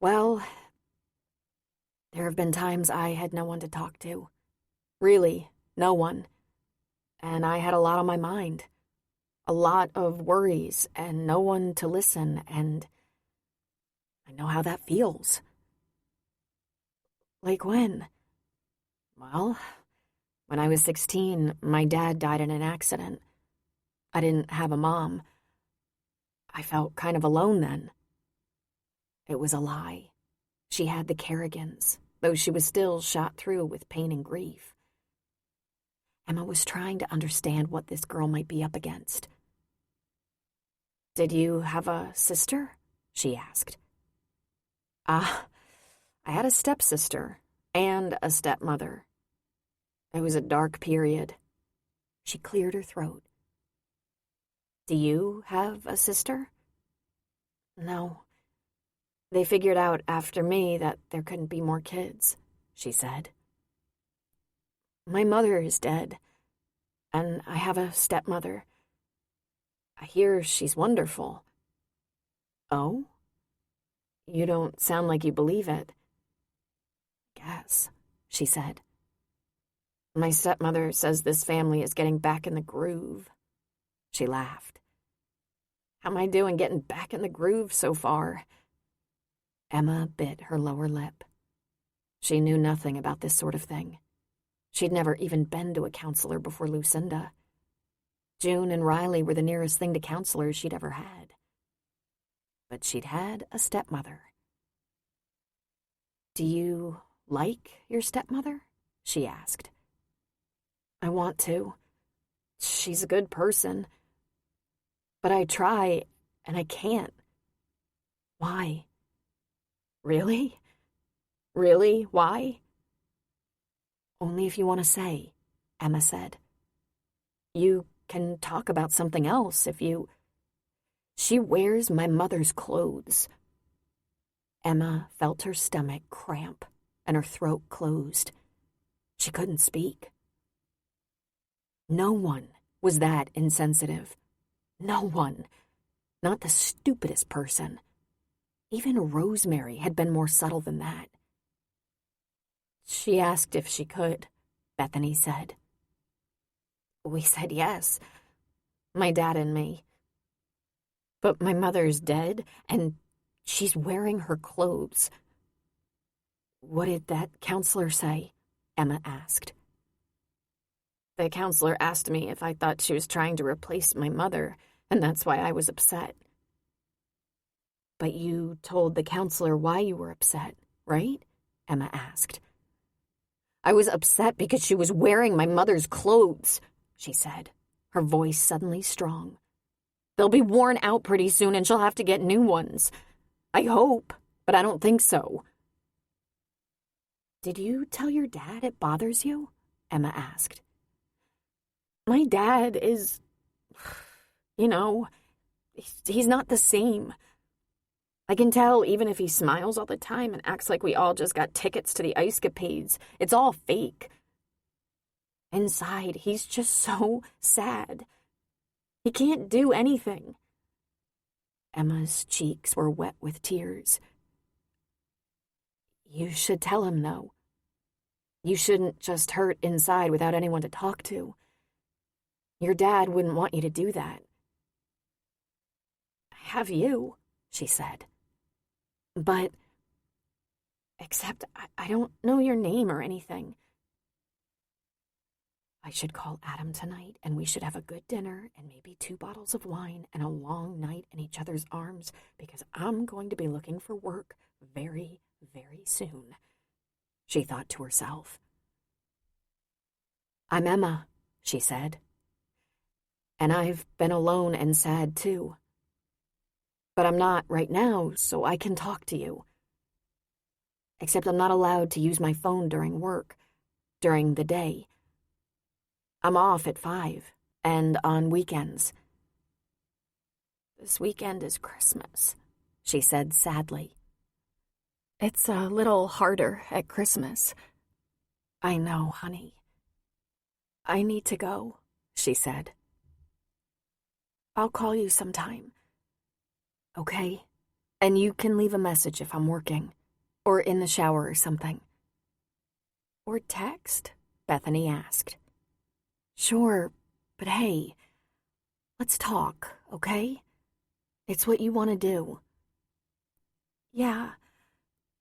Well, there have been times I had no one to talk to. Really, no one. And I had a lot on my mind. A lot of worries and no one to listen, and I know how that feels. Like when? Well, when I was 16, my dad died in an accident. I didn't have a mom. I felt kind of alone then. It was a lie. She had the Kerrigans, though she was still shot through with pain and grief. Emma was trying to understand what this girl might be up against. Did you have a sister? She asked. I had a stepsister and a stepmother. It was a dark period. She cleared her throat. Do you have a sister? No. They figured out after me that there couldn't be more kids, she said. My mother is dead, and I have a stepmother. I hear she's wonderful. Oh? You don't sound like you believe it. Guess, she said. My stepmother says this family is getting back in the groove. She laughed. How am I doing getting back in the groove so far? Emma bit her lower lip. She knew nothing about this sort of thing. She'd never even been to a counselor before Lucinda. June and Riley were the nearest thing to counselors she'd ever had. But she'd had a stepmother. Do you like your stepmother? She asked. I want to. She's a good person. But I try, and I can't. Why? Really? Really? Why? Only if you want to say, Emma said. You can talk about something else if you... She wears my mother's clothes. Emma felt her stomach cramp and her throat closed. She couldn't speak. No one was that insensitive. No one. Not the stupidest person. Even Rosemary had been more subtle than that. She asked if she could, Bethany said. We said yes, my dad and me. But my mother's dead, and she's wearing her clothes. What did that counselor say? Emma asked. The counselor asked me if I thought she was trying to replace my mother, and that's why I was upset. But you told the counselor why you were upset, right? Emma asked. I was upset because she was wearing my mother's clothes, she said, her voice suddenly strong. They'll be worn out pretty soon and she'll have to get new ones. I hope, but I don't think so. Did you tell your dad it bothers you? Emma asked. My dad is, he's not the same. I can tell even if he smiles all the time and acts like we all just got tickets to the ice-capades. It's all fake. Inside, he's just so sad. He can't do anything. Emma's cheeks were wet with tears. You should tell him, though. You shouldn't just hurt inside without anyone to talk to. Your dad wouldn't want you to do that. I have you, she said. But, except I don't know your name or anything. I should call Adam tonight, and we should have a good dinner and maybe 2 bottles of wine and a long night in each other's arms, because I'm going to be looking for work very, very soon, she thought to herself. I'm Emma, she said. And I've been alone and sad too. But I'm not right now, so I can talk to you. Except I'm not allowed to use my phone during work, during the day. I'm off at 5, and on weekends. This weekend is Christmas, she said sadly. It's a little harder at Christmas. I know, honey. I need to go, she said. I'll call you sometime. Okay? And you can leave a message if I'm working, or in the shower or something. Or text? Bethany asked. Sure, but hey, let's talk, okay? It's what you want to do. Yeah,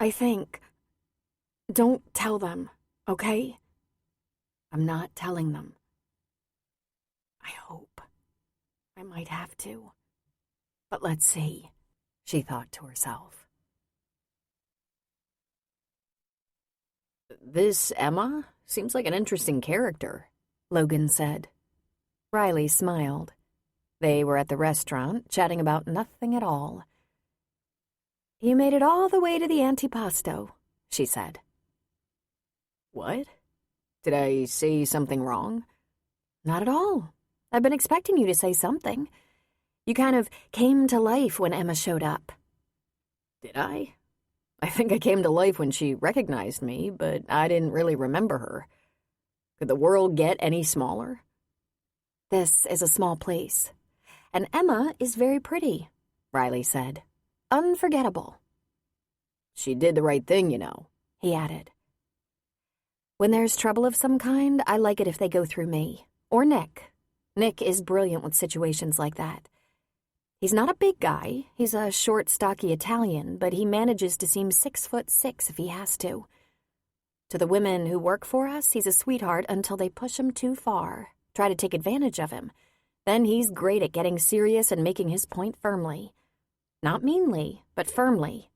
I think. Don't tell them, okay? I'm not telling them. I hope. I might have to. But let's see, she thought to herself. This Emma seems like an interesting character, Logan said. Riley smiled. They were at the restaurant, chatting about nothing at all. You made it all the way to the antipasto, she said. What? Did I say something wrong? Not at all. I've been expecting you to say something. You kind of came to life when Emma showed up. Did I? I think I came to life when she recognized me, but I didn't really remember her. Could the world get any smaller? This is a small place. And Emma is very pretty, Riley said. Unforgettable. She did the right thing, you know, he added. When there's trouble of some kind, I like it if they go through me. Or Nick. Nick is brilliant with situations like that. He's not a big guy. He's a short, stocky Italian, but he manages to seem 6'6" if he has to. To the women who work for us, he's a sweetheart until they push him too far, try to take advantage of him. Then he's great at getting serious and making his point firmly. Not meanly, but firmly.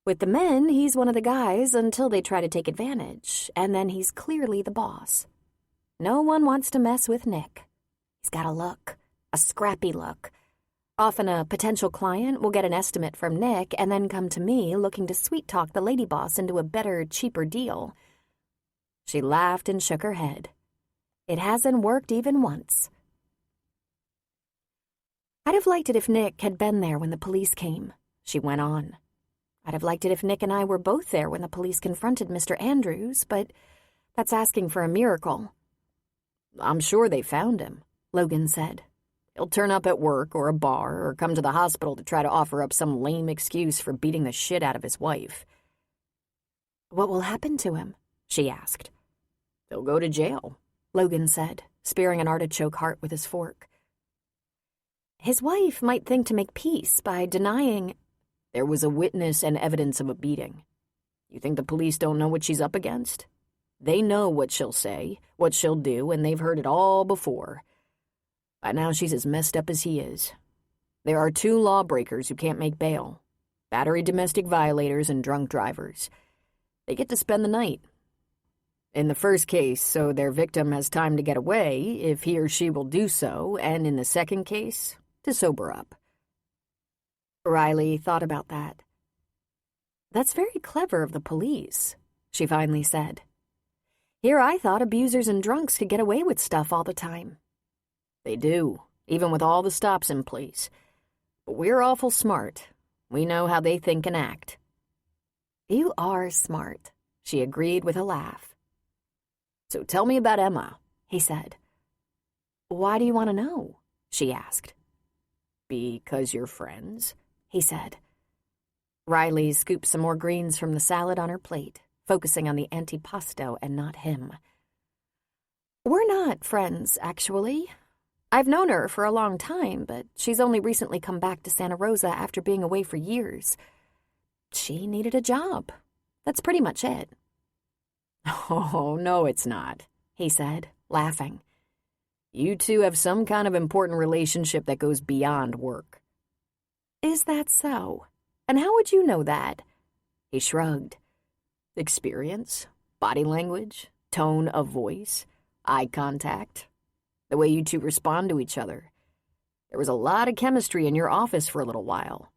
With the men, he's one of the guys until they try to take advantage, and then he's clearly the boss. No one wants to mess with Nick. He's got a look, a scrappy look. Often a potential client will get an estimate from Nick and then come to me looking to sweet-talk the lady boss into a better, cheaper deal. She laughed and shook her head. It hasn't worked even once. I'd have liked it if Nick had been there when the police came, she went on. I'd have liked it if Nick and I were both there when the police confronted Mr. Andrews, but that's asking for a miracle. I'm sure they found him, Logan said. He'll turn up at work or a bar or come to the hospital to try to offer up some lame excuse for beating the shit out of his wife. What will happen to him? She asked. He'll go to jail, Logan said, spearing an artichoke heart with his fork. His wife might think to make peace by denying there was a witness and evidence of a beating. You think the police don't know what she's up against? They know what she'll say, what she'll do, and they've heard it all before. By now she's as messed up as he is. There are 2 lawbreakers who can't make bail. Battery domestic violators and drunk drivers. They get to spend the night. In the first case, so their victim has time to get away, if he or she will do so, and in the second case, to sober up. Riley thought about that. That's very clever of the police, she finally said. Here I thought abusers and drunks could get away with stuff all the time. They do, even with all the stops in place. But we're awful smart. We know how they think and act. You are smart, she agreed with a laugh. So tell me about Emma, he said. Why do you want to know? She asked. Because you're friends, he said. Riley scooped some more greens from the salad on her plate, focusing on the antipasto and not him. We're not friends, actually. I've known her for a long time, but she's only recently come back to Santa Rosa after being away for years. She needed a job. That's pretty much it. Oh, no, it's not, he said, laughing. You two have some kind of important relationship that goes beyond work. Is that so? And how would you know that? He shrugged. Experience, body language, tone of voice, eye contact, the way you two respond to each other. There was a lot of chemistry in your office for a little while.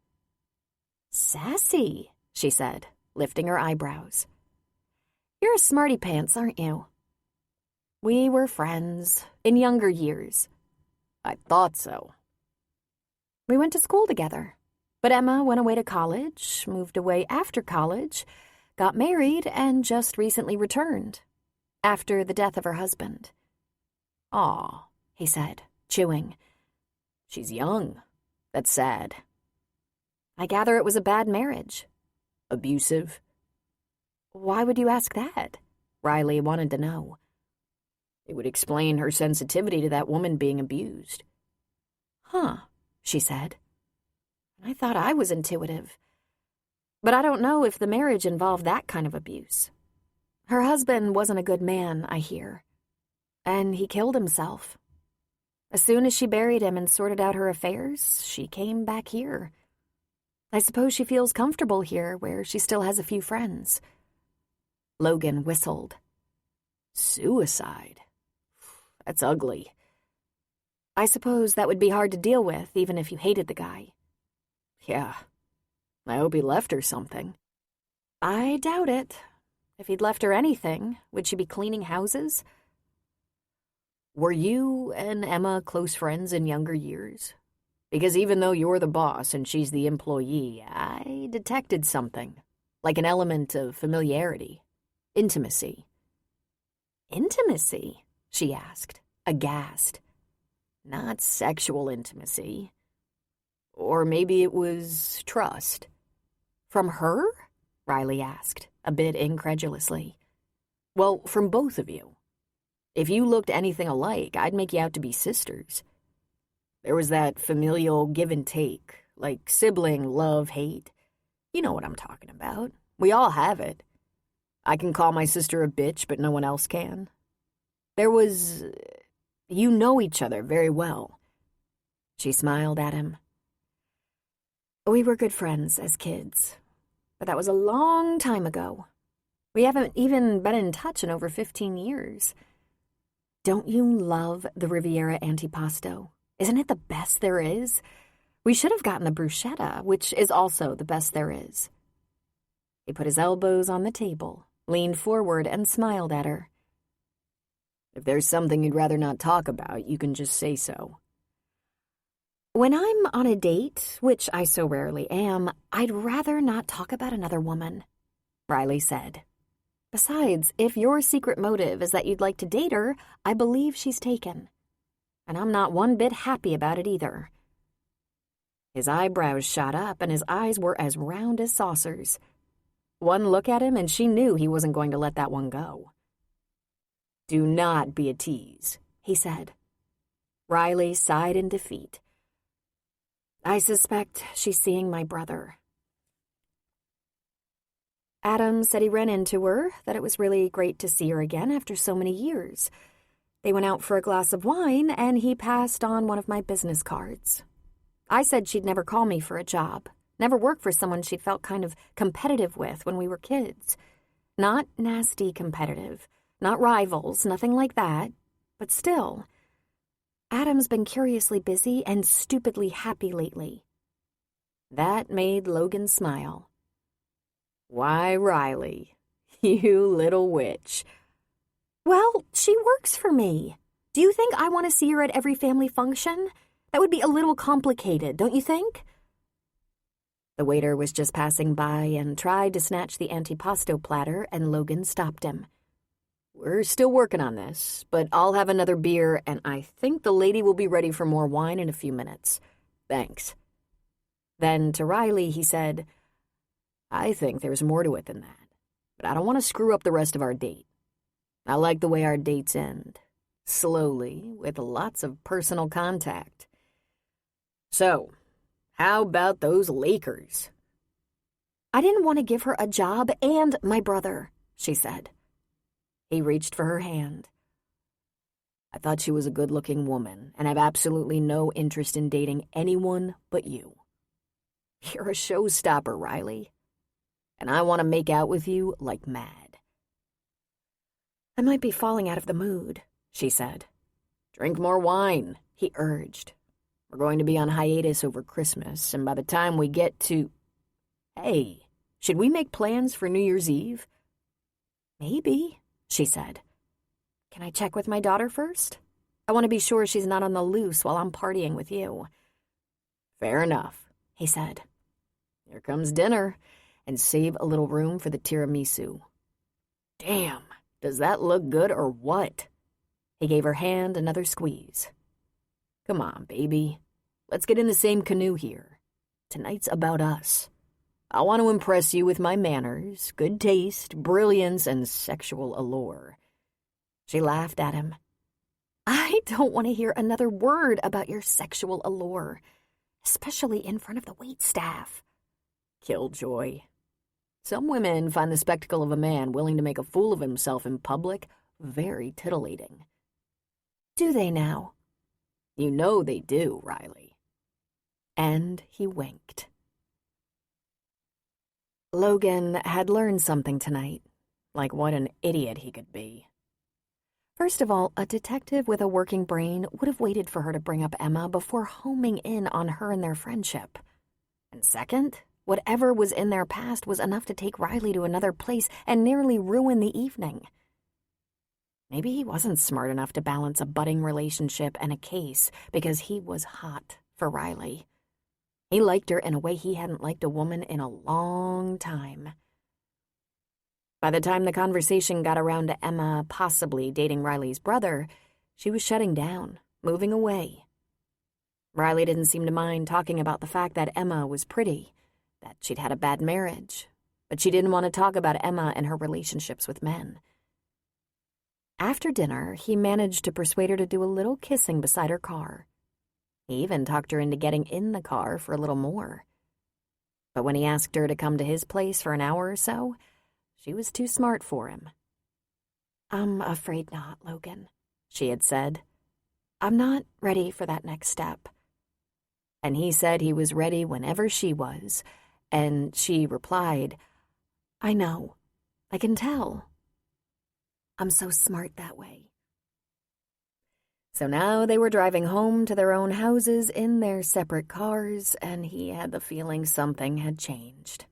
Sassy, she said, lifting her eyebrows. You're a smarty pants, aren't you? We were friends in younger years. I thought so. We went to school together, but Emma went away to college, moved away after college, got married, and just recently returned, after the death of her husband. Aw, he said, chewing. She's young. That's sad. I gather it was a bad marriage. Abusive? Why would you ask that? Riley wanted to know. It would explain her sensitivity to that woman being abused. Huh, she said. I thought I was intuitive. But I don't know if the marriage involved that kind of abuse. Her husband wasn't a good man, I hear. And he killed himself. As soon as she buried him and sorted out her affairs, she came back here. I suppose she feels comfortable here, where she still has a few friends. Logan whistled. Suicide? That's ugly. I suppose that would be hard to deal with, even if you hated the guy. Yeah. I hope he left her something. I doubt it. If he'd left her anything, would she be cleaning houses? Were you and Emma close friends in younger years? Because even though you're the boss and she's the employee, I detected something, like an element of familiarity, intimacy. Intimacy? She asked, aghast. Not sexual intimacy. Or maybe it was trust. From her? Riley asked, a bit incredulously. Well, from both of you. If you looked anything alike, I'd make you out to be sisters. There was that familial give and take, like sibling love-hate. You know what I'm talking about. We all have it. I can call my sister a bitch, but no one else can. There was... You know each other very well. She smiled at him. We were good friends as kids, but that was a long time ago. We haven't even been in touch in over 15 years. Don't you love the Riviera Antipasto? Isn't it the best there is? We should have gotten the bruschetta, which is also the best there is. He put his elbows on the table, leaned forward, and smiled at her. If there's something you'd rather not talk about, you can just say so. When I'm on a date, which I so rarely am, I'd rather not talk about another woman, Riley said. Besides, if your secret motive is that you'd like to date her, I believe she's taken. And I'm not one bit happy about it either. His eyebrows shot up and his eyes were as round as saucers. One look at him and she knew he wasn't going to let that one go. Do not be a tease, he said. Riley sighed in defeat. I suspect she's seeing my brother. Adam said he ran into her, that it was really great to see her again after so many years. They went out for a glass of wine, and he passed on one of my business cards. I said she'd never call me for a job, never work for someone she'd felt kind of competitive with when we were kids. Not nasty competitive, not rivals, nothing like that, but still. Adam's been curiously busy and stupidly happy lately. That made Logan smile. Why, Riley, you little witch. Well, she works for me. Do you think I want to see her at every family function? That would be a little complicated, don't you think? The waiter was just passing by and tried to snatch the antipasto platter, and Logan stopped him. We're still working on this, but I'll have another beer, and I think the lady will be ready for more wine in a few minutes. Thanks. Then to Riley, he said, I think there's more to it than that, but I don't want to screw up the rest of our date. I like the way our dates end, slowly, with lots of personal contact. So, how about those Lakers? I didn't want to give her a job and my brother, she said. He reached for her hand. I thought she was a good-looking woman, and have absolutely no interest in dating anyone but you. You're a showstopper, Riley. And I want to make out with you like mad. I might be falling out of the mood, she said. Drink more wine, he urged. We're going to be on hiatus over Christmas, and by the time we get to... Hey, should we make plans for New Year's Eve? Maybe, she said. Can I check with my daughter first? I want to be sure she's not on the loose while I'm partying with you. Fair enough, he said. Here comes dinner. And save a little room for the tiramisu. Damn, does that look good or what? He gave her hand another squeeze. Come on, baby. Let's get in the same canoe here. Tonight's about us. I want to impress you with my manners, good taste, brilliance, and sexual allure." She laughed at him. I don't want to hear another word about your sexual allure, especially in front of the waitstaff. Killjoy. Some women find the spectacle of a man willing to make a fool of himself in public very titillating. Do they now? You know they do, Riley. And he winked. Logan had learned something tonight, like what an idiot he could be. First of all, a detective with a working brain would have waited for her to bring up Emma before homing in on her and their friendship. And second, whatever was in their past was enough to take Riley to another place and nearly ruin the evening. Maybe he wasn't smart enough to balance a budding relationship and a case because he was hot for Riley. He liked her in a way he hadn't liked a woman in a long time. By the time the conversation got around to Emma possibly dating Riley's brother, she was shutting down, moving away. Riley didn't seem to mind talking about the fact that Emma was pretty, that she'd had a bad marriage, but she didn't want to talk about Emma and her relationships with men. After dinner, he managed to persuade her to do a little kissing beside her car. He even talked her into getting in the car for a little more. But when he asked her to come to his place for an hour or so, she was too smart for him. "I'm afraid not, Logan," she had said. "I'm not ready for that next step." And he said he was ready whenever she was, and she replied, "I know. I can tell. I'm so smart that way." So now they were driving home to their own houses in their separate cars, and he had the feeling something had changed.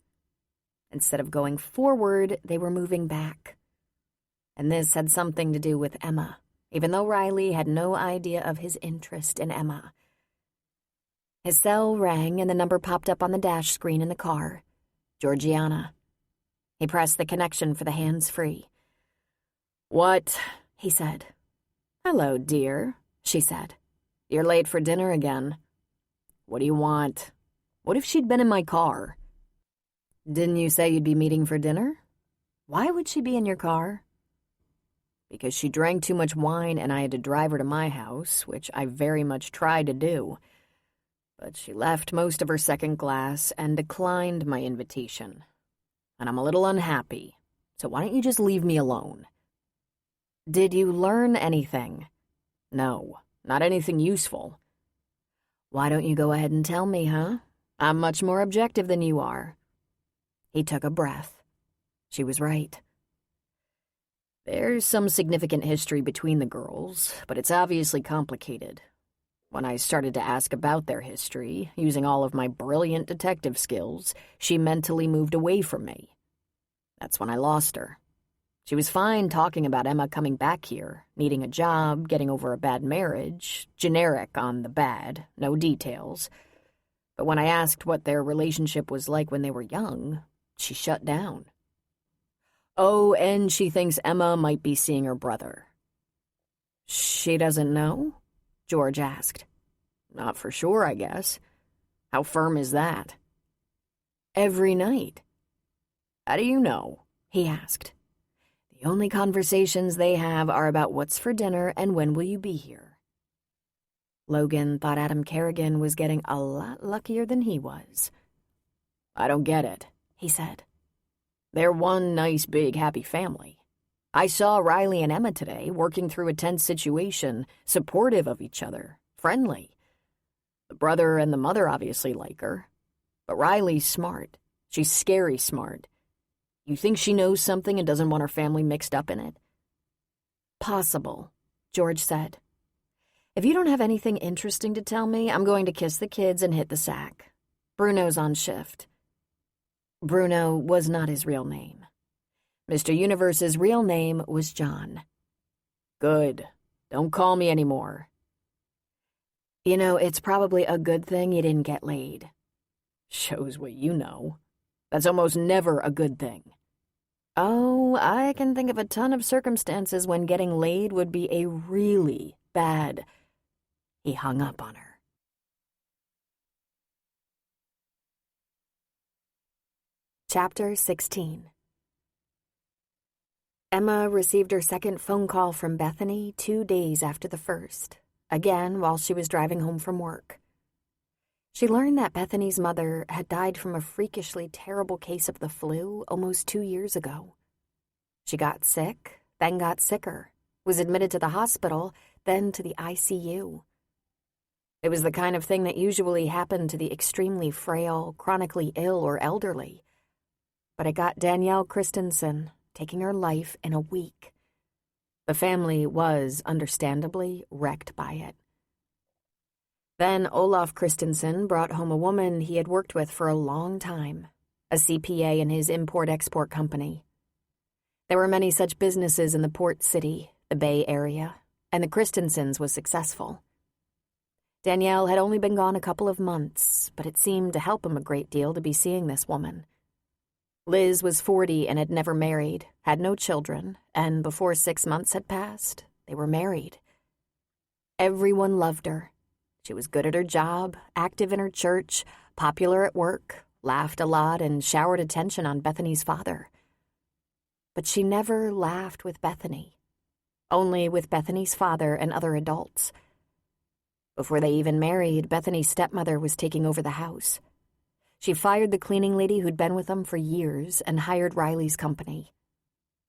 Instead of going forward, they were moving back. And this had something to do with Emma, even though Riley had no idea of his interest in Emma. His cell rang and the number popped up on the dash screen in the car. Georgiana. He pressed the connection for the hands-free. "What?" he said. "Hello, dear," she said. "You're late for dinner again." "What do you want?" "What if she'd been in my car?" "Didn't you say you'd be meeting for dinner?" "Why would she be in your car?" "Because she drank too much wine and I had to drive her to my house, which I very much tried to do. But she left most of her second glass and declined my invitation. And I'm a little unhappy, so why don't you just leave me alone?" "Did you learn anything?" "No, not anything useful." "Why don't you go ahead and tell me, huh? I'm much more objective than you are." He took a breath. She was right. "There's some significant history between the girls, but it's obviously complicated. When I started to ask about their history, using all of my brilliant detective skills, she mentally moved away from me. That's when I lost her. She was fine talking about Emma coming back here, needing a job, getting over a bad marriage, generic on the bad, no details. But when I asked what their relationship was like when they were young, she shut down. Oh, and she thinks Emma might be seeing her brother." "She doesn't know?" George asked. "Not for sure, I guess. How firm is that?" "Every night." "How do you know?" he asked. "The only conversations they have are about what's for dinner and when will you be here." Logan thought Adam Kerrigan was getting a lot luckier than he was. "I don't get it," he said. "They're one nice, big, happy family. I saw Riley and Emma today, working through a tense situation, supportive of each other, friendly. The brother and the mother obviously like her. But Riley's smart. She's scary smart. You think she knows something and doesn't want her family mixed up in it?" "Possible," George said. "If you don't have anything interesting to tell me, I'm going to kiss the kids and hit the sack. Bruno's on shift." Bruno was not his real name. Mr. Universe's real name was John. "Good. Don't call me anymore." "You know, it's probably a good thing you didn't get laid." "Shows what you know. That's almost never a good thing." "Oh, I can think of a ton of circumstances when getting laid would be a really bad..." He hung up on her. Chapter 16. Emma received her second phone call from Bethany 2 days after the first, again while she was driving home from work. She learned that Bethany's mother had died from a freakishly terrible case of the flu almost 2 years ago. She got sick, then got sicker, was admitted to the hospital, then to the ICU. It was the kind of thing that usually happened to the extremely frail, chronically ill, or elderly. But it got Danielle Christensen, taking her life in a week. The family was, understandably, wrecked by it. Then Olaf Christensen brought home a woman he had worked with for a long time, a CPA in his import-export company. There were many such businesses in the port city, the Bay Area, and the Christensens was successful. Danielle had only been gone a couple of months, but it seemed to help him a great deal to be seeing this woman. Liz was 40 and had never married, had no children, and before 6 months had passed, they were married. Everyone loved her. She was good at her job, active in her church, popular at work, laughed a lot, and showered attention on Bethany's father. But she never laughed with Bethany, only with Bethany's father and other adults. Before they even married, Bethany's stepmother was taking over the house. She fired the cleaning lady who'd been with them for years and hired Riley's company.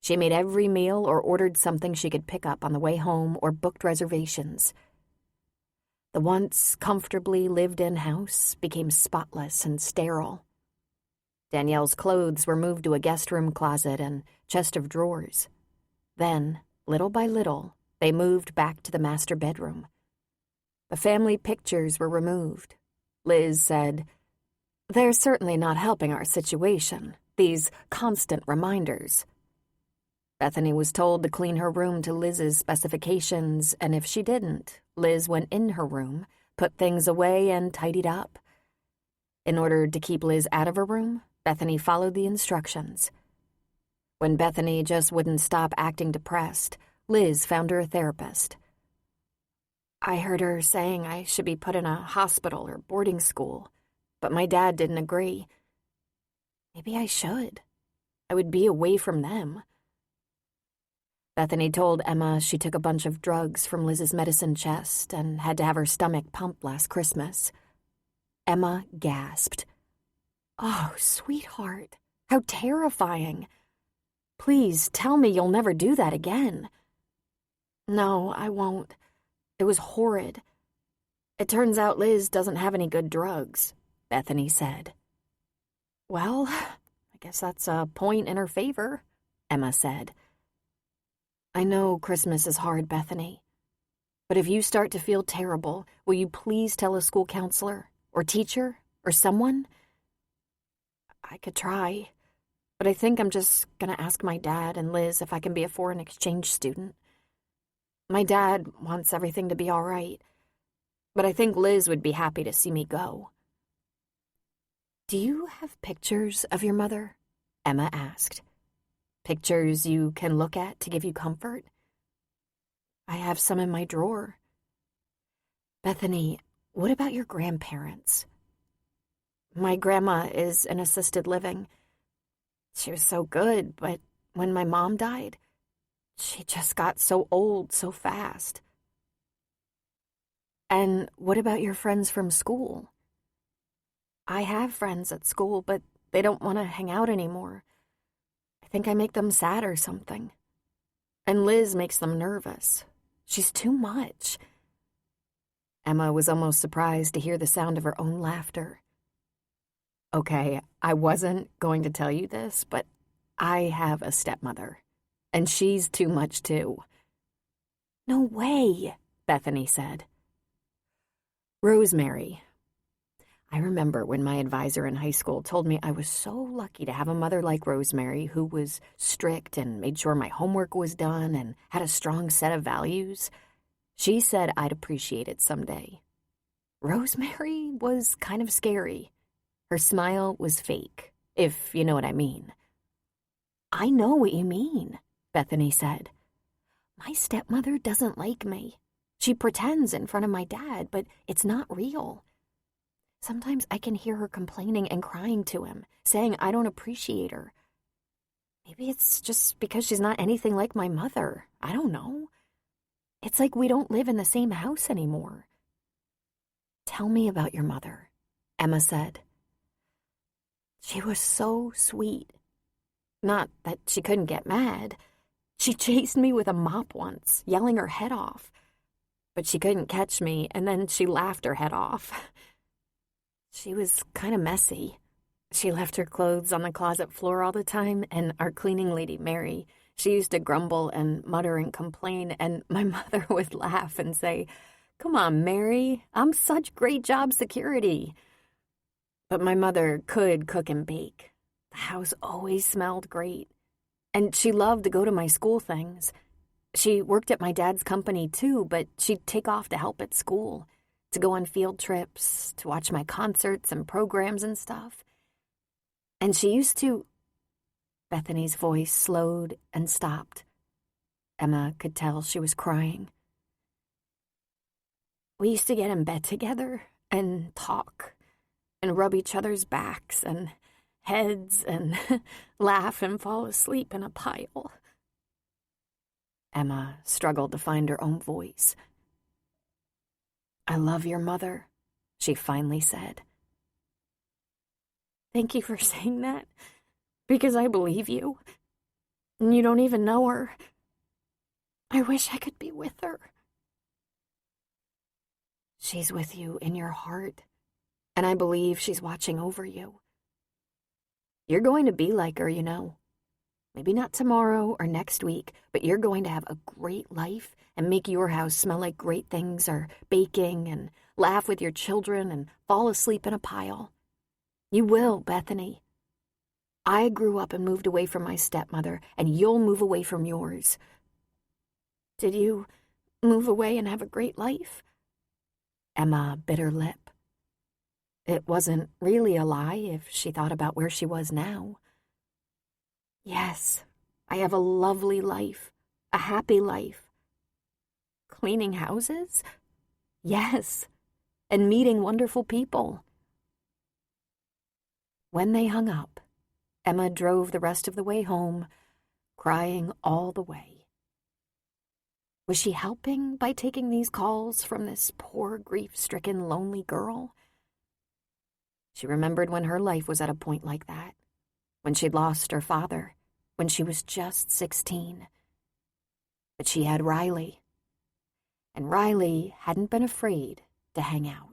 She made every meal or ordered something she could pick up on the way home or booked reservations. The once comfortably lived-in house became spotless and sterile. Danielle's clothes were moved to a guest room closet and chest of drawers. Then, little by little, they moved back to the master bedroom. The family pictures were removed. Liz said, "They're certainly not helping our situation, these constant reminders." Bethany was told to clean her room to Liz's specifications, and if she didn't, Liz went in her room, put things away, and tidied up. In order to keep Liz out of her room, Bethany followed the instructions. When Bethany just wouldn't stop acting depressed, Liz found her a therapist. "I heard her saying I should be put in a hospital or boarding school, but my dad didn't agree. Maybe I should. I would be away from them." Bethany told Emma she took a bunch of drugs from Liz's medicine chest and had to have her stomach pumped last Christmas. Emma gasped. "Oh, sweetheart, how terrifying. Please tell me you'll never do that again." "No, I won't. It was horrid. It turns out Liz doesn't have any good drugs," Bethany said. "Well, I guess that's a point in her favor," Emma said. "I know Christmas is hard, Bethany, but if you start to feel terrible, will you please tell a school counselor or teacher or someone?" "I could try, but I think I'm just going to ask my dad and Liz if I can be a foreign exchange student. My dad wants everything to be all right, but I think Liz would be happy to see me go." "Do you have pictures of your mother?" Emma asked. "Pictures you can look at to give you comfort?" "I have some in my drawer." "Bethany, what about your grandparents?" "My grandma is in assisted living. She was so good, but when my mom died, she just got so old so fast." "And what about your friends from school?" "I have friends at school, but they don't want to hang out anymore. I think I make them sad or something. And Liz makes them nervous. She's too much." Emma was almost surprised to hear the sound of her own laughter. "Okay, I wasn't going to tell you this, but I have a stepmother, and she's too much too." "No way," Bethany said. "Rosemary. I remember when my advisor in high school told me I was so lucky to have a mother like Rosemary who was strict and made sure my homework was done and had a strong set of values. She said I'd appreciate it someday. Rosemary was kind of scary. Her smile was fake, if you know what I mean." "I know what you mean," Bethany said. "My stepmother doesn't like me. She pretends in front of my dad, but it's not real. Sometimes I can hear her complaining and crying to him, saying I don't appreciate her. Maybe it's just because she's not anything like my mother. I don't know. It's like we don't live in the same house anymore. Tell me about your mother, Emma said. She was so sweet. Not that she couldn't get mad. She chased me with a mop once, yelling her head off. But she couldn't catch me, and then she laughed her head off. She was kind of messy. She left her clothes on the closet floor all the time, and our cleaning lady, Mary, she used to grumble and mutter and complain, and my mother would laugh and say, "Come on, Mary, I'm such great job security." But my mother could cook and bake. The house always smelled great. And she loved to go to my school things. She worked at my dad's company too, but she'd take off to help at school, to go on field trips, to watch my concerts and programs and stuff. And she used to... Bethany's voice slowed and stopped. Emma could tell she was crying. We used to get in bed together and talk and rub each other's backs and heads and laugh and fall asleep in a pile. Emma struggled to find her own voice. I love your mother, she finally said. Thank you for saying that, because I believe you. And you don't even know her. I wish I could be with her. She's with you in your heart, and I believe she's watching over you. You're going to be like her, you know. Maybe not tomorrow or next week, but you're going to have a great life and make your house smell like great things, or baking and laugh with your children and fall asleep in a pile. You will, Bethany. I grew up and moved away from my stepmother, and you'll move away from yours. Did you move away and have a great life? Emma bit her lip. It wasn't really a lie if she thought about where she was now. Yes, I have a lovely life, a happy life. Cleaning houses? Yes, and meeting wonderful people. When they hung up, Emma drove the rest of the way home, crying all the way. Was she helping by taking these calls from this poor, grief-stricken, lonely girl? She remembered when her life was at a point like that, when she'd lost her father, when she was just 16. But she had Riley, and Riley hadn't been afraid to hang out.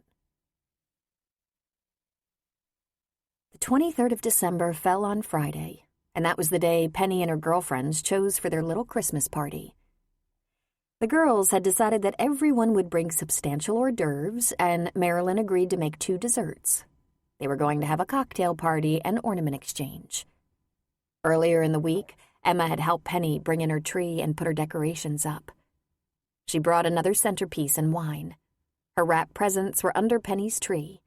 The 23rd of December fell on Friday, and that was the day Penny and her girlfriends chose for their little Christmas party. The girls had decided that everyone would bring substantial hors d'oeuvres, and Marilyn agreed to make 2 desserts. They were going to have a cocktail party and ornament exchange. Earlier in the week, Emma had helped Penny bring in her tree and put her decorations up. She brought another centerpiece and wine. Her wrapped presents were under Penny's tree.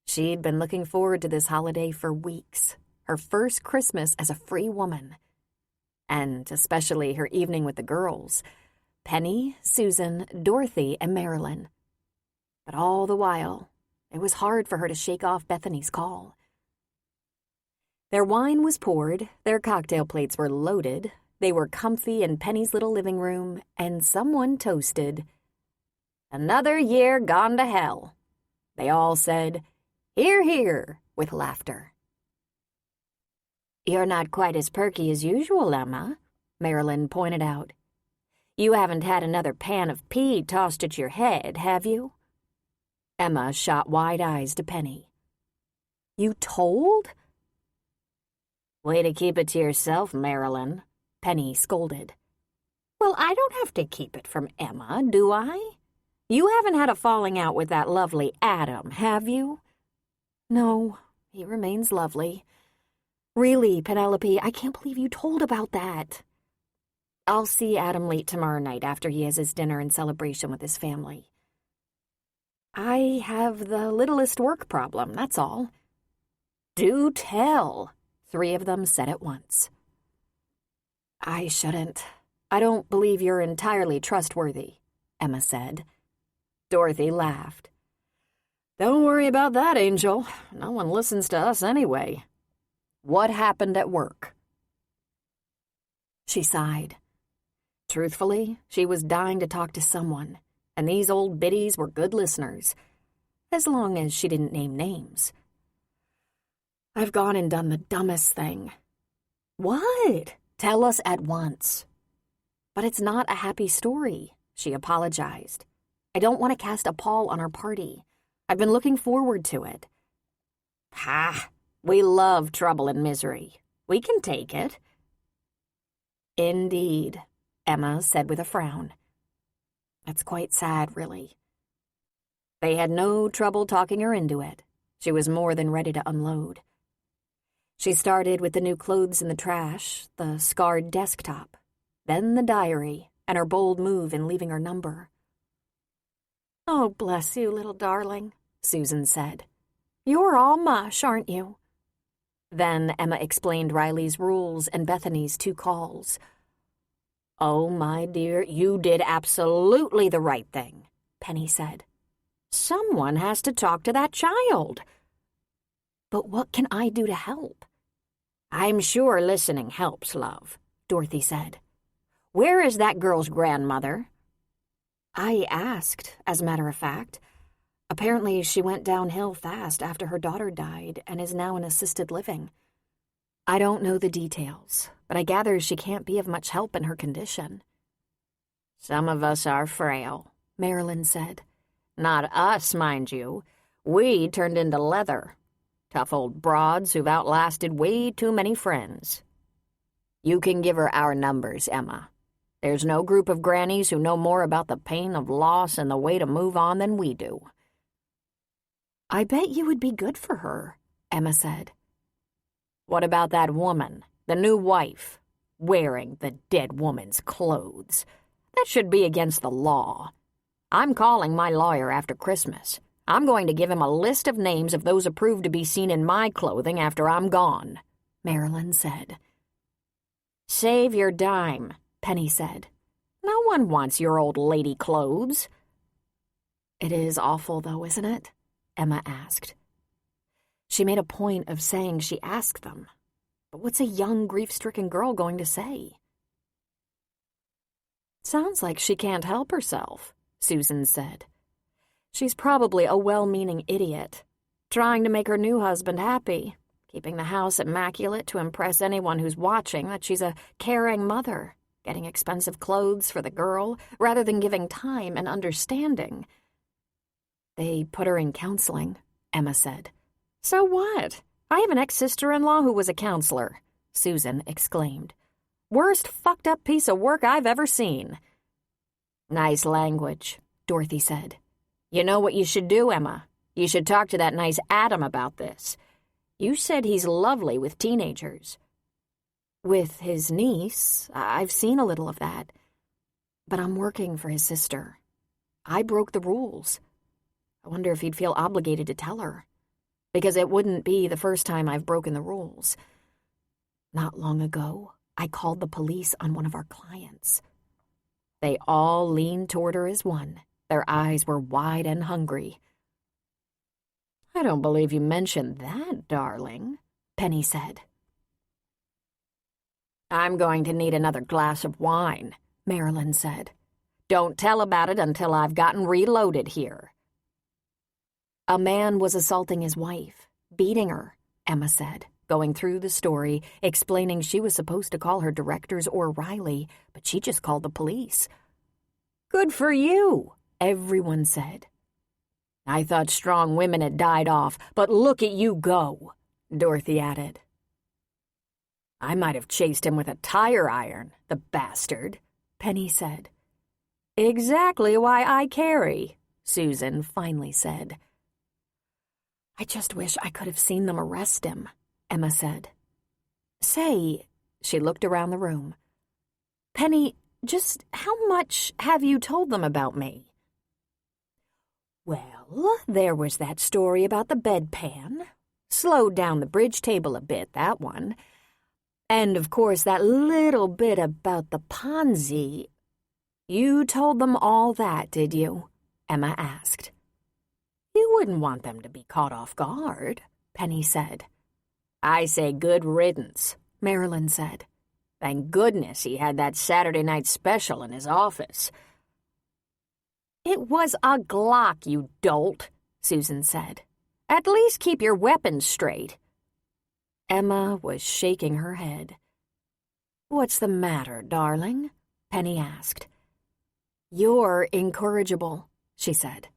She'd been looking forward to this holiday for weeks, her first Christmas as a free woman. And especially her evening with the girls, Penny, Susan, Dorothy, and Marilyn. But all the while, it was hard for her to shake off Bethany's call. Their wine was poured, their cocktail plates were loaded, they were comfy in Penny's little living room, and someone toasted, "Another year gone to hell." They all said, "Hear, hear," with laughter. "You're not quite as perky as usual, Emma," Marilyn pointed out. "You haven't had another pan of pea tossed at your head, have you?" Emma shot wide eyes to Penny. "You told?" "Way to keep it to yourself, Marilyn," Penny scolded. "Well, I don't have to keep it from Emma, do I? You haven't had a falling out with that lovely Adam, have you?" "No, he remains lovely. Really, Penelope, I can't believe you told about that." "I'll see Adam late tomorrow night after he has his dinner and celebration with his family." "I have the littlest work problem, that's all." "Do tell," 3 of them said at once. "I shouldn't. I don't believe you're entirely trustworthy," Emma said. Dorothy laughed. Don't worry about that, Angel. No one listens to us anyway. What happened at work? She sighed. Truthfully, she was dying to talk to someone, and these old biddies were good listeners, as long as she didn't name names. I've gone and done the dumbest thing. What? Tell us at once. But it's not a happy story, she apologized. I don't want to cast a pall on our party. I've been looking forward to it. Ha! We love trouble and misery. We can take it. Indeed, Emma said with a frown. That's quite sad, really. They had no trouble talking her into it. She was more than ready to unload. She started with the new clothes in the trash, the scarred desktop, then the diary, and her bold move in leaving her number. Oh, bless you, little darling, Susan said. You're all mush, aren't you? Then Emma explained Riley's rules and Bethany's 2 calls. Oh, my dear, you did absolutely the right thing, Penny said. Someone has to talk to that child. But what can I do to help? I'm sure listening helps, love, Dorothy said. Where is that girl's grandmother? I asked, as a matter of fact. Apparently, she went downhill fast after her daughter died and is now in assisted living. I don't know the details, but I gather she can't be of much help in her condition. Some of us are frail, Marilyn said. Not us, mind you. We turned into leather. Tough old broads who've outlasted way too many friends. You can give her our numbers, Emma. There's no group of grannies who know more about the pain of loss and the way to move on than we do. I bet you would be good for her, Emma said. What about that woman, the new wife, wearing the dead woman's clothes? That should be against the law. I'm calling my lawyer after Christmas. I'm going to give him a list of names of those approved to be seen in my clothing after I'm gone, Marilyn said. Save your dime, Penny said. No one wants your old lady clothes. It is awful, though, isn't it? Emma asked. She made a point of saying she asked them. But what's a young, grief-stricken girl going to say? Sounds like she can't help herself, Susan said. She's probably a well-meaning idiot, trying to make her new husband happy, keeping the house immaculate to impress anyone who's watching that she's a caring mother, getting expensive clothes for the girl rather than giving time and understanding. They put her in counseling, Emma said. So what? I have an ex-sister-in-law who was a counselor, Susan exclaimed. Worst fucked-up piece of work I've ever seen. Nice language, Dorothy said. You know what you should do, Emma? You should talk to that nice Adam about this. You said he's lovely with teenagers. With his niece, I've seen a little of that. But I'm working for his sister. I broke the rules. I wonder if he'd feel obligated to tell her. Because it wouldn't be the first time I've broken the rules. Not long ago, I called the police on one of our clients. They all leaned toward her as one. Their eyes were wide and hungry. I don't believe you mentioned that, darling, Penny said. I'm going to need another glass of wine, Marilyn said. Don't tell about it until I've gotten reloaded here. A man was assaulting his wife, beating her, Emma said, going through the story, explaining she was supposed to call her directors or Riley, but she just called the police. Good for you, everyone said. I thought strong women had died off, but look at you go, Dorothy added. I might have chased him with a tire iron, the bastard, Penny said. Exactly why I carry, Susan finally said. I just wish I could have seen them arrest him, Emma said. Say, she looked around the room. Penny, just how much have you told them about me? Well, there was that story about the bedpan. Slowed down the bridge table a bit, that one. And, of course, that little bit about the Ponzi. You told them all that, did you? Emma asked. You wouldn't want them to be caught off guard," Penny said. "I say good riddance," Marilyn said. "Thank goodness he had that Saturday night special in his office." "It was a Glock, you dolt," Susan said. "At least keep your weapons straight." Emma was shaking her head. "What's the matter, darling?" Penny asked. "You're incorrigible," she said.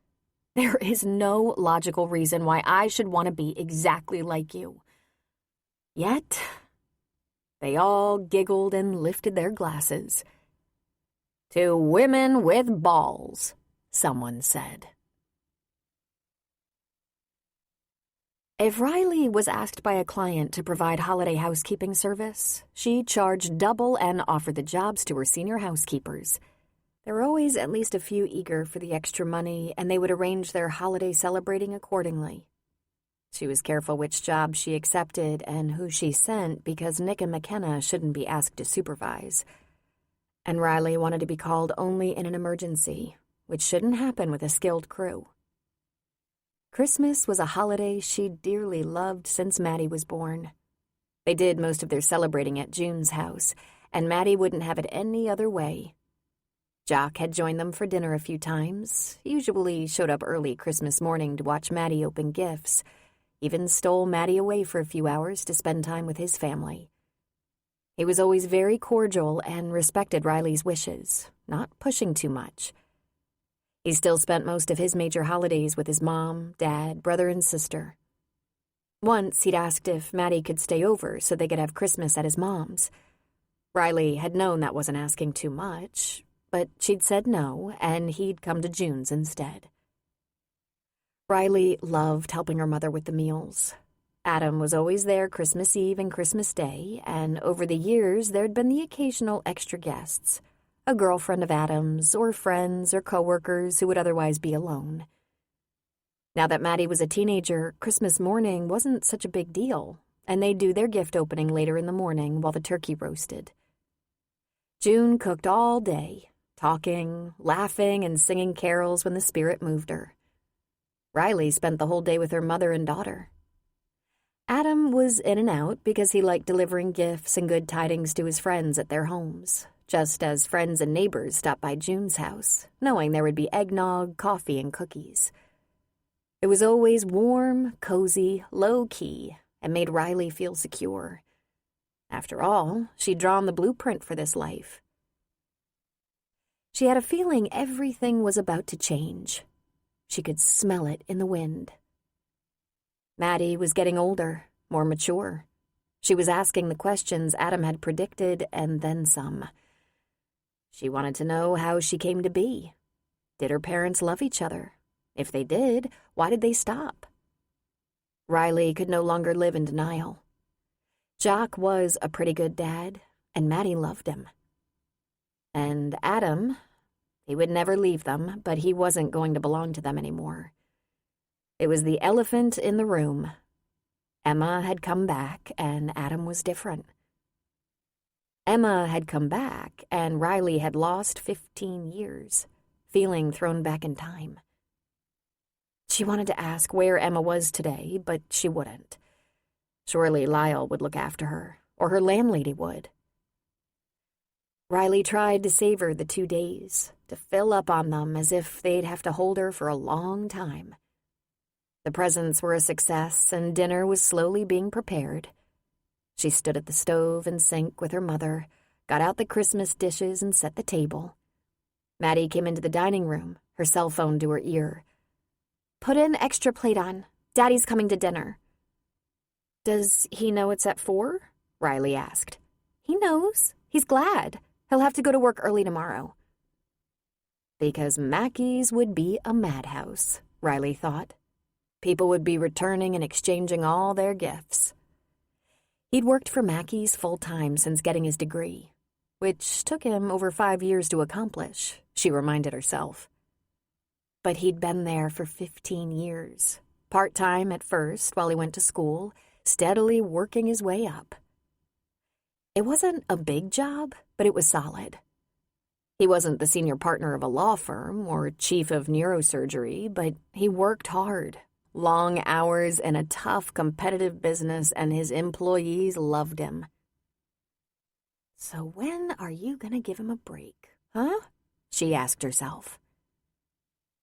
"There is no logical reason why I should want to be exactly like you." Yet, they all giggled and lifted their glasses. "To women with balls," someone said. If Riley was asked by a client to provide holiday housekeeping service, she charged double and offered the jobs to her senior housekeepers. There were always at least a few eager for the extra money, and they would arrange their holiday celebrating accordingly. She was careful which job she accepted and who she sent because Nick and McKenna shouldn't be asked to supervise. And Riley wanted to be called only in an emergency, which shouldn't happen with a skilled crew. Christmas was a holiday she dearly loved since Maddie was born. They did most of their celebrating at June's house, and Maddie wouldn't have it any other way. Jock had joined them for dinner a few times, usually showed up early Christmas morning to watch Maddie open gifts, even stole Maddie away for a few hours to spend time with his family. He was always very cordial and respected Riley's wishes, not pushing too much. He still spent most of his major holidays with his mom, dad, brother, and sister. Once he'd asked if Maddie could stay over so they could have Christmas at his mom's. Riley had known that wasn't asking too much, but she'd said no, and he'd come to June's instead. Riley loved helping her mother with the meals. Adam was always there Christmas Eve and Christmas Day, and over the years there'd been the occasional extra guests, a girlfriend of Adam's, or friends or coworkers who would otherwise be alone. Now that Maddie was a teenager, Christmas morning wasn't such a big deal, and they'd do their gift opening later in the morning while the turkey roasted. June cooked all day, talking, laughing, and singing carols when the spirit moved her. Riley spent the whole day with her mother and daughter. Adam was in and out because he liked delivering gifts and good tidings to his friends at their homes, just as friends and neighbors stopped by June's house, knowing there would be eggnog, coffee, and cookies. It was always warm, cozy, low-key, and made Riley feel secure. After all, she'd drawn the blueprint for this life. She had a feeling everything was about to change. She could smell it in the wind. Maddie was getting older, more mature. She was asking the questions Adam had predicted, and then some. She wanted to know how she came to be. Did her parents love each other? If they did, why did they stop? Riley could no longer live in denial. Jock was a pretty good dad, and Maddie loved him. And Adam, he would never leave them, but he wasn't going to belong to them anymore. It was the elephant in the room. Emma had come back, and Adam was different. Emma had come back, and Riley had lost 15 years, feeling thrown back in time. She wanted to ask where Emma was today, but she wouldn't. Surely Lyle would look after her, or her landlady would. Riley tried to savor the 2 days, to fill up on them as if they'd have to hold her for a long time. The presents were a success, and dinner was slowly being prepared. She stood at the stove and sink with her mother, got out the Christmas dishes and set the table. Maddie came into the dining room, her cell phone to her ear. "Put an extra plate on. Daddy's coming to dinner." "Does he know it's at 4?" Riley asked. "He knows. He's glad. He'll have to go to work early tomorrow." Because Mackey's would be a madhouse, Riley thought. People would be returning and exchanging all their gifts. He'd worked for Mackey's full-time since getting his degree, which took him over 5 years to accomplish, she reminded herself. But he'd been there for 15 years, part-time at first while he went to school, steadily working his way up. It wasn't a big job, but it was solid. He wasn't the senior partner of a law firm or chief of neurosurgery, but he worked hard, long hours in a tough, competitive business, and his employees loved him. So when are you gonna give him a break, huh? She asked herself.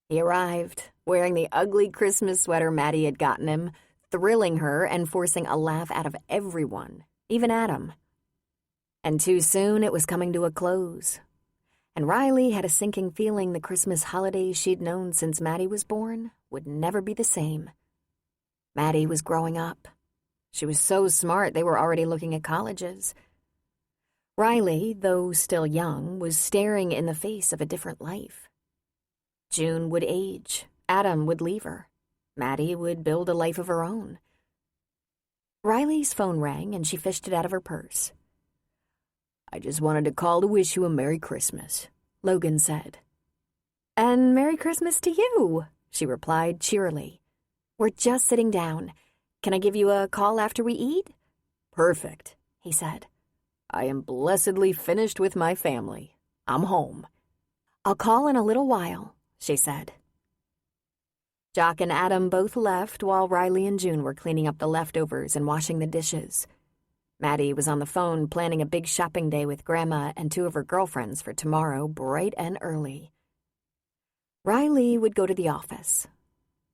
He arrived, wearing the ugly Christmas sweater Maddie had gotten him, thrilling her and forcing a laugh out of everyone, even Adam. And too soon it was coming to a close. And Riley had a sinking feeling the Christmas holidays she'd known since Maddie was born would never be the same. Maddie was growing up. She was so smart they were already looking at colleges. Riley, though still young, was staring in the face of a different life. June would age, Adam would leave her, Maddie would build a life of her own. Riley's phone rang and she fished it out of her purse. "I just wanted to call to wish you a Merry Christmas," Logan said. "And Merry Christmas to you," she replied cheerily. "We're just sitting down. Can I give you a call after we eat?" "Perfect," he said. "I am blessedly finished with my family. I'm home." "I'll call in a little while," she said. Jock and Adam both left while Riley and June were cleaning up the leftovers and washing the dishes. Maddie was on the phone planning a big shopping day with Grandma and 2 of her girlfriends for tomorrow, bright and early. Riley would go to the office.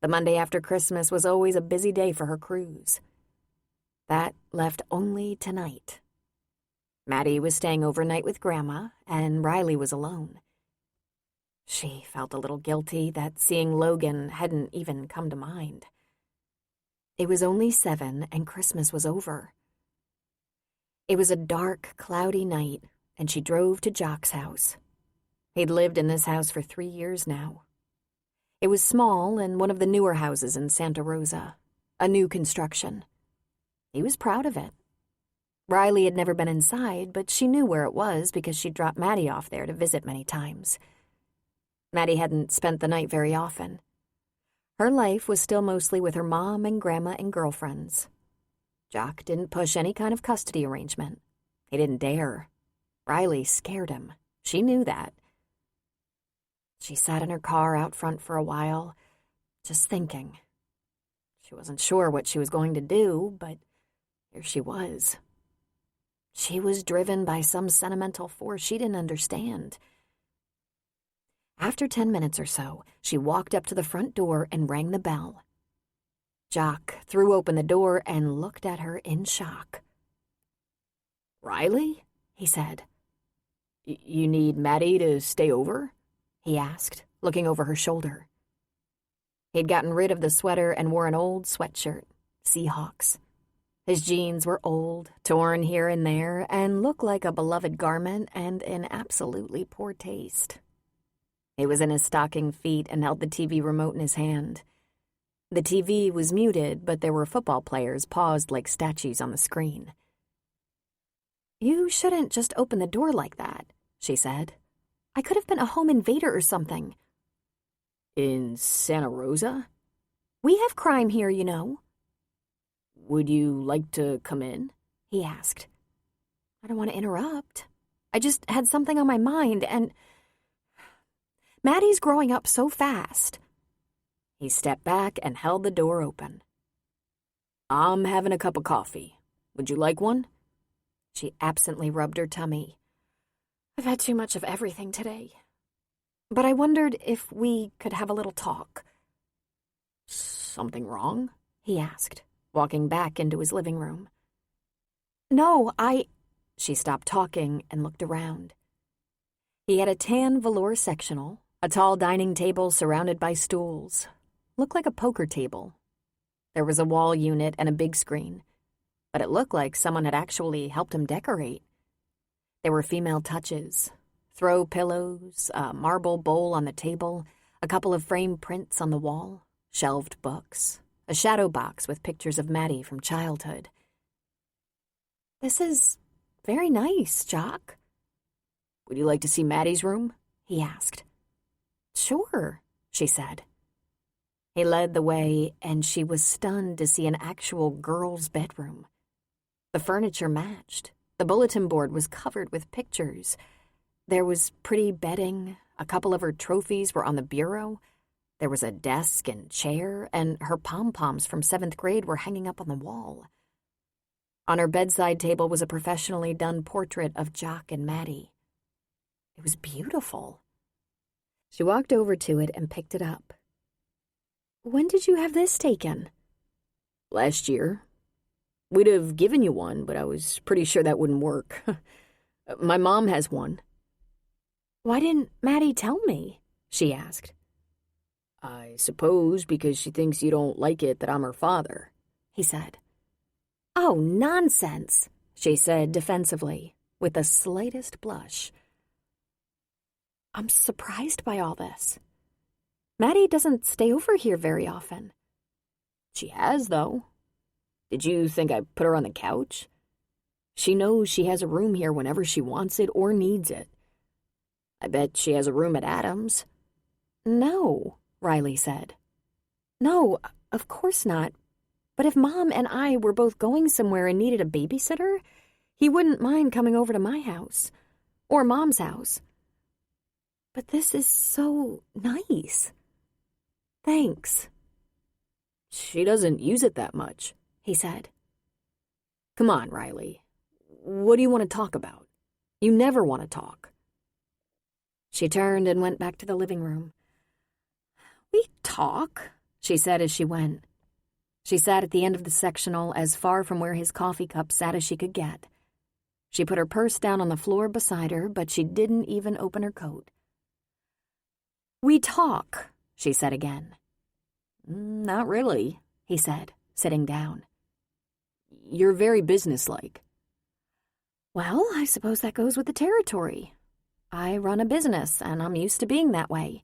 The Monday after Christmas was always a busy day for her crews. That left only tonight. Maddie was staying overnight with Grandma, and Riley was alone. She felt a little guilty that seeing Logan hadn't even come to mind. It was only 7 and Christmas was over. It was a dark, cloudy night, and she drove to Jock's house. He'd lived in this house for 3 years now. It was small and one of the newer houses in Santa Rosa, a new construction. He was proud of it. Riley had never been inside, but she knew where it was because she'd dropped Maddie off there to visit many times. Maddie hadn't spent the night very often. Her life was still mostly with her mom and Grandma and girlfriends. Jock didn't push any kind of custody arrangement. He didn't dare. Riley scared him. She knew that. She sat in her car out front for a while, just thinking. She wasn't sure what she was going to do, but here she was. She was driven by some sentimental force she didn't understand. After 10 minutes or so, she walked up to the front door and rang the bell. Jock threw open the door and looked at her in shock. "Riley?" he said. You need Maddie to stay over?" he asked, looking over her shoulder. He'd gotten rid of the sweater and wore an old sweatshirt, Seahawks. His jeans were old, torn here and there, and looked like a beloved garment and in absolutely poor taste. He was in his stocking feet and held the TV remote in his hand. The TV was muted, but there were football players paused like statues on the screen. "You shouldn't just open the door like that," she said. "I could have been a home invader or something." "In Santa Rosa?" "We have crime here, you know." "Would you like to come in?" he asked. "I don't want to interrupt. I just had something on my mind, and Maddie's growing up so fast." He stepped back and held the door open. "I'm having a cup of coffee. Would you like one?" She absently rubbed her tummy. "I've had too much of everything today. But I wondered if we could have a little talk." "Something wrong?" he asked, walking back into his living room. "No, She stopped talking and looked around. He had a tan velour sectional, a tall dining table surrounded by stools. Looked like a poker table. There was a wall unit and a big screen, but it looked like someone had actually helped him decorate. There were female touches, throw pillows, a marble bowl on the table, a couple of framed prints on the wall, shelved books, a shadow box with pictures of Maddie from childhood. "This is very nice, Jock." "Would you like to see Maddie's room?" he asked. "Sure," she said. He led the way, and she was stunned to see an actual girl's bedroom. The furniture matched. The bulletin board was covered with pictures. There was pretty bedding, a couple of her trophies were on the bureau, there was a desk and chair, and her pom-poms from 7th grade were hanging up on the wall. On her bedside table was a professionally done portrait of Jock and Maddie. It was beautiful. She walked over to it and picked it up. "When did you have this taken?" "Last year. We'd have given you one, but I was pretty sure that wouldn't work. My mom has one." "Why didn't Maddie tell me?" she asked. "I suppose because she thinks you don't like it that I'm her father," he said. "Oh, nonsense," she said defensively, with the slightest blush. "I'm surprised by all this. Maddie doesn't stay over here very often." "She has, though. Did you think I put her on the couch? She knows she has a room here whenever she wants it or needs it. I bet she has a room at Adams." "No," Riley said. "No, of course not. But if Mom and I were both going somewhere and needed a babysitter, he wouldn't mind coming over to my house. Or Mom's house. But this is so nice. Thanks." "She doesn't use it that much," he said. "Come on, Riley. What do you want to talk about? You never want to talk." She turned and went back to the living room. "We talk," she said as she went. She sat at the end of the sectional, as far from where his coffee cup sat as she could get. She put her purse down on the floor beside her, but she didn't even open her coat. "We talk," she said again. "Not really," he said, sitting down. "You're very businesslike." "Well, I suppose that goes with the territory. I run a business, and I'm used to being that way."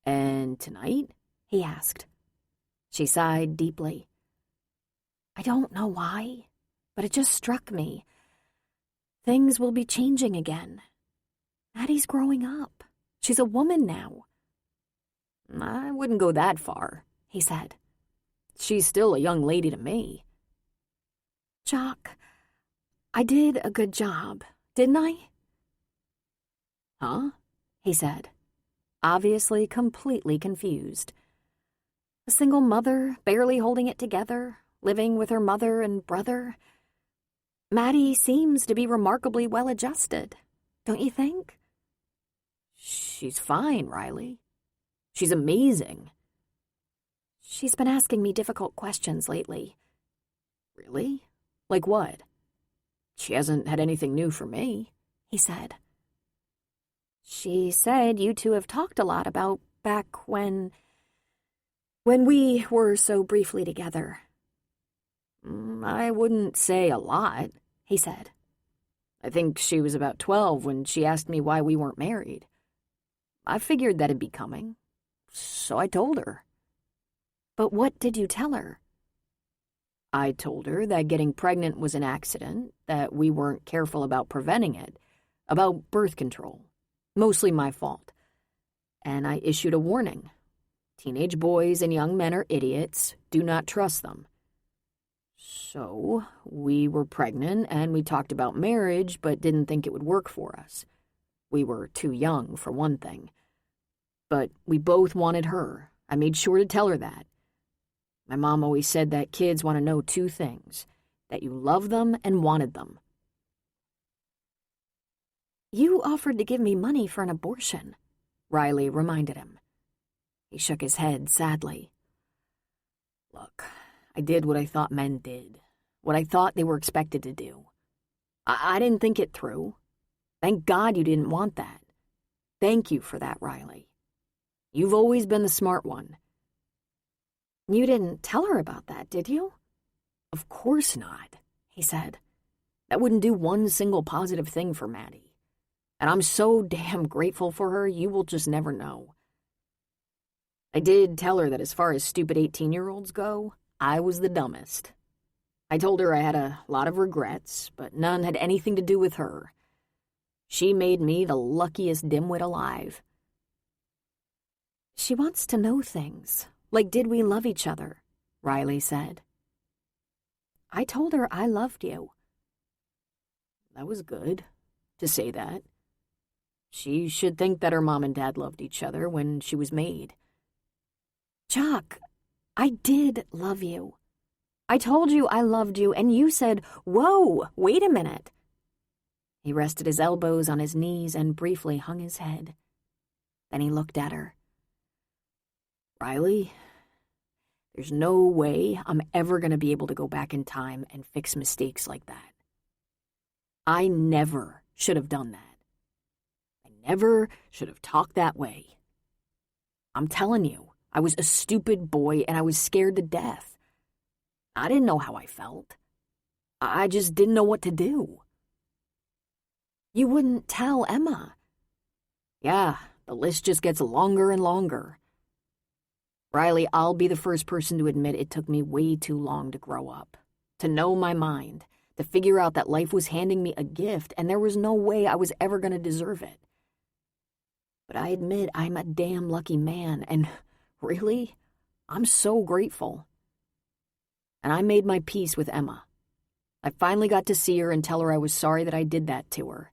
"And tonight?" he asked. She sighed deeply. "I don't know why, but it just struck me. Things will be changing again. Maddie's growing up. She's a woman now." "I wouldn't go that far," he said. "She's still a young lady to me." "Jock, I did a good job, didn't I?" "Huh?" he said, obviously completely confused. A single mother, barely holding it together, living with her mother and brother. Maddie seems to be remarkably well-adjusted, don't you think? "She's fine, Riley. She's amazing." "She's been asking me difficult questions lately." "Really? Like what?" "She hasn't had anything new for me," he said. "She said you two have talked a lot about back when we were so briefly together." "I wouldn't say a lot," he said. "I think she was about 12 when she asked me why we weren't married. I figured that'd be coming, so I told her." "But what did you tell her?" "I told her that getting pregnant was an accident, that we weren't careful about preventing it, about birth control. Mostly my fault. And I issued a warning. Teenage boys and young men are idiots. Do not trust them." So, we were pregnant and we talked about marriage but didn't think it would work for us. We were too young, for one thing. But we both wanted her. I made sure to tell her that. My mom always said that kids want to know two things, that you love them and wanted them. "You offered to give me money for an abortion," Riley reminded him. He shook his head sadly. "Look, I did what I thought men did, what I thought they were expected to do. I didn't think it through. Thank God you didn't want that. Thank you for that, Riley. You've always been the smart one." "You didn't tell her about that, did you?" "Of course not," he said. "That wouldn't do one single positive thing for Maddie. And I'm so damn grateful for her, you will just never know. I did tell her that as far as stupid 18-year-olds go, I was the dumbest. I told her I had a lot of regrets, but none had anything to do with her. She made me the luckiest dimwit alive." "She wants to know things, like did we love each other," Riley said. "I told her I loved you." That was good, to say that. She should think that her mom and dad loved each other when she was made. Jock, I did love you. I told you I loved you, and you said, "Whoa, wait a minute." He rested his elbows on his knees and briefly hung his head. Then he looked at her. Riley, there's no way I'm ever going to be able to go back in time and fix mistakes like that. I never should have done that. I never should have talked that way. I'm telling you, I was a stupid boy and I was scared to death. I didn't know how I felt. I just didn't know what to do. You wouldn't tell Emma. Yeah, the list just gets longer and longer. Riley, I'll be the first person to admit it took me way too long to grow up, to know my mind, to figure out that life was handing me a gift and there was no way I was ever going to deserve it. But I admit I'm a damn lucky man, and really, I'm so grateful. And I made my peace with Emma. I finally got to see her and tell her I was sorry that I did that to her,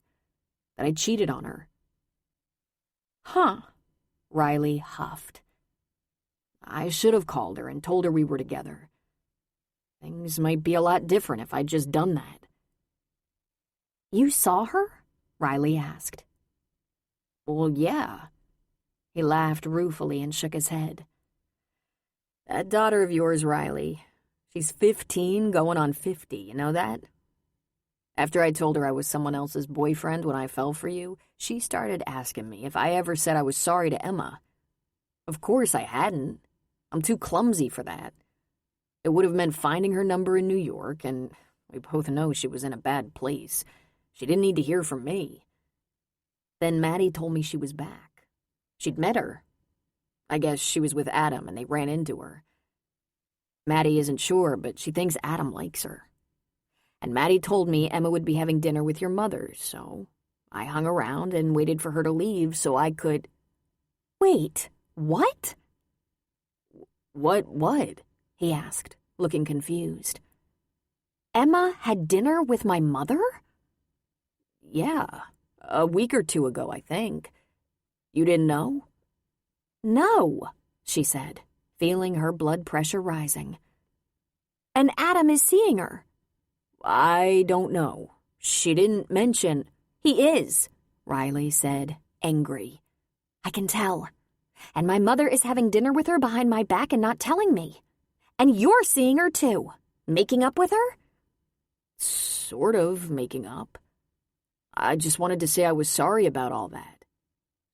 that I cheated on her. Huh, Riley huffed. I should have called her and told her we were together. Things might be a lot different if I'd just done that. You saw her? Riley asked. Well, yeah. He laughed ruefully and shook his head. That daughter of yours, Riley, she's 15 going on 50, you know that? After I told her I was someone else's boyfriend when I fell for you, she started asking me if I ever said I was sorry to Emma. Of course I hadn't. I'm too clumsy for that. It would have meant finding her number in New York, and we both know she was in a bad place. She didn't need to hear from me. Then Maddie told me she was back. She'd met her. I guess she was with Adam, and they ran into her. Maddie isn't sure, but she thinks Adam likes her. And Maddie told me Emma would be having dinner with your mother, so I hung around and waited for her to leave so I could... Wait, what? What? He asked, looking confused. Emma had dinner with my mother? Yeah, a week or two ago, I think. You didn't know? No, she said, feeling her blood pressure rising. And Adam is seeing her. I don't know. She didn't mention... He is, Riley said, angry. I can tell. And my mother is having dinner with her behind my back and not telling me. And you're seeing her too. Making up with her? Sort of making up. I just wanted to say I was sorry about all that.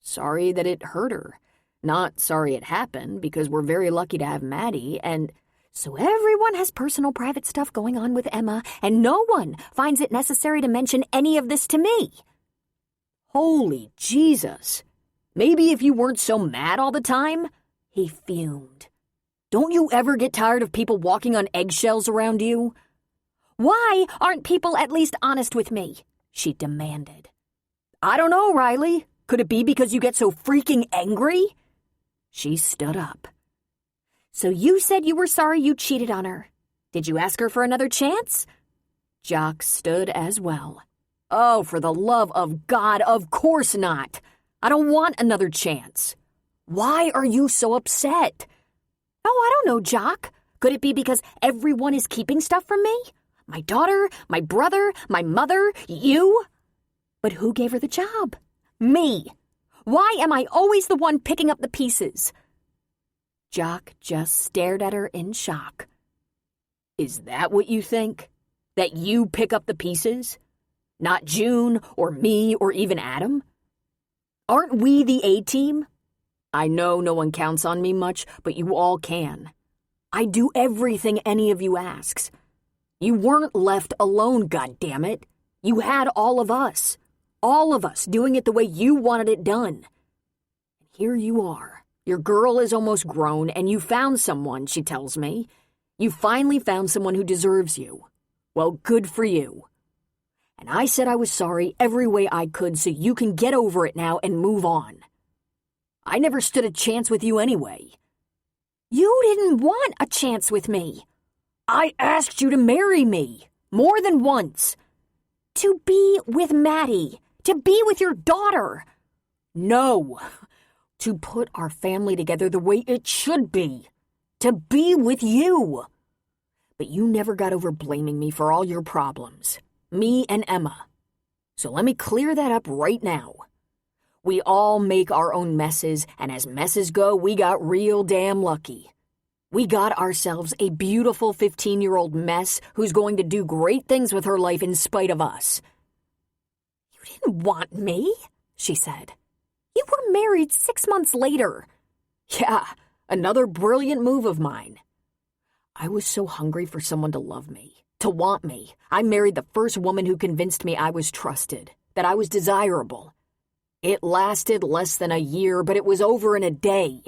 Sorry that it hurt her. Not sorry it happened, because we're very lucky to have Maddie, and... So everyone has personal private stuff going on with Emma, and no one finds it necessary to mention any of this to me. Holy Jesus. Maybe if you weren't so mad all the time? He fumed. Don't you ever get tired of people walking on eggshells around you? Why aren't people at least honest with me? She demanded. I don't know, Riley. Could it be because you get so freaking angry? She stood up. So you said you were sorry you cheated on her. Did you ask her for another chance? Jock stood as well. Oh, for the love of God, of course not. I don't want another chance. Why are you so upset? Oh, I don't know, Jock. Could it be because everyone is keeping stuff from me? My daughter, my brother, my mother, you? But who gave her the job? Me. Why am I always the one picking up the pieces? Jock just stared at her in shock. Is that what you think? That you pick up the pieces? Not June or me or even Adam? Aren't we the A-team? I know no one counts on me much, but you all can. I do everything any of you asks. You weren't left alone, goddammit. You had all of us doing it the way you wanted it done. And here you are. Your girl is almost grown, and you found someone, she tells me. You finally found someone who deserves you. Well, good for you. And I said I was sorry every way I could so you can get over it now and move on. I never stood a chance with you anyway. You didn't want a chance with me. I asked you to marry me, more than once. To be with Maddie, to be with your daughter. No. To put our family together the way it should be. To be with you. But you never got over blaming me for all your problems. Me and Emma. So let me clear that up right now. We all make our own messes, and as messes go, we got real damn lucky. We got ourselves a beautiful 15-year-old mess who's going to do great things with her life in spite of us. You didn't want me, she said. You were married 6 months later. Yeah, another brilliant move of mine. I was so hungry for someone to love me, to want me. I married the first woman who convinced me I was trusted, that I was desirable. It lasted less than a year, but it was over in a day.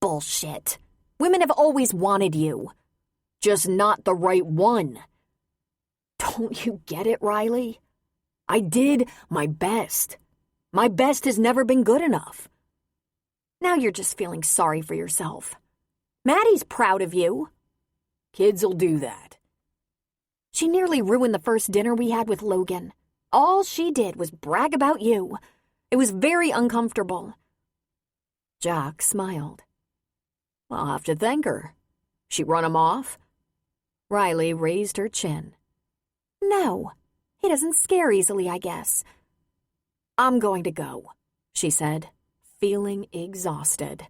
Bullshit. Women have always wanted you. Just not the right one. Don't you get it, Riley? I did my best. My best has never been good enough. Now you're just feeling sorry for yourself. Maddie's proud of you. Kids'll do that. She nearly ruined the first dinner we had with Logan. All she did was brag about you. It was very uncomfortable. Jock smiled. I'll have to thank her. She run him off? Riley raised her chin. No, he doesn't scare easily, I guess. I'm going to go, she said, feeling exhausted.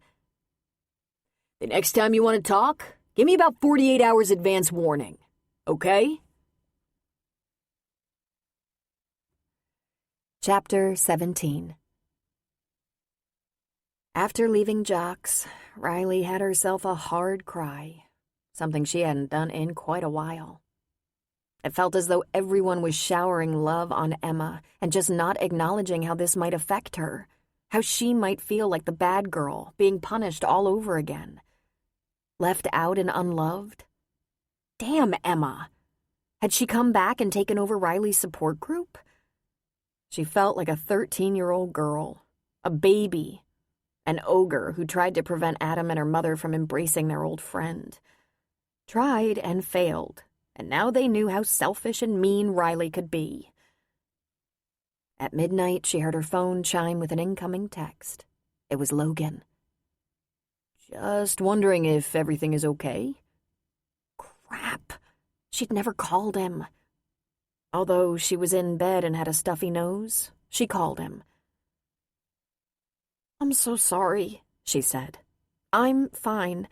The next time you want to talk, give me about 48 hours advance warning, okay? Chapter 17. After leaving Jock's, Riley had herself a hard cry, something she hadn't done in quite a while. It felt as though everyone was showering love on Emma and just not acknowledging how this might affect her, how she might feel like the bad girl being punished all over again. Left out and unloved? Damn Emma! Had she come back and taken over Riley's support group? She felt like a 13-year-old girl, a baby, an ogre who tried to prevent Adam and her mother from embracing their old friend. Tried and failed, and now they knew how selfish and mean Riley could be. At midnight, she heard her phone chime with an incoming text. It was Logan. Just wondering if everything is okay? Crap. She'd never called him. Although she was in bed and had a stuffy nose, she called him. I'm so sorry, she said. I'm fine.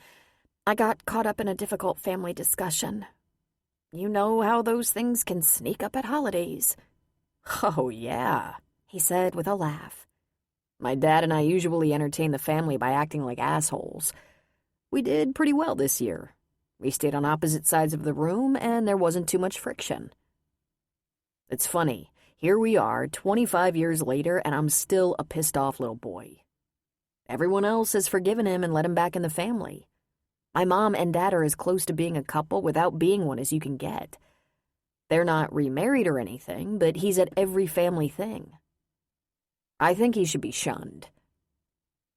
I got caught up in a difficult family discussion. You know how those things can sneak up at holidays. Oh, yeah, he said with a laugh. My dad and I usually entertain the family by acting like assholes. We did pretty well this year. We stayed on opposite sides of the room, and there wasn't too much friction. It's funny, here we are 25 years later, and I'm still a pissed-off little boy. Everyone else has forgiven him and let him back in the family. My mom and dad are as close to being a couple without being one as you can get. They're not remarried or anything, but he's at every family thing. I think he should be shunned.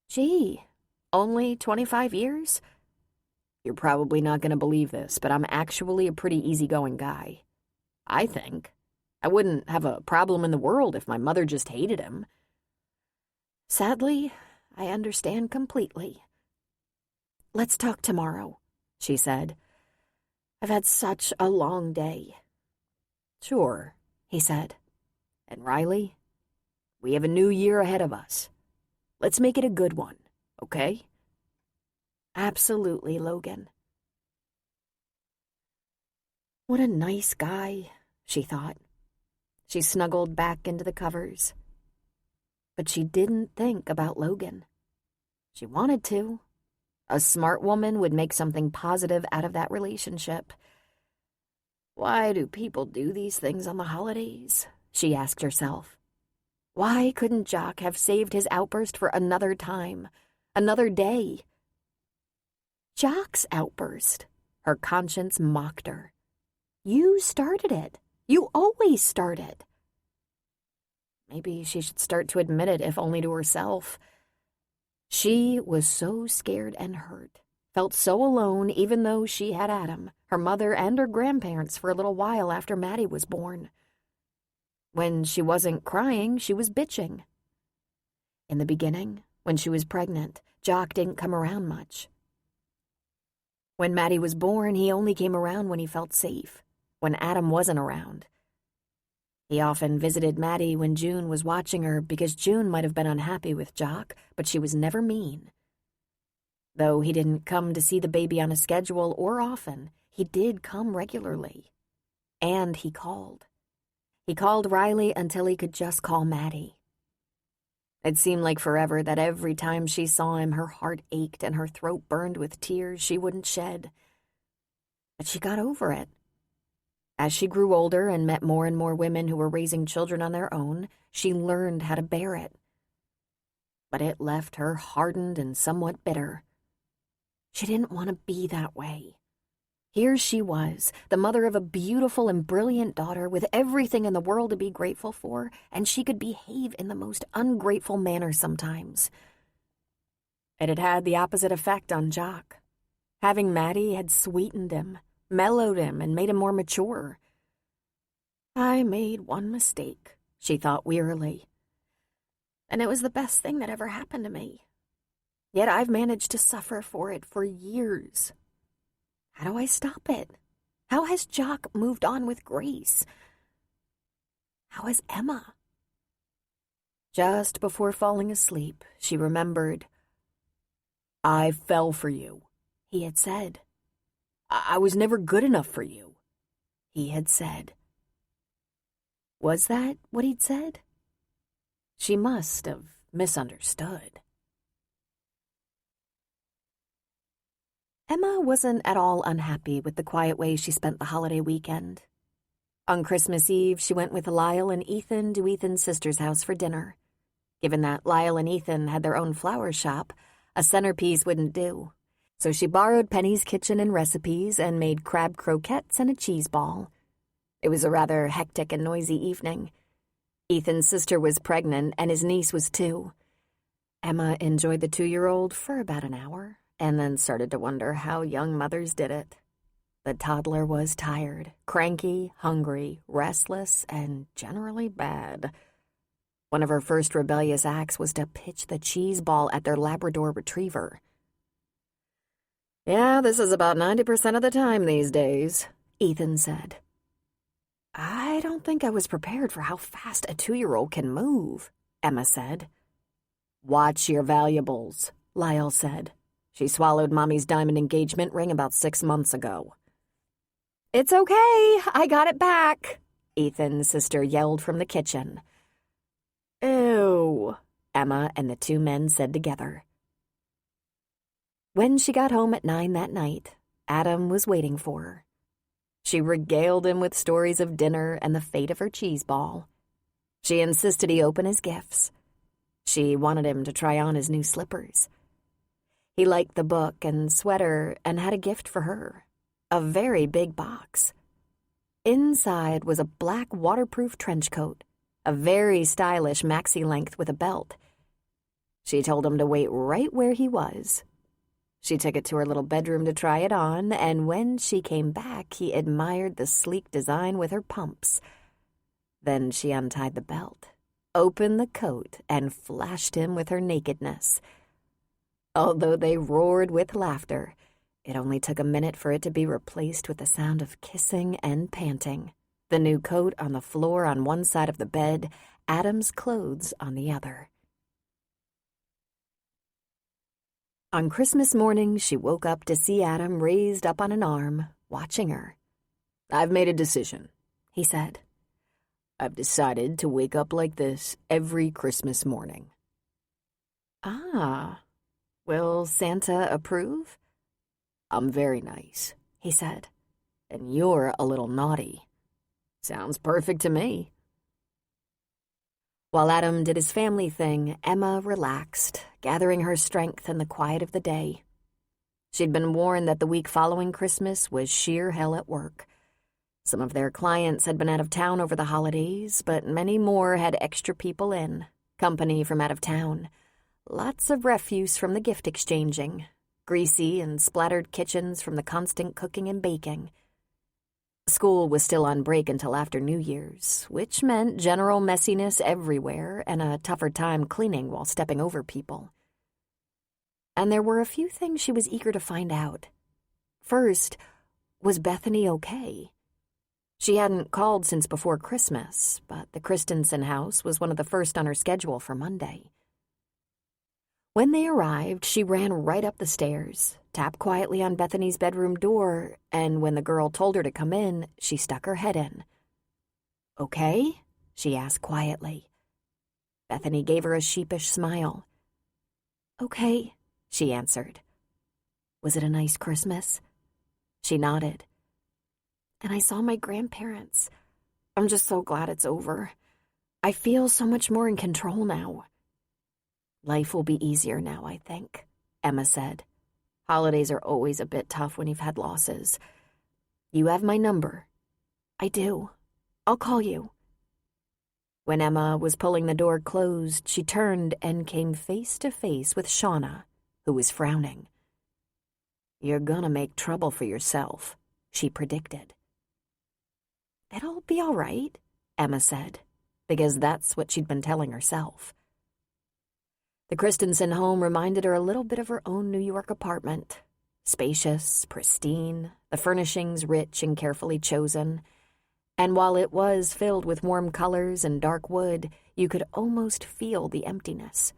Gee, only 25 years? You're probably not going to believe this, but I'm actually a pretty easygoing guy. I think. I wouldn't have a problem in the world if my mother just hated him. Sadly, I understand completely. Let's talk tomorrow, she said. I've had such a long day. Sure, he said. And Riley, we have a new year ahead of us. Let's make it a good one, okay? Absolutely, Logan. What a nice guy, she thought. She snuggled back into the covers. But she didn't think about Logan. She wanted to. A smart woman would make something positive out of that relationship. Why do people do these things on the holidays? She asked herself. Why couldn't Jock have saved his outburst for another time, another day? Jock's outburst, her conscience mocked her. You started it. You always start it. Maybe she should start to admit it, if only to herself. She was so scared and hurt, felt so alone even though she had Adam, her mother, and her grandparents for a little while after Maddie was born. When she wasn't crying, she was bitching. In the beginning, when she was pregnant, Jock didn't come around much. When Maddie was born, he only came around when he felt safe, when Adam wasn't around. He often visited Maddie when June was watching her because June might have been unhappy with Jock, but she was never mean. Though he didn't come to see the baby on a schedule or often, he did come regularly. And he called. He called Riley until he could just call Maddie. It seemed like forever that every time she saw him, her heart ached and her throat burned with tears she wouldn't shed. But she got over it. As she grew older and met more and more women who were raising children on their own, she learned how to bear it. But it left her hardened and somewhat bitter. She didn't want to be that way. Here she was, the mother of a beautiful and brilliant daughter with everything in the world to be grateful for, and she could behave in the most ungrateful manner sometimes. It had had the opposite effect on Jock. Having Maddie had sweetened him, mellowed him, and made him more mature. I made one mistake, she thought wearily. And it was the best thing that ever happened to me. Yet I've managed to suffer for it for years. How do I stop it? How has Jock moved on with Grace? How has Emma? Just before falling asleep, she remembered. I fell for you, he had said. I was never good enough for you, he had said. Was that what he'd said? She must have misunderstood. Emma wasn't at all unhappy with the quiet way she spent the holiday weekend. On Christmas Eve, she went with Lyle and Ethan to Ethan's sister's house for dinner. Given that Lyle and Ethan had their own flower shop, a centerpiece wouldn't do. So she borrowed Penny's kitchen and recipes and made crab croquettes and a cheese ball. It was a rather hectic and noisy evening. Ethan's sister was pregnant and his niece was 2. Emma enjoyed the 2-year-old for about an hour and then started to wonder how young mothers did it. The toddler was tired, cranky, hungry, restless, and generally bad. One of her first rebellious acts was to pitch the cheese ball at their Labrador retriever. Yeah, this is about 90% of the time these days, Ethan said. I don't think I was prepared for how fast a 2-year-old can move, Emma said. Watch your valuables, Lyle said. She swallowed Mommy's diamond engagement ring about 6 months ago. It's okay, I got it back, Ethan's sister yelled from the kitchen. Ew, Emma and the 2 men said together. When she got home at 9 that night, Adam was waiting for her. She regaled him with stories of dinner and the fate of her cheese ball. She insisted he open his gifts. She wanted him to try on his new slippers. He liked the book and sweater and had a gift for her, a very big box. Inside was a black waterproof trench coat, a very stylish maxi length with a belt. She told him to wait right where he was. She took it to her little bedroom to try it on, and when she came back, he admired the sleek design with her pumps. Then she untied the belt, opened the coat, and flashed him with her nakedness. Although they roared with laughter, it only took a minute for it to be replaced with the sound of kissing and panting, the new coat on the floor on one side of the bed, Adam's clothes on the other. On Christmas morning, she woke up to see Adam raised up on an arm, watching her. I've made a decision, he said. I've decided to wake up like this every Christmas morning. Ah, will Santa approve? I'm very nice, he said, and you're a little naughty. Sounds perfect to me. While Adam did his family thing, Emma relaxed, gathering her strength in the quiet of the day. She'd been warned that the week following Christmas was sheer hell at work. Some of their clients had been out of town over the holidays, but many more had extra people in, company from out of town. Lots of refuse from the gift exchanging, greasy and splattered kitchens from the constant cooking and baking. School was still on break until after New Year's, which meant general messiness everywhere and a tougher time cleaning while stepping over people. And there were a few things she was eager to find out. First, was Bethany okay? She hadn't called since before Christmas, but the Christensen house was one of the first on her schedule for Monday. When they arrived, she ran right up the stairs, tapped quietly on Bethany's bedroom door, and when the girl told her to come in, she stuck her head in. "Okay?" she asked quietly. Bethany gave her a sheepish smile. "Okay," she answered. "Was it a nice Christmas?" She nodded. "And I saw my grandparents. I'm just so glad it's over. I feel so much more in control now." "Life will be easier now, I think," Emma said. "Holidays are always a bit tough when you've had losses. You have my number." "I do. I'll call you." When Emma was pulling the door closed, she turned and came face to face with Shauna, who was frowning. "You're gonna make trouble for yourself," she predicted. "It'll be all right," Emma said, because that's what she'd been telling herself. The Christensen home reminded her a little bit of her own New York apartment. Spacious, pristine, the furnishings rich and carefully chosen. And while it was filled with warm colors and dark wood, you could almost feel the emptiness.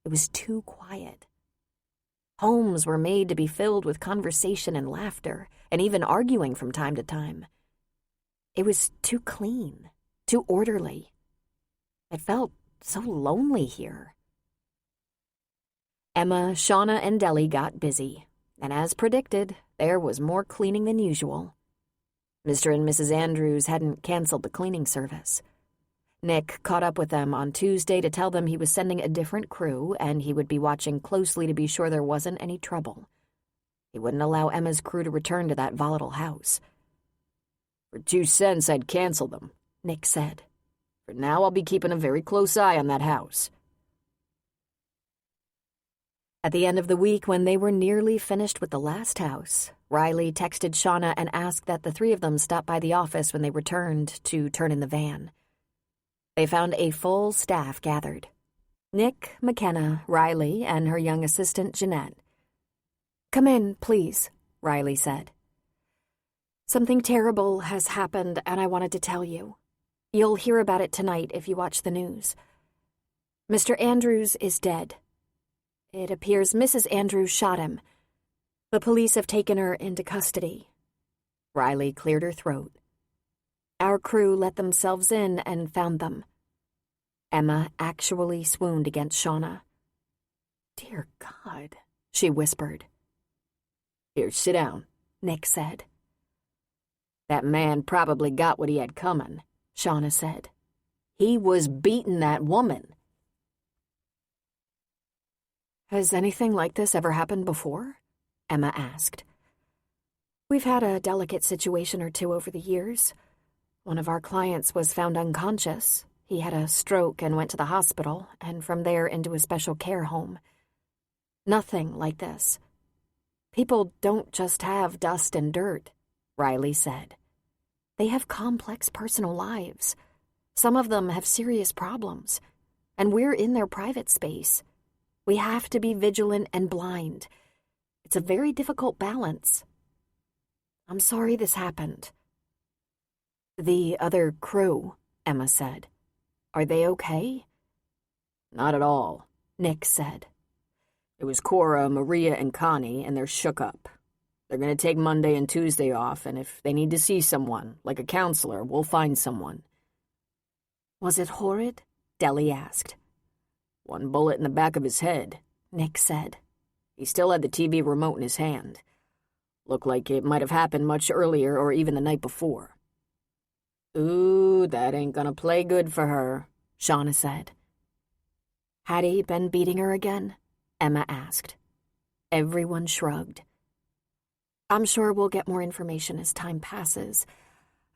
It was too quiet. Homes were made to be filled with conversation and laughter, and even arguing from time to time. It was too clean, too orderly. It felt so lonely here. Emma, Shauna, and Deli got busy, and as predicted, there was more cleaning than usual. Mr. and Mrs. Andrews hadn't canceled the cleaning service. Nick caught up with them on Tuesday to tell them he was sending a different crew and he would be watching closely to be sure there wasn't any trouble. He wouldn't allow Emma's crew to return to that volatile house. "For 2 cents, I'd cancel them," Nick said. "For now, I'll be keeping a very close eye on that house." At the end of the week, when they were nearly finished with the last house, Riley texted Shauna and asked that the 3 of them stop by the office when they returned to turn in the van. They found a full staff gathered. Nick, McKenna, Riley, and her young assistant, Jeanette. "Come in, please," Riley said. "Something terrible has happened, and I wanted to tell you. You'll hear about it tonight if you watch the news. Mr. Andrews is dead. It appears Mrs. Andrews shot him. The police have taken her into custody." Riley cleared her throat. "Our crew let themselves in and found them." Emma actually swooned against Shauna. "Dear God," she whispered. "Here, sit down," Nick said. "That man probably got what he had coming," Shauna said. "He was beating that woman." "Has anything like this ever happened before?" Emma asked. "We've had a delicate situation or two over the years. One of our clients was found unconscious. He had a stroke and went to the hospital, and from there into a special care home. Nothing like this. People don't just have dust and dirt," Riley said. "They have complex personal lives. Some of them have serious problems, and we're in their private space. We have to be vigilant and blind. It's a very difficult balance. I'm sorry this happened." "The other crew," Emma said. "Are they okay?" "Not at all," Nick said. "It was Cora, Maria, and Connie, and they're shook up. They're going to take Monday and Tuesday off, and if they need to see someone, like a counselor, we'll find someone." "Was it horrid?" Deli asked. "1 bullet in the back of his head," Nick said. "He still had the TV remote in his hand. Looked like it might have happened much earlier or even the night before." "Ooh, that ain't gonna play good for her," Shauna said. "Had he been beating her again?" Emma asked. Everyone shrugged. "I'm sure we'll get more information as time passes.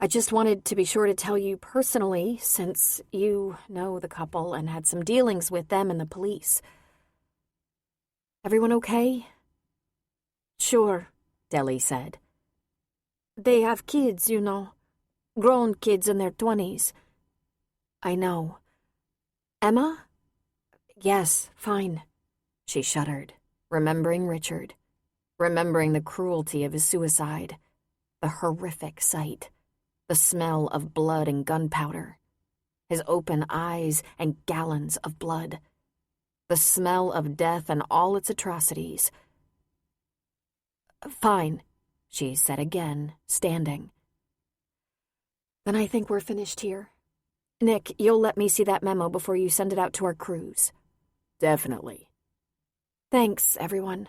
I just wanted to be sure to tell you personally, since you know the couple and had some dealings with them and the police. Everyone okay?" "Sure," Deli said. They have kids, you know. Grown kids in their 20s. I know. Emma? Yes, fine. She shuddered, remembering Richard, remembering the cruelty of his suicide, the horrific sight, the smell of blood and gunpowder, his open eyes and gallons of blood, the smell of death and all its atrocities. Fine, she said again, standing. Then I think we're finished here. Nick, you'll let me see that memo before you send it out to our crews. Definitely. Thanks, everyone.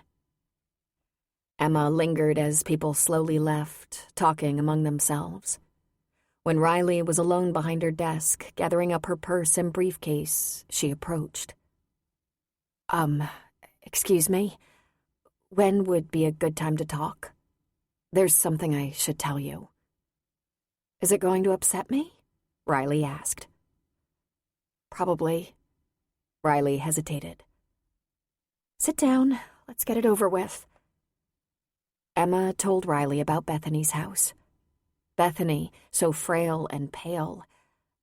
Emma lingered as people slowly left, talking among themselves. When Riley was alone behind her desk, gathering up her purse and briefcase, she approached. Excuse me? When would be a good time to talk? There's something I should tell you. Is it going to upset me? Riley asked. Probably. Riley hesitated. Sit down. Let's get it over with. Emma told Riley about Bethany's house. Bethany, so frail and pale.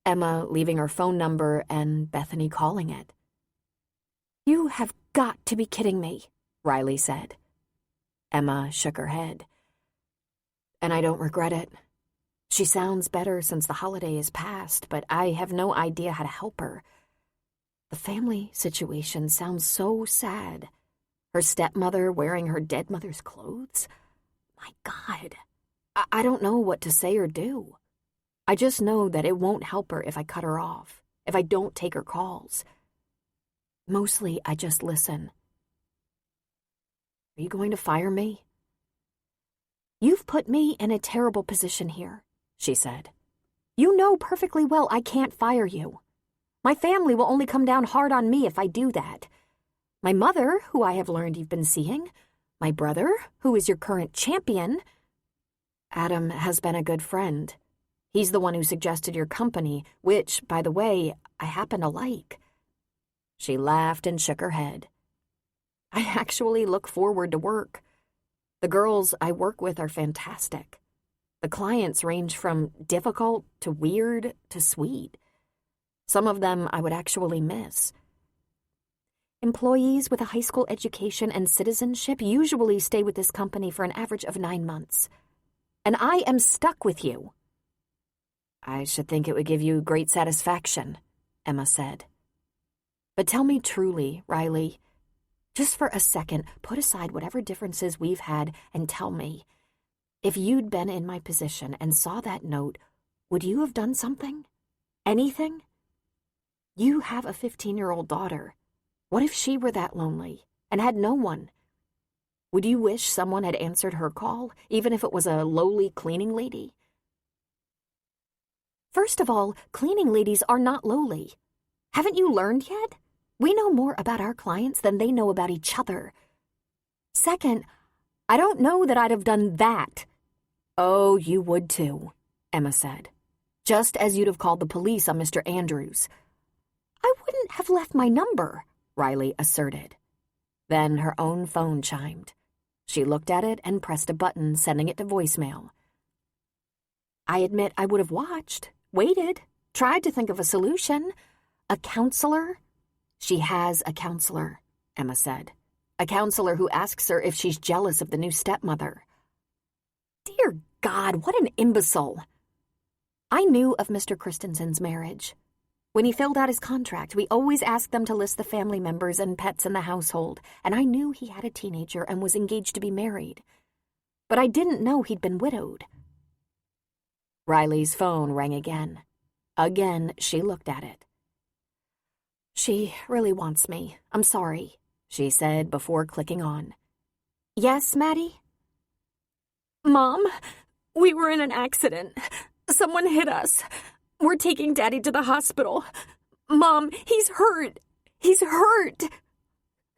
Emma leaving her phone number and Bethany calling it. You have got to be kidding me, Riley said. Emma shook her head. And I don't regret it. She sounds better since the holiday is past, but I have no idea how to help her. The family situation sounds so sad. Her stepmother wearing her dead mother's clothes? My God, I don't know what to say or do. I just know that it won't help her if I cut her off, if I don't take her calls. Mostly, I just listen. Are you going to fire me? You've put me in a terrible position here, she said. You know perfectly well I can't fire you. My family will only come down hard on me if I do that. My mother, who I have learned you've been seeing, my brother, who is your current champion. Adam has been a good friend. He's the one who suggested your company, which, by the way, I happen to like. She laughed and shook her head. I actually look forward to work. The girls I work with are fantastic. The clients range from difficult to weird to sweet. Some of them I would actually miss. Employees with a high school education and citizenship usually stay with this company for an average of 9 months. And I am stuck with you. I should think it would give you great satisfaction, Emma said. But tell me truly, Riley, just for a second, put aside whatever differences we've had and tell me, if you'd been in my position and saw that note, would you have done something? Anything? You have a 15-year-old daughter. What if she were that lonely and had no one? Would you wish someone had answered her call, even if it was a lowly cleaning lady? First of all, cleaning ladies are not lowly. Haven't you learned yet? We know more about our clients than they know about each other. Second, I don't know that I'd have done that. Oh, you would too, Emma said. Just as you'd have called the police on Mr. Andrews. I wouldn't have left my number, Riley asserted. Then her own phone chimed. She looked at it and pressed a button, sending it to voicemail. I admit I would have watched, waited, tried to think of a solution. A counselor? She has a counselor, Emma said. A counselor who asks her if she's jealous of the new stepmother. Dear God, what an imbecile. I knew of Mr. Christensen's marriage. When he filled out his contract, we always asked them to list the family members and pets in the household, and I knew he had a teenager and was engaged to be married. But I didn't know he'd been widowed. Riley's phone rang again. Again, she looked at it. She really wants me. I'm sorry, she said before clicking on. Yes, Maddie? Mom, we were in an accident. Someone hit us. We're taking Daddy to the hospital. Mom, he's hurt. He's hurt.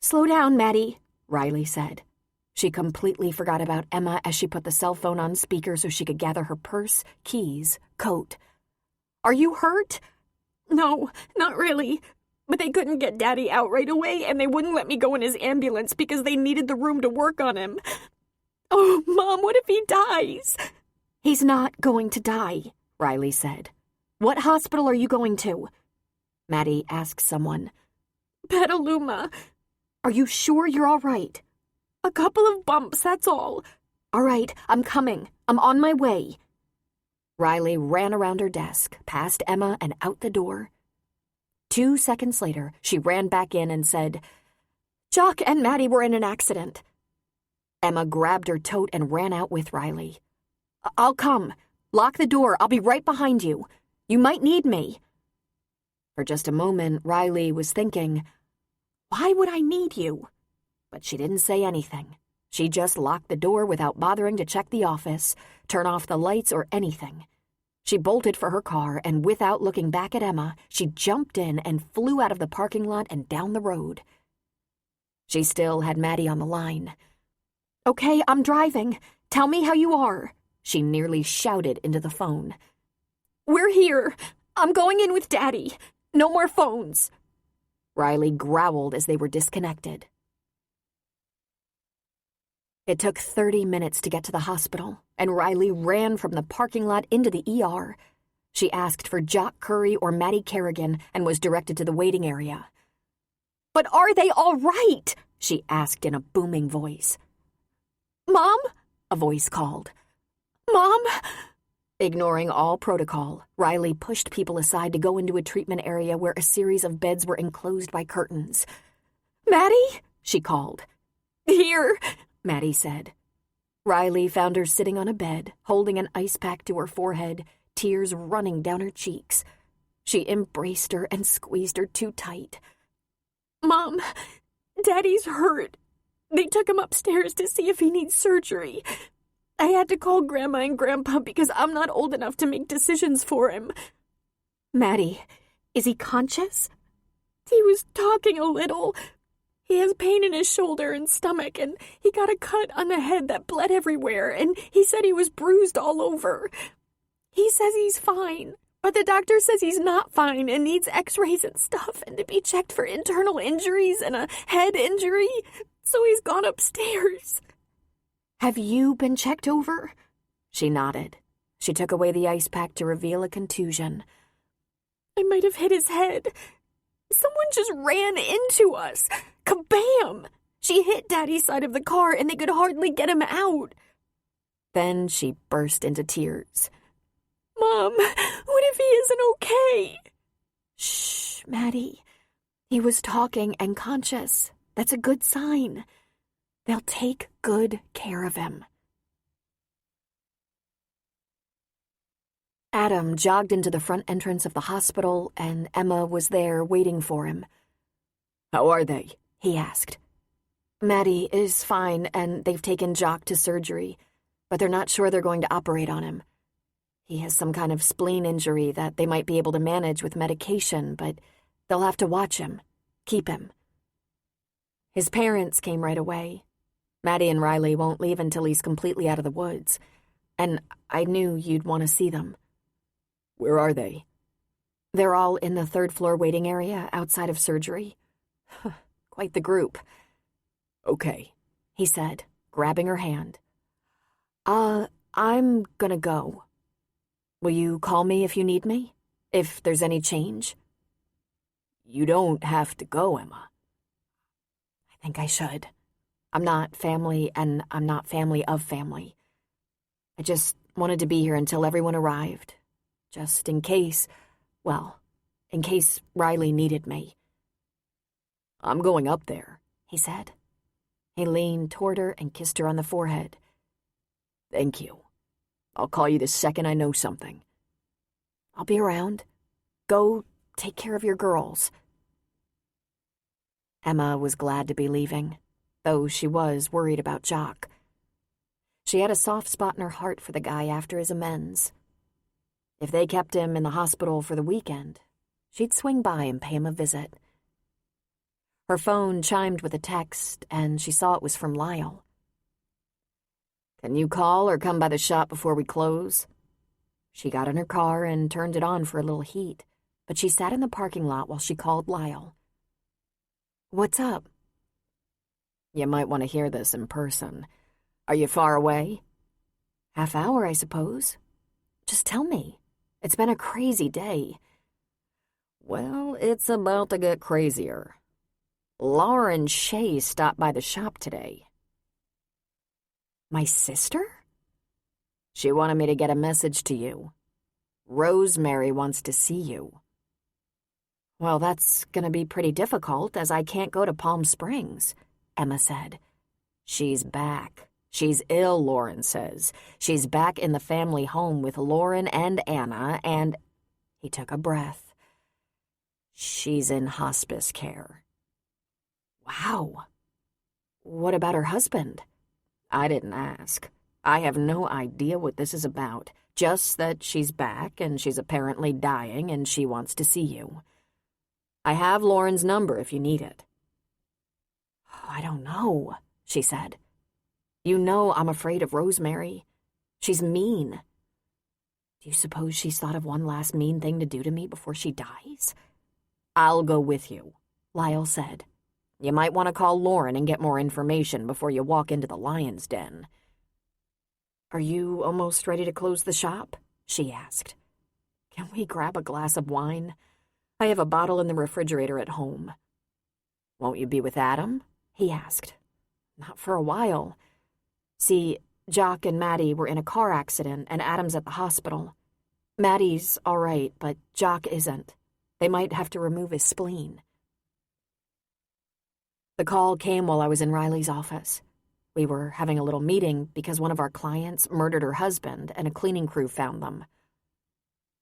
Slow down, Maddie, Riley said. She completely forgot about Emma as she put the cell phone on speaker so she could gather her purse, keys, coat. Are you hurt? No, not really. But they couldn't get Daddy out right away, and they wouldn't let me go in his ambulance because they needed the room to work on him. Oh, Mom, what if he dies? He's not going to die, Riley said. What hospital are you going to? Maddie asked someone. Petaluma. Are you sure you're all right? A couple of bumps, that's all. All right, I'm coming. I'm on my way. Riley ran around her desk, past Emma and out the door. 2 seconds later, she ran back in and said, Jock and Maddie were in an accident. Emma grabbed her tote and ran out with Riley. I'll come. Lock the door. I'll be right behind you. You might need me. For just a moment, Riley was thinking, why would I need you? But she didn't say anything. She just locked the door without bothering to check the office, turn off the lights, or anything. She bolted for her car, and without looking back at Emma, she jumped in and flew out of the parking lot and down the road. She still had Maddie on the line. Okay, I'm driving. Tell me how you are, she nearly shouted into the phone. We're here. I'm going in with Daddy. No more phones. Riley growled as they were disconnected. It took 30 minutes to get to the hospital, and Riley ran from the parking lot into the ER. She asked for Jock Curry or Maddie Kerrigan and was directed to the waiting area. But are they all right? She asked in a booming voice. Mom? A voice called. Mom? Ignoring all protocol, Riley pushed people aside to go into a treatment area where a series of beds were enclosed by curtains. Maddie? She called. Here, Maddie said. Riley found her sitting on a bed, holding an ice pack to her forehead, tears running down her cheeks. She embraced her and squeezed her too tight. Mom, Daddy's hurt. They took him upstairs to see if he needs surgery. I had to call Grandma and Grandpa because I'm not old enough to make decisions for him. Maddie, is he conscious? He was talking a little. He has pain in his shoulder and stomach, and he got a cut on the head that bled everywhere, and he said he was bruised all over. He says he's fine, but the doctor says he's not fine and needs x-rays and stuff and to be checked for internal injuries and a head injury, so he's gone upstairs. Have you been checked over? She nodded. She took away the ice pack to reveal a contusion. I might have hit his head. Someone just ran into us. Kabam! She hit Daddy's side of the car and they could hardly get him out. Then she burst into tears. Mom, what if he isn't okay? Shh, Maddie. He was talking and conscious. That's a good sign. They'll take good care of him. Adam jogged into the front entrance of the hospital, and Emma was there waiting for him. How are they? He asked. Maddie is fine, and they've taken Jock to surgery, but they're not sure they're going to operate on him. He has some kind of spleen injury that they might be able to manage with medication, but they'll have to watch him, keep him. His parents came right away. Maddie and Riley won't leave until he's completely out of the woods, and I knew you'd want to see them. Where are they? They're all in the third-floor waiting area outside of surgery. Quite the group. Okay, he said, grabbing her hand. I'm gonna go. Will you call me if you need me? If there's any change? You don't have to go, Emma. I think I should. I'm not family, and I'm not family of family. I just wanted to be here until everyone arrived. Just in case, in case Riley needed me. I'm going up there, he said. He leaned toward her and kissed her on the forehead. Thank you. I'll call you the second I know something. I'll be around. Go take care of your girls. Emma was glad to be leaving, though she was worried about Jock. She had a soft spot in her heart for the guy after his amends. If they kept him in the hospital for the weekend, she'd swing by and pay him a visit. Her phone chimed with a text, and she saw it was from Lyle. Can you call or come by the shop before we close? She got in her car and turned it on for a little heat, but she sat in the parking lot while she called Lyle. What's up? You might want to hear this in person. Are you far away? Half hour, I suppose. Just tell me. It's been a crazy day. Well, it's about to get crazier. Lauren Shea stopped by the shop today. My sister? She wanted me to get a message to you. Rosemary wants to see you. Well, that's gonna be pretty difficult, as I can't go to Palm Springs, Emma said. She's back. She's ill, Lauren says. She's back in the family home with Lauren and Anna, and... He took a breath. She's in hospice care. Wow. What about her husband? I didn't ask. I have no idea what this is about, just that she's back and she's apparently dying and she wants to see you. I have Lauren's number if you need it. I don't know, she said. You know I'm afraid of Rosemary. She's mean. Do you suppose she's thought of one last mean thing to do to me before she dies? I'll go with you, Lyle said. You might want to call Lauren and get more information before you walk into the lion's den. Are you almost ready to close the shop? She asked. Can we grab a glass of wine? I have a bottle in the refrigerator at home. Won't you be with Adam? He asked. Not for a while. See, Jock and Maddie were in a car accident and Adam's at the hospital. Maddie's all right, but Jock isn't. They might have to remove his spleen. The call came while I was in Riley's office. We were having a little meeting because one of our clients murdered her husband and a cleaning crew found them.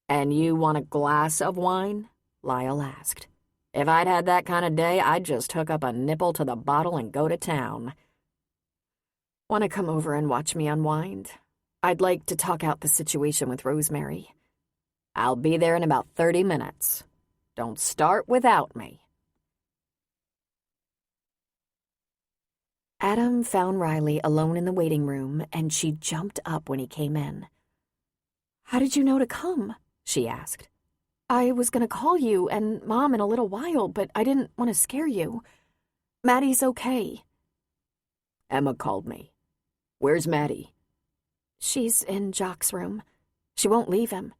And you want a glass of wine? Lyle asked. If I'd had that kind of day, I'd just hook up a nipple to the bottle and go to town. Want to come over and watch me unwind? I'd like to talk out the situation with Rosemary. I'll be there in about 30 minutes. Don't start without me. Adam found Riley alone in the waiting room, and she jumped up when he came in. How did you know to come? She asked. I was going to call you and Mom in a little while, but I didn't want to scare you. Maddie's okay. Emma called me. Where's Maddie? She's in Jock's room. She won't leave him.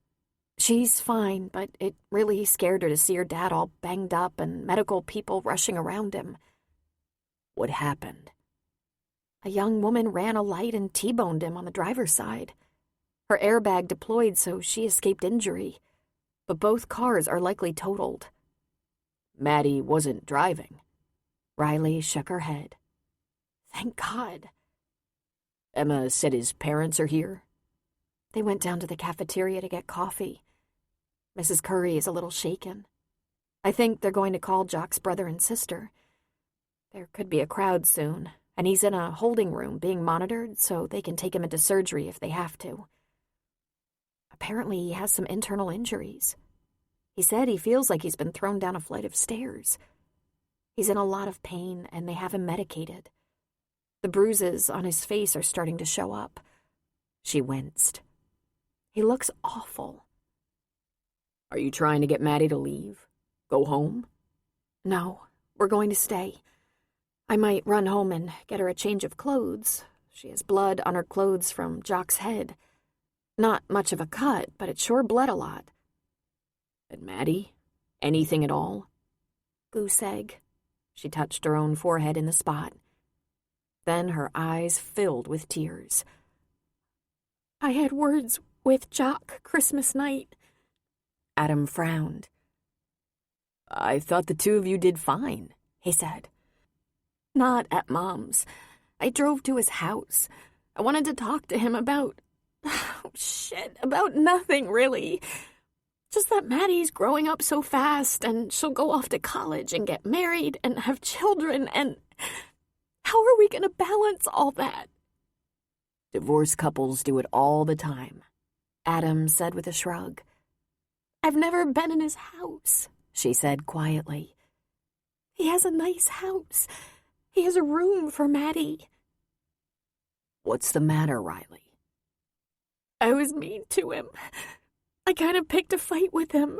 She's fine, but it really scared her to see her dad all banged up and medical people rushing around him. What happened? A young woman ran a light and T-boned him on the driver's side. Her airbag deployed, so she escaped injury. But both cars are likely totaled. Maddie wasn't driving. Riley shook her head. Thank God. Emma said his parents are here? They went down to the cafeteria to get coffee. Mrs. Curry is a little shaken. I think they're going to call Jock's brother and sister. There could be a crowd soon, and he's in a holding room being monitored so they can take him into surgery if they have to. Apparently he has some internal injuries. He said he feels like he's been thrown down a flight of stairs. He's in a lot of pain, and they have him medicated. The bruises on his face are starting to show up. She winced. He looks awful. Are you trying to get Maddie to leave? Go home? No, we're going to stay. I might run home and get her a change of clothes. She has blood on her clothes from Jock's head. Not much of a cut, but it sure bled a lot. And Maddie? Anything at all? Goose egg. She touched her own forehead in the spot. Then her eyes filled with tears. I had words with Jock Christmas night. Adam frowned. I thought the two of you did fine, he said. Not at Mom's. I drove to his house. I wanted to talk to him about... about nothing, really. Just that Maddie's growing up so fast, and she'll go off to college and get married and have children, and how are we going to balance all that? Divorced couples do it all the time, Adam said with a shrug. I've never been in his house, she said quietly. He has a nice house. He has a room for Maddie. What's the matter, Riley? I was mean to him. I kind of picked a fight with him,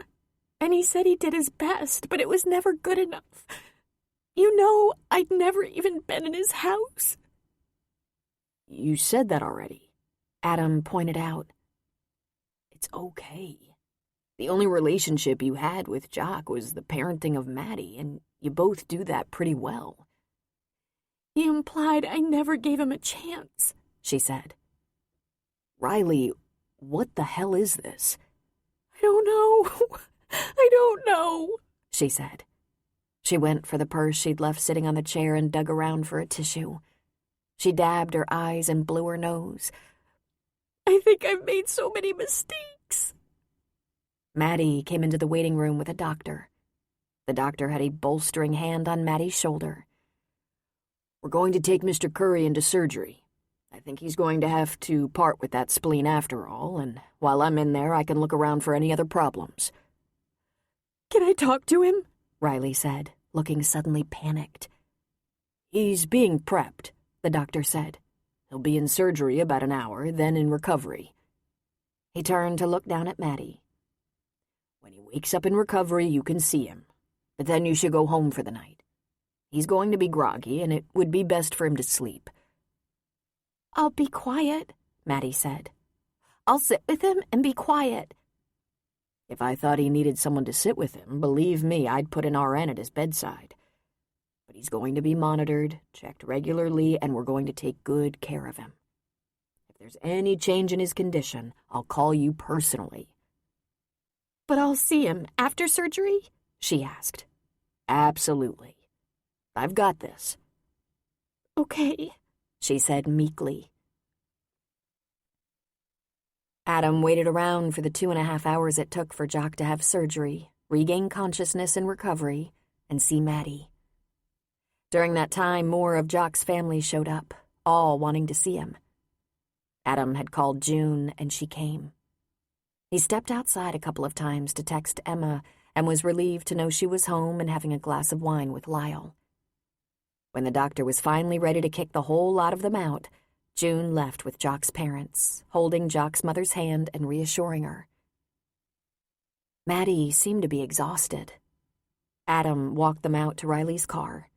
and he said he did his best, but it was never good enough. You know, I'd never even been in his house. You said that already. Adam pointed out. It's okay. The only relationship you had with Jock was the parenting of Maddie, and you both do that pretty well. He implied I never gave him a chance, she said. Riley, what the hell is this? I don't know. I don't know, she said. She went for the purse she'd left sitting on the chair and dug around for a tissue. She dabbed her eyes and blew her nose. I think I've made so many mistakes. Maddie came into the waiting room with a doctor. The doctor had a bolstering hand on Maddie's shoulder. We're going to take Mr. Curry into surgery. I think he's going to have to part with that spleen after all, and while I'm in there, I can look around for any other problems. Can I talk to him? Riley said, looking suddenly panicked. He's being prepped, the doctor said. He'll be in surgery about an hour, then in recovery. He turned to look down at Maddie. When he wakes up in recovery, you can see him, but then you should go home for the night. He's going to be groggy, and it would be best for him to sleep. I'll be quiet, Maddie said. I'll sit with him and be quiet. If I thought he needed someone to sit with him, believe me, I'd put an RN at his bedside. But he's going to be monitored, checked regularly, and we're going to take good care of him. If there's any change in his condition, I'll call you personally. But I'll see him after surgery? She asked. Absolutely. I've got this. Okay, she said meekly. Adam waited around for the 2.5 hours it took for Jock to have surgery, regain consciousness and recovery, and see Maddie. During that time, more of Jock's family showed up, all wanting to see him. Adam had called June, and she came. He stepped outside a couple of times to text Emma and was relieved to know she was home and having a glass of wine with Lyle. When the doctor was finally ready to kick the whole lot of them out, June left with Jock's parents, holding Jock's mother's hand and reassuring her. Maddie seemed to be exhausted. Adam walked them out to Riley's car.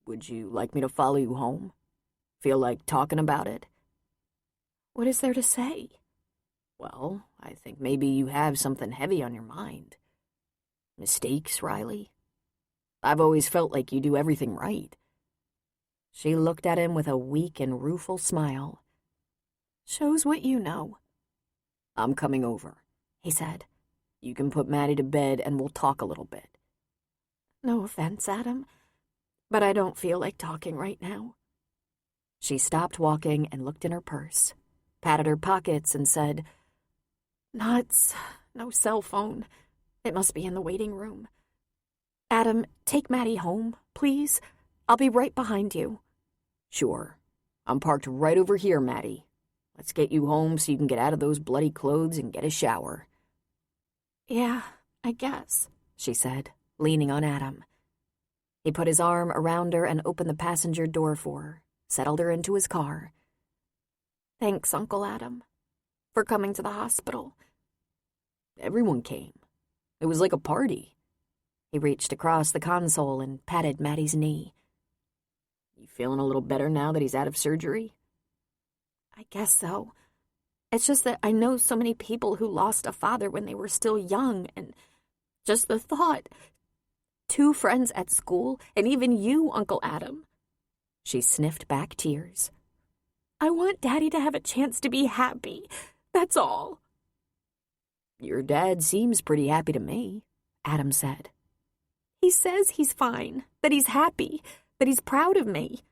Would you like me to follow you home? Feel like talking about it? What is there to say? Well, I think maybe you have something heavy on your mind. Mistakes, Riley? I've always felt like you do everything right. She looked at him with a weak and rueful smile. Shows what you know. I'm coming over, he said. You can put Maddie to bed and we'll talk a little bit. No offense, Adam, but I don't feel like talking right now. She stopped walking and looked in her purse, patted her pockets and said, Nuts. No cell phone. It must be in the waiting room. Adam, take Maddie home, please. I'll be right behind you. Sure. I'm parked right over here, Maddie. Let's get you home so you can get out of those bloody clothes and get a shower. Yeah, I guess, she said, leaning on Adam. He put his arm around her and opened the passenger door for her, settled her into his car. Thanks, Uncle Adam, for coming to the hospital. Everyone came. It was like a party. He reached across the console and patted Maddie's knee. You feeling a little better now that he's out of surgery? I guess so. It's just that I know so many people who lost a father when they were still young, and just the thought. 2 friends at school, and even you, Uncle Adam. She sniffed back tears. I want Daddy to have a chance to be happy. That's all. Your dad seems pretty happy to me, Adam said. He says he's fine, that he's happy, that he's proud of me.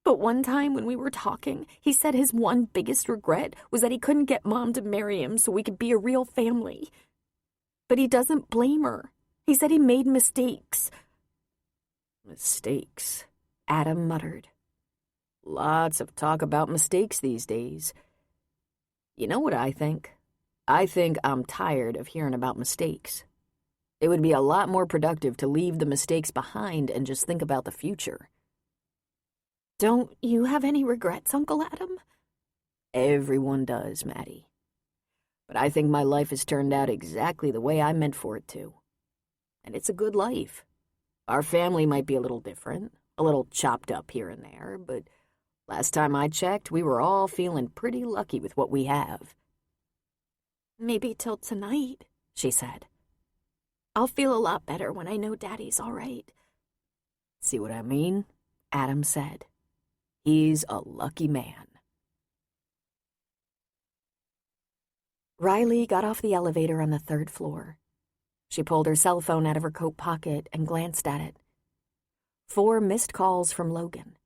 But one time when we were talking, he said his one biggest regret was that he couldn't get Mom to marry him so we could be a real family. But he doesn't blame her. He said he made mistakes. Mistakes, Adam muttered. Lots of talk about mistakes these days. You know what I think? I think I'm tired of hearing about mistakes. It would be a lot more productive to leave the mistakes behind and just think about the future. Don't you have any regrets, Uncle Adam? Everyone does, Maddie. But I think my life has turned out exactly the way I meant for it to. And it's a good life. Our family might be a little different, a little chopped up here and there, but Last time I checked, we were all feeling pretty lucky with what we have." "Maybe till tonight," she said. "I'll feel a lot better when I know Daddy's all right." "See what I mean?" Adam said. "He's a lucky man." Riley got off the elevator on the 3rd floor. She pulled her cell phone out of her coat pocket and glanced at it. 4 missed calls from Logan.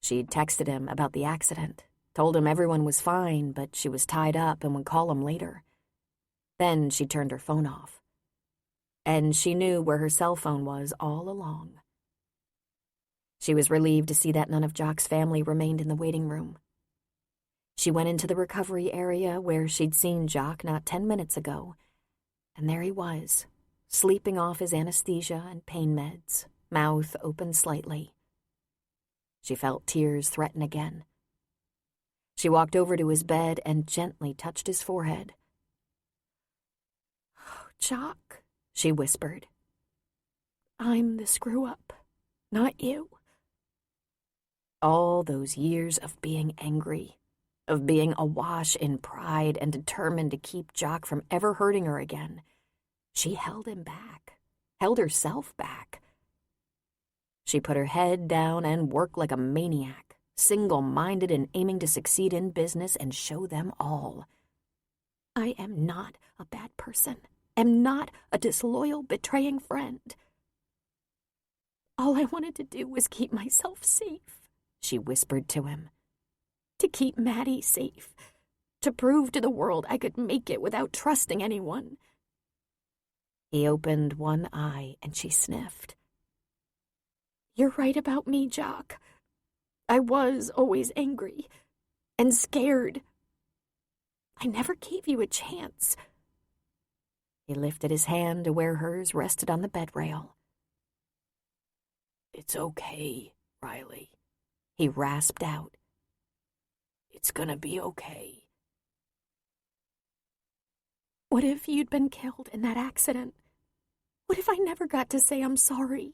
She'd texted him about the accident, told him everyone was fine, but she was tied up and would call him later. Then she turned her phone off. And she knew where her cell phone was all along. She was relieved to see that none of Jock's family remained in the waiting room. She went into the recovery area where she'd seen Jock not 10 minutes ago, and there he was, sleeping off his anesthesia and pain meds, mouth open slightly. She felt tears threaten again. She walked over to his bed and gently touched his forehead. "Oh, Jock," she whispered. "I'm the screw-up, not you." All those years of being angry, of being awash in pride and determined to keep Jock from ever hurting her again, she held him back, held herself back. She put her head down and worked like a maniac, single-minded and aiming to succeed in business and show them all. "I am not a bad person, am not a disloyal, betraying friend. All I wanted to do was keep myself safe," she whispered to him. "To keep Maddie safe, to prove to the world I could make it without trusting anyone." He opened one eye and she sniffed. "You're right about me, Jock. I was always angry and scared. I never gave you a chance." He lifted his hand to where hers rested on the bed rail. "It's okay, Riley," he rasped out. "It's gonna be okay." "What if you'd been killed in that accident? What if I never got to say I'm sorry?"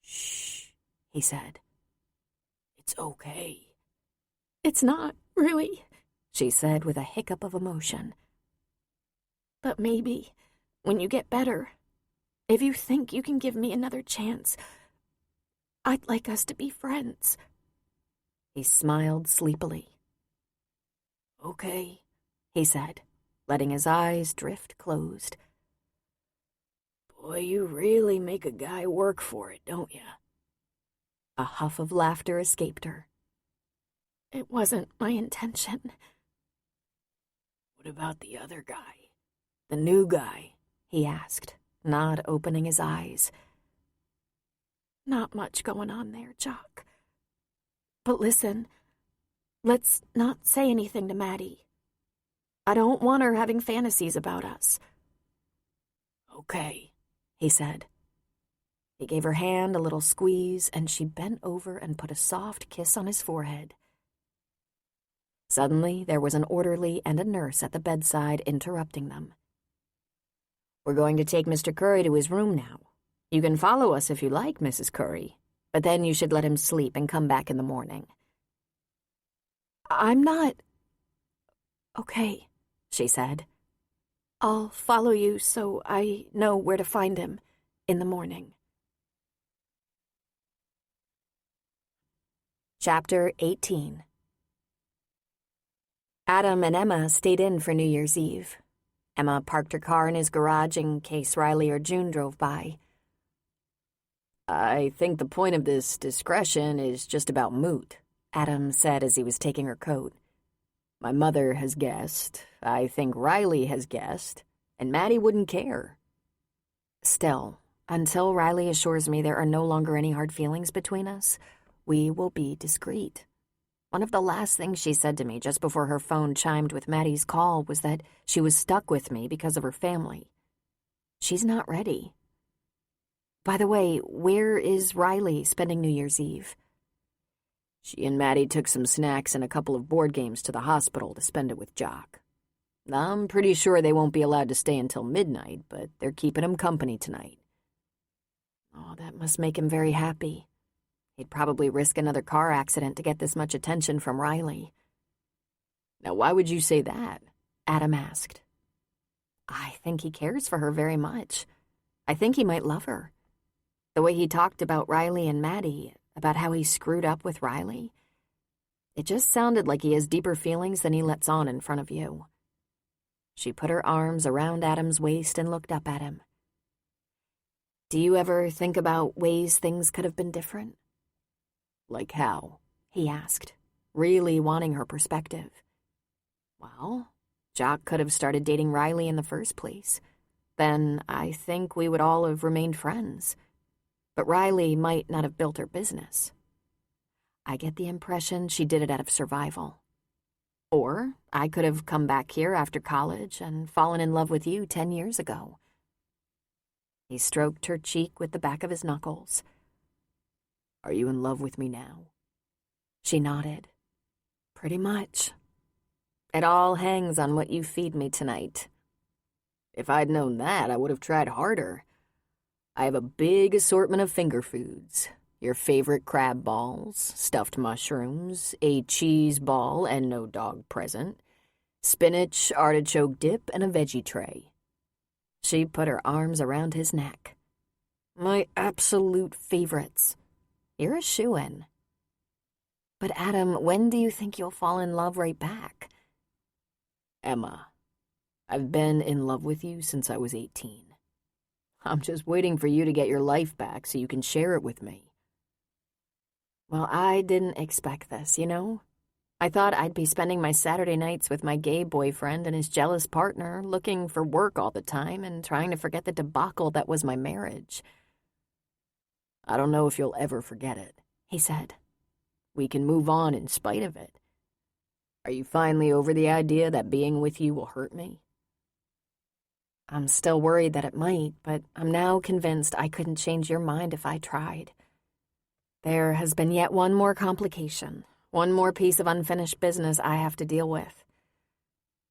"Shh," he said. "It's okay." "It's not, really," she said with a hiccup of emotion. "But maybe, when you get better, if you think you can give me another chance, I'd like us to be friends." He smiled sleepily. "Okay," he said, letting his eyes drift closed. "Boy, you really make a guy work for it, don't you?" A huff of laughter escaped her. "It wasn't my intention." "What about the other guy? The new guy?" he asked, not opening his eyes. "Not much going on there, Jock. But listen, let's not say anything to Maddie. I don't want her having fantasies about us." "Okay," he said. He gave her hand a little squeeze, and she bent over and put a soft kiss on his forehead. Suddenly, there was an orderly and a nurse at the bedside interrupting them. "We're going to take Mr. Curry to his room now. You can follow us if you like, Mrs. Curry, but then you should let him sleep and come back in the morning." "I'm not..." "Okay," she said. "I'll follow you so I know where to find him in the morning." Chapter 18. Adam and Emma stayed in for New Year's Eve. Emma parked her car in his garage in case Riley or June drove by. "I think the point of this discretion is just about moot," Adam said as he was taking her coat. "My mother has guessed, I think Riley has guessed, and Maddie wouldn't care. Still, until Riley assures me there are no longer any hard feelings between us, we will be discreet. One of the last things she said to me just before her phone chimed with Maddie's call was that she was stuck with me because of her family. She's not ready. By the way, where is Riley spending New Year's Eve?" "She and Maddie took some snacks and a couple of board games to the hospital to spend it with Jock. I'm pretty sure they won't be allowed to stay until midnight, but they're keeping him company tonight." "Oh, that must make him very happy. He'd probably risk another car accident to get this much attention from Riley. Now, why would you say that? Adam asked. I think he cares for her very much. I think he might love her. The way he talked about Riley and Maddie, about how he screwed up with Riley, it just sounded like he has deeper feelings than he lets on in front of you. She put her arms around Adam's waist and looked up at him. Do you ever think about ways things could have been different? Like how? He asked, really wanting her perspective. Well, Jock could have started dating Riley in the first place. Then I think we would all have remained friends. But Riley might not have built her business. I get the impression she did it out of survival. Or I could have come back here after college and fallen in love with you 10 years ago. He stroked her cheek with the back of his knuckles. Are you in love with me now? She nodded. Pretty much. It all hangs on what you feed me tonight. If I'd known that, I would have tried harder. I have a big assortment of finger foods. Your favorite crab balls, stuffed mushrooms, a cheese ball and no dog present, spinach, artichoke dip, and a veggie tray. She put her arms around his neck. My absolute favorites. You're a shoo-in. But Adam, when do you think you'll fall in love right back? Emma, I've been in love with you since I was 18. I'm just waiting for you to get your life back so you can share it with me. Well, I didn't expect this, you know? I thought I'd be spending my Saturday nights with my gay boyfriend and his jealous partner, looking for work all the time and trying to forget the debacle that was my marriage. I don't know if you'll ever forget it, he said. We can move on in spite of it. Are you finally over the idea that being with you will hurt me? I'm still worried that it might, but I'm now convinced I couldn't change your mind if I tried. There has been yet one more complication, one more piece of unfinished business I have to deal with.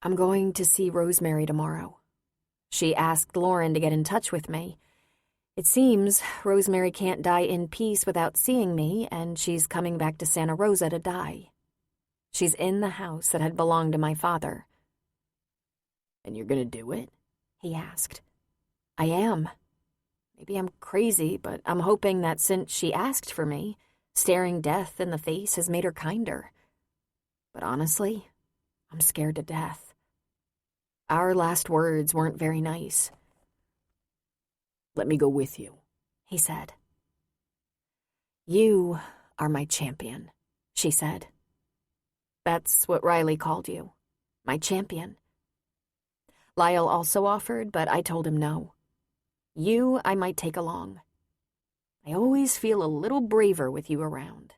I'm going to see Rosemary tomorrow. She asked Lauren to get in touch with me. It seems Rosemary can't die in peace without seeing me, and she's coming back to Santa Rosa to die. She's in the house that had belonged to my father. And you're gonna do it? He asked. I am. Maybe I'm crazy, but I'm hoping that since she asked for me, staring death in the face has made her kinder. But honestly, I'm scared to death. Our last words weren't very nice. Let me go with you, he said. You are my champion, she said. That's what Riley called you, my champion. Lyle also offered, but I told him no. You I might take along. I always feel a little braver with you around.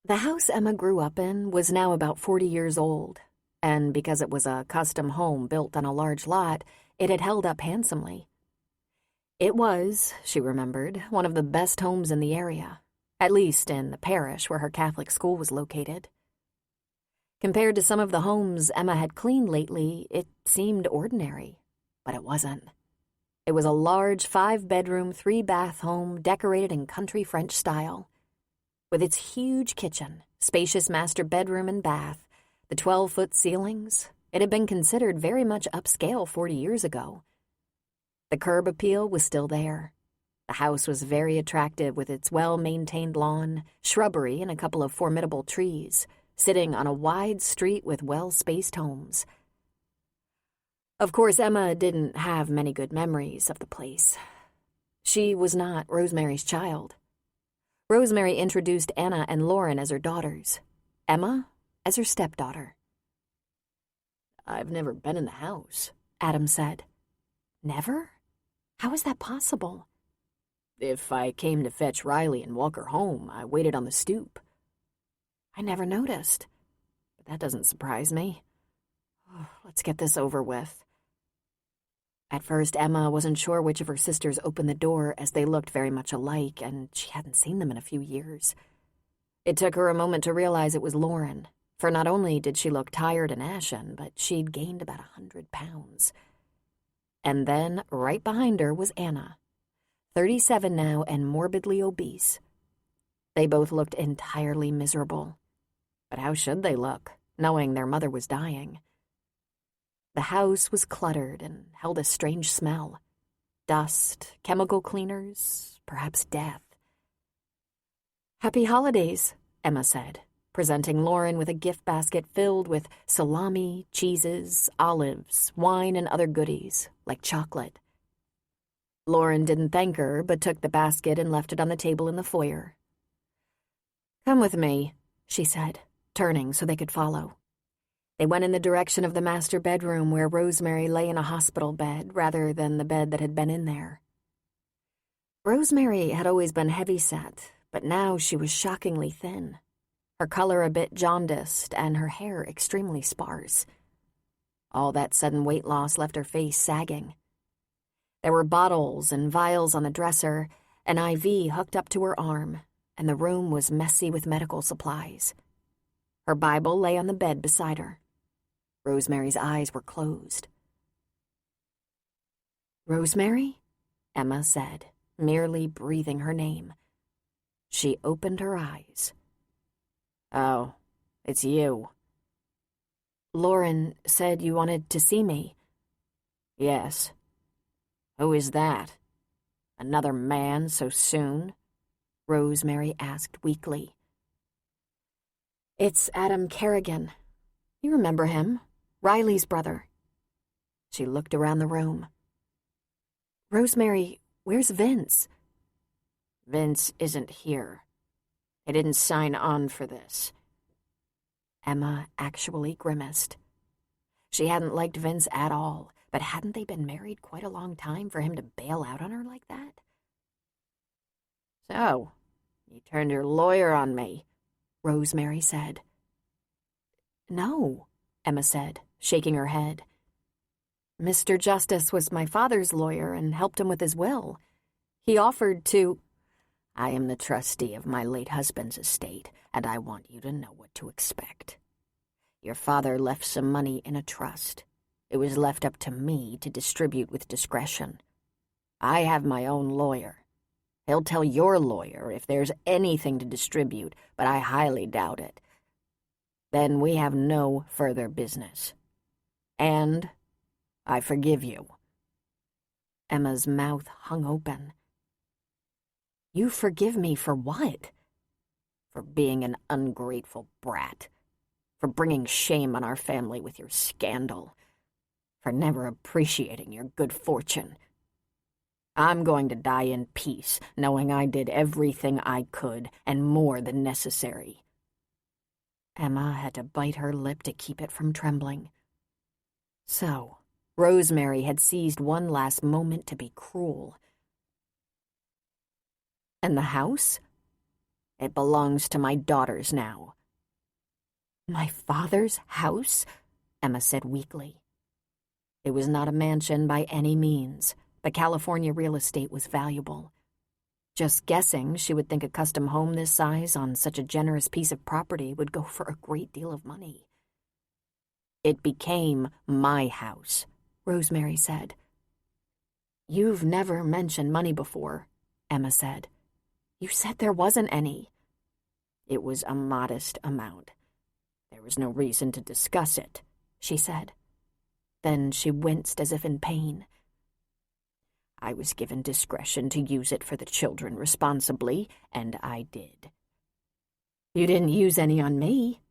The house Emma grew up in was now about 40 years old, and because it was a custom home built on a large lot, it had held up handsomely. It was, she remembered, one of the best homes in the area, at least in the parish where her Catholic school was located. Compared to some of the homes Emma had cleaned lately, it seemed ordinary, but it wasn't. It was a large 5-bedroom, 3-bath home decorated in country French style. With its huge kitchen, spacious master bedroom and bath, the 12-foot ceilings, it had been considered very much upscale 40 years ago. The curb appeal was still there. The house was very attractive with its well-maintained lawn, shrubbery, and a couple of formidable trees, sitting on a wide street with well-spaced homes. Of course, Emma didn't have many good memories of the place. She was not Rosemary's child. Rosemary introduced Anna and Lauren as her daughters, Emma as her stepdaughter. I've never been in the house, Adam said. Never? How is that possible? If I came to fetch Riley and walk her home, I waited on the stoop. I never noticed. But that doesn't surprise me. Let's get this over with. At first, Emma wasn't sure which of her sisters opened the door as they looked very much alike, and she hadn't seen them in a few years. It took her a moment to realize it was Lauren, for not only did she look tired and ashen, but she'd gained about 100 pounds. And then, right behind her was Anna, 37 now and morbidly obese. They both looked entirely miserable. But how should they look, knowing their mother was dying? The house was cluttered and held a strange smell. Dust, chemical cleaners, perhaps death. "Happy holidays," Emma said, presenting Lauren with a gift basket filled with salami, cheeses, olives, wine, and other goodies, like chocolate. Lauren didn't thank her, but took the basket and left it on the table in the foyer. "Come with me," she said, turning so they could follow. They went in the direction of the master bedroom where Rosemary lay in a hospital bed rather than the bed that had been in there. Rosemary had always been heavy-set, but now she was shockingly thin, her color a bit jaundiced and her hair extremely sparse. All that sudden weight loss left her face sagging. There were bottles and vials on the dresser, an IV hooked up to her arm, and the room was messy with medical supplies. Her Bible lay on the bed beside her. Rosemary's eyes were closed. "Rosemary?" Emma said, merely breathing her name. She opened her eyes. "Oh, it's you." "Lauren said you wanted to see me." "Yes. Who is that? Another man so soon?" Rosemary asked weakly. "It's Adam Kerrigan. You remember him, Riley's brother." She looked around the room. "Rosemary, where's Vince?" "Vince isn't here. He didn't sign on for this." Emma actually grimaced. She hadn't liked Vince at all, but hadn't they been married quite a long time for him to bail out on her like that? "So, you turned your lawyer on me," Rosemary said. "No," Emma said, shaking her head. "Mr. Justice was my father's lawyer and helped him with his will. He offered to—" "I am the trustee of my late husband's estate, and I want you to know what to expect. Your father left some money in a trust. It was left up to me to distribute with discretion. I have my own lawyer. He'll tell your lawyer if there's anything to distribute, but I highly doubt it. Then we have no further business. And I forgive you." Emma's mouth hung open. "You forgive me for what?" "For being an ungrateful brat. For bringing shame on our family with your scandal. For never appreciating your good fortune. I'm going to die in peace, knowing I did everything I could and more than necessary." Emma had to bite her lip to keep it from trembling. So, Rosemary had seized one last moment to be cruel. "And the house?" "It belongs to my daughters now." "My father's house?" Emma said weakly. It was not a mansion by any means, but California real estate was valuable. Just guessing she would think a custom home this size on such a generous piece of property would go for a great deal of money. "It became my house," Rosemary said. "You've never mentioned money before," Emma said. "You said there wasn't any." "It was a modest amount. There was no reason to discuss it," she said. Then she winced as if in pain. "I was given discretion to use it for the children responsibly, and I did." "You didn't use any on me,"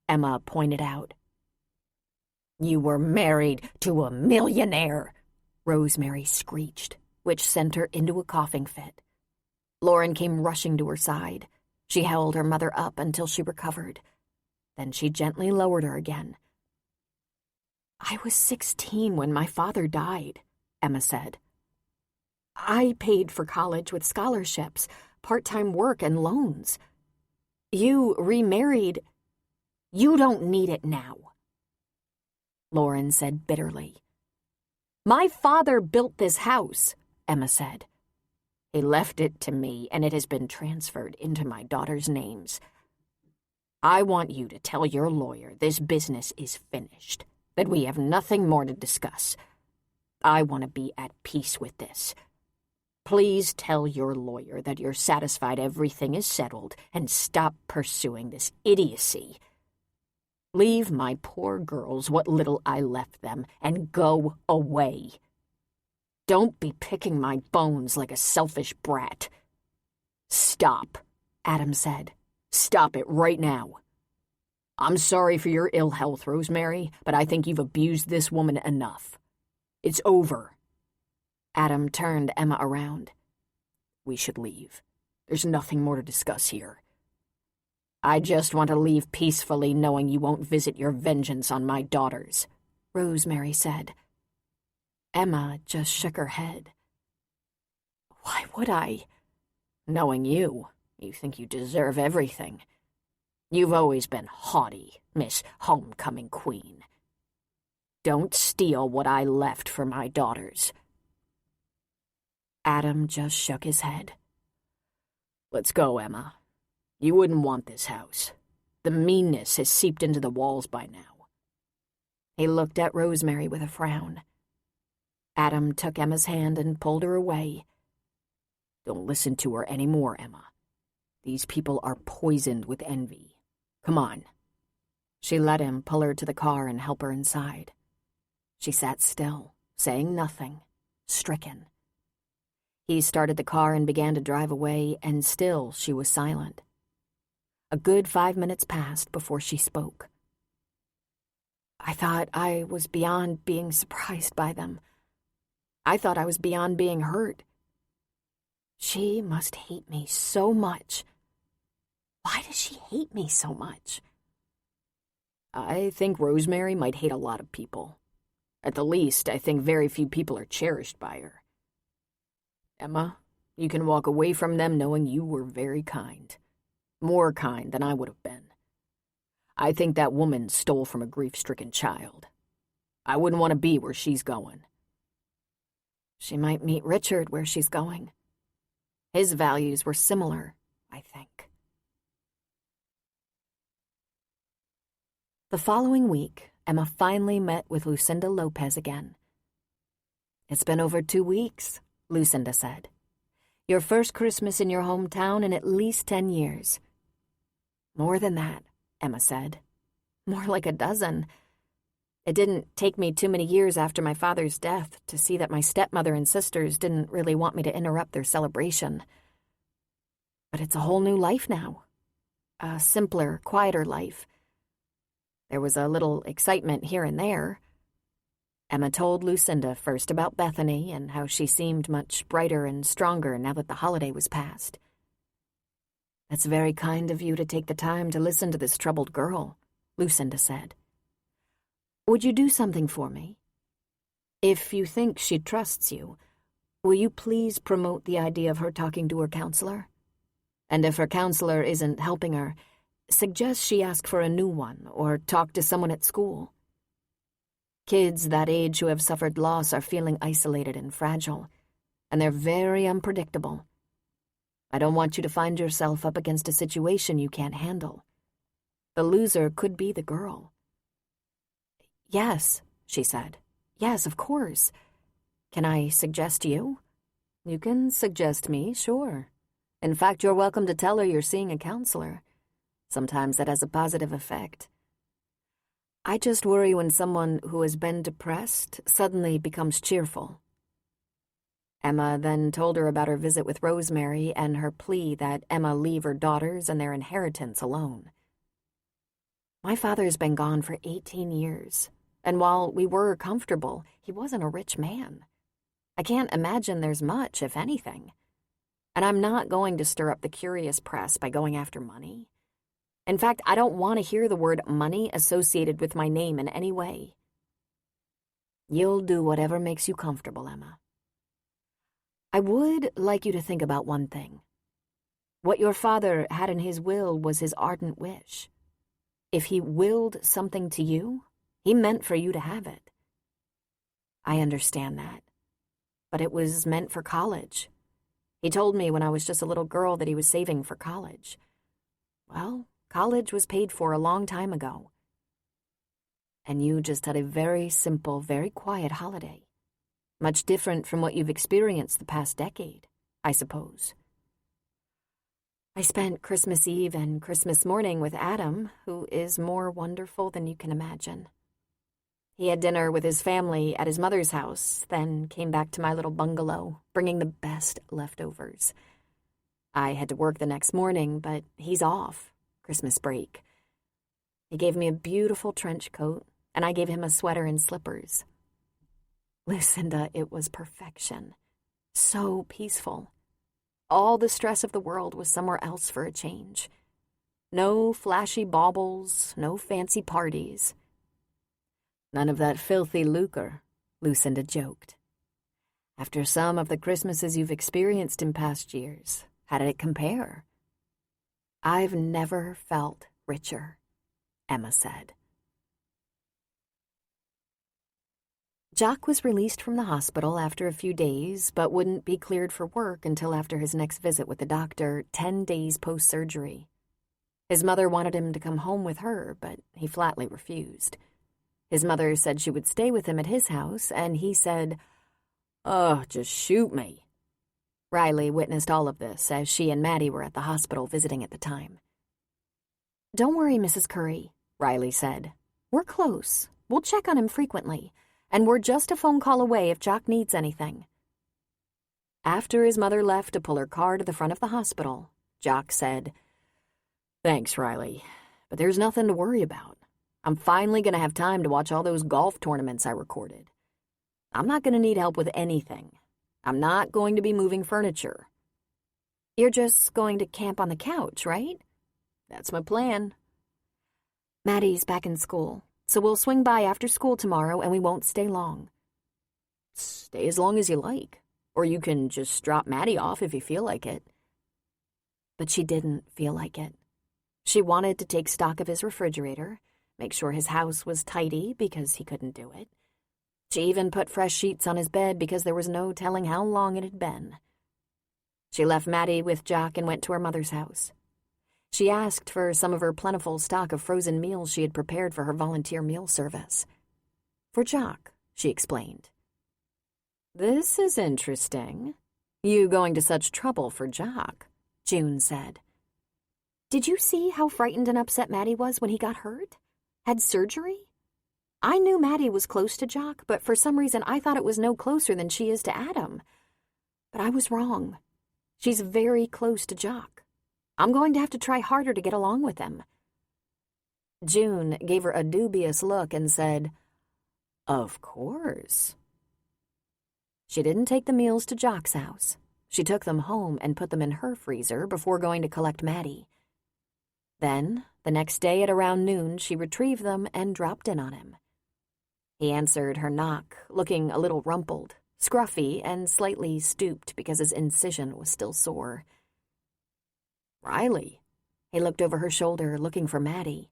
Emma pointed out. "You were married to a millionaire," Rosemary screeched, which sent her into a coughing fit. Lauren came rushing to her side. She held her mother up until she recovered. Then she gently lowered her again. "I was 16 when my father died," Emma said. "I paid for college with scholarships, part-time work, and loans. You remarried. You don't need it now," Lauren said bitterly. "My father built this house," Emma said. "He left it to me, and it has been transferred into my daughters' names. I want you to tell your lawyer this business is finished, that we have nothing more to discuss. I want to be at peace with this. Please tell your lawyer that you're satisfied everything is settled and stop pursuing this idiocy. Leave my poor girls what little I left them and go away. Don't be picking my bones like a selfish brat. Stop, Adam said. Stop it right now. I'm sorry for your ill health, Rosemary, but I think you've abused this woman enough. It's over. Adam turned Emma around. We should leave. There's nothing more to discuss here. I just want to leave peacefully knowing you won't visit your vengeance on my daughters, Rosemary said. Emma just shook her head. Why would I? Knowing you think you deserve everything. You've always been haughty, Miss Homecoming Queen. Don't steal what I left for my daughters. Adam just shook his head. Let's go, Emma. You wouldn't want this house. The meanness has seeped into the walls by now. He looked at Rosemary with a frown. Adam took Emma's hand and pulled her away. Don't listen to her anymore, Emma. These people are poisoned with envy. Come on. She let him pull her to the car and help her inside. She sat still, saying nothing, stricken. He started the car and began to drive away, and still she was silent. A good 5 minutes passed before she spoke. I thought I was beyond being surprised by them. I thought I was beyond being hurt. She must hate me so much. Why does she hate me so much? I think Rosemary might hate a lot of people. At the least, I think very few people are cherished by her. Emma, you can walk away from them knowing you were very kind. More kind than I would have been. I think that woman stole from a grief-stricken child. I wouldn't want to be where she's going. She might meet Richard where she's going. His values were similar, I think. The following week, Emma finally met with Lucinda Lopez again. It's been over 2 weeks, Lucinda said. Your first Christmas in your hometown in at least 10 years. More than that, Emma said. More like a dozen. It didn't take me too many years after my father's death to see that my stepmother and sisters didn't really want me to interrupt their celebration. But it's a whole new life now. A simpler, quieter life. There was a little excitement here and there. Emma told Lucinda first about Bethany and how she seemed much brighter and stronger now that the holiday was past. That's very kind of you to take the time to listen to this troubled girl, Lucinda said. Would you do something for me? If you think she trusts you, will you please promote the idea of her talking to her counselor? And if her counselor isn't helping her, suggest she ask for a new one or talk to someone at school. Kids that age who have suffered loss are feeling isolated and fragile, and they're very unpredictable. I don't want you to find yourself up against a situation you can't handle. The loser could be the girl. Yes, she said. Yes, of course. Can I suggest you? You can suggest me, sure. In fact, you're welcome to tell her you're seeing a counselor. Sometimes that has a positive effect. I just worry when someone who has been depressed suddenly becomes cheerful. Emma then told her about her visit with Rosemary and her plea that Emma leave her daughters and their inheritance alone. My father's been gone for 18 years, and while we were comfortable, he wasn't a rich man. I can't imagine there's much, if anything. And I'm not going to stir up the curious press by going after money. In fact, I don't want to hear the word money associated with my name in any way. You'll do whatever makes you comfortable, Emma. I would like you to think about one thing. What your father had in his will was his ardent wish. If he willed something to you, he meant for you to have it. I understand that. But it was meant for college. He told me when I was just a little girl that he was saving for college. Well, college was paid for a long time ago. And you just had a very simple, very quiet holiday. Much different from what you've experienced the past decade. I suppose. I spent Christmas Eve and Christmas morning with Adam, who is more wonderful than you can imagine. He had dinner with his family at his mother's house, then came back to my little bungalow, bringing the best leftovers. I had to work the next morning, but he's off, Christmas break. He gave me a beautiful trench coat, and I gave him a sweater and slippers. Lucinda, it was perfection. So peaceful. All the stress of the world was somewhere else for a change. No flashy baubles, no fancy parties. None of that filthy lucre, Lucinda joked. After some of the Christmases you've experienced in past years, how did it compare? I've never felt richer, Emma said. Jock was released from the hospital after a few days, but wouldn't be cleared for work until after his next visit with the doctor, 10 days post-surgery. His mother wanted him to come home with her, but he flatly refused. His mother said she would stay with him at his house, and he said, "Oh, just shoot me." Riley witnessed all of this as she and Maddie were at the hospital visiting at the time. "Don't worry, Mrs. Curry," Riley said. "We're close. We'll check on him frequently, and we're just a phone call away if Jock needs anything." After his mother left to pull her car to the front of the hospital, Jock said, "Thanks, Riley, but there's nothing to worry about. I'm finally going to have time to watch all those golf tournaments I recorded. I'm not going to need help with anything. I'm not going to be moving furniture." "You're just going to camp on the couch, right?" "That's my plan." "Maddie's back in school, so we'll swing by after school tomorrow and we won't stay long." "Stay as long as you like, or you can just drop Maddie off if you feel like it." But she didn't feel like it. She wanted to take stock of his refrigerator, make sure his house was tidy because he couldn't do it. She even put fresh sheets on his bed because there was no telling how long it had been. She left Maddie with Jock and went to her mother's house. She asked for some of her plentiful stock of frozen meals she had prepared for her volunteer meal service. "For Jock," she explained. "This is interesting. You going to such trouble for Jock," June said. "Did you see how frightened and upset Maddie was when he got hurt? Had surgery? I knew Maddie was close to Jock, but for some reason I thought it was no closer than she is to Adam. But I was wrong. She's very close to Jock. I'm going to have to try harder to get along with him." June gave her a dubious look and said, "Of course." She didn't take the meals to Jock's house. She took them home and put them in her freezer before going to collect Maddie. Then, the next day at around noon, she retrieved them and dropped in on him. He answered her knock, looking a little rumpled, scruffy, and slightly stooped because his incision was still sore. "Riley." He looked over her shoulder, looking for Maddie.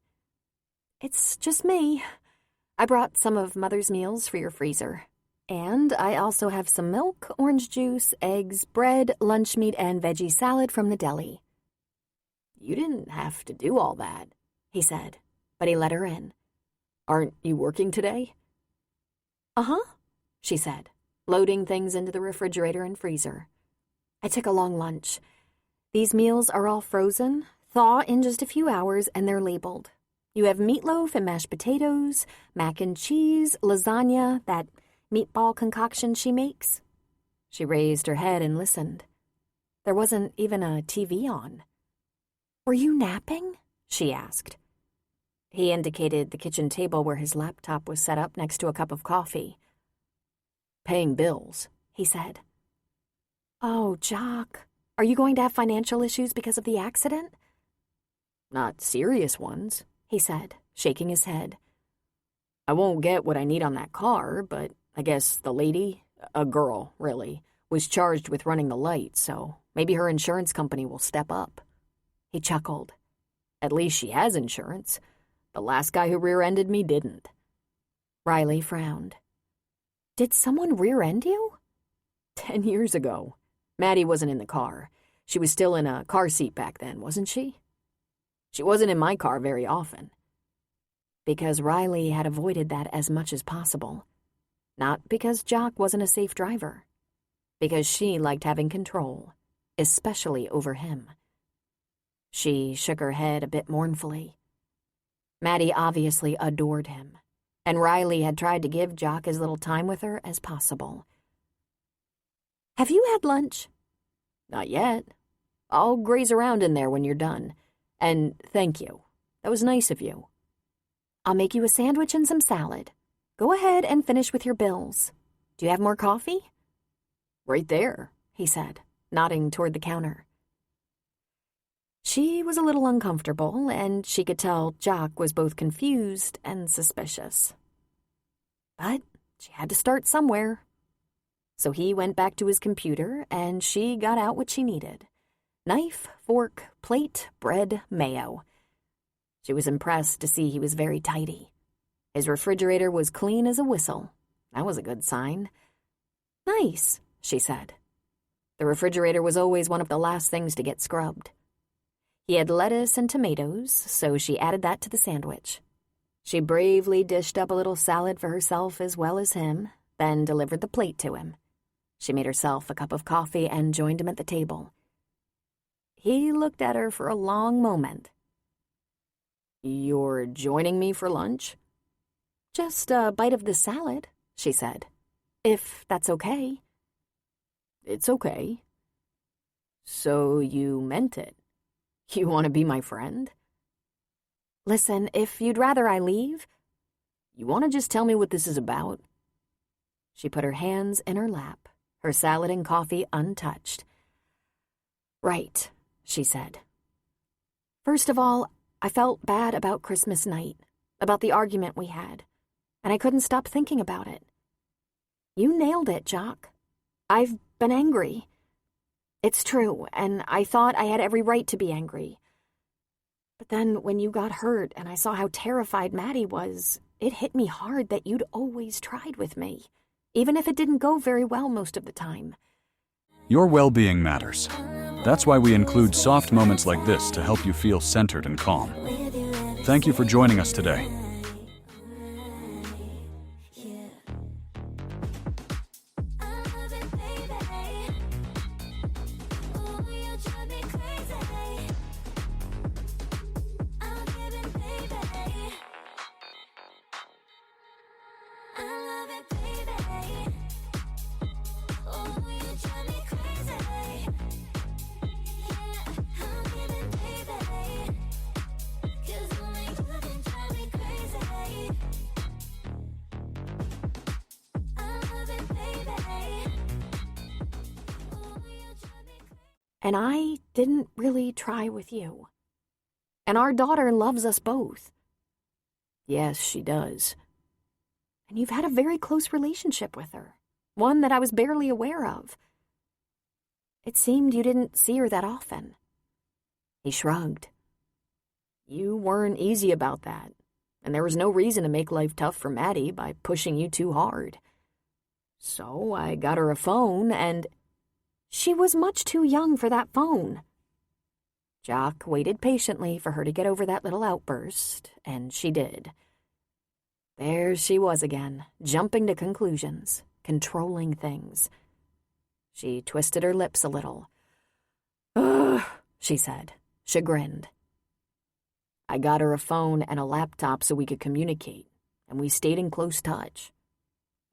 "It's just me. I brought some of Mother's meals for your freezer. And I also have some milk, orange juice, eggs, bread, lunch meat, and veggie salad from the deli." "You didn't have to do all that," he said, but he let her in. "Aren't you working today?" "Uh-huh," she said, loading things into the refrigerator and freezer. "I took a long lunch. These meals are all frozen, thaw in just a few hours, and they're labeled. You have meatloaf and mashed potatoes, mac and cheese, lasagna, that meatball concoction she makes." She raised her head and listened. There wasn't even a TV on. "Were you napping?" she asked. He indicated the kitchen table where his laptop was set up next to a cup of coffee. "Paying bills," he said. "Oh, Jock, are you going to have financial issues because of the accident?" "Not serious ones," he said, shaking his head. "I won't get what I need on that car, but I guess the lady, a girl, really, was charged with running the lights, so maybe her insurance company will step up." He chuckled. "At least she has insurance. The last guy who rear-ended me didn't." Riley frowned. "Did someone rear-end you?" 10 years ago. Maddie wasn't in the car. She was still in a car seat back then, wasn't she? She wasn't in my car very often." Because Riley had avoided that as much as possible. Not because Jock wasn't a safe driver. Because she liked having control. especially over him. She shook her head a bit mournfully. Maddie obviously adored him, and Riley had tried to give Jock as little time with her as possible. "Have you had lunch?" "Not yet. I'll graze around in there when you're done. And thank you. That was nice of you." "I'll make you a sandwich and some salad. Go ahead and finish with your bills. Do you have more coffee?" "Right there," he said, nodding toward the counter. She was a little uncomfortable, and she could tell Jock was both confused and suspicious. But she had to start somewhere. So he went back to his computer, and she got out what she needed. Knife, fork, plate, bread, mayo. She was impressed to see he was very tidy. His refrigerator was clean as a whistle. That was a good sign. "Nice," she said. The refrigerator was always one of the last things to get scrubbed. He had lettuce and tomatoes, so she added that to the sandwich. She bravely dished up a little salad for herself as well as him, then delivered the plate to him. She made herself a cup of coffee and joined him at the table. He looked at her for a long moment. "You're joining me for lunch?" "Just a bite of the salad," she said. "If that's okay." "It's okay." "So you meant it? You want to be my friend?" "Listen, if you'd rather I leave..." "You want to just tell me what this is about?" She put her hands in her lap, her salad and coffee untouched. "Right," she said. "First of all, I felt bad about Christmas night, about the argument we had, and I couldn't stop thinking about it. You nailed it, Jock. I've been angry. It's true, and I thought I had every right to be angry. But then when you got hurt and I saw how terrified Maddie was, it hit me hard that you'd always tried with me, even if it didn't go very well most of the time." Your well-being matters. That's why we include soft moments like this to help you feel centered and calm. Thank you for joining us today. And I didn't really try with you. And our daughter loves us both. Yes, she does. And you've had a very close relationship with her, one that I was barely aware of. It seemed you didn't see her that often." He shrugged. "You weren't easy about that, and there was no reason to make life tough for Maddie by pushing you too hard. So I got her a phone and..." "She was much too young for that phone." Jock waited patiently for her to get over that little outburst, and she did. There she was again, jumping to conclusions, controlling things. She twisted her lips a little. "Ugh," she said, chagrined. "I got her a phone and a laptop so we could communicate, and we stayed in close touch.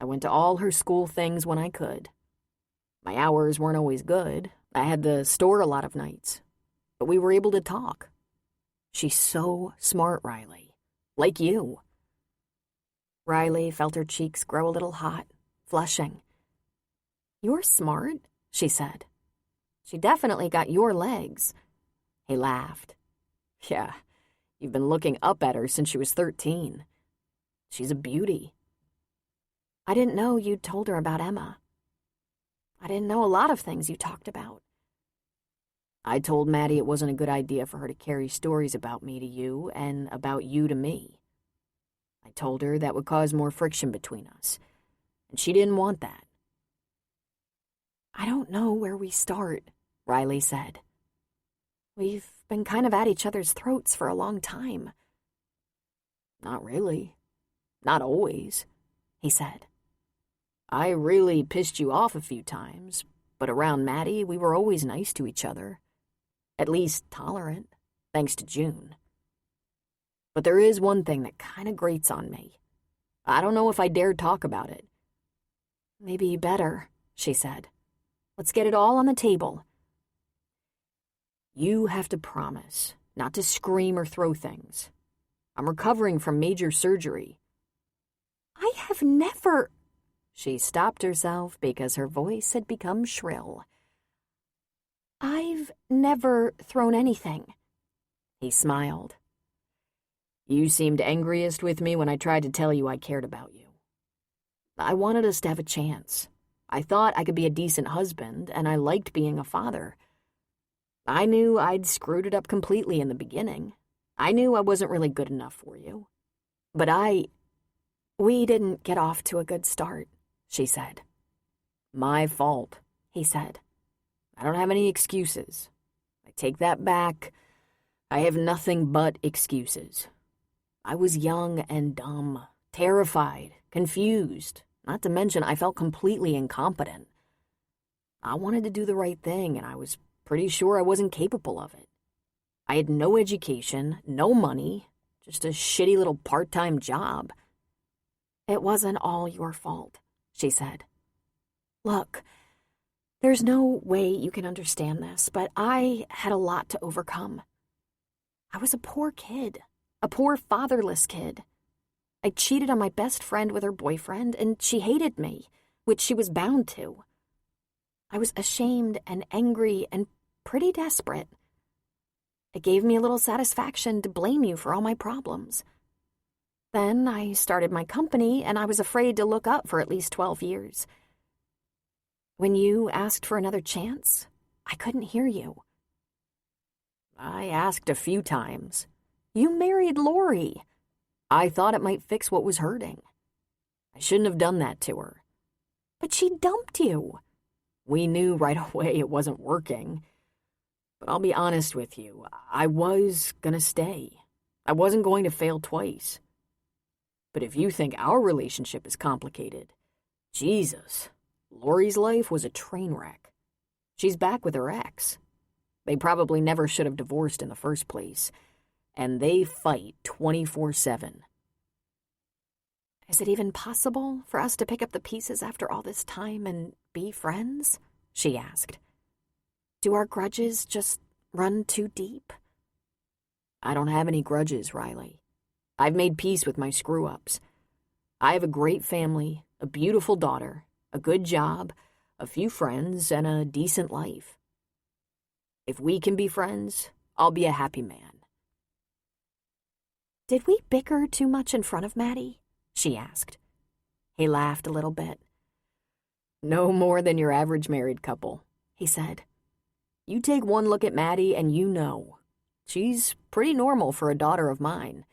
I went to all her school things when I could. My hours weren't always good. I had the store a lot of nights. But we were able to talk. She's so smart, Riley. Like you." Riley felt her cheeks grow a little hot, flushing. "You're smart," she said. "She definitely got your legs." He laughed. "Yeah, you've been looking up at her since she was 13. She's a beauty." "I didn't know you'd told her about Emma. I didn't know a lot of things you talked about." I told Maddie it wasn't a good idea for her to carry stories about me to you and about you to me. I told her that would cause more friction between us, and she didn't want that. "I don't know where we start," Riley said. "We've been kind of at each other's throats for a long time." "Not really. Not always," he said. "I really pissed you off a few times, but around Maddie, we were always nice to each other. At least tolerant, thanks to June. But there is one thing that kind of grates on me. I don't know if I dare talk about it. Maybe you better, she said. Let's get it all on the table. You have to promise not to scream or throw things. I'm recovering from major surgery. I have never... She stopped herself because her voice had become shrill. I've never thrown anything. He smiled. You seemed angriest with me when I tried to tell you I cared about you. I wanted us to have a chance. I thought I could be a decent husband, and I liked being a father. I knew I'd screwed it up completely in the beginning. I knew I wasn't really good enough for you. But We didn't get off to a good start, she said. My fault, he said. I don't have any excuses. I take that back. I have nothing but excuses. I was young and dumb, terrified, confused, not to mention I felt completely incompetent. I wanted to do the right thing, and I was pretty sure I wasn't capable of it. I had no education, no money, just a shitty little part-time job. It wasn't all your fault, she said. Look, there's no way you can understand this, but I had a lot to overcome. I was a poor kid, a poor fatherless kid. I cheated on my best friend with her boyfriend, and she hated me, which she was bound to. I was ashamed and angry and pretty desperate. It gave me a little satisfaction to blame you for all my problems. Then I started my company, and I was afraid to look up for at least 12 years. When you asked for another chance, I couldn't hear you. I asked a few times. You married Lori. I thought it might fix what was hurting. I shouldn't have done that to her. But she dumped you. We knew right away it wasn't working. But I'll be honest with you, I was gonna stay. I wasn't going to fail twice. But if you think our relationship is complicated, Jesus, Lori's life was a train wreck. She's back with her ex. They probably never should have divorced in the first place. And they fight 24/7. Is it even possible for us to pick up the pieces after all this time and be friends? She asked. Do our grudges just run too deep? I don't have any grudges, Riley. I've made peace with my screw-ups. I have a great family, a beautiful daughter, a good job, a few friends, and a decent life. If we can be friends, I'll be a happy man. Did we bicker too much in front of Maddie? She asked. He laughed a little bit. No more than your average married couple, he said. You take one look at Maddie and you know. She's pretty normal for a daughter of mine.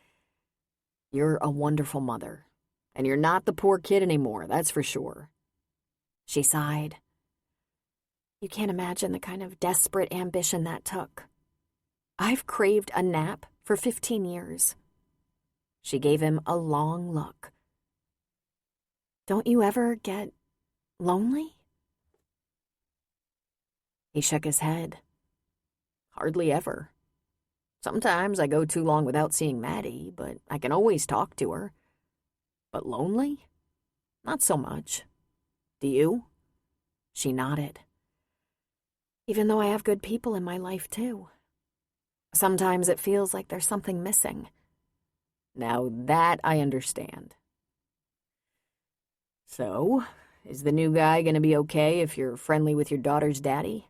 You're a wonderful mother, and you're not the poor kid anymore, that's for sure. She sighed. You can't imagine the kind of desperate ambition that took. I've craved a nap for 15 years. She gave him a long look. Don't you ever get lonely? He shook his head. Hardly ever. Sometimes I go too long without seeing Maddie, but I can always talk to her. But lonely? Not so much. Do you? She nodded. Even though I have good people in my life, too. Sometimes it feels like there's something missing. Now that I understand. So, is the new guy going to be okay if you're friendly with your daughter's daddy?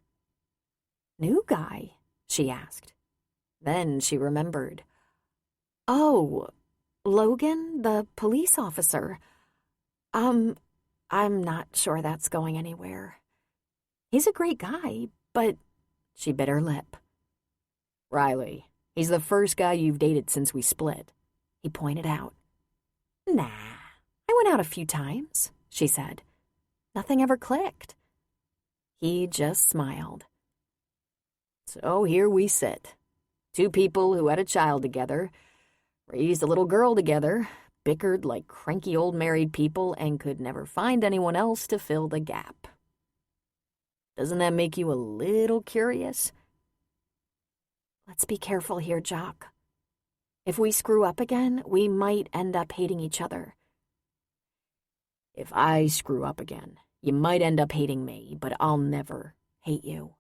New guy? She asked. Then she remembered. Oh, Logan, the police officer. I'm not sure that's going anywhere. He's a great guy, but... She bit her lip. Riley, he's the first guy you've dated since we split, he pointed out. Nah, I went out a few times, she said. Nothing ever clicked. He just smiled. So here we sit. Two people who had a child together, raised a little girl together, bickered like cranky old married people, and could never find anyone else to fill the gap. Doesn't that make you a little curious? Let's be careful here, Jock. If we screw up again, we might end up hating each other. If I screw up again, you might end up hating me, but I'll never hate you.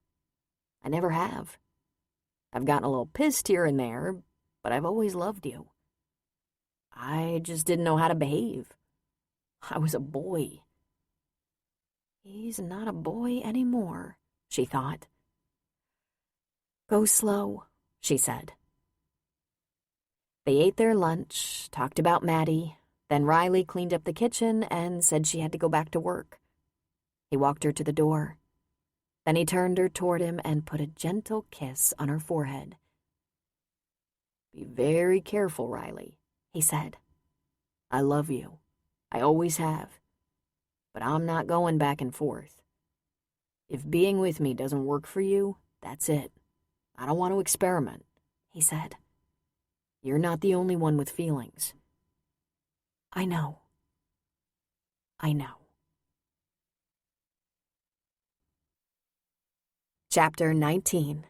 I never have. I've gotten a little pissed here and there, but I've always loved you. I just didn't know how to behave. I was a boy. He's not a boy anymore, she thought. Go slow, she said. They ate their lunch, talked about Maddie, then Riley cleaned up the kitchen and said she had to go back to work. He walked her to the door. Then he turned her toward him and put a gentle kiss on her forehead. "Be very careful, Riley," he said. "I love you. I always have. But I'm not going back and forth. If being with me doesn't work for you, that's it. I don't want to experiment," he said. "You're not the only one with feelings." I know. I know. Chapter 19.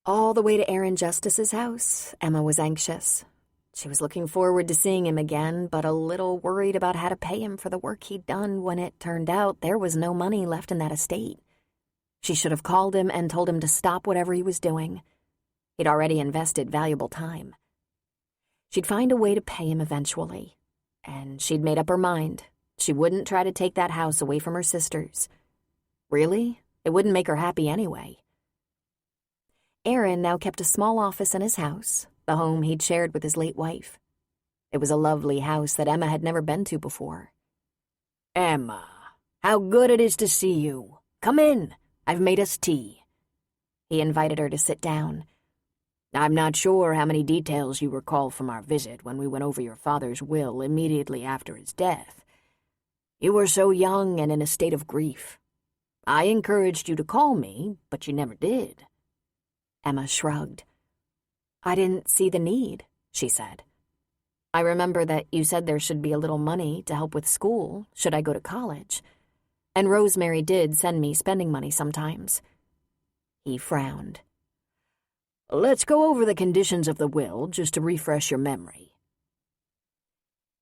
All the way to Aaron Justice's house, Emma was anxious. She was looking forward to seeing him again, but a little worried about how to pay him for the work he'd done when it turned out there was no money left in that estate. She should have called him and told him to stop whatever he was doing. He'd already invested valuable time. She'd find a way to pay him eventually, and she'd made up her mind. She wouldn't try to take that house away from her sisters. Really? It wouldn't make her happy anyway. Aaron now kept a small office in his house, the home he'd shared with his late wife. It was a lovely house that Emma had never been to before. "Emma, how good it is to see you. Come in. I've made us tea." He invited her to sit down. "I'm not sure how many details you recall from our visit when we went over your father's will immediately after his death. You were so young and in a state of grief. I encouraged you to call me, but you never did." Emma shrugged. "I didn't see the need," she said. "I remember that you said there should be a little money to help with school, should I go to college. And Rosemary did send me spending money sometimes." He frowned. "Let's go over the conditions of the will just to refresh your memory."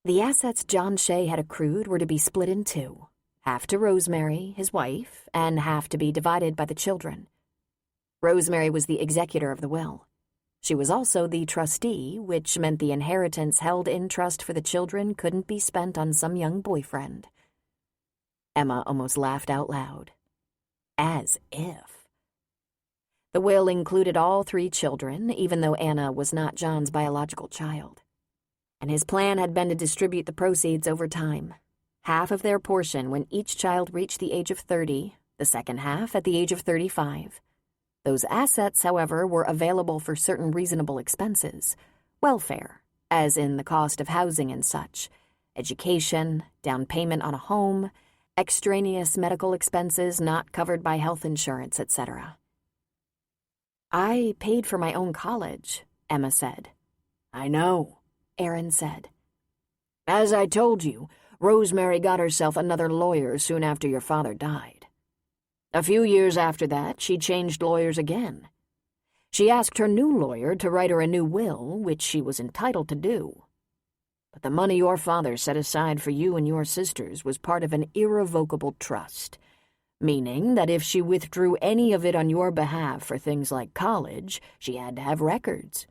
The assets John Shea had accrued were to be split in two, half to Rosemary, his wife, and half to be divided by the children. Rosemary was the executor of the will. She was also the trustee, which meant the inheritance held in trust for the children couldn't be spent on some young boyfriend. Emma almost laughed out loud. As if. The will included all 3 children, even though Anna was not John's biological child. And his plan had been to distribute the proceeds over time. Half of their portion when each child reached the age of 30, the second half at the age of 35. Those assets, however, were available for certain reasonable expenses. Welfare, as in the cost of housing and such, education, down payment on a home, extraneous medical expenses not covered by health insurance, etc. "I paid for my own college," Emma said. "I know," Aaron said. "As I told you, Rosemary got herself another lawyer soon after your father died. A few years after that, she changed lawyers again. She asked her new lawyer to write her a new will, which she was entitled to do. But the money your father set aside for you and your sisters was part of an irrevocable trust, meaning that if she withdrew any of it on your behalf for things like college, she had to have records.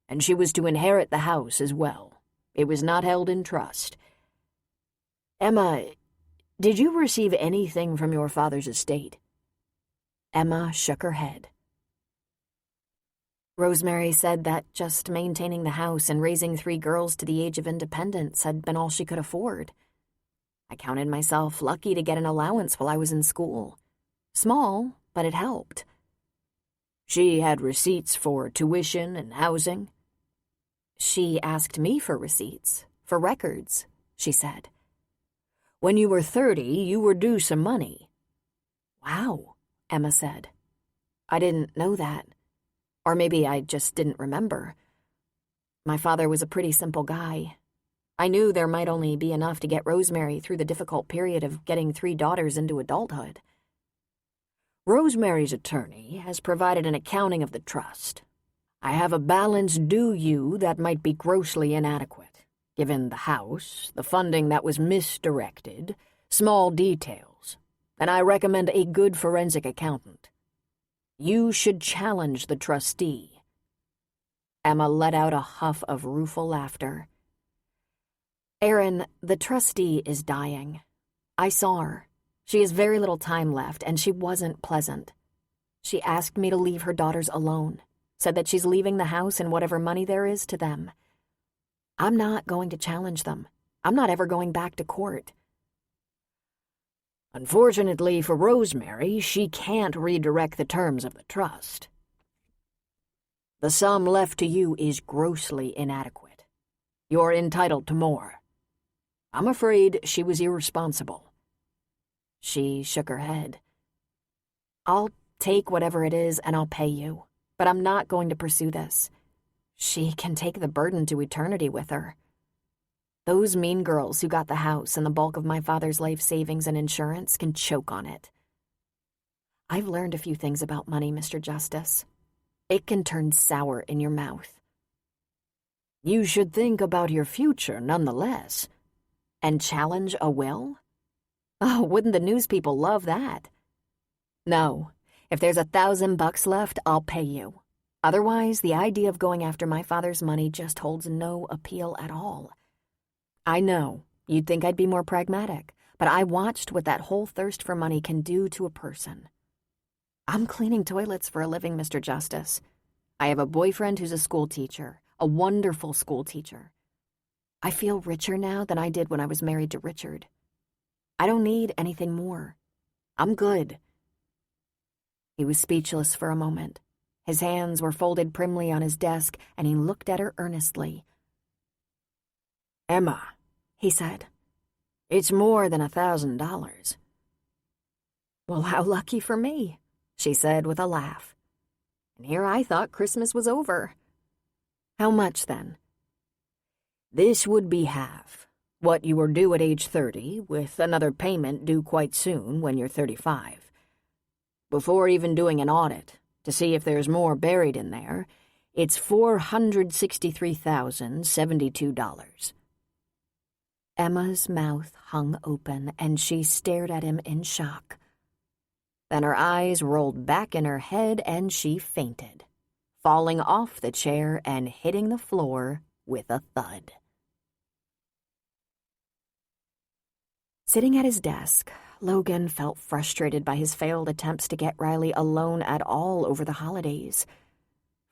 And she was to inherit the house as well. It was not held in trust. Emma, did you receive anything from your father's estate?" Emma shook her head. Rosemary said that just maintaining the house and raising 3 girls to the age of independence had been all she could afford. I counted myself lucky to get an allowance while I was in school. Small, but it helped. "She had receipts for tuition and housing?" "She asked me for receipts, for records," she said. "When you were 30, you were due some money." "Wow," Emma said. "I didn't know that. Or maybe I just didn't remember. My father was a pretty simple guy. I knew there might only be enough to get Rosemary through the difficult period of getting 3 daughters into adulthood. Rosemary's attorney has provided an accounting of the trust. I have a balance due you that might be grossly inadequate, given the house, the funding that was misdirected, small details, and I recommend a good forensic accountant. You should challenge the trustee." Emma let out a huff of rueful laughter. "Aaron, the trustee is dying. I saw her. She has very little time left, and she wasn't pleasant. She asked me to leave her daughters alone, said that she's leaving the house and whatever money there is to them. I'm not going to challenge them. I'm not ever going back to court." "Unfortunately for Rosemary, she can't redirect the terms of the trust. The sum left to you is grossly inadequate. You're entitled to more. I'm afraid she was irresponsible." She shook her head. "I'll take whatever it is and I'll pay you, but I'm not going to pursue this. She can take the burden to eternity with her. Those mean girls who got the house and the bulk of my father's life savings and insurance can choke on it. I've learned a few things about money, Mr. Justice. It can turn sour in your mouth." "You should think about your future nonetheless." "And challenge a will? Oh, wouldn't the news people love that?" "No. If there's $1,000 left, I'll pay you. Otherwise, the idea of going after my father's money just holds no appeal at all. I know, you'd think I'd be more pragmatic, but I watched what that whole thirst for money can do to a person. I'm cleaning toilets for a living, Mr. Justice. I have a boyfriend who's a school teacher, a wonderful school teacher. I feel richer now than I did when I was married to Richard. I don't need anything more. I'm good." He was speechless for a moment. His hands were folded primly on his desk, and he looked at her earnestly. "Emma," he said, "it's more than $1,000. "Well, how lucky for me," she said with a laugh. "And here I thought Christmas was over. How much, then?" "This would be half. What you were due at age 30, with another payment due quite soon when you're 35. Before even doing an audit, to see if there's more buried in there, it's $463,072. Emma's mouth hung open, and she stared at him in shock. Then her eyes rolled back in her head, and she fainted, falling off the chair and hitting the floor with a thud. Sitting at his desk, Logan felt frustrated by his failed attempts to get Riley alone at all over the holidays.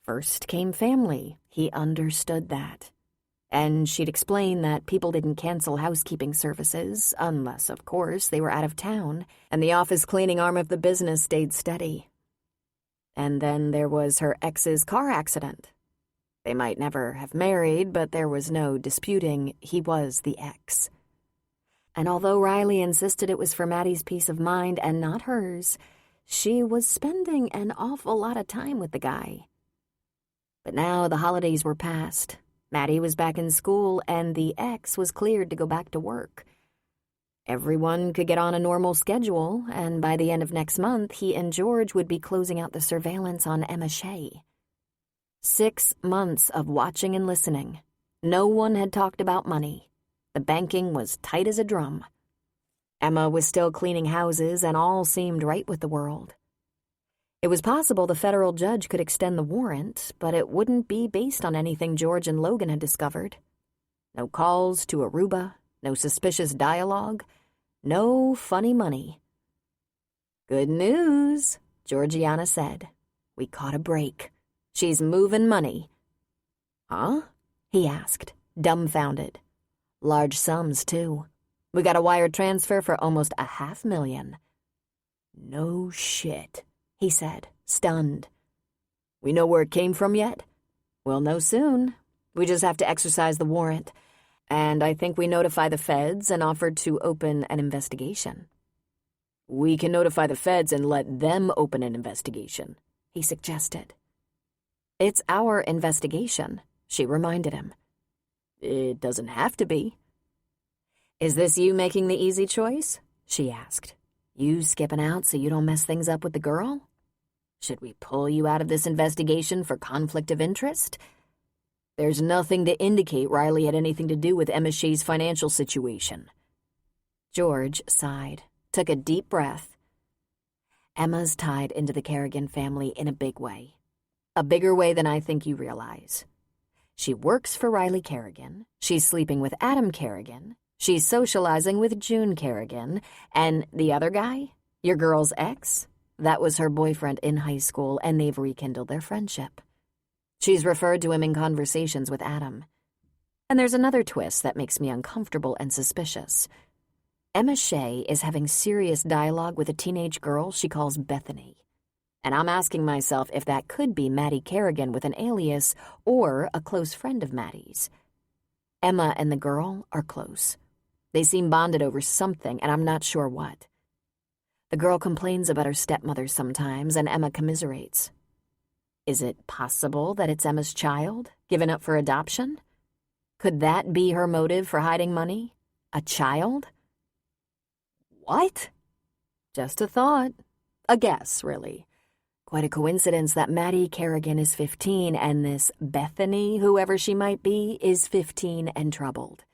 First came family. He understood that. And she'd explain that people didn't cancel housekeeping services, unless, of course, they were out of town, and the office cleaning arm of the business stayed steady. And then there was her ex's car accident. They might never have married, but there was no disputing he was the ex. And although Riley insisted it was for Maddie's peace of mind and not hers, she was spending an awful lot of time with the guy. But now the holidays were past. Maddie was back in school, and the ex was cleared to go back to work. Everyone could get on a normal schedule, and by the end of next month, he and George would be closing out the surveillance on Emma Shea. 6 months of watching and listening. No one had talked about money. The banking was tight as a drum. Emma was still cleaning houses, and all seemed right with the world. It was possible the federal judge could extend the warrant, but it wouldn't be based on anything George and Logan had discovered. No calls to Aruba, no suspicious dialogue, no funny money. "Good news," Georgiana said. "We caught a break. She's moving money." "Huh?" he asked, dumbfounded. "Large sums, too. We got a wire transfer for almost $500,000. "No shit," he said, stunned. "We know where it came from yet?" "We'll know soon. We just have to exercise the warrant. And I think we notify the feds and offered to open an investigation." "We can notify the feds and let them open an investigation," he suggested. "It's our investigation," she reminded him. "It doesn't have to be." "Is this you making the easy choice?" she asked. You skipping out so you don't mess things up with the girl? Should we pull you out of this investigation for conflict of interest? There's nothing to indicate Riley had anything to do with Emma Shea's financial situation. George sighed, took a deep breath. Emma's tied into the Kerrigan family in a big way. A bigger way than I think you realize. She works for Riley Kerrigan, she's sleeping with Adam Kerrigan, she's socializing with June Kerrigan, and the other guy, your girl's ex, that was her boyfriend in high school, and they've rekindled their friendship. She's referred to him in conversations with Adam. And there's another twist that makes me uncomfortable and suspicious. Emma Shea is having serious dialogue with a teenage girl she calls Bethany. And I'm asking myself if that could be Maddie Kerrigan with an alias or a close friend of Maddie's. Emma and the girl are close. They seem bonded over something, and I'm not sure what. The girl complains about her stepmother sometimes, and Emma commiserates. Is it possible that it's Emma's child, given up for adoption? Could that be her motive for hiding money? A child? What? Just a thought. A guess, really. Quite a coincidence that Maddie Kerrigan is 15 and this Bethany, whoever she might be, is 15 and troubled.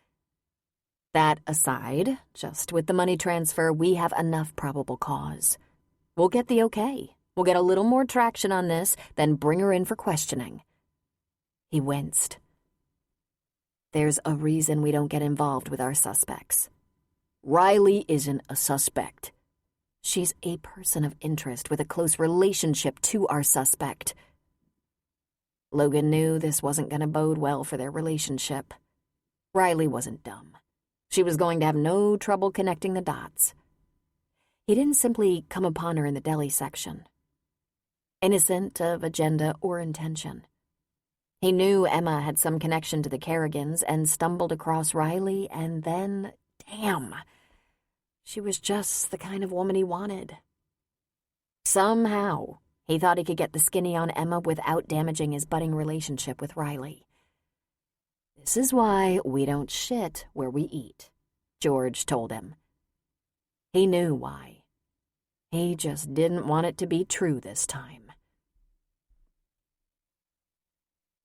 That aside, just with the money transfer, we have enough probable cause. We'll get the okay. We'll get a little more traction on this, then bring her in for questioning. He winced. There's a reason we don't get involved with our suspects. Riley isn't a suspect. She's a person of interest with a close relationship to our suspect. Logan knew this wasn't going to bode well for their relationship. Riley wasn't dumb. She was going to have no trouble connecting the dots. He didn't simply come upon her in the deli section. Innocent of agenda or intention. He knew Emma had some connection to the Kerrigans and stumbled across Riley, and then, damn, she was just the kind of woman he wanted. Somehow, he thought he could get the skinny on Emma without damaging his budding relationship with Riley. This is why we don't shit where we eat, George told him. He knew why. He just didn't want it to be true this time.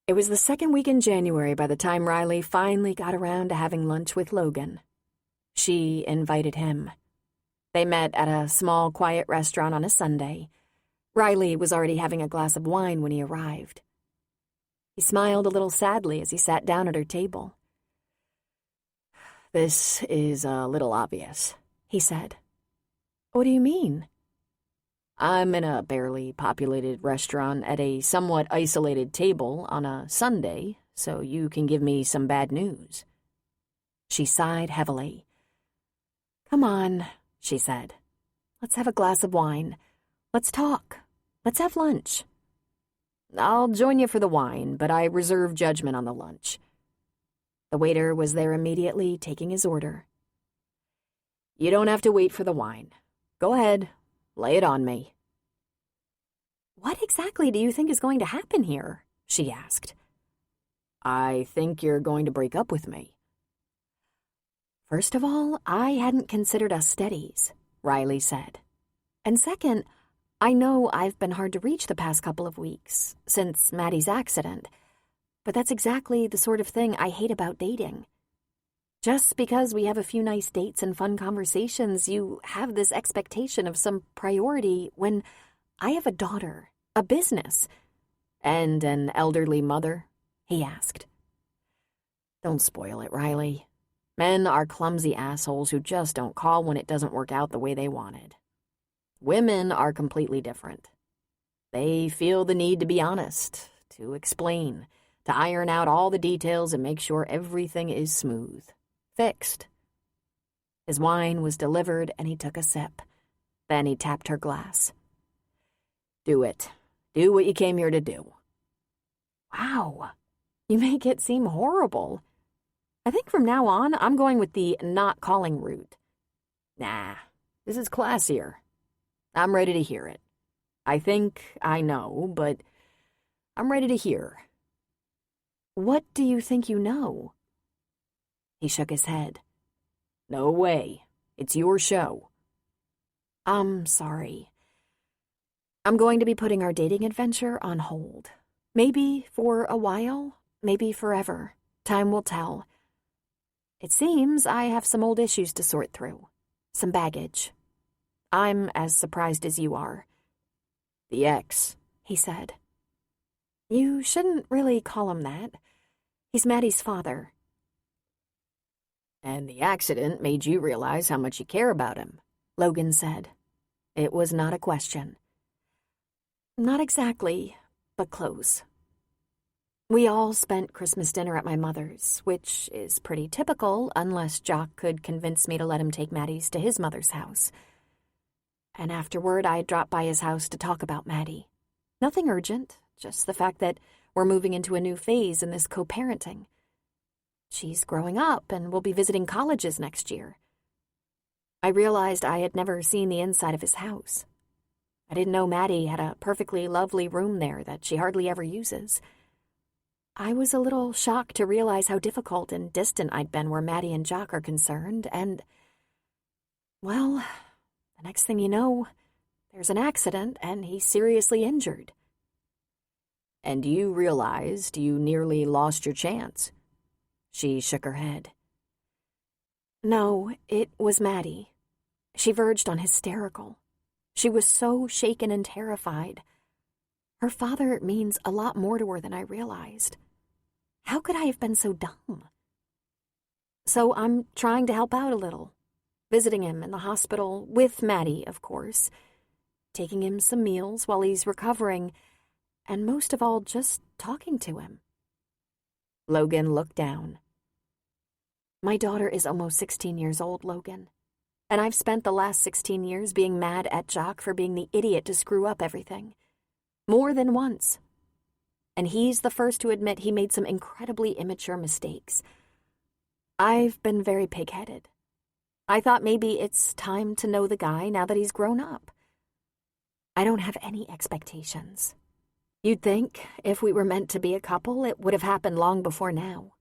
It was the second week in January by the time Riley finally got around to having lunch with Logan. She invited him. They met at a small, quiet restaurant on a Sunday. Riley was already having a glass of wine when he arrived. He smiled a little sadly as he sat down at her table. "This is a little obvious," he said. "What do you mean?" "I'm in a barely populated restaurant at a somewhat isolated table on a Sunday, so you can give me some bad news." She sighed heavily. "Come on," she said. "Let's have a glass of wine. Let's talk. Let's have lunch." "I'll join you for the wine, but I reserve judgment on the lunch." The waiter was there immediately, taking his order. "You don't have to wait for the wine. Go ahead, lay it on me." "What exactly do you think is going to happen here?" she asked. "I think you're going to break up with me." "First of all, I hadn't considered us steadies," Riley said. "And second, I know I've been hard to reach the past couple of weeks, since Maddie's accident, but that's exactly the sort of thing I hate about dating. Just because we have a few nice dates and fun conversations, you have this expectation of some priority when I have a daughter, a business, and an elderly mother," he asked. "Don't spoil it, Riley. Men are clumsy assholes who just don't call when it doesn't work out the way they wanted. Women are completely different. They feel the need to be honest, to explain, to iron out all the details and make sure everything is smooth, fixed." His wine was delivered and he took a sip. Then he tapped her glass. "Do it. Do what you came here to do." "Wow, you make it seem horrible. I think from now on, I'm going with the not calling route." "Nah, this is classier. I'm ready to hear it. I think I know, but I'm ready to hear." "What do you think you know?" He shook his head. "No way. It's your show." I'm sorry. I'm going to be putting our dating adventure on hold. Maybe for a while, maybe forever. Time will tell. It seems I have some old issues to sort through. Some baggage. I'm as surprised as you are. The ex, he said. You shouldn't really call him that. He's Maddie's father. And the accident made you realize how much you care about him, Logan said. It was not a question. Not exactly, but close. We all spent Christmas dinner at my mother's, which is pretty typical unless Jock could convince me to let him take Maddie's to his mother's house. And afterward, I dropped by his house to talk about Maddie. Nothing urgent, just the fact that we're moving into a new phase in this co-parenting. She's growing up and will be visiting colleges next year. I realized I had never seen the inside of his house. I didn't know Maddie had a perfectly lovely room there that she hardly ever uses. I was a little shocked to realize how difficult and distant I'd been where Maddie and Jock are concerned, and, well, the next thing you know, there's an accident and he's seriously injured. And you realized you nearly lost your chance. She shook her head. No, it was Maddie. She verged on hysterical. She was so shaken and terrified. Her father means a lot more to her than I realized. How could I have been so dumb? So I'm trying to help out a little, visiting him in the hospital with Maddie, of course, taking him some meals while he's recovering, and most of all, just talking to him. Logan looked down. My daughter is almost 16 years old, Logan, and I've spent the last 16 years being mad at Jock for being the idiot to screw up everything. More than once. And he's the first to admit he made some incredibly immature mistakes. I've been very pig-headed. I thought maybe it's time to know the guy now that he's grown up. I don't have any expectations. You'd think if we were meant to be a couple, it would have happened long before now.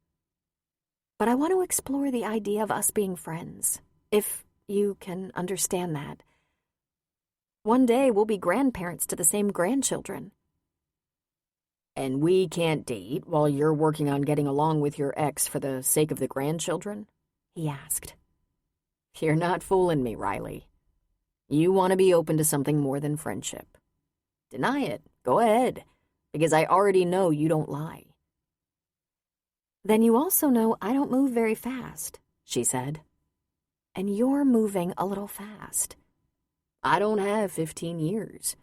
But I want to explore the idea of us being friends, if you can understand that. One day we'll be grandparents to the same grandchildren. And we can't date while you're working on getting along with your ex for the sake of the grandchildren? He asked. You're not fooling me, Riley. You want to be open to something more than friendship. Deny it. Go ahead, because I already know you don't lie. Then you also know I don't move very fast, she said. And you're moving a little fast. I don't have 15 years.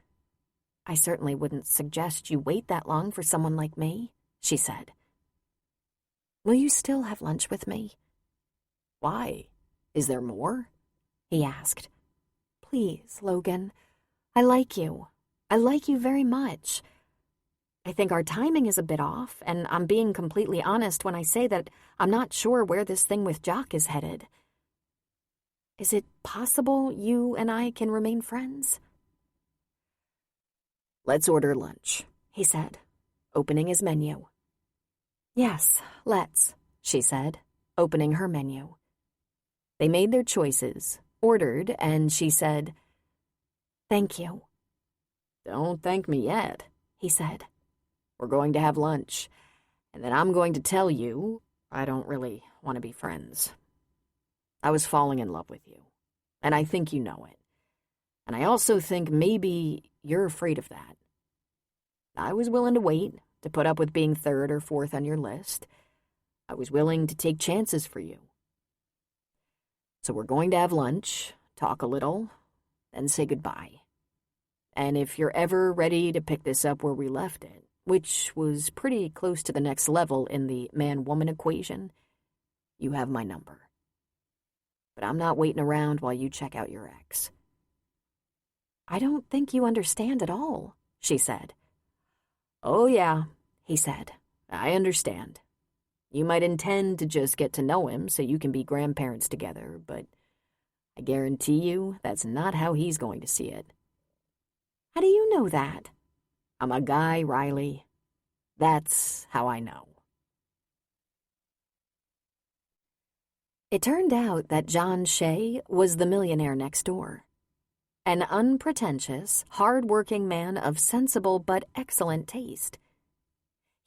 I certainly wouldn't suggest you wait that long for someone like me, she said. Will you still have lunch with me? Why? Is there more? He asked. Please, Logan. I like you. I like you very much. I think our timing is a bit off, and I'm being completely honest when I say that I'm not sure where this thing with Jock is headed. Is it possible you and I can remain friends? Let's order lunch, he said, opening his menu. Yes, let's, she said, opening her menu. They made their choices, ordered, and she said, Thank you. Don't thank me yet, he said. We're going to have lunch, and then I'm going to tell you I don't really want to be friends. I was falling in love with you, and I think you know it. And I also think maybe you're afraid of that. I was willing to wait, to put up with being third or fourth on your list. I was willing to take chances for you. So we're going to have lunch, talk a little, then say goodbye. And if you're ever ready to pick this up where we left it, which was pretty close to the next level in the man-woman equation, you have my number. But I'm not waiting around while you check out your ex. I don't think you understand at all, she said. Oh, yeah, he said. I understand. You might intend to just get to know him so you can be grandparents together, but I guarantee you that's not how he's going to see it. How do you know that? I'm a guy, Riley. That's how I know. It turned out that John Shea was the millionaire next door. An unpretentious, hard-working man of sensible but excellent taste.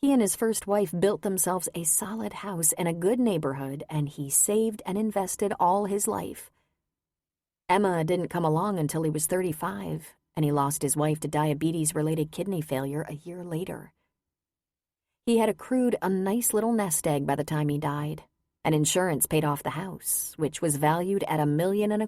He and his first wife built themselves a solid house in a good neighborhood, and he saved and invested all his life. Emma didn't come along until he was 35, and he lost his wife to diabetes-related kidney failure a year later. He had accrued a nice little nest egg by the time he died, and insurance paid off the house, which was valued at $1.25 million.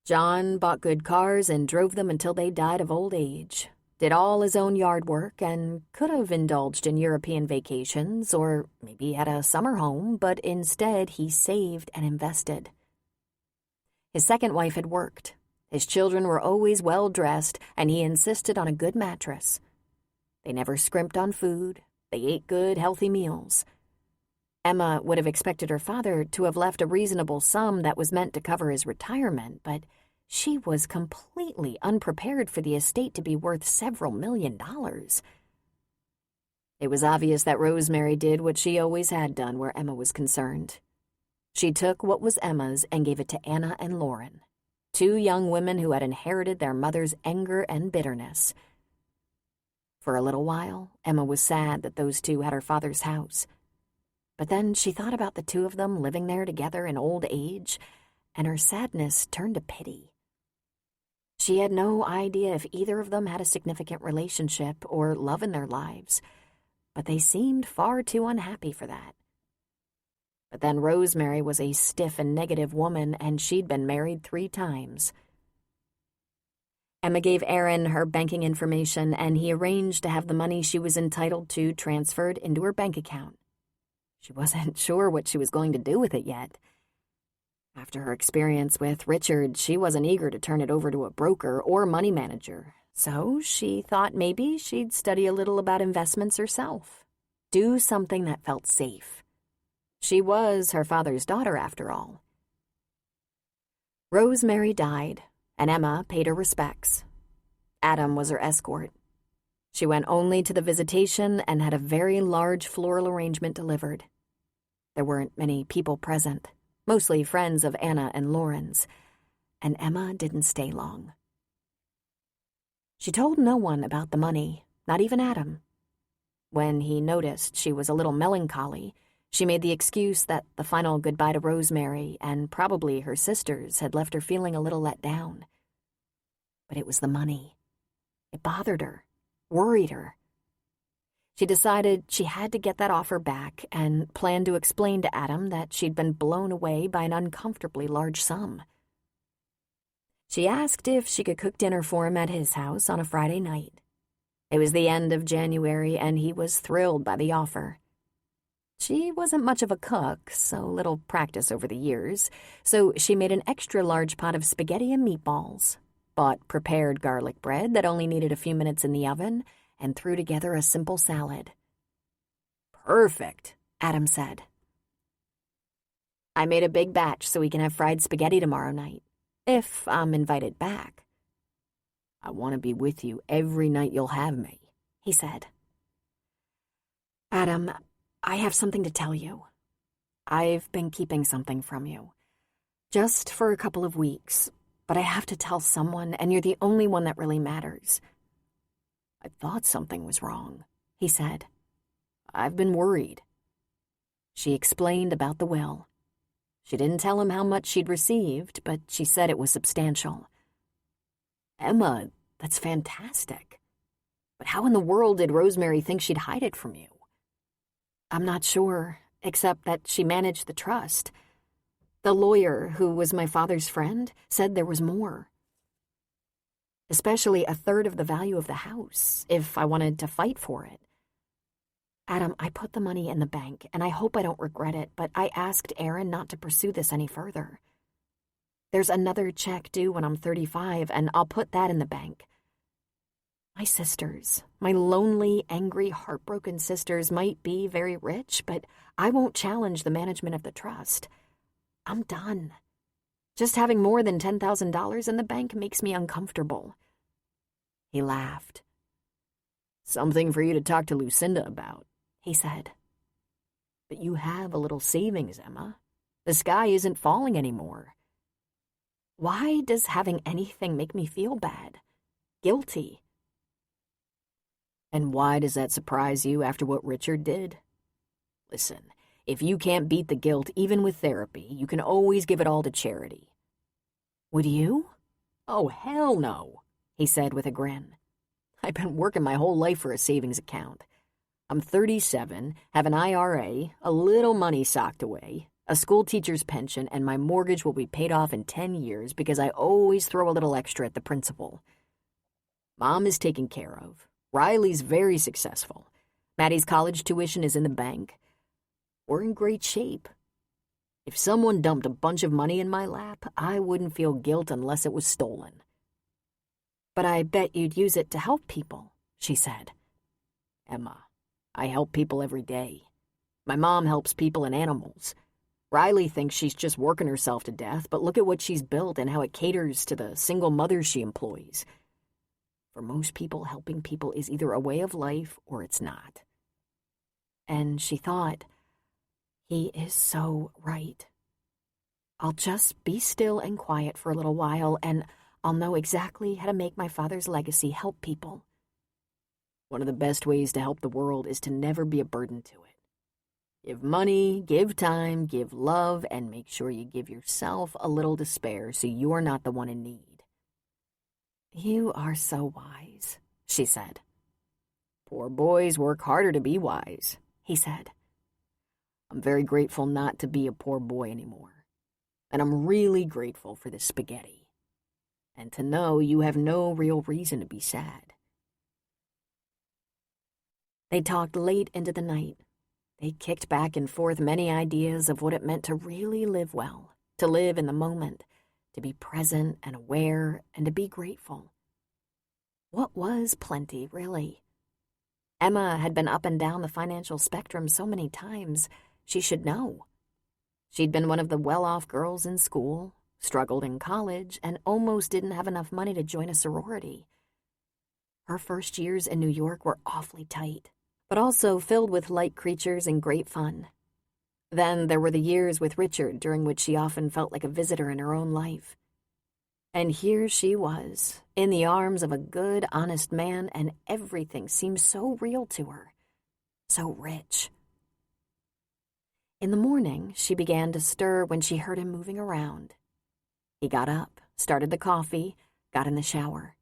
John bought good cars and drove them until they died of old age, did all his own yard work, and could have indulged in European vacations or maybe had a summer home, but instead he saved and invested. His second wife had worked. His children were always well-dressed, and he insisted on a good mattress. They never scrimped on food. They ate good, healthy meals. Emma would have expected her father to have left a reasonable sum that was meant to cover his retirement, but she was completely unprepared for the estate to be worth several $1 million. It was obvious that Rosemary did what she always had done where Emma was concerned. She took what was Emma's and gave it to Anna and Lauren, 2 young women who had inherited their mother's anger and bitterness. For a little while, Emma was sad that those 2 had her father's house. But then she thought about the 2 of them living there together in old age, and her sadness turned to pity. She had no idea if either of them had a significant relationship or love in their lives, but they seemed far too unhappy for that. But then Rosemary was a stiff and negative woman, and she'd been married 3 times. Emma gave Aaron her banking information, and he arranged to have the money she was entitled to transferred into her bank account. She wasn't sure what she was going to do with it yet. After her experience with Richard, she wasn't eager to turn it over to a broker or money manager, so she thought maybe she'd study a little about investments herself. Do something that felt safe. She was her father's daughter, after all. Rosemary died, and Emma paid her respects. Adam was her escort. She went only to the visitation and had a very large floral arrangement delivered. There weren't many people present, mostly friends of Anna and Lauren's, and Emma didn't stay long. She told no one about the money, not even Adam. When he noticed she was a little melancholy, she made the excuse that the final goodbye to Rosemary and probably her sisters had left her feeling a little let down. But it was the money. It bothered her, worried her. She decided she had to get that offer back and planned to explain to Adam that she'd been blown away by an uncomfortably large sum. She asked if she could cook dinner for him at his house on a Friday night. It was the end of January, and he was thrilled by the offer. She wasn't much of a cook, so little practice over the years, so she made an extra large pot of spaghetti and meatballs, bought prepared garlic bread that only needed a few minutes in the oven, and threw together a simple salad. "Perfect," Adam said. "I made a big batch so we can have fried spaghetti tomorrow night, if I'm invited back." "I want to be with you every night you'll have me," he said. "Adam, I have something to tell you. I've been keeping something from you. Just for a couple of weeks, but I have to tell someone, and you're the only one that really matters." "I thought something was wrong," he said. "I've been worried." She explained about the will. She didn't tell him how much she'd received, but she said it was substantial. "Emma, that's fantastic. But how in the world did Rosemary think she'd hide it from you?" "I'm not sure, except that she managed the trust. The lawyer, who was my father's friend, said there was more. Especially 1/3 of the value of the house, if I wanted to fight for it. Adam, I put the money in the bank, and I hope I don't regret it, but I asked Aaron not to pursue this any further. There's another check due when I'm 35, and I'll put that in the bank. My sisters, my lonely, angry, heartbroken sisters might be very rich, but I won't challenge the management of the trust. I'm done. Just having more than $10,000 in the bank makes me uncomfortable." He laughed. "Something for you to talk to Lucinda about," he said. "But you have a little savings, Emma. The sky isn't falling anymore." Why does having anything make me feel bad? Guilty? And why does that surprise you after what Richard did? Listen, if you can't beat the guilt even with therapy, you can always give it all to charity. Would you? Oh, hell no, he said with a grin. I've been working my whole life for a savings account. I'm 37, have an IRA, a little money socked away, a school teacher's pension, and my mortgage will be paid off in 10 years because I always throw a little extra at the principal. Mom is taken care of. Riley's very successful. Maddie's college tuition is in the bank. We're in great shape. If someone dumped a bunch of money in my lap, I wouldn't feel guilt unless it was stolen. But I bet you'd use it to help people, she said. Emma, I help people every day. My mom helps people and animals. Riley thinks she's just working herself to death, but look at what she's built and how it caters to the single mothers she employs. For most people, helping people is either a way of life or it's not. And she thought, he is so right. I'll just be still and quiet for a little while, and I'll know exactly how to make my father's legacy help people. One of the best ways to help the world is to never be a burden to it. Give money, give time, give love, and make sure you give yourself a little to spare so you're not the one in need. You are so wise, she said. Poor boys work harder to be wise, he said. I'm very grateful not to be a poor boy anymore. And I'm really grateful for this spaghetti. And to know you have no real reason to be sad. They talked late into the night. They kicked back and forth many ideas of what it meant to really live well, to live in the moment, to be present and aware, and to be grateful. What was plenty, really? Emma had been up and down the financial spectrum so many times, she should know. She'd been one of the well-off girls in school, struggled in college, and almost didn't have enough money to join a sorority. Her first years in New York were awfully tight, but also filled with light creatures and great fun. Then there were the years with Richard during which she often felt like a visitor in her own life. And here she was, in the arms of a good, honest man, and everything seemed so real to her, so rich. In the morning, she began to stir when she heard him moving around. He got up, started the coffee, got in the shower.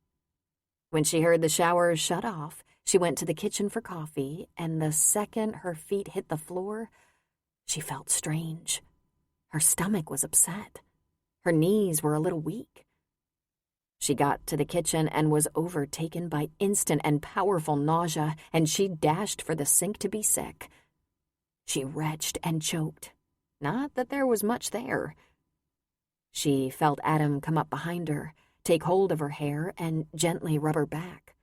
When she heard the shower shut off, she went to the kitchen for coffee, and the second her feet hit the floor, she felt strange. Her stomach was upset. Her knees were a little weak. She got to the kitchen and was overtaken by instant and powerful nausea, and she dashed for the sink to be sick. She retched and choked. Not that there was much there. She felt Adam come up behind her, take hold of her hair, and gently rub her back.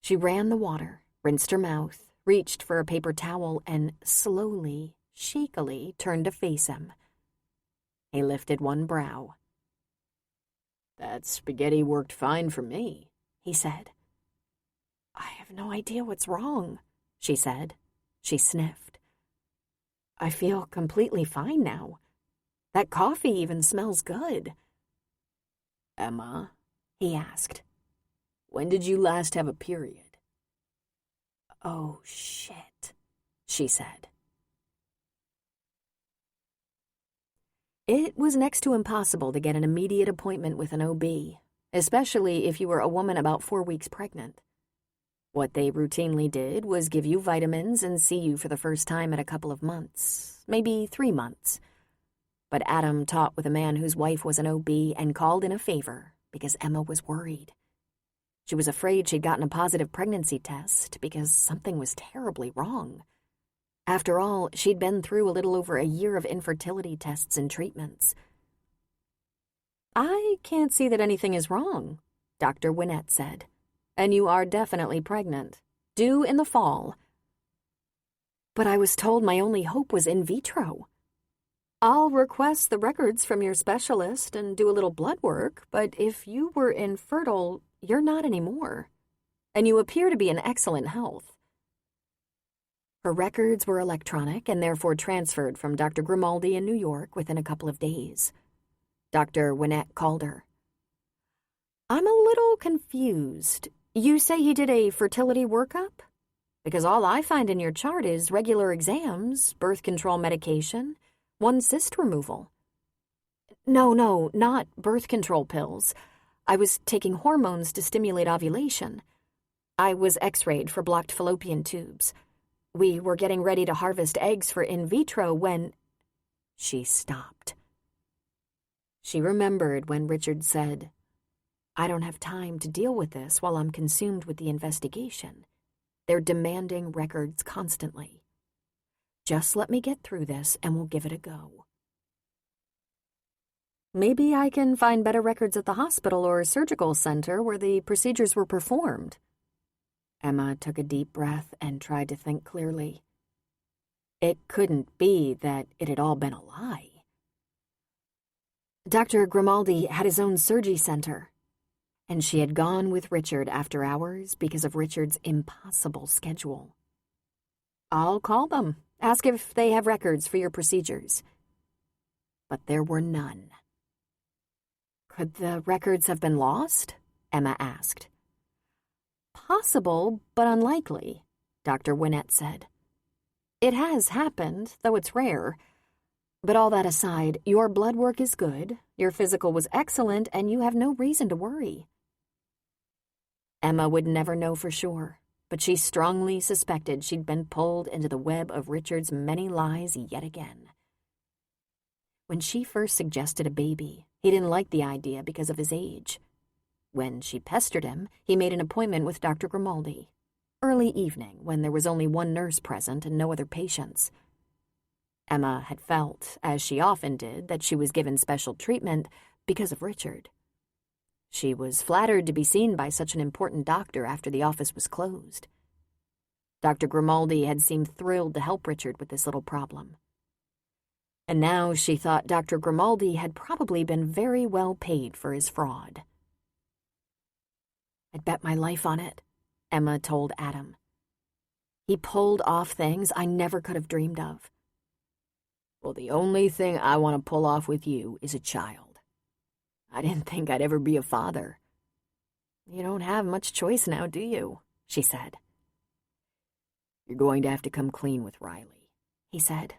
She ran the water, rinsed her mouth, reached for a paper towel, and slowly, shakily turned to face him. He lifted one brow. That spaghetti worked fine for me, he said. I have no idea what's wrong, she said. She sniffed. I feel completely fine now. That coffee even smells good. Emma, he asked, when did you last have a period? Oh, shit, she said. It was next to impossible to get an immediate appointment with an OB, especially if you were a woman about 4 weeks pregnant. What they routinely did was give you vitamins and see you for the first time in a couple of months, maybe 3 months. But Adam talked with a man whose wife was an OB and called in a favor because Emma was worried. She was afraid she'd gotten a positive pregnancy test because something was terribly wrong. After all, she'd been through a little over a year of infertility tests and treatments. I can't see that anything is wrong, Dr. Winnett said. And you are definitely pregnant. Due in the fall. But I was told my only hope was in vitro. I'll request the records from your specialist and do a little blood work, but if you were infertile, you're not anymore. And you appear to be in excellent health. Her records were electronic and therefore transferred from Dr. Grimaldi in New York within a couple of days. Dr. Winnett called her. I'm a little confused. You say he did a fertility workup? Because all I find in your chart is regular exams, birth control medication, 1 cyst removal. No, not birth control pills. I was taking hormones to stimulate ovulation. I was x-rayed for blocked fallopian tubes. We were getting ready to harvest eggs for in vitro when... She stopped. She remembered when Richard said, I don't have time to deal with this while I'm consumed with the investigation. They're demanding records constantly. Just let me get through this and we'll give it a go. Maybe I can find better records at the hospital or surgical center where the procedures were performed. Emma took a deep breath and tried to think clearly. It couldn't be that it had all been a lie. Dr. Grimaldi had his own surgery center, and she had gone with Richard after hours because of Richard's impossible schedule. I'll call them, ask if they have records for your procedures. But there were none. Could the records have been lost? Emma asked. Possible, but unlikely, Dr. Winnett said. It has happened, though it's rare. But all that aside, your blood work is good, your physical was excellent, and you have no reason to worry. Emma would never know for sure, but she strongly suspected she'd been pulled into the web of Richard's many lies yet again. When she first suggested a baby, he didn't like the idea because of his age. When she pestered him, he made an appointment with Dr. Grimaldi. Early evening, when there was only one nurse present and no other patients. Emma had felt, as she often did, that she was given special treatment because of Richard. She was flattered to be seen by such an important doctor after the office was closed. Dr. Grimaldi had seemed thrilled to help Richard with this little problem. And now she thought Dr. Grimaldi had probably been very well paid for his fraud. I'd bet my life on it, Emma told Adam. He pulled off things I never could have dreamed of. Well, the only thing I want to pull off with you is a child. I didn't think I'd ever be a father. You don't have much choice now, do you? She said. You're going to have to come clean with Riley, he said.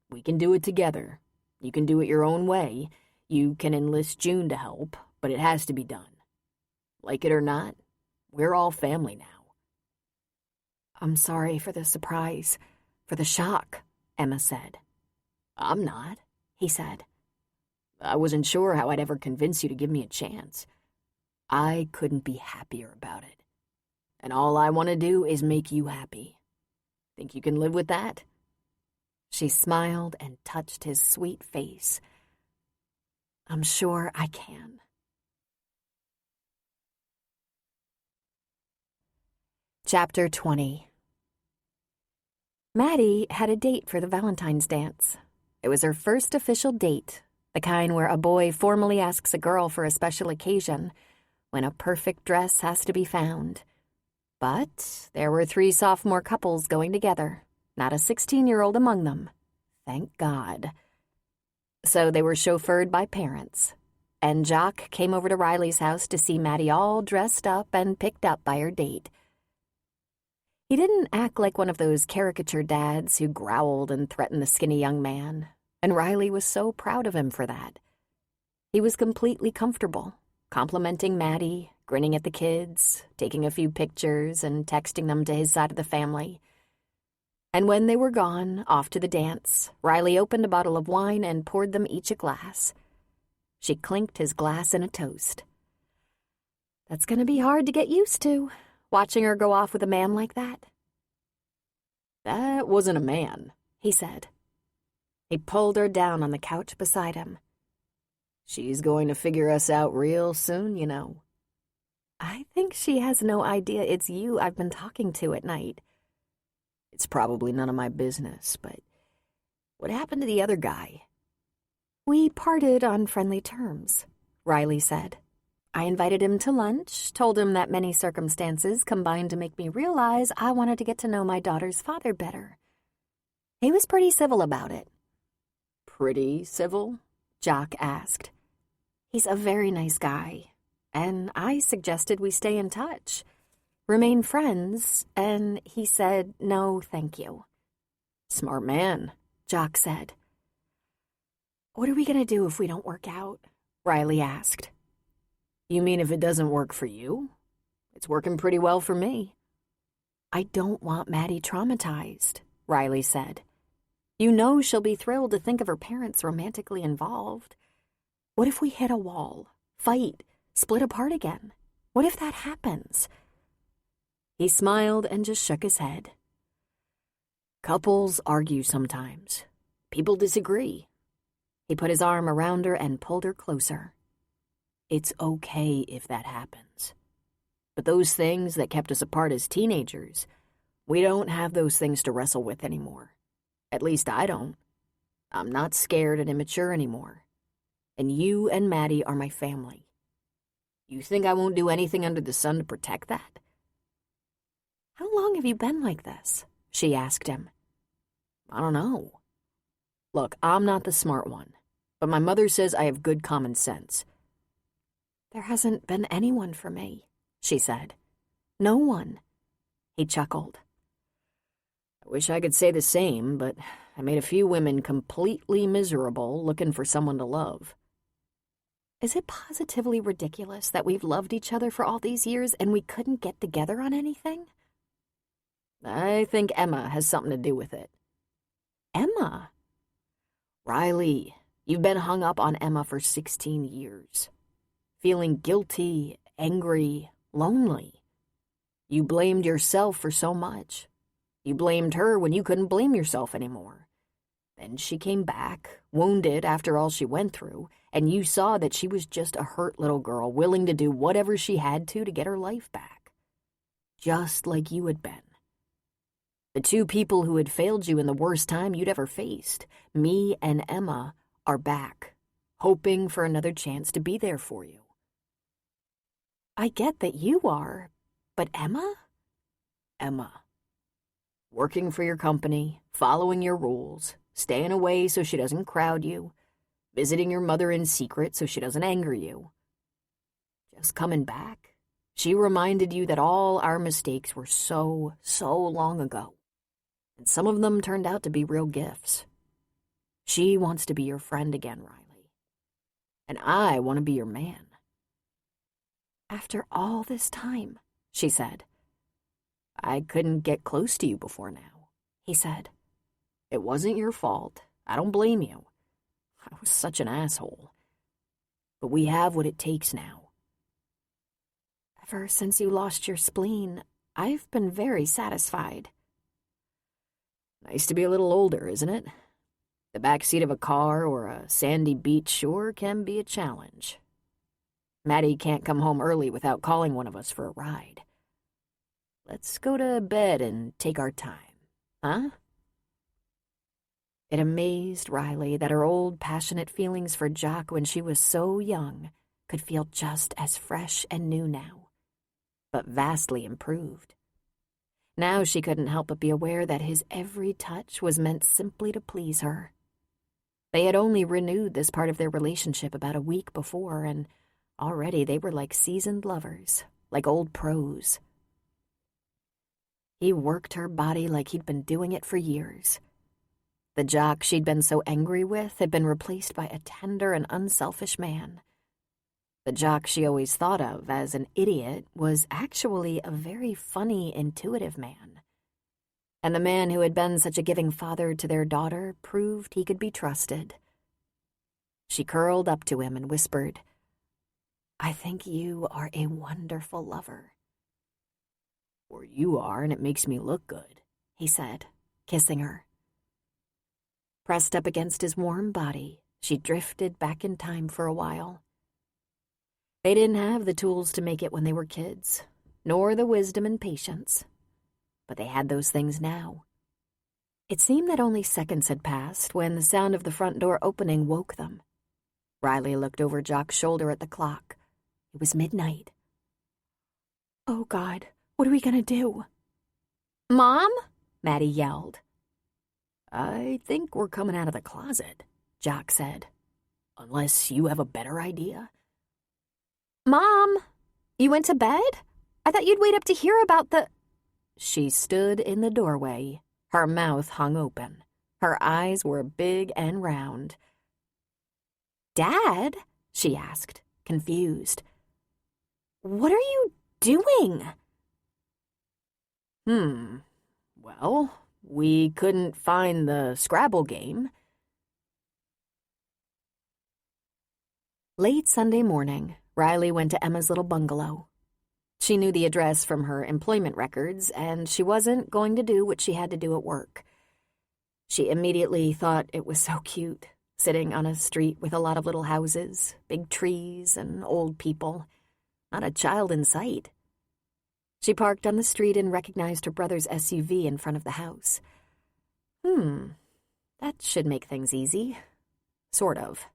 We can do it together. You can do it your own way. You can enlist June to help, but it has to be done. Like it or not, we're all family now. I'm sorry for the surprise, for the shock, Emma said. I'm not, he said. I wasn't sure how I'd ever convince you to give me a chance. I couldn't be happier about it. And all I want to do is make you happy. Think you can live with that? She smiled and touched his sweet face. I'm sure I can. Chapter 20. Maddie had a date for the Valentine's dance. It was her first official date, the kind where a boy formally asks a girl for a special occasion, when a perfect dress has to be found. But there were 3 sophomore couples going together, not a 16-year-old among them. Thank God. So they were chauffeured by parents, and Jock came over to Riley's house to see Maddie all dressed up and picked up by her date. He didn't act like one of those caricature dads who growled and threatened the skinny young man, and Riley was so proud of him for that. He was completely comfortable, complimenting Maddie, grinning at the kids, taking a few pictures and texting them to his side of the family. And when they were gone, off to the dance, Riley opened a bottle of wine and poured them each a glass. She clinked his glass in a toast. That's going to be hard to get used to, watching her go off with a man like that. That wasn't a man, he said. He pulled her down on the couch beside him. She's going to figure us out real soon, you know. I think she has no idea it's you I've been talking to at night. It's probably none of my business, but what happened to the other guy? We parted on friendly terms, Riley said. I invited him to lunch, told him that many circumstances combined to make me realize I wanted to get to know my daughter's father better. He was pretty civil about it. Pretty civil? Jock asked. He's a very nice guy, and I suggested we stay in touch, remain friends, and he said no thank you. Smart man, Jock said. What are we going to do if we don't work out? Riley asked. You mean if it doesn't work for you? It's working pretty well for me. I don't want Maddie traumatized, Riley said. You know she'll be thrilled to think of her parents romantically involved. What if we hit a wall, fight, split apart again? What if that happens? He smiled and just shook his head. Couples argue sometimes. People disagree. He put his arm around her and pulled her closer. It's okay if that happens. But those things that kept us apart as teenagers, we don't have those things to wrestle with anymore. At least I don't. I'm not scared and immature anymore. And you and Maddie are my family. You think I won't do anything under the sun to protect that? How long have you been like this? She asked him. I don't know. Look, I'm not the smart one, but my mother says I have good common sense. There hasn't been anyone for me, she said. No one. He chuckled. I wish I could say the same, but I made a few women completely miserable looking for someone to love. Is it positively ridiculous that we've loved each other for all these years and we couldn't get together on anything? I think Emma has something to do with it. Emma? Riley, you've been hung up on Emma for 16 years. Feeling guilty, angry, lonely. You blamed yourself for so much. You blamed her when you couldn't blame yourself anymore. Then she came back, wounded after all she went through, and you saw that she was just a hurt little girl willing to do whatever she had to get her life back. Just like you had been. The two people who had failed you in the worst time you'd ever faced, me and Emma, are back, hoping for another chance to be there for you. I get that you are, but Emma? Emma. Working for your company, following your rules, staying away so she doesn't crowd you, visiting your mother in secret so she doesn't anger you. Just coming back, she reminded you that all our mistakes were so long ago. And some of them turned out to be real gifts. She wants to be your friend again, Riley. And I want to be your man. After all this time, she said. I couldn't get close to you before now, he said. It wasn't your fault. I don't blame you. I was such an asshole. But we have what it takes now. Ever since you lost your spleen, I've been very satisfied. Nice to be a little older, isn't it? The back seat of a car or a sandy beach sure can be a challenge. Maddie can't come home early without calling one of us for a ride. Let's go to bed and take our time, huh? It amazed Riley that her old passionate feelings for Jock when she was so young could feel just as fresh and new now, but vastly improved. Now she couldn't help but be aware that his every touch was meant simply to please her. They had only renewed this part of their relationship about a week before, and already they were like seasoned lovers, like old pros. He worked her body like he'd been doing it for years. The Jock she'd been so angry with had been replaced by a tender and unselfish man. The Jock she always thought of as an idiot was actually a very funny, intuitive man. And the man who had been such a giving father to their daughter proved he could be trusted. She curled up to him and whispered, "I think you are a wonderful lover." "Or you are, and it makes me look good," he said, kissing her. Pressed up against his warm body, she drifted back in time for a while. They didn't have the tools to make it when they were kids, nor the wisdom and patience. But they had those things now. It seemed that only seconds had passed when the sound of the front door opening woke them. Riley looked over Jock's shoulder at the clock. It was midnight. "Oh, God, what are we going to do?" "Mom?" Maddie yelled. "I think we're coming out of the closet," Jock said. "Unless you have a better idea." Mom, you went to bed? I thought you'd wait up to hear about the... She stood in the doorway, her mouth hung open. Her eyes were big and round. Dad? She asked, confused. What are you doing? Well, we couldn't find the Scrabble game. Late Sunday morning, Riley went to Emma's little bungalow. She knew the address from her employment records, and she wasn't going to do what she had to do at work. She immediately thought it was so cute, sitting on a street with a lot of little houses, big trees, and old people. Not a child in sight. She parked on the street and recognized her brother's SUV in front of the house. That should make things easy. Sort of.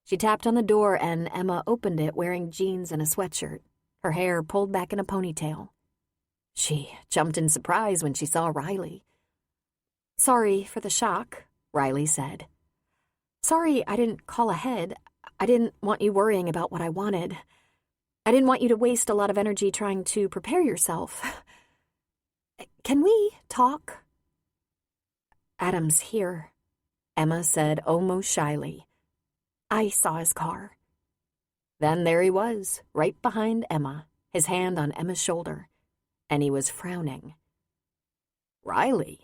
She tapped on the door and Emma opened it wearing jeans and a sweatshirt, her hair pulled back in a ponytail. She jumped in surprise when she saw Riley. Sorry for the shock, Riley said. Sorry I didn't call ahead. I didn't want you worrying about what I wanted. I didn't want you to waste a lot of energy trying to prepare yourself. Can we talk? Adam's here, Emma said almost shyly. I saw his car. Then there he was, right behind Emma, his hand on Emma's shoulder, and he was frowning. Riley?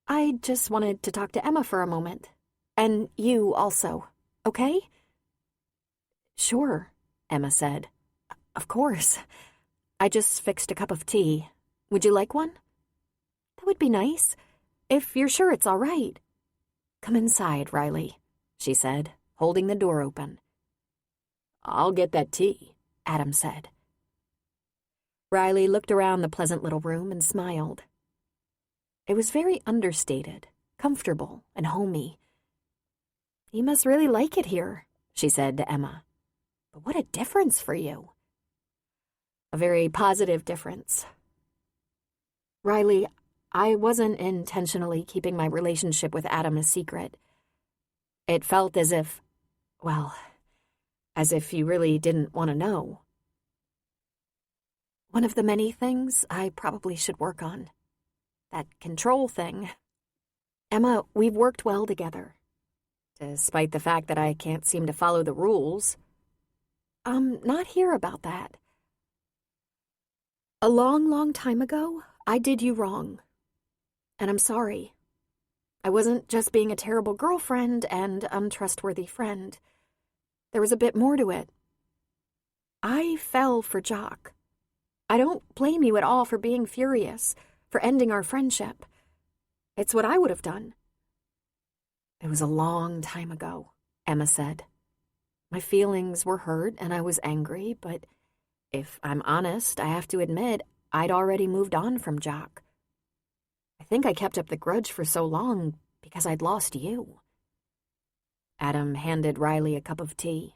I just wanted to talk to Emma for a moment. And you also, okay? Sure, Emma said. Of course. I just fixed a cup of tea. Would you like one? That would be nice, if you're sure it's all right. Come inside, Riley, she said, holding the door open. I'll get that tea, Adam said. Riley looked around the pleasant little room and smiled. It was very understated, comfortable, and homey. You must really like it here, she said to Emma. But what a difference for you. A very positive difference. Riley, I wasn't intentionally keeping my relationship with Adam a secret. It felt as if you really didn't want to know. One of the many things I probably should work on. That control thing. Emma, we've worked well together. Despite the fact that I can't seem to follow the rules. I'm not here about that. A long, long time ago, I did you wrong. And I'm sorry. I wasn't just being a terrible girlfriend and untrustworthy friend. There was a bit more to it. I fell for Jock. I don't blame you at all for being furious, for ending our friendship. It's what I would have done. It was a long time ago, Emma said. My feelings were hurt and I was angry, but if I'm honest, I have to admit I'd already moved on from Jock. I think I kept up the grudge for so long because I'd lost you. Adam handed Riley a cup of tea,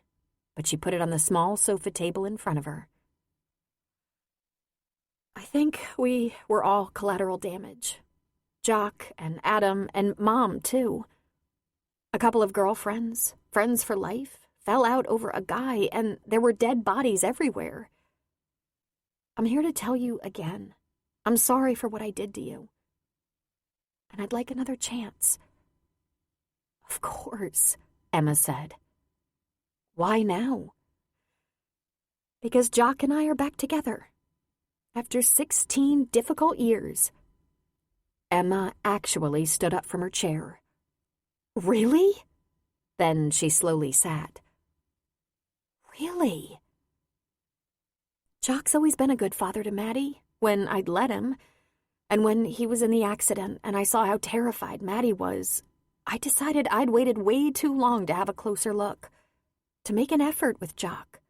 but she put it on the small sofa table in front of her. I think we were all collateral damage. Jock and Adam and Mom, too. A couple of girlfriends, friends for life, fell out over a guy, and there were dead bodies everywhere. I'm here to tell you again, I'm sorry for what I did to you. And I'd like another chance. Of course, Emma said. Why now? Because Jock and I are back together. After 16 difficult years. Emma actually stood up from her chair. Really? Then she slowly sat. Really? Jock's always been a good father to Maddie, when I'd let him. And when he was in the accident and I saw how terrified Maddie was, I decided I'd waited way too long to have a closer look, to make an effort with Jock.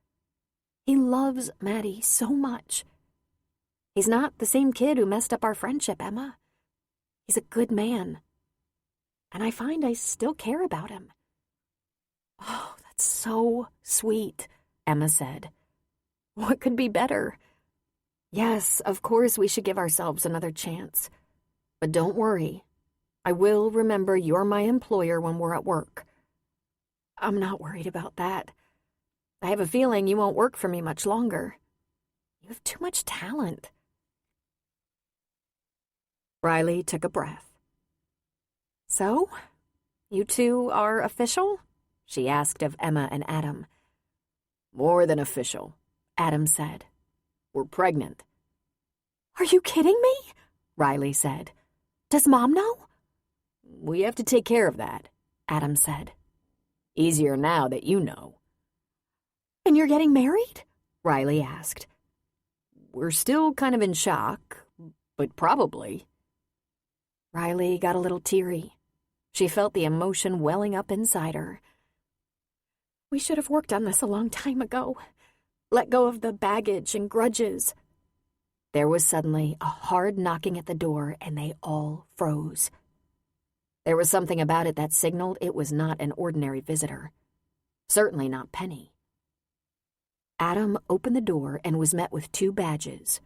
He loves Maddie so much. He's not the same kid who messed up our friendship, Emma. He's a good man. And I find I still care about him. Oh, that's so sweet, Emma said. What could be better? Yes, of course we should give ourselves another chance. But don't worry. I will remember you're my employer when we're at work. I'm not worried about that. I have a feeling you won't work for me much longer. You have too much talent." Riley took a breath. "So, you two are official?" she asked of Emma and Adam. "More than official," Adam said. "We're pregnant." "Are you kidding me?" Riley said. "Does Mom know?" "We have to take care of that," Adam said. "Easier now that you know." "And you're getting married?" Riley asked. "We're still kind of in shock, but probably." Riley got a little teary. She felt the emotion welling up inside her. "We should have worked on this a long time ago. Let go of the baggage and grudges." There was suddenly a hard knocking at the door, and they all froze. There was something about it that signaled it was not an ordinary visitor. Certainly not Penny. Adam opened the door and was met with 2 badges.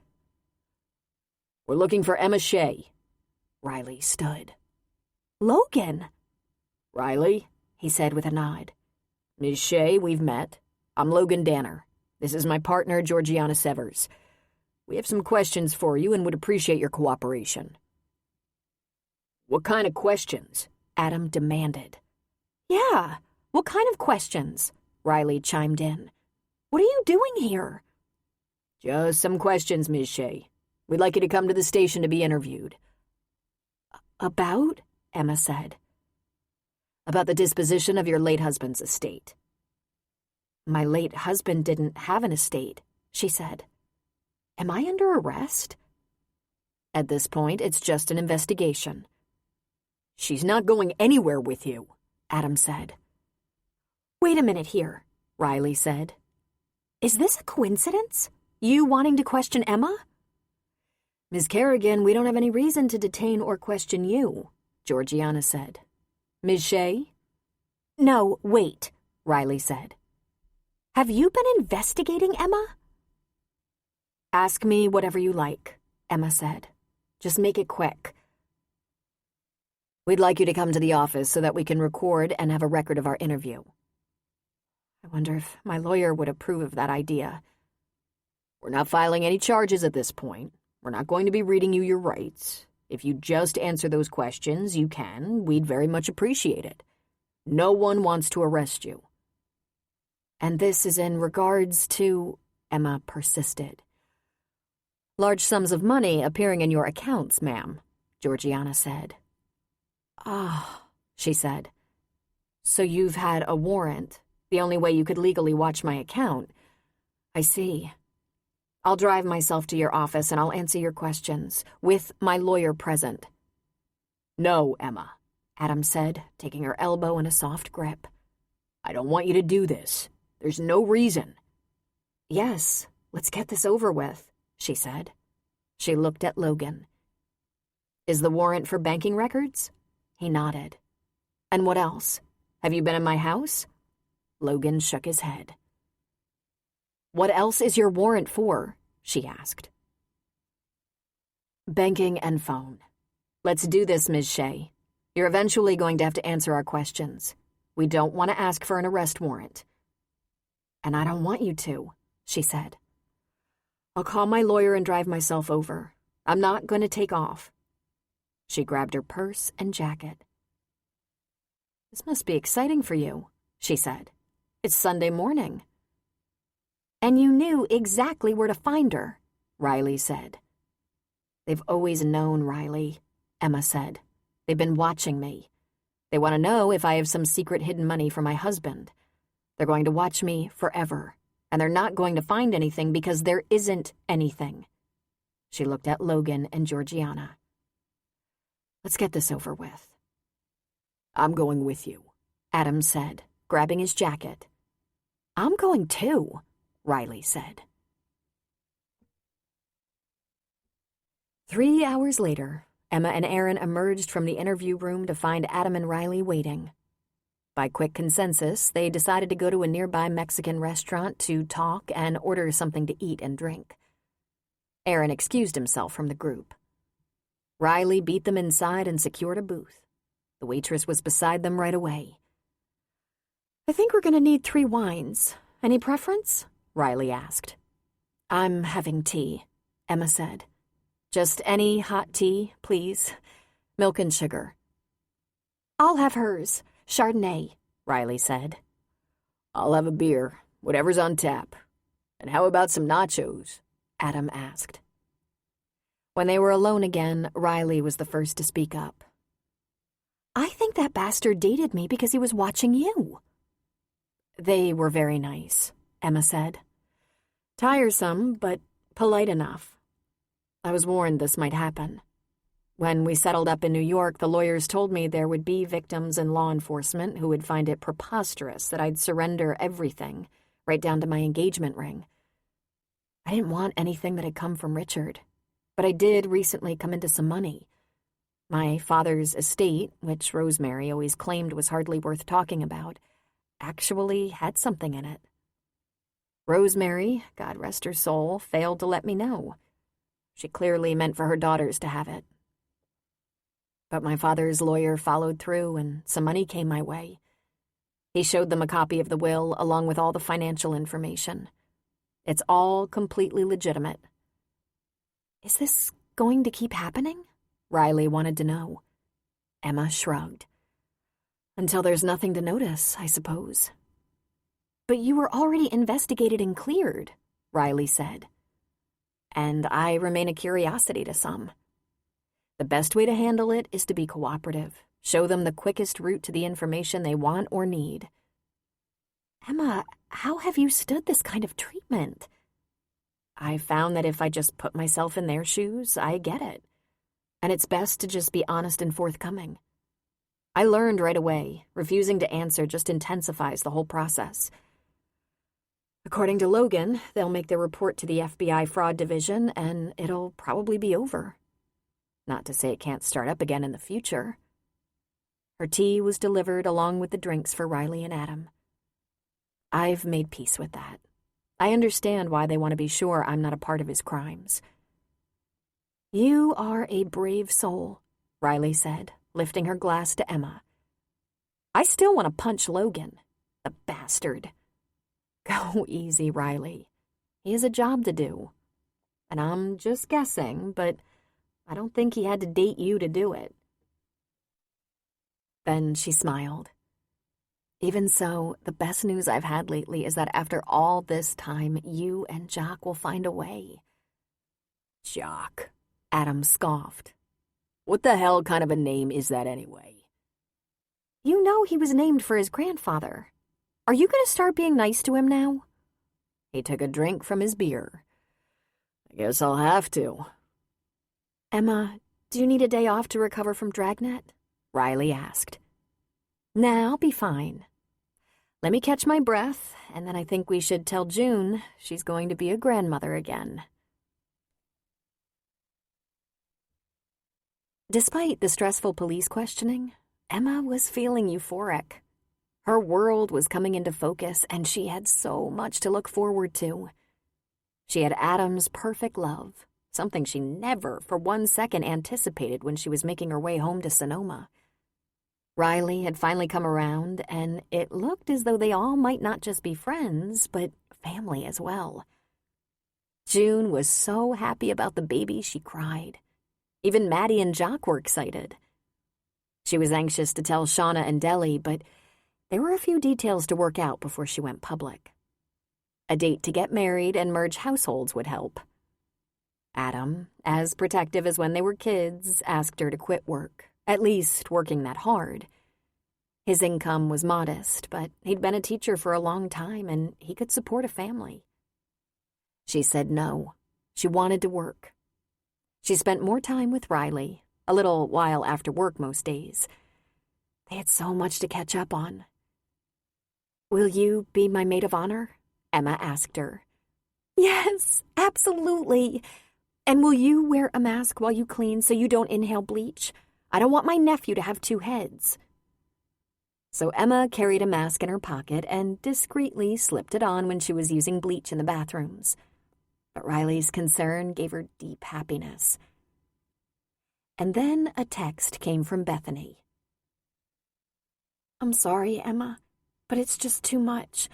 "We're looking for Emma Shea." Riley stood. "Logan!" "Riley," he said with a nod. "Ms. Shea, we've met. I'm Logan Danner. This is my partner, Georgiana Severs. We have some questions for you and would appreciate your cooperation." "What kind of questions?" Adam demanded. "Yeah, what kind of questions?" Riley chimed in. "What are you doing here?" "Just some questions, Ms. Shea. We'd like you to come to the station to be interviewed." "About?" Emma said. "About the disposition of your late husband's estate." "My late husband didn't have an estate," she said. "Am I under arrest?" "At this point, it's just an investigation." "She's not going anywhere with you," Adam said. "Wait a minute here," Riley said. "Is this a coincidence? You wanting to question Emma?" "Ms. Kerrigan, we don't have any reason to detain or question you," Georgiana said. "Ms. Shea?" "No, wait," Riley said. "Have you been investigating Emma?" "Ask me whatever you like," Emma said. "Just make it quick. We'd like you to come to the office so that we can record and have a record of our interview." I wonder if my lawyer would approve of that idea. "We're not filing any charges at this point. We're not going to be reading you your rights. If you just answer those questions, you can. We'd very much appreciate it. No one wants to arrest you." "And this is in regards to," Emma persisted. "Large sums of money appearing in your accounts, ma'am," Georgiana said. "Ah," she said. "So you've had a warrant, the only way you could legally watch my account. I see. I'll drive myself to your office and I'll answer your questions, with my lawyer present." "No, Emma," Adam said, taking her elbow in a soft grip. "I don't want you to do this. There's no reason." "Yes, let's get this over with," she said. She looked at Logan. "Is the warrant for banking records?" He nodded. "And what else? Have you been in my house?" Logan shook his head. "What else is your warrant for?" she asked. "Banking and phone. Let's do this, Ms. Shea. You're eventually going to have to answer our questions. We don't want to ask for an arrest warrant." "And I don't want you to," she said. "I'll call my lawyer and drive myself over. I'm not going to take off." She grabbed her purse and jacket. "This must be exciting for you," she said. "It's Sunday morning." "And you knew exactly where to find her," Riley said. "They've always known, Riley," Emma said. "They've been watching me. They want to know if I have some secret hidden money for my husband. They're going to watch me forever, and they're not going to find anything because there isn't anything." She looked at Logan and Georgiana. "Let's get this over with." "I'm going with you," Adam said, grabbing his jacket. "I'm going too," Riley said. 3 hours later, Emma and Aaron emerged from the interview room to find Adam and Riley waiting. By quick consensus, they decided to go to a nearby Mexican restaurant to talk and order something to eat and drink. Aaron excused himself from the group. Riley beat them inside and secured a booth. The waitress was beside them right away. "I think we're going to need 3 wines. Any preference? Riley asked. I'm having tea, Emma said. Just any hot tea, please. Milk and sugar. I'll have hers. Chardonnay, Riley said. I'll have a beer, whatever's on tap. And how about some nachos? Adam asked. When they were alone again, Riley was the first to speak up. I think that bastard dated me because he was watching you. They were very nice, Emma said. Tiresome, but polite enough. I was warned this might happen. When we settled up in New York, the lawyers told me there would be victims and law enforcement who would find it preposterous that I'd surrender everything, right down to my engagement ring. I didn't want anything that had come from Richard, but I did recently come into some money. My father's estate, which Rosemary always claimed was hardly worth talking about, actually had something in it. Rosemary, God rest her soul, failed to let me know. She clearly meant for her daughters to have it. But my father's lawyer followed through, and some money came my way. He showed them a copy of the will, along with all the financial information. It's all completely legitimate. Is this going to keep happening? Riley wanted to know. Emma shrugged. Until there's nothing to notice, I suppose. But you were already investigated and cleared, Riley said. And I remain a curiosity to some. The best way to handle it is to be cooperative. Show them the quickest route to the information they want or need. Emma, how have you stood this kind of treatment? I found that if I just put myself in their shoes, I get it. And it's best to just be honest and forthcoming. I learned right away, refusing to answer just intensifies the whole process. According to Logan, they'll make their report to the FBI Fraud Division, and it'll probably be over. Not to say it can't start up again in the future. Her tea was delivered along with the drinks for Riley and Adam. I've made peace with that. I understand why they want to be sure I'm not a part of his crimes. You are a brave soul, Riley said, lifting her glass to Emma. I still want to punch Logan, the bastard. Go easy, Riley. He has a job to do. And I'm just guessing, but I don't think he had to date you to do it. Then she smiled. Even so, the best news I've had lately is that after all this time, you and Jock will find a way. Jock, Adam scoffed. What the hell kind of a name is that anyway? You know he was named for his grandfather. Are you going to start being nice to him now? He took a drink from his beer. I guess I'll have to. Emma, do you need a day off to recover from Dragnet? Riley asked. Nah, I'll be fine. Let me catch my breath, and then I think we should tell June she's going to be a grandmother again. Despite the stressful police questioning, Emma was feeling euphoric. Her world was coming into focus, and she had so much to look forward to. She had Adam's perfect love, something she never for 1 second anticipated when she was making her way home to Sonoma. Riley had finally come around, and it looked as though they all might not just be friends, but family as well. June was so happy about the baby she cried. Even Maddie and Jock were excited. She was anxious to tell Shauna and Deli, but there were a few details to work out before she went public. A date to get married and merge households would help. Adam, as protective as when they were kids, asked her to quit work, at least working that hard. His income was modest, but he'd been a teacher for a long time and he could support a family. She said no. She wanted to work. She spent more time with Riley, a little while after work most days. They had so much to catch up on. "Will you be my maid of honor?" Emma asked her. Yes, absolutely. And will you wear a mask while you clean so you don't inhale bleach? I don't want my nephew to have 2 heads. So Emma carried a mask in her pocket and discreetly slipped it on when she was using bleach in the bathrooms. But Riley's concern gave her deep happiness. And then a text came from Bethany. I'm sorry, Emma, but it's just too much.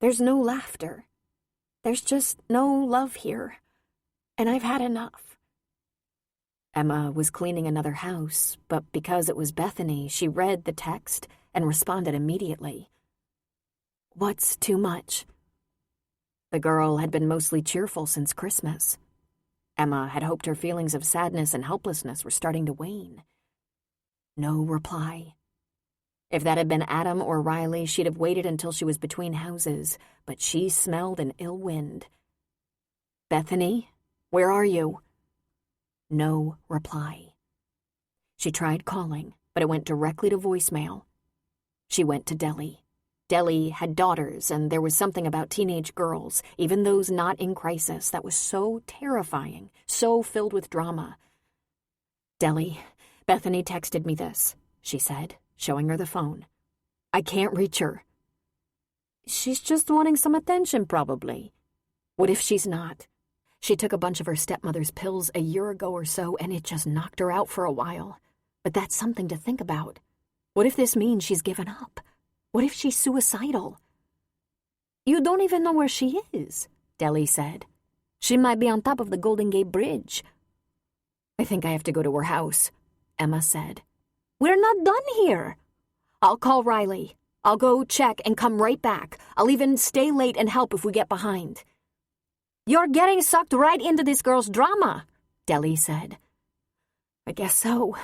There's no laughter. There's just no love here. And I've had enough. Emma was cleaning another house, but because it was Bethany, she read the text and responded immediately. What's too much? The girl had been mostly cheerful since Christmas. Emma had hoped her feelings of sadness and helplessness were starting to wane. No reply. If that had been Adam or Riley, she'd have waited until she was between houses, but she smelled an ill wind. Bethany, where are you? No reply. She tried calling, but it went directly to voicemail. She went to Deli. Deli had daughters, and there was something about teenage girls, even those not in crisis, that was so terrifying, so filled with drama. Deli, Bethany texted me this, she said, showing her the phone. I can't reach her. She's just wanting some attention, probably. What if she's not? She took a bunch of her stepmother's pills a year ago or so, and it just knocked her out for a while. But that's something to think about. What if this means she's given up? What if she's suicidal? You don't even know where she is, Deli said. She might be on top of the Golden Gate Bridge. I think I have to go to her house, Emma said. We're not done here. I'll call Riley. I'll go check and come right back. I'll even stay late and help if we get behind. You're getting sucked right into this girl's drama, Deli said. I guess so.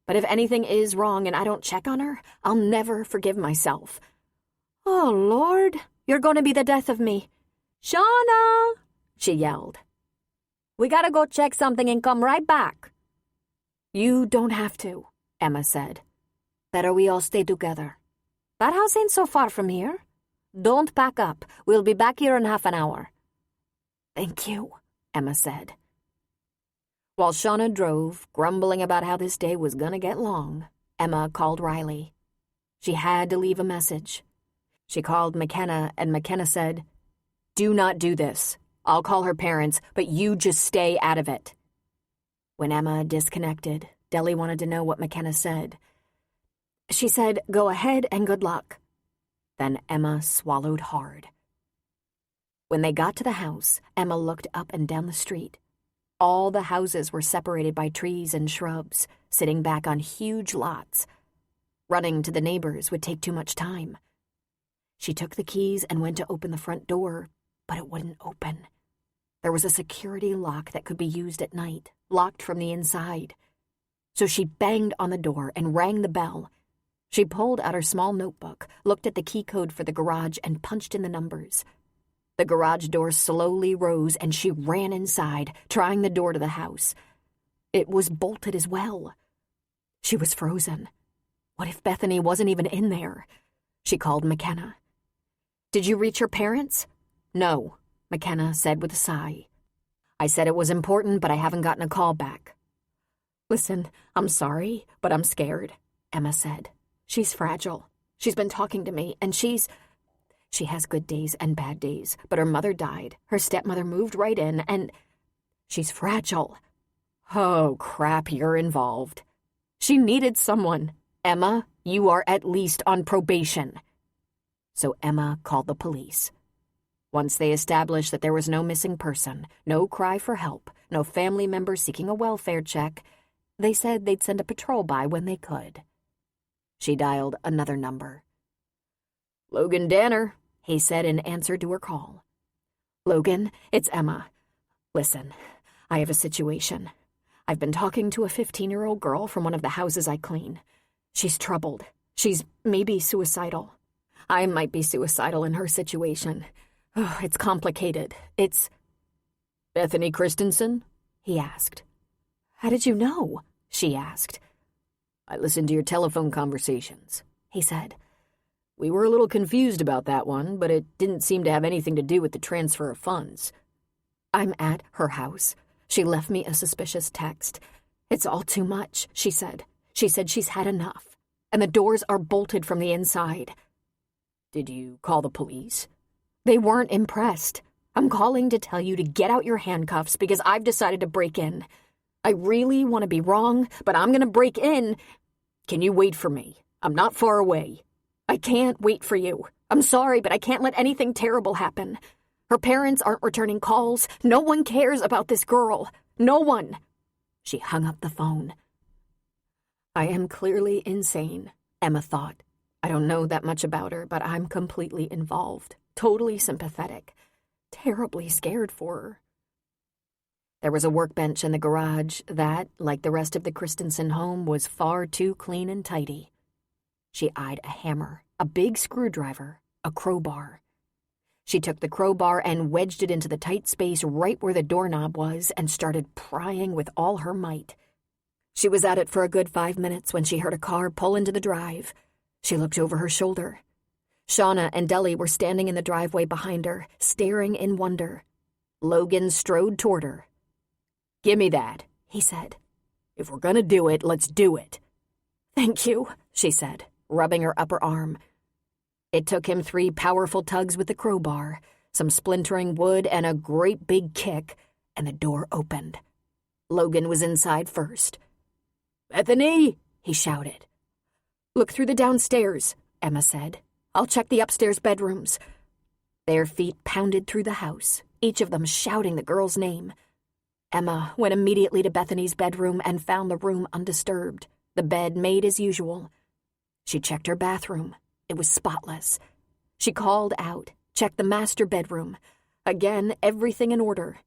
But if anything is wrong and I don't check on her, I'll never forgive myself. Oh, Lord, you're going to be the death of me. Shauna, she yelled. We gotta go check something and come right back. You don't have to, Emma said. Better we all stay together. That house ain't so far from here. Don't pack up. We'll be back here in half an hour. Thank you, Emma said. While Shauna drove, grumbling about how this day was gonna get long, Emma called Riley. She had to leave a message. She called McKenna, and McKenna said, Do not do this. I'll call her parents, but you just stay out of it. When Emma disconnected, Deli wanted to know what McKenna said. She said, Go ahead and good luck. Then Emma swallowed hard. When they got to the house, Emma looked up and down the street. All the houses were separated by trees and shrubs, sitting back on huge lots. Running to the neighbors would take too much time. She took the keys and went to open the front door, but it wouldn't open. There was a security lock that could be used at night, locked from the inside. So she banged on the door and rang the bell. She pulled out her small notebook, looked at the key code for the garage, and punched in the numbers. The garage door slowly rose, and she ran inside, trying the door to the house. It was bolted as well. She was frozen. What if Bethany wasn't even in there? She called McKenna. Did you reach your parents? No, McKenna said with a sigh. I said it was important, but I haven't gotten a call back. Listen, I'm sorry, but I'm scared, Emma said. She's fragile. She's been talking to me, and she has good days and bad days, but her mother died. Her stepmother moved right in, and she's fragile. Oh, crap, you're involved. She needed someone. Emma, you are at least on probation. So Emma called the police. Once they established that there was no missing person, no cry for help, no family member seeking a welfare check, they said they'd send a patrol by when they could. She dialed another number. Logan Danner, he said in answer to her call. Logan, it's Emma. Listen, I have a situation. I've been talking to a 15-year-old girl from one of the houses I clean. She's troubled. She's maybe suicidal. I might be suicidal in her situation. Oh, it's complicated. It's... Bethany Christensen? He asked. How did you know? She asked. I listened to your telephone conversations, he said. We were a little confused about that one, but it didn't seem to have anything to do with the transfer of funds. I'm at her house. She left me a suspicious text. It's all too much, she said. She said she's had enough, and the doors are bolted from the inside. Did you call the police? They weren't impressed. I'm calling to tell you to get out your handcuffs because I've decided to break in. I really want to be wrong, but I'm going to break in. Can you wait for me? I'm not far away. I can't wait for you. I'm sorry, but I can't let anything terrible happen. Her parents aren't returning calls. No one cares about this girl. No one. She hung up the phone. I am clearly insane, Emma thought. I don't know that much about her, but I'm completely involved, totally sympathetic, terribly scared for her. There was a workbench in the garage that, like the rest of the Christensen home, was far too clean and tidy. She eyed a hammer, a big screwdriver, a crowbar. She took the crowbar and wedged it into the tight space right where the doorknob was and started prying with all her might. She was at it for a good 5 minutes when she heard a car pull into the drive. She looked over her shoulder. Shauna and Deli were standing in the driveway behind her, staring in wonder. Logan strode toward her. "Gimme that," he said. "If we're gonna do it, let's do it." "Thank you," she said, rubbing her upper arm. It took him 3 powerful tugs with the crowbar, some splintering wood, and a great big kick, and the door opened. Logan was inside first. "Bethany!" he shouted. "Look through the downstairs," Emma said. "I'll check the upstairs bedrooms." Their feet pounded through the house, each of them shouting the girl's name. Emma went immediately to Bethany's bedroom and found the room undisturbed, the bed made as usual. She checked her bathroom. It was spotless. She called out, checked the master bedroom. Again, everything in order.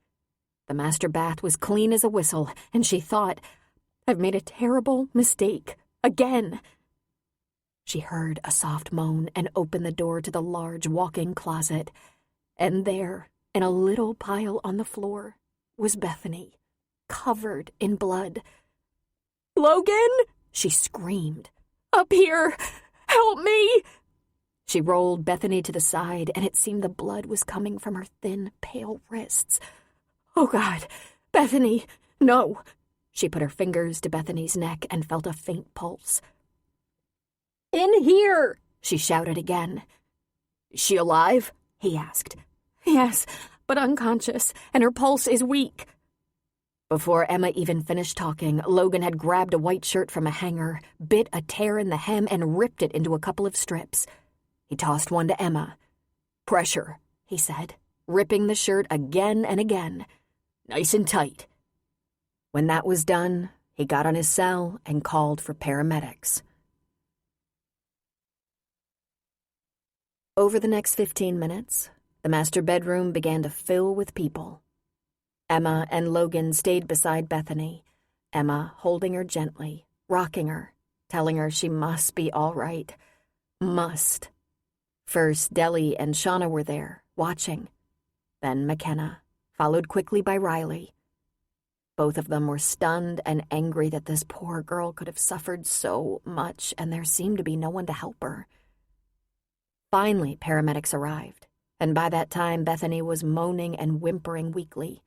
The master bath was clean as a whistle, and she thought, "I've made a terrible mistake. Again." She heard a soft moan and opened the door to the large walk-in closet. And there, in a little pile on the floor, was Bethany, covered in blood. "Logan!" she screamed. "Up here! Help me!" She rolled Bethany to the side, and it seemed the blood was coming from her thin, pale wrists. "Oh, God! Bethany! No!" She put her fingers to Bethany's neck and felt a faint pulse. "In here!" she shouted again. "Is she alive?" he asked. "Yes, but unconscious, and her pulse is weak." Before Emma even finished talking, Logan had grabbed a white shirt from a hanger, bit a tear in the hem, and ripped it into a couple of strips. He tossed one to Emma. "Pressure," he said, ripping the shirt again and again. "Nice and tight." When that was done, he got on his cell and called for paramedics. Over the next 15 minutes, the master bedroom began to fill with people. Emma and Logan stayed beside Bethany, Emma holding her gently, rocking her, telling her she must be all right. Must. First, Deli and Shauna were there, watching. Then McKenna, followed quickly by Riley. Both of them were stunned and angry that this poor girl could have suffered so much, and there seemed to be no one to help her. Finally, paramedics arrived, and by that time Bethany was moaning and whimpering weakly.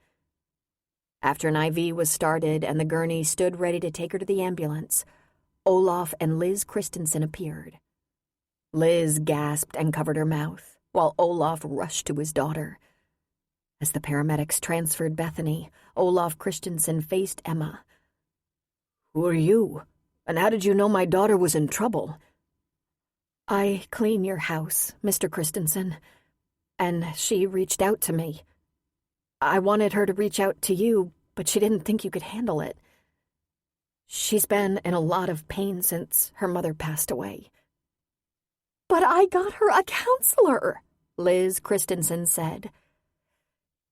After an IV was started and the gurney stood ready to take her to the ambulance, Olaf and Liz Christensen appeared. Liz gasped and covered her mouth, while Olaf rushed to his daughter. As the paramedics transferred Bethany, Olaf Christensen faced Emma. "Who are you? And how did you know my daughter was in trouble?" "I clean your house, Mr. Christensen, and she reached out to me. I wanted her to reach out to you, but she didn't think you could handle it. She's been in a lot of pain since her mother passed away." "But I got her a counselor," Liz Christensen said.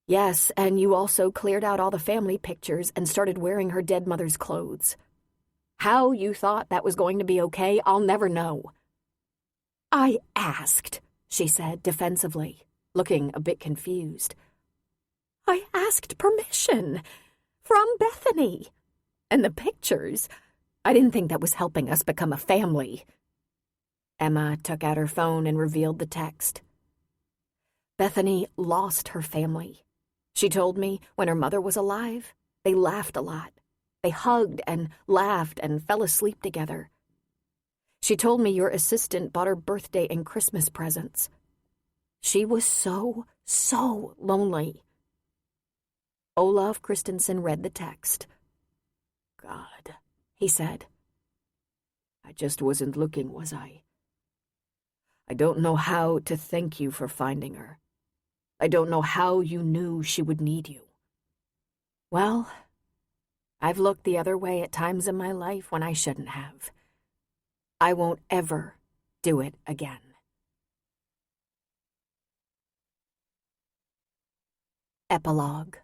"Yes, and you also cleared out all the family pictures and started wearing her dead mother's clothes. How you thought that was going to be okay, I'll never know." "I asked," she said defensively, looking a bit confused. "I asked permission from Bethany. And the pictures, I didn't think that was helping us become a family." Emma took out her phone and revealed the text. Bethany lost her family. She told me when her mother was alive, they laughed a lot. They hugged and laughed and fell asleep together. She told me your assistant bought her birthday and Christmas presents. She was so lonely. Olaf Christensen read the text. "God," he said. "I just wasn't looking, was I?" I don't know how to thank you for finding her. I don't know how you knew she would need you. Well, I've looked the other way at times in my life when I shouldn't have. I won't ever do it again. Epilogue.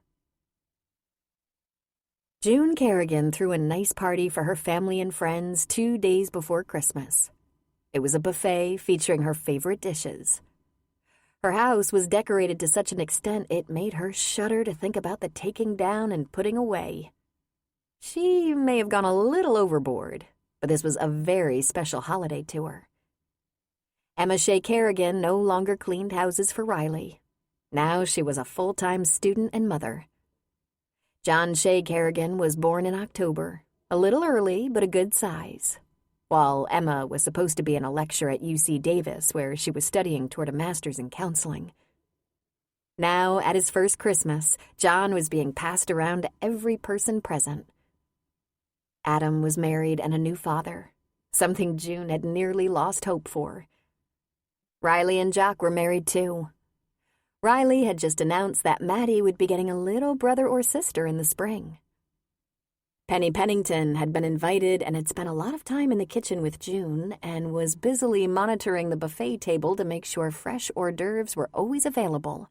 June Kerrigan threw a nice party for her family and friends 2 days before Christmas. It was a buffet featuring her favorite dishes. Her house was decorated to such an extent it made her shudder to think about the taking down and putting away. She may have gone a little overboard, but this was a very special holiday to her. Emma Shea Kerrigan no longer cleaned houses for Riley. Now she was a full-time student and mother. John Shea Kerrigan was born in October, a little early but a good size. While Emma was supposed to be in a lecture at UC Davis where she was studying toward a master's in counseling. Now, at his first Christmas, John was being passed around to every person present. Adam was married and a new father, something June had nearly lost hope for. Riley and Jock were married too. Riley had just announced that Maddie would be getting a little brother or sister in the spring. Penny Pennington had been invited and had spent a lot of time in the kitchen with June and was busily monitoring the buffet table to make sure fresh hors d'oeuvres were always available.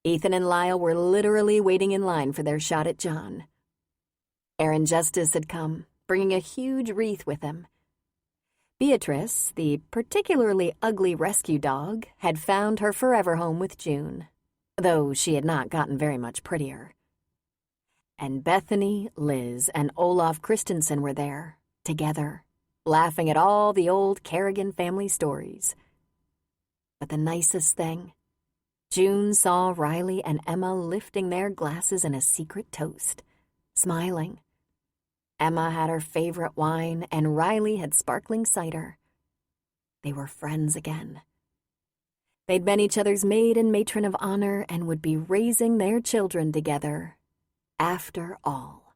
Ethan and Lyle were literally waiting in line for their shot at John. Aaron Justice had come, bringing a huge wreath with him. Beatrice, the particularly ugly rescue dog, had found her forever home with June, though she had not gotten very much prettier. And Bethany, Liz, and Olaf Christensen were there, together, laughing at all the old Kerrigan family stories. But the nicest thing, June saw Riley and Emma lifting their glasses in a secret toast, smiling. Emma had her favorite wine, and Riley had sparkling cider. They were friends again. They'd been each other's maid and matron of honor and would be raising their children together, after all.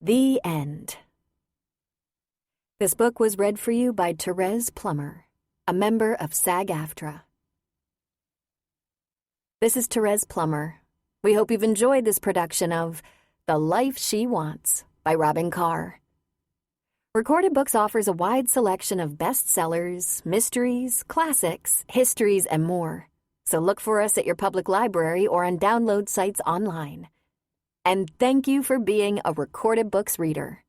The end. This book was read for you by Therese Plummer, a member of SAG-AFTRA. This is Therese Plummer. We hope you've enjoyed this production of The Life She Wants by Robin Carr. Recorded Books offers a wide selection of bestsellers, mysteries, classics, histories, and more. So look for us at your public library or on download sites online. And thank you for being a Recorded Books reader.